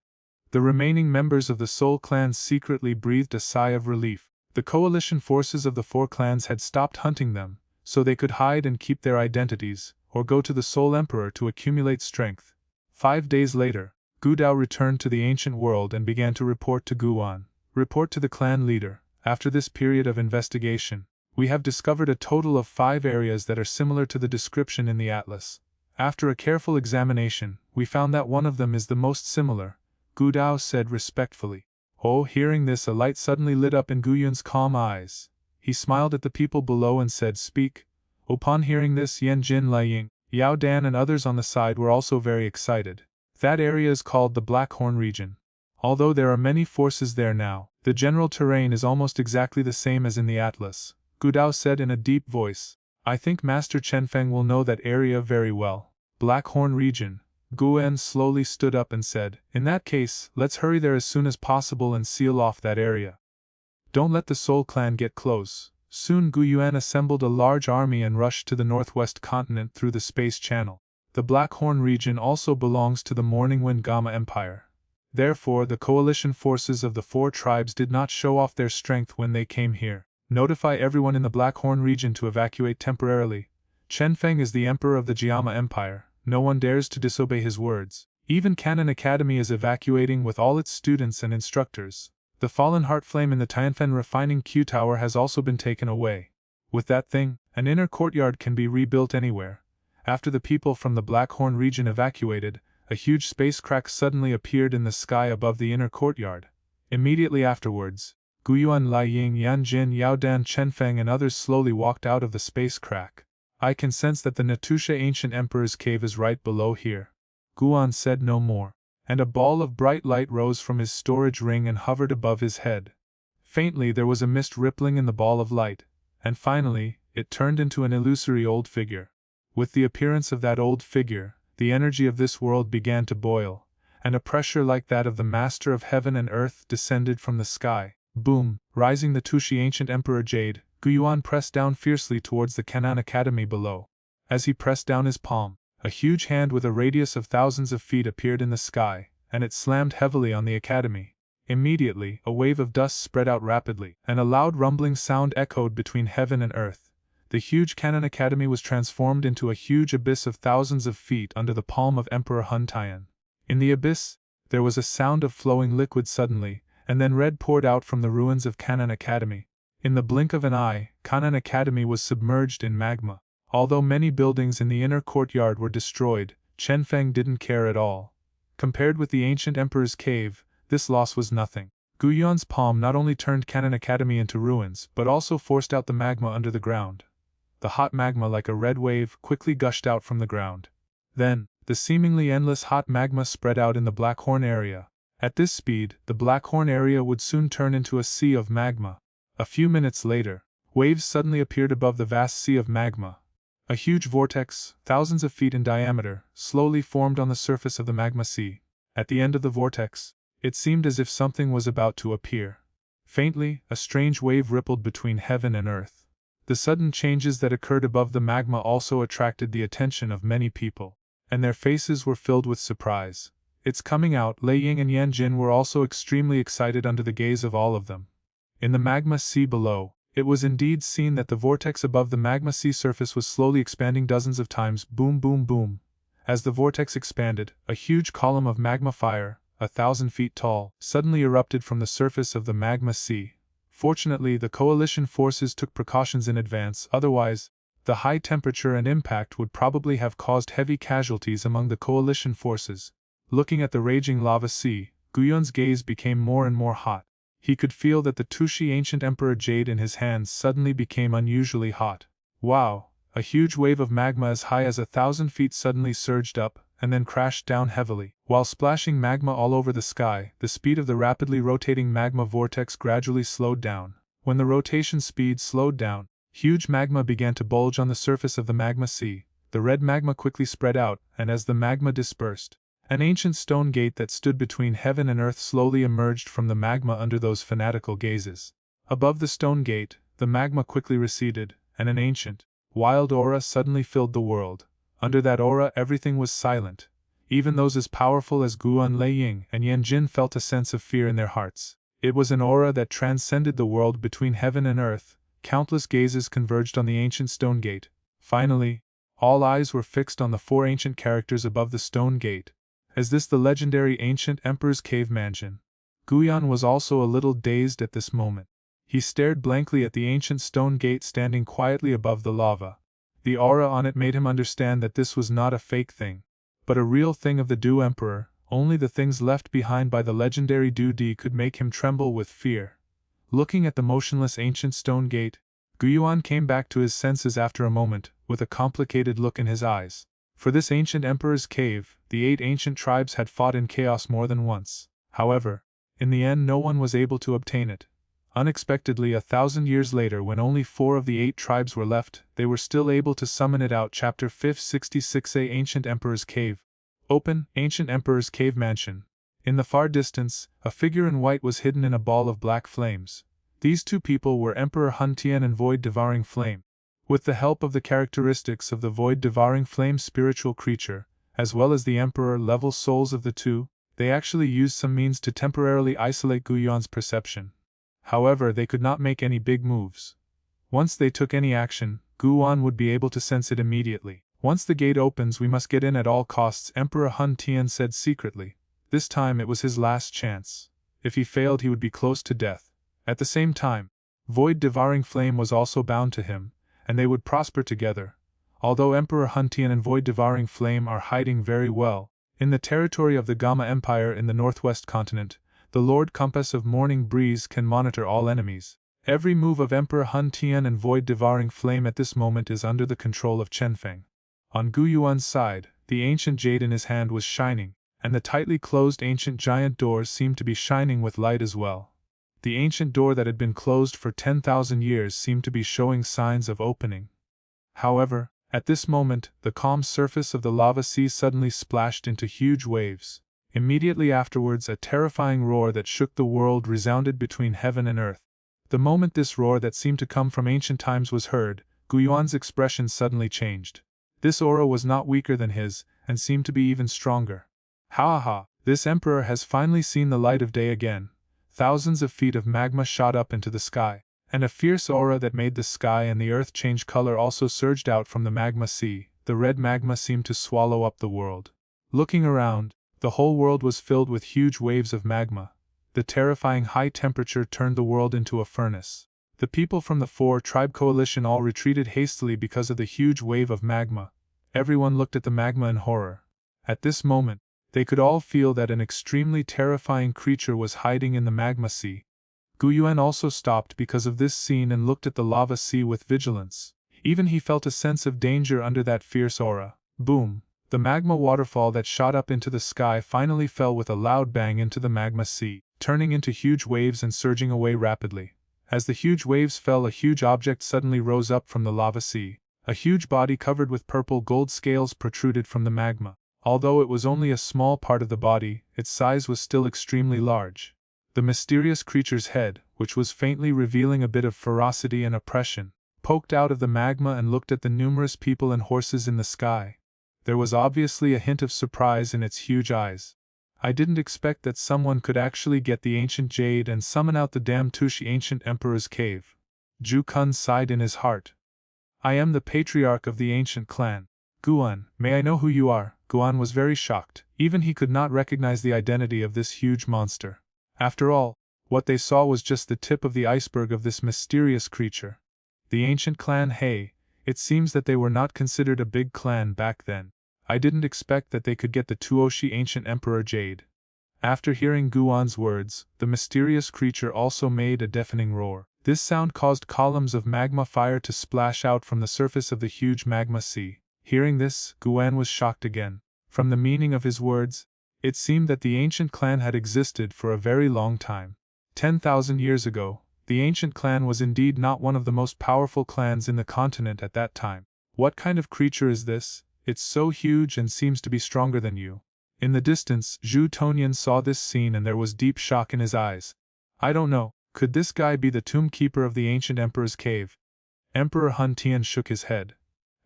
The remaining members of the Soul clan secretly breathed a sigh of relief. The coalition forces of the 4 clans had stopped hunting them, so they could hide and keep their identities, or go to the Soul Emperor to accumulate strength. 5 days later, Gu Dao returned to the ancient world and began to report to Guan. Report to the clan leader. After this period of investigation, we have discovered a total of 5 areas that are similar to the description in the atlas. After a careful examination, we found that one of them is the most similar, Gu Dao said respectfully. Oh, hearing this, a light suddenly lit up in Guyun's calm eyes. He smiled at the people below and said, Speak. Upon hearing this, Yanjin, Lei Ying, Yao Dan and others on the side were also very excited. That area is called the Blackhorn region. Although there are many forces there now, the general terrain is almost exactly the same as in the atlas. Gu Dao said in a deep voice, I think Master Chenfeng will know that area very well. Blackhorn region. Guan slowly stood up and said, In that case, let's hurry there as soon as possible and seal off that area. Don't let the Soul clan get close. Soon Guiyuan assembled a large army and rushed to the northwest continent through the space channel. The Blackhorn region also belongs to the Morningwind Gamma Empire. Therefore, the coalition forces of the 4 tribes did not show off their strength when they came here. Notify everyone in the Blackhorn region to evacuate temporarily. Chenfeng is the emperor of the Jiama Empire. No one dares to disobey his words. Even Canon Academy is evacuating with all its students and instructors. The fallen heart flame in the Tianfen refining Q tower has also been taken away. With that thing, an inner courtyard can be rebuilt anywhere. After the people from the Blackhorn region evacuated, a huge space crack suddenly appeared in the sky above the inner courtyard. Immediately afterwards, Guyuan, Lei Ying, Yanjin, Yaodan, Chenfeng and others slowly walked out of the space crack. I can sense that the Natusha Ancient Emperor's Cave is right below here. Guan said no more, and a ball of bright light rose from his storage ring and hovered above his head. Faintly there was a mist rippling in the ball of light, and finally, it turned into an illusory old figure. With the appearance of that old figure, the energy of this world began to boil, and a pressure like that of the Master of Heaven and Earth descended from the sky. Boom! Rising the Tushi Ancient Emperor Jade, Guyuan pressed down fiercely towards the Canon Academy below. As he pressed down his palm, a huge hand with a radius of thousands of feet appeared in the sky, and it slammed heavily on the academy. Immediately, a wave of dust spread out rapidly, and a loud rumbling sound echoed between heaven and earth. The huge Canon Academy was transformed into a huge abyss of thousands of feet under the palm of Emperor Hun Tian. In the abyss, There was a sound of flowing liquid suddenly, and then red poured out from the ruins of Kanan Academy. In the blink of an eye, Kanan Academy was submerged in magma. Although many buildings in the inner courtyard were destroyed, Chenfeng didn't care at all. Compared with the ancient emperor's cave, this loss was nothing. Gu Yuan's palm not only turned Kanan Academy into ruins but also forced out the magma under the ground. The hot magma, like a red wave, quickly gushed out from the ground. Then, the seemingly endless hot magma spread out in the Black Horn area. At this speed, the Black Horn area would soon turn into a sea of magma. A few minutes later, waves suddenly appeared above the vast sea of magma. A huge vortex, thousands of feet in diameter, slowly formed on the surface of the magma sea. At the end of the vortex, it seemed as if something was about to appear. Faintly, a strange wave rippled between heaven and earth. The sudden changes that occurred above the magma also attracted the attention of many people, and their faces were filled with surprise. Its coming out, Lei Ying and Yan Jin were also extremely excited under the gaze of all of them. In the magma sea below, it was indeed seen that the vortex above the magma sea surface was slowly expanding dozens of times, boom boom boom. As the vortex expanded, a huge column of magma fire, 1,000 feet tall, suddenly erupted from the surface of the magma sea. Fortunately, the coalition forces took precautions in advance, otherwise, the high temperature and impact would probably have caused heavy casualties among the coalition forces. Looking at the raging lava sea, Guyon's gaze became more and more hot. He could feel that the Tushi ancient emperor jade in his hands suddenly became unusually hot. Wow! A huge wave of magma as high as 1,000 feet suddenly surged up, and then crashed down heavily. While splashing magma all over the sky, the speed of the rapidly rotating magma vortex gradually slowed down. When the rotation speed slowed down, huge magma began to bulge on the surface of the magma sea. The red magma quickly spread out, and as the magma dispersed, an ancient stone gate that stood between heaven and earth slowly emerged from the magma under those fanatical gazes. Above the stone gate, the magma quickly receded, and an ancient, wild aura suddenly filled the world. Under that aura everything was silent. Even those as powerful as Guan Lei Ying and Yan Jin felt a sense of fear in their hearts. It was an aura that transcended the world between heaven and earth. Countless gazes converged on the ancient stone gate. Finally, all eyes were fixed on the 4 ancient characters above the stone gate. Is this the legendary ancient emperor's cave mansion? Guyan was also a little dazed at this moment. He stared blankly at the ancient stone gate standing quietly above the lava. The aura on it made him understand that this was not a fake thing, but a real thing of the Du Emperor. Only the things left behind by the legendary Du Di could make him tremble with fear. Looking at the motionless ancient stone gate, Guyuan came back to his senses after a moment, with a complicated look in his eyes. For this ancient emperor's cave, the 8 ancient tribes had fought in chaos more than once. However, in the end no one was able to obtain it. Unexpectedly, 1,000 years later, when only 4 of the 8 tribes were left, they were still able to summon it out. Chapter 566a Ancient Emperor's Cave. Open, Ancient Emperor's Cave Mansion. In the far distance, a figure in white was hidden in a ball of black flames. These 2 people were Emperor Hun Tian and Void Devouring Flame. With the help of the characteristics of the Void Devouring Flame spiritual creature, as well as the Emperor-level souls of the 2, they actually used some means to temporarily isolate Guyuan's perception. However, they could not make any big moves. Once they took any action, Guan would be able to sense it immediately. Once the gate opens, we must get in at all costs, Emperor Hun Tian said secretly. This time it was his last chance. If he failed, he would be close to death. At the same time, Void Devouring Flame was also bound to him, and they would prosper together. Although Emperor Hun Tian and Void Devouring Flame are hiding very well in the territory of the Gamma Empire in the northwest continent, the Lord Compass of Morning Breeze can monitor all enemies. Every move of Emperor Hun Tian and Void Devouring Flame at this moment is under the control of Chenfeng. On Guyuan's side, the ancient jade in his hand was shining, and the tightly closed ancient giant doors seemed to be shining with light as well. The ancient door that had been closed for 10,000 years seemed to be showing signs of opening. However, at this moment, the calm surface of the lava sea suddenly splashed into huge waves. Immediately afterwards, a terrifying roar that shook the world resounded between heaven and earth. The moment this roar that seemed to come from ancient times was heard, Guyuan's expression suddenly changed. This aura was not weaker than his, and seemed to be even stronger. Ha ha! This emperor has finally seen the light of day again. Thousands of feet of magma shot up into the sky, and a fierce aura that made the sky and the earth change color also surged out from the magma sea. The red magma seemed to swallow up the world. Looking around, The whole world was filled with huge waves of magma. The terrifying high temperature turned the world into a furnace. The people from the four-tribe coalition all retreated hastily because of the huge wave of magma. Everyone looked at the magma in horror. At this moment, they could all feel that an extremely terrifying creature was hiding in the magma sea. Gu Yuan also stopped because of this scene and looked at the lava sea with vigilance. Even he felt a sense of danger under that fierce aura. Boom! The magma waterfall that shot up into the sky finally fell with a loud bang into the magma sea, turning into huge waves and surging away rapidly. As the huge waves fell, a huge object suddenly rose up from the lava sea. A huge body covered with purple gold scales protruded from the magma. Although it was only a small part of the body, its size was still extremely large. The mysterious creature's head, which was faintly revealing a bit of ferocity and oppression, poked out of the magma and looked at the numerous people and horses in the sky. There was obviously a hint of surprise in its huge eyes. I didn't expect that someone could actually get the ancient jade and summon out the damned Tushi ancient emperor's cave. Ju Kun sighed in his heart. I am the patriarch of the ancient clan. Guan, may I know who you are? Guan was very shocked. Even he could not recognize the identity of this huge monster. After all, what they saw was just the tip of the iceberg of this mysterious creature. The ancient clan, hey, it seems that they were not considered a big clan back then. I didn't expect that they could get the Tuoshi ancient emperor jade. After hearing Guan's words, the mysterious creature also made a deafening roar. This sound caused columns of magma fire to splash out from the surface of the huge magma sea. Hearing this, Guan was shocked again. From the meaning of his words, it seemed that the ancient clan had existed for a very long time. 10,000 years ago, the ancient clan was indeed not one of the most powerful clans in the continent at that time. What kind of creature is this? It's so huge and seems to be stronger than you. In the distance, Zhu Tonyan saw this scene and there was deep shock in his eyes. I don't know, could this guy be the tomb keeper of the ancient emperor's cave? Emperor Hun Tian shook his head.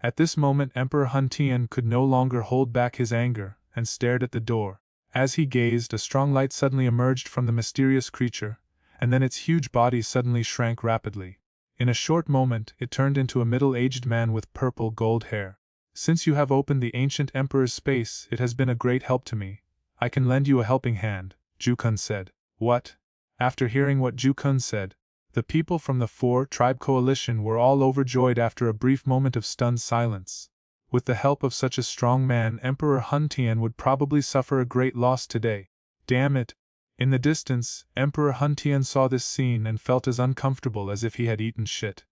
At this moment Emperor Hun Tian could no longer hold back his anger, and stared at the door. As he gazed, a strong light suddenly emerged from the mysterious creature, and then its huge body suddenly shrank rapidly. In a short moment, it turned into a middle-aged man with purple gold hair. Since you have opened the ancient emperor's space, it has been a great help to me. I can lend you a helping hand, Ju Kun said. What? After hearing what Ju Kun said, the people from the four-tribe coalition were all overjoyed after a brief moment of stunned silence. With the help of such a strong man, Emperor Hun Tian would probably suffer a great loss today. Damn it! In the distance, Emperor Hun Tian saw this scene and felt as uncomfortable as if he had eaten shit.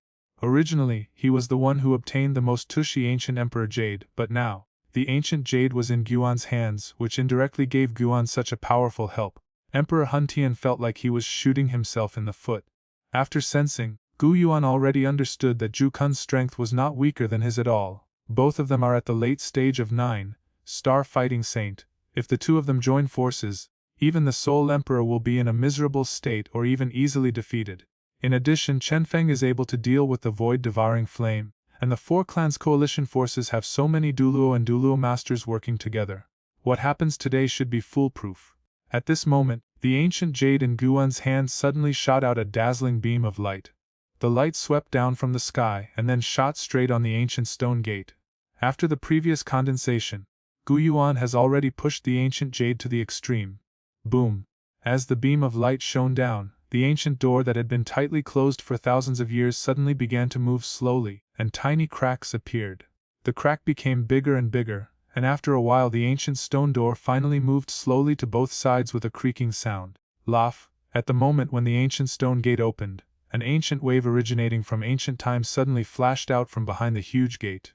Originally, he was the one who obtained the most Tushi ancient emperor jade, but now, the ancient jade was in Guan's hands, which indirectly gave Guan such a powerful help. Emperor Hun Tian felt like he was shooting himself in the foot. After sensing, Gu Yuan already understood that Ju Kun's strength was not weaker than his at all. Both of them are at the late stage of 9-star fighting saint. If the two of them join forces, even the Soul Emperor will be in a miserable state or even easily defeated. In addition, Chenfeng is able to deal with the void-devouring flame, and the four clans' coalition forces have so many Duluo and Duluo masters working together. What happens today should be foolproof. At this moment, the ancient jade in Guan's hand suddenly shot out a dazzling beam of light. The light swept down from the sky and then shot straight on the ancient stone gate. After the previous condensation, Gu Yuan has already pushed the ancient jade to the extreme. Boom! As the beam of light shone down, the ancient door that had been tightly closed for thousands of years suddenly began to move slowly, and tiny cracks appeared. The crack became bigger and bigger, and after a while the ancient stone door finally moved slowly to both sides with a creaking sound. Laugh! At the moment when the ancient stone gate opened, an ancient wave originating from ancient times suddenly flashed out from behind the huge gate.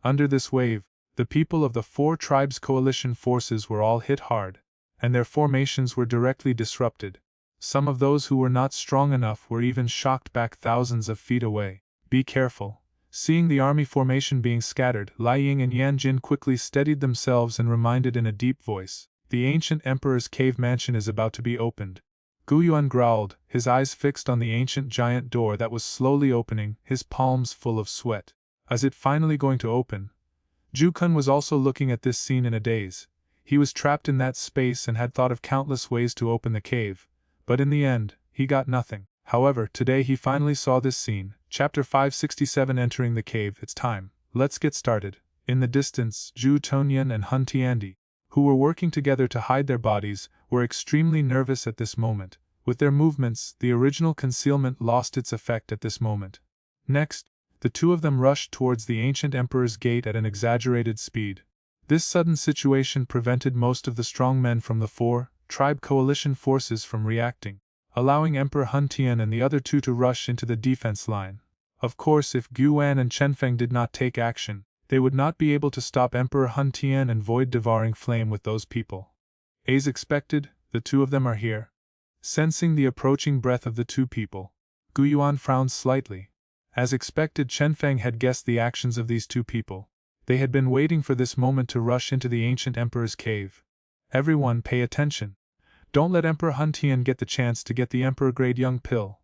Under this wave, the people of the four tribes' coalition forces were all hit hard, and their formations were directly disrupted. Some of those who were not strong enough were even shocked back thousands of feet away. Be careful. Seeing the army formation being scattered, Lai Ying and Yan Jin quickly steadied themselves and reminded in a deep voice, the ancient emperor's cave mansion is about to be opened. Gu Yuan growled, his eyes fixed on the ancient giant door that was slowly opening, his palms full of sweat. Is it finally going to open? Ju Kun was also looking at this scene in a daze. He was trapped in that space and had thought of countless ways to open the cave, but in the end, he got nothing. However, today he finally saw this scene. Chapter 567 Entering the Cave. It's time. Let's get started. In the distance, Zhu Tonyan and Hun Tiandi, who were working together to hide their bodies, were extremely nervous at this moment. With their movements, the original concealment lost its effect at this moment. Next, the two of them rushed towards the ancient emperor's gate at an exaggerated speed. This sudden situation prevented most of the strong men from the four tribe coalition forces from reacting, allowing Emperor Hun Tian and the other two to rush into the defense line. Of course, if Gu Wan and Chenfeng did not take action, they would not be able to stop Emperor Hun Tian and void devouring flame with those people. As expected, the two of them are here. Sensing the approaching breath of the two people, Gu Yuan frowned slightly. As expected, Chenfeng had guessed the actions of these two people. They had been waiting for this moment to rush into the ancient emperor's cave. Everyone pay attention. Don't let Emperor Hun Tian get the chance to get the emperor-grade young pill.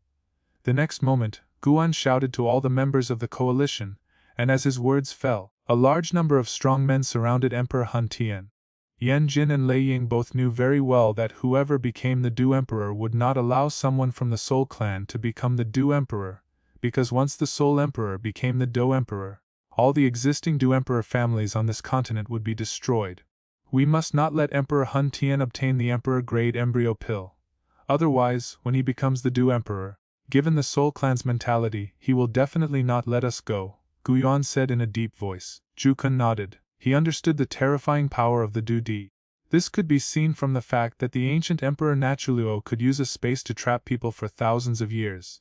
The next moment, Guan shouted to all the members of the coalition, and as his words fell, a large number of strong men surrounded Emperor Hun Tian. Yan Jin and Lei Ying both knew very well that whoever became the Du Emperor would not allow someone from the Soul Clan to become the Du Emperor, because once the Soul Emperor became the Do Emperor, all the existing Du Emperor families on this continent would be destroyed. We must not let Emperor Hun Tian obtain the Emperor-grade embryo pill. Otherwise, when he becomes the Du Emperor, given the Soul Clan's mentality, he will definitely not let us go, Gu Yuan said in a deep voice. Zhu Kun nodded. He understood the terrifying power of the Du Di. This could be seen from the fact that the ancient Emperor Nachuluo could use a space to trap people for thousands of years.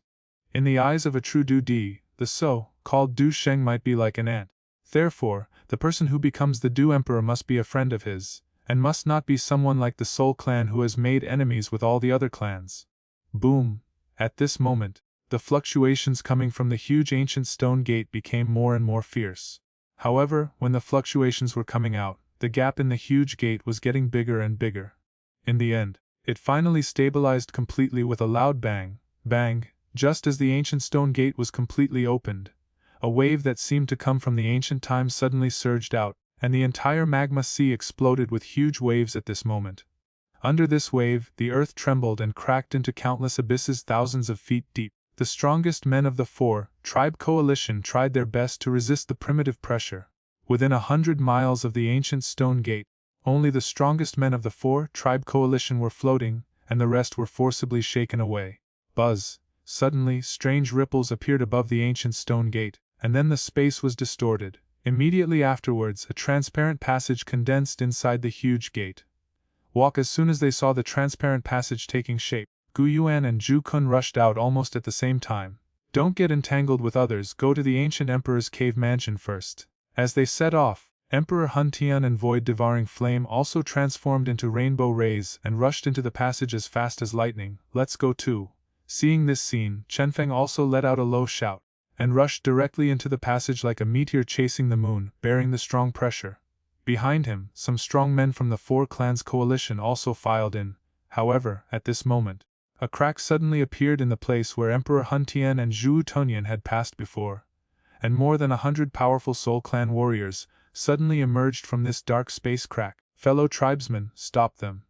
In the eyes of a true Du Di, the so-called Du Sheng might be like an ant. Therefore, the person who becomes the Du Emperor must be a friend of his, and must not be someone like the Soul Clan who has made enemies with all the other clans. Boom! At this moment, the fluctuations coming from the huge ancient stone gate became more and more fierce. However, when the fluctuations were coming out, the gap in the huge gate was getting bigger and bigger. In the end, it finally stabilized completely with a loud bang, bang. Just as the ancient stone gate was completely opened, a wave that seemed to come from the ancient times suddenly surged out, and the entire magma sea exploded with huge waves at this moment. Under this wave, the earth trembled and cracked into countless abysses thousands of feet deep. The strongest men of the four tribe coalition tried their best to resist the primitive pressure. Within 100 miles of the ancient stone gate, only the strongest men of the four tribe coalition were floating, and the rest were forcibly shaken away. Buzz! Suddenly, strange ripples appeared above the ancient stone gate, and then the space was distorted. Immediately afterwards, a transparent passage condensed inside the huge gate. Walk! As soon as they saw the transparent passage taking shape, Gu Yuan and Zhu Kun rushed out almost at the same time. Don't get entangled with others, go to the ancient emperor's cave mansion first. As they set off, Emperor Hun Tian and Void Devouring Flame also transformed into rainbow rays and rushed into the passage as fast as lightning. Let's go too. Seeing this scene, Chenfeng also let out a low shout, and rushed directly into the passage like a meteor chasing the moon, bearing the strong pressure. Behind him, some strong men from the four clans coalition also filed in. However, at this moment, a crack suddenly appeared in the place where Emperor Hun Tian and Zhu Tonian had passed before, and more than 100 powerful Soul Clan warriors suddenly emerged from this dark space crack. Fellow tribesmen, stop them.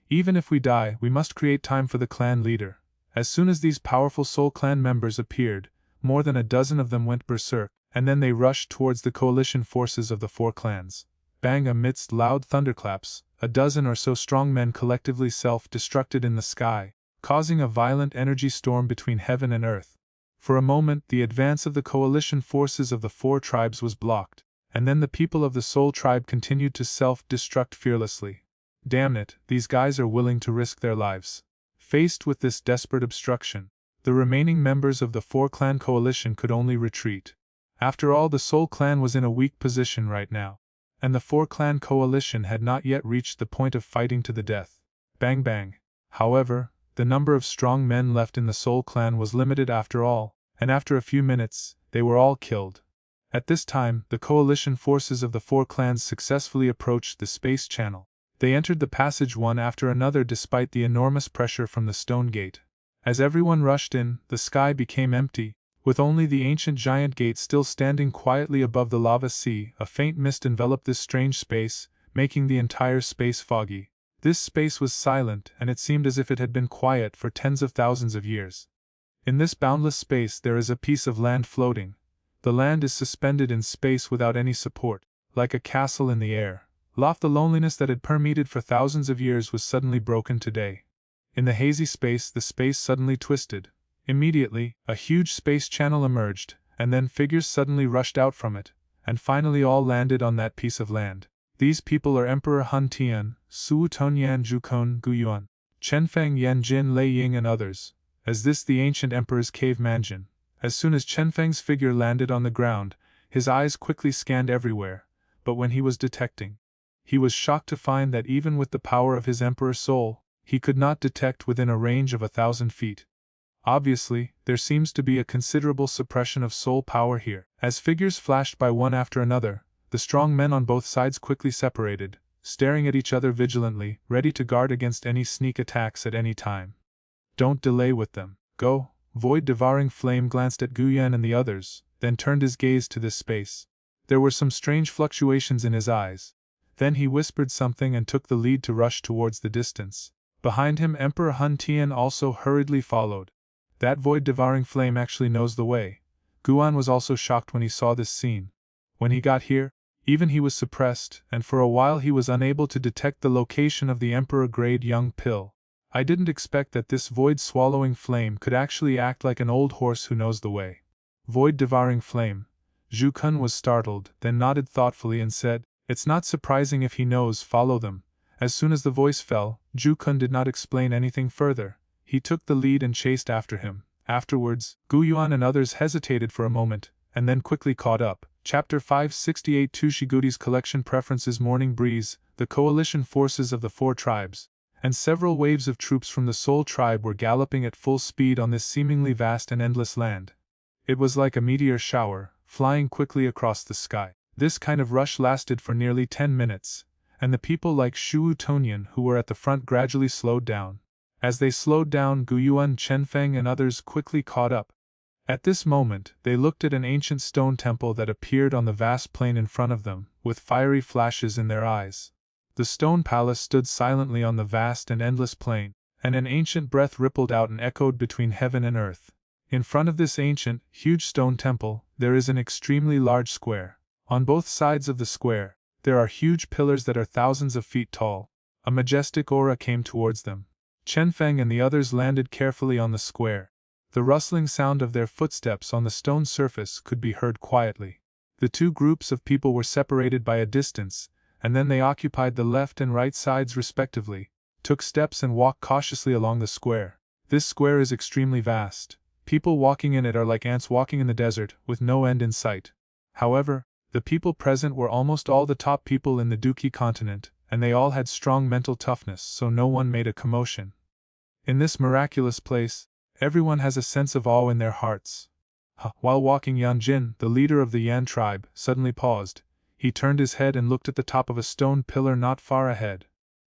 Even if we die, we must create time for the clan leader. As soon as these powerful Soul Clan members appeared, more than a dozen of them went berserk, and then they rushed towards the coalition forces of the four clans. Bang! Amidst loud thunderclaps, a dozen or so strong men collectively self-destructed in the sky, causing a violent energy storm between heaven and earth. For a moment, the advance of the coalition forces of the four tribes was blocked, and then the people of the Soul Tribe continued to self-destruct fearlessly. Damn it, these guys are willing to risk their lives. Faced with this desperate obstruction, the remaining members of the four clan coalition could only retreat. After all, the Soul Clan was in a weak position right now, and the four clan coalition had not yet reached the point of fighting to the death. Bang bang. However, the number of strong men left in the Soul Clan was limited after all, and after a few minutes, they were all killed. At this time, the coalition forces of the four clans successfully approached the space channel. They entered the passage one after another despite the enormous pressure from the stone gate. As everyone rushed in, the sky became empty, with only the ancient giant gate still standing quietly above the lava sea. A faint mist enveloped this strange space, making the entire space foggy. This space was silent, and it seemed as if it had been quiet for tens of thousands of years. In this boundless space there is a piece of land floating. The land is suspended in space without any support, like a castle in the air, The loneliness that had permeated for thousands of years was suddenly broken today. In the hazy space, the space suddenly twisted. Immediately, a huge space channel emerged, and then figures suddenly rushed out from it, and finally all landed on that piece of land. These people are Emperor Han Tian, Su Tonyan Zhukon Guyuan, Chenfeng Yanjin Lei Ying and others. As this the ancient emperor's cave mansion. As soon as Chenfeng's figure landed on the ground, his eyes quickly scanned everywhere, but when he was detecting, he was shocked to find that even with the power of his emperor's soul, he could not detect within a range of 1,000 feet. Obviously, there seems to be a considerable suppression of soul power here. As figures flashed by one after another, the strong men on both sides quickly separated, staring at each other vigilantly, ready to guard against any sneak attacks at any time. Don't delay with them. Go. Void-devouring flame glanced at Guyan and the others, then turned his gaze to this space. There were some strange fluctuations in his eyes. Then he whispered something and took the lead to rush towards the distance. Behind him Emperor Han Tian also hurriedly followed. That void-devouring flame actually knows the way. Guan was also shocked when he saw this scene. When he got here, even he was suppressed, and for a while he was unable to detect the location of the Emperor-grade young pill. I didn't expect that this void-swallowing flame could actually act like an old horse who knows the way. Void-devouring flame. Zhu Kun was startled, then nodded thoughtfully and said, "It's not surprising if he knows, follow them." As soon as the voice fell, Zhu Kun did not explain anything further. He took the lead and chased after him. Afterwards, Gu Yuan and others hesitated for a moment, and then quickly caught up. Chapter 568 Tushigudi's Collection Preferences Morning Breeze. The coalition forces of the 4 tribes, and several waves of troops from the Soul tribe were galloping at full speed on this seemingly vast and endless land. It was like a meteor shower, flying quickly across the sky. This kind of rush lasted for nearly 10 minutes, and the people like Shu Tonyan who were at the front gradually slowed down. As they slowed down, Guyuan, Chenfeng and others quickly caught up. At this moment, they looked at an ancient stone temple that appeared on the vast plain in front of them, with fiery flashes in their eyes. The stone palace stood silently on the vast and endless plain, and an ancient breath rippled out and echoed between heaven and earth. In front of this ancient, huge stone temple, there is an extremely large square. On both sides of the square, there are huge pillars that are thousands of feet tall. A majestic aura came towards them. Chenfeng and the others landed carefully on the square. The rustling sound of their footsteps on the stone surface could be heard quietly. The 2 groups of people were separated by a distance, and then they occupied the left and right sides respectively, took steps and walked cautiously along the square. This square is extremely vast. People walking in it are like ants walking in the desert, with no end in sight. However, the people present were almost all the top people in the Duki continent, and they all had strong mental toughness, so no one made a commotion. In this miraculous place, everyone has a sense of awe in their hearts. While walking, Yanjin, the leader of the Yan tribe, suddenly paused. He turned his head and looked at the top of a stone pillar not far ahead.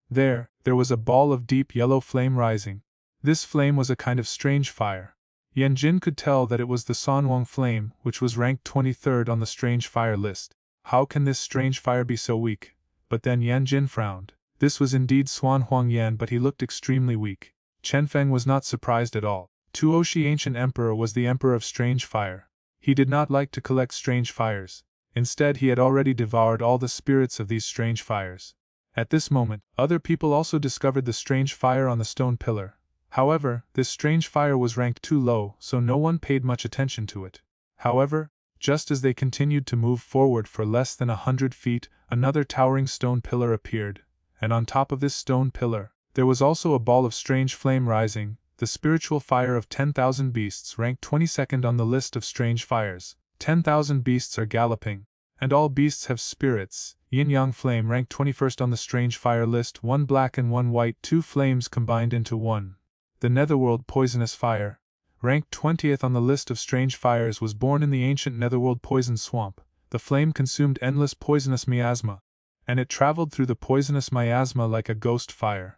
There was a ball of deep yellow flame rising. This flame was a kind of strange fire. Yanjin could tell that it was the Sanwang flame, which was ranked 23rd on the strange fire list. How can this strange fire be so weak? But then Yanjin frowned. This was indeed Xuanhuang Yan, but he looked extremely weak. Chenfeng was not surprised at all. Tuoshi ancient emperor was the emperor of strange fire. He did not like to collect strange fires. Instead, he had already devoured all the spirits of these strange fires. At this moment, other people also discovered the strange fire on the stone pillar. However, this strange fire was ranked too low, so no one paid much attention to it. However, just as they continued to move forward for less than 100 feet, another towering stone pillar appeared, and on top of this stone pillar, there was also a ball of strange flame rising, the spiritual fire of 10,000 beasts ranked 22nd on the list of strange fires. 10,000 beasts are galloping, and all beasts have spirits. Yin-yang flame ranked 21st on the strange fire list, 1 black and 1 white, 2 flames combined into one. The netherworld poisonous fire, ranked 20th on the list of strange fires, was born in the ancient netherworld poison swamp. The flame consumed endless poisonous miasma, and it traveled through the poisonous miasma like a ghost fire.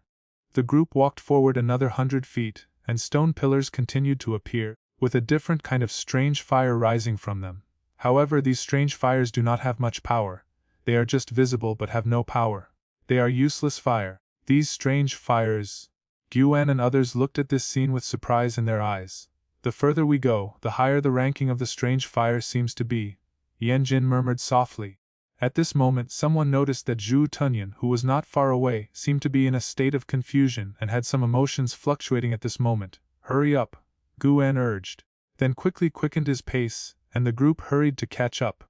The group walked forward another 100 feet, and stone pillars continued to appear, with a different kind of strange fire rising from them. However, these strange fires do not have much power. They are just visible but have no power. They are useless fire. These strange fires. Guan and others looked at this scene with surprise in their eyes. The further we go, the higher the ranking of the strange fire seems to be, Yanjin murmured softly. At this moment someone noticed that Zhu Tunyan, who was not far away, seemed to be in a state of confusion and had some emotions fluctuating at this moment. "Hurry up," Gu An urged, then quickly quickened his pace, and the group hurried to catch up.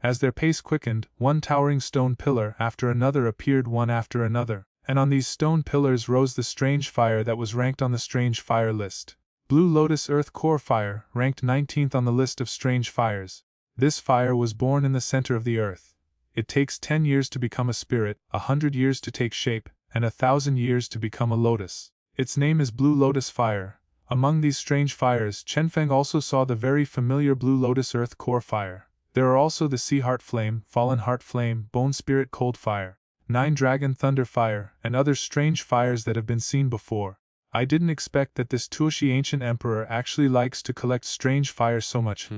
As their pace quickened, one towering stone pillar after another appeared one after another, and on these stone pillars rose the strange fire that was ranked on the strange fire list. Blue Lotus Earth Core Fire, ranked 19th on the list of strange fires. This fire was born in the center of the earth. It takes 10 years to become a spirit, 100 years to take shape, and 1,000 years to become a lotus. Its name is Blue Lotus Fire. Among these strange fires, Chenfeng also saw the very familiar Blue Lotus Earth Core Fire. There are also the Sea Heart Flame, Fallen Heart Flame, Bone Spirit Cold Fire, Nine Dragon Thunder Fire, and other strange fires that have been seen before. I didn't expect that this Tuoshi ancient emperor actually likes to collect strange fires so much.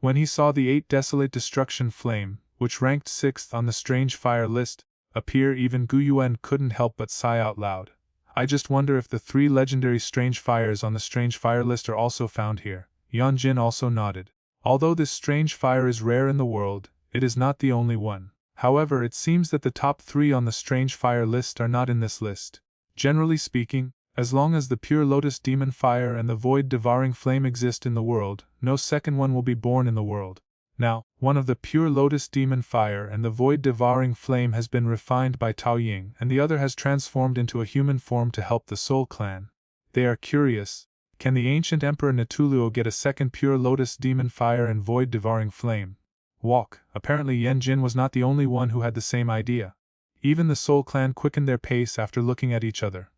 When he saw the 8 Desolate Destruction Flame, which ranked 6th on the strange fire list, appear, even Gu Yuan couldn't help but sigh out loud. I just wonder if the 3 legendary strange fires on the strange fire list are also found here. Yan Jin also nodded. Although this strange fire is rare in the world, it is not the only one. However, it seems that the top 3 on the strange fire list are not in this list. Generally speaking, as long as the pure lotus demon fire and the void devouring flame exist in the world, no second one will be born in the world. Now, one of the pure lotus demon fire and the void devouring flame has been refined by Tao Ying, and the other has transformed into a human form to help the Soul Clan. They are curious. Can the ancient Emperor Natuluo get a second pure lotus demon fire and void devouring flame? Walk. Apparently Yan Jin was not the only one who had the same idea. Even the Soul Clan quickened their pace after looking at each other.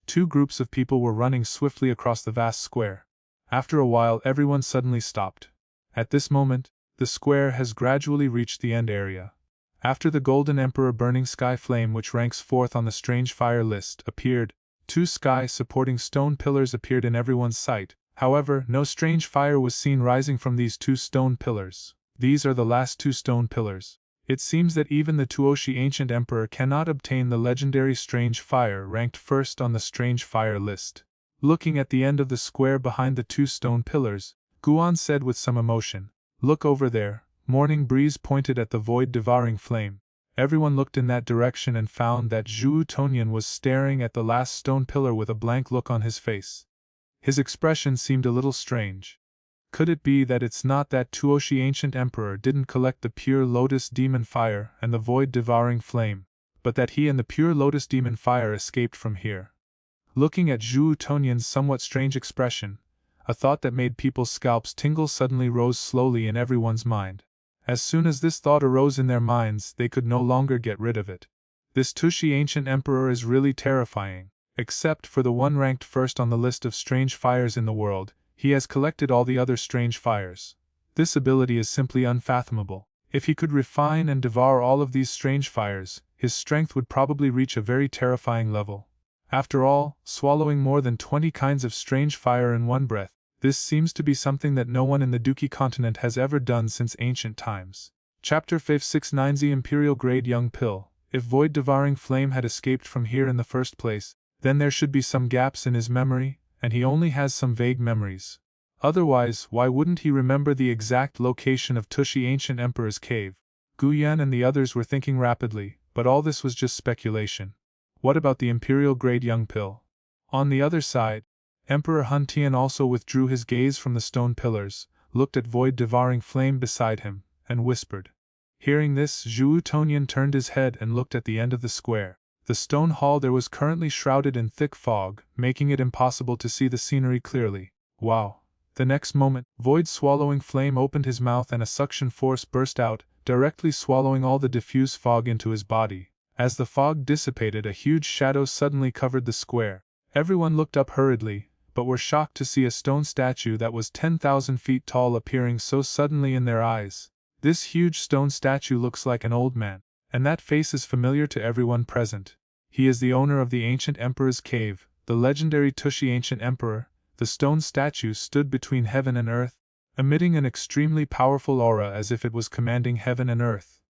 2 groups of people were running swiftly across the vast square. After a while everyone suddenly stopped. At this moment, the square has gradually reached the end area. After the Golden Emperor Burning Sky Flame, which ranks 4th on the strange fire list, appeared, 2 sky-supporting stone pillars appeared in everyone's sight. However, no strange fire was seen rising from these 2 stone pillars. These are the last 2 stone pillars. It seems that even the Tuoshi ancient emperor cannot obtain the legendary strange fire ranked 1st on the strange fire list. Looking at the end of the square behind the 2 stone pillars, Guan said with some emotion, "Look over there." Morning Breeze pointed at the void devouring flame. Everyone looked in that direction and found that Zhu Tonyan was staring at the last stone pillar with a blank look on his face. His expression seemed a little strange. Could it be that it's not that Tuoshi ancient emperor didn't collect the pure lotus demon fire and the void devouring flame, but that he and the pure lotus demon fire escaped from here? Looking at Zhu Tonyan's somewhat strange expression, a thought that made people's scalps tingle suddenly rose slowly in everyone's mind. As soon as this thought arose in their minds, they could no longer get rid of it. This Tuoshi ancient emperor is really terrifying. Except for the one ranked 1st on the list of strange fires in the world, he has collected all the other strange fires. This ability is simply unfathomable. If he could refine and devour all of these strange fires, his strength would probably reach a very terrifying level. After all, swallowing more than 20 kinds of strange fire in one breath, this seems to be something that no one in the Duki continent has ever done since ancient times. Chapter 569. The Imperial Grade Young Pill. If void devouring flame had escaped from here in the first place, then there should be some gaps in his memory, and he only has some vague memories. Otherwise, why wouldn't he remember the exact location of Tuoshi Ancient Emperor's cave? Gu Yan and the others were thinking rapidly, but all this was just speculation. What about the Imperial Grade Young Pill? On the other side, Emperor Hun Tian also withdrew his gaze from the stone pillars, looked at void devouring flame beside him, and whispered. Hearing this, Zhu Tonyan turned his head and looked at the end of the square. The stone hall there was currently shrouded in thick fog, making it impossible to see the scenery clearly. Wow! The next moment, void swallowing flame opened his mouth and a suction force burst out, directly swallowing all the diffuse fog into his body. As the fog dissipated, a huge shadow suddenly covered the square. Everyone looked up hurriedly, but were shocked to see a stone statue that was 10,000 feet tall appearing so suddenly in their eyes. This huge stone statue looks like an old man, and that face is familiar to everyone present. He is the owner of the Ancient Emperor's Cave, the legendary Tuoshi Ancient Emperor. The stone statue stood between heaven and earth, emitting an extremely powerful aura as if it was commanding heaven and earth.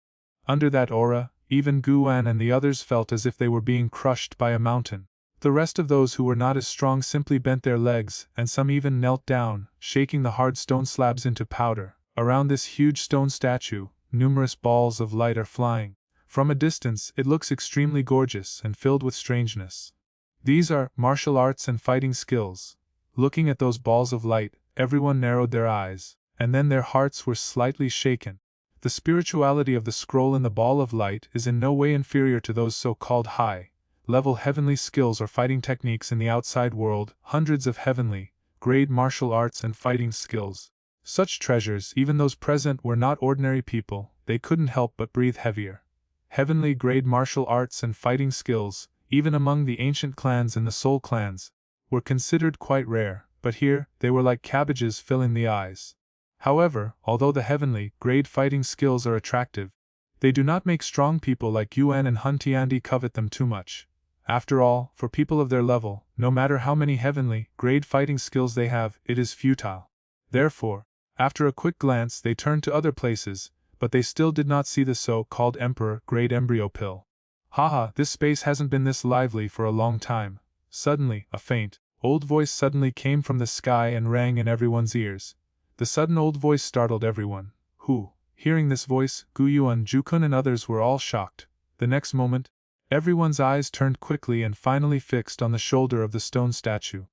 Under that aura, even Guan and the others felt as if they were being crushed by a mountain. The rest of those who were not as strong simply bent their legs, and some even knelt down, shaking the hard stone slabs into powder. Around this huge stone statue, numerous balls of light are flying. From a distance, it looks extremely gorgeous and filled with strangeness. These are martial arts and fighting skills. Looking at those balls of light, everyone narrowed their eyes, and then their hearts were slightly shaken. The spirituality of the scroll in the ball of light is in no way inferior to those so-called high-level heavenly skills or fighting techniques in the outside world, hundreds of heavenly-grade martial arts and fighting skills. Such treasures, even those present were not ordinary people, they couldn't help but breathe heavier. Heavenly-grade martial arts and fighting skills, even among the ancient clans and the soul clans, were considered quite rare, but here, they were like cabbages filling the eyes. However, although the heavenly-grade fighting skills are attractive, they do not make strong people like Yuan and Hun Tiandi covet them too much. After all, for people of their level, no matter how many heavenly-grade fighting skills they have, it is futile. Therefore, after a quick glance they turned to other places, but they still did not see the so-called Emperor-grade embryo pill. Haha, this space hasn't been this lively for a long time. Suddenly, a faint, old voice suddenly came from the sky and rang in everyone's ears. The sudden old voice startled everyone, who, hearing this voice, Gu Yuan, Jukun and others were all shocked. The next moment, everyone's eyes turned quickly and finally fixed on the shoulder of the stone statue.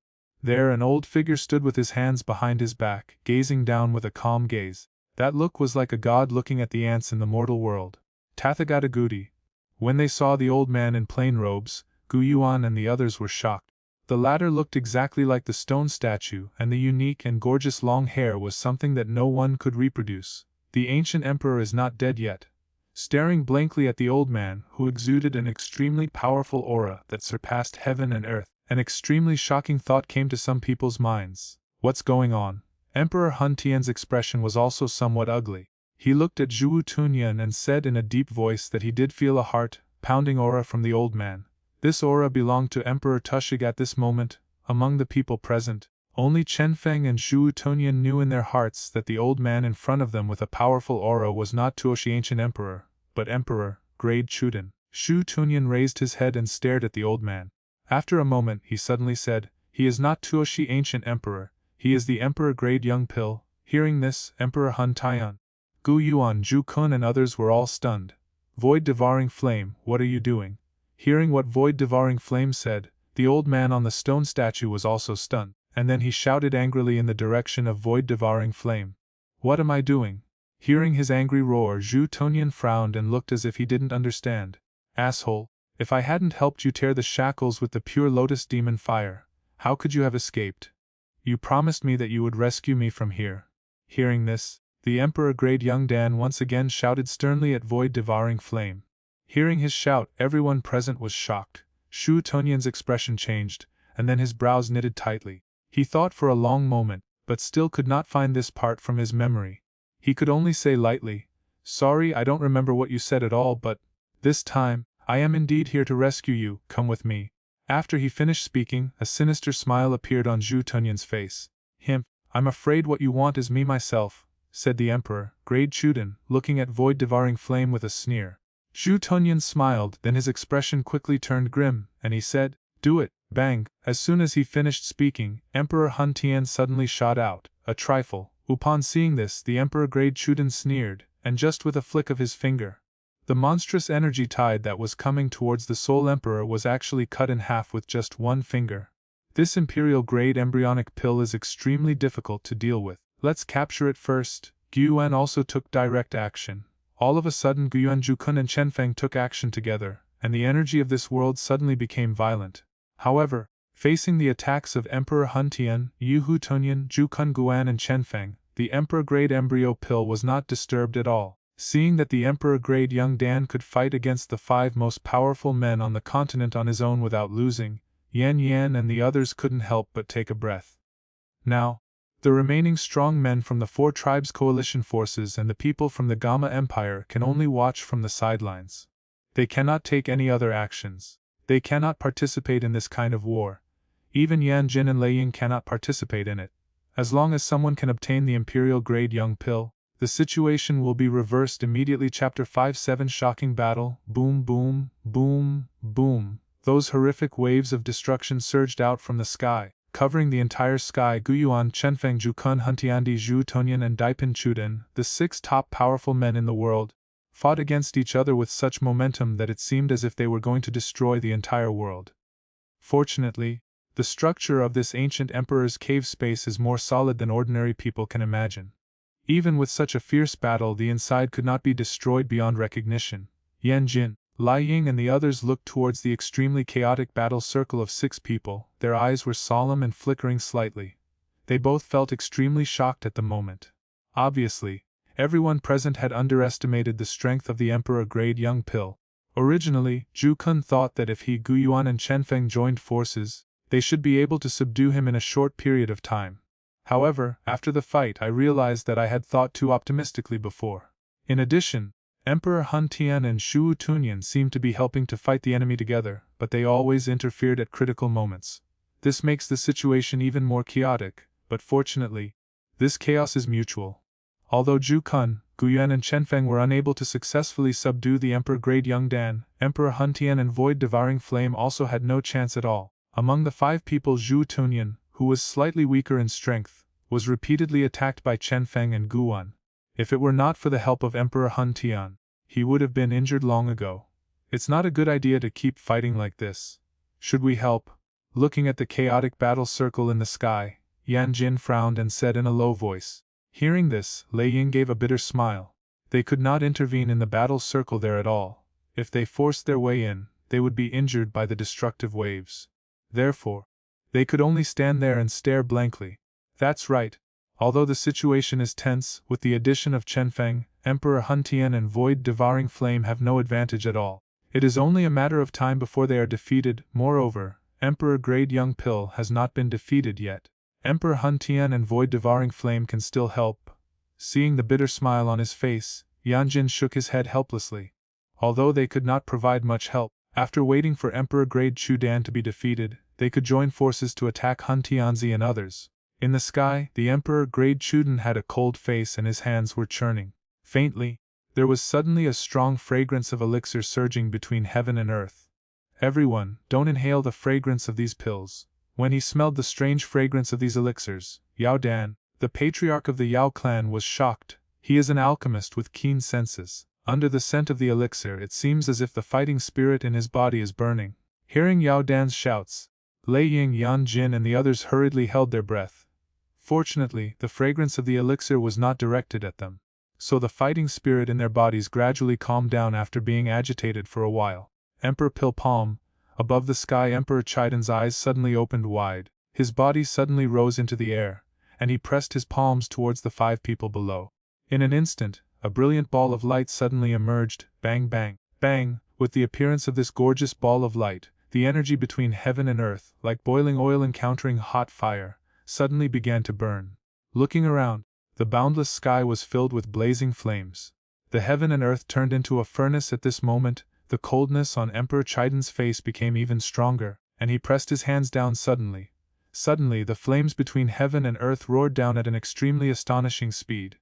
There an old figure stood with his hands behind his back, gazing down with a calm gaze. That look was like a god looking at the ants in the mortal world. Tathagatagudi. When they saw the old man in plain robes, Gu Yuan and the others were shocked. The latter looked exactly like the stone statue, and the unique and gorgeous long hair was something that no one could reproduce. The ancient emperor is not dead yet. Staring blankly at the old man, who exuded an extremely powerful aura that surpassed heaven and earth, an extremely shocking thought came to some people's minds. What's going on? Emperor Hun Tian's expression was also somewhat ugly. He looked at Zhu Tunyan and said in a deep voice that he did feel a heart-pounding aura from the old man. This aura belonged to Emperor Tushig at this moment. Among the people present, only Chenfeng and Zhu Tunyan knew in their hearts that the old man in front of them with a powerful aura was not Tuoshi ancient emperor, but Emperor-grade Chuden. Zhu Tunyan raised his head and stared at the old man. After a moment he suddenly said, "He is not Tuoshi ancient emperor, he is the Emperor-grade young pill." Hearing this, Emperor Hun Tian, Gu Yuan, Zhu Kun and others were all stunned. Void devouring flame, what are you doing? Hearing what void devouring flame said, the old man on the stone statue was also stunned, and then he shouted angrily in the direction of void devouring flame. What am I doing? Hearing his angry roar, Zhu Tunyan frowned and looked as if he didn't understand. Asshole, if I hadn't helped you tear the shackles with the pure lotus demon fire, how could you have escaped? You promised me that you would rescue me from here. Hearing this, the Emperor-grade young Dan once again shouted sternly at void devouring flame. Hearing his shout, everyone present was shocked. Zhu Tunyan's expression changed, and then his brows knitted tightly. He thought for a long moment, but still could not find this part from his memory. He could only say lightly, "Sorry, I don't remember what you said at all, but this time, I am indeed here to rescue you, come with me." After he finished speaking, a sinister smile appeared on Zhu Tunyan's face. I'm afraid what you want is me myself," said the Emperor-grade Chuden, looking at void devouring flame with a sneer. Zhu Tunyan smiled, then his expression quickly turned grim, and he said, "Do it." Bang! As soon as he finished speaking, Emperor Hun Tian suddenly shot out, a trifle. Upon seeing this, the Emperor-grade Chuden sneered, and just with a flick of his finger, the monstrous energy tide that was coming towards the Soul Emperor was actually cut in half with just one finger. This Imperial-grade embryonic pill is extremely difficult to deal with. Let's capture it first. Guiyuan also took direct action. All of a sudden Guiyuan, Jukun and Chenfeng took action together, and the energy of this world suddenly became violent. However, facing the attacks of Emperor Hun Tian, Yu Tunyan, Jukun Guan and Chenfeng, the Emperor-grade embryo pill was not disturbed at all. Seeing that the Emperor-grade young Dan could fight against the 5 most powerful men on the continent on his own without losing, Yan Yan and the others couldn't help but take a breath. Now, the remaining strong men from the 4 tribes' coalition forces and the people from the Gamma Empire can only watch from the sidelines. They cannot take any other actions. They cannot participate in this kind of war. Even Yan Jin and Lei Ying cannot participate in it. As long as someone can obtain the Imperial-grade young pill, the situation will be reversed immediately. Chapter 5-7 Shocking Battle. Boom boom, boom, boom. Those horrific waves of destruction surged out from the sky, covering the entire sky. Guyuan, Chenfeng, Jukun, Huntiandi, Zhu Tonyan, and Daipin Chuden, the 6 top powerful men in the world, fought against each other with such momentum that it seemed as if they were going to destroy the entire world. Fortunately, the structure of this ancient emperor's cave space is more solid than ordinary people can imagine. Even with such a fierce battle, the inside could not be destroyed beyond recognition. Yan Jin, Lai Ying, and the others looked towards the extremely chaotic battle circle of 6 people. Their eyes were solemn and flickering slightly. They both felt extremely shocked at the moment. Obviously, everyone present had underestimated the strength of the Emperor Grade Young Pill. Originally, Zhu Kun thought that if he, Guyuan, and Chenfeng joined forces, they should be able to subdue him in a short period of time. However, after the fight, I realized that I had thought too optimistically before. In addition, Emperor Hun Tian and Shu Tunyan seemed to be helping to fight the enemy together, but they always interfered at critical moments. This makes the situation even more chaotic, but fortunately, this chaos is mutual. Although Zhu Kun, Guyuan, and Chenfeng were unable to successfully subdue the Emperor Grade Young Dan, Emperor Hun Tian and Void Devouring Flame also had no chance at all. Among the 5 people, Zhu Tunyan, who was slightly weaker in strength, was repeatedly attacked by Chenfeng and Guan. If it were not for the help of Emperor Hun Tian, he would have been injured long ago. It's not a good idea to keep fighting like this. Should we help? Looking at the chaotic battle circle in the sky, Yan Jin frowned and said in a low voice. Hearing this, Lei Ying gave a bitter smile. They could not intervene in the battle circle there at all. If they forced their way in, they would be injured by the destructive waves. Therefore, they could only stand there and stare blankly. That's right. Although the situation is tense, with the addition of Chenfeng, Emperor Hun Tian and Void Devouring Flame have no advantage at all. It is only a matter of time before they are defeated. Moreover, Emperor Grade Young Pill has not been defeated yet. Emperor Hun Tian and Void Devouring Flame can still help. Seeing the bitter smile on his face, Yanjin shook his head helplessly. Although they could not provide much help, after waiting for Emperor Grade Chudan to be defeated, they could join forces to attack Hun Tianzi and others. In the sky, the Emperor Grade Chudan had a cold face and his hands were churning. Faintly, there was suddenly a strong fragrance of elixir surging between heaven and earth. Everyone, don't inhale the fragrance of these pills. When he smelled the strange fragrance of these elixirs, Yao Dan, the patriarch of the Yao clan, was shocked. He is an alchemist with keen senses. Under the scent of the elixir, it seems as if the fighting spirit in his body is burning. Hearing Yao Dan's shouts, Lei Ying, Yan Jin, and the others hurriedly held their breath. Fortunately, the fragrance of the elixir was not directed at them, so the fighting spirit in their bodies gradually calmed down after being agitated for a while. Emperor Pil Palm, above the sky, Emperor Chiden's eyes suddenly opened wide, his body suddenly rose into the air, and he pressed his palms towards the 5 people below. In an instant, a brilliant ball of light suddenly emerged. Bang, bang, bang. With the appearance of this gorgeous ball of light, the energy between heaven and earth, like boiling oil encountering hot fire, suddenly began to burn. Looking around, the boundless sky was filled with blazing flames. The heaven and earth turned into a furnace at this moment. The coldness on Emperor Chiden's face became even stronger, and he pressed his hands down suddenly. Suddenly, the flames between heaven and earth roared down at an extremely astonishing speed.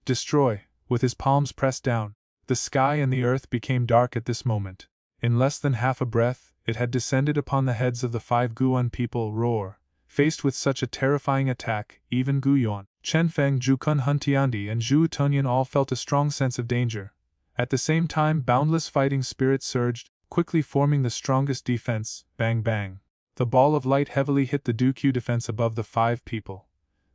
Destroy! With his palms pressed down, the sky and the earth became dark at this moment. In less than half a breath, it had descended upon the heads of the 5 Guan people. Roar! Faced with such a terrifying attack, even Guyuan, Chenfeng, Jukun, Huntiandi, and Zhu Tunyan all felt a strong sense of danger. At the same time, boundless fighting spirit surged, quickly forming the strongest defense. Bang bang. The ball of light heavily hit the Duq defense above the 5 people.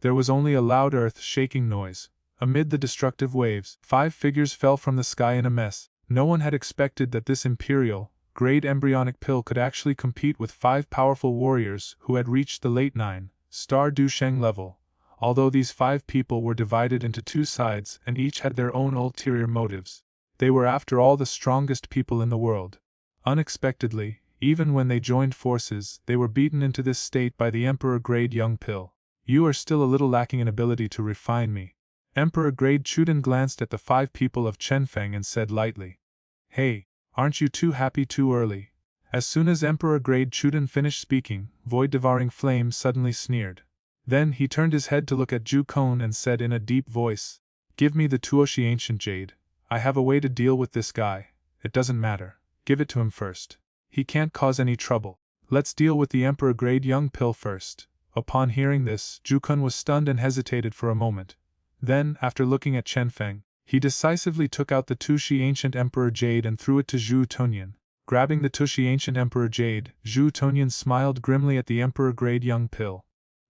There was only a loud earth-shaking noise. Amid the destructive waves, 5 figures fell from the sky in a mess. No one had expected that this imperial, grade embryonic pill could actually compete with 5 powerful warriors who had reached the late 9-star Dusheng level. Although these 5 people were divided into 2 sides and each had their own ulterior motives, they were after all the strongest people in the world. Unexpectedly, even when they joined forces, they were beaten into this state by the Emperor Grade Young Pill. You are still a little lacking in ability to refine me. Emperor Grade Chudan glanced at the 5 people of Chenfeng and said lightly. Hey, aren't you too happy too early? As soon as Emperor Grade Chudan finished speaking, Void Devouring Flame suddenly sneered. Then he turned his head to look at Zhu Kon and said in a deep voice, Give me the Tuoshi Ancient Jade. I have a way to deal with this guy. It doesn't matter. Give it to him first. He can't cause any trouble. Let's deal with the Emperor Grade Young Pill first. Upon hearing this, Jukun was stunned and hesitated for a moment. Then, after looking at Chenfeng, he decisively took out the Tushi Ancient Emperor Jade and threw it to Zhu Tonian. Grabbing the Tushi Ancient Emperor Jade, Zhu Tonian smiled grimly at the Emperor Grade Young Pill.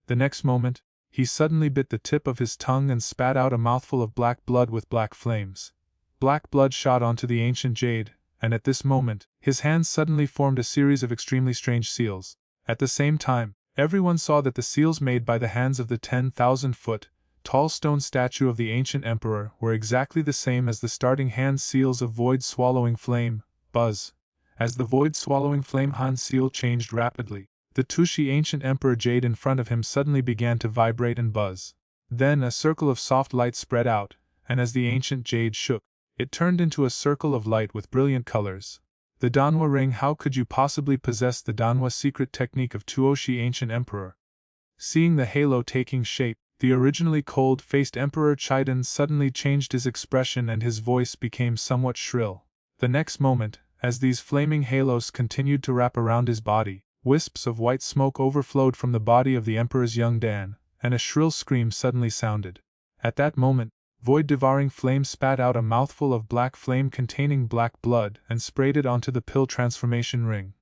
The next moment, he suddenly bit the tip of his tongue and spat out a mouthful of black blood with black flames. Black blood shot onto the ancient jade, and at this moment, his hands suddenly formed a series of extremely strange seals. At the same time, everyone saw that the seals made by the hands of the 10,000-foot tall stone statue of the ancient emperor were exactly the same as the starting hand seals of void-swallowing flame, Buzz. As the void-swallowing flame hand seal changed rapidly, the Tushi ancient emperor jade in front of him suddenly began to vibrate and buzz. Then a circle of soft light spread out, and as the ancient jade shook, it turned into a circle of light with brilliant colors. The Danwa ring. How could you possibly possess the Danwa secret technique of Tuoshi ancient emperor? Seeing the halo taking shape, the originally cold-faced Emperor Chaidan suddenly changed his expression and his voice became somewhat shrill. The next moment, as these flaming halos continued to wrap around his body, wisps of white smoke overflowed from the body of the Emperor's young Dan, and a shrill scream suddenly sounded. At that moment, void-devouring flame spat out a mouthful of black flame containing black blood and sprayed it onto the pill transformation ring.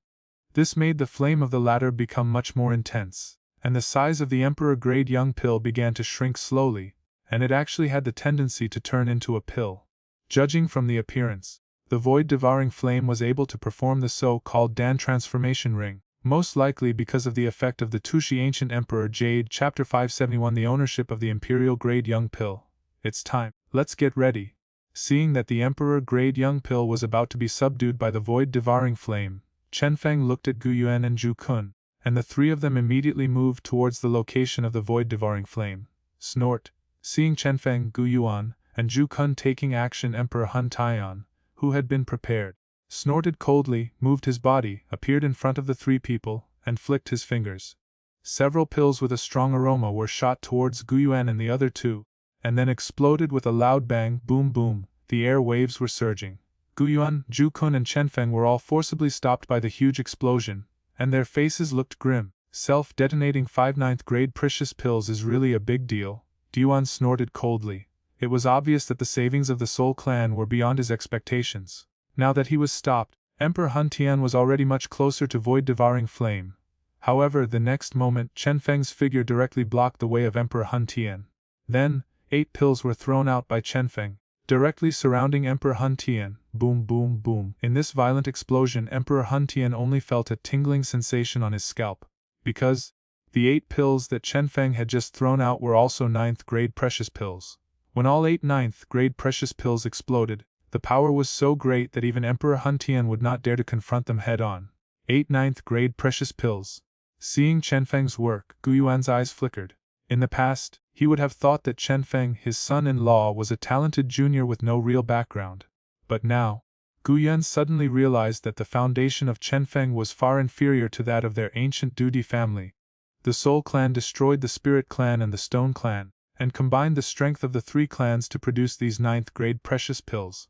This made the flame of the latter become much more intense, and the size of the Emperor Grade Young Pill began to shrink slowly, and it actually had the tendency to turn into a pill. Judging from the appearance, the void-devouring flame was able to perform the so-called Dan transformation ring, most likely because of the effect of the Tushi Ancient Emperor Jade. Chapter 571. The ownership of the Imperial Grade Young Pill. It's time, let's get ready. Seeing that the Emperor Grade Young Pill was about to be subdued by the void-devouring flame, Chenfeng looked at Gu Yuan and Zhu Kun, and the three of them immediately moved towards the location of the void-devouring flame. Snort. Seeing Chenfeng, Gu Yuan, and Zhu Kun taking action, Emperor Hun Taiyan, who had been prepared, snorted coldly, moved his body, appeared in front of the three people, and flicked his fingers. Several pills with a strong aroma were shot towards Gu Yuan and the other two, and then exploded with a loud bang. Boom boom, the air waves were surging. Gu Yuan, Zhu Kun and Chenfeng were all forcibly stopped by the huge explosion, and their faces looked grim. Self-detonating 5/9th grade precious pills is really a big deal, Yuan snorted coldly. It was obvious that the savings of the Soul Clan were beyond his expectations. Now that he was stopped, Emperor Hun Tian was already much closer to void-devouring flame. However, the next moment, Chenfeng's figure directly blocked the way of Emperor Hun Tian. Then, 8 pills were thrown out by Chenfeng, directly surrounding Emperor Hun Tian. Boom boom boom. In this violent explosion, Emperor Hun Tian only felt a tingling sensation on his scalp, because the 8 pills that Chenfeng had just thrown out were also 9th grade precious pills. When all 8 9th grade precious pills exploded, the power was so great that even Emperor Hun Tian would not dare to confront them head-on. 8 9th grade precious pills. Seeing Chenfeng's work, Gu Yuan's eyes flickered. In the past, he would have thought that Chenfeng, his son-in-law, was a talented junior with no real background. But now, Gu Yuan suddenly realized that the foundation of Chenfeng was far inferior to that of their ancient Dudi family. The Soul Clan destroyed the Spirit Clan and the Stone Clan, and combined the strength of the 3 clans to produce these 9th grade precious pills.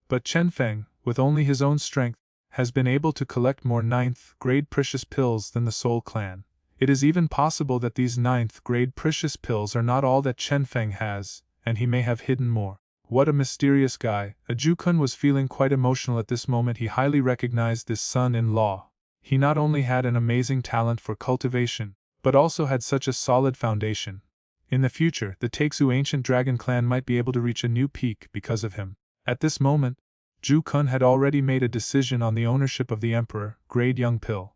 But Chenfeng, with only his own strength, has been able to collect more 9th grade precious pills than the Soul Clan. It is even possible that these 9th grade precious pills are not all that Chenfeng has, and he may have hidden more. What a mysterious guy. Zhu Kun was feeling quite emotional at this moment. He highly recognized this son-in-law. He not only had an amazing talent for cultivation, but also had such a solid foundation. In the future, the Taixu Ancient Dragon Clan might be able to reach a new peak because of him. At this moment, Zhu Kun had already made a decision on the ownership of the Emperor Grade Young Pill.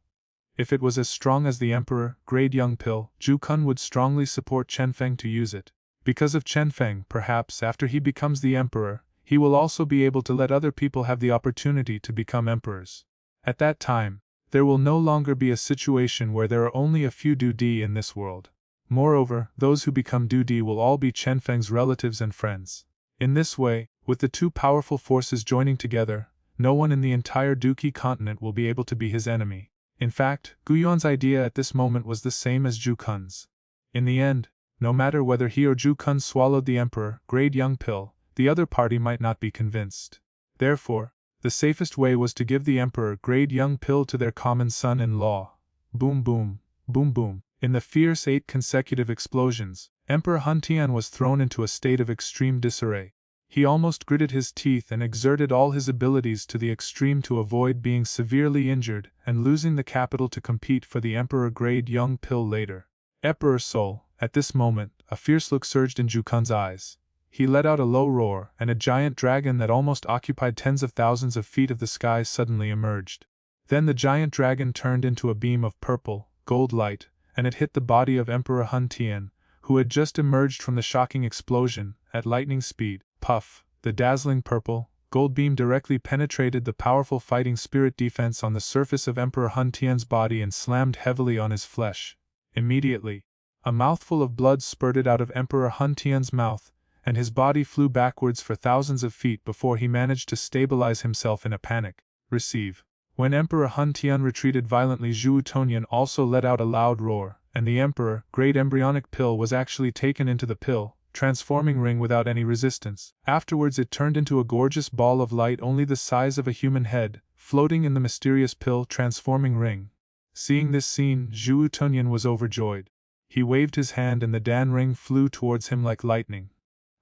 If it was as strong as the Emperor Grade Young Pill, Zhu Kun would strongly support Chenfeng to use it. Because of Chenfeng, perhaps after he becomes the Emperor, he will also be able to let other people have the opportunity to become emperors. At that time, there will no longer be a situation where there are only a few Dudi in this world. Moreover, those who become Dudi will all be Chenfeng's relatives and friends. In this way, with the 2 powerful forces joining together, no one in the entire Duki continent will be able to be his enemy. In fact, Gu Yuan's idea at this moment was the same as Zhu Kun's. In the end, no matter whether he or Zhu Kun swallowed the Emperor Grade Young Pill, the other party might not be convinced. Therefore, the safest way was to give the Emperor Grade Young Pill to their common son-in-law. Boom boom, boom boom. In the fierce 8 consecutive explosions, Emperor Hun Tian was thrown into a state of extreme disarray. He almost gritted his teeth and exerted all his abilities to the extreme to avoid being severely injured and losing the capital to compete for the Emperor Grade Young Pill later. Emperor Soul, at this moment, a fierce look surged in Zhu Kun's eyes. He let out a low roar, and a giant dragon that almost occupied tens of thousands of feet of the sky suddenly emerged. Then the giant dragon turned into a beam of purple, gold light, and it hit the body of Emperor Hun Tian, who had just emerged from the shocking explosion, at lightning speed. Puff, the dazzling purple, gold beam directly penetrated the powerful fighting spirit defense on the surface of Emperor Hun Tian's body and slammed heavily on his flesh. Immediately, a mouthful of blood spurted out of Emperor Hun Tian's mouth, and his body flew backwards for thousands of feet before he managed to stabilize himself in a panic. Receive. When Emperor Hun Tian retreated violently, Zhu Tonyan also let out a loud roar, and the Emperor Great Embryonic Pill was actually taken into the pill, transforming ring without any resistance. Afterwards it turned into a gorgeous ball of light only the size of a human head, floating in the mysterious pill transforming ring. Seeing this scene, Zhu Tunyan was overjoyed. He waved his hand and the Dan ring flew towards him like lightning.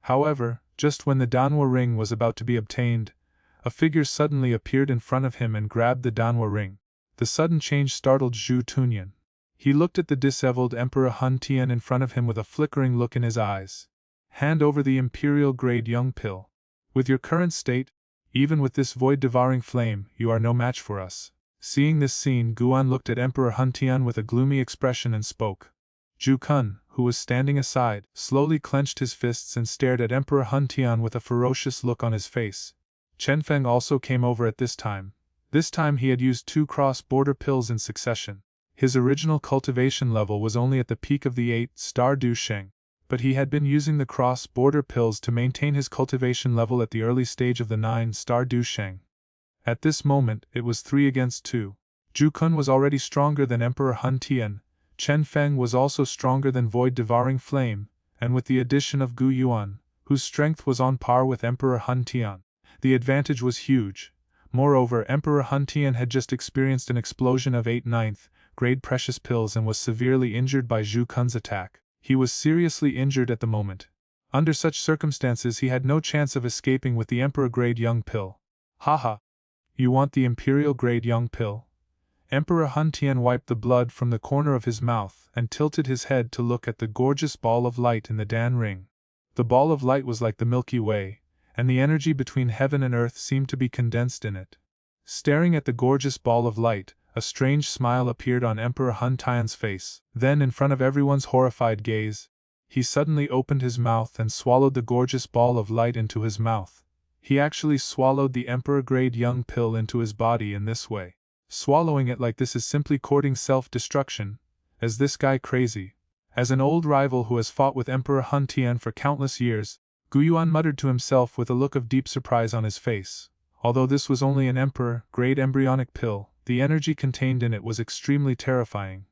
However, just when the Danhua ring was about to be obtained, a figure suddenly appeared in front of him and grabbed the Danhua ring. The sudden change startled Zhu Tunyan. He looked at the disheveled Emperor Hun Tian in front of him with a flickering look in his eyes. Hand over the Imperial Grade Young Pill. With your current state, even with this void-devouring flame, you are no match for us. Seeing this scene, Guan looked at Emperor Hun Tian with a gloomy expression and spoke. Zhu Kun, who was standing aside, slowly clenched his fists and stared at Emperor Hun Tian with a ferocious look on his face. Chenfeng also came over at this time. This time he had used 2 cross-border pills in succession. His original cultivation level was only at the peak of the 8-star Du Sheng, but he had been using the cross-border pills to maintain his cultivation level at the early stage of the 9-star Du Sheng. At this moment, it was 3 against 2. Zhu Kun was already stronger than Emperor Hun Tian, Chenfeng was also stronger than Void-Devouring Flame, and with the addition of Gu Yuan, whose strength was on par with Emperor Hun Tian, the advantage was huge. Moreover, Emperor Hun Tian had just experienced an explosion of 8 9th grade precious pills and was severely injured by Zhu Kun's attack. He was seriously injured at the moment. Under such circumstances he had no chance of escaping with the Emperor Grade Young Pill. Haha. You want the Imperial Grade Young Pill? Emperor Hun Tian wiped the blood from the corner of his mouth and tilted his head to look at the gorgeous ball of light in the Dan ring. The ball of light was like the Milky Way, and the energy between heaven and earth seemed to be condensed in it. Staring at the gorgeous ball of light, a strange smile appeared on Emperor Hun Tian's face. Then, in front of everyone's horrified gaze, he suddenly opened his mouth and swallowed the gorgeous ball of light into his mouth. He actually swallowed the Emperor Grade Young Pill into his body in this way. Swallowing it like this is simply courting self-destruction. Is this guy crazy? As an old rival who has fought with Emperor Hun Tian for countless years, Gu Yuan muttered to himself with a look of deep surprise on his face. Although this was only an Emperor Grade Embryonic Pill, the energy contained in it was extremely terrifying.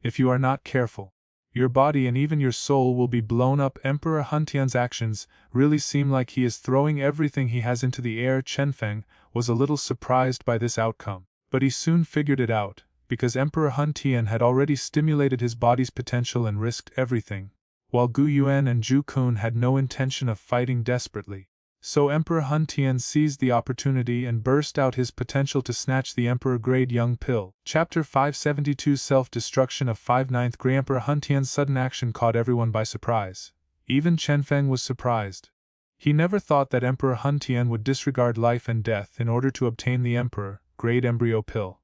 If you are not careful, your body and even your soul will be blown up. Emperor Hun Tian's actions really seem like he is throwing everything he has into the air. Chenfeng was a little surprised by this outcome, but he soon figured it out, because Emperor Hun Tian had already stimulated his body's potential and risked everything, while Gu Yuan and Zhu Kun had no intention of fighting desperately. So Emperor Hun Tian seized the opportunity and burst out his potential to snatch the Emperor Grade Young Pill. Chapter 572 Self-Destruction of 5 9th Grade. Emperor Hun Tian's sudden action caught everyone by surprise. Even Chenfeng was surprised. He never thought that Emperor Hun Tian would disregard life and death in order to obtain the Emperor Grade Embryo Pill.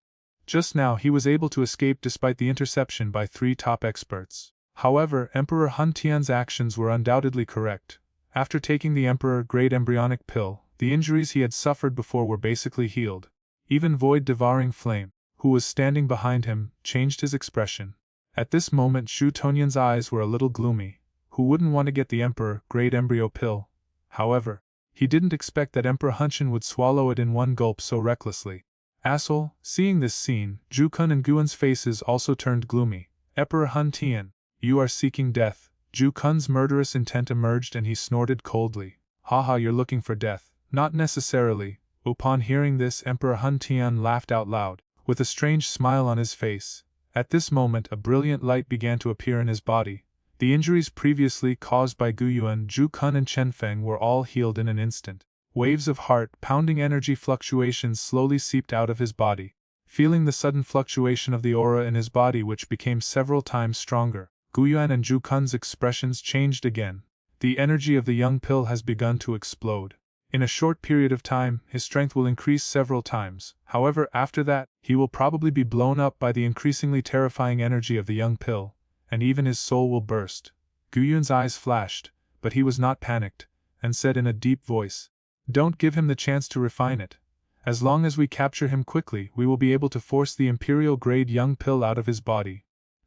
Just now he was able to escape despite the interception by 3 top experts. However, Emperor Hun Tian's actions were undoubtedly correct. After taking the Emperor Grade Embryonic Pill, the injuries he had suffered before were basically healed. Even Void-Devouring Flame, who was standing behind him, changed his expression. At this moment Zhu Tonyan's eyes were a little gloomy. Who wouldn't want to get the Emperor Grade Embryo Pill? However, he didn't expect that Emperor Hun Tian would swallow it in one gulp so recklessly. Asshole. Seeing this scene, Zhu Kun and Guan's faces also turned gloomy. Emperor Hun Tian, you are seeking death. Zhu Kun's murderous intent emerged and he snorted coldly. Haha, you're looking for death. Not necessarily. Upon hearing this, Emperor Hun Tian laughed out loud, with a strange smile on his face. At this moment a brilliant light began to appear in his body. The injuries previously caused by Gu Yuan, Zhu Kun and Chenfeng were all healed in an instant. Waves of heart-pounding energy fluctuations slowly seeped out of his body. Feeling the sudden fluctuation of the aura in his body which became several times stronger, Gu Yuan and Zhu Kun's expressions changed again. The energy of the young pill has begun to explode. In a short period of time, his strength will increase several times. However, after that, he will probably be blown up by the increasingly terrifying energy of the young pill, and even his soul will burst. Gu Yuan's eyes flashed, but he was not panicked, and said in a deep voice, "Don't give him the chance to refine it. As long as we capture him quickly, we will be able to force the imperial-grade young pill out of his body."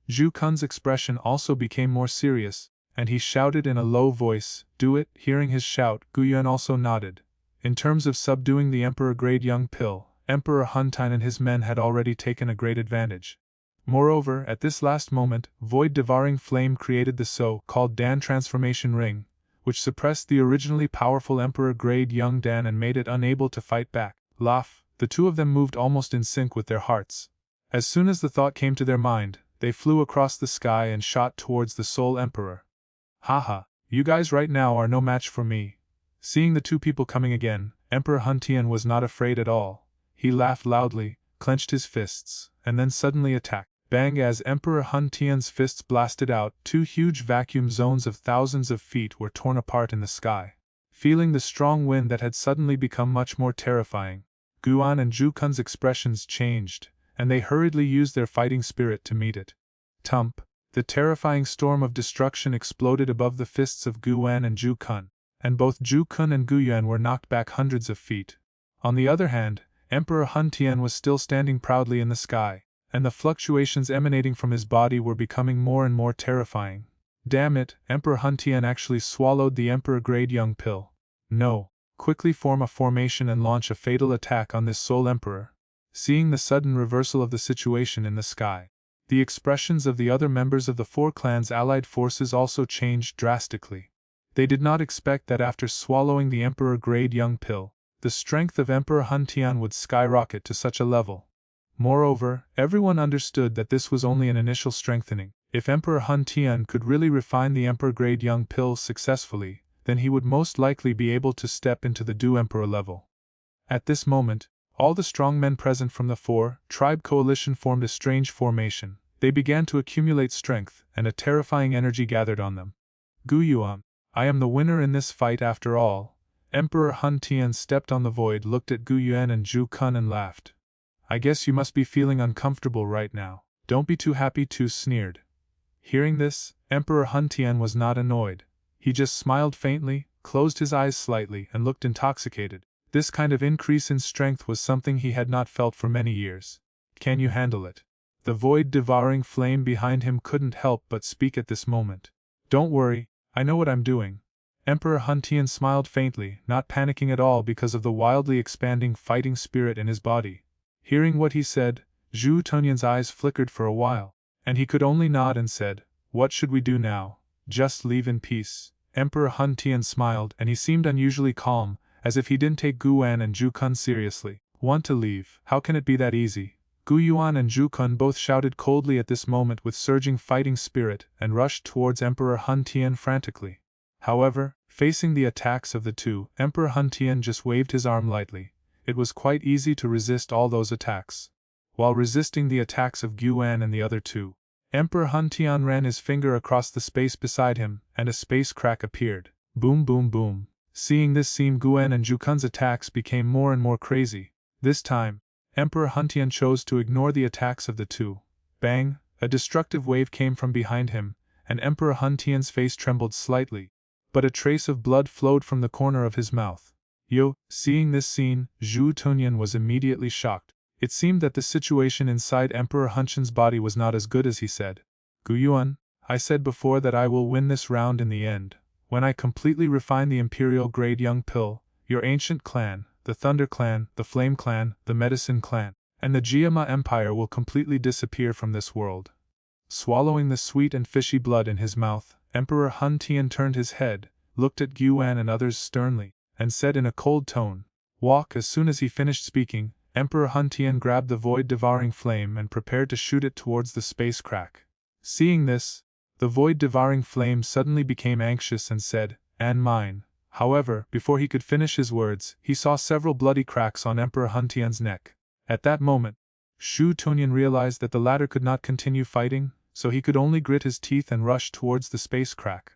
Zhu Kun's expression also became more serious, and he shouted in a low voice, "Do it." Hearing his shout, Gu Yuan also nodded. In terms of subduing the emperor-grade young pill, Emperor Hun Tin and his men had already taken a great advantage. Moreover, at this last moment, void-devouring flame created the so-called Dan transformation ring, which suppressed the originally powerful emperor-grade young Dan and made it unable to fight back. Laugh, the two of them moved almost in sync with their hearts. As soon as the thought came to their mind, they flew across the sky and shot towards the Soul Emperor. "Haha, you guys right now are no match for me." Seeing the two people coming again, Emperor Hun Tian was not afraid at all. He laughed loudly, clenched his fists, and then suddenly attacked. Bang! As Emperor Hun Tian's fists blasted out, two huge vacuum zones of thousands of feet were torn apart in the sky. Feeling the strong wind that had suddenly become much more terrifying, Gu Yuan and Zhu Kun's expressions changed, and they hurriedly used their fighting spirit to meet it. Tump! The terrifying storm of destruction exploded above the fists of Gu Yuan and Zhu Kun, and both Zhu Kun and Gu Yuan were knocked back hundreds of feet. On the other hand, Emperor Hun Tian was still standing proudly in the sky, and the fluctuations emanating from his body were becoming more and more terrifying. Damn it, Emperor Hun Tian actually swallowed the emperor-grade young pill. No, quickly form a formation and launch a fatal attack on this Soul Emperor. Seeing the sudden reversal of the situation in the sky, the expressions of the other members of the four clans' allied forces also changed drastically. They did not expect that after swallowing the emperor-grade young pill, the strength of Emperor Hun Tian would skyrocket to such a level. Moreover, everyone understood that this was only an initial strengthening. If Emperor Hun Tian could really refine the emperor-grade young pill successfully, then he would most likely be able to step into the Du Emperor level. At this moment, all the strong men present from the four-tribe coalition formed a strange formation. They began to accumulate strength, and a terrifying energy gathered on them. "Gu Yuan, I am the winner in this fight after all." Emperor Hun Tian stepped on the void, looked at Gu Yuan and Zhu Kun and laughed. "I guess you must be feeling uncomfortable right now. Don't be too happy," too sneered. Hearing this, Emperor Hun Tian was not annoyed. He just smiled faintly, closed his eyes slightly, and looked intoxicated. This kind of increase in strength was something he had not felt for many years. "Can you handle it?" The void-devouring flame behind him couldn't help but speak at this moment. "Don't worry, I know what I'm doing." Emperor Hun Tian smiled faintly, not panicking at all because of the wildly expanding fighting spirit in his body. Hearing what he said, Zhu Tunyan's eyes flickered for a while, and he could only nod and said, "What should we do now? Just leave in peace." Emperor Hun Tian smiled, and he seemed unusually calm, as if he didn't take Gu Yuan and Zhu Kun seriously. "Want to leave? How can it be that easy?" Gu Yuan and Zhu Kun both shouted coldly at this moment with surging fighting spirit and rushed towards Emperor Hun Tian frantically. However, facing the attacks of the two, Emperor Hun Tian just waved his arm lightly. It was quite easy to resist all those attacks. While resisting the attacks of Gu Yuan and the other two, Emperor Hun Tian ran his finger across the space beside him, and a space crack appeared. Boom boom boom. Seeing this scene, Gu Yuan and Zhu Kun's attacks became more and more crazy. This time, Emperor Hun Tian chose to ignore the attacks of the two. Bang! A destructive wave came from behind him, and Emperor Hun Tian's face trembled slightly, but a trace of blood flowed from the corner of his mouth. Seeing this scene, Zhu Tunyan was immediately shocked. It seemed that the situation inside Emperor Hun Tian's body was not as good as he said. "Gu Yuan, I said before that I will win this round in the end. When I completely refine the imperial-grade young pill, your ancient clan, the Thunder Clan, the Flame Clan, the Medicine Clan, and the Jiama Empire will completely disappear from this world." Swallowing the sweet and fishy blood in his mouth, Emperor Hun Tian turned his head, looked at Gu Yuan and others sternly, and said in a cold tone, "Walk." As soon as he finished speaking, Emperor Hun Tian grabbed the void-devouring flame and prepared to shoot it towards the space crack. Seeing this, the void-devouring flame suddenly became anxious and said, "And mine." However, before he could finish his words, he saw several bloody cracks on Emperor Hun Tian's neck. At that moment, Shu Tonyan realized that the latter could not continue fighting, so he could only grit his teeth and rush towards the space crack.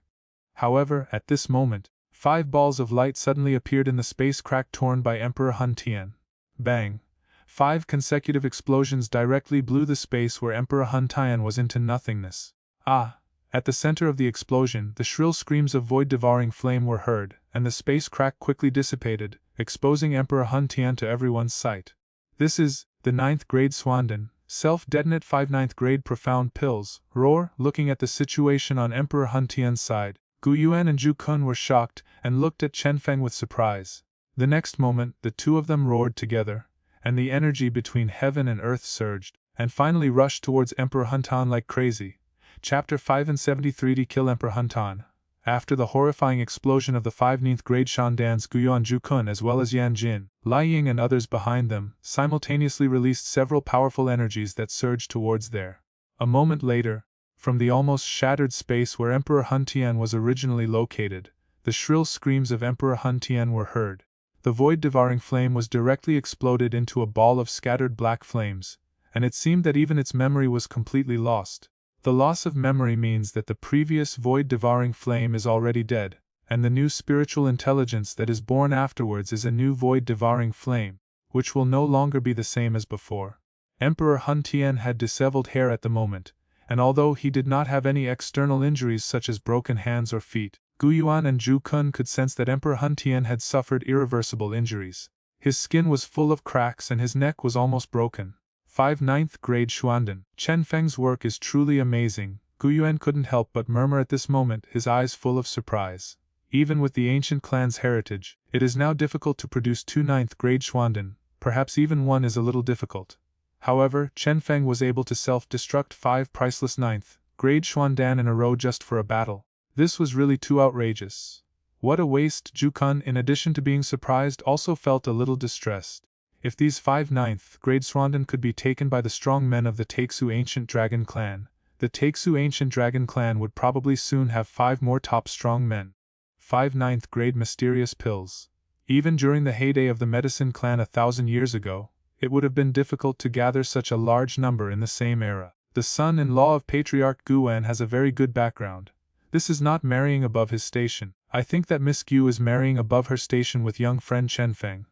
However, at this moment, 5 balls of light suddenly appeared in the space crack torn by Emperor Hun Tian. Bang! 5 consecutive explosions directly blew the space where Emperor Hun Tian was into nothingness. Ah! At the center of the explosion, the shrill screams of void-devouring flame were heard, and the space crack quickly dissipated, exposing Emperor Hun Tian to everyone's sight. This is the 9th grade Swandan, self-detonate 5 9th grade profound pills, roar. Looking at the situation on Emperor Hun Tian's side, Gu Yuan and Zhu Kun were shocked and looked at Chenfeng with surprise. The next moment, the two of them roared together, and the energy between heaven and earth surged, and finally rushed towards Emperor Hun Tian like crazy. Chapter 5 and 73 to kill Emperor Hun Tian. After the horrifying explosion of the 5 9th grade Shandans, Guyuan Zhu Kun as well as Yan Jin, Lai Ying and others behind them, simultaneously released several powerful energies that surged towards there. A moment later, from the almost shattered space where Emperor Hun Tian was originally located, the shrill screams of Emperor Hun Tian were heard. The void-devouring flame was directly exploded into a ball of scattered black flames, and it seemed that even its memory was completely lost. The loss of memory means that the previous void-devouring flame is already dead, and the new spiritual intelligence that is born afterwards is a new void-devouring flame, which will no longer be the same as before. Emperor Hun Tian had disheveled hair at the moment, and although he did not have any external injuries such as broken hands or feet, Gu Yuan and Zhu Kun could sense that Emperor Hun Tian had suffered irreversible injuries. His skin was full of cracks and his neck was almost broken. 5 9th grade Xuandan. Chenfeng's work is truly amazing, Gu Yuan couldn't help but murmur at this moment, his eyes full of surprise. Even with the ancient clan's heritage, it is now difficult to produce 2 9th grade Xuandan, perhaps even one is a little difficult. However, Chenfeng was able to self-destruct 5 priceless 9th grade Xuandan in a row just for a battle. This was really too outrageous. What a waste! Zhu Kun, in addition to being surprised, also felt a little distressed. If these 5 9th grade Swandan could be taken by the strong men of the Taixu Ancient Dragon Clan, the Taixu Ancient Dragon Clan would probably soon have 5 more top strong men. 5 9th grade Mysterious Pills. Even during the heyday of the Medicine Clan 1,000 years ago, it would have been difficult to gather such a large number in the same era. The son-in-law of Patriarch Guan has a very good background. This is not marrying above his station. I think that Miss Gu is marrying above her station with young friend Chenfeng.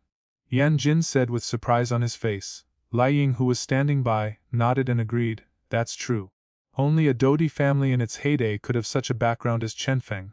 Yan Jin said with surprise on his face. Lai Ying, who was standing by, nodded and agreed, that's true. Only a Dodi family in its heyday could have such a background as Chenfeng.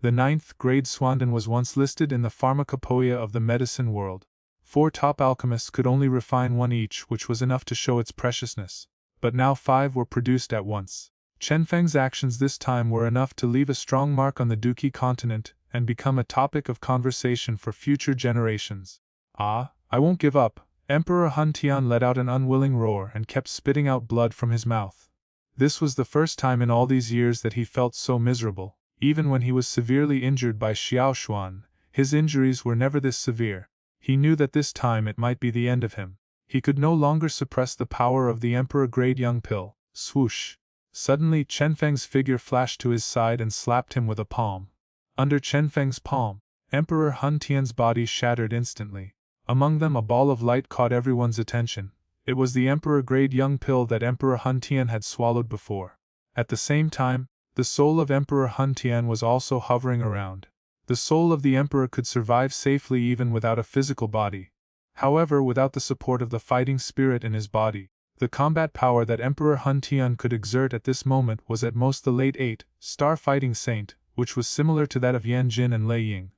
The 9th grade Swandan was once listed in the pharmacopoeia of the medicine world. 4 top alchemists could only refine 1 each, which was enough to show its preciousness. But now 5 were produced at once. Chenfeng's actions this time were enough to leave a strong mark on the Duqi continent and become a topic of conversation for future generations. Ah, I won't give up. Emperor Hun Tian let out an unwilling roar and kept spitting out blood from his mouth. This was the first time in all these years that he felt so miserable. Even when he was severely injured by Xiao Xuan, his injuries were never this severe. He knew that this time it might be the end of him. He could no longer suppress the power of the Emperor Grade Young Pill. Swoosh! Suddenly Chenfeng's figure flashed to his side and slapped him with a palm. Under Chenfeng's palm, Emperor Hun Tian's body shattered instantly. Among them a ball of light caught everyone's attention. It was the Emperor Grade Young Pill that Emperor Hun Tian had swallowed before. At the same time, the soul of Emperor Hun Tian was also hovering around. The soul of the Emperor could survive safely even without a physical body. However, without the support of the fighting spirit in his body, the combat power that Emperor Hun Tian could exert at this moment was at most the late 8-star fighting saint, which was similar to that of Yan Jin and Lei Ying.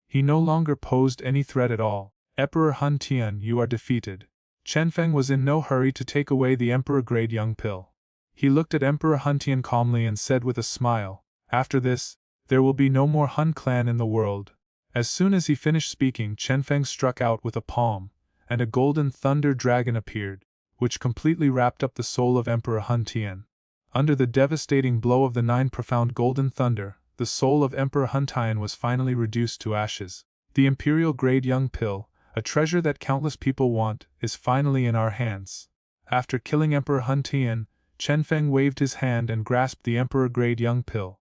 He no longer posed any threat at all. Emperor Hun Tian, you are defeated. Chenfeng was in no hurry to take away the Emperor Grade Young Pill. He looked at Emperor Hun Tian calmly and said with a smile, after this, there will be no more Hun clan in the world. As soon as he finished speaking, Chenfeng struck out with a palm, and a golden thunder dragon appeared, which completely wrapped up the soul of Emperor Hun Tian. Under the devastating blow of the 9 profound golden thunder, the soul of Emperor Hun Tian was finally reduced to ashes. The Imperial Grade Young Pill, a treasure that countless people want, is finally in our hands. After killing Emperor Hun Tian, Chenfeng waved his hand and grasped the Emperor-grade young pill.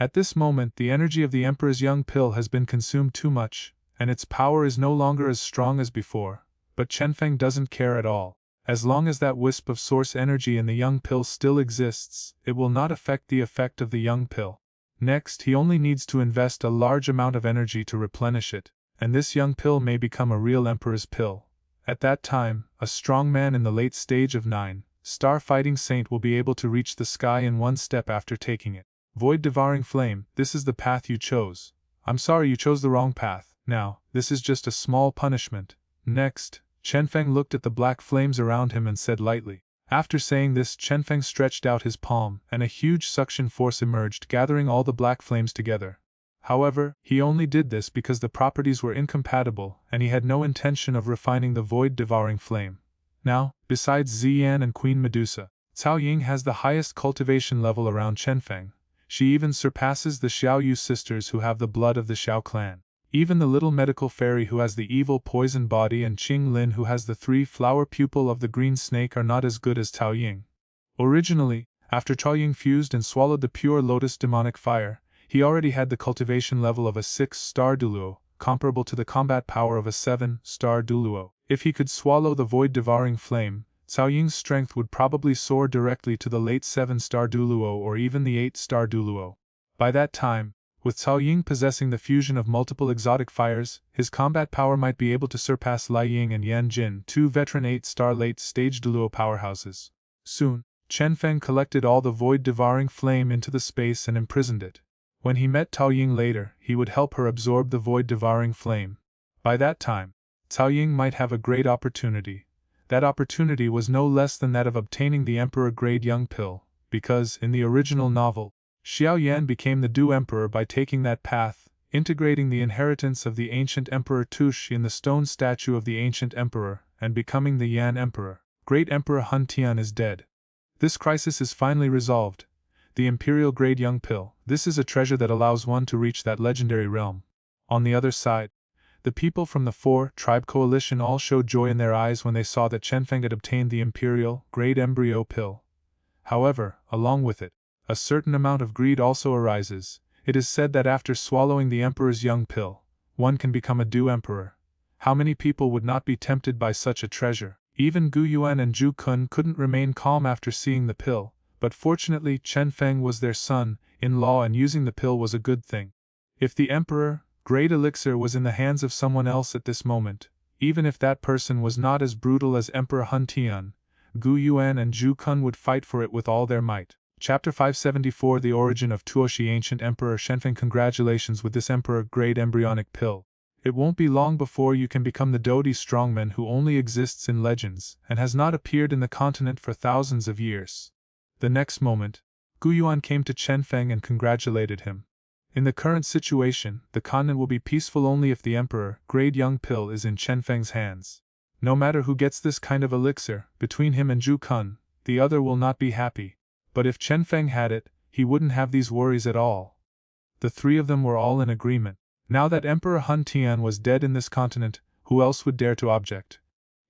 At this moment, the energy of the Emperor's young pill has been consumed too much, and its power is no longer as strong as before, but Chenfeng doesn't care at all. As long as that wisp of source energy in the young pill still exists, it will not affect the effect of the young pill. Next, he only needs to invest a large amount of energy to replenish it, and this young pill may become a real Emperor's pill. At that time, a strong man in the late stage of 9-star fighting saint will be able to reach the sky in one step after taking it. Void-devouring flame, this is the path you chose. I'm sorry you chose the wrong path. Now, this is just a small punishment. Next, Chenfeng looked at the black flames around him and said lightly. After saying this, Chenfeng stretched out his palm, and a huge suction force emerged, gathering all the black flames together. However, he only did this because the properties were incompatible, and he had no intention of refining the void-devouring flame. Now, besides Xian and Queen Medusa, Cao Ying has the highest cultivation level around Chenfeng. She even surpasses the Xiao Yu sisters who have the blood of the Xiao clan. Even the little medical fairy who has the evil poison body and Qing Lin who has the 3-flower pupil of the green snake are not as good as Cao Ying. Originally, after Cao Ying fused and swallowed the pure lotus demonic fire, he already had the cultivation level of a 6-star Duluo, comparable to the combat power of a 7-star Duluo. If he could swallow the void-devouring flame, Cao Ying's strength would probably soar directly to the late 7-star Duluo or even the 8-star Duluo. By that time, with Cao Ying possessing the fusion of multiple exotic fires, his combat power might be able to surpass Lai Ying and Yan Jin, 2 veteran 8-star late-stage Duluo powerhouses. Soon, Chenfeng collected all the void-devouring flame into the space and imprisoned it. When he met Cao Ying later, he would help her absorb the void-devouring flame. By that time, Cao Ying might have a great opportunity. That opportunity was no less than that of obtaining the Emperor-grade young pill, because, in the original novel, Xiao Yan became the Du Emperor by taking that path, integrating the inheritance of the ancient Emperor Tush in the stone statue of the ancient Emperor, and becoming the Yan Emperor. Great Emperor Hun Tian is dead. This crisis is finally resolved. The Imperial-grade young pill, this is a treasure that allows one to reach that legendary realm. On the other side, the people from the 4-tribe coalition all showed joy in their eyes when they saw that Chenfeng had obtained the Imperial-grade embryo pill. However, along with it, a certain amount of greed also arises. It is said that after swallowing the Emperor's young pill, one can become a Du Emperor. How many people would not be tempted by such a treasure? Even Gu Yuan and Zhu Kun couldn't remain calm after seeing the pill, but fortunately Chenfeng was their son-in-law and using the pill was a good thing. If the Emperor-grade elixir was in the hands of someone else at this moment, even if that person was not as brutal as Emperor Hun Tian, Gu Yuan and Zhu Kun would fight for it with all their might. Chapter 574 The Origin of Tuoshi Ancient Emperor Chenfeng. Congratulations with this Emperor-grade embryonic pill. It won't be long before you can become the Dodi strongman who only exists in legends and has not appeared in the continent for thousands of years. The next moment, Gu Yuan came to Chenfeng and congratulated him. In the current situation, the continent will be peaceful only if the Emperor-grade young pill is in Chenfeng's hands. No matter who gets this kind of elixir, between him and Zhu Kun, the other will not be happy. But if Chenfeng had it, he wouldn't have these worries at all. The three of them were all in agreement. Now that Emperor Hun Tian was dead in this continent, who else would dare to object?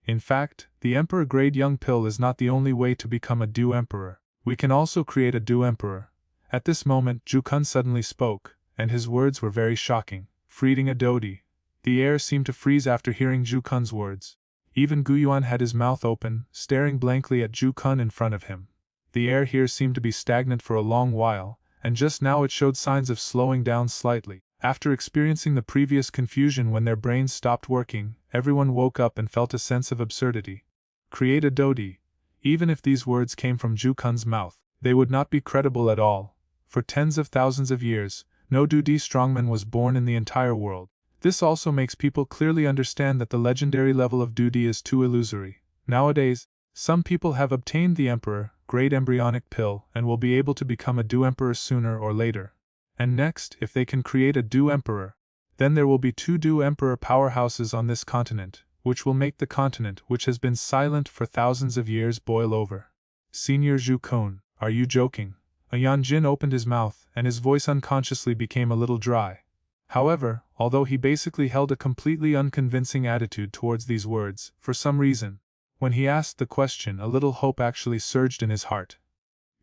In fact, the Emperor-grade young pill is not the only way to become a Du Emperor. We can also create a Du Emperor. At this moment, Zhu Kun suddenly spoke, and his words were very shocking. Freeing a Dodi. The air seemed to freeze after hearing Zhu Kun's words. Even Gu Yuan had his mouth open, staring blankly at Zhu Kun in front of him. The air here seemed to be stagnant for a long while, and just now it showed signs of slowing down slightly. After experiencing the previous confusion when their brains stopped working, everyone woke up and felt a sense of absurdity. Create a Dodi. Even if these words came from Zhu Kun's mouth, they would not be credible at all. For tens of thousands of years, no Dodi strongman was born in the entire world. This also makes people clearly understand that the legendary level of Dodi is too illusory. Nowadays, some people have obtained the Emperor-grade embryonic pill and will be able to become a Du Emperor sooner or later. And next, if they can create a Du Emperor, then there will be 2 Du Emperor powerhouses on this continent, which will make the continent which has been silent for thousands of years boil over. Senior Zhu Kun, are you joking? A Yan Jin opened his mouth and his voice unconsciously became a little dry. However, although he basically held a completely unconvincing attitude towards these words. For some reason, when he asked the question, a little hope actually surged in his heart.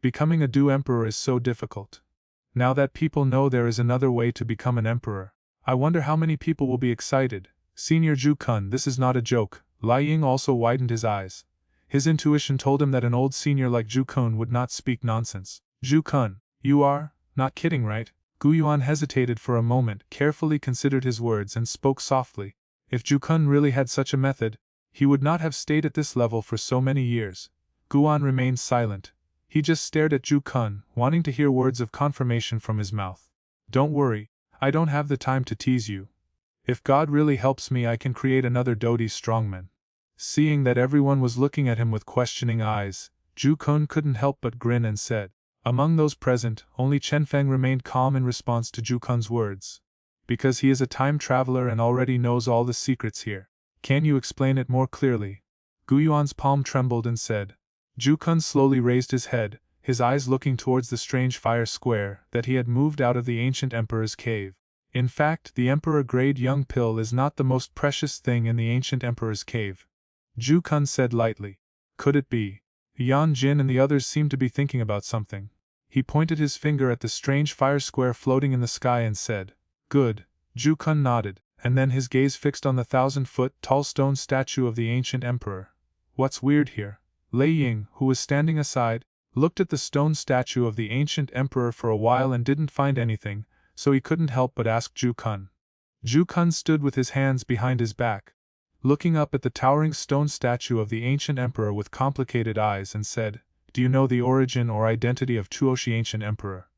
Becoming a Du emperor is so difficult. Now that people know there is another way to become an emperor, I wonder how many people will be excited. Senior Zhu Kun, this is not a joke. Lai Ying also widened his eyes. His intuition told him that an old senior like Zhu Kun would not speak nonsense. Zhu Kun, you are not kidding, right? Gu Yuan hesitated for a moment, carefully considered his words, and spoke softly. If Zhu Kun really had such a method, he would not have stayed at this level for so many years. Gu Yuan remained silent. He just stared at Zhu Kun, wanting to hear words of confirmation from his mouth. Don't worry, I don't have the time to tease you. If God really helps me, I can create another Dodi strongman. Seeing that everyone was looking at him with questioning eyes, Zhu Kun couldn't help but grin and said. Among those present, only Chenfeng remained calm in response to Zhu Kun's words. Because he is a time traveler and already knows all the secrets here. Can you explain it more clearly? Gu Yuan's palm trembled and said. Zhu Kun slowly raised his head, his eyes looking towards the strange fire square that he had moved out of the ancient emperor's cave. In fact, the emperor-grade young pill is not the most precious thing in the ancient emperor's cave. Zhu Kun said lightly. Could it be? Yan Jin and the others seemed to be thinking about something. He pointed his finger at the strange fire square floating in the sky and said, Good. Zhu Kun nodded, and then his gaze fixed on the 1,000-foot-tall stone statue of the ancient emperor. What's weird here? Lei Ying, who was standing aside, looked at the stone statue of the ancient emperor for a while and didn't find anything, so he couldn't help but ask Zhu Kun. Zhu Kun stood with his hands behind his back, looking up at the towering stone statue of the ancient emperor with complicated eyes and said, Do you know the origin or identity of Tuoshi ancient emperor?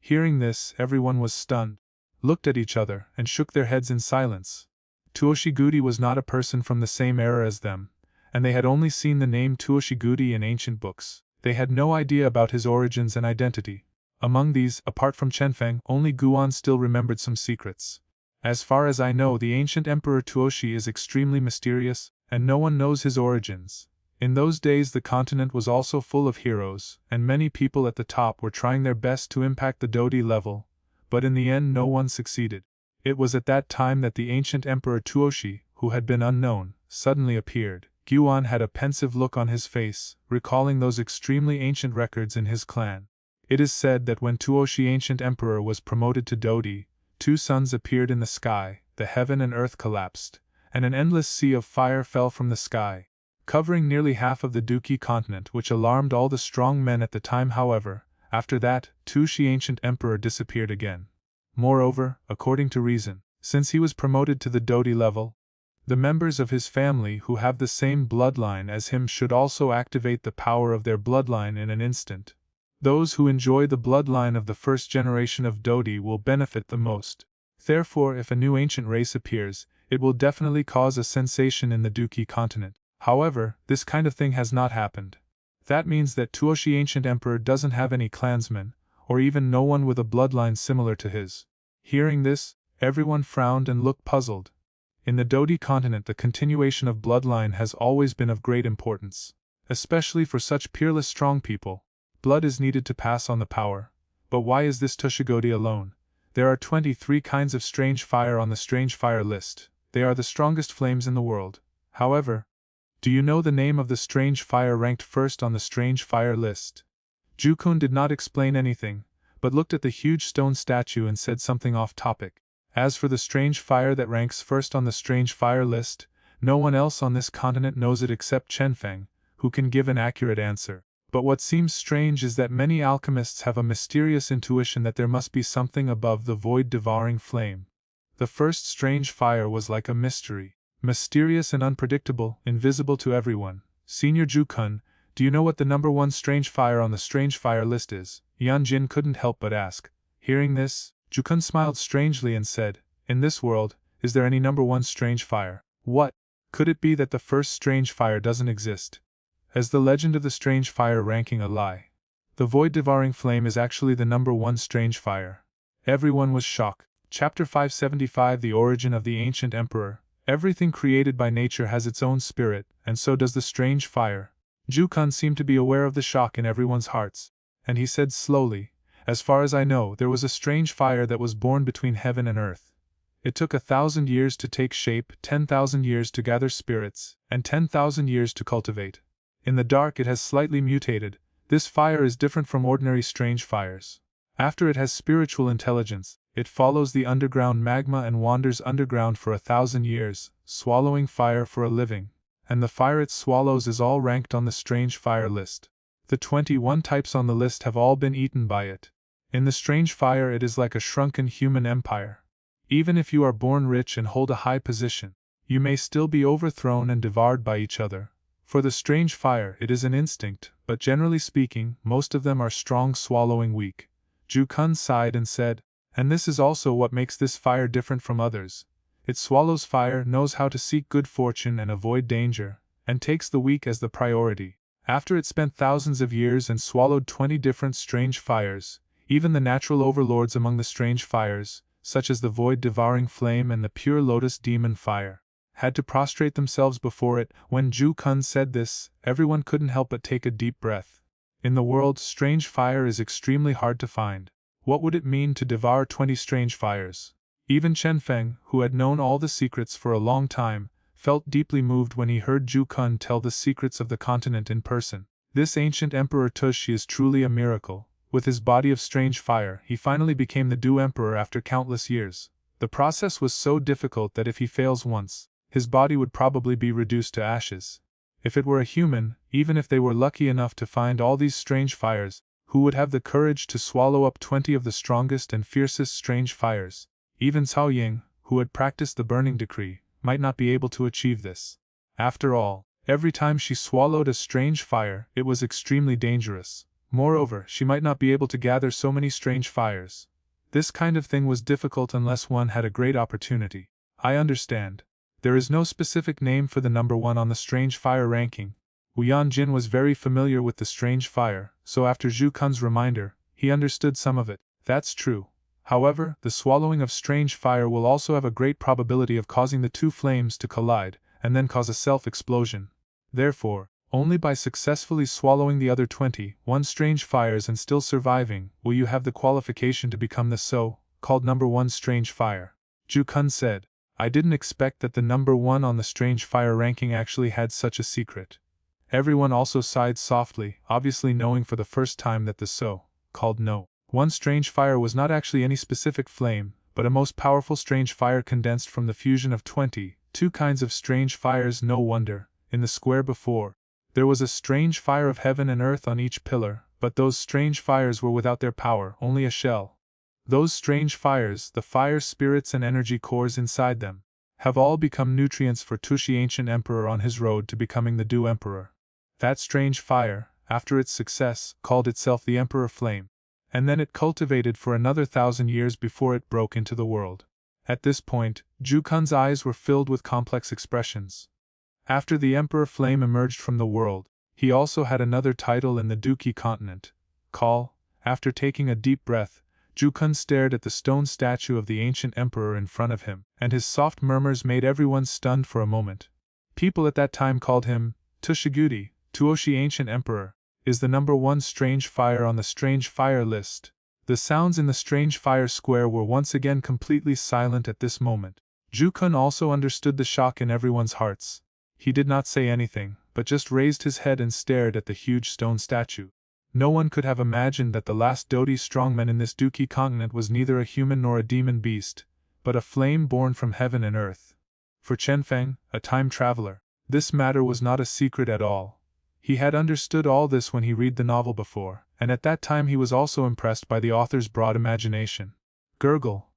Hearing this, everyone was stunned, looked at each other, and shook their heads in silence. Tuoshi Gudi was not a person from the same era as them, and they had only seen the name Tuoshi Gudi in ancient books. They had no idea about his origins and identity. Among these, apart from Chenfeng, only Guan still remembered some secrets. As far as I know, the ancient Emperor Tuoshi is extremely mysterious, and no one knows his origins. In those days the continent was also full of heroes, and many people at the top were trying their best to impact the Dodi level, but in the end no one succeeded. It was at that time that the ancient Emperor Tuoshi, who had been unknown, suddenly appeared. Guan had a pensive look on his face, recalling those extremely ancient records in his clan. It is said that when Tuoshi ancient emperor was promoted to Dodi, 2 suns appeared in the sky, the heaven and earth collapsed, and an endless sea of fire fell from the sky, covering nearly half of the Duki continent, which alarmed all the strong men at the time. However, after that, Tuoshi ancient emperor disappeared again. Moreover, according to reason, since he was promoted to the Dodi level, the members of his family who have the same bloodline as him should also activate the power of their bloodline in an instant. Those who enjoy the bloodline of the first generation of Dodi will benefit the most. Therefore, if a new ancient race appears, it will definitely cause a sensation in the Duki continent. However, this kind of thing has not happened. That means that Tuoshi ancient emperor doesn't have any clansmen, or even no one with a bloodline similar to his. Hearing this, everyone frowned and looked puzzled. In the Dodi continent, the continuation of bloodline has always been of great importance, especially for such peerless strong people. Blood is needed to pass on the power. But why is this Tushigodi alone? There are 23 kinds of strange fire on the strange fire list. They are the strongest flames in the world. However, do you know the name of the strange fire ranked first on the strange fire list? Zhu Kun did not explain anything, but looked at the huge stone statue and said something off topic. As for the strange fire that ranks first on the strange fire list, no one else on this continent knows it except Chenfeng, who can give an accurate answer. But what seems strange is that many alchemists have a mysterious intuition that there must be something above the void-devouring flame. The first strange fire was like a mystery, mysterious and unpredictable, invisible to everyone. Senior Zhu Kun, do you know what the number 1 strange fire on the strange fire list is? Yan Jin couldn't help but ask. Hearing this, Zhu Kun smiled strangely and said, In this world, is there any number 1 strange fire? What? Could it be that the first strange fire doesn't exist? Is the legend of the strange fire ranking a lie? The void-devouring flame is actually the number 1 strange fire. Everyone was shocked. Chapter 575 The Origin of the Ancient Emperor. Everything created by nature has its own spirit, and so does the strange fire. Zhu Kun seemed to be aware of the shock in everyone's hearts, and he said slowly, As far as I know, there was a strange fire that was born between heaven and earth. It took 1,000 years to take shape, 10,000 years to gather spirits, and 10,000 years to cultivate. In the dark it has slightly mutated. This fire is different from ordinary strange fires. After it has spiritual intelligence, it follows the underground magma and wanders underground for 1,000 years, swallowing fire for a living. And the fire it swallows is all ranked on the strange fire list. The 21 types on the list have all been eaten by it. In the strange fire it is like a shrunken human empire. Even if you are born rich and hold a high position, you may still be overthrown and devoured by each other. For the strange fire it is an instinct, but generally speaking, most of them are strong swallowing weak. Ju Kun sighed and said, and this is also what makes this fire different from others. It swallows fire, knows how to seek good fortune and avoid danger, and takes the weak as the priority. After it spent thousands of years and swallowed 20 different strange fires, even the natural overlords among the strange fires, such as the void-devouring flame and the pure lotus demon fire, had to prostrate themselves before it. When Ju Kun said this, everyone couldn't help but take a deep breath. In the world, strange fire is extremely hard to find. What would it mean to devour 20 strange fires? Even Chenfeng, who had known all the secrets for a long time, felt deeply moved when he heard Ju Kun tell the secrets of the continent in person. This ancient Emperor Tushi is truly a miracle. With his body of strange fire, he finally became the Du Emperor after countless years. The process was so difficult that if he fails once, his body would probably be reduced to ashes. If it were a human, even if they were lucky enough to find all these strange fires, who would have the courage to swallow up 20 of the strongest and fiercest strange fires? Even Xiao Yan, who had practiced the burning decree, might not be able to achieve this. After all, every time she swallowed a strange fire, it was extremely dangerous. Moreover, she might not be able to gather so many strange fires. This kind of thing was difficult unless one had a great opportunity. I understand. There is no specific name for the number 1 on the strange fire ranking. Wu Yanjin was very familiar with the strange fire, so after Ju Kun's reminder, he understood some of it. That's true. However, the swallowing of strange fire will also have a great probability of causing the two flames to collide, and then cause a self-explosion. Therefore, only by successfully swallowing the other 21 strange fires and still surviving, will you have the qualification to become the so-called number 1 strange fire. Ju Kun said, I didn't expect that the number 1 on the strange fire ranking actually had such a secret. Everyone also sighed softly, obviously knowing for the first time that the so-called one strange fire was not actually any specific flame, but a most powerful strange fire condensed from the fusion of 22 kinds of strange fires. No wonder, in the square before, there was a strange fire of heaven and earth on each pillar, but those strange fires were without their power, only a shell. Those strange fires, the fire spirits and energy cores inside them, have all become nutrients for Tushi Ancient Emperor on his road to becoming the Du Emperor. That strange fire, after its success, called itself the Emperor Flame, and then it cultivated for another 1,000 years before it broke into the world. At this point, Ju Kun's eyes were filled with complex expressions. After the Emperor Flame emerged from the world, he also had another title in the Duki continent. Call. After taking a deep breath, Ju Kun stared at the stone statue of the ancient emperor in front of him, and his soft murmurs made everyone stunned for a moment. People at that time called him Tushiguti. Tuoshi Ancient Emperor is the number 1 strange fire on the strange fire list. The sounds in the strange fire square were once again completely silent at this moment. Ju Kun also understood the shock in everyone's hearts. He did not say anything, but just raised his head and stared at the huge stone statue. No one could have imagined that the last Dodi strongman in this Duki continent was neither a human nor a demon beast, but a flame born from heaven and earth. For Chenfeng, a time traveler, this matter was not a secret at all. He had understood all this when he read the novel before, and at that time he was also impressed by the author's broad imagination. Gurgle.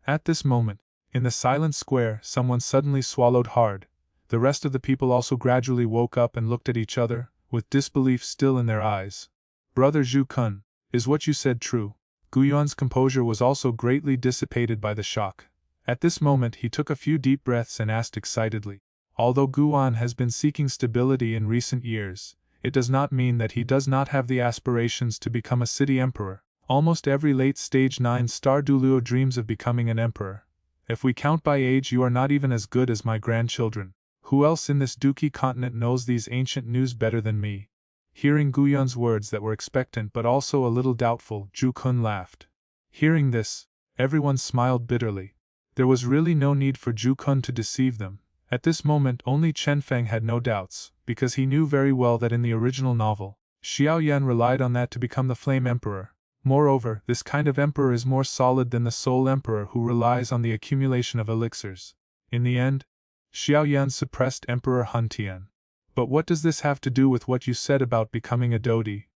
At this moment, in the silent square, someone suddenly swallowed hard. The rest of the people also gradually woke up and looked at each other, with disbelief still in their eyes. Brother Ju Kun, is what you said true? Guyuan's composure was also greatly dissipated by the shock. At this moment he took a few deep breaths and asked excitedly, although Guyuan has been seeking stability in recent years, it does not mean that he does not have the aspirations to become a city emperor. Almost every late stage 9-star Duluo dreams of becoming an emperor. If we count by age, you are not even as good as my grandchildren. Who else in this Duki continent knows these ancient news better than me? Hearing Guyuan's words that were expectant but also a little doubtful, Ju Kun laughed. Hearing this, everyone smiled bitterly. There was really no need for Zhu Kun to deceive them. At this moment only Chenfeng had no doubts, because he knew very well that in the original novel, Xiao Yan relied on that to become the Flame Emperor. Moreover, this kind of emperor is more solid than the Soul Emperor who relies on the accumulation of elixirs. In the end, Xiao Yan suppressed Emperor Han Tian. But what does this have to do with what you said about becoming a Dodi?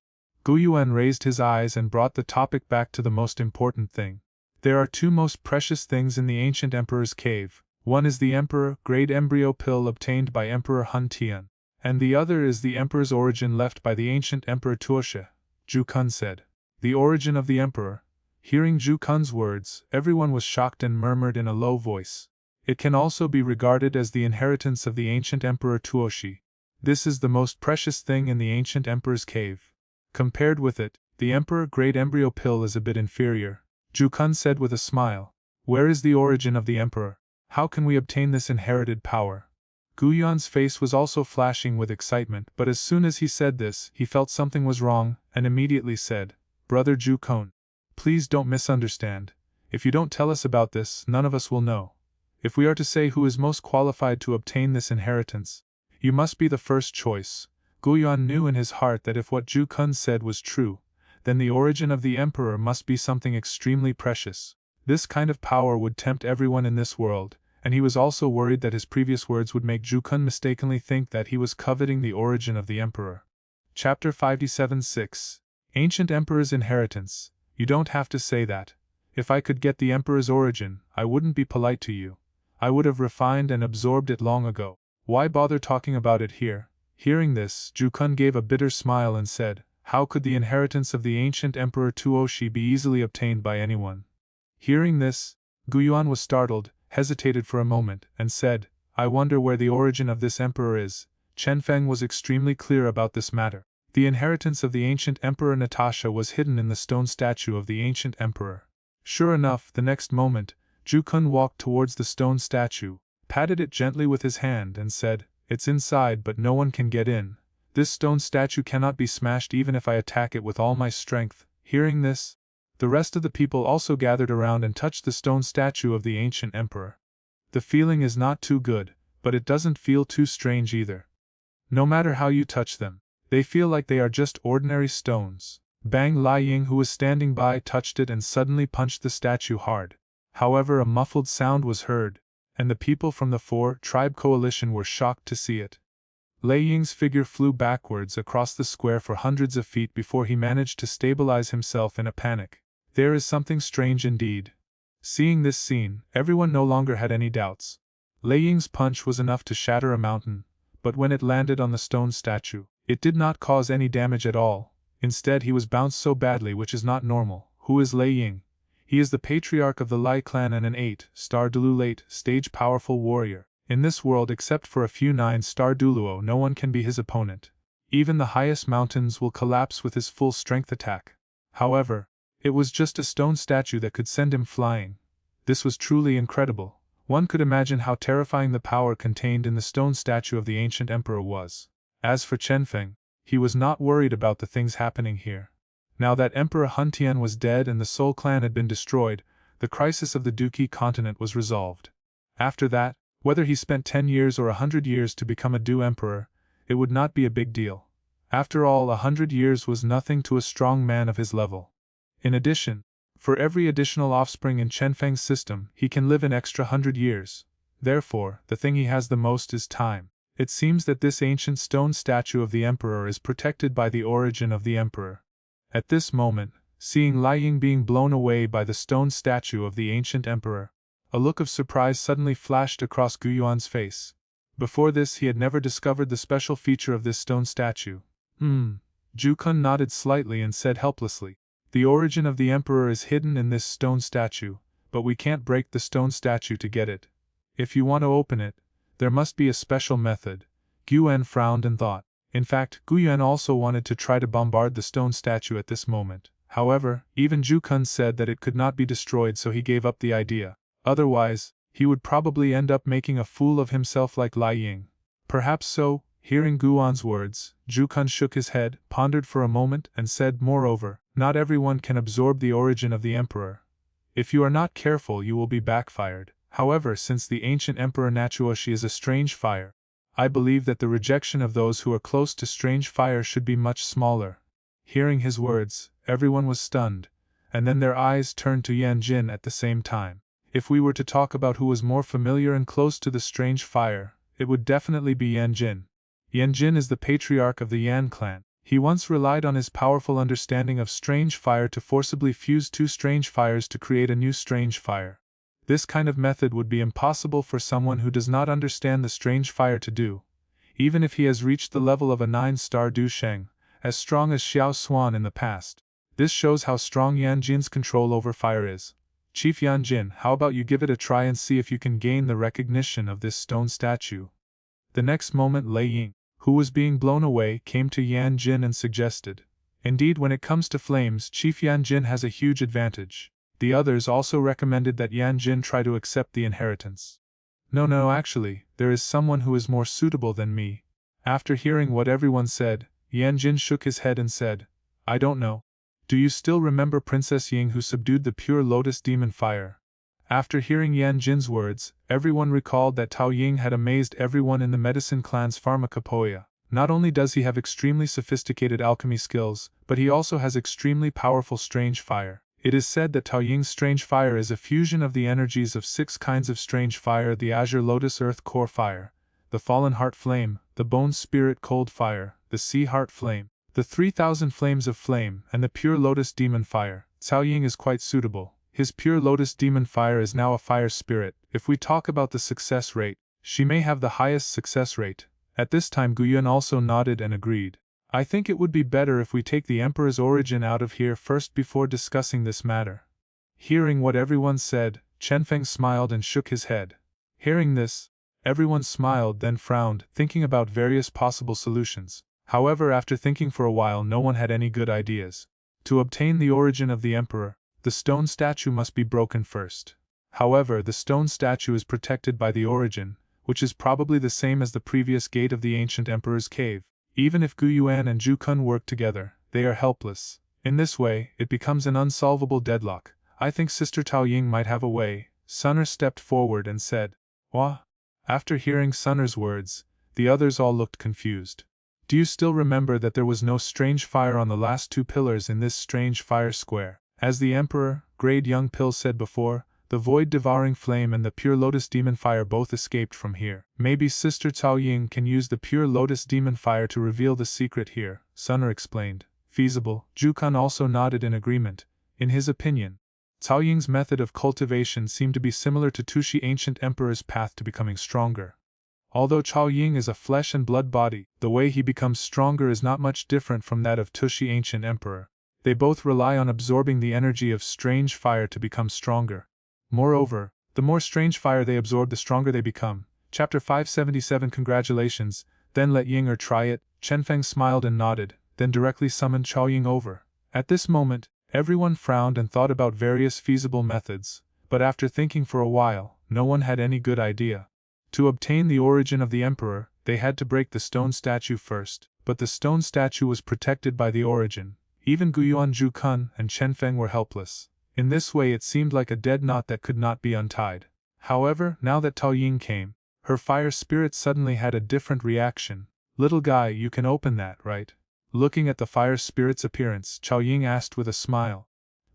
Gu Yuan raised his eyes and brought the topic back to the most important thing. There are two most precious things in the ancient emperor's cave. One is the emperor-grade embryo pill obtained by Emperor Han Tian, and the other is the emperor's origin left by the ancient Emperor Tuoshe, Zhu Kun said. The origin of the emperor. Hearing Zhu Kun's words, everyone was shocked and murmured in a low voice. It can also be regarded as the inheritance of the ancient Emperor Tuoshi. This is the most precious thing in the ancient emperor's cave. Compared with it, the emperor-grade embryo pill is a bit inferior, Zhu Kun said with a smile. Where is the origin of the emperor? How can we obtain this inherited power? Gu Yuan's face was also flashing with excitement, but as soon as he said this, he felt something was wrong, and immediately said, Brother Zhu Kun, please don't misunderstand. If you don't tell us about this, none of us will know. If we are to say who is most qualified to obtain this inheritance, you must be the first choice. Gu Yuan knew in his heart that if what Zhu Kun said was true, then the origin of the emperor must be something extremely precious. This kind of power would tempt everyone in this world, and he was also worried that his previous words would make Zhu Kun mistakenly think that he was coveting the origin of the emperor. Chapter 57-6 Ancient Emperor's Inheritance. You don't have to say that. If I could get the emperor's origin, I wouldn't be polite to you. I would have refined and absorbed it long ago. Why bother talking about it here? Hearing this, Zhu Kun gave a bitter smile and said, How could the inheritance of the ancient Emperor Tuoshi be easily obtained by anyone? Hearing this, Gu Yuan was startled, hesitated for a moment, and said, I wonder where the origin of this emperor is. Chenfeng was extremely clear about this matter. The inheritance of the ancient Emperor Natasha was hidden in the stone statue of the ancient emperor. Sure enough, the next moment, Zhu Kun walked towards the stone statue, patted it gently with his hand and said, It's inside but no one can get in. This stone statue cannot be smashed even if I attack it with all my strength. Hearing this, the rest of the people also gathered around and touched the stone statue of the ancient emperor. The feeling is not too good, but it doesn't feel too strange either. No matter how you touch them, they feel like they are just ordinary stones. Bang Lai Ying, who was standing by, touched it and suddenly punched the statue hard. However, a muffled sound was heard, and the people from the four-tribe coalition were shocked to see it. Lei Ying's figure flew backwards across the square for hundreds of feet before he managed to stabilize himself in a panic. There is something strange indeed. Seeing this scene, everyone no longer had any doubts. Lei Ying's punch was enough to shatter a mountain, but when it landed on the stone statue, it did not cause any damage at all. Instead, he was bounced so badly, which is not normal. Who is Lei Ying? He is the patriarch of the Lai clan and an 8-star Dulu late-stage powerful warrior. In this world, except for a few 9-star Duluo, no one can be his opponent. Even the highest mountains will collapse with his full strength attack. However, it was just a stone statue that could send him flying. This was truly incredible. One could imagine how terrifying the power contained in the stone statue of the ancient emperor was. As for Chenfeng, he was not worried about the things happening here. Now that Emperor Han Tian was dead and the Soul Clan had been destroyed, the crisis of the Duqi continent was resolved. After that, whether he spent 10 years or 100 years to become a Du Emperor, it would not be a big deal. After all, 100 years was nothing to a strong man of his level. In addition, for every additional offspring in Chenfeng's system, he can live an extra 100 years. Therefore, the thing he has the most is time. It seems that this ancient stone statue of the emperor is protected by the origin of the emperor. At this moment, seeing Lai Ying being blown away by the stone statue of the ancient emperor, a look of surprise suddenly flashed across Gu Yuan's face. Before this, he had never discovered the special feature of this stone statue. Zhu Kun nodded slightly and said helplessly, The origin of the emperor is hidden in this stone statue, but we can't break the stone statue to get it. If you want to open it, there must be a special method. Gu Yuan frowned and thought. In fact, Gu Yuan also wanted to try to bombard the stone statue at this moment. However, even Zhu Kun said that it could not be destroyed, so he gave up the idea. Otherwise, he would probably end up making a fool of himself like Lai Ying. Perhaps so. Hearing Gu Yuan's words, Zhu Kun shook his head, pondered for a moment, and said, Moreover, not everyone can absorb the origin of the emperor. If you are not careful, you will be backfired. However, since the ancient Emperor Natuoshi is a strange fire, I believe that the rejection of those who are close to strange fire should be much smaller. Hearing his words, everyone was stunned, and then their eyes turned to Yan Jin at the same time. If we were to talk about who was more familiar and close to the strange fire, it would definitely be Yan Jin. Yan Jin is the patriarch of the Yan clan. He once relied on his powerful understanding of strange fire to forcibly fuse two strange fires to create a new strange fire. This kind of method would be impossible for someone who does not understand the strange fire to do, even if he has reached the level of a 9-star Du Sheng, as strong as Xiao Swan in the past. This shows how strong Yan Jin's control over fire is. Chief Yan Jin, how about you give it a try and see if you can gain the recognition of this stone statue? The next moment Lei Ying, who was being blown away, came to Yan Jin and suggested. Indeed, when it comes to flames, Chief Yan Jin has a huge advantage. The others also recommended that Yan Jin try to accept the inheritance. No, actually, there is someone who is more suitable than me. After hearing what everyone said, Yan Jin shook his head and said, I don't know. Do you still remember Princess Ying who subdued the pure lotus demon fire? After hearing Yan Jin's words, everyone recalled that Tao Ying had amazed everyone in the medicine clan's pharmacopoeia. Not only does he have extremely sophisticated alchemy skills, but he also has extremely powerful strange fire. It is said that Tao Ying's strange fire is a fusion of the energies of 6 kinds of strange fire: the azure lotus earth core fire, the fallen heart flame, the bone spirit cold fire, the sea heart flame, the 3000 flames of flame, and the pure lotus demon fire. Tao Ying is quite suitable. His pure lotus demon fire is now a fire spirit. If we talk about the success rate, she may have the highest success rate. At this time Guyuan also nodded and agreed. I think it would be better if we take the Emperor's origin out of here first before discussing this matter. Hearing what everyone said, Chenfeng smiled and shook his head. Hearing this, everyone smiled then frowned, thinking about various possible solutions. However, after thinking for a while, no one had any good ideas. To obtain the origin of the Emperor, the stone statue must be broken first. However, the stone statue is protected by the origin, which is probably the same as the previous gate of the ancient Emperor's cave. Even if Gu Yuan and Zhu Kun work together, they are helpless. In this way, it becomes an unsolvable deadlock. I think Sister Tao Ying might have a way. Sunner stepped forward and said, Wah? After hearing Sunner's words, the others all looked confused. Do you still remember that there was no strange fire on the last 2 pillars in this strange fire square? As the Emperor, Grade Young Pill said before, the void-devouring flame and the pure lotus demon fire both escaped from here. Maybe Sister Tao Ying can use the pure lotus demon fire to reveal the secret here, Sunner explained. Feasible. Zhu Kun also nodded in agreement. In his opinion, Tao Ying's method of cultivation seemed to be similar to Tushi Ancient Emperor's path to becoming stronger. Although Tao Ying is a flesh and blood body, the way he becomes stronger is not much different from that of Tushi Ancient Emperor. They both rely on absorbing the energy of strange fire to become stronger. Moreover, the more strange fire they absorb, the stronger they become. Chapter 577. Congratulations. Then let Ying try it. Chenfeng smiled and nodded, then directly summoned Chao Ying over. At this moment, everyone frowned and thought about various feasible methods, but after thinking for a while, no one had any good idea. To obtain the origin of the Emperor, they had to break the stone statue first, but the stone statue was protected by the origin. Even Guyuan, Zhu Kun, and Chenfeng were helpless. In this way it seemed like a dead knot that could not be untied. However, now that Tao Ying came, her fire spirit suddenly had a different reaction. Little guy, you can open that, right? Looking at the fire spirit's appearance, Chao Ying asked with a smile.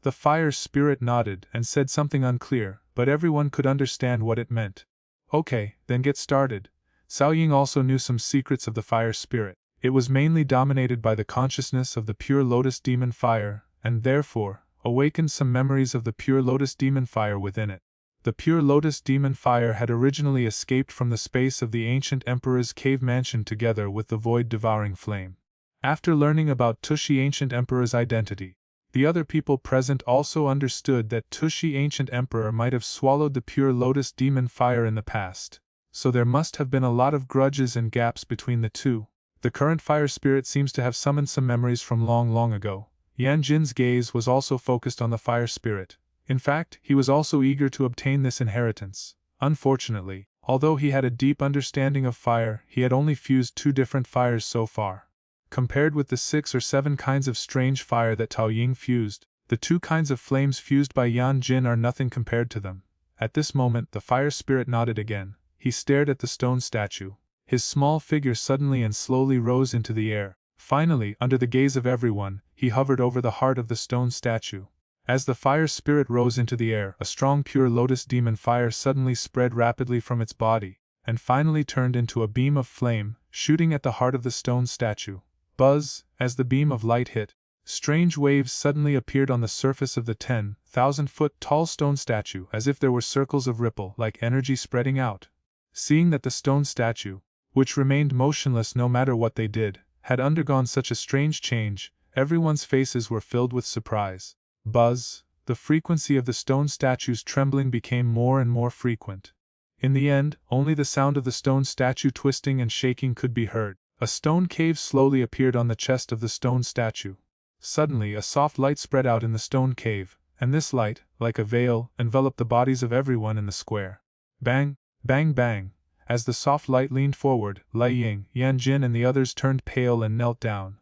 The fire spirit nodded and said something unclear, but everyone could understand what it meant. Okay, then get started. Cao Ying also knew some secrets of the fire spirit. It was mainly dominated by the consciousness of the pure lotus demon fire, and therefore, awakened some memories of the pure lotus demon fire within it. The pure lotus demon fire had originally escaped from the space of the ancient emperor's cave mansion together with the void-devouring flame. After learning about Tushi ancient emperor's identity, the other people present also understood that Tushi ancient emperor might have swallowed the pure lotus demon fire in the past, so there must have been a lot of grudges and gaps between the two. The current fire spirit seems to have summoned some memories from long ago. Yan Jin's gaze was also focused on the fire spirit. In fact, he was also eager to obtain this inheritance. Unfortunately, although he had a deep understanding of fire, he had only fused 2 different fires so far. Compared with the 6 or 7 kinds of strange fire that Tao Ying fused, the 2 kinds of flames fused by Yan Jin are nothing compared to them. At this moment, the fire spirit nodded again. He stared at the stone statue. His small figure suddenly and slowly rose into the air. Finally, under the gaze of everyone, he hovered over the heart of the stone statue. As the fire spirit rose into the air, a strong pure lotus demon fire suddenly spread rapidly from its body, and finally turned into a beam of flame, shooting at the heart of the stone statue. Buzz, as the beam of light hit. Strange waves suddenly appeared on the surface of the 10,000-foot tall stone statue, as if there were circles of ripple like energy spreading out. Seeing that the stone statue, which remained motionless no matter what they did, had undergone such a strange change, everyone's faces were filled with surprise. Buzz, the frequency of the stone statue's trembling became more and more frequent. In the end, only the sound of the stone statue twisting and shaking could be heard. A stone cave slowly appeared on the chest of the stone statue. Suddenly, a soft light spread out in the stone cave, and this light, like a veil, enveloped the bodies of everyone in the square. Bang, bang, bang. As the soft light leaned forward, Lai Ying, Yan Jin and the others turned pale and knelt down.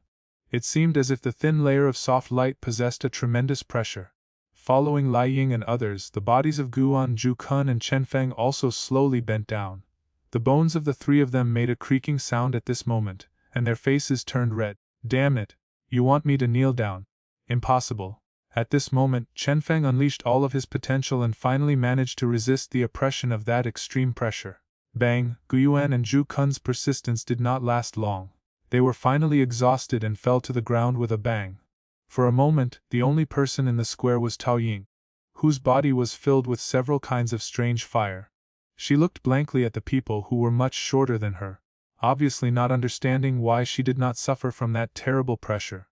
It seemed as if the thin layer of soft light possessed a tremendous pressure. Following Lai Ying and others, the bodies of Guan, Zhu Kun and Chenfeng also slowly bent down. The bones of the three of them made a creaking sound at this moment, and their faces turned red. Damn it! You want me to kneel down? Impossible. At this moment, Chenfeng unleashed all of his potential and finally managed to resist the oppression of that extreme pressure. Bang! Guyuan and Zhu Kun's persistence did not last long. They were finally exhausted and fell to the ground with a bang. For a moment, the only person in the square was Tao Ying, whose body was filled with several kinds of strange fire. She looked blankly at the people who were much shorter than her, obviously not understanding why she did not suffer from that terrible pressure.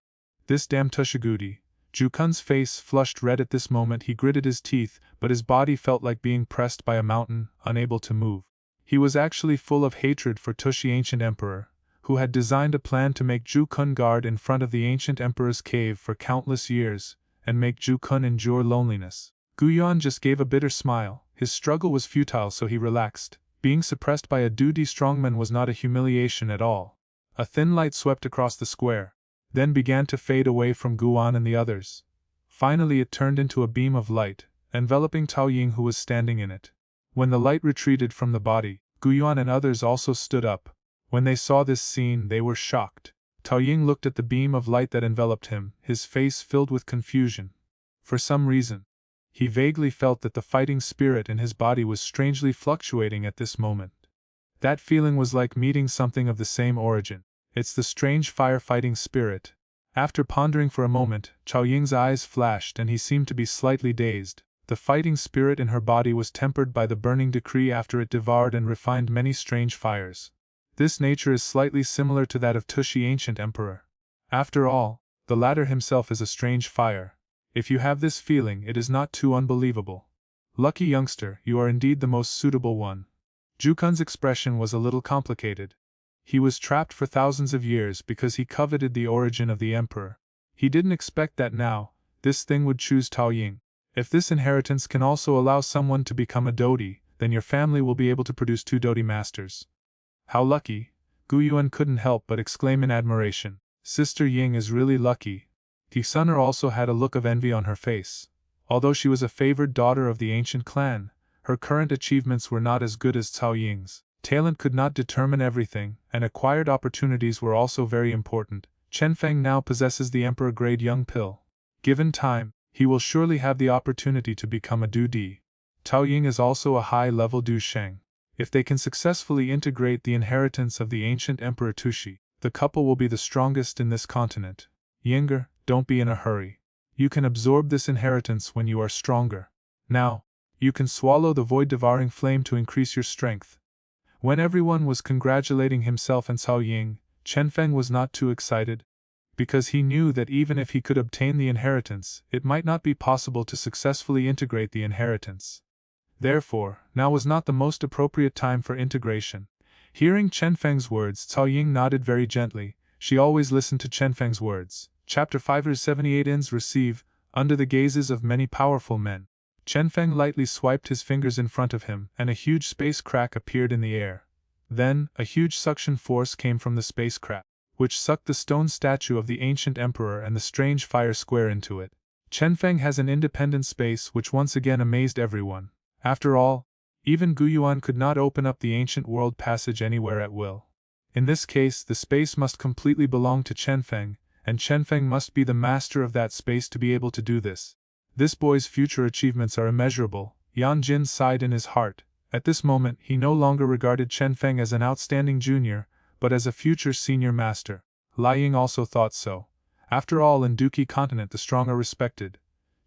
This damn Tushiguti. Zhu Kun's face flushed red at this moment. He gritted his teeth, but his body felt like being pressed by a mountain, unable to move. He was actually full of hatred for Tushi, ancient emperor, who had designed a plan to make Zhu Kun guard in front of the ancient emperor's cave for countless years, and make Zhu Kun endure loneliness. Guyuan just gave a bitter smile. His struggle was futile, so he relaxed. Being suppressed by a duty strongman was not a humiliation at all. A thin light swept across the square, then began to fade away from Guan and the others. Finally it turned into a beam of light, enveloping Tao Ying, who was standing in it. When the light retreated from the body, Guyuan and others also stood up. When they saw this scene, they were shocked. Tao Ying looked at the beam of light that enveloped him, his face filled with confusion. For some reason, he vaguely felt that the fighting spirit in his body was strangely fluctuating at this moment. That feeling was like meeting something of the same origin. It's the strange firefighting spirit. After pondering for a moment, Tao Ying's eyes flashed and he seemed to be slightly dazed. The fighting spirit in her body was tempered by the burning decree after it devoured and refined many strange fires. This nature is slightly similar to that of Tushi, ancient emperor. After all, the latter himself is a strange fire. If you have this feeling, it is not too unbelievable. Lucky youngster, you are indeed the most suitable one. Zhu Kun's expression was a little complicated. He was trapped for thousands of years because he coveted the origin of the emperor. He didn't expect that now, this thing would choose Tao Ying. If this inheritance can also allow someone to become a Dodi, then your family will be able to produce 2 Dodi masters. How lucky! Guyuan couldn't help but exclaim in admiration. Sister Ying is really lucky. Sun'er also had a look of envy on her face. Although she was a favored daughter of the ancient clan, her current achievements were not as good as Tao Ying's. Talent could not determine everything, and acquired opportunities were also very important. Chenfeng now possesses the emperor-grade young pill. Given time, he will surely have the opportunity to become a Du Di. Tao Ying is also a high-level Du Sheng. If they can successfully integrate the inheritance of the ancient emperor Tushi, the couple will be the strongest in this continent. Yinger, don't be in a hurry. You can absorb this inheritance when you are stronger. Now, you can swallow the void-devouring flame to increase your strength. When everyone was congratulating himself and Cao Ying, Chenfeng was not too excited, because he knew that even if he could obtain the inheritance, it might not be possible to successfully integrate the inheritance. Therefore, now was not the most appropriate time for integration. Hearing Chenfeng's words, Cao Ying nodded very gently. She always listened to Chenfeng's words. Chapter 578 ends. Receive, under the gazes of many powerful men. Chenfeng lightly swiped his fingers in front of him, and a huge space crack appeared in the air. Then, a huge suction force came from the space crack, which sucked the stone statue of the ancient emperor and the strange fire square into it. Chenfeng has an independent space which once again amazed everyone. After all, even Guyuan could not open up the ancient world passage anywhere at will. In this case, the space must completely belong to Chenfeng, and Chenfeng must be the master of that space to be able to do this. This boy's future achievements are immeasurable, Yan Jin sighed in his heart. At this moment, he no longer regarded Chenfeng as an outstanding junior, but as a future senior master. Lai Ying also thought so. After all, in Duqi continent the strong are respected.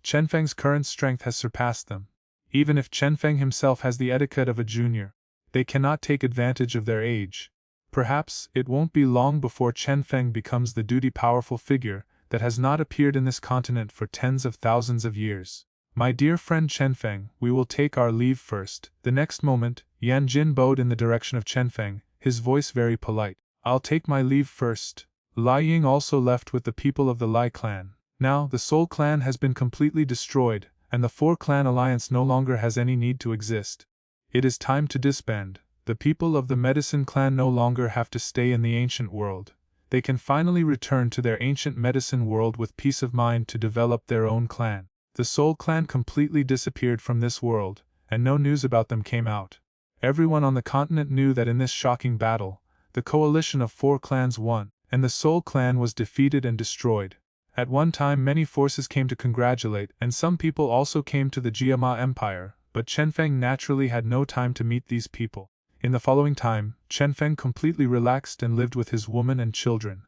Chenfeng's current strength has surpassed them. Even if Chenfeng himself has the etiquette of a junior, they cannot take advantage of their age. Perhaps it won't be long before Chenfeng becomes the duty-powerful figure that has not appeared in this continent for tens of thousands of years. My dear friend Chenfeng, we will take our leave first. The next moment, Yan Jin bowed in the direction of Chenfeng, his voice very polite. I'll take my leave first. Lai Ying also left with the people of the Lai clan. Now, the Soul clan has been completely destroyed, and the four-clan alliance no longer has any need to exist. It is time to disband. The people of the Medicine clan no longer have to stay in the ancient world. They can finally return to their ancient medicine world with peace of mind to develop their own clan. The Soul clan completely disappeared from this world, and no news about them came out. Everyone on the continent knew that in this shocking battle, the coalition of four clans won, and the Soul clan was defeated and destroyed. At one time many forces came to congratulate, and some people also came to the Jiama Empire, but Chenfeng naturally had no time to meet these people. In the following time, Chenfeng completely relaxed and lived with his woman and children.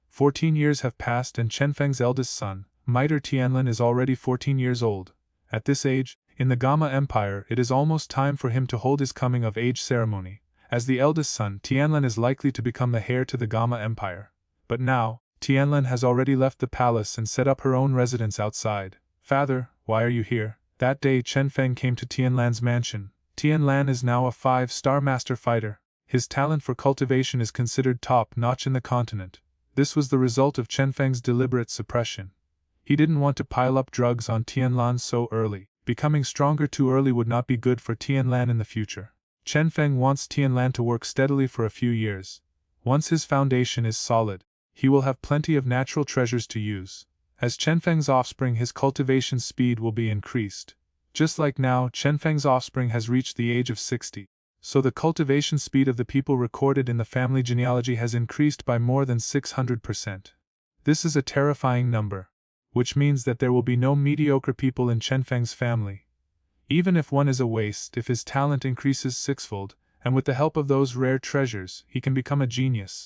14 years have passed and Chenfeng's eldest son, Mitre Tianlin, is already 14 years old. At this age, in the Gama Empire, it is almost time for him to hold his coming-of-age ceremony. As the eldest son, Tianlin is likely to become the heir to the Gama Empire. But now, Tianlin has already left the palace and set up her own residence outside. Father, why are you here? That day Chenfeng came to Tianlan's mansion. Tianlan is now a 5-star master fighter. His talent for cultivation is considered top-notch in the continent. This was the result of Chenfeng's deliberate suppression. He didn't want to pile up drugs on Tianlan so early. Becoming stronger too early would not be good for Tianlan in the future. Chenfeng wants Tianlan to work steadily for a few years. Once his foundation is solid, he will have plenty of natural treasures to use. As Chenfeng's offspring, his cultivation speed will be increased. Just like now, Chenfeng's offspring has reached the age of 60. So the cultivation speed of the people recorded in the family genealogy has increased by more than 600%. This is a terrifying number, which means that there will be no mediocre people in Chenfeng's family. Even if one is a waste, if his talent increases sixfold, and with the help of those rare treasures, he can become a genius.